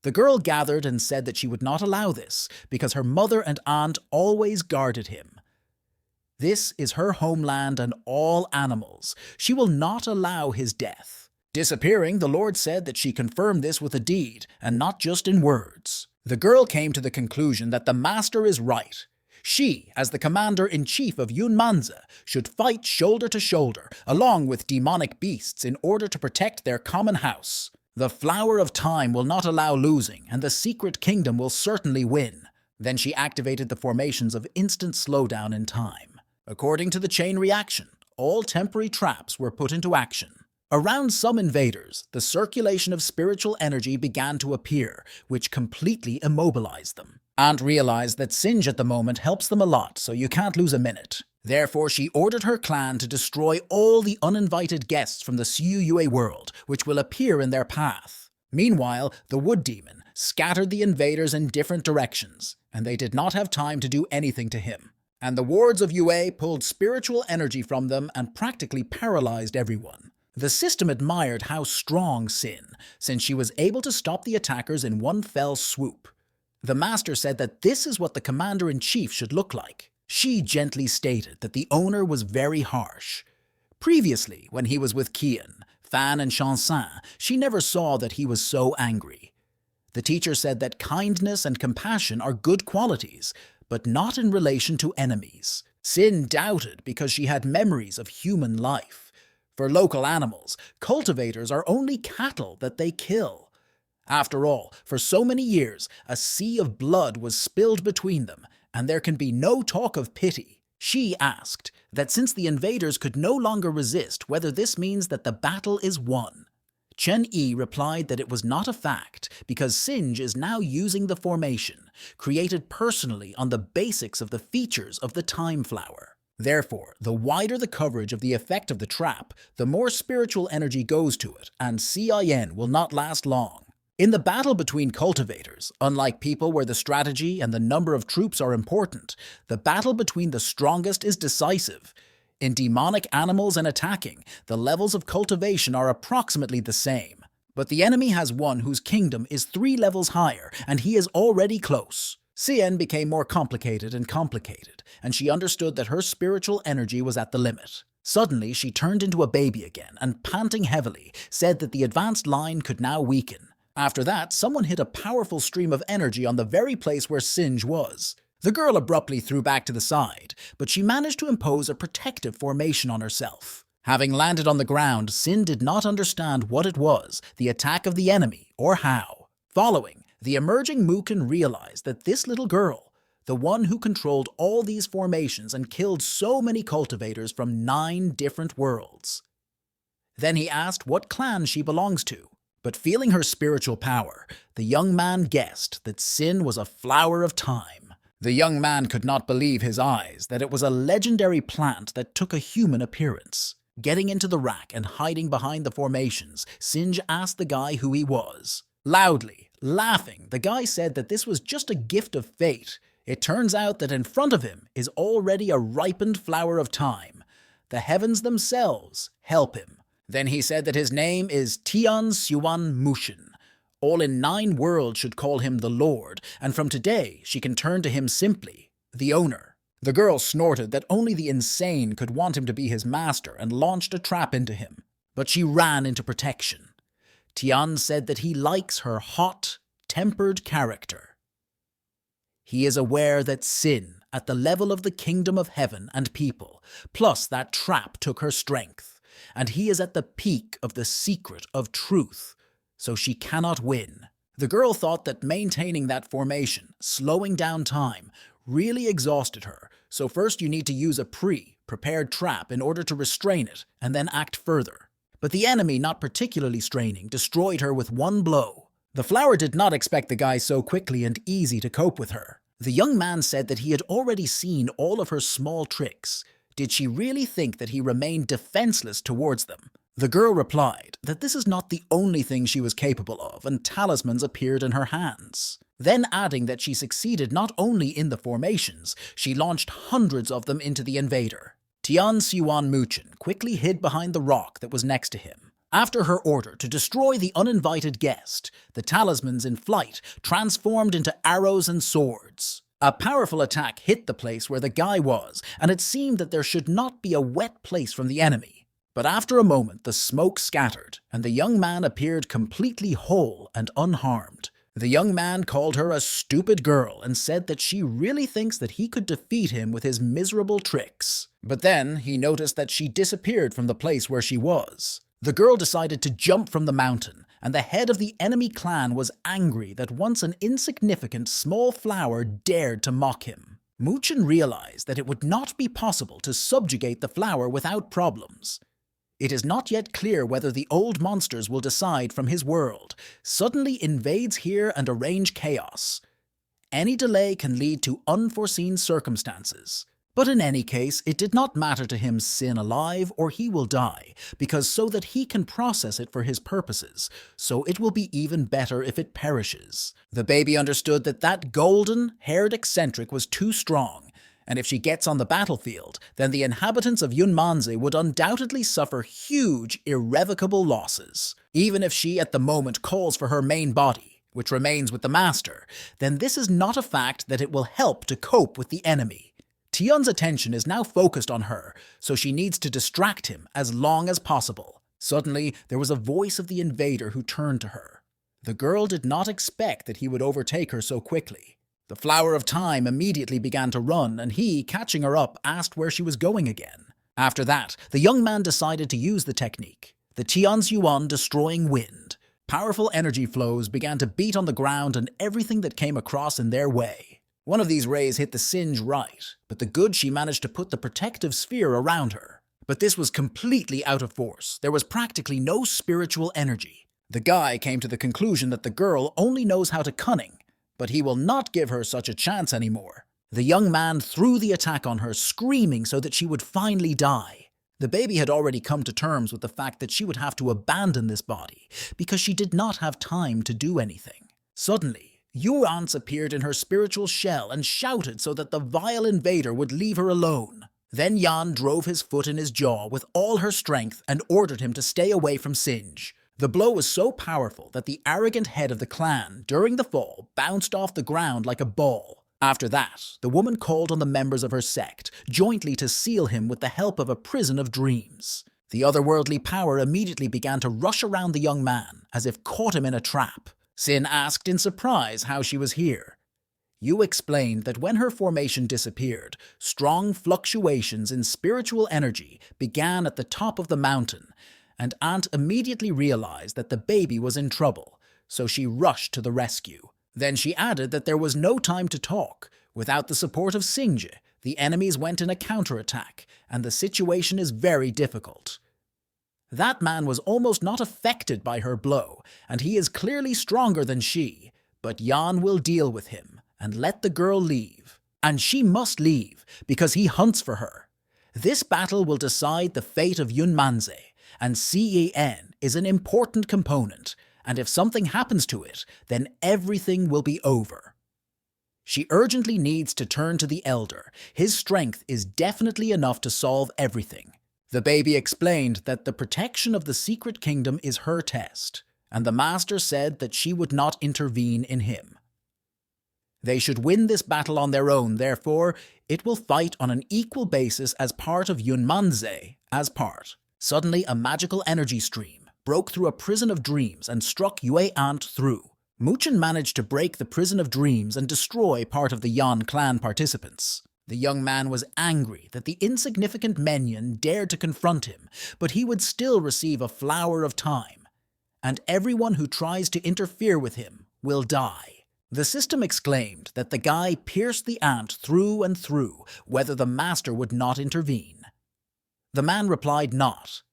The girl gathered and said that she would not allow this, because her mother and aunt always guarded him. This is her homeland and all animals. She will not allow his death. Disappearing, the Lord said that she confirmed this with a deed, and not just in words. The girl came to the conclusion that the master is right. She, as the commander-in-chief of Yunmanzi, should fight shoulder to shoulder, along with demonic beasts in order to protect their common house. The Flower of Time will not allow losing, and the Secret Kingdom will certainly win. Then she activated the formations of instant slowdown in time. According to the chain reaction, all temporary traps were put into action. Around some invaders, the circulation of spiritual energy began to appear, which completely immobilized them. Aunt realized that Singe at the moment helps them a lot, so you can't lose a minute. Therefore, she ordered her clan to destroy all the uninvited guests from the Suyue world, which will appear in their path. Meanwhile, the Wood Demon scattered the invaders in different directions, and they did not have time to do anything to him. And the wards of Yue pulled spiritual energy from them and practically paralyzed everyone. The system admired how strong Sin, since she was able to stop the attackers in one fell swoop. The master said that this is what the commander-in-chief should look like. She gently stated that the owner was very harsh. Previously, when he was with Qian, Fan and Chansin, she never saw that he was so angry. The teacher said that kindness and compassion are good qualities, but not in relation to enemies. Sin doubted because she had memories of human life. For local animals, cultivators are only cattle that they kill. After all, for so many years, a sea of blood was spilled between them, and there can be no talk of pity. She asked that since the invaders could no longer resist, whether this means that the battle is won. Chen Yi replied that it was not a fact, because Singe is now using the formation, created personally on the basics of the features of the Time Flower. Therefore, the wider the coverage of the effect of the trap, the more spiritual energy goes to it, and CIN will not last long. In the battle between cultivators, unlike people where the strategy and the number of troops are important, the battle between the strongest is decisive. In demonic animals and attacking, the levels of cultivation are approximately the same. But the enemy has one whose kingdom is 3 levels higher, and he is already close. Cien became more complicated, and she understood that her spiritual energy was at the limit. Suddenly, she turned into a baby again, and panting heavily, said that the advanced line could now weaken. After that, someone hit a powerful stream of energy on the very place where Singe was. The girl abruptly threw back to the side, but she managed to impose a protective formation on herself. Having landed on the ground, Sin did not understand what it was, the attack of the enemy, or how. Following, the emerging Mukin realized that this little girl, the one who controlled all these formations and killed so many cultivators from 9 different worlds. Then he asked what clan she belongs to. But feeling her spiritual power, the young man guessed that Sin was a flower of time. The young man could not believe his eyes that it was a legendary plant that took a human appearance. Getting into the rack and hiding behind the formations, Singe asked the guy who he was. Loudly, laughing, the guy said that this was just a gift of fate. It turns out that in front of him is already a ripened flower of time. The heavens themselves help him. Then he said that his name is Tian Xuan Mushin. All in 9 worlds should call him the Lord, and from today she can turn to him simply, the owner. The girl snorted that only the insane could want him to be his master and launched a trap into him. But she ran into protection. Tian said that he likes her hot, tempered character. He is aware that Sin, at the level of the kingdom of heaven and people, plus that trap took her strength, and he is at the peak of the secret of truth, so she cannot win. The girl thought that maintaining that formation, slowing down time, really exhausted her, so first you need to use a prepared trap in order to restrain it, and then act further. But the enemy, not particularly straining, destroyed her with one blow. The flower did not expect the guy so quickly and easy to cope with her. The young man said that he had already seen all of her small tricks. Did she really think that he remained defenseless towards them? The girl replied that this is not the only thing she was capable of, and talismans appeared in her hands. Then adding that she succeeded not only in the formations, she launched hundreds of them into the invader. Tian Xuan Muchen quickly hid behind the rock that was next to him. After her order to destroy the uninvited guest, the talismans in flight transformed into arrows and swords. A powerful attack hit the place where the guy was, and it seemed that there should not be a wet place from the enemy. But after a moment, the smoke scattered, and the young man appeared completely whole and unharmed. The young man called her a stupid girl and said that she really thinks that he could defeat him with his miserable tricks. But then he noticed that she disappeared from the place where she was. The girl decided to jump from the mountain, and the head of the enemy clan was angry that once an insignificant small flower dared to mock him. Muchen realized that it would not be possible to subjugate the flower without problems. It is not yet clear whether the old monsters will decide from his world, suddenly invades here and arrange chaos. Any delay can lead to unforeseen circumstances. But in any case, it did not matter to him sin alive or he will die, because so that he can process it for his purposes, so it will be even better if it perishes. The baby understood that that golden-haired eccentric was too strong, and if she gets on the battlefield, then the inhabitants of Yunmanzi would undoubtedly suffer huge, irrevocable losses. Even if she at the moment calls for her main body, which remains with the master, then this is not a fact that it will help to cope with the enemy. Tian's attention is now focused on her, so she needs to distract him as long as possible. Suddenly, there was a voice of the invader who turned to her. The girl did not expect that he would overtake her so quickly. The flower of time immediately began to run, and he, catching her up, asked where she was going again. After that, the young man decided to use the technique, the Tian's Yuan destroying wind. Powerful energy flows began to beat on the ground and everything that came across in their way. One of these rays hit the Singe right, but the good she managed to put the protective sphere around her. But this was completely out of force. There was practically no spiritual energy. The guy came to the conclusion that the girl only knows how to cunning, but he will not give her such a chance anymore. The young man threw the attack on her, screaming so that she would finally die. The baby had already come to terms with the fact that she would have to abandon this body, because she did not have time to do anything. Suddenly, Yuans appeared in her spiritual shell and shouted so that the vile invader would leave her alone. Then Yan drove his foot in his jaw with all her strength and ordered him to stay away from Singe. The blow was so powerful that the arrogant head of the clan, during the fall, bounced off the ground like a ball. After that, the woman called on the members of her sect, jointly to seal him with the help of a prison of dreams. The otherworldly power immediately began to rush around the young man, as if caught him in a trap. Sin asked in surprise how she was here. Yu explained that when her formation disappeared, strong fluctuations in spiritual energy began at the top of the mountain, and Aunt immediately realized that the baby was in trouble, so she rushed to the rescue. Then she added that there was no time to talk. Without the support of Singe, the enemies went in a counterattack, and the situation is very difficult. That man was almost not affected by her blow, and he is clearly stronger than she, but Yan will deal with him and let the girl leave. And she must leave, because he hunts for her. This battle will decide the fate of Yunmanzi, and CEN is an important component, and if something happens to it, then everything will be over. She urgently needs to turn to the elder. His strength is definitely enough to solve everything. The baby explained that the protection of the secret kingdom is her test, and the master said that she would not intervene in him. They should win this battle on their own, therefore, it will fight on an equal basis as part of Yunmanzi as part. Suddenly, a magical energy stream broke through a prison of dreams and struck Yue Ant through. Muchen managed to break the prison of dreams and destroy part of the Yan clan participants. The young man was angry that the insignificant minion dared to confront him, but he would still receive a flower of time, and everyone who tries to interfere with him will die. The system exclaimed that the guy pierced the ant through and through, whether the master would not intervene. The man replied not.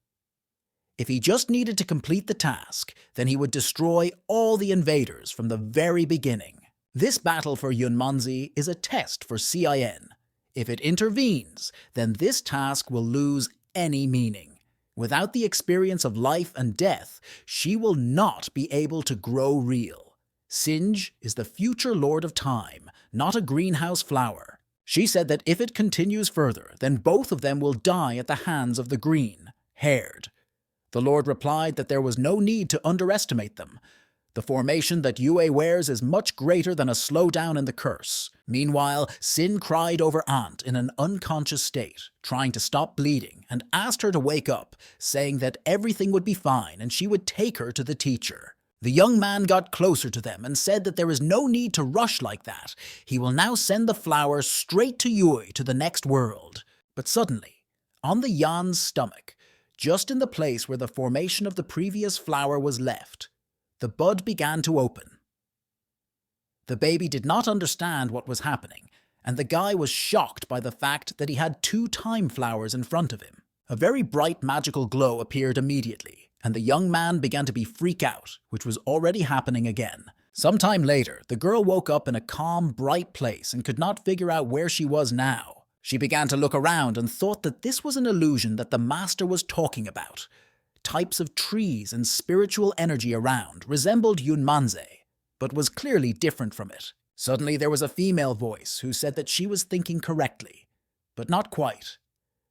If he just needed to complete the task, then he would destroy all the invaders from the very beginning. This battle for Yunmanzi is a test for CIN. If it intervenes, then this task will lose any meaning. Without the experience of life and death, she will not be able to grow real. Singe is the future Lord of Time, not a greenhouse flower. She said that if it continues further, then both of them will die at the hands of the green-haired. The Lord replied that there was no need to underestimate them. The formation that Yue wears is much greater than a slowdown in the curse. Meanwhile, Sin cried over Ant in an unconscious state, trying to stop bleeding, and asked her to wake up, saying that everything would be fine and she would take her to the teacher. The young man got closer to them and said that there is no need to rush like that. He will now send the flower straight to Yui, to the next world. But suddenly, on the Yan's stomach, just in the place where the formation of the previous flower was left, the bud began to open. The baby did not understand what was happening, and the guy was shocked by the fact that he had 2 time flowers in front of him. A very bright magical glow appeared immediately, and the young man began to freak out, which was already happening again. Sometime later, the girl woke up in a calm, bright place and could not figure out where she was now. She began to look around and thought that this was an illusion that the master was talking about. Types of trees and spiritual energy around resembled Yunmanze, but was clearly different from it. Suddenly there was a female voice who said that she was thinking correctly, but not quite.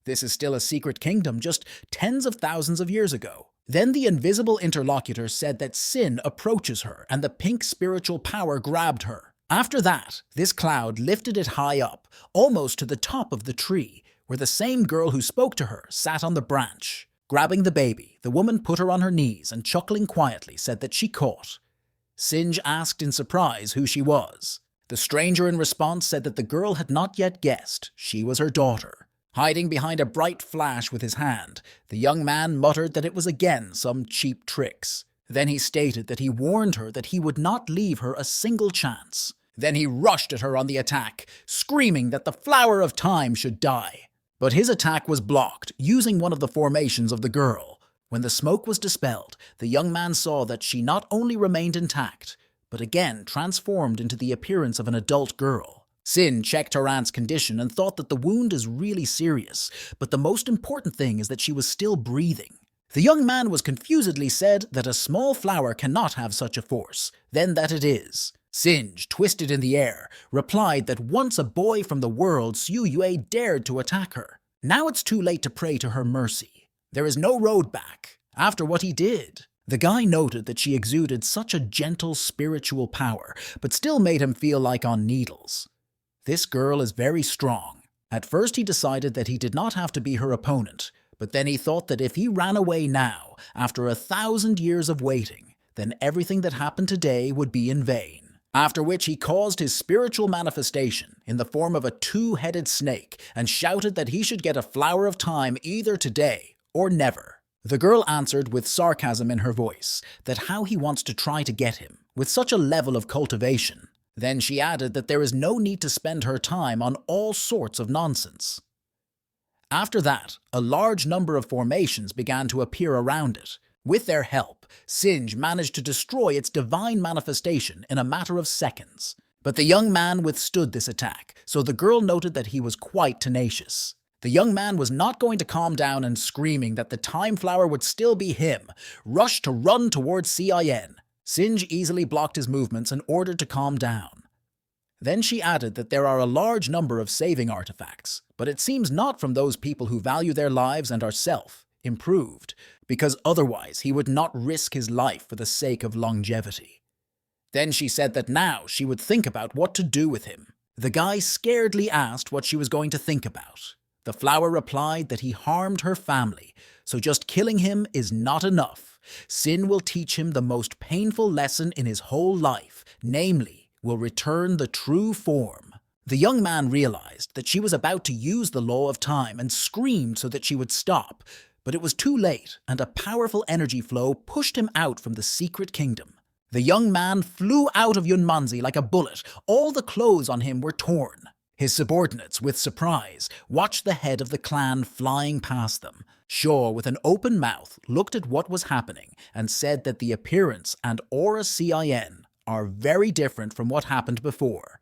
This is still a secret kingdom just tens of thousands of years ago. Then the invisible interlocutor said that sin approaches her and the pink spiritual power grabbed her. After that, this cloud lifted it high up, almost to the top of the tree, where the same girl who spoke to her sat on the branch. Grabbing the baby, the woman put her on her knees and chuckling quietly said that she caught. Singe asked in surprise who she was. The stranger in response said that the girl had not yet guessed she was her daughter. Hiding behind a bright flash with his hand, the young man muttered that it was again some cheap tricks. Then he stated that he warned her that he would not leave her a single chance. Then he rushed at her on the attack, screaming that the flower of time should die. But his attack was blocked, using one of the formations of the girl. When the smoke was dispelled, the young man saw that she not only remained intact, but again transformed into the appearance of an adult girl. Sin checked her aunt's condition and thought that the wound is really serious, but the most important thing is that she was still breathing. The young man was confusedly said that a small flower cannot have such a force, then that it is. Singe, twisted in the air, replied that once a boy from the world, Xiu Yue, dared to attack her. Now it's too late to pray to her mercy. There is no road back, after what he did. The guy noted that she exuded such a gentle spiritual power, but still made him feel like on needles. This girl is very strong. At first he decided that he did not have to be her opponent, but then he thought that if he ran away now, after 1,000 years of waiting, then everything that happened today would be in vain. After which he caused his spiritual manifestation in the form of a 2-headed snake and shouted that he should get a flower of time either today or never. The girl answered with sarcasm in her voice that how he wants to try to get him with such a level of cultivation. Then she added that there is no need to spend her time on all sorts of nonsense. After that, a large number of formations began to appear around it. With their help, Singe managed to destroy its divine manifestation in a matter of seconds. But the young man withstood this attack, so the girl noted that he was quite tenacious. The young man was not going to calm down and screaming that the time flower would still be him, rushed to run towards Cin. Singe easily blocked his movements and ordered to calm down. Then she added that there are a large number of saving artifacts, but it seems not from those people who value their lives and are self-improved, because otherwise he would not risk his life for the sake of longevity. Then she said that now she would think about what to do with him. The guy scaredly asked what she was going to think about. The flower replied that he harmed her family, so just killing him is not enough. Sin will teach him the most painful lesson in his whole life, namely, will return the true form. The young man realized that she was about to use the law of time and screamed so that she would stop, but it was too late and a powerful energy flow pushed him out from the secret kingdom. The young man flew out of Yunmanzi like a bullet. All the clothes on him were torn. His subordinates, with surprise, watched the head of the clan flying past them. Shaw, with an open mouth, looked at what was happening and said that the appearance and aura Cin are very different from what happened before.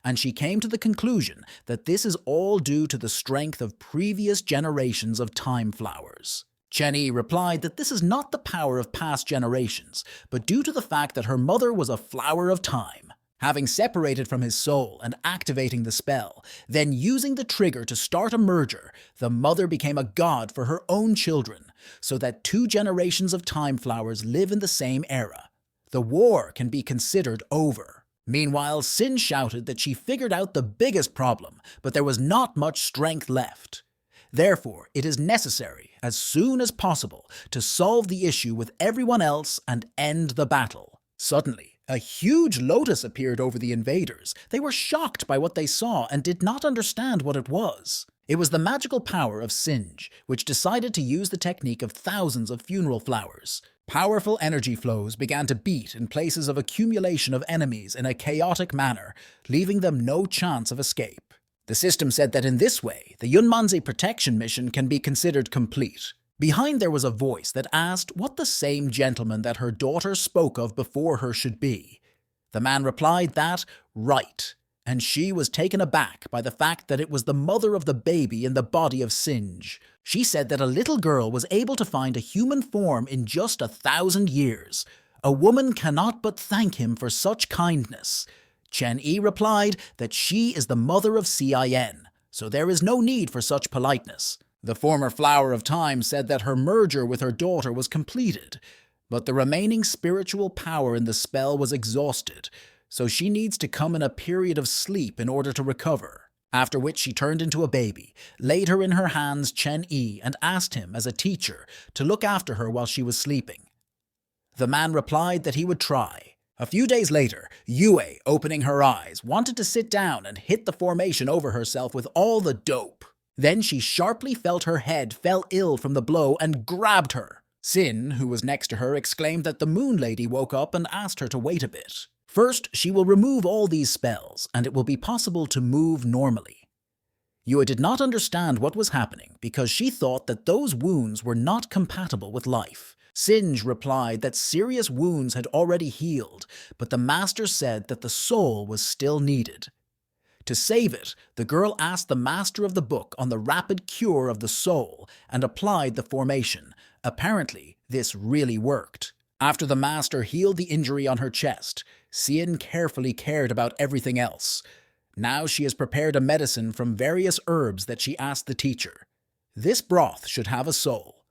And she came to the conclusion that this is all due to the strength of previous generations of time flowers. Chenny replied that this is not the power of past generations, but due to the fact that her mother was a flower of time. Having separated from his soul and activating the spell, then using the trigger to start a merger, the mother became a god for her own children, so that 2 generations of time flowers live in the same era. The war can be considered over. Meanwhile, Sin shouted that she figured out the biggest problem, but there was not much strength left. Therefore, it is necessary, as soon as possible, to solve the issue with everyone else and end the battle. Suddenly, a huge lotus appeared over the invaders. They were shocked by what they saw and did not understand what it was. It was the magical power of Singe, which decided to use the technique of thousands of funeral flowers. Powerful energy flows began to beat in places of accumulation of enemies in a chaotic manner, leaving them no chance of escape. The system said that in this way, the Yunmanzi protection mission can be considered complete. Behind there was a voice that asked what the same gentleman that her daughter spoke of before her should be. The man replied that, right, and she was taken aback by the fact that it was the mother of the baby in the body of Singe. She said that a little girl was able to find a human form in just 1,000 years. A woman cannot but thank him for such kindness. Chen Yi replied that she is the mother of Cin, so there is no need for such politeness. The former Flower of Time said that her merger with her daughter was completed, but the remaining spiritual power in the spell was exhausted, so she needs to come in a period of sleep in order to recover. After which she turned into a baby, laid her in her hands Chen Yi, and asked him, as a teacher, to look after her while she was sleeping. The man replied that he would try. A few days later, Yue, opening her eyes, wanted to sit down and hit the formation over herself with all the dope. Then she sharply felt her head fell ill from the blow and grabbed her. Sin, who was next to her, exclaimed that the Moon Lady woke up and asked her to wait a bit. First, she will remove all these spells, and it will be possible to move normally. Yue did not understand what was happening because she thought that those wounds were not compatible with life. Singe replied that serious wounds had already healed, but the master said that the soul was still needed. To save it, the girl asked the master of the book on the rapid cure of the soul and applied the formation. Apparently, this really worked. After the master healed the injury on her chest, Cin carefully cared about everything else. Now she has prepared a medicine from various herbs that she asked the teacher. This broth should have a soul.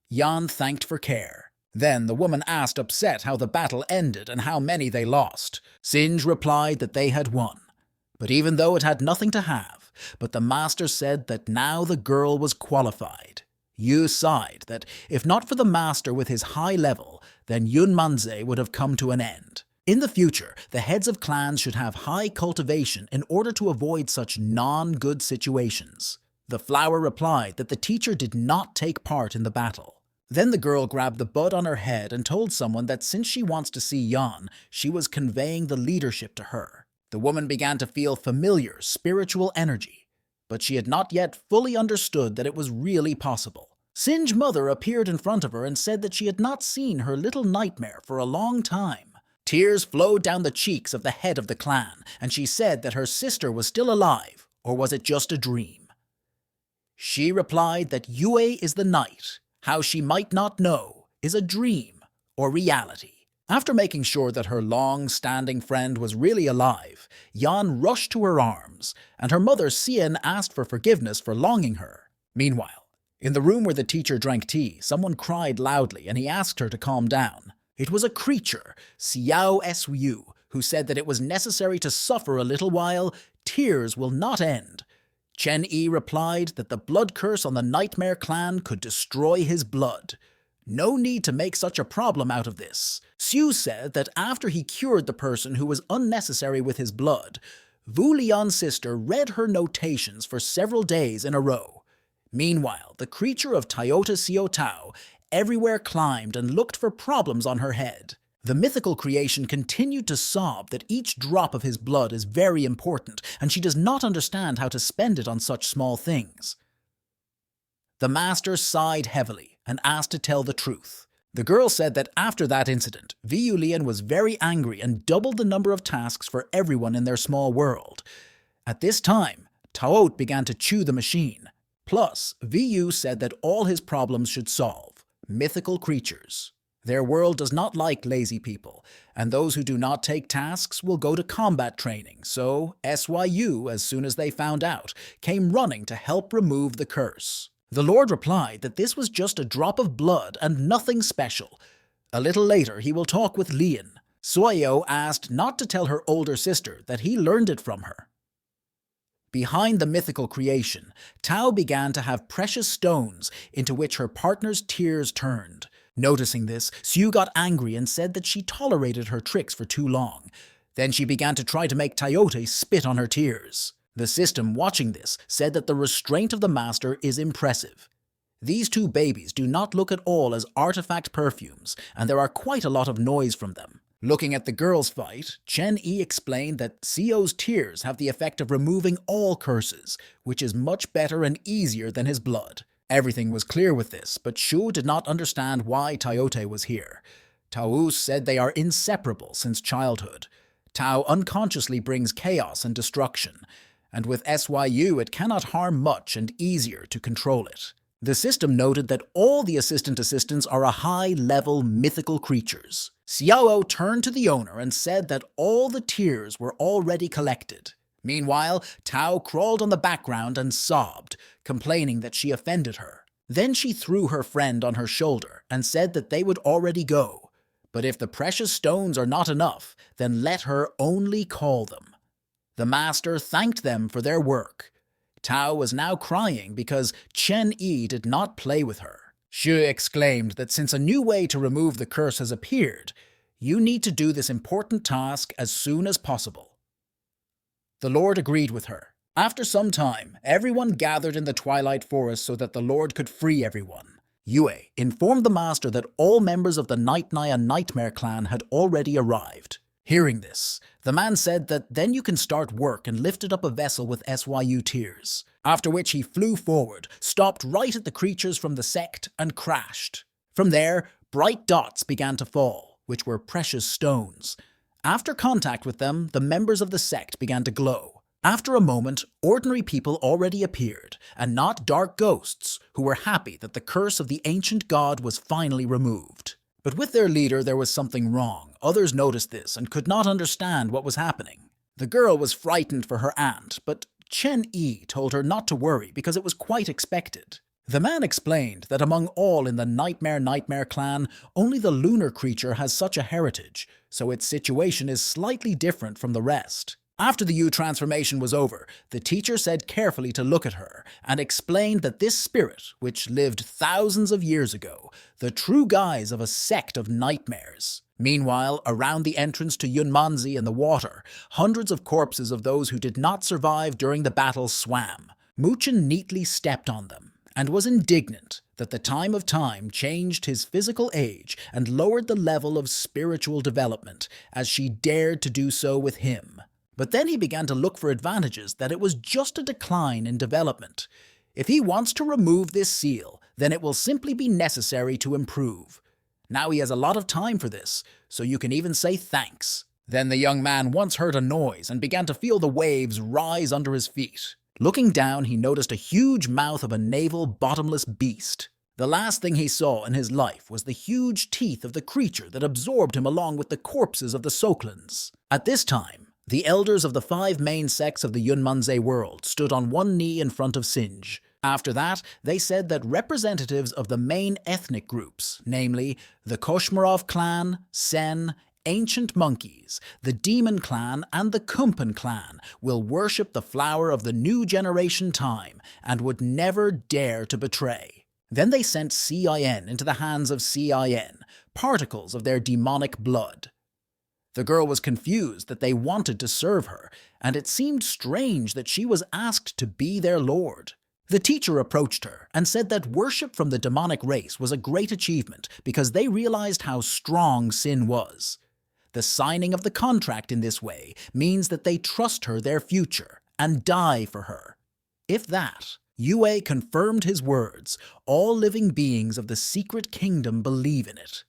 Yan thanked for care. Then the woman asked upset how the battle ended and how many they lost. Singe replied that they had won. But even though it had nothing to have, but the master said that now the girl was qualified. Yu sighed that if not for the master with his high level, then Yunmanze would have come to an end. In the future, the heads of clans should have high cultivation in order to avoid such non-good situations. The flower replied that the teacher did not take part in the battle. Then the girl grabbed the bud on her head and told someone that since she wants to see Yan, she was conveying the leadership to her. The woman began to feel familiar spiritual energy, but she had not yet fully understood that it was really possible. Singe's mother appeared in front of her and said that she had not seen her little nightmare for a long time. Tears flowed down the cheeks of the head of the clan, and she said that her sister was still alive, or was it just a dream? She replied that Yue is the night, how she might not know is a dream or reality. After making sure that her long-standing friend was really alive, Yan rushed to her arms, and her mother Cin asked for forgiveness for longing her. Meanwhile, in the room where the teacher drank tea, someone cried loudly and he asked her to calm down. It was a creature, Xiao Su, who said that it was necessary to suffer a little while. Tears will not end. Chen Yi replied that the blood curse on the Nightmare clan could destroy his blood. No need to make such a problem out of this. Xu said that after he cured the person who was unnecessary with his blood, Wu Lian's sister read her notations for several days in a row. Meanwhile, the creature of Toyota Xiao Tao everywhere climbed and looked for problems on her head. The mythical creation continued to sob that each drop of his blood is very important, and she does not understand how to spend it on such small things. The master sighed heavily and asked to tell the truth. The girl said that after that incident, Vu Lian was very angry and doubled the number of tasks for everyone in their small world. At this time, Taot began to chew the machine. Plus, Vu said that all his problems should solve. Mythical creatures. Their world does not like lazy people, and those who do not take tasks will go to combat training, so SYU, as soon as they found out, came running to help remove the curse. The Lord replied that this was just a drop of blood and nothing special. A little later, he will talk with Lian. Soyo asked not to tell her older sister that he learned it from her. Behind the mythical creation, Tao began to have precious stones into which her partner's tears turned. Noticing this, Sue got angry and said that she tolerated her tricks for too long. Then she began to try to make Tyote spit on her tears. The system watching this said that the restraint of the master is impressive. These two babies do not look at all as artifact perfumes, and there are quite a lot of noise from them. Looking at the girls' fight, Chen-Yi explained that Sio's tears have the effect of removing all curses, which is much better and easier than his blood. Everything was clear with this, but Shu did not understand why Tyote was here. Tao's said they are inseparable since childhood. Tao unconsciously brings chaos and destruction, and with SYU it cannot harm much and easier to control it. The system noted that all the assistants are a high-level mythical creatures. Xiao turned to the owner and said that all the tears were already collected. Meanwhile, Tao crawled on the background and sobbed, complaining that she offended her. Then she threw her friend on her shoulder and said that they would already go. But if the precious stones are not enough, then let her only call them. The master thanked them for their work. Tao was now crying because Chen-Yi did not play with her. Shu exclaimed that since a new way to remove the curse has appeared, you need to do this important task as soon as possible. The Lord agreed with her. After some time, everyone gathered in the Twilight Forest so that the Lord could free everyone. Yue informed the master that all members of the Night Naya Nightmare clan had already arrived. Hearing this, the man said that then you can start work and lifted up a vessel with SYU tears, after which he flew forward, stopped right at the creatures from the sect, and crashed. From there, bright dots began to fall, which were precious stones. After contact with them, the members of the sect began to glow. After a moment, ordinary people already appeared, and not dark ghosts, who were happy that the curse of the ancient god was finally removed. But with their leader there was something wrong. Others noticed this and could not understand what was happening. The girl was frightened for her aunt, but Chen-Yi told her not to worry because it was quite expected. The man explained that among all in the Nightmare clan, only the lunar creature has such a heritage, so its situation is slightly different from the rest. After the Yu transformation was over, the teacher said carefully to look at her and explained that this spirit, which lived thousands of years ago, the true guise of a sect of nightmares. Meanwhile, around the entrance to Yunmanzi in the water, hundreds of corpses of those who did not survive during the battle swam. Muchen neatly stepped on them and was indignant that the time of time changed his physical age and lowered the level of spiritual development as she dared to do so with him. But then he began to look for advantages that it was just a decline in development. If he wants to remove this seal, then it will simply be necessary to improve. Now he has a lot of time for this, so you can even say thanks. Then the young man once heard a noise and began to feel the waves rise under his feet. Looking down, he noticed a huge mouth of a naval bottomless beast. The last thing he saw in his life was the huge teeth of the creature that absorbed him along with the corpses of the Soklans. At this time, the elders of the 5 main sects of the Yunmanze world stood on one knee in front of Sinj. After that, they said that representatives of the main ethnic groups, namely the Koshmarov clan, Sen, Ancient Monkeys, the Demon clan, and the Kumpan clan, will worship the flower of the new generation time and would never dare to betray. Then they sent CIN into the hands of CIN, particles of their demonic blood. The girl was confused that they wanted to serve her, and it seemed strange that she was asked to be their lord. The teacher approached her and said that worship from the demonic race was a great achievement because they realized how strong Sin was. The signing of the contract in this way means that they trust her their future and die for her. If that, Yue confirmed his words, all living beings of the secret kingdom believe in it.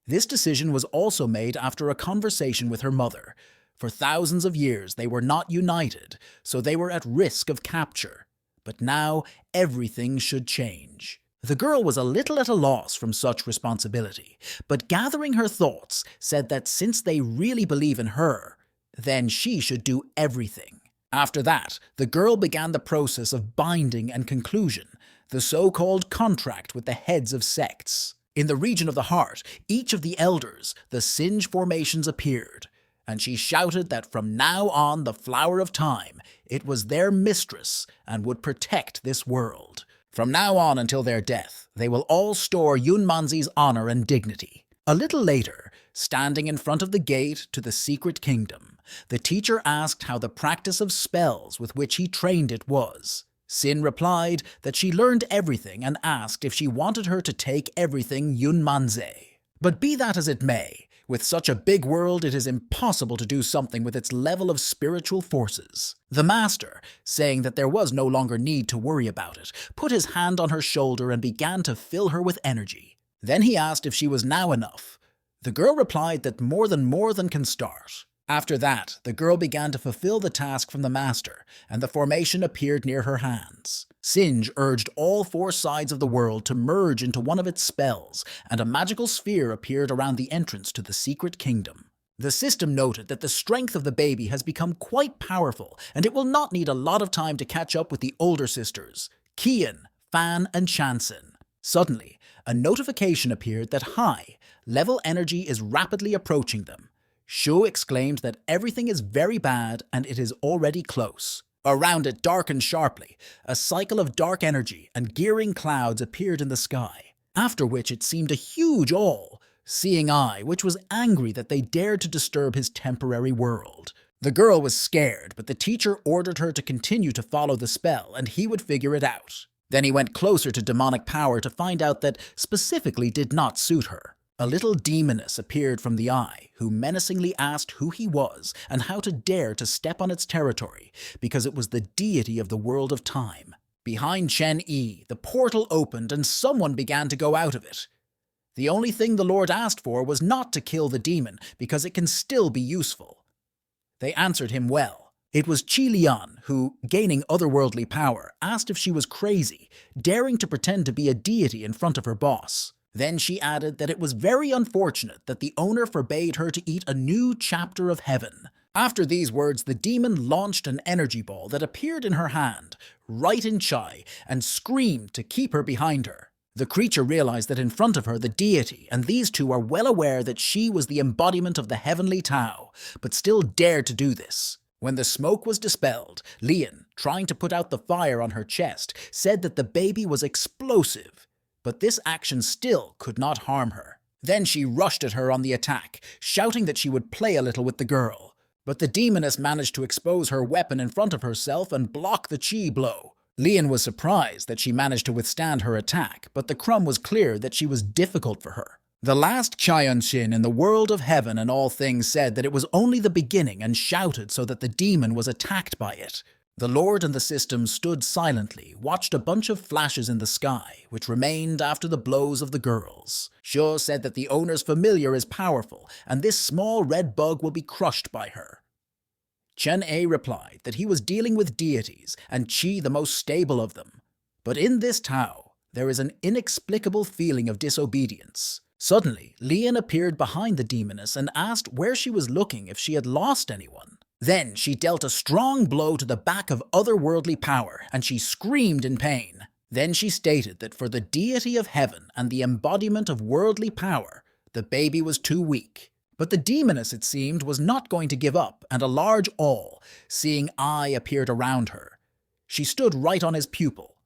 This decision was also made after a conversation with her mother. For thousands of years they were not united, so they were at risk of capture. But now everything should change. The girl was a little at a loss from such responsibility, but gathering her thoughts, said that since they really believe in her, then she should do everything. After that, the girl began the process of binding and conclusion, the so-called contract with the heads of sects. In the region of the heart, each of the elders, the Sinj formations appeared, and she shouted that from now on the Flower of Time, it was their mistress and would protect this world. From now on until their death, they will all store Yunmanzi's honor and dignity. A little later, standing in front of the gate to the secret kingdom, the teacher asked how the practice of spells with which he trained it was. Sin replied that she learned everything and asked if she wanted her to take everything Yunmanze. But be that as it may, with such a big world it is impossible to do something with its level of spiritual forces. The master, saying that there was no longer need to worry about it, put his hand on her shoulder and began to fill her with energy. Then he asked if she was now enough. The girl replied that more than can start. After that, the girl began to fulfill the task from the master, and the formation appeared near her hands. Singe urged all 4 sides of the world to merge into one of its spells, and a magical sphere appeared around the entrance to the secret kingdom. The system noted that the strength of the baby has become quite powerful, and it will not need a lot of time to catch up with the older sisters, Kian, Fan, and Chansen. Suddenly, a notification appeared that high-level energy is rapidly approaching them. Shu exclaimed that everything is very bad and it is already close. Around it darkened sharply. A cycle of dark energy and gearing clouds appeared in the sky, after which it seemed a huge all-seeing eye which was angry that they dared to disturb his temporary world. The girl was scared, but the teacher ordered her to continue to follow the spell and he would figure it out. Then he went closer to demonic power to find out that specifically did not suit her. A little demoness appeared from the eye, who menacingly asked who he was and how to dare to step on its territory, because it was the deity of the world of time. Behind Chen Yi, the portal opened and someone began to go out of it. The only thing the Lord asked for was not to kill the demon, because it can still be useful. They answered him well. It was Qi Lian who, gaining otherworldly power, asked if she was crazy, daring to pretend to be a deity in front of her boss. Then she added that it was very unfortunate that the owner forbade her to eat a new chapter of heaven. After these words, the demon launched an energy ball that appeared in her hand, right in Chai, and screamed to keep her behind her. The creature realized that in front of her the deity and these two are well aware that she was the embodiment of the heavenly Tao, but still dared to do this. When the smoke was dispelled, Lian, trying to put out the fire on her chest, said that the baby was explosive. But this action still could not harm her. Then she rushed at her on the attack, shouting that she would play a little with the girl. But the demoness managed to expose her weapon in front of herself and block the chi blow. Lian was surprised that she managed to withstand her attack, but the crumb was clear that she was difficult for her. The last Qianshin in the world of heaven and all things said that it was only the beginning and shouted so that the demon was attacked by it. The Lord and the system stood silently, watched a bunch of flashes in the sky, which remained after the blows of the girls. Shu said that the owner's familiar is powerful, and this small red bug will be crushed by her. Chen A replied that he was dealing with deities, and Qi the most stable of them. But in this Tao, there is an inexplicable feeling of disobedience. Suddenly, Lian appeared behind the demoness and asked where she was looking if she had lost anyone. Then she dealt a strong blow to the back of otherworldly power, and she screamed in pain. Then she stated that for the deity of heaven and the embodiment of worldly power, the baby was too weak. But the demoness, it seemed, was not going to give up, and a large all-seeing eye appeared around her. She stood right on his pupil.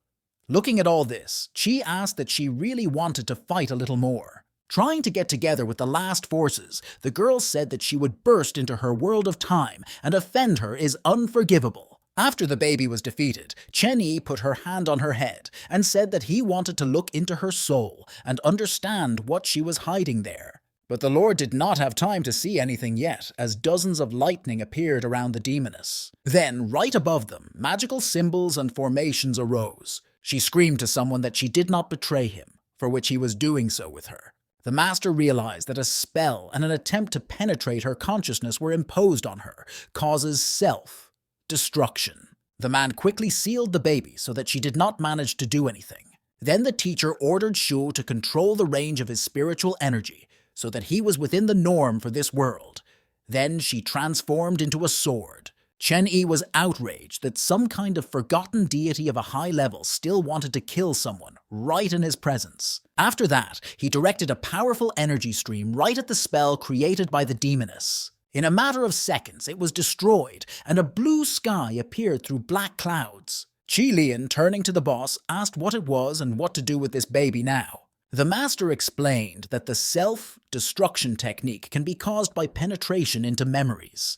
Looking at all this, Qi asked that she really wanted to fight a little more. Trying to get together with the last forces, the girl said that she would burst into her world of time and offend her is unforgivable. After the baby was defeated, Chen Yi put her hand on her head and said that he wanted to look into her soul and understand what she was hiding there. But the Lord did not have time to see anything yet, as dozens of lightning appeared around the demoness. Then, right above them, magical symbols and formations arose. She screamed to someone that she did not betray him, for which he was doing so with her. The master realized that a spell and an attempt to penetrate her consciousness were imposed on her, causes self-destruction. The man quickly sealed the baby so that she did not manage to do anything. Then the teacher ordered Shu to control the range of his spiritual energy, so that he was within the norm for this world. Then she transformed into a sword. Chen Yi was outraged that some kind of forgotten deity of a high level still wanted to kill someone right in his presence. After that, he directed a powerful energy stream right at the spell created by the demoness. In a matter of seconds, it was destroyed, and a blue sky appeared through black clouds. Qi Lian, turning to the boss, asked what it was and what to do with this baby now. The master explained that the self-destruction technique can be caused by penetration into memories.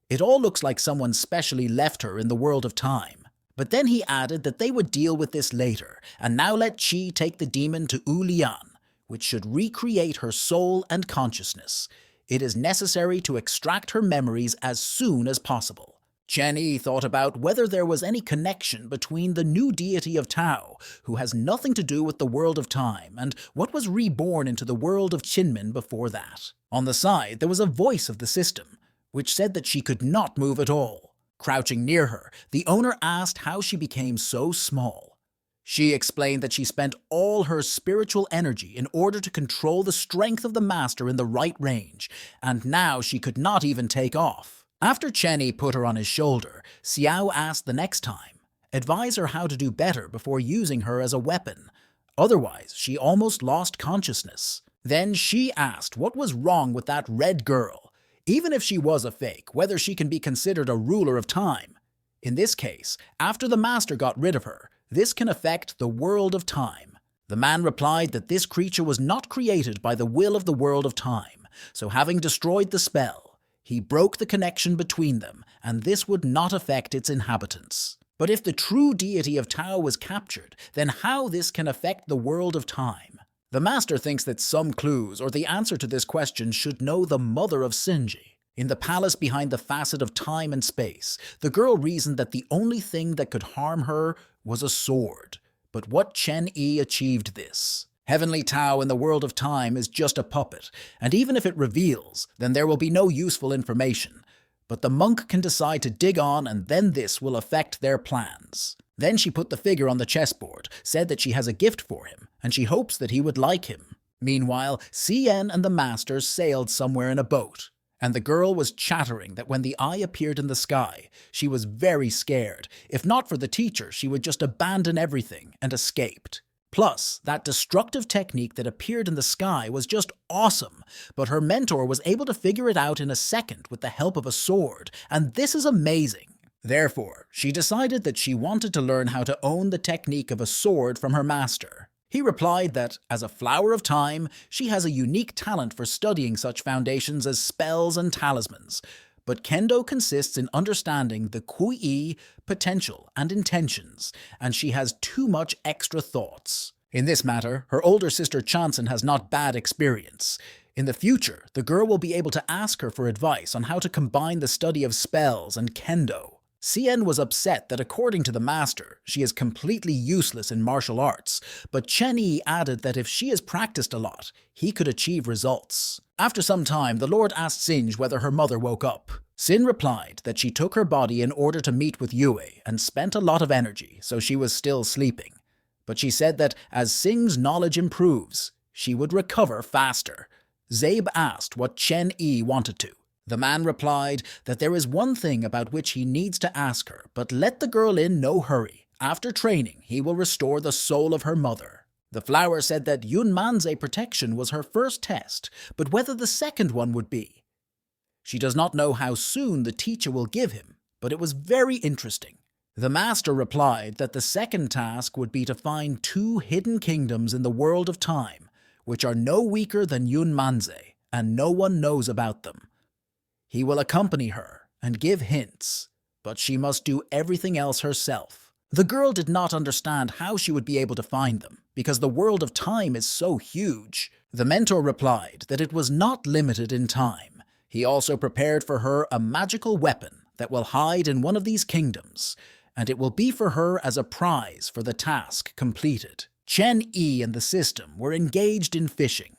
It all looks like someone specially left her in the world of time. But then he added that they would deal with this later, and now let Qi take the demon to Wu Lian, which should recreate her soul and consciousness. It is necessary to extract her memories as soon as possible. Chen Yi thought about whether there was any connection between the new deity of Tao, who has nothing to do with the world of time, and what was reborn into the world of Qinmen before that. On the side, there was a voice of the system, which said that she could not move at all. Crouching near her, the owner asked how she became so small. She explained that she spent all her spiritual energy in order to control the strength of the master in the right range, and now she could not even take off. After Chen Yi put her on his shoulder, Xiao asked the next time, advise her how to do better before using her as a weapon. Otherwise, she almost lost consciousness. Then she asked what was wrong with that red girl. Even if she was a fake, whether she can be considered a ruler of time. In this case, after the master got rid of her, this can affect the world of time. The man replied that this creature was not created by the will of the world of time, so having destroyed the spell, he broke the connection between them, and this would not affect its inhabitants. But if the true deity of Tao was captured, then how this can affect the world of time? The master thinks that some clues or the answer to this question should know the mother of Sinji. In the palace behind the facet of time and space, the girl reasoned that the only thing that could harm her was a sword. But what Chen Yi achieved this? Heavenly Tao in the world of time is just a puppet, and even if it reveals, then there will be no useful information. But the monk can decide to dig on, and then this will affect their plans. Then she put the figure on the chessboard, said that she has a gift for him, and she hopes that he would like him. Meanwhile, Cien and the master sailed somewhere in a boat, and the girl was chattering that when the eye appeared in the sky, she was very scared. If not for the teacher, she would just abandon everything and escaped. Plus, that destructive technique that appeared in the sky was just awesome, but her mentor was able to figure it out in a second with the help of a sword, and this is amazing. Therefore, she decided that she wanted to learn how to own the technique of a sword from her master. He replied that, as a flower of time, she has a unique talent for studying such foundations as spells and talismans. But Kendo consists in understanding the Kui, potential, and intentions, and she has too much extra thoughts. In this matter, her older sister Chanson has not bad experience. In the future, the girl will be able to ask her for advice on how to combine the study of spells and Kendo. Cien was upset that according to the master, she is completely useless in martial arts, but Chen Yi added that if she has practiced a lot, he could achieve results. After some time, the Lord asked Sinj whether her mother woke up. Sin replied that she took her body in order to meet with Yue and spent a lot of energy, so she was still sleeping. But she said that as Singh's knowledge improves, she would recover faster. Zabe asked what Chen Yi wanted to. The man replied that there is one thing about which he needs to ask her, but let the girl in no hurry. After training, he will restore the soul of her mother. The flower said that Yunmanze protection was her first test, but whether the second one would be. She does not know how soon the teacher will give him, but it was very interesting. The master replied that the second task would be to find 2 hidden kingdoms in the world of time, which are no weaker than Yunmanze, and no one knows about them. He will accompany her and give hints, but she must do everything else herself. The girl did not understand how she would be able to find them, because the world of time is so huge. The mentor replied that it was not limited in time. He also prepared for her a magical weapon that will hide in one of these kingdoms, and it will be for her as a prize for the task completed. Chen Yi and the system were engaged in fishing.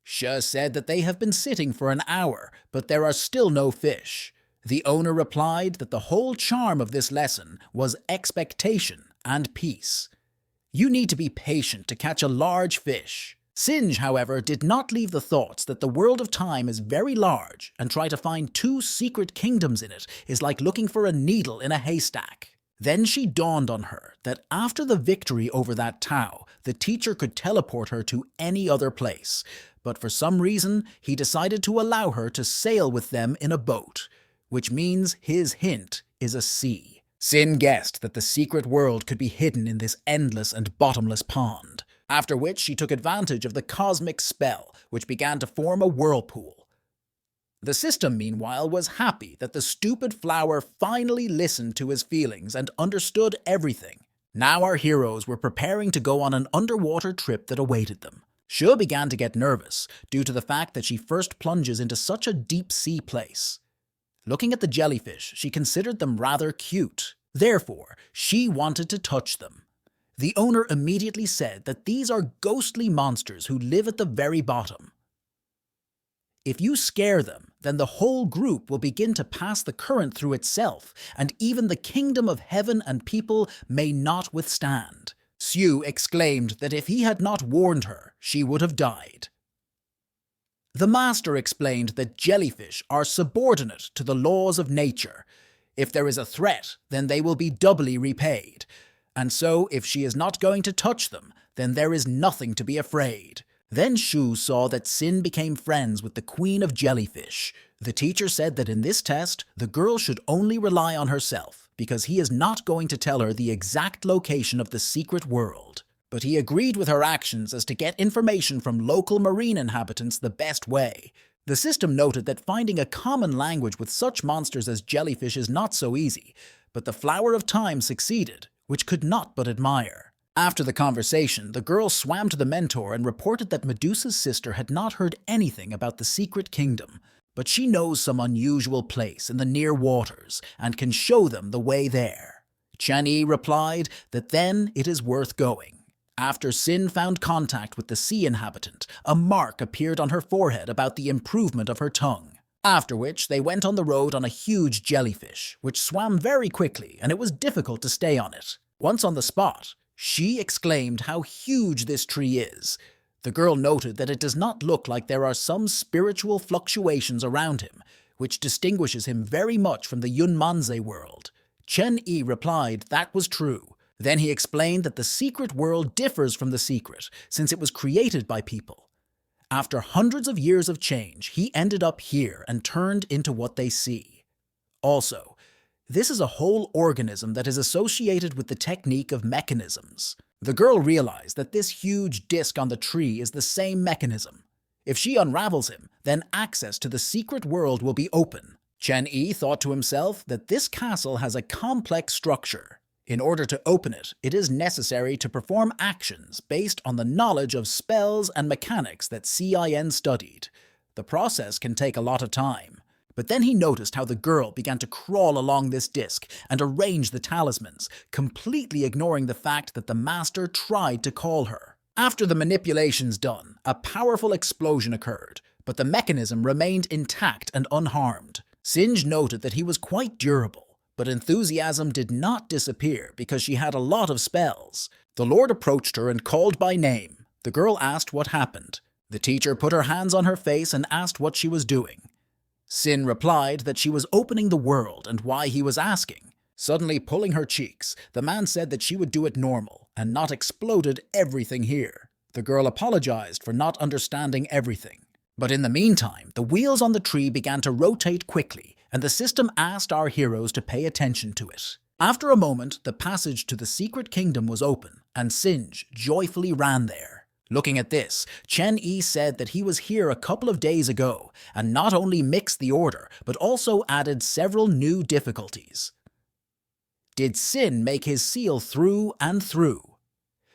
She said that they have been sitting for an hour, but there are still no fish. The owner replied that the whole charm of this lesson was expectation and peace. You need to be patient to catch a large fish. Sinj, however, did not leave the thoughts that the world of time is very large, and try to find 2 secret kingdoms in it is like looking for a needle in a haystack. Then she dawned on her that after the victory over that Tao, the teacher could teleport her to any other place, but for some reason he decided to allow her to sail with them in a boat, which means his hint is a sea. Sin guessed that the secret world could be hidden in this endless and bottomless pond, after which she took advantage of the cosmic spell, which began to form a whirlpool. The system, meanwhile, was happy that the stupid flower finally listened to his feelings and understood everything. Now our heroes were preparing to go on an underwater trip that awaited them. Shu began to get nervous due to the fact that she first plunges into such a deep sea place. Looking at the jellyfish, she considered them rather cute. Therefore, she wanted to touch them. The owner immediately said that these are ghostly monsters who live at the very bottom. If you scare them, then the whole group will begin to pass the current through itself, and even the kingdom of heaven and people may not withstand. Sue exclaimed that if he had not warned her, she would have died. The master explained that jellyfish are subordinate to the laws of nature. If there is a threat, then they will be doubly repaid. And so, if she is not going to touch them, then there is nothing to be afraid. Then Shu saw that Sin became friends with the queen of jellyfish. The teacher said that in this test, the girl should only rely on herself, because he is not going to tell her the exact location of the secret world. But he agreed with her actions as to get information from local marine inhabitants the best way. The system noted that finding a common language with such monsters as jellyfish is not so easy, but the Flower of Time succeeded, which could not but admire. After the conversation, the girl swam to the mentor and reported that Medusa's sister had not heard anything about the secret kingdom, but she knows some unusual place in the near waters and can show them the way there. Chen-Yi replied that then it is worth going. After Sin found contact with the sea inhabitant, a mark appeared on her forehead about the improvement of her tongue. After which, they went on the road on a huge jellyfish, which swam very quickly, and it was difficult to stay on it. Once on the spot, she exclaimed how huge this tree is. The girl noted that it does not look like there are some spiritual fluctuations around him, which distinguishes him very much from the Yunmanze world. Chen-Yi replied that was true. Then he explained that the secret world differs from the secret, since it was created by people. After hundreds of years of change, he ended up here and turned into what they see. Also, this is a whole organism that is associated with the technique of mechanisms. The girl realized that this huge disc on the tree is the same mechanism. If she unravels him, then access to the secret world will be open. Chen-Yi thought to himself that this castle has a complex structure. In order to open it, it is necessary to perform actions based on the knowledge of spells and mechanics that Cin studied. The process can take a lot of time. But then he noticed how the girl began to crawl along this disc and arrange the talismans, completely ignoring the fact that the master tried to call her. After the manipulations done, a powerful explosion occurred, but the mechanism remained intact and unharmed. Singe noted that he was quite durable, but enthusiasm did not disappear because she had a lot of spells. The Lord approached her and called by name. The girl asked what happened. The teacher put her hands on her face and asked what she was doing. Sin replied that she was opening the world and why he was asking. Suddenly pulling her cheeks, the man said that she would do it normal and not exploded everything here. The girl apologized for not understanding everything. But in the meantime, the wheels on the tree began to rotate quickly, and the system asked our heroes to pay attention to it. After a moment, the passage to the secret kingdom was open, and Singe joyfully ran there. Looking at this, Chen-Yi said that he was here a couple of days ago, and not only mixed the order, but also added several new difficulties. Did Sin make his seal through and through?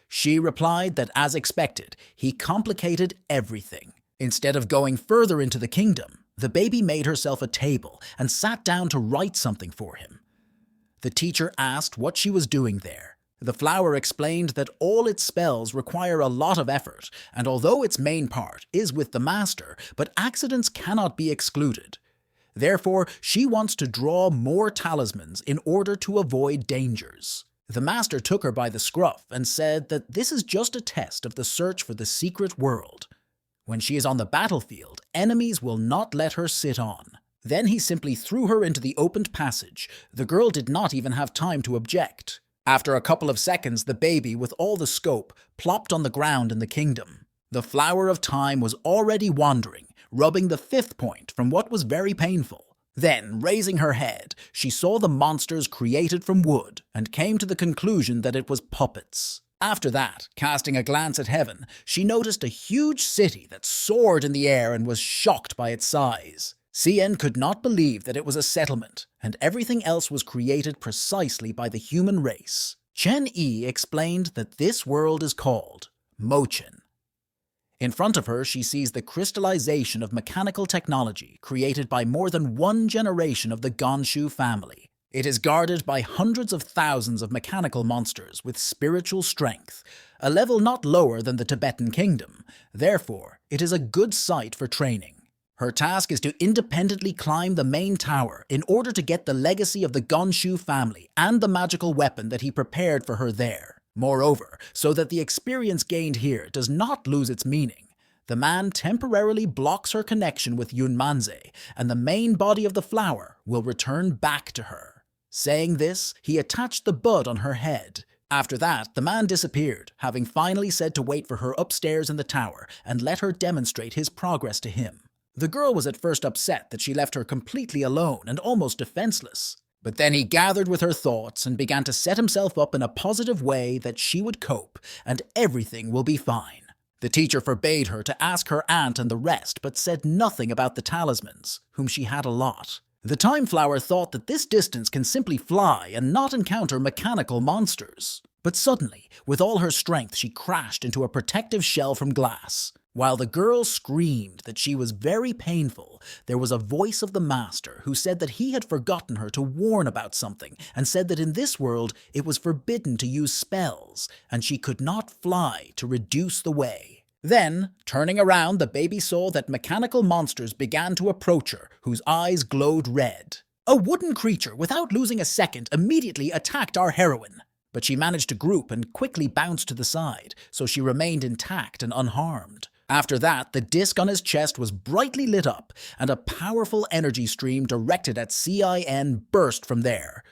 She replied that as expected, he complicated everything. Instead of going further into the kingdom, the baby made herself a table and sat down to write something for him. The teacher asked what she was doing there. The flower explained that all its spells require a lot of effort, and although its main part is with the master, but accidents cannot be excluded. Therefore, she wants to draw more talismans in order to avoid dangers. The master took her by the scruff and said that this is just a test of the search for the secret world. When she is on the battlefield, enemies will not let her sit on. Then he simply threw her into the opened passage. The girl did not even have time to object. After a couple of seconds, the baby, with all the scope, plopped on the ground in the kingdom. The flower of time was already wandering, rubbing the 5th point from what was very painful. Then, raising her head, she saw the monsters created from wood and came to the conclusion that it was puppets. After that, casting a glance at heaven, she noticed a huge city that soared in the air and was shocked by its size. Cien could not believe that it was a settlement, and everything else was created precisely by the human race. Chen Yi explained that this world is called Mochen. In front of her, she sees the crystallization of mechanical technology created by more than one generation of the Gonshu family. It is guarded by hundreds of thousands of mechanical monsters with spiritual strength, a level not lower than the Tibetan kingdom. Therefore, it is a good site for training. Her task is to independently climb the main tower in order to get the legacy of the Gonshu family and the magical weapon that he prepared for her there. Moreover, so that the experience gained here does not lose its meaning, the man temporarily blocks her connection with Yunmanze, and the main body of the flower will return back to her. Saying this, he attached the bud on her head. After that, the man disappeared, having finally said to wait for her upstairs in the tower and let her demonstrate his progress to him. The girl was at first upset that she left her completely alone and almost defenseless. But then he gathered with her thoughts and began to set himself up in a positive way that she would cope, and everything will be fine. The teacher forbade her to ask her aunt and the rest, but said nothing about the talismans, whom she had a lot. The Time Flower thought that this distance can simply fly and not encounter mechanical monsters. But suddenly, with all her strength, she crashed into a protective shell from glass. While the girl screamed that she was very painful, there was a voice of the master who said that he had forgotten her to warn about something and said that in this world it was forbidden to use spells and she could not fly to reduce the way. Then, turning around, the baby saw that mechanical monsters began to approach her, whose eyes glowed red. A wooden creature, without losing a second, immediately attacked our heroine. But she managed to group and quickly bounced to the side, so she remained intact and unharmed. After that, the disc on his chest was brightly lit up, and a powerful energy stream directed at Cin burst from there.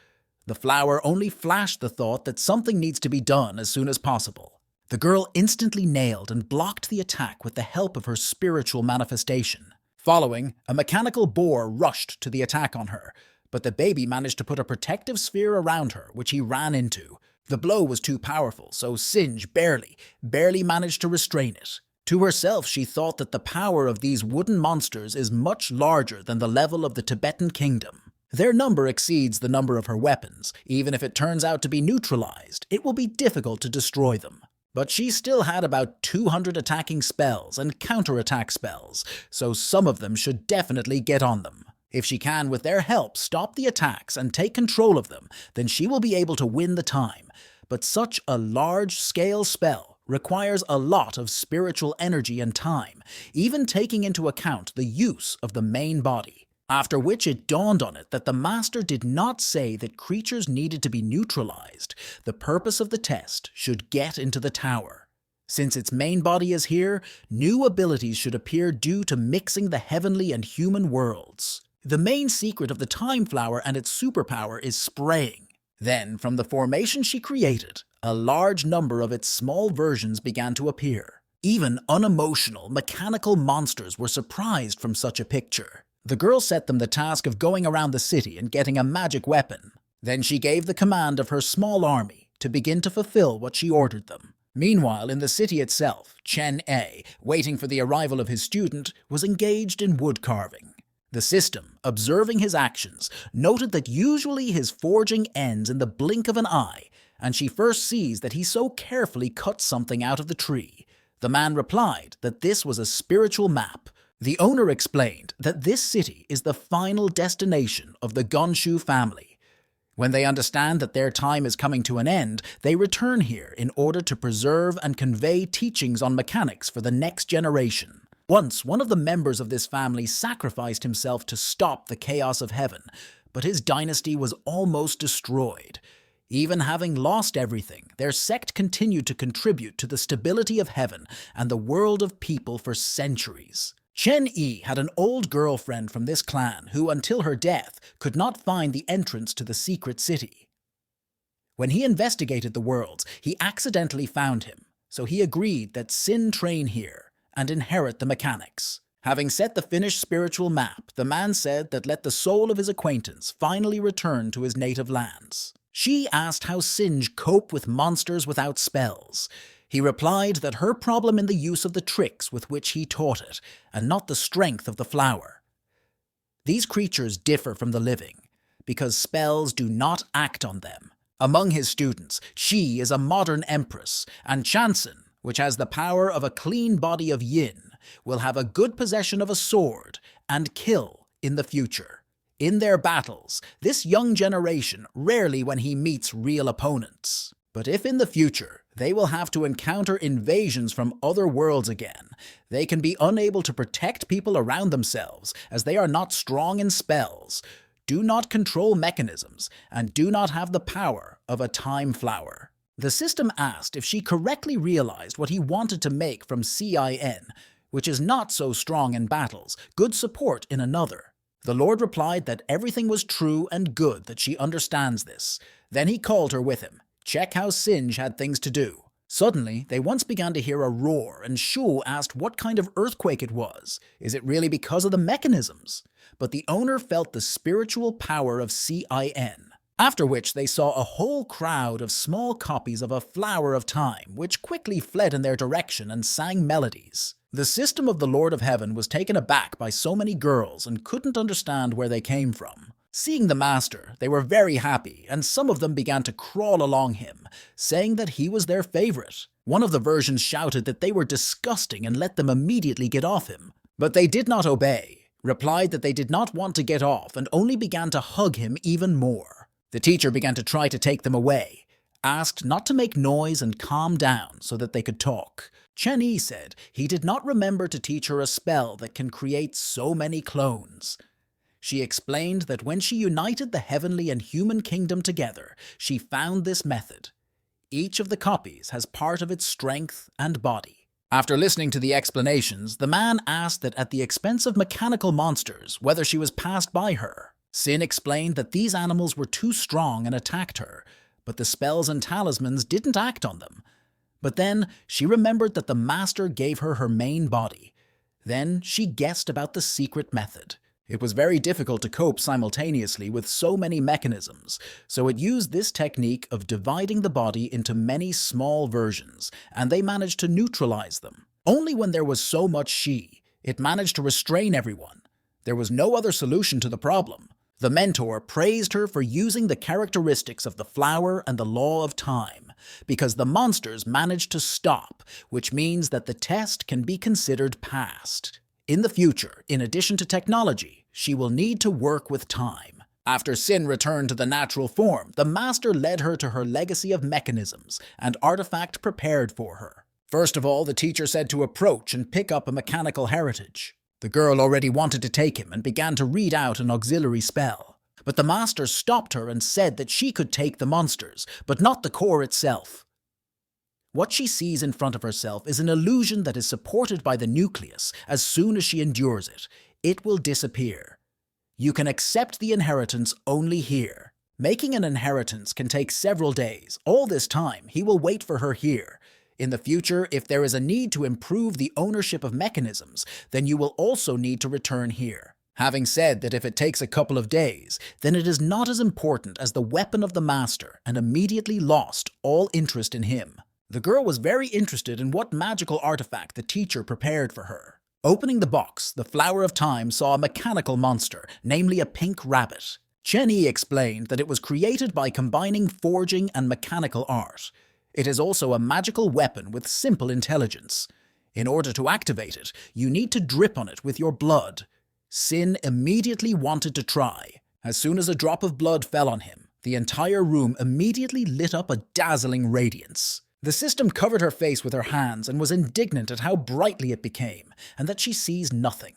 The flower only flashed the thought that something needs to be done as soon as possible. The girl instantly nailed and blocked the attack with the help of her spiritual manifestation. Following, a mechanical boar rushed to the attack on her, but the baby managed to put a protective sphere around her, which he ran into. The blow was too powerful, so Singe barely managed to restrain it. To herself, she thought that the power of these wooden monsters is much larger than the level of the Tibetan kingdom. Their number exceeds the number of her weapons. Even if it turns out to be neutralized, it will be difficult to destroy them. But she still had about 200 attacking spells and counterattack spells, so some of them should definitely get on them. If she can, with their help, stop the attacks and take control of them, then she will be able to win the time. But such a large-scale spell requires a lot of spiritual energy and time, even taking into account the use of the main body. After which it dawned on it that the master did not say that creatures needed to be neutralized. The purpose of the test should get into the tower. Since its main body is here, new abilities should appear due to mixing the heavenly and human worlds. The main secret of the Time Flower and its superpower is spraying. Then, from the formation she created, a large number of its small versions began to appear. Even unemotional, mechanical monsters were surprised from such a picture. The girl set them the task of going around the city and getting a magic weapon. Then she gave the command of her small army to begin to fulfill what she ordered them. Meanwhile, in the city itself, Chen A, waiting for the arrival of his student, was engaged in wood carving. The system, observing his actions, noted that usually his forging ends in the blink of an eye, and she first sees that he so carefully cuts something out of the tree. The man replied that this was a spiritual map. The owner explained that this city is the final destination of the Gonshu family. When they understand that their time is coming to an end, they return here in order to preserve and convey teachings on mechanics for the next generation. Once, one of the members of this family sacrificed himself to stop the chaos of heaven, but his dynasty was almost destroyed. Even having lost everything, their sect continued to contribute to the stability of heaven and the world of people for centuries. Chen Yi had an old girlfriend from this clan who, until her death, could not find the entrance to the secret city. When he investigated the worlds, he accidentally found him, so he agreed that Sin train here and inherit the mechanics. Having set the finished spiritual map, the man said that let the soul of his acquaintance finally return to his native lands. She asked how Singe cope with monsters without spells. He replied that her problem in the use of the tricks with which he taught it, and not the strength of the flower. These creatures differ from the living, because spells do not act on them. Among his students, she is a modern empress, and Chanson, which has the power of a clean body of yin, will have a good possession of a sword and kill in the future. In their battles, this young generation rarely when he meets real opponents. But if in the future they will have to encounter invasions from other worlds again, they can be unable to protect people around themselves as they are not strong in spells, do not control mechanisms, and do not have the power of a time flower. The system asked if she correctly realized what he wanted to make from CIN, which is not so strong in battles, good support in another. The Lord replied that everything was true and good, that she understands this. Then he called her with him. Check how Singe had things to do. Suddenly, they once began to hear a roar, and Shu asked what kind of earthquake it was. Is it really because of the mechanisms? But the owner felt the spiritual power of CIN. After which they saw a whole crowd of small copies of a flower of time, which quickly fled in their direction and sang melodies. The system of the Lord of Heaven was taken aback by so many girls and couldn't understand where they came from. Seeing the master, they were very happy, and some of them began to crawl along him, saying that he was their favorite. One of the versions shouted that they were disgusting and let them immediately get off him. But they did not obey, replied that they did not want to get off, and only began to hug him even more. The teacher began to try to take them away, asked not to make noise and calm down so that they could talk. Chen Yi said he did not remember to teach her a spell that can create so many clones. She explained that when she united the heavenly and human kingdom together, she found this method. Each of the copies has part of its strength and body. After listening to the explanations, the man asked that at the expense of mechanical monsters, whether she was passed by her. Sin explained that these animals were too strong and attacked her, but the spells and talismans didn't act on them. But then she remembered that the master gave her her main body. Then she guessed about the secret method. It was very difficult to cope simultaneously with so many mechanisms, so it used this technique of dividing the body into many small versions, and they managed to neutralize them. Only when there was so much Shi, it managed to restrain everyone. There was no other solution to the problem. The mentor praised her for using the characteristics of the flower and the law of time, because the monsters managed to stop, which means that the test can be considered passed. In the future, in addition to technology, she will need to work with time. After Sin returned to the natural form, the master led her to her legacy of mechanisms and artifact prepared for her. First of all, the teacher said to approach and pick up a mechanical heritage. The girl already wanted to take him and began to read out an auxiliary spell. But the master stopped her and said that she could take the monsters, but not the core itself. What she sees in front of herself is an illusion that is supported by the nucleus. As soon as she endures it, it will disappear. You can accept the inheritance only here. Making an inheritance can take several days. All this time, he will wait for her here. In the future, if there is a need to improve the ownership of mechanisms, then you will also need to return here. Having said that if it takes a couple of days, then it is not as important as the weapon of the master, and immediately lost all interest in him. The girl was very interested in what magical artifact the teacher prepared for her. Opening the box, the Flower of Time saw a mechanical monster, namely a pink rabbit. Chen Yi explained that it was created by combining forging and mechanical art. It is also a magical weapon with simple intelligence. In order to activate it, you need to drip on it with your blood. Sin immediately wanted to try. As soon as a drop of blood fell on him, the entire room immediately lit up a dazzling radiance. The system covered her face with her hands and was indignant at how brightly it became, and that she sees nothing.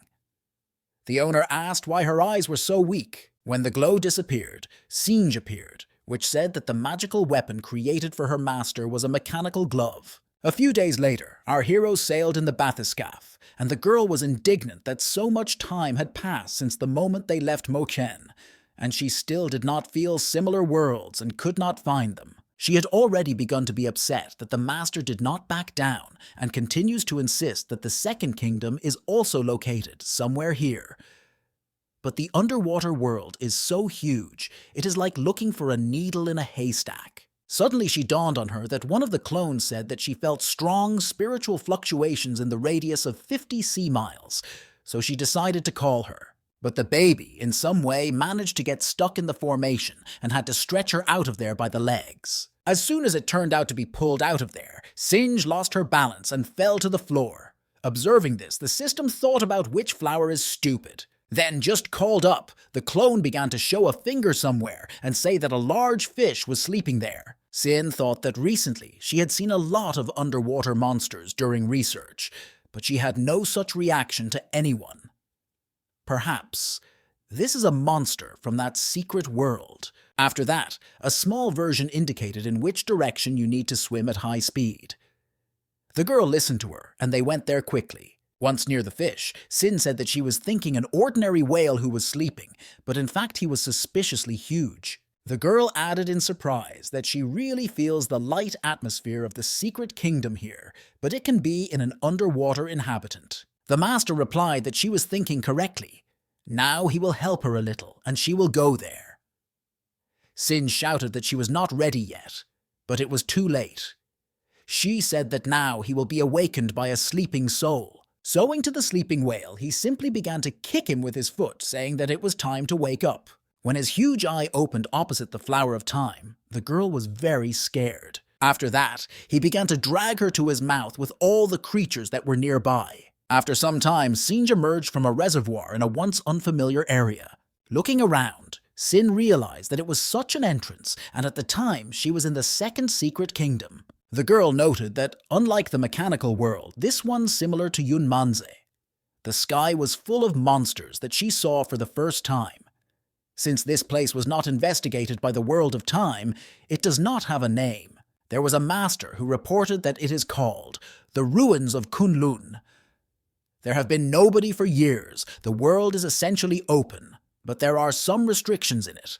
The owner asked why her eyes were so weak. When the glow disappeared, Singe appeared, which said that the magical weapon created for her master was a mechanical glove. A few days later, our heroes sailed in the bathyscaphe, and the girl was indignant that so much time had passed since the moment they left Mochen, and she still did not feel similar worlds and could not find them. She had already begun to be upset that the master did not back down and continues to insist that the second kingdom is also located somewhere here. But the underwater world is so huge, it is like looking for a needle in a haystack. Suddenly she dawned on her that one of the clones said that she felt strong spiritual fluctuations in the radius of 50 sea miles, so she decided to call her. But the baby, in some way, managed to get stuck in the formation and had to stretch her out of there by the legs. As soon as it turned out to be pulled out of there, Singe lost her balance and fell to the floor. Observing this, the system thought about which flower is stupid. Then, just called up, the clone began to show a finger somewhere and say that a large fish was sleeping there. Sin thought that recently she had seen a lot of underwater monsters during research, but she had no such reaction to anyone. Perhaps this is a monster from that secret world. After that, a small version indicated in which direction you need to swim at high speed. The girl listened to her, and they went there quickly. Once near the fish, Sin said that she was thinking an ordinary whale who was sleeping, but in fact he was suspiciously huge. The girl added in surprise that she really feels the light atmosphere of the secret kingdom here, but it can be in an underwater inhabitant. The master replied that she was thinking correctly. Now he will help her a little, and she will go there. Sin shouted that she was not ready yet, but it was too late. She said that now he will be awakened by a sleeping soul. Sewing to the sleeping whale, he simply began to kick him with his foot, saying that it was time to wake up. When his huge eye opened opposite the flower of time, the girl was very scared. After that, he began to drag her to his mouth with all the creatures that were nearby. After some time, Singe emerged from a reservoir in a once unfamiliar area. Looking around, Sin realized that it was such an entrance, and at the time she was in the second secret kingdom. The girl noted that, unlike the mechanical world, this one's similar to Yunmanze. The sky was full of monsters that she saw for the first time. Since this place was not investigated by the world of time, it does not have a name. There was a master who reported that it is called the Ruins of Kunlun. There have been nobody for years. The world is essentially open, but there are some restrictions in it.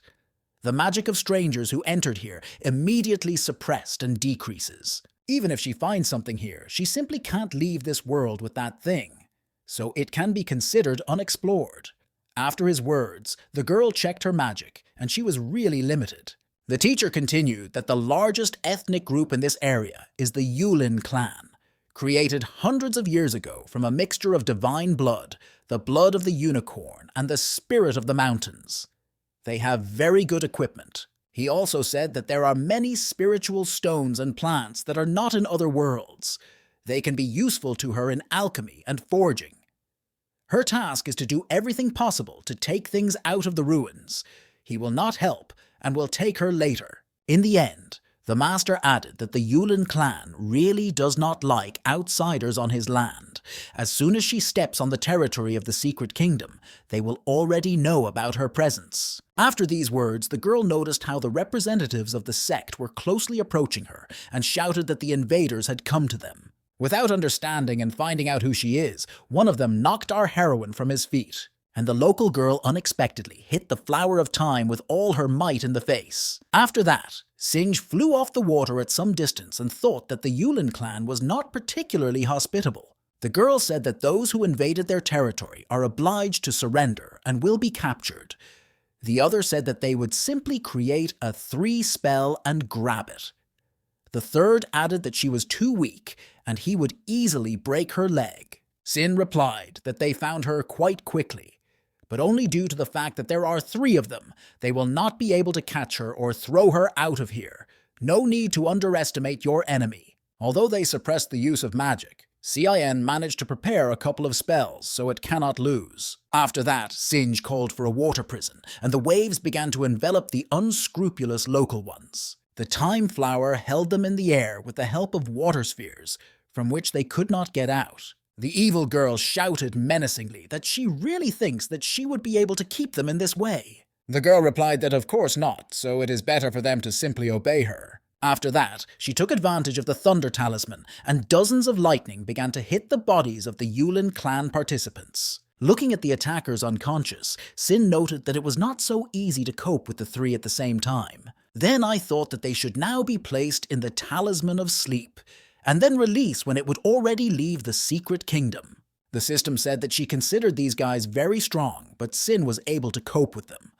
The magic of strangers who entered here immediately suppressed and decreases. Even if she finds something here, she simply can't leave this world with that thing, so it can be considered unexplored. After his words, the girl checked her magic, and she was really limited. The teacher continued that the largest ethnic group in this area is the Yulin clan, created hundreds of years ago from a mixture of divine blood, the blood of the unicorn, and the spirit of the mountains. They have very good equipment. He also said that there are many spiritual stones and plants that are not in other worlds. They can be useful to her in alchemy and forging. Her task is to do everything possible to take things out of the ruins. He will not help and will take her later. In the end, the master added that the Yulin clan really does not like outsiders on his land. As soon as she steps on the territory of the secret kingdom, they will already know about her presence. After these words, the girl noticed how the representatives of the sect were closely approaching her and shouted that the invaders had come to them. Without understanding and finding out who she is, one of them knocked our heroine from his feet, and the local girl unexpectedly hit the flower of time with all her might in the face. After that, Singe flew off the water at some distance and thought that the Yulin clan was not particularly hospitable. The girl said that those who invaded their territory are obliged to surrender and will be captured. The other said that they would simply create a 3-spell and grab it. The third added that she was too weak and he would easily break her leg. Sin replied that they found her quite quickly, but only due to the fact that there are 3 of them. They will not be able to catch her or throw her out of here. No need to underestimate your enemy. Although they suppressed the use of magic, CIN managed to prepare a couple of spells so it cannot lose. After that, Singe called for a water prison, and the waves began to envelop the unscrupulous local ones. The time flower held them in the air with the help of water spheres, from which they could not get out. The evil girl shouted menacingly that she really thinks that she would be able to keep them in this way. The girl replied that of course not, so it is better for them to simply obey her. After that, she took advantage of the Thunder Talisman, and dozens of lightning began to hit the bodies of the Yulin clan participants. Looking at the attackers unconscious, Sin noted that it was not so easy to cope with the three at the same time. Then I thought that they should now be placed in the Talisman of Sleep, and then release when it would already leave the secret kingdom. The system said that she considered these guys very strong, but Sin was able to cope with them.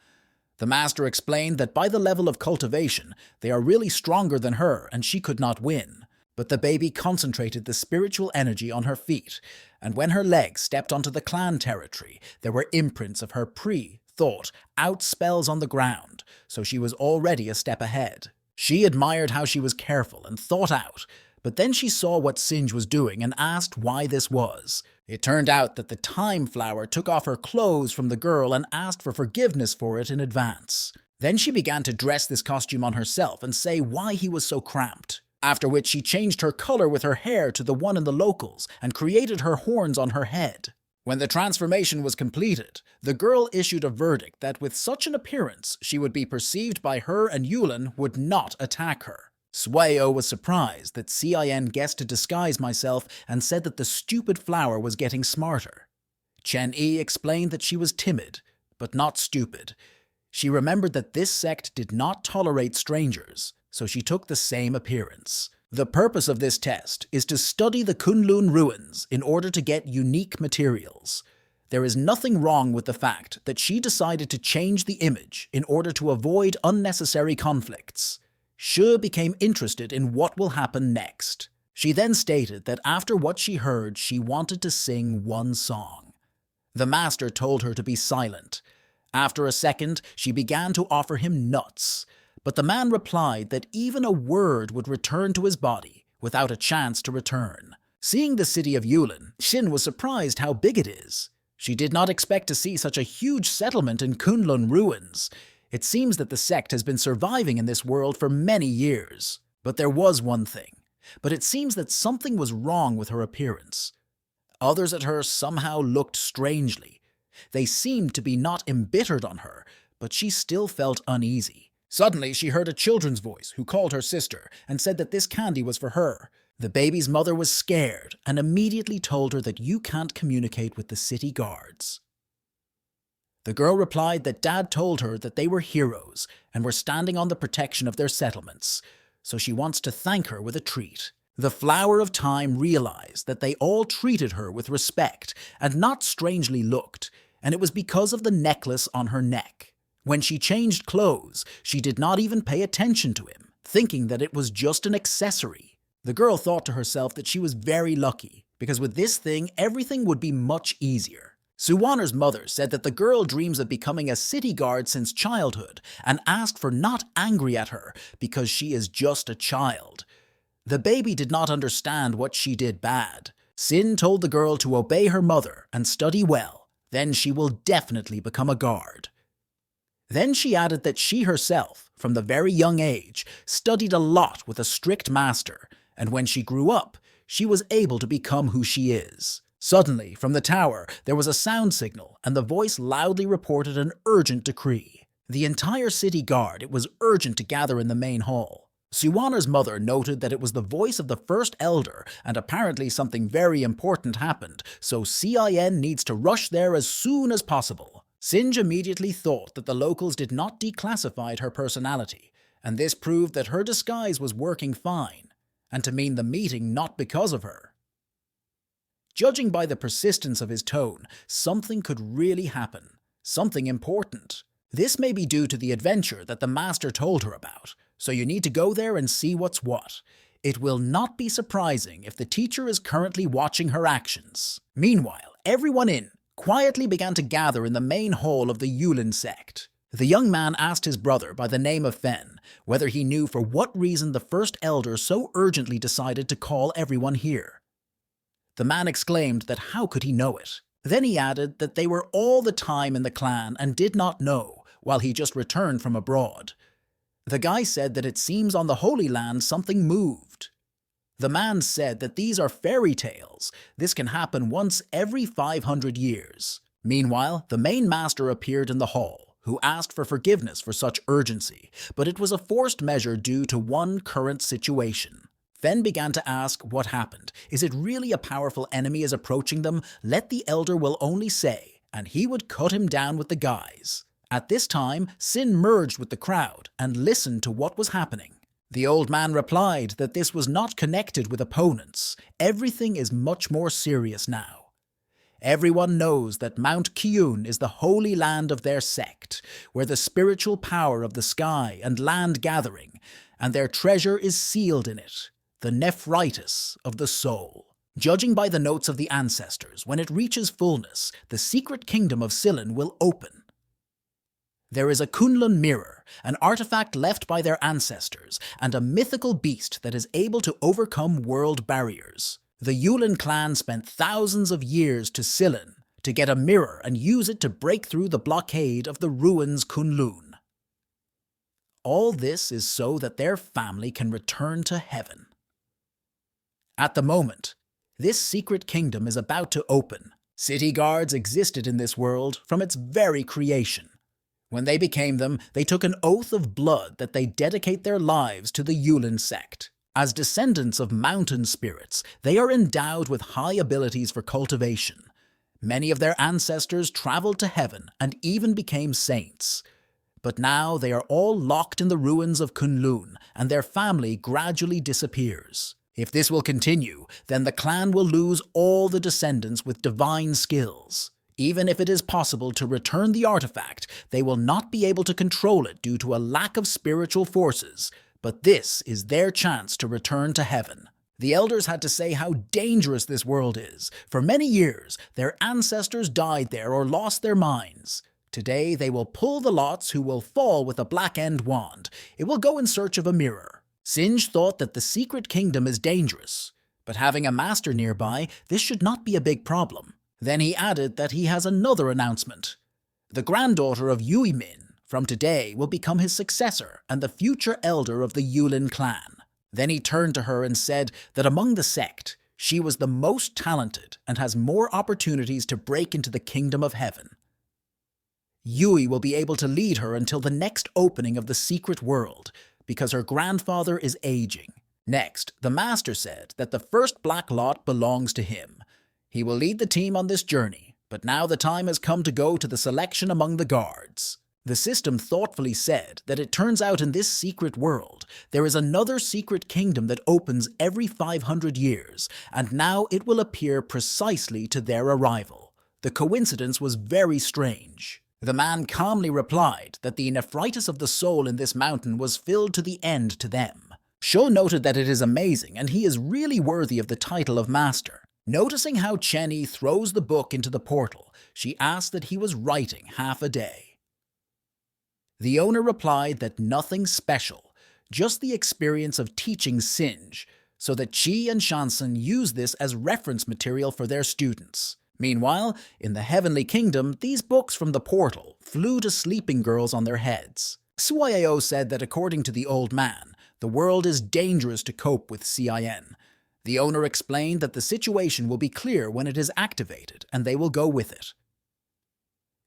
The master explained that by the level of cultivation, they are really stronger than her and she could not win. But the baby concentrated the spiritual energy on her feet, and when her legs stepped onto the clan territory, there were imprints of her pre-thought out spells on the ground, so she was already a step ahead. She admired how she was careful and thought out, but then she saw what Singe was doing and asked why this was. It turned out that the Time Flower took off her clothes from the girl and asked for forgiveness for it in advance. Then she began to dress this costume on herself and say why he was so cramped. After which she changed her color with her hair to the one in the locals and created her horns on her head. When the transformation was completed, the girl issued a verdict that with such an appearance, she would be perceived by her and Yulin would not attack her. Sueo was surprised that Cin guessed to disguise myself and said that the stupid flower was getting smarter. Chen-Yi explained that she was timid, but not stupid. She remembered that this sect did not tolerate strangers, so she took the same appearance. The purpose of this test is to study the Kunlun ruins in order to get unique materials. There is nothing wrong with the fact that she decided to change the image in order to avoid unnecessary conflicts. Shi became interested in what will happen next. She then stated that after what she heard, she wanted to sing one song. The master told her to be silent. After a second, she began to offer him nuts, but the man replied that even a word would return to his body without a chance to return. Seeing the city of Yulin, Xin was surprised how big it is. She did not expect to see such a huge settlement in Kunlun ruins. It seems that the sect has been surviving in this world for many years. But there was one thing. But it seems that something was wrong with her appearance. Others at her somehow looked strangely. They seemed to be not embittered on her, but she still felt uneasy. Suddenly, she heard a children's voice who called her sister and said that this candy was for her. The baby's mother was scared and immediately told her that you can't communicate with the city guards. The girl replied that Dad told her that they were heroes and were standing on the protection of their settlements, so she wants to thank her with a treat. The Flower of Time realized that they all treated her with respect and not strangely looked, and it was because of the necklace on her neck. When she changed clothes, she did not even pay attention to him, thinking that it was just an accessory. The girl thought to herself that she was very lucky, because with this thing, everything would be much easier. Suwaner's mother said that the girl dreams of becoming a city guard since childhood and asked for not angry at her because she is just a child. The baby did not understand what she did bad. Sin told the girl to obey her mother and study well, then she will definitely become a guard. Then she added that she herself, from the very young age, studied a lot with a strict master, and when she grew up, she was able to become who she is. Suddenly, from the tower, there was a sound signal, and the voice loudly reported an urgent decree. The entire city guard, it was urgent to gather in the main hall. Suwaner's mother noted that it was the voice of the first elder, and apparently something very important happened, so Cin needs to rush there as soon as possible. Singe immediately thought that the locals did not declassify her personality, and this proved that her disguise was working fine, and to mean the meeting not because of her. Judging by the persistence of his tone, something could really happen. Something important. This may be due to the adventure that the master told her about, so you need to go there and see what's what. It will not be surprising if the teacher is currently watching her actions. Meanwhile, everyone quietly began to gather in the main hall of the Yulin sect. The young man asked his brother by the name of Fen whether he knew for what reason the first elder so urgently decided to call everyone here. The man exclaimed that how could he know it? Then he added that they were all the time in the clan and did not know, while he just returned from abroad. The guy said that it seems on the Holy Land something moved. The man said that these are fairy tales. This can happen once every 500 years. Meanwhile, the main master appeared in the hall, who asked for forgiveness for such urgency, but it was a forced measure due to one current situation. Fen began to ask what happened. Is it really a powerful enemy is approaching them? Let the elder will only say, and he would cut him down with the guys. At this time, Sin merged with the crowd and listened to what was happening. The old man replied that this was not connected with opponents. Everything is much more serious now. Everyone knows that Mount Kyun is the holy land of their sect, where the spiritual power of the sky and land gathering, and their treasure is sealed in it, the nephritis of the soul. Judging by the notes of the ancestors, when it reaches fullness, the secret kingdom of Silin will open. There is a Kunlun mirror, an artifact left by their ancestors, and a mythical beast that is able to overcome world barriers. The Yulin clan spent thousands of years to Silin to get a mirror and use it to break through the blockade of the ruins Kunlun. All this is so that their family can return to heaven. At the moment, this secret kingdom is about to open. City guards existed in this world from its very creation. When they became them, they took an oath of blood that they dedicate their lives to the Yulin sect. As descendants of mountain spirits, they are endowed with high abilities for cultivation. Many of their ancestors traveled to heaven and even became saints. But now they are all locked in the ruins of Kunlun, and their family gradually disappears. If this will continue, then the clan will lose all the descendants with divine skills. Even if it is possible to return the artifact, they will not be able to control it due to a lack of spiritual forces. But this is their chance to return to heaven. The elders had to say how dangerous this world is. For many years, their ancestors died there or lost their minds. Today, they will pull the lots who will fall with a black-end wand. It will go in search of a mirror. Singe thought that the secret kingdom is dangerous, but having a master nearby, this should not be a big problem. Then he added that he has another announcement. The granddaughter of Yui Min from today will become his successor and the future elder of the Yulin clan. Then he turned to her and said that among the sect, she was the most talented and has more opportunities to break into the kingdom of heaven. Yui will be able to lead her until the next opening of the secret world, because her grandfather is aging. Next, the master said that the first black lot belongs to him. He will lead the team on this journey, but now the time has come to go to the selection among the guards. The system thoughtfully said that it turns out in this secret world, there is another secret kingdom that opens every 500 years, and now it will appear precisely to their arrival. The coincidence was very strange. The man calmly replied that the nephritis of the soul in this mountain was filled to the end to them. Sho noted that it is amazing, and he is really worthy of the title of master. Noticing how Chenny throws the book into the portal, she asked that he was writing half a day. The owner replied that nothing special, just the experience of teaching Singe, so that Chi and Shansen use this as reference material for their students. Meanwhile, in the Heavenly Kingdom, these books from the portal flew to sleeping girls on their heads. Suayao said that according to the old man, the world is dangerous to cope with CIN. The owner explained that the situation will be clear when it is activated, and they will go with it.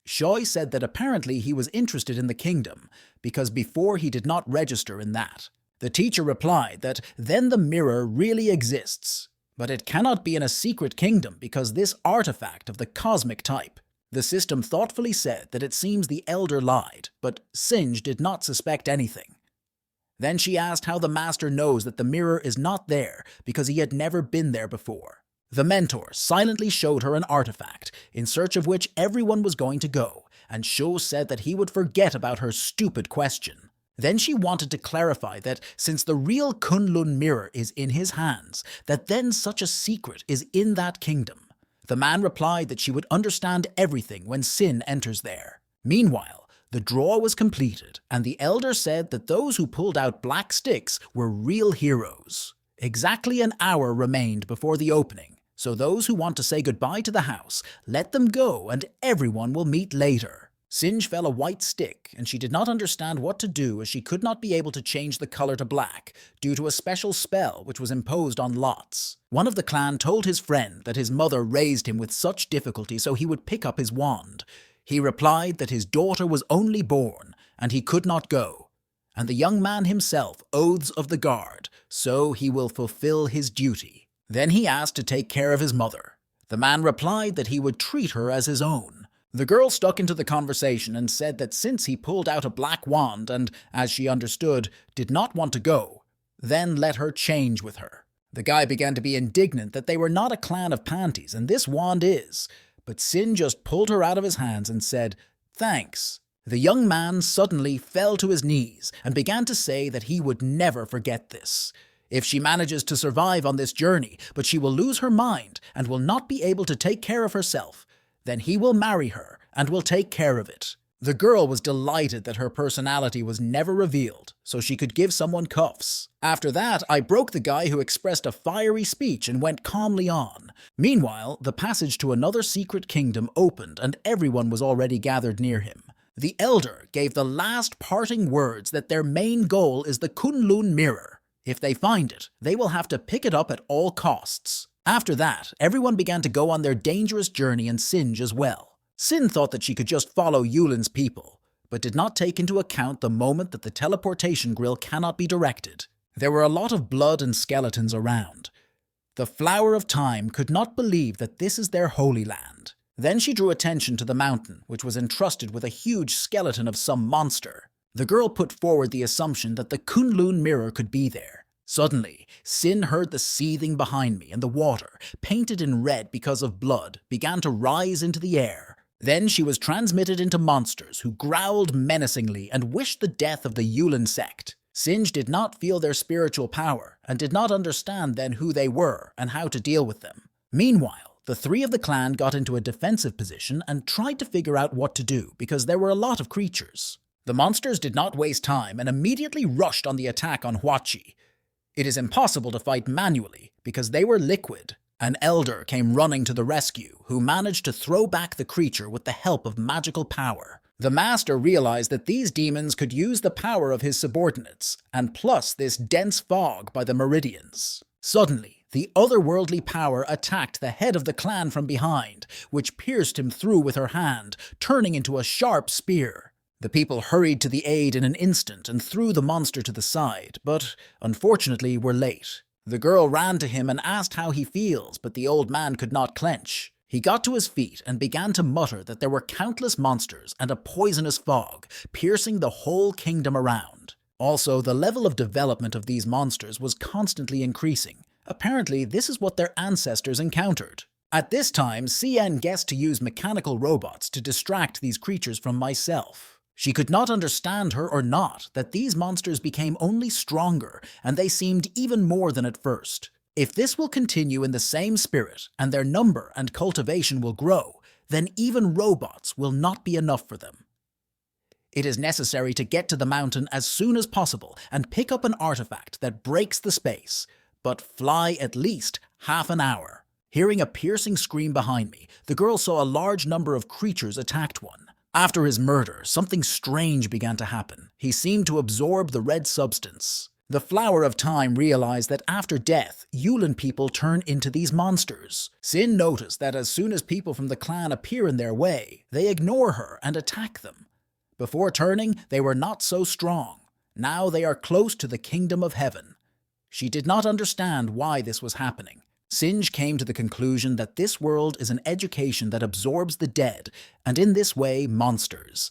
Shoy said that apparently he was interested in the kingdom, because before he did not register in that. The teacher replied that then the mirror really exists, but it cannot be in a secret kingdom because this artifact of the cosmic type. The system thoughtfully said that it seems the elder lied, but Singe did not suspect anything. Then she asked how the master knows that the mirror is not there because he had never been there before. The mentor silently showed her an artifact, in search of which everyone was going to go, and Sho said that he would forget about her stupid question. Then she wanted to clarify that since the real Kunlun mirror is in his hands, that then such a secret is in that kingdom. The man replied that she would understand everything when Sin enters there. Meanwhile, the draw was completed, and the elder said that those who pulled out black sticks were real heroes. Exactly an hour remained before the opening. So those who want to say goodbye to the house, let them go and everyone will meet later. Singe fell a white stick, and she did not understand what to do as she could not be able to change the color to black due to a special spell which was imposed on lots. One of the clan told his friend that his mother raised him with such difficulty so he would pick up his wand. He replied that his daughter was only born and he could not go, and the young man himself oaths of the guard, so he will fulfill his duty. Then he asked to take care of his mother. The man replied that he would treat her as his own. The girl stuck into the conversation and said that since he pulled out a black wand and, as she understood, did not want to go, then let her change with her. The guy began to be indignant that they were not a clan of panties, and this wand is, but Sin just pulled her out of his hands and said, "Thanks." The young man suddenly fell to his knees and began to say that he would never forget this. If she manages to survive on this journey, but she will lose her mind and will not be able to take care of herself, then he will marry her and will take care of it. The girl was delighted that her personality was never revealed, so she could give someone cuffs. After that, I broke the guy who expressed a fiery speech and went calmly on. Meanwhile, the passage to another secret kingdom opened and everyone was already gathered near him. The elder gave the last parting words that their main goal is the Kunlun mirror. If they find it, they will have to pick it up at all costs. After that, everyone began to go on their dangerous journey and Singe as well. Sin thought that she could just follow Yulin's people, but did not take into account the moment that the teleportation grill cannot be directed. There were a lot of blood and skeletons around. The Flower of Time could not believe that this is their holy land. Then she drew attention to the mountain, which was entrusted with a huge skeleton of some monster. The girl put forward the assumption that the Kunlun mirror could be there. Suddenly, Sin heard the seething behind me, and the water, painted in red because of blood, began to rise into the air. Then she was transmitted into monsters who growled menacingly and wished the death of the Yulin sect. Singe did not feel their spiritual power and did not understand then who they were and how to deal with them. Meanwhile, the three of the clan got into a defensive position and tried to figure out what to do because there were a lot of creatures. The monsters did not waste time and immediately rushed on the attack on Huachi. It is impossible to fight manually because they were liquid. An elder came running to the rescue, who managed to throw back the creature with the help of magical power. The master realized that these demons could use the power of his subordinates, and plus this dense fog by the meridians. Suddenly, the otherworldly power attacked the head of the clan from behind, which pierced him through with her hand, turning into a sharp spear. The people hurried to the aid in an instant and threw the monster to the side, but unfortunately were late. The girl ran to him and asked how he feels, but the old man could not clench. He got to his feet and began to mutter that there were countless monsters and a poisonous fog, piercing the whole kingdom around. Also, the level of development of these monsters was constantly increasing. Apparently, this is what their ancestors encountered. At this time, Cien guessed to use mechanical robots to distract these creatures from myself. She could not understand her or not that these monsters became only stronger, and they seemed even more than at first. If this will continue in the same spirit, and their number and cultivation will grow, then even robots will not be enough for them. It is necessary to get to the mountain as soon as possible and pick up an artifact that breaks the space, but fly at least half an hour. Hearing a piercing scream behind me, the girl saw a large number of creatures attacked one. After his murder, something strange began to happen. He seemed to absorb the red substance. The Flower of Time realized that after death, Yulin people turn into these monsters. Sin noticed that as soon as people from the clan appear in their way, they ignore her and attack them. Before turning, they were not so strong. Now they are close to the kingdom of heaven. She did not understand why this was happening. Singe came to the conclusion that this world is an education that absorbs the dead, and in this way, monsters.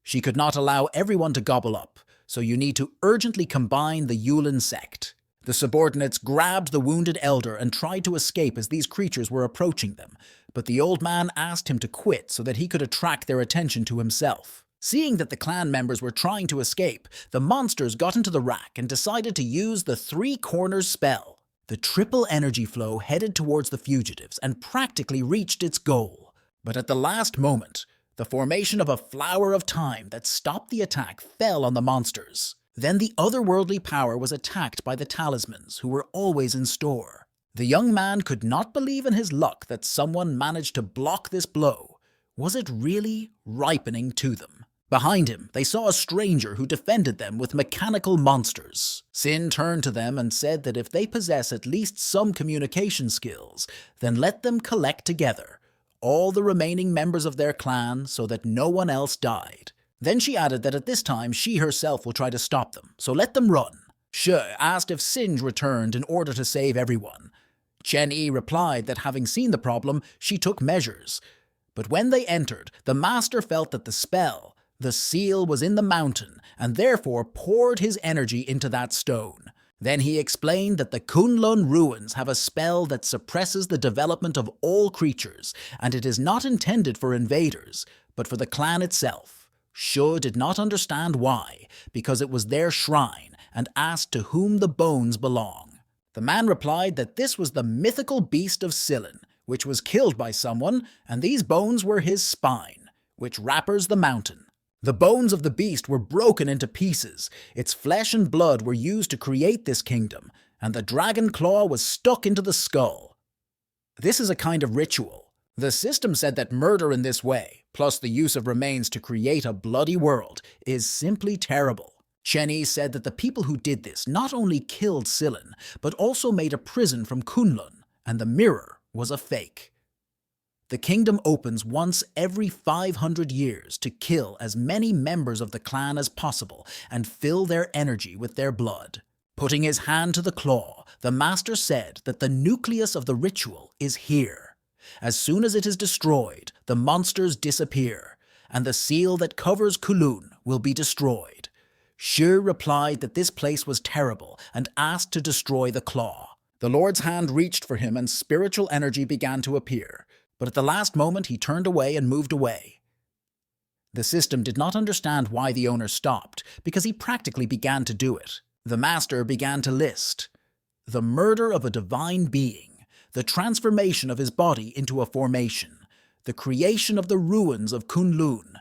She could not allow everyone to gobble up, so you need to urgently combine the Yulin sect. The subordinates grabbed the wounded elder and tried to escape as these creatures were approaching them, but the old man asked him to quit so that he could attract their attention to himself. Seeing that the clan members were trying to escape, the monsters got into the rack and decided to use the Three Corners spell. The triple energy flow headed towards the fugitives and practically reached its goal. But at the last moment, the formation of a Flower of Time that stopped the attack fell on the monsters. Then the otherworldly power was attacked by the talismans, who were always in store. The young man could not believe in his luck that someone managed to block this blow. Was it really ripening to them? Behind him, they saw a stranger who defended them with mechanical monsters. Sin turned to them and said that if they possess at least some communication skills, then let them collect together. all the remaining members of their clan so that no one else died. Then she added that at this time she herself will try to stop them, so let them run. Shi asked if Singe returned in order to save everyone. Chen Yi replied that having seen the problem, she took measures. But when they entered, the master felt that the spell, the seal, was in the mountain and therefore poured his energy into that stone. Then he explained that the Kunlun ruins have a spell that suppresses the development of all creatures, and it is not intended for invaders, but for the clan itself. Shu did not understand why, because it was their shrine, and asked to whom the bones belong. The man replied that this was the mythical beast of Silin, which was killed by someone, and these bones were his spine, which wrappers the mountain. The bones of the beast were broken into pieces, its flesh and blood were used to create this kingdom, and the dragon claw was stuck into the skull. This is a kind of ritual. The system said that murder in this way, plus the use of remains to create a bloody world, is simply terrible. Chen Yi said that the people who did this not only killed Silin, but also made a prison from Kunlun, and the mirror was a fake. The kingdom opens once every 500 years to kill as many members of the clan as possible and fill their energy with their blood. Putting his hand to the claw, the master said that the nucleus of the ritual is here. As soon as it is destroyed, the monsters disappear, and the seal that covers Kulun will be destroyed. Shu replied that this place was terrible and asked to destroy the claw. The Lord's hand reached for him and spiritual energy began to appear. But at the last moment he turned away and moved away. The system did not understand why the owner stopped, because he practically began to do it. The master began to list the murder of a divine being, the transformation of his body into a formation, the creation of the ruins of Kunlun.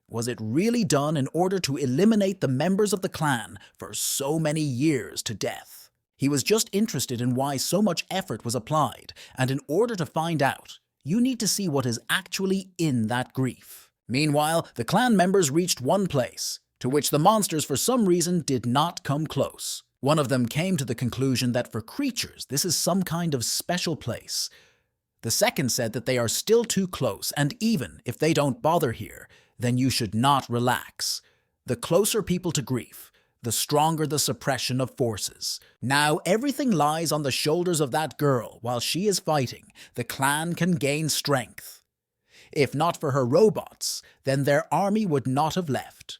Was it really done in order to eliminate the members of the clan for so many years to death? He was just interested in why so much effort was applied, and in order to find out, you need to see what is actually in that grief. Meanwhile, the clan members reached one place, to which the monsters for some reason did not come close. One of them came to the conclusion that for creatures, this is some kind of special place. The second said that they are still too close, and even if they don't bother here, then you should not relax. The closer people to grief, the stronger the suppression of forces. Now everything lies on the shoulders of that girl. While she is fighting, the clan can gain strength. If not for her robots, then their army would not have left.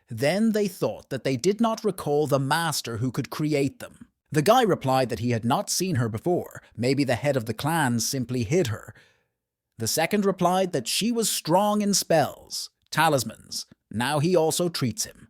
Then they thought that they did not recall the master who could create them. The guy replied that he had not seen her before. Maybe the head of the clan simply hid her. The second replied that she was strong in spells, talismans. Now he also treats him.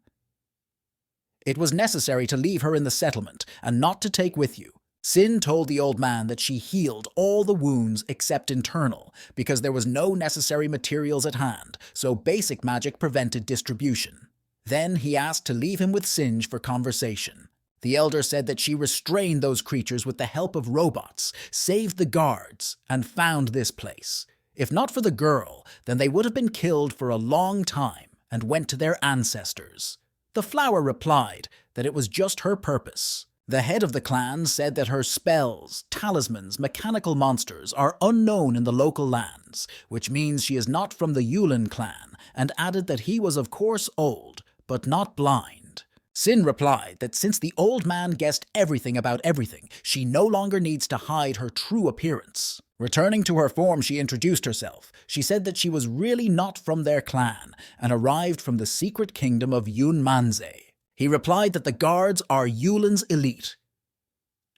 It was necessary to leave her in the settlement and not to take with you. Sin told the old man that she healed all the wounds except internal, because there was no necessary materials at hand, so basic magic prevented distribution. Then he asked to leave him with Singe for conversation. The elder said that she restrained those creatures with the help of robots, saved the guards, and found this place. If not for the girl, then they would have been killed for a long time and went to their ancestors. The flower replied that it was just her purpose. The head of the clan said that her spells, talismans, mechanical monsters are unknown in the local lands, which means she is not from the Yulin clan, and added that he was of course old, but not blind. Sin replied that since the old man guessed everything about everything, she no longer needs to hide her true appearance. Returning to her form, she introduced herself. She said that she was really not from their clan and arrived from the secret kingdom of Yunmanze. He replied that the guards are Yulin's elite.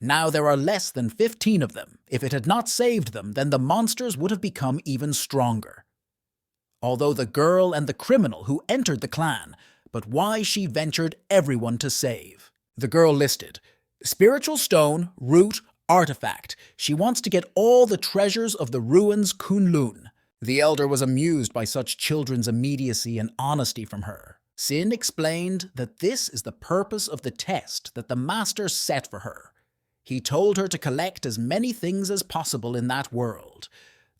Now there are less than 15 of them. If it had not saved them, then the monsters would have become even stronger. Although the girl and the criminal who entered the clan, but why she ventured everyone to save. The girl listed spiritual stone, root, artifact. She wants to get all the treasures of the ruins Kunlun. The elder was amused by such children's immediacy and honesty from her. Sin explained that this is the purpose of the test that the master set for her. He told her to collect as many things as possible in that world.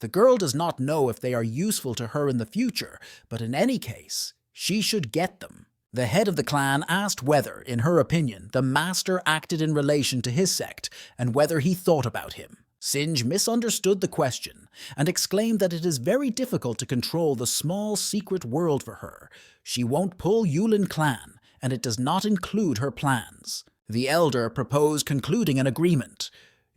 The girl does not know if they are useful to her in the future, but in any case, she should get them. The head of the clan asked whether, in her opinion, the master acted in relation to his sect and whether he thought about him. Singe misunderstood the question and exclaimed that it is very difficult to control the small secret world for her. She won't pull Yulin clan, and it does not include her plans. The elder proposed concluding an agreement.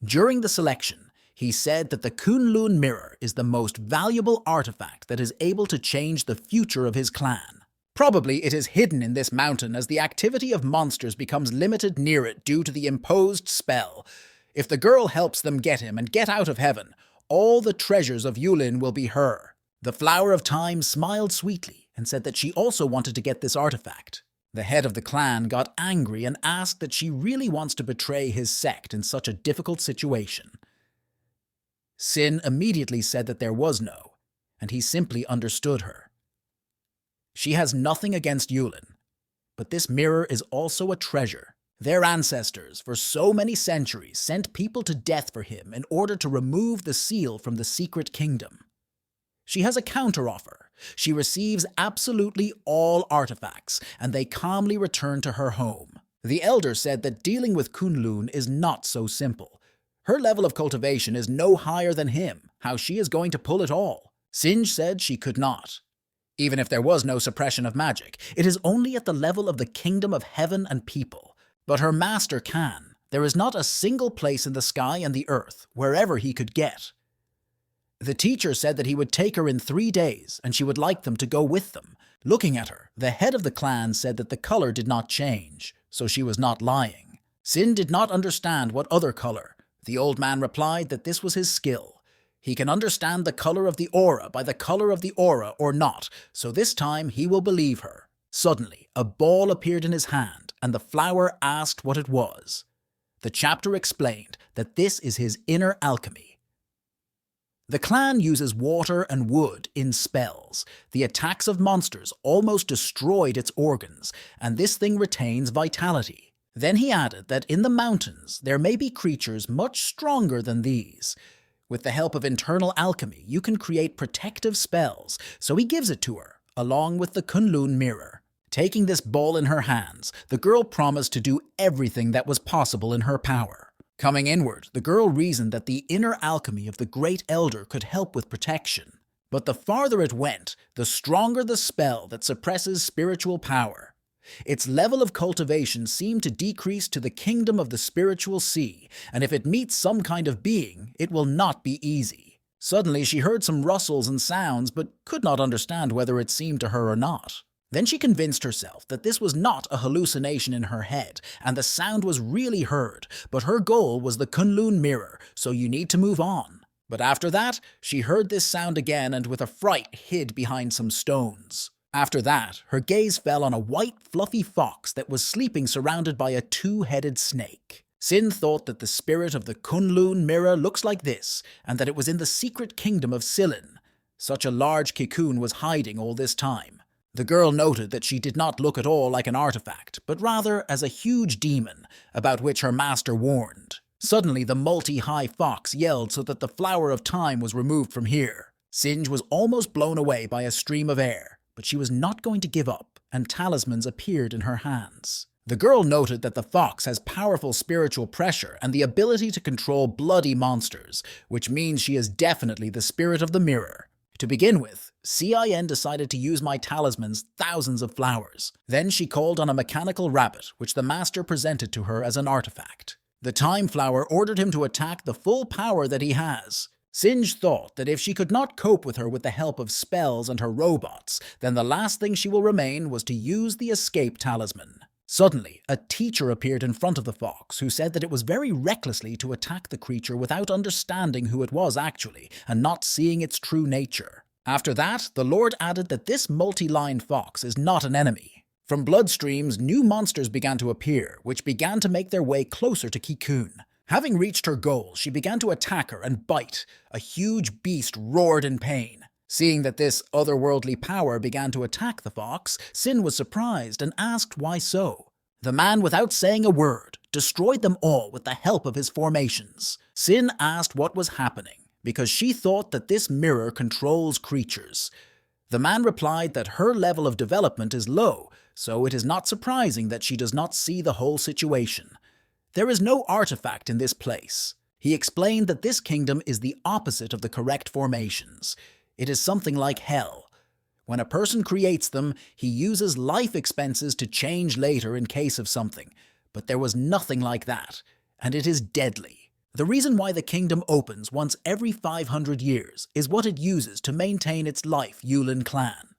During the selection, he said that the Kunlun mirror is the most valuable artifact that is able to change the future of his clan. Probably it is hidden in this mountain as the activity of monsters becomes limited near it due to the imposed spell. If the girl helps them get him and get out of heaven, all the treasures of Yulin will be her. The Flower of Time smiled sweetly and said that she also wanted to get this artifact. The head of the clan got angry and asked that she really wants to betray his sect in such a difficult situation. Sin immediately said that there was no, and he simply understood her. She has nothing against Yulin, but this mirror is also a treasure. Their ancestors, for so many centuries, sent people to death for him in order to remove the seal from the secret kingdom. She has a counteroffer. She receives absolutely all artifacts, and they calmly return to her home. The elder said that dealing with Kunlun is not so simple. Her level of cultivation is no higher than him. How she is going to pull it all? Singe said she could not. Even if there was no suppression of magic, it is only at the level of the kingdom of heaven and people. But her master can. There is not a single place in the sky and the earth, wherever he could get. The teacher said that he would take her in 3 days, and she would like them to go with them. Looking at her, the head of the clan said that the color did not change, so she was not lying. Sin did not understand what other color. The old man replied that this was his skill. He can understand the color of the aura by the color of the aura or not, so this time he will believe her. Suddenly, a ball appeared in his hand, and the flower asked what it was. The chapter explained that this is his inner alchemy. The clan uses water and wood in spells. The attacks of monsters almost destroyed its organs, and this thing retains vitality. Then he added that in the mountains there may be creatures much stronger than these. With the help of internal alchemy, you can create protective spells, so he gives it to her, along with the Kunlun mirror. Taking this ball in her hands, the girl promised to do everything that was possible in her power. Coming inward, the girl reasoned that the inner alchemy of the great elder could help with protection. But the farther it went, the stronger the spell that suppresses spiritual power. Its level of cultivation seemed to decrease to the kingdom of the spiritual sea, and if it meets some kind of being, it will not be easy. Suddenly she heard some rustles and sounds, but could not understand whether it seemed to her or not. Then she convinced herself that this was not a hallucination in her head, and the sound was really heard, but her goal was the Kunlun mirror, so you need to move on. But after that, she heard this sound again and with a fright hid behind some stones. After that, her gaze fell on a white, fluffy fox that was sleeping surrounded by a 2-headed snake. Sin thought that the spirit of the Kunlun mirror looks like this, and that it was in the secret kingdom of Silin. Such a large cocoon was hiding all this time. The girl noted that she did not look at all like an artifact, but rather as a huge demon, about which her master warned. Suddenly the multi-high fox yelled so that the Flower of Time was removed from here. Singe was almost blown away by a stream of air, but she was not going to give up, and talismans appeared in her hands. The girl noted that the fox has powerful spiritual pressure and the ability to control bloody monsters, which means she is definitely the spirit of the mirror. To begin with, Cin decided to use my talisman's thousands of flowers. Then she called on a mechanical rabbit, which the master presented to her as an artifact. The Time Flower ordered him to attack the full power that he has. Singe thought that if she could not cope with her with the help of spells and her robots, then the last thing she will remain was to use the escape talisman. Suddenly, a teacher appeared in front of the fox, who said that it was very recklessly to attack the creature without understanding who it was actually, and not seeing its true nature. After that, the Lord added that this multi-lined fox is not an enemy. From bloodstreams, new monsters began to appear, which began to make their way closer to Kikun. Having reached her goal, she began to attack her and bite. A huge beast roared in pain. Seeing that this otherworldly power began to attack the fox, Sin was surprised and asked why so. The man, without saying a word, destroyed them all with the help of his formations. Sin asked what was happening, because she thought that this mirror controls creatures. The man replied that her level of development is low, so it is not surprising that she does not see the whole situation. There is no artifact in this place. He explained that this kingdom is the opposite of the correct formations. It is something like hell. When a person creates them, he uses life expenses to change later in case of something. But there was nothing like that, and it is deadly. The reason why the kingdom opens once every 500 years is what it uses to maintain its life Yulin clan.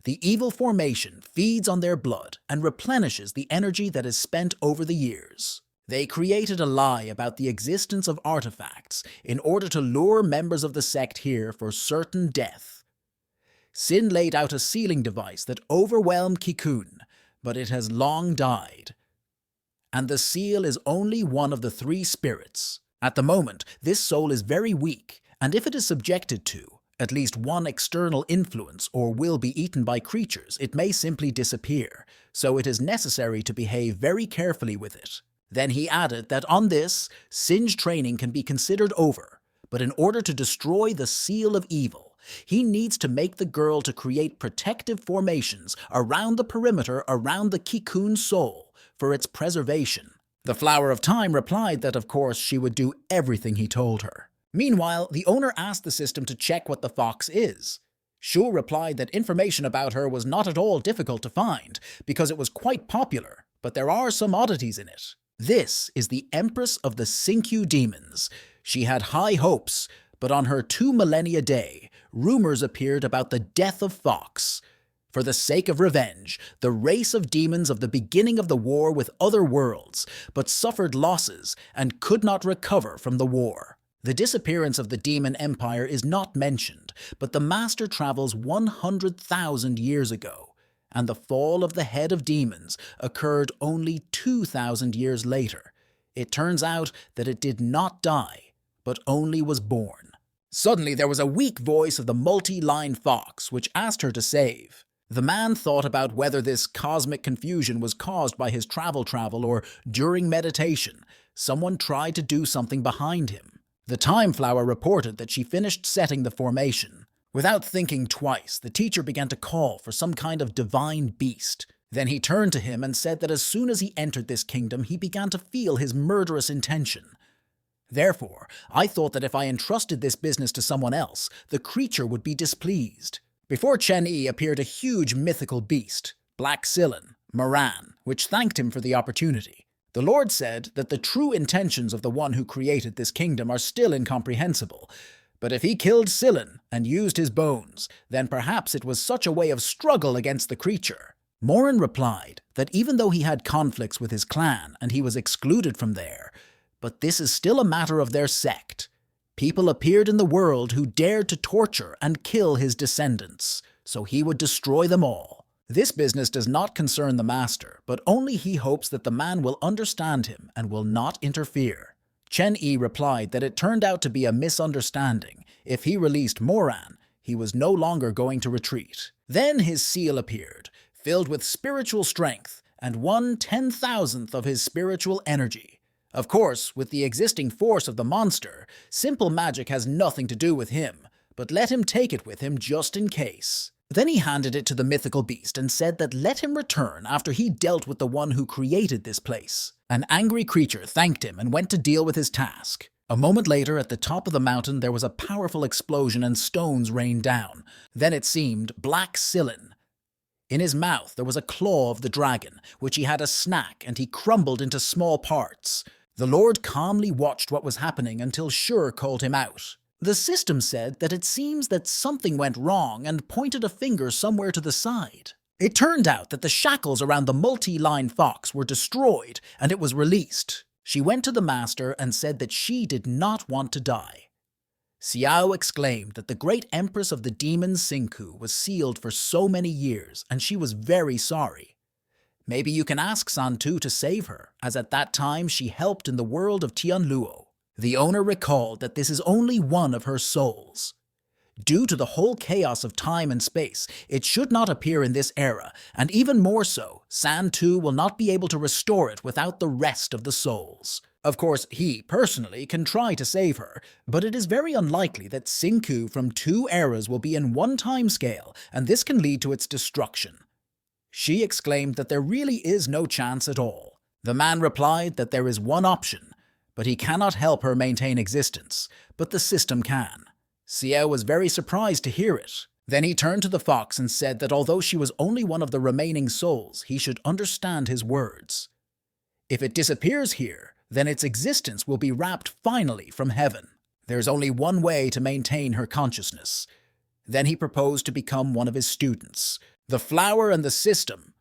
The evil formation feeds on their blood and replenishes the energy that is spent over the years. They created a lie about the existence of artifacts in order to lure members of the sect here for certain death. Sin laid out a sealing device that overwhelmed Kikun, but it has long died. And the seal is only one of the 3 spirits. At the moment, this soul is very weak, and if it is subjected to at least one external influence or will be eaten by creatures, it may simply disappear, so it is necessary to behave very carefully with it. Then he added that on this, Sin's training can be considered over, but in order to destroy the seal of evil, he needs to make the girl to create protective formations around the perimeter around the Kikun soul for its preservation. The Flower of Time replied that of course she would do everything he told her. Meanwhile, the owner asked the system to check what the fox is. Shu replied that information about her was not at all difficult to find, because it was quite popular, but there are some oddities in it. This is the Empress of the Sinkyu demons. She had high hopes, but on her 2 millennia day, rumors appeared about the death of Fox. For the sake of revenge, the race of demons of the beginning of the war with other worlds, but suffered losses and could not recover from the war. The disappearance of the demon empire is not mentioned, but the master travels 100,000 years ago, and the fall of the head of demons occurred only 2,000 years later. It turns out that it did not die, but only was born. Suddenly there was a weak voice of the multi-line fox, which asked her to save. The man thought about whether this cosmic confusion was caused by his travel or during meditation. Someone tried to do something behind him. The Time Flower reported that she finished setting the formation. Without thinking twice, the teacher began to call for some kind of divine beast. Then he turned to him and said that as soon as he entered this kingdom, he began to feel his murderous intention. Therefore, I thought that if I entrusted this business to someone else, the creature would be displeased. Before Chen Yi appeared a huge mythical beast, Black Silan, Moran, which thanked him for the opportunity. The Lord said that the true intentions of the one who created this kingdom are still incomprehensible, but if he killed Silan and used his bones, then perhaps it was such a way of struggle against the creature. Moran replied that even though he had conflicts with his clan and he was excluded from there, but this is still a matter of their sect. People appeared in the world who dared to torture and kill his descendants, so he would destroy them all. This business does not concern the master, but only he hopes that the man will understand him and will not interfere. Chen Yi replied that it turned out to be a misunderstanding. If he released Moran, he was no longer going to retreat. Then his seal appeared, filled with spiritual strength, and 1/10,000th of his spiritual energy. Of course, with the existing force of the monster, simple magic has nothing to do with him, but let him take it with him just in case. Then he handed it to the mythical beast and said that let him return after he dealt with the one who created this place. An angry creature thanked him and went to deal with his task. A moment later, at the top of the mountain, there was a powerful explosion and stones rained down. Then it seemed Black Silan. In his mouth there was a claw of the dragon, which he had a snack, and he crumbled into small parts. The Lord calmly watched what was happening until Shur called him out. The system said that it seems that something went wrong and pointed a finger somewhere to the side. It turned out that the shackles around the multi-line fox were destroyed and it was released. She went to the master and said that she did not want to die. Xiao exclaimed that the great empress of the demons Xingqiu was sealed for so many years and she was very sorry. Maybe you can ask Santu to save her, as at that time she helped in the world of Tianluo. The owner recalled that this is only one of her souls. Due to the whole chaos of time and space, it should not appear in this era, and even more so, Santu will not be able to restore it without the rest of the souls. Of course, he, personally, can try to save her, but it is very unlikely that Xingqiu from two eras will be in one time scale, and this can lead to its destruction. She exclaimed that there really is no chance at all. The man replied that there is one option, but he cannot help her maintain existence, but the system can. Xiao was very surprised to hear it. Then he turned to the fox and said that although she was only one of the remaining souls, he should understand his words. If it disappears here, then its existence will be wrapped finally from heaven. There's only one way to maintain her consciousness. Then he proposed to become one of his students. The flower and the system,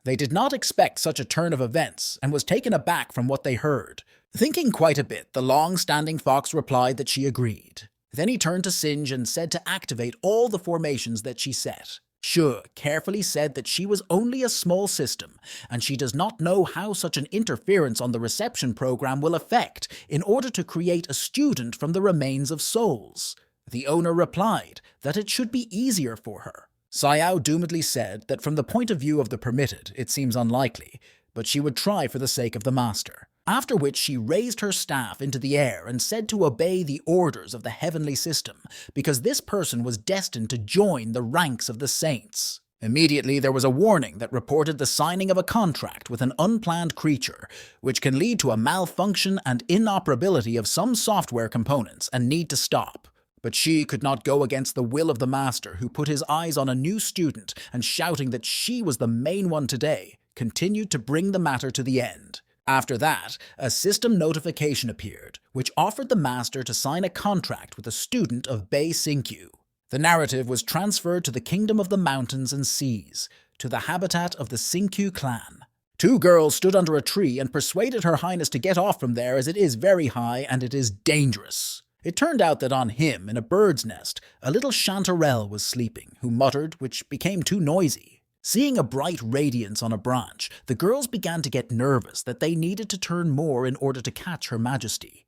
they did not expect such a turn of events and was taken aback from what they heard. Thinking quite a bit, the long-standing fox replied that she agreed. Then he turned to Singe and said to activate all the formations that she set. Shu carefully said that she was only a small system, and she does not know how such an interference on the reception program will affect in order to create a student from the remains of souls. The owner replied that it should be easier for her. Xiao doomedly said that from the point of view of the permitted, it seems unlikely, but she would try for the sake of the master. After which she raised her staff into the air and said to obey the orders of the heavenly system, because this person was destined to join the ranks of the saints. Immediately there was a warning that reported the signing of a contract with an unplanned creature, which can lead to a malfunction and inoperability of some software components and need to stop. But she could not go against the will of the master, who put his eyes on a new student and, shouting that she was the main one today, continued to bring the matter to the end. After that, a system notification appeared, which offered the master to sign a contract with a student of Bei Xingqiu. The narrative was transferred to the kingdom of the mountains and seas, to the habitat of the Xingqiu clan. 2 girls stood under a tree and persuaded Her Highness to get off from there, as it is very high and it is dangerous. It turned out that on him, in a bird's nest, a little chanterelle was sleeping, who muttered, which became too noisy. Seeing a bright radiance on a branch, the girls began to get nervous that they needed to turn more in order to catch Her Majesty.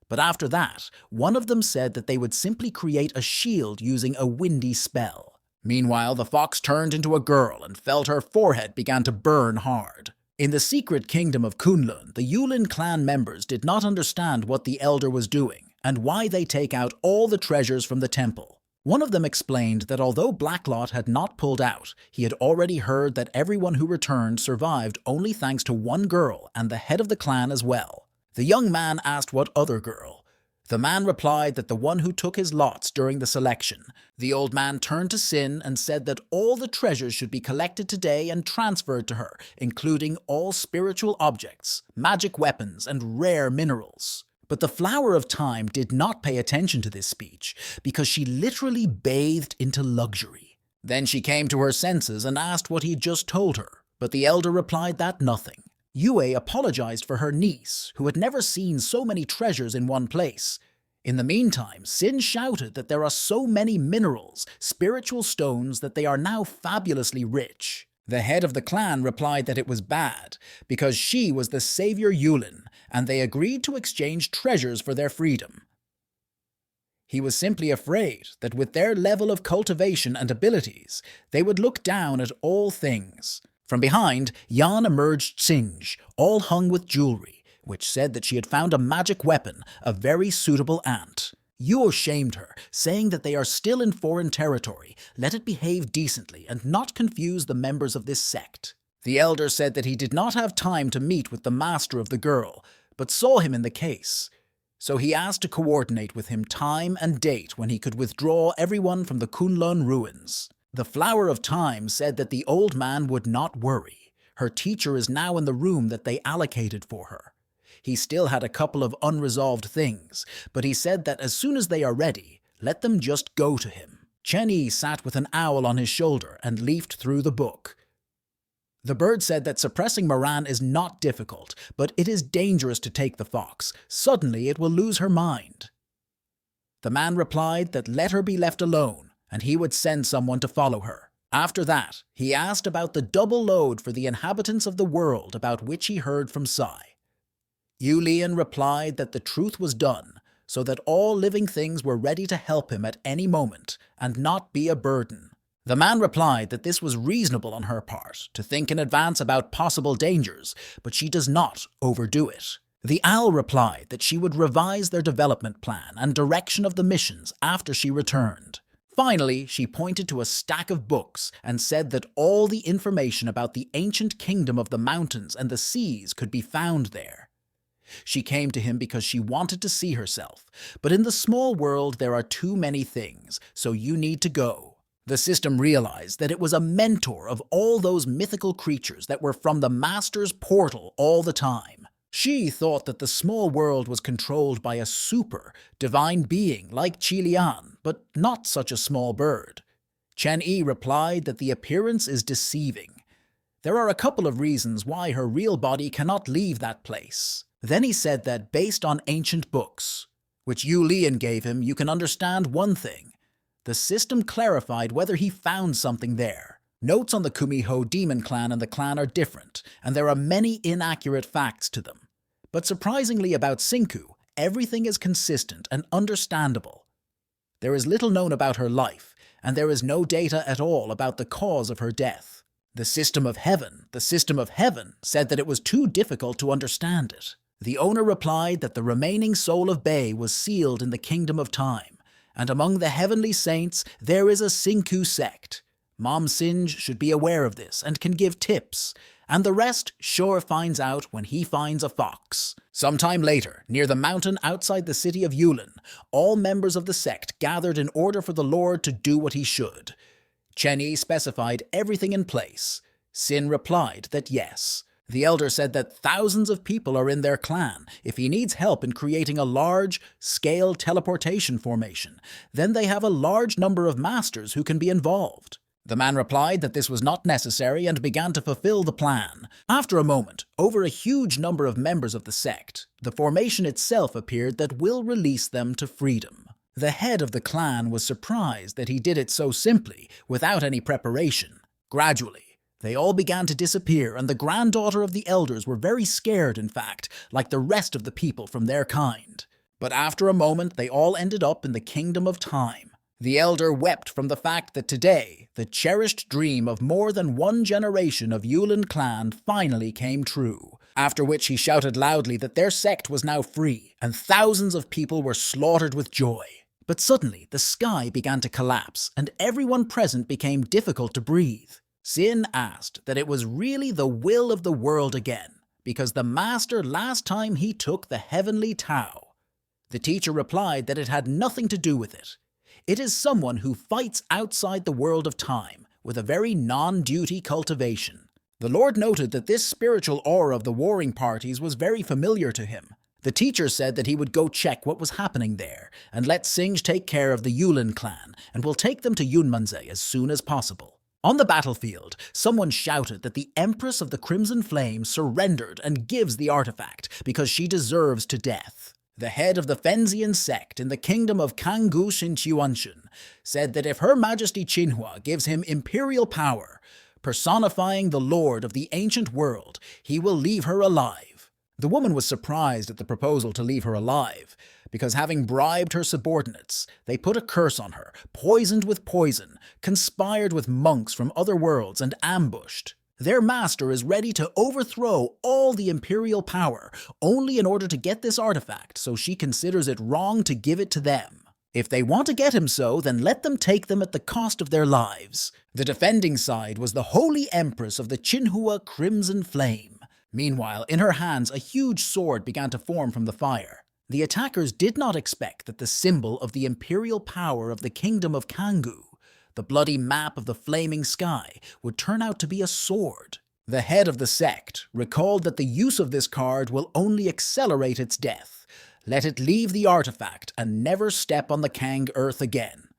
But after that, one of them said that they would simply create a shield using a windy spell. Meanwhile, the fox turned into a girl and felt her forehead began to burn hard. In the secret kingdom of Kunlun, the Yulin clan members did not understand what the elder was doing and why they take out all the treasures from the temple. One of them explained that although Blacklot had not pulled out, he had already heard that everyone who returned survived only thanks to one girl and the head of the clan as well. The young man asked what other girl. The man replied that the one who took his lots during the selection. The old man turned to Sin and said that all the treasures should be collected today and transferred to her, including all spiritual objects, magic weapons, and rare minerals. But the Flower of Time did not pay attention to this speech, because she literally bathed into luxury. Then she came to her senses and asked what he'd just told her, but the elder replied that nothing. Yue apologized for her niece, who had never seen so many treasures in one place. In the meantime, Sin shouted that there are so many minerals, spiritual stones, that they are now fabulously rich. The head of the clan replied that it was bad, because she was the savior Yulin, and they agreed to exchange treasures for their freedom. He was simply afraid that with their level of cultivation and abilities, they would look down at all things. From behind, Yan emerged Singe, all hung with jewelry, which said that she had found a magic weapon, a very suitable ant. Yuo shamed her, saying that they are still in foreign territory, let it behave decently and not confuse the members of this sect. The elder said that he did not have time to meet with the master of the girl, but saw him in the case. So he asked to coordinate with him time and date when he could withdraw everyone from the Kunlun ruins. The Flower of Time said that the old man would not worry. Her teacher is now in the room that they allocated for her. He still had a couple of unresolved things, but he said that as soon as they are ready, let them just go to him. Chen Yi sat with an owl on his shoulder and leafed through the book. The bird said that suppressing Moran is not difficult, but it is dangerous to take the fox. Suddenly it will lose her mind. The man replied that let her be left alone, and he would send someone to follow her. After that, he asked about the double load for the inhabitants of the world about which he heard from Sai. Yu Lian replied that the truth was done, so that all living things were ready to help him at any moment and not be a burden. The man replied that this was reasonable on her part, to think in advance about possible dangers, but she does not overdo it. The owl replied that she would revise their development plan and direction of the missions after she returned. Finally, she pointed to a stack of books and said that all the information about the ancient kingdom of the mountains and the seas could be found there. She came to him because she wanted to see herself. But in the small world there are too many things, so you need to go. The system realized that it was a mentor of all those mythical creatures that were from the Master's portal all the time. She thought that the small world was controlled by a super, divine being like Qilian, but not such a small bird. Chen Yi replied that the appearance is deceiving. There are a couple of reasons why her real body cannot leave that place. Then he said that based on ancient books, which Yu Lian gave him, you can understand one thing. The system clarified whether he found something there. Notes on the Kumiho demon clan and the clan are different, and there are many inaccurate facts to them. But surprisingly about Sinku, everything is consistent and understandable. There is little known about her life, and there is no data at all about the cause of her death. The system of heaven, said that it was too difficult to understand it. The owner replied that the remaining soul of Bei was sealed in the kingdom of time, and among the heavenly saints there is a Sinku sect. Mom Sinj should be aware of this and can give tips, and the rest sure finds out when he finds a fox. Sometime later, near the mountain outside the city of Yulin, all members of the sect gathered in order for the Lord to do what he should. Chen Yi specified everything in place. Sin replied that yes. The elder said that thousands of people are in their clan. If he needs help in creating a large-scale teleportation formation, then they have a large number of masters who can be involved. The man replied that this was not necessary and began to fulfill the plan. After a moment, over a huge number of members of the sect, the formation itself appeared that will release them to freedom. The head of the clan was surprised that he did it so simply, without any preparation. Gradually, they all began to disappear, and the granddaughter of the elders were very scared, in fact, like the rest of the people from their kind. But after a moment, they all ended up in the kingdom of time. The elder wept from the fact that today, the cherished dream of more than one generation of Yulin clan finally came true, after which he shouted loudly that their sect was now free, and thousands of people were slaughtered with joy. But suddenly, the sky began to collapse, and everyone present became difficult to breathe. Sin asked that it was really the will of the world again, because the master last time he took the heavenly Tao. The teacher replied that it had nothing to do with it. It is someone who fights outside the world of time, with a very non-duty cultivation. The Lord noted that this spiritual aura of the warring parties was very familiar to him. The teacher said that he would go check what was happening there, and let Sinj take care of the Yulin clan, and will take them to Yunmanze as soon as possible. On the battlefield, someone shouted that the Empress of the Crimson Flame surrendered and gives the artifact because she deserves to death. The head of the Fenzian sect in the kingdom of Kanggu Shinchuanshin said that if Her Majesty Qinhua gives him imperial power, personifying the Lord of the ancient world, he will leave her alive. The woman was surprised at the proposal to leave her alive, because having bribed her subordinates, they put a curse on her, poisoned with poison, conspired with monks from other worlds, and ambushed. Their master is ready to overthrow all the imperial power, only in order to get this artifact, so she considers it wrong to give it to them. If they want to get him so, then let them take them at the cost of their lives. The defending side was the Holy Empress of the Qinhua Crimson Flame. Meanwhile, in her hands, a huge sword began to form from the fire. The attackers did not expect that the symbol of the imperial power of the kingdom of Kanggu, the bloody map of the flaming sky, would turn out to be a sword. The head of the sect recalled that the use of this card will only accelerate its death. Let it leave the artifact and never step on the Kang earth again.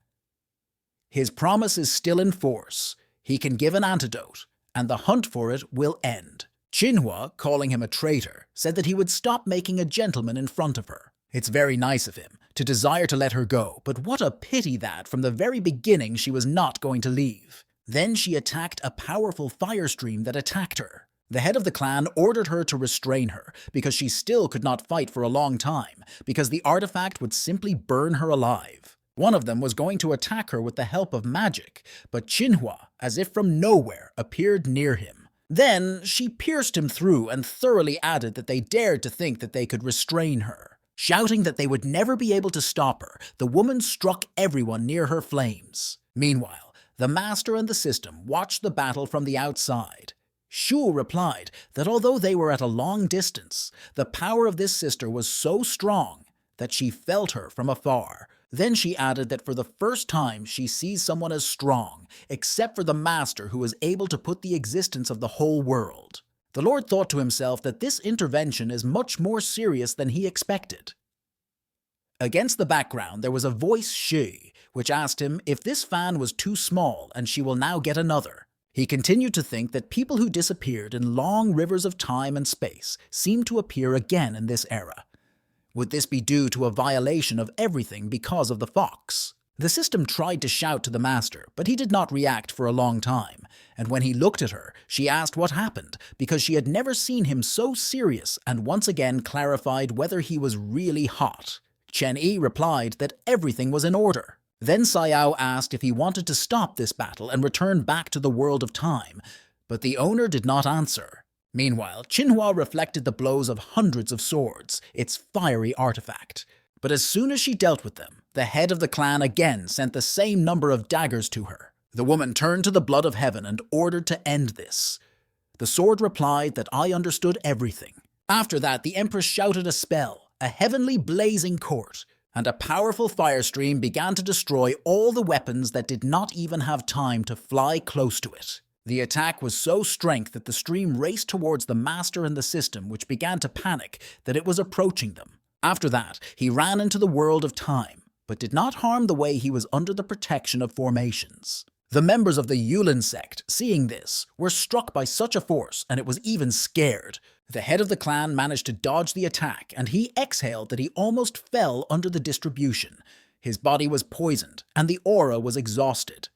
His promise is still in force. He can give an antidote, and the hunt for it will end. Qinhua, calling him a traitor, said that he would stop making a gentleman in front of her. It's very nice of him to desire to let her go, but what a pity that from the very beginning she was not going to leave. Then she attacked a powerful fire stream that attacked her. The head of the clan ordered her to restrain her, because she still could not fight for a long time, because the artifact would simply burn her alive. One of them was going to attack her with the help of magic, but Qinhua, as if from nowhere, appeared near him. Then she pierced him through and thoroughly added that they dared to think that they could restrain her. Shouting that they would never be able to stop her, the woman struck everyone near her flames. Meanwhile, the master and the system watched the battle from the outside. Shu replied that although they were at a long distance, the power of this sister was so strong that she felt her from afar. Then she added that for the first time she sees someone as strong, except for the master who is able to put the existence of the whole world. The Lord thought to himself that this intervention is much more serious than he expected. Against the background there was a voice she, which asked him if this fan was too small and she will now get another. He continued to think that people who disappeared in long rivers of time and space seemed to appear again in this era. Would this be due to a violation of everything because of the fox? The system tried to shout to the master, but he did not react for a long time, and when he looked at her, she asked what happened because she had never seen him so serious and once again clarified whether he was really hot. Chen Yi replied that everything was in order. Then Xiao asked if he wanted to stop this battle and return back to the world of time, but the owner did not answer. Meanwhile, Qinhua reflected the blows of hundreds of swords, its fiery artifact. But as soon as she dealt with them, the head of the clan again sent the same number of daggers to her. The woman turned to the blood of heaven and ordered to end this. The sword replied that I understood everything. After that, the empress shouted a spell, a heavenly blazing court, and a powerful fire stream began to destroy all the weapons that did not even have time to fly close to it. The attack was so strong that the stream raced towards the master and the system, which began to panic that it was approaching them. After that, he ran into the world of time, but did not harm the way he was under the protection of formations. The members of the Yulin sect, seeing this, were struck by such a force, and it was even scared. The head of the clan managed to dodge the attack, and he exhaled that he almost fell under the distribution. His body was poisoned, and the aura was exhausted.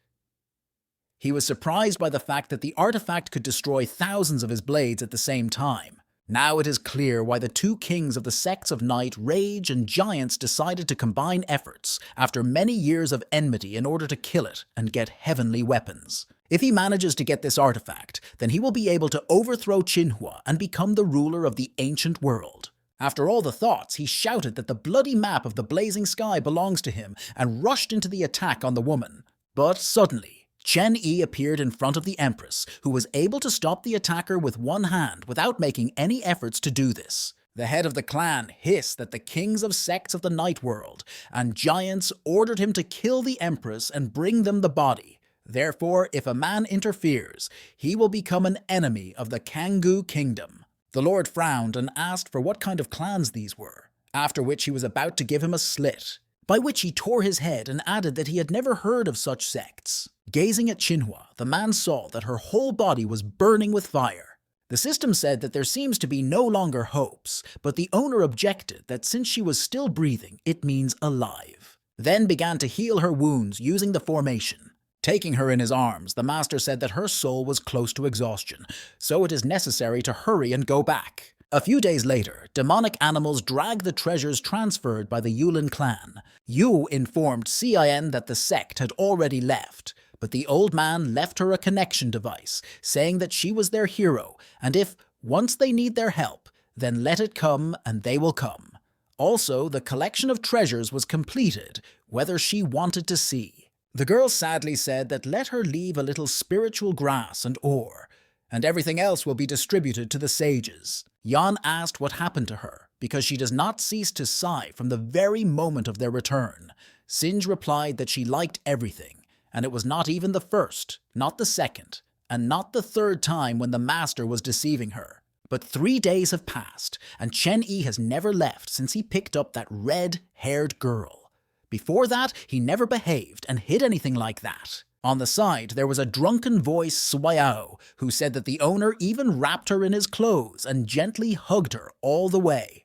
He was surprised by the fact that the artifact could destroy thousands of his blades at the same time. Now it is clear why the two kings of the sects of Night, Rage, and Giants decided to combine efforts after many years of enmity in order to kill it and get heavenly weapons. If he manages to get this artifact, then he will be able to overthrow Qinhua and become the ruler of the ancient world. After all the thoughts, he shouted that the bloody map of the blazing sky belongs to him and rushed into the attack on the woman. But suddenly, Chen Yi appeared in front of the Empress, who was able to stop the attacker with one hand without making any efforts to do this. The head of the clan hissed that the kings of sects of the night world and giants ordered him to kill the Empress and bring them the body. Therefore, if a man interferes, he will become an enemy of the Kangoo kingdom. The Lord frowned and asked for what kind of clans these were, after which he was about to give him a slit, by which he tore his head and added that he had never heard of such sects. Gazing at Qinhua, the man saw that her whole body was burning with fire. The system said that there seems to be no longer hopes, but the owner objected that since she was still breathing, it means alive. Then began to heal her wounds using the formation. Taking her in his arms, the master said that her soul was close to exhaustion, so it is necessary to hurry and go back. A few days later, demonic animals dragged the treasures transferred by the Yulin clan. Yu informed Cin that the sect had already left, but the old man left her a connection device, saying that she was their hero, and if, once they need their help, then let it come and they will come. Also, the collection of treasures was completed, whether she wanted to see. The girl sadly said that let her leave a little spiritual grass and ore, and everything else will be distributed to the sages. Yan asked what happened to her, because she does not cease to sigh from the very moment of their return. Singe replied that she liked everything, and it was not even the first, not the second, and not the third time when the master was deceiving her. But 3 days have passed, and Chen Yi has never left since he picked up that red-haired girl. Before that, he never behaved and hid anything like that. On the side, there was a drunken voice Swayao, who said that the owner even wrapped her in his clothes and gently hugged her all the way.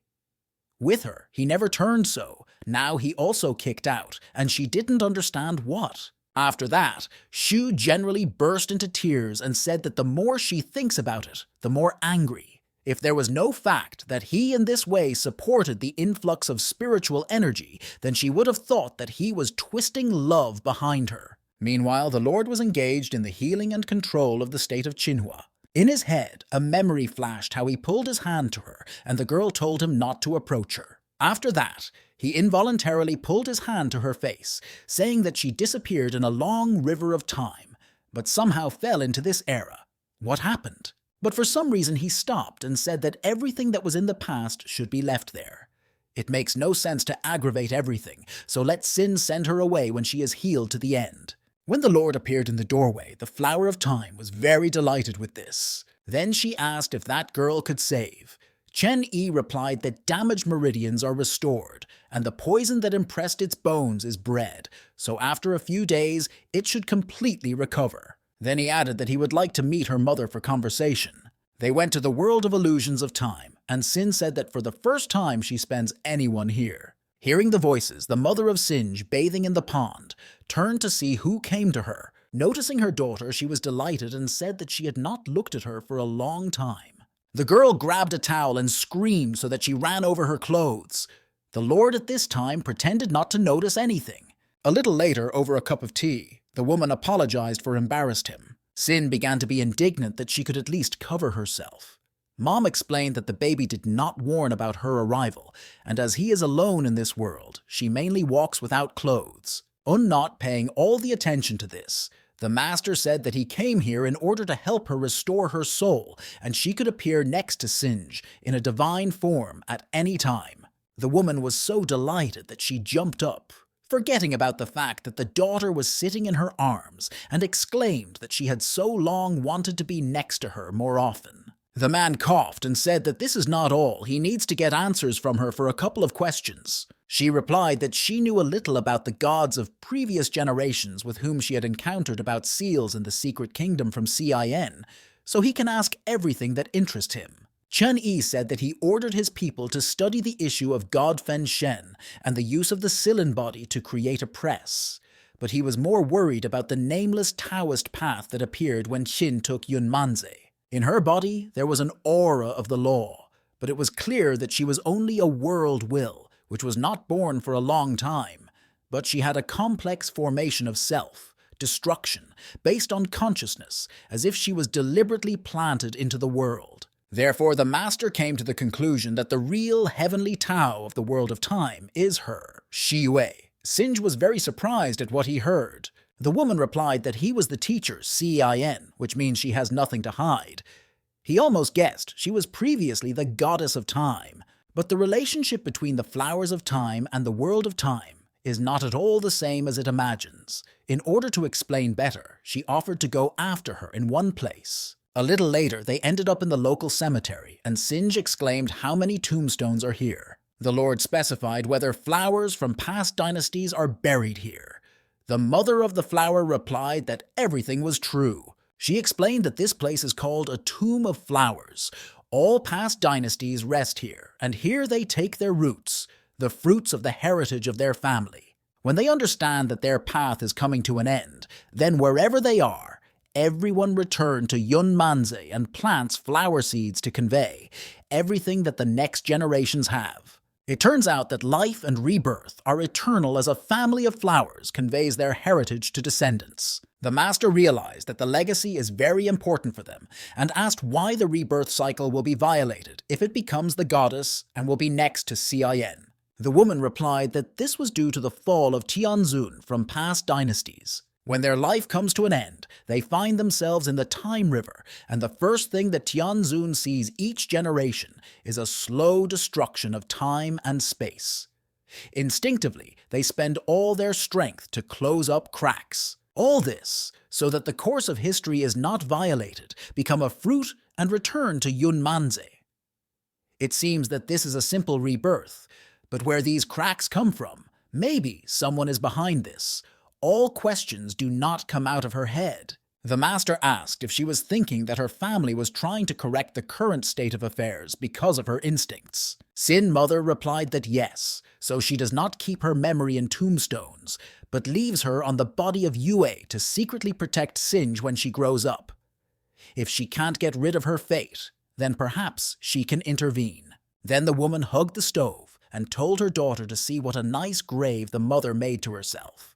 With her, he never turned so. Now he also kicked out, and she didn't understand what. After that, Shu generally burst into tears and said that the more she thinks about it, the more angry. If there was no fact that he in this way supported the influx of spiritual energy, then she would have thought that he was twisting love behind her. Meanwhile, the Lord was engaged in the healing and control of the state of Qinhua. In his head, a memory flashed how he pulled his hand to her, and the girl told him not to approach her. After that, he involuntarily pulled his hand to her face, saying that she disappeared in a long river of time, but somehow fell into this era. What happened? But for some reason he stopped and said that everything that was in the past should be left there. It makes no sense to aggravate everything, so let Sin send her away when she is healed to the end. When the Lord appeared in the doorway, the Flower of Time was very delighted with this. Then she asked if that girl could save. Chen-Yi replied that damaged meridians are restored, and the poison that impressed its bones is bred, so after a few days, it should completely recover. Then he added that he would like to meet her mother for conversation. They went to the world of illusions of time, and Sin said that for the first time she spends anyone here. Hearing the voices, the mother of Singe, bathing in the pond, turned to see who came to her. Noticing her daughter, she was delighted and said that she had not looked at her for a long time. The girl grabbed a towel and screamed so that she ran over her clothes. The Lord at this time pretended not to notice anything. A little later, over a cup of tea, the woman apologized for embarrassed him. Sin began to be indignant that she could at least cover herself. Mom explained that the baby did not warn about her arrival, and as he is alone in this world, she mainly walks without clothes. Not paying all the attention to this, the master said that he came here in order to help her restore her soul, and she could appear next to Singe in a divine form at any time. The woman was so delighted that she jumped up, forgetting about the fact that the daughter was sitting in her arms, and exclaimed that she had so long wanted to be next to her more often. The man coughed and said that this is not all, he needs to get answers from her for a couple of questions. She replied that she knew a little about the gods of previous generations with whom she had encountered about seals in the secret kingdom from Cin, so he can ask everything that interests him. Chen-Yi said that he ordered his people to study the issue of God Fen Shen and the use of the Silin body to create a press. But he was more worried about the nameless Taoist path that appeared when Qin took Yunmanze. In her body, there was an aura of the law, but it was clear that she was only a world will, which was not born for a long time, but she had a complex formation of self, destruction, based on consciousness, as if she was deliberately planted into the world. Therefore, the master came to the conclusion that the real heavenly Tao of the world of time is her, Shi Wei. Singe was very surprised at what he heard. The woman replied that he was the teacher, Cin, which means she has nothing to hide. He almost guessed she was previously the goddess of time, but the relationship between the flowers of time and the world of time is not at all the same as it imagines. In order to explain better, she offered to go after her in one place. A little later, they ended up in the local cemetery, and Singe exclaimed how many tombstones are here. The Lord specified whether flowers from past dynasties are buried here. The mother of the flower replied that everything was true. She explained that this place is called a tomb of flowers. All past dynasties rest here, and here they take their roots, the fruits of the heritage of their family. When they understand that their path is coming to an end, then wherever they are, everyone return to Yunmanze and plants flower seeds to convey everything that the next generations have. It turns out that life and rebirth are eternal as a family of flowers conveys their heritage to descendants. The master realized that the legacy is very important for them and asked why the rebirth cycle will be violated if it becomes the goddess and will be next to Cin. The woman replied that this was due to the fall of Tianzun from past dynasties. When their life comes to an end, they find themselves in the Time River, and the first thing that Tianzun sees each generation is a slow destruction of time and space. Instinctively, they spend all their strength to close up cracks. All this, so that the course of history is not violated, become a fruit and return to Yunmanze. It seems that this is a simple rebirth, but where these cracks come from, maybe someone is behind this. All questions do not come out of her head. The master asked if she was thinking that her family was trying to correct the current state of affairs because of her instincts. Sin Mother replied that yes, so she does not keep her memory in tombstones, but leaves her on the body of Yue to secretly protect Singe when she grows up. If she can't get rid of her fate, then perhaps she can intervene. Then the woman hugged the stove and told her daughter to see what a nice grave the mother made to herself.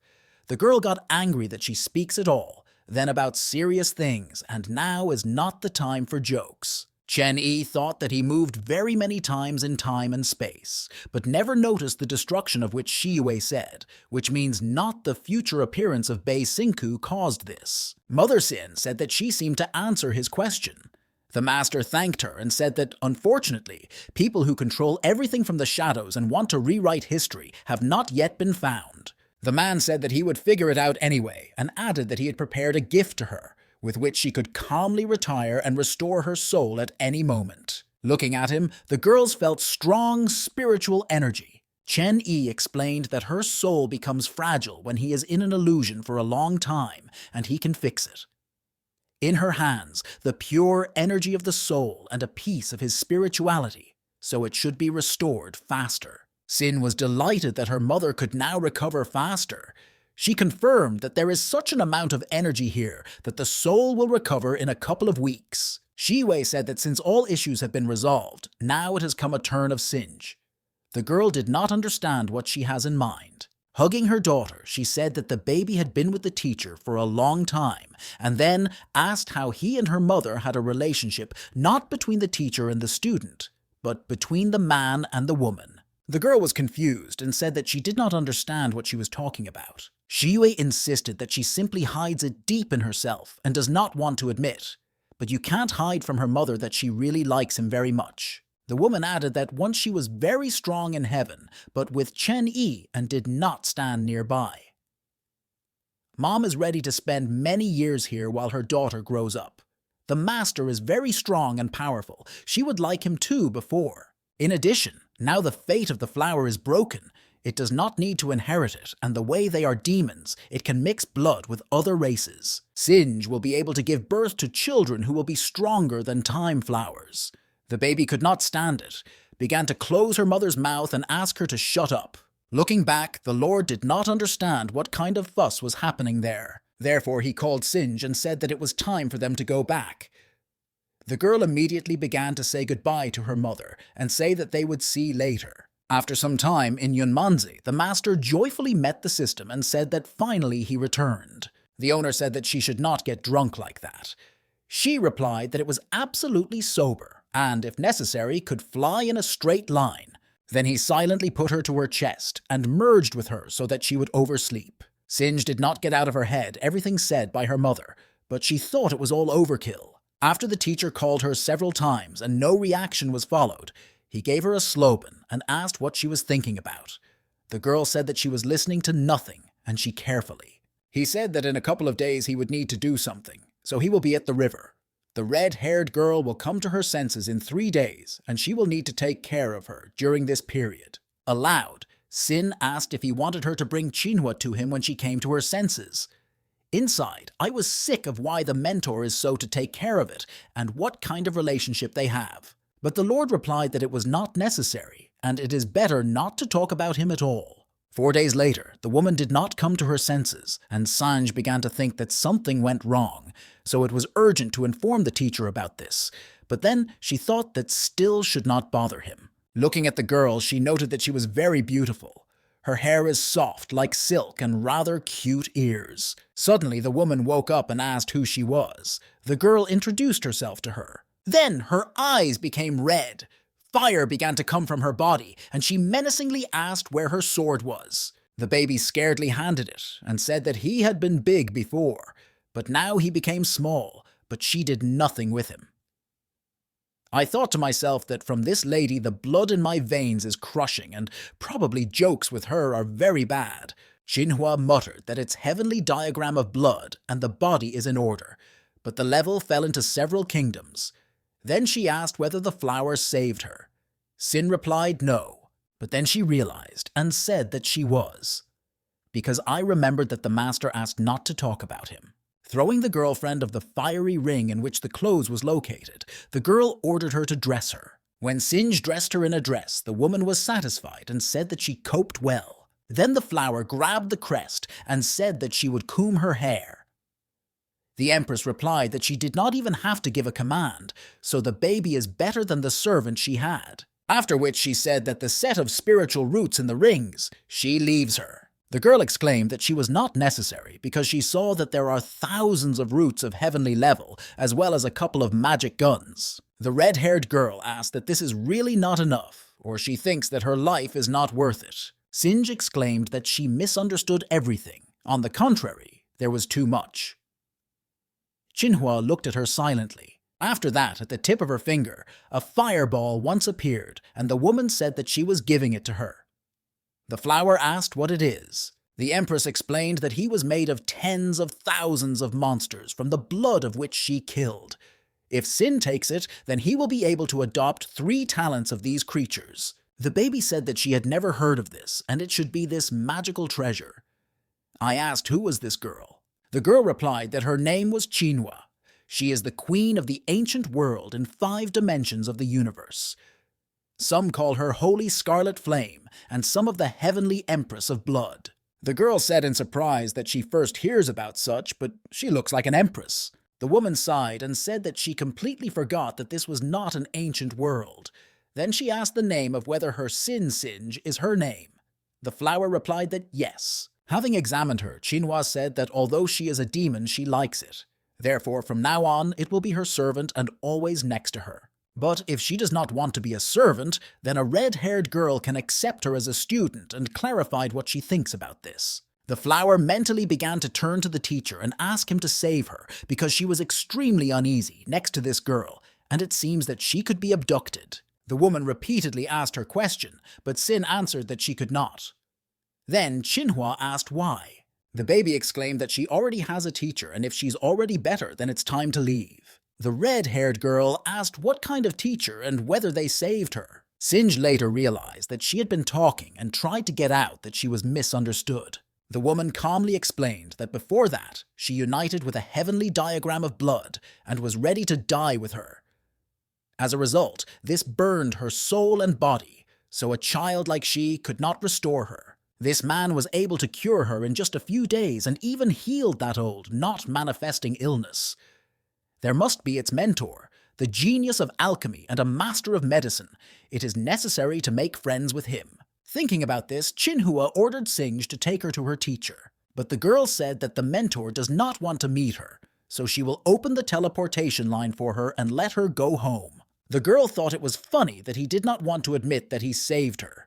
The girl got angry that she speaks at all, then about serious things, and now is not the time for jokes. Chen-Yi thought that he moved very many times in time and space, but never noticed the destruction of which Shi Yue said, which means not the future appearance of Bei Sinku caused this. Mother Sin said that she seemed to answer his question. The master thanked her and said that, unfortunately, people who control everything from the shadows and want to rewrite history have not yet been found. The man said that he would figure it out anyway, and added that he had prepared a gift to her, with which she could calmly retire and restore her soul at any moment. Looking at him, the girls felt strong spiritual energy. Chen Yi explained that her soul becomes fragile when he is in an illusion for a long time, and he can fix it. In her hands, the pure energy of the soul and a piece of his spirituality, so it should be restored faster. Sin was delighted that her mother could now recover faster. She confirmed that there is such an amount of energy here that the soul will recover in a couple of weeks. Shiwei said that since all issues have been resolved, now it has come a turn of Singe. The girl did not understand what she has in mind. Hugging her daughter, she said that the baby had been with the teacher for a long time, and then asked how he and her mother had a relationship not between the teacher and the student, but between the man and the woman. The girl was confused and said that she did not understand what she was talking about. Shiwei insisted that she simply hides it deep in herself and does not want to admit. But you can't hide from her mother that she really likes him very much. The woman added that once she was very strong in heaven, but with Chen Yi and did not stand nearby. Mom is ready to spend many years here while her daughter grows up. The master is very strong and powerful. She would like him too before. In addition, now the fate of the flower is broken. It does not need to inherit it, and the way they are demons, it can mix blood with other races. Singe will be able to give birth to children who will be stronger than time flowers. The baby could not stand it, began to close her mother's mouth and ask her to shut up. Looking back, the Lord did not understand what kind of fuss was happening there. Therefore he called Singe and said that it was time for them to go back. The girl immediately began to say goodbye to her mother and say that they would see later. After some time in Yunmanzi, the master joyfully met the system and said that finally he returned. The owner said that she should not get drunk like that. She replied that it was absolutely sober, and, if necessary, could fly in a straight line. Then he silently put her to her chest and merged with her so that she would oversleep. Singe did not get out of her head everything said by her mother, but she thought it was all overkill. After the teacher called her several times and no reaction was followed, he gave her a slogan and asked what she was thinking about. The girl said that she was listening to nothing, and she carefully. He said that in a couple of days he would need to do something, so he will be at the river. The red-haired girl will come to her senses in 3 days, and she will need to take care of her during this period. Aloud, Sin asked if he wanted her to bring Manhwa to him when she came to her senses. Inside, I was sick of why the mentor is so to take care of it, and what kind of relationship they have. But the Lord replied that it was not necessary, and it is better not to talk about him at all. 4 days later, the woman did not come to her senses, and Sanj began to think that something went wrong, so it was urgent to inform the teacher about this. But then she thought that still should not bother him. Looking at the girl, she noted that she was very beautiful. Her hair is soft like silk and rather cute ears. Suddenly, the woman woke up and asked who she was. The girl introduced herself to her. Then her eyes became red. Fire began to come from her body, and she menacingly asked where her sword was. The baby scaredly handed it and said that he had been big before, but now he became small, but she did nothing with him. I thought to myself that from this lady the blood in my veins is crushing, and probably jokes with her are very bad. Manhwa muttered that its heavenly diagram of blood and the body is in order, but the level fell into several kingdoms. Then she asked whether the flower saved her. Sin replied no, but then she realized and said that she was. Because I remembered that the master asked not to talk about him. Throwing the girlfriend of the fiery ring in which the clothes was located, the girl ordered her to dress her. When Singe dressed her in a dress, the woman was satisfied and said that she coped well. Then the flower grabbed the crest and said that she would comb her hair. The Empress replied that she did not even have to give a command, so the baby is better than the servant she had. After which she said that the set of spiritual roots in the rings, she leaves her. The girl exclaimed that she was not necessary because she saw that there are thousands of roots of heavenly level, as well as a couple of magic guns. The red-haired girl asked that this is really not enough, or she thinks that her life is not worth it. Singe exclaimed that she misunderstood everything. On the contrary, there was too much. Manhwa looked at her silently. After that, at the tip of her finger, a fireball once appeared, and the woman said that she was giving it to her. The flower asked what it is. The Empress explained that he was made of tens of thousands of monsters from the blood of which she killed. If Sin takes it, then he will be able to adopt 3 talents of these creatures. The baby said that she had never heard of this, and it should be this magical treasure. I asked who was this girl. The girl replied that her name was Manhwa. She is the queen of the ancient world in 5 dimensions of the universe. Some call her Holy Scarlet Flame, and some of the Heavenly Empress of Blood. The girl said in surprise that she first hears about such, but she looks like an empress. The woman sighed and said that she completely forgot that this was not an ancient world. Then she asked the name of whether her Singe is her name. The flower replied that yes. Having examined her, Manhwa said that although she is a demon, she likes it. Therefore, from now on, it will be her servant and always next to her. But if she does not want to be a servant, then a red-haired girl can accept her as a student and clarified what she thinks about this. The flower mentally began to turn to the teacher and ask him to save her because she was extremely uneasy next to this girl, and it seems that she could be abducted. The woman repeatedly asked her question, but Sin answered that she could not. Then Manhwa asked why. The baby exclaimed that she already has a teacher, and if she's already better, then it's time to leave. The red-haired girl asked what kind of teacher and whether they saved her. Singe later realized that she had been talking and tried to get out that she was misunderstood. The woman calmly explained that before that, she united with a heavenly diagram of blood and was ready to die with her. As a result, this burned her soul and body, so a child like she could not restore her. This man was able to cure her in just a few days and even healed that old, not manifesting illness. There must be its mentor, the genius of alchemy and a master of medicine. It is necessary to make friends with him. Thinking about this, Manhwa ordered Singe to take her to her teacher. But the girl said that the mentor does not want to meet her, so she will open the teleportation line for her and let her go home. The girl thought it was funny that he did not want to admit that he saved her.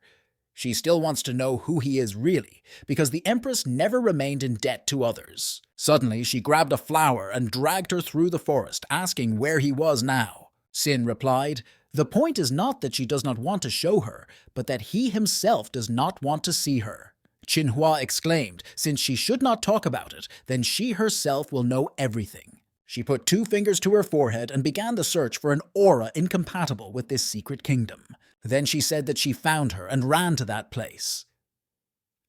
She still wants to know who he is really, because the Empress never remained in debt to others. Suddenly, she grabbed a flower and dragged her through the forest, asking where he was now. Sin replied, the point is not that she does not want to show her, but that he himself does not want to see her. Manhwa exclaimed, since she should not talk about it, then she herself will know everything. She put 2 fingers to her forehead and began the search for an aura incompatible with this secret kingdom. Then she said that she found her and ran to that place.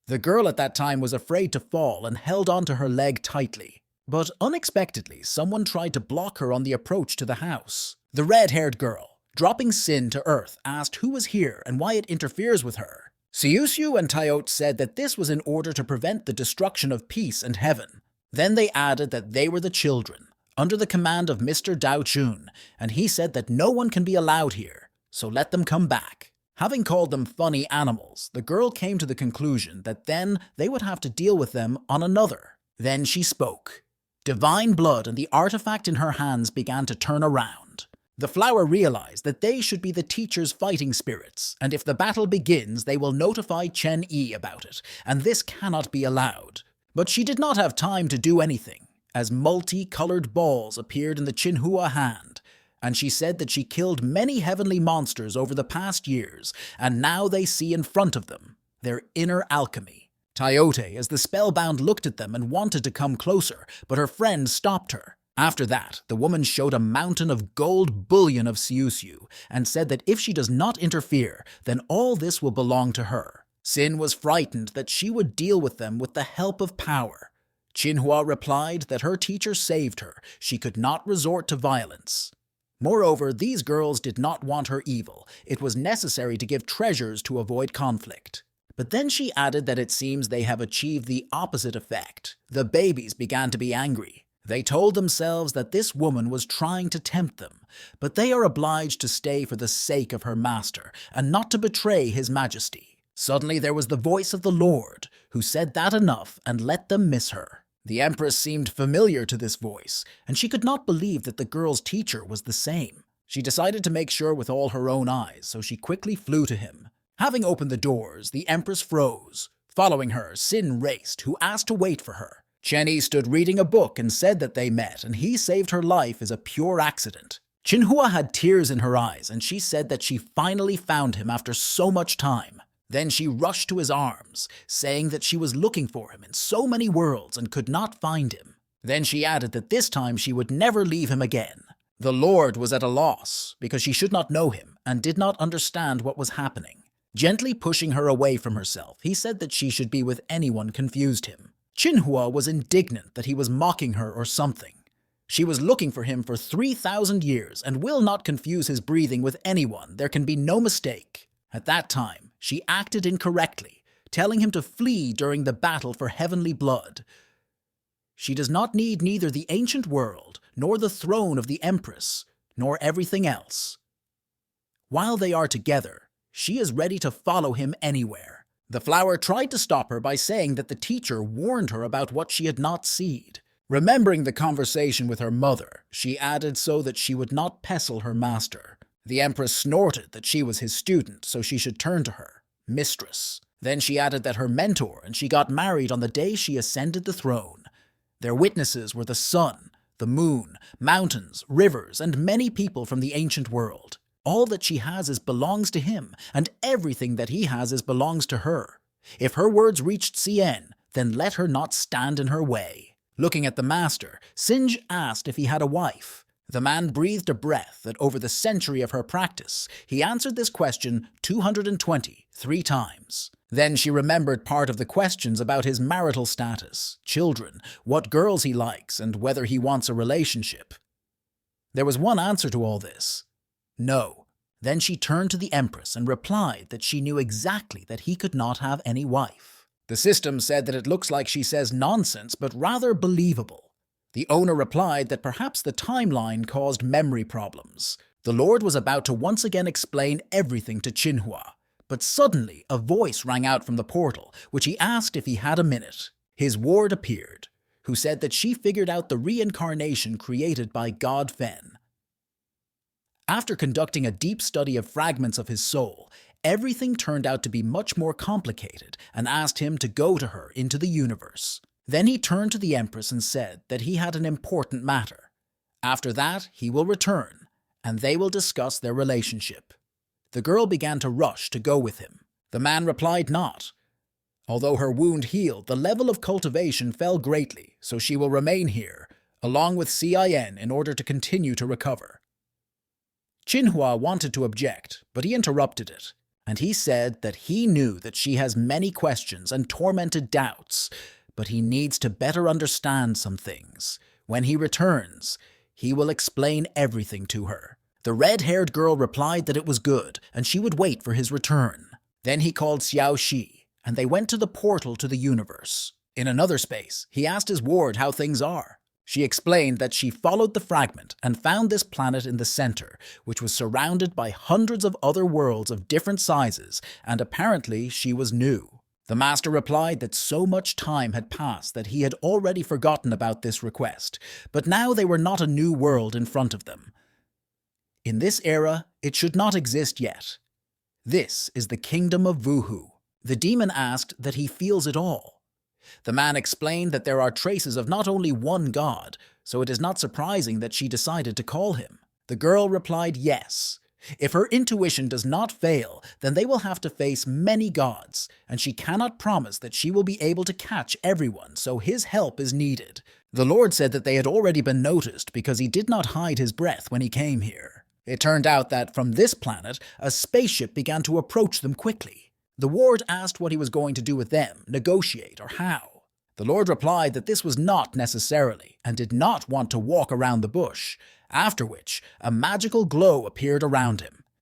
The girl at that time was afraid to fall and held onto her leg tightly. But unexpectedly, someone tried to block her on the approach to the house. The red-haired girl, dropping Sin to earth, asked who was here and why it interferes with her. Siusiu and Tayot said that this was in order to prevent the destruction of peace and heaven. Then they added that they were the children, under the command of Mr. Dao Chun, and he said that no one can be allowed here. So let them come back. Having called them funny animals, the girl came to the conclusion that then they would have to deal with them on another. Then she spoke. Divine blood and the artifact in her hands began to turn around. The flower realized that they should be the teacher's fighting spirits, and if the battle begins, they will notify Chen Yi about it, and this cannot be allowed. But she did not have time to do anything, as multi-colored balls appeared in the Manhwa hand. And she said that she killed many heavenly monsters over the past years, and now they see in front of them their inner alchemy. Tayot, as the spellbound, looked at them and wanted to come closer, but her friend stopped her. After that, the woman showed a mountain of gold bullion of Siusiu, and said that if she does not interfere, then all this will belong to her. Sin was frightened that she would deal with them with the help of power. Manhwa replied that her teacher saved her. She could not resort to violence. Moreover, these girls did not want her evil. It was necessary to give treasures to avoid conflict. But then she added that it seems they have achieved the opposite effect. The babies began to be angry. They told themselves that this woman was trying to tempt them, but they are obliged to stay for the sake of her master and not to betray his majesty. Suddenly there was the voice of the Lord, who said that enough and let them miss her. The Empress seemed familiar to this voice, and she could not believe that the girl's teacher was the same. She decided to make sure with all her own eyes, so she quickly flew to him. Having opened the doors, the Empress froze. Following her, Sin raced, who asked to wait for her. Chen Yi stood reading a book and said that they met, and he saved her life as a pure accident. Manhua had tears in her eyes, and she said that she finally found him after so much time. Then she rushed to his arms, saying that she was looking for him in so many worlds and could not find him. Then she added that this time she would never leave him again. The Lord was at a loss, because she should not know him and did not understand what was happening. Gently pushing her away from herself, he said that she should be with anyone confused him. Manhua was indignant that he was mocking her or something. She was looking for him for 3,000 years and will not confuse his breathing with anyone. There can be no mistake. At that time, she acted incorrectly, telling him to flee during the battle for heavenly blood. She does not need neither the ancient world, nor the throne of the Empress, nor everything else. While they are together, she is ready to follow him anywhere. The flower tried to stop her by saying that the teacher warned her about what she had not seen. Remembering the conversation with her mother, she added so that she would not pestle her master. The Empress snorted that she was his student, so she should turn to her, mistress. Then she added that her mentor and she got married on the day she ascended the throne. Their witnesses were the sun, the moon, mountains, rivers, and many people from the ancient world. All that she has belongs to him, and everything that he has belongs to her. If her words reached Cien, then let her not stand in her way. Looking at the master, Singe asked if he had a wife. The man breathed a breath that over the century of her practice, he answered this question 223 times. Then she remembered part of the questions about his marital status, children, what girls he likes, and whether he wants a relationship. There was one answer to all this: no. Then she turned to the Empress and replied that she knew exactly that he could not have any wife. The system said that it looks like she says nonsense, but rather believable. The owner replied that perhaps the timeline caused memory problems. The Lord was about to once again explain everything to Manhua, but suddenly a voice rang out from the portal, which he asked if he had a minute. His ward appeared, who said that she figured out the reincarnation created by God Fen. After conducting a deep study of fragments of his soul, everything turned out to be much more complicated and asked him to go to her into the universe. Then he turned to the Empress and said that he had an important matter. After that, he will return, and they will discuss their relationship. The girl began to rush to go with him. The man replied not. Although her wound healed, the level of cultivation fell greatly, so she will remain here, along with Cien, in order to continue to recover. Manhua wanted to object, but he interrupted it, and he said that he knew that she has many questions and tormented doubts, but he needs to better understand some things. When he returns, he will explain everything to her. The red-haired girl replied that it was good, and she would wait for his return. Then he called Xiao Shi, and they went to the portal to the universe. In another space, he asked his ward how things are. She explained that she followed the fragment and found this planet in the center, which was surrounded by hundreds of other worlds of different sizes, and apparently she was new. The master replied that so much time had passed that he had already forgotten about this request, but now they were not a new world in front of them. In this era, it should not exist yet. This is the kingdom of Vuhu. The demon asked that he feels it all. The man explained that there are traces of not only one god, so it is not surprising that she decided to call him. The girl replied yes. If her intuition does not fail, then they will have to face many gods, and she cannot promise that she will be able to catch everyone, so his help is needed. The Lord said that they had already been noticed because he did not hide his breath when he came here. It turned out that from this planet, a spaceship began to approach them quickly. The ward asked what he was going to do with them, negotiate, or how. The Lord replied that this was not necessarily, and did not want to walk around the bush, after which a magical glow appeared around him.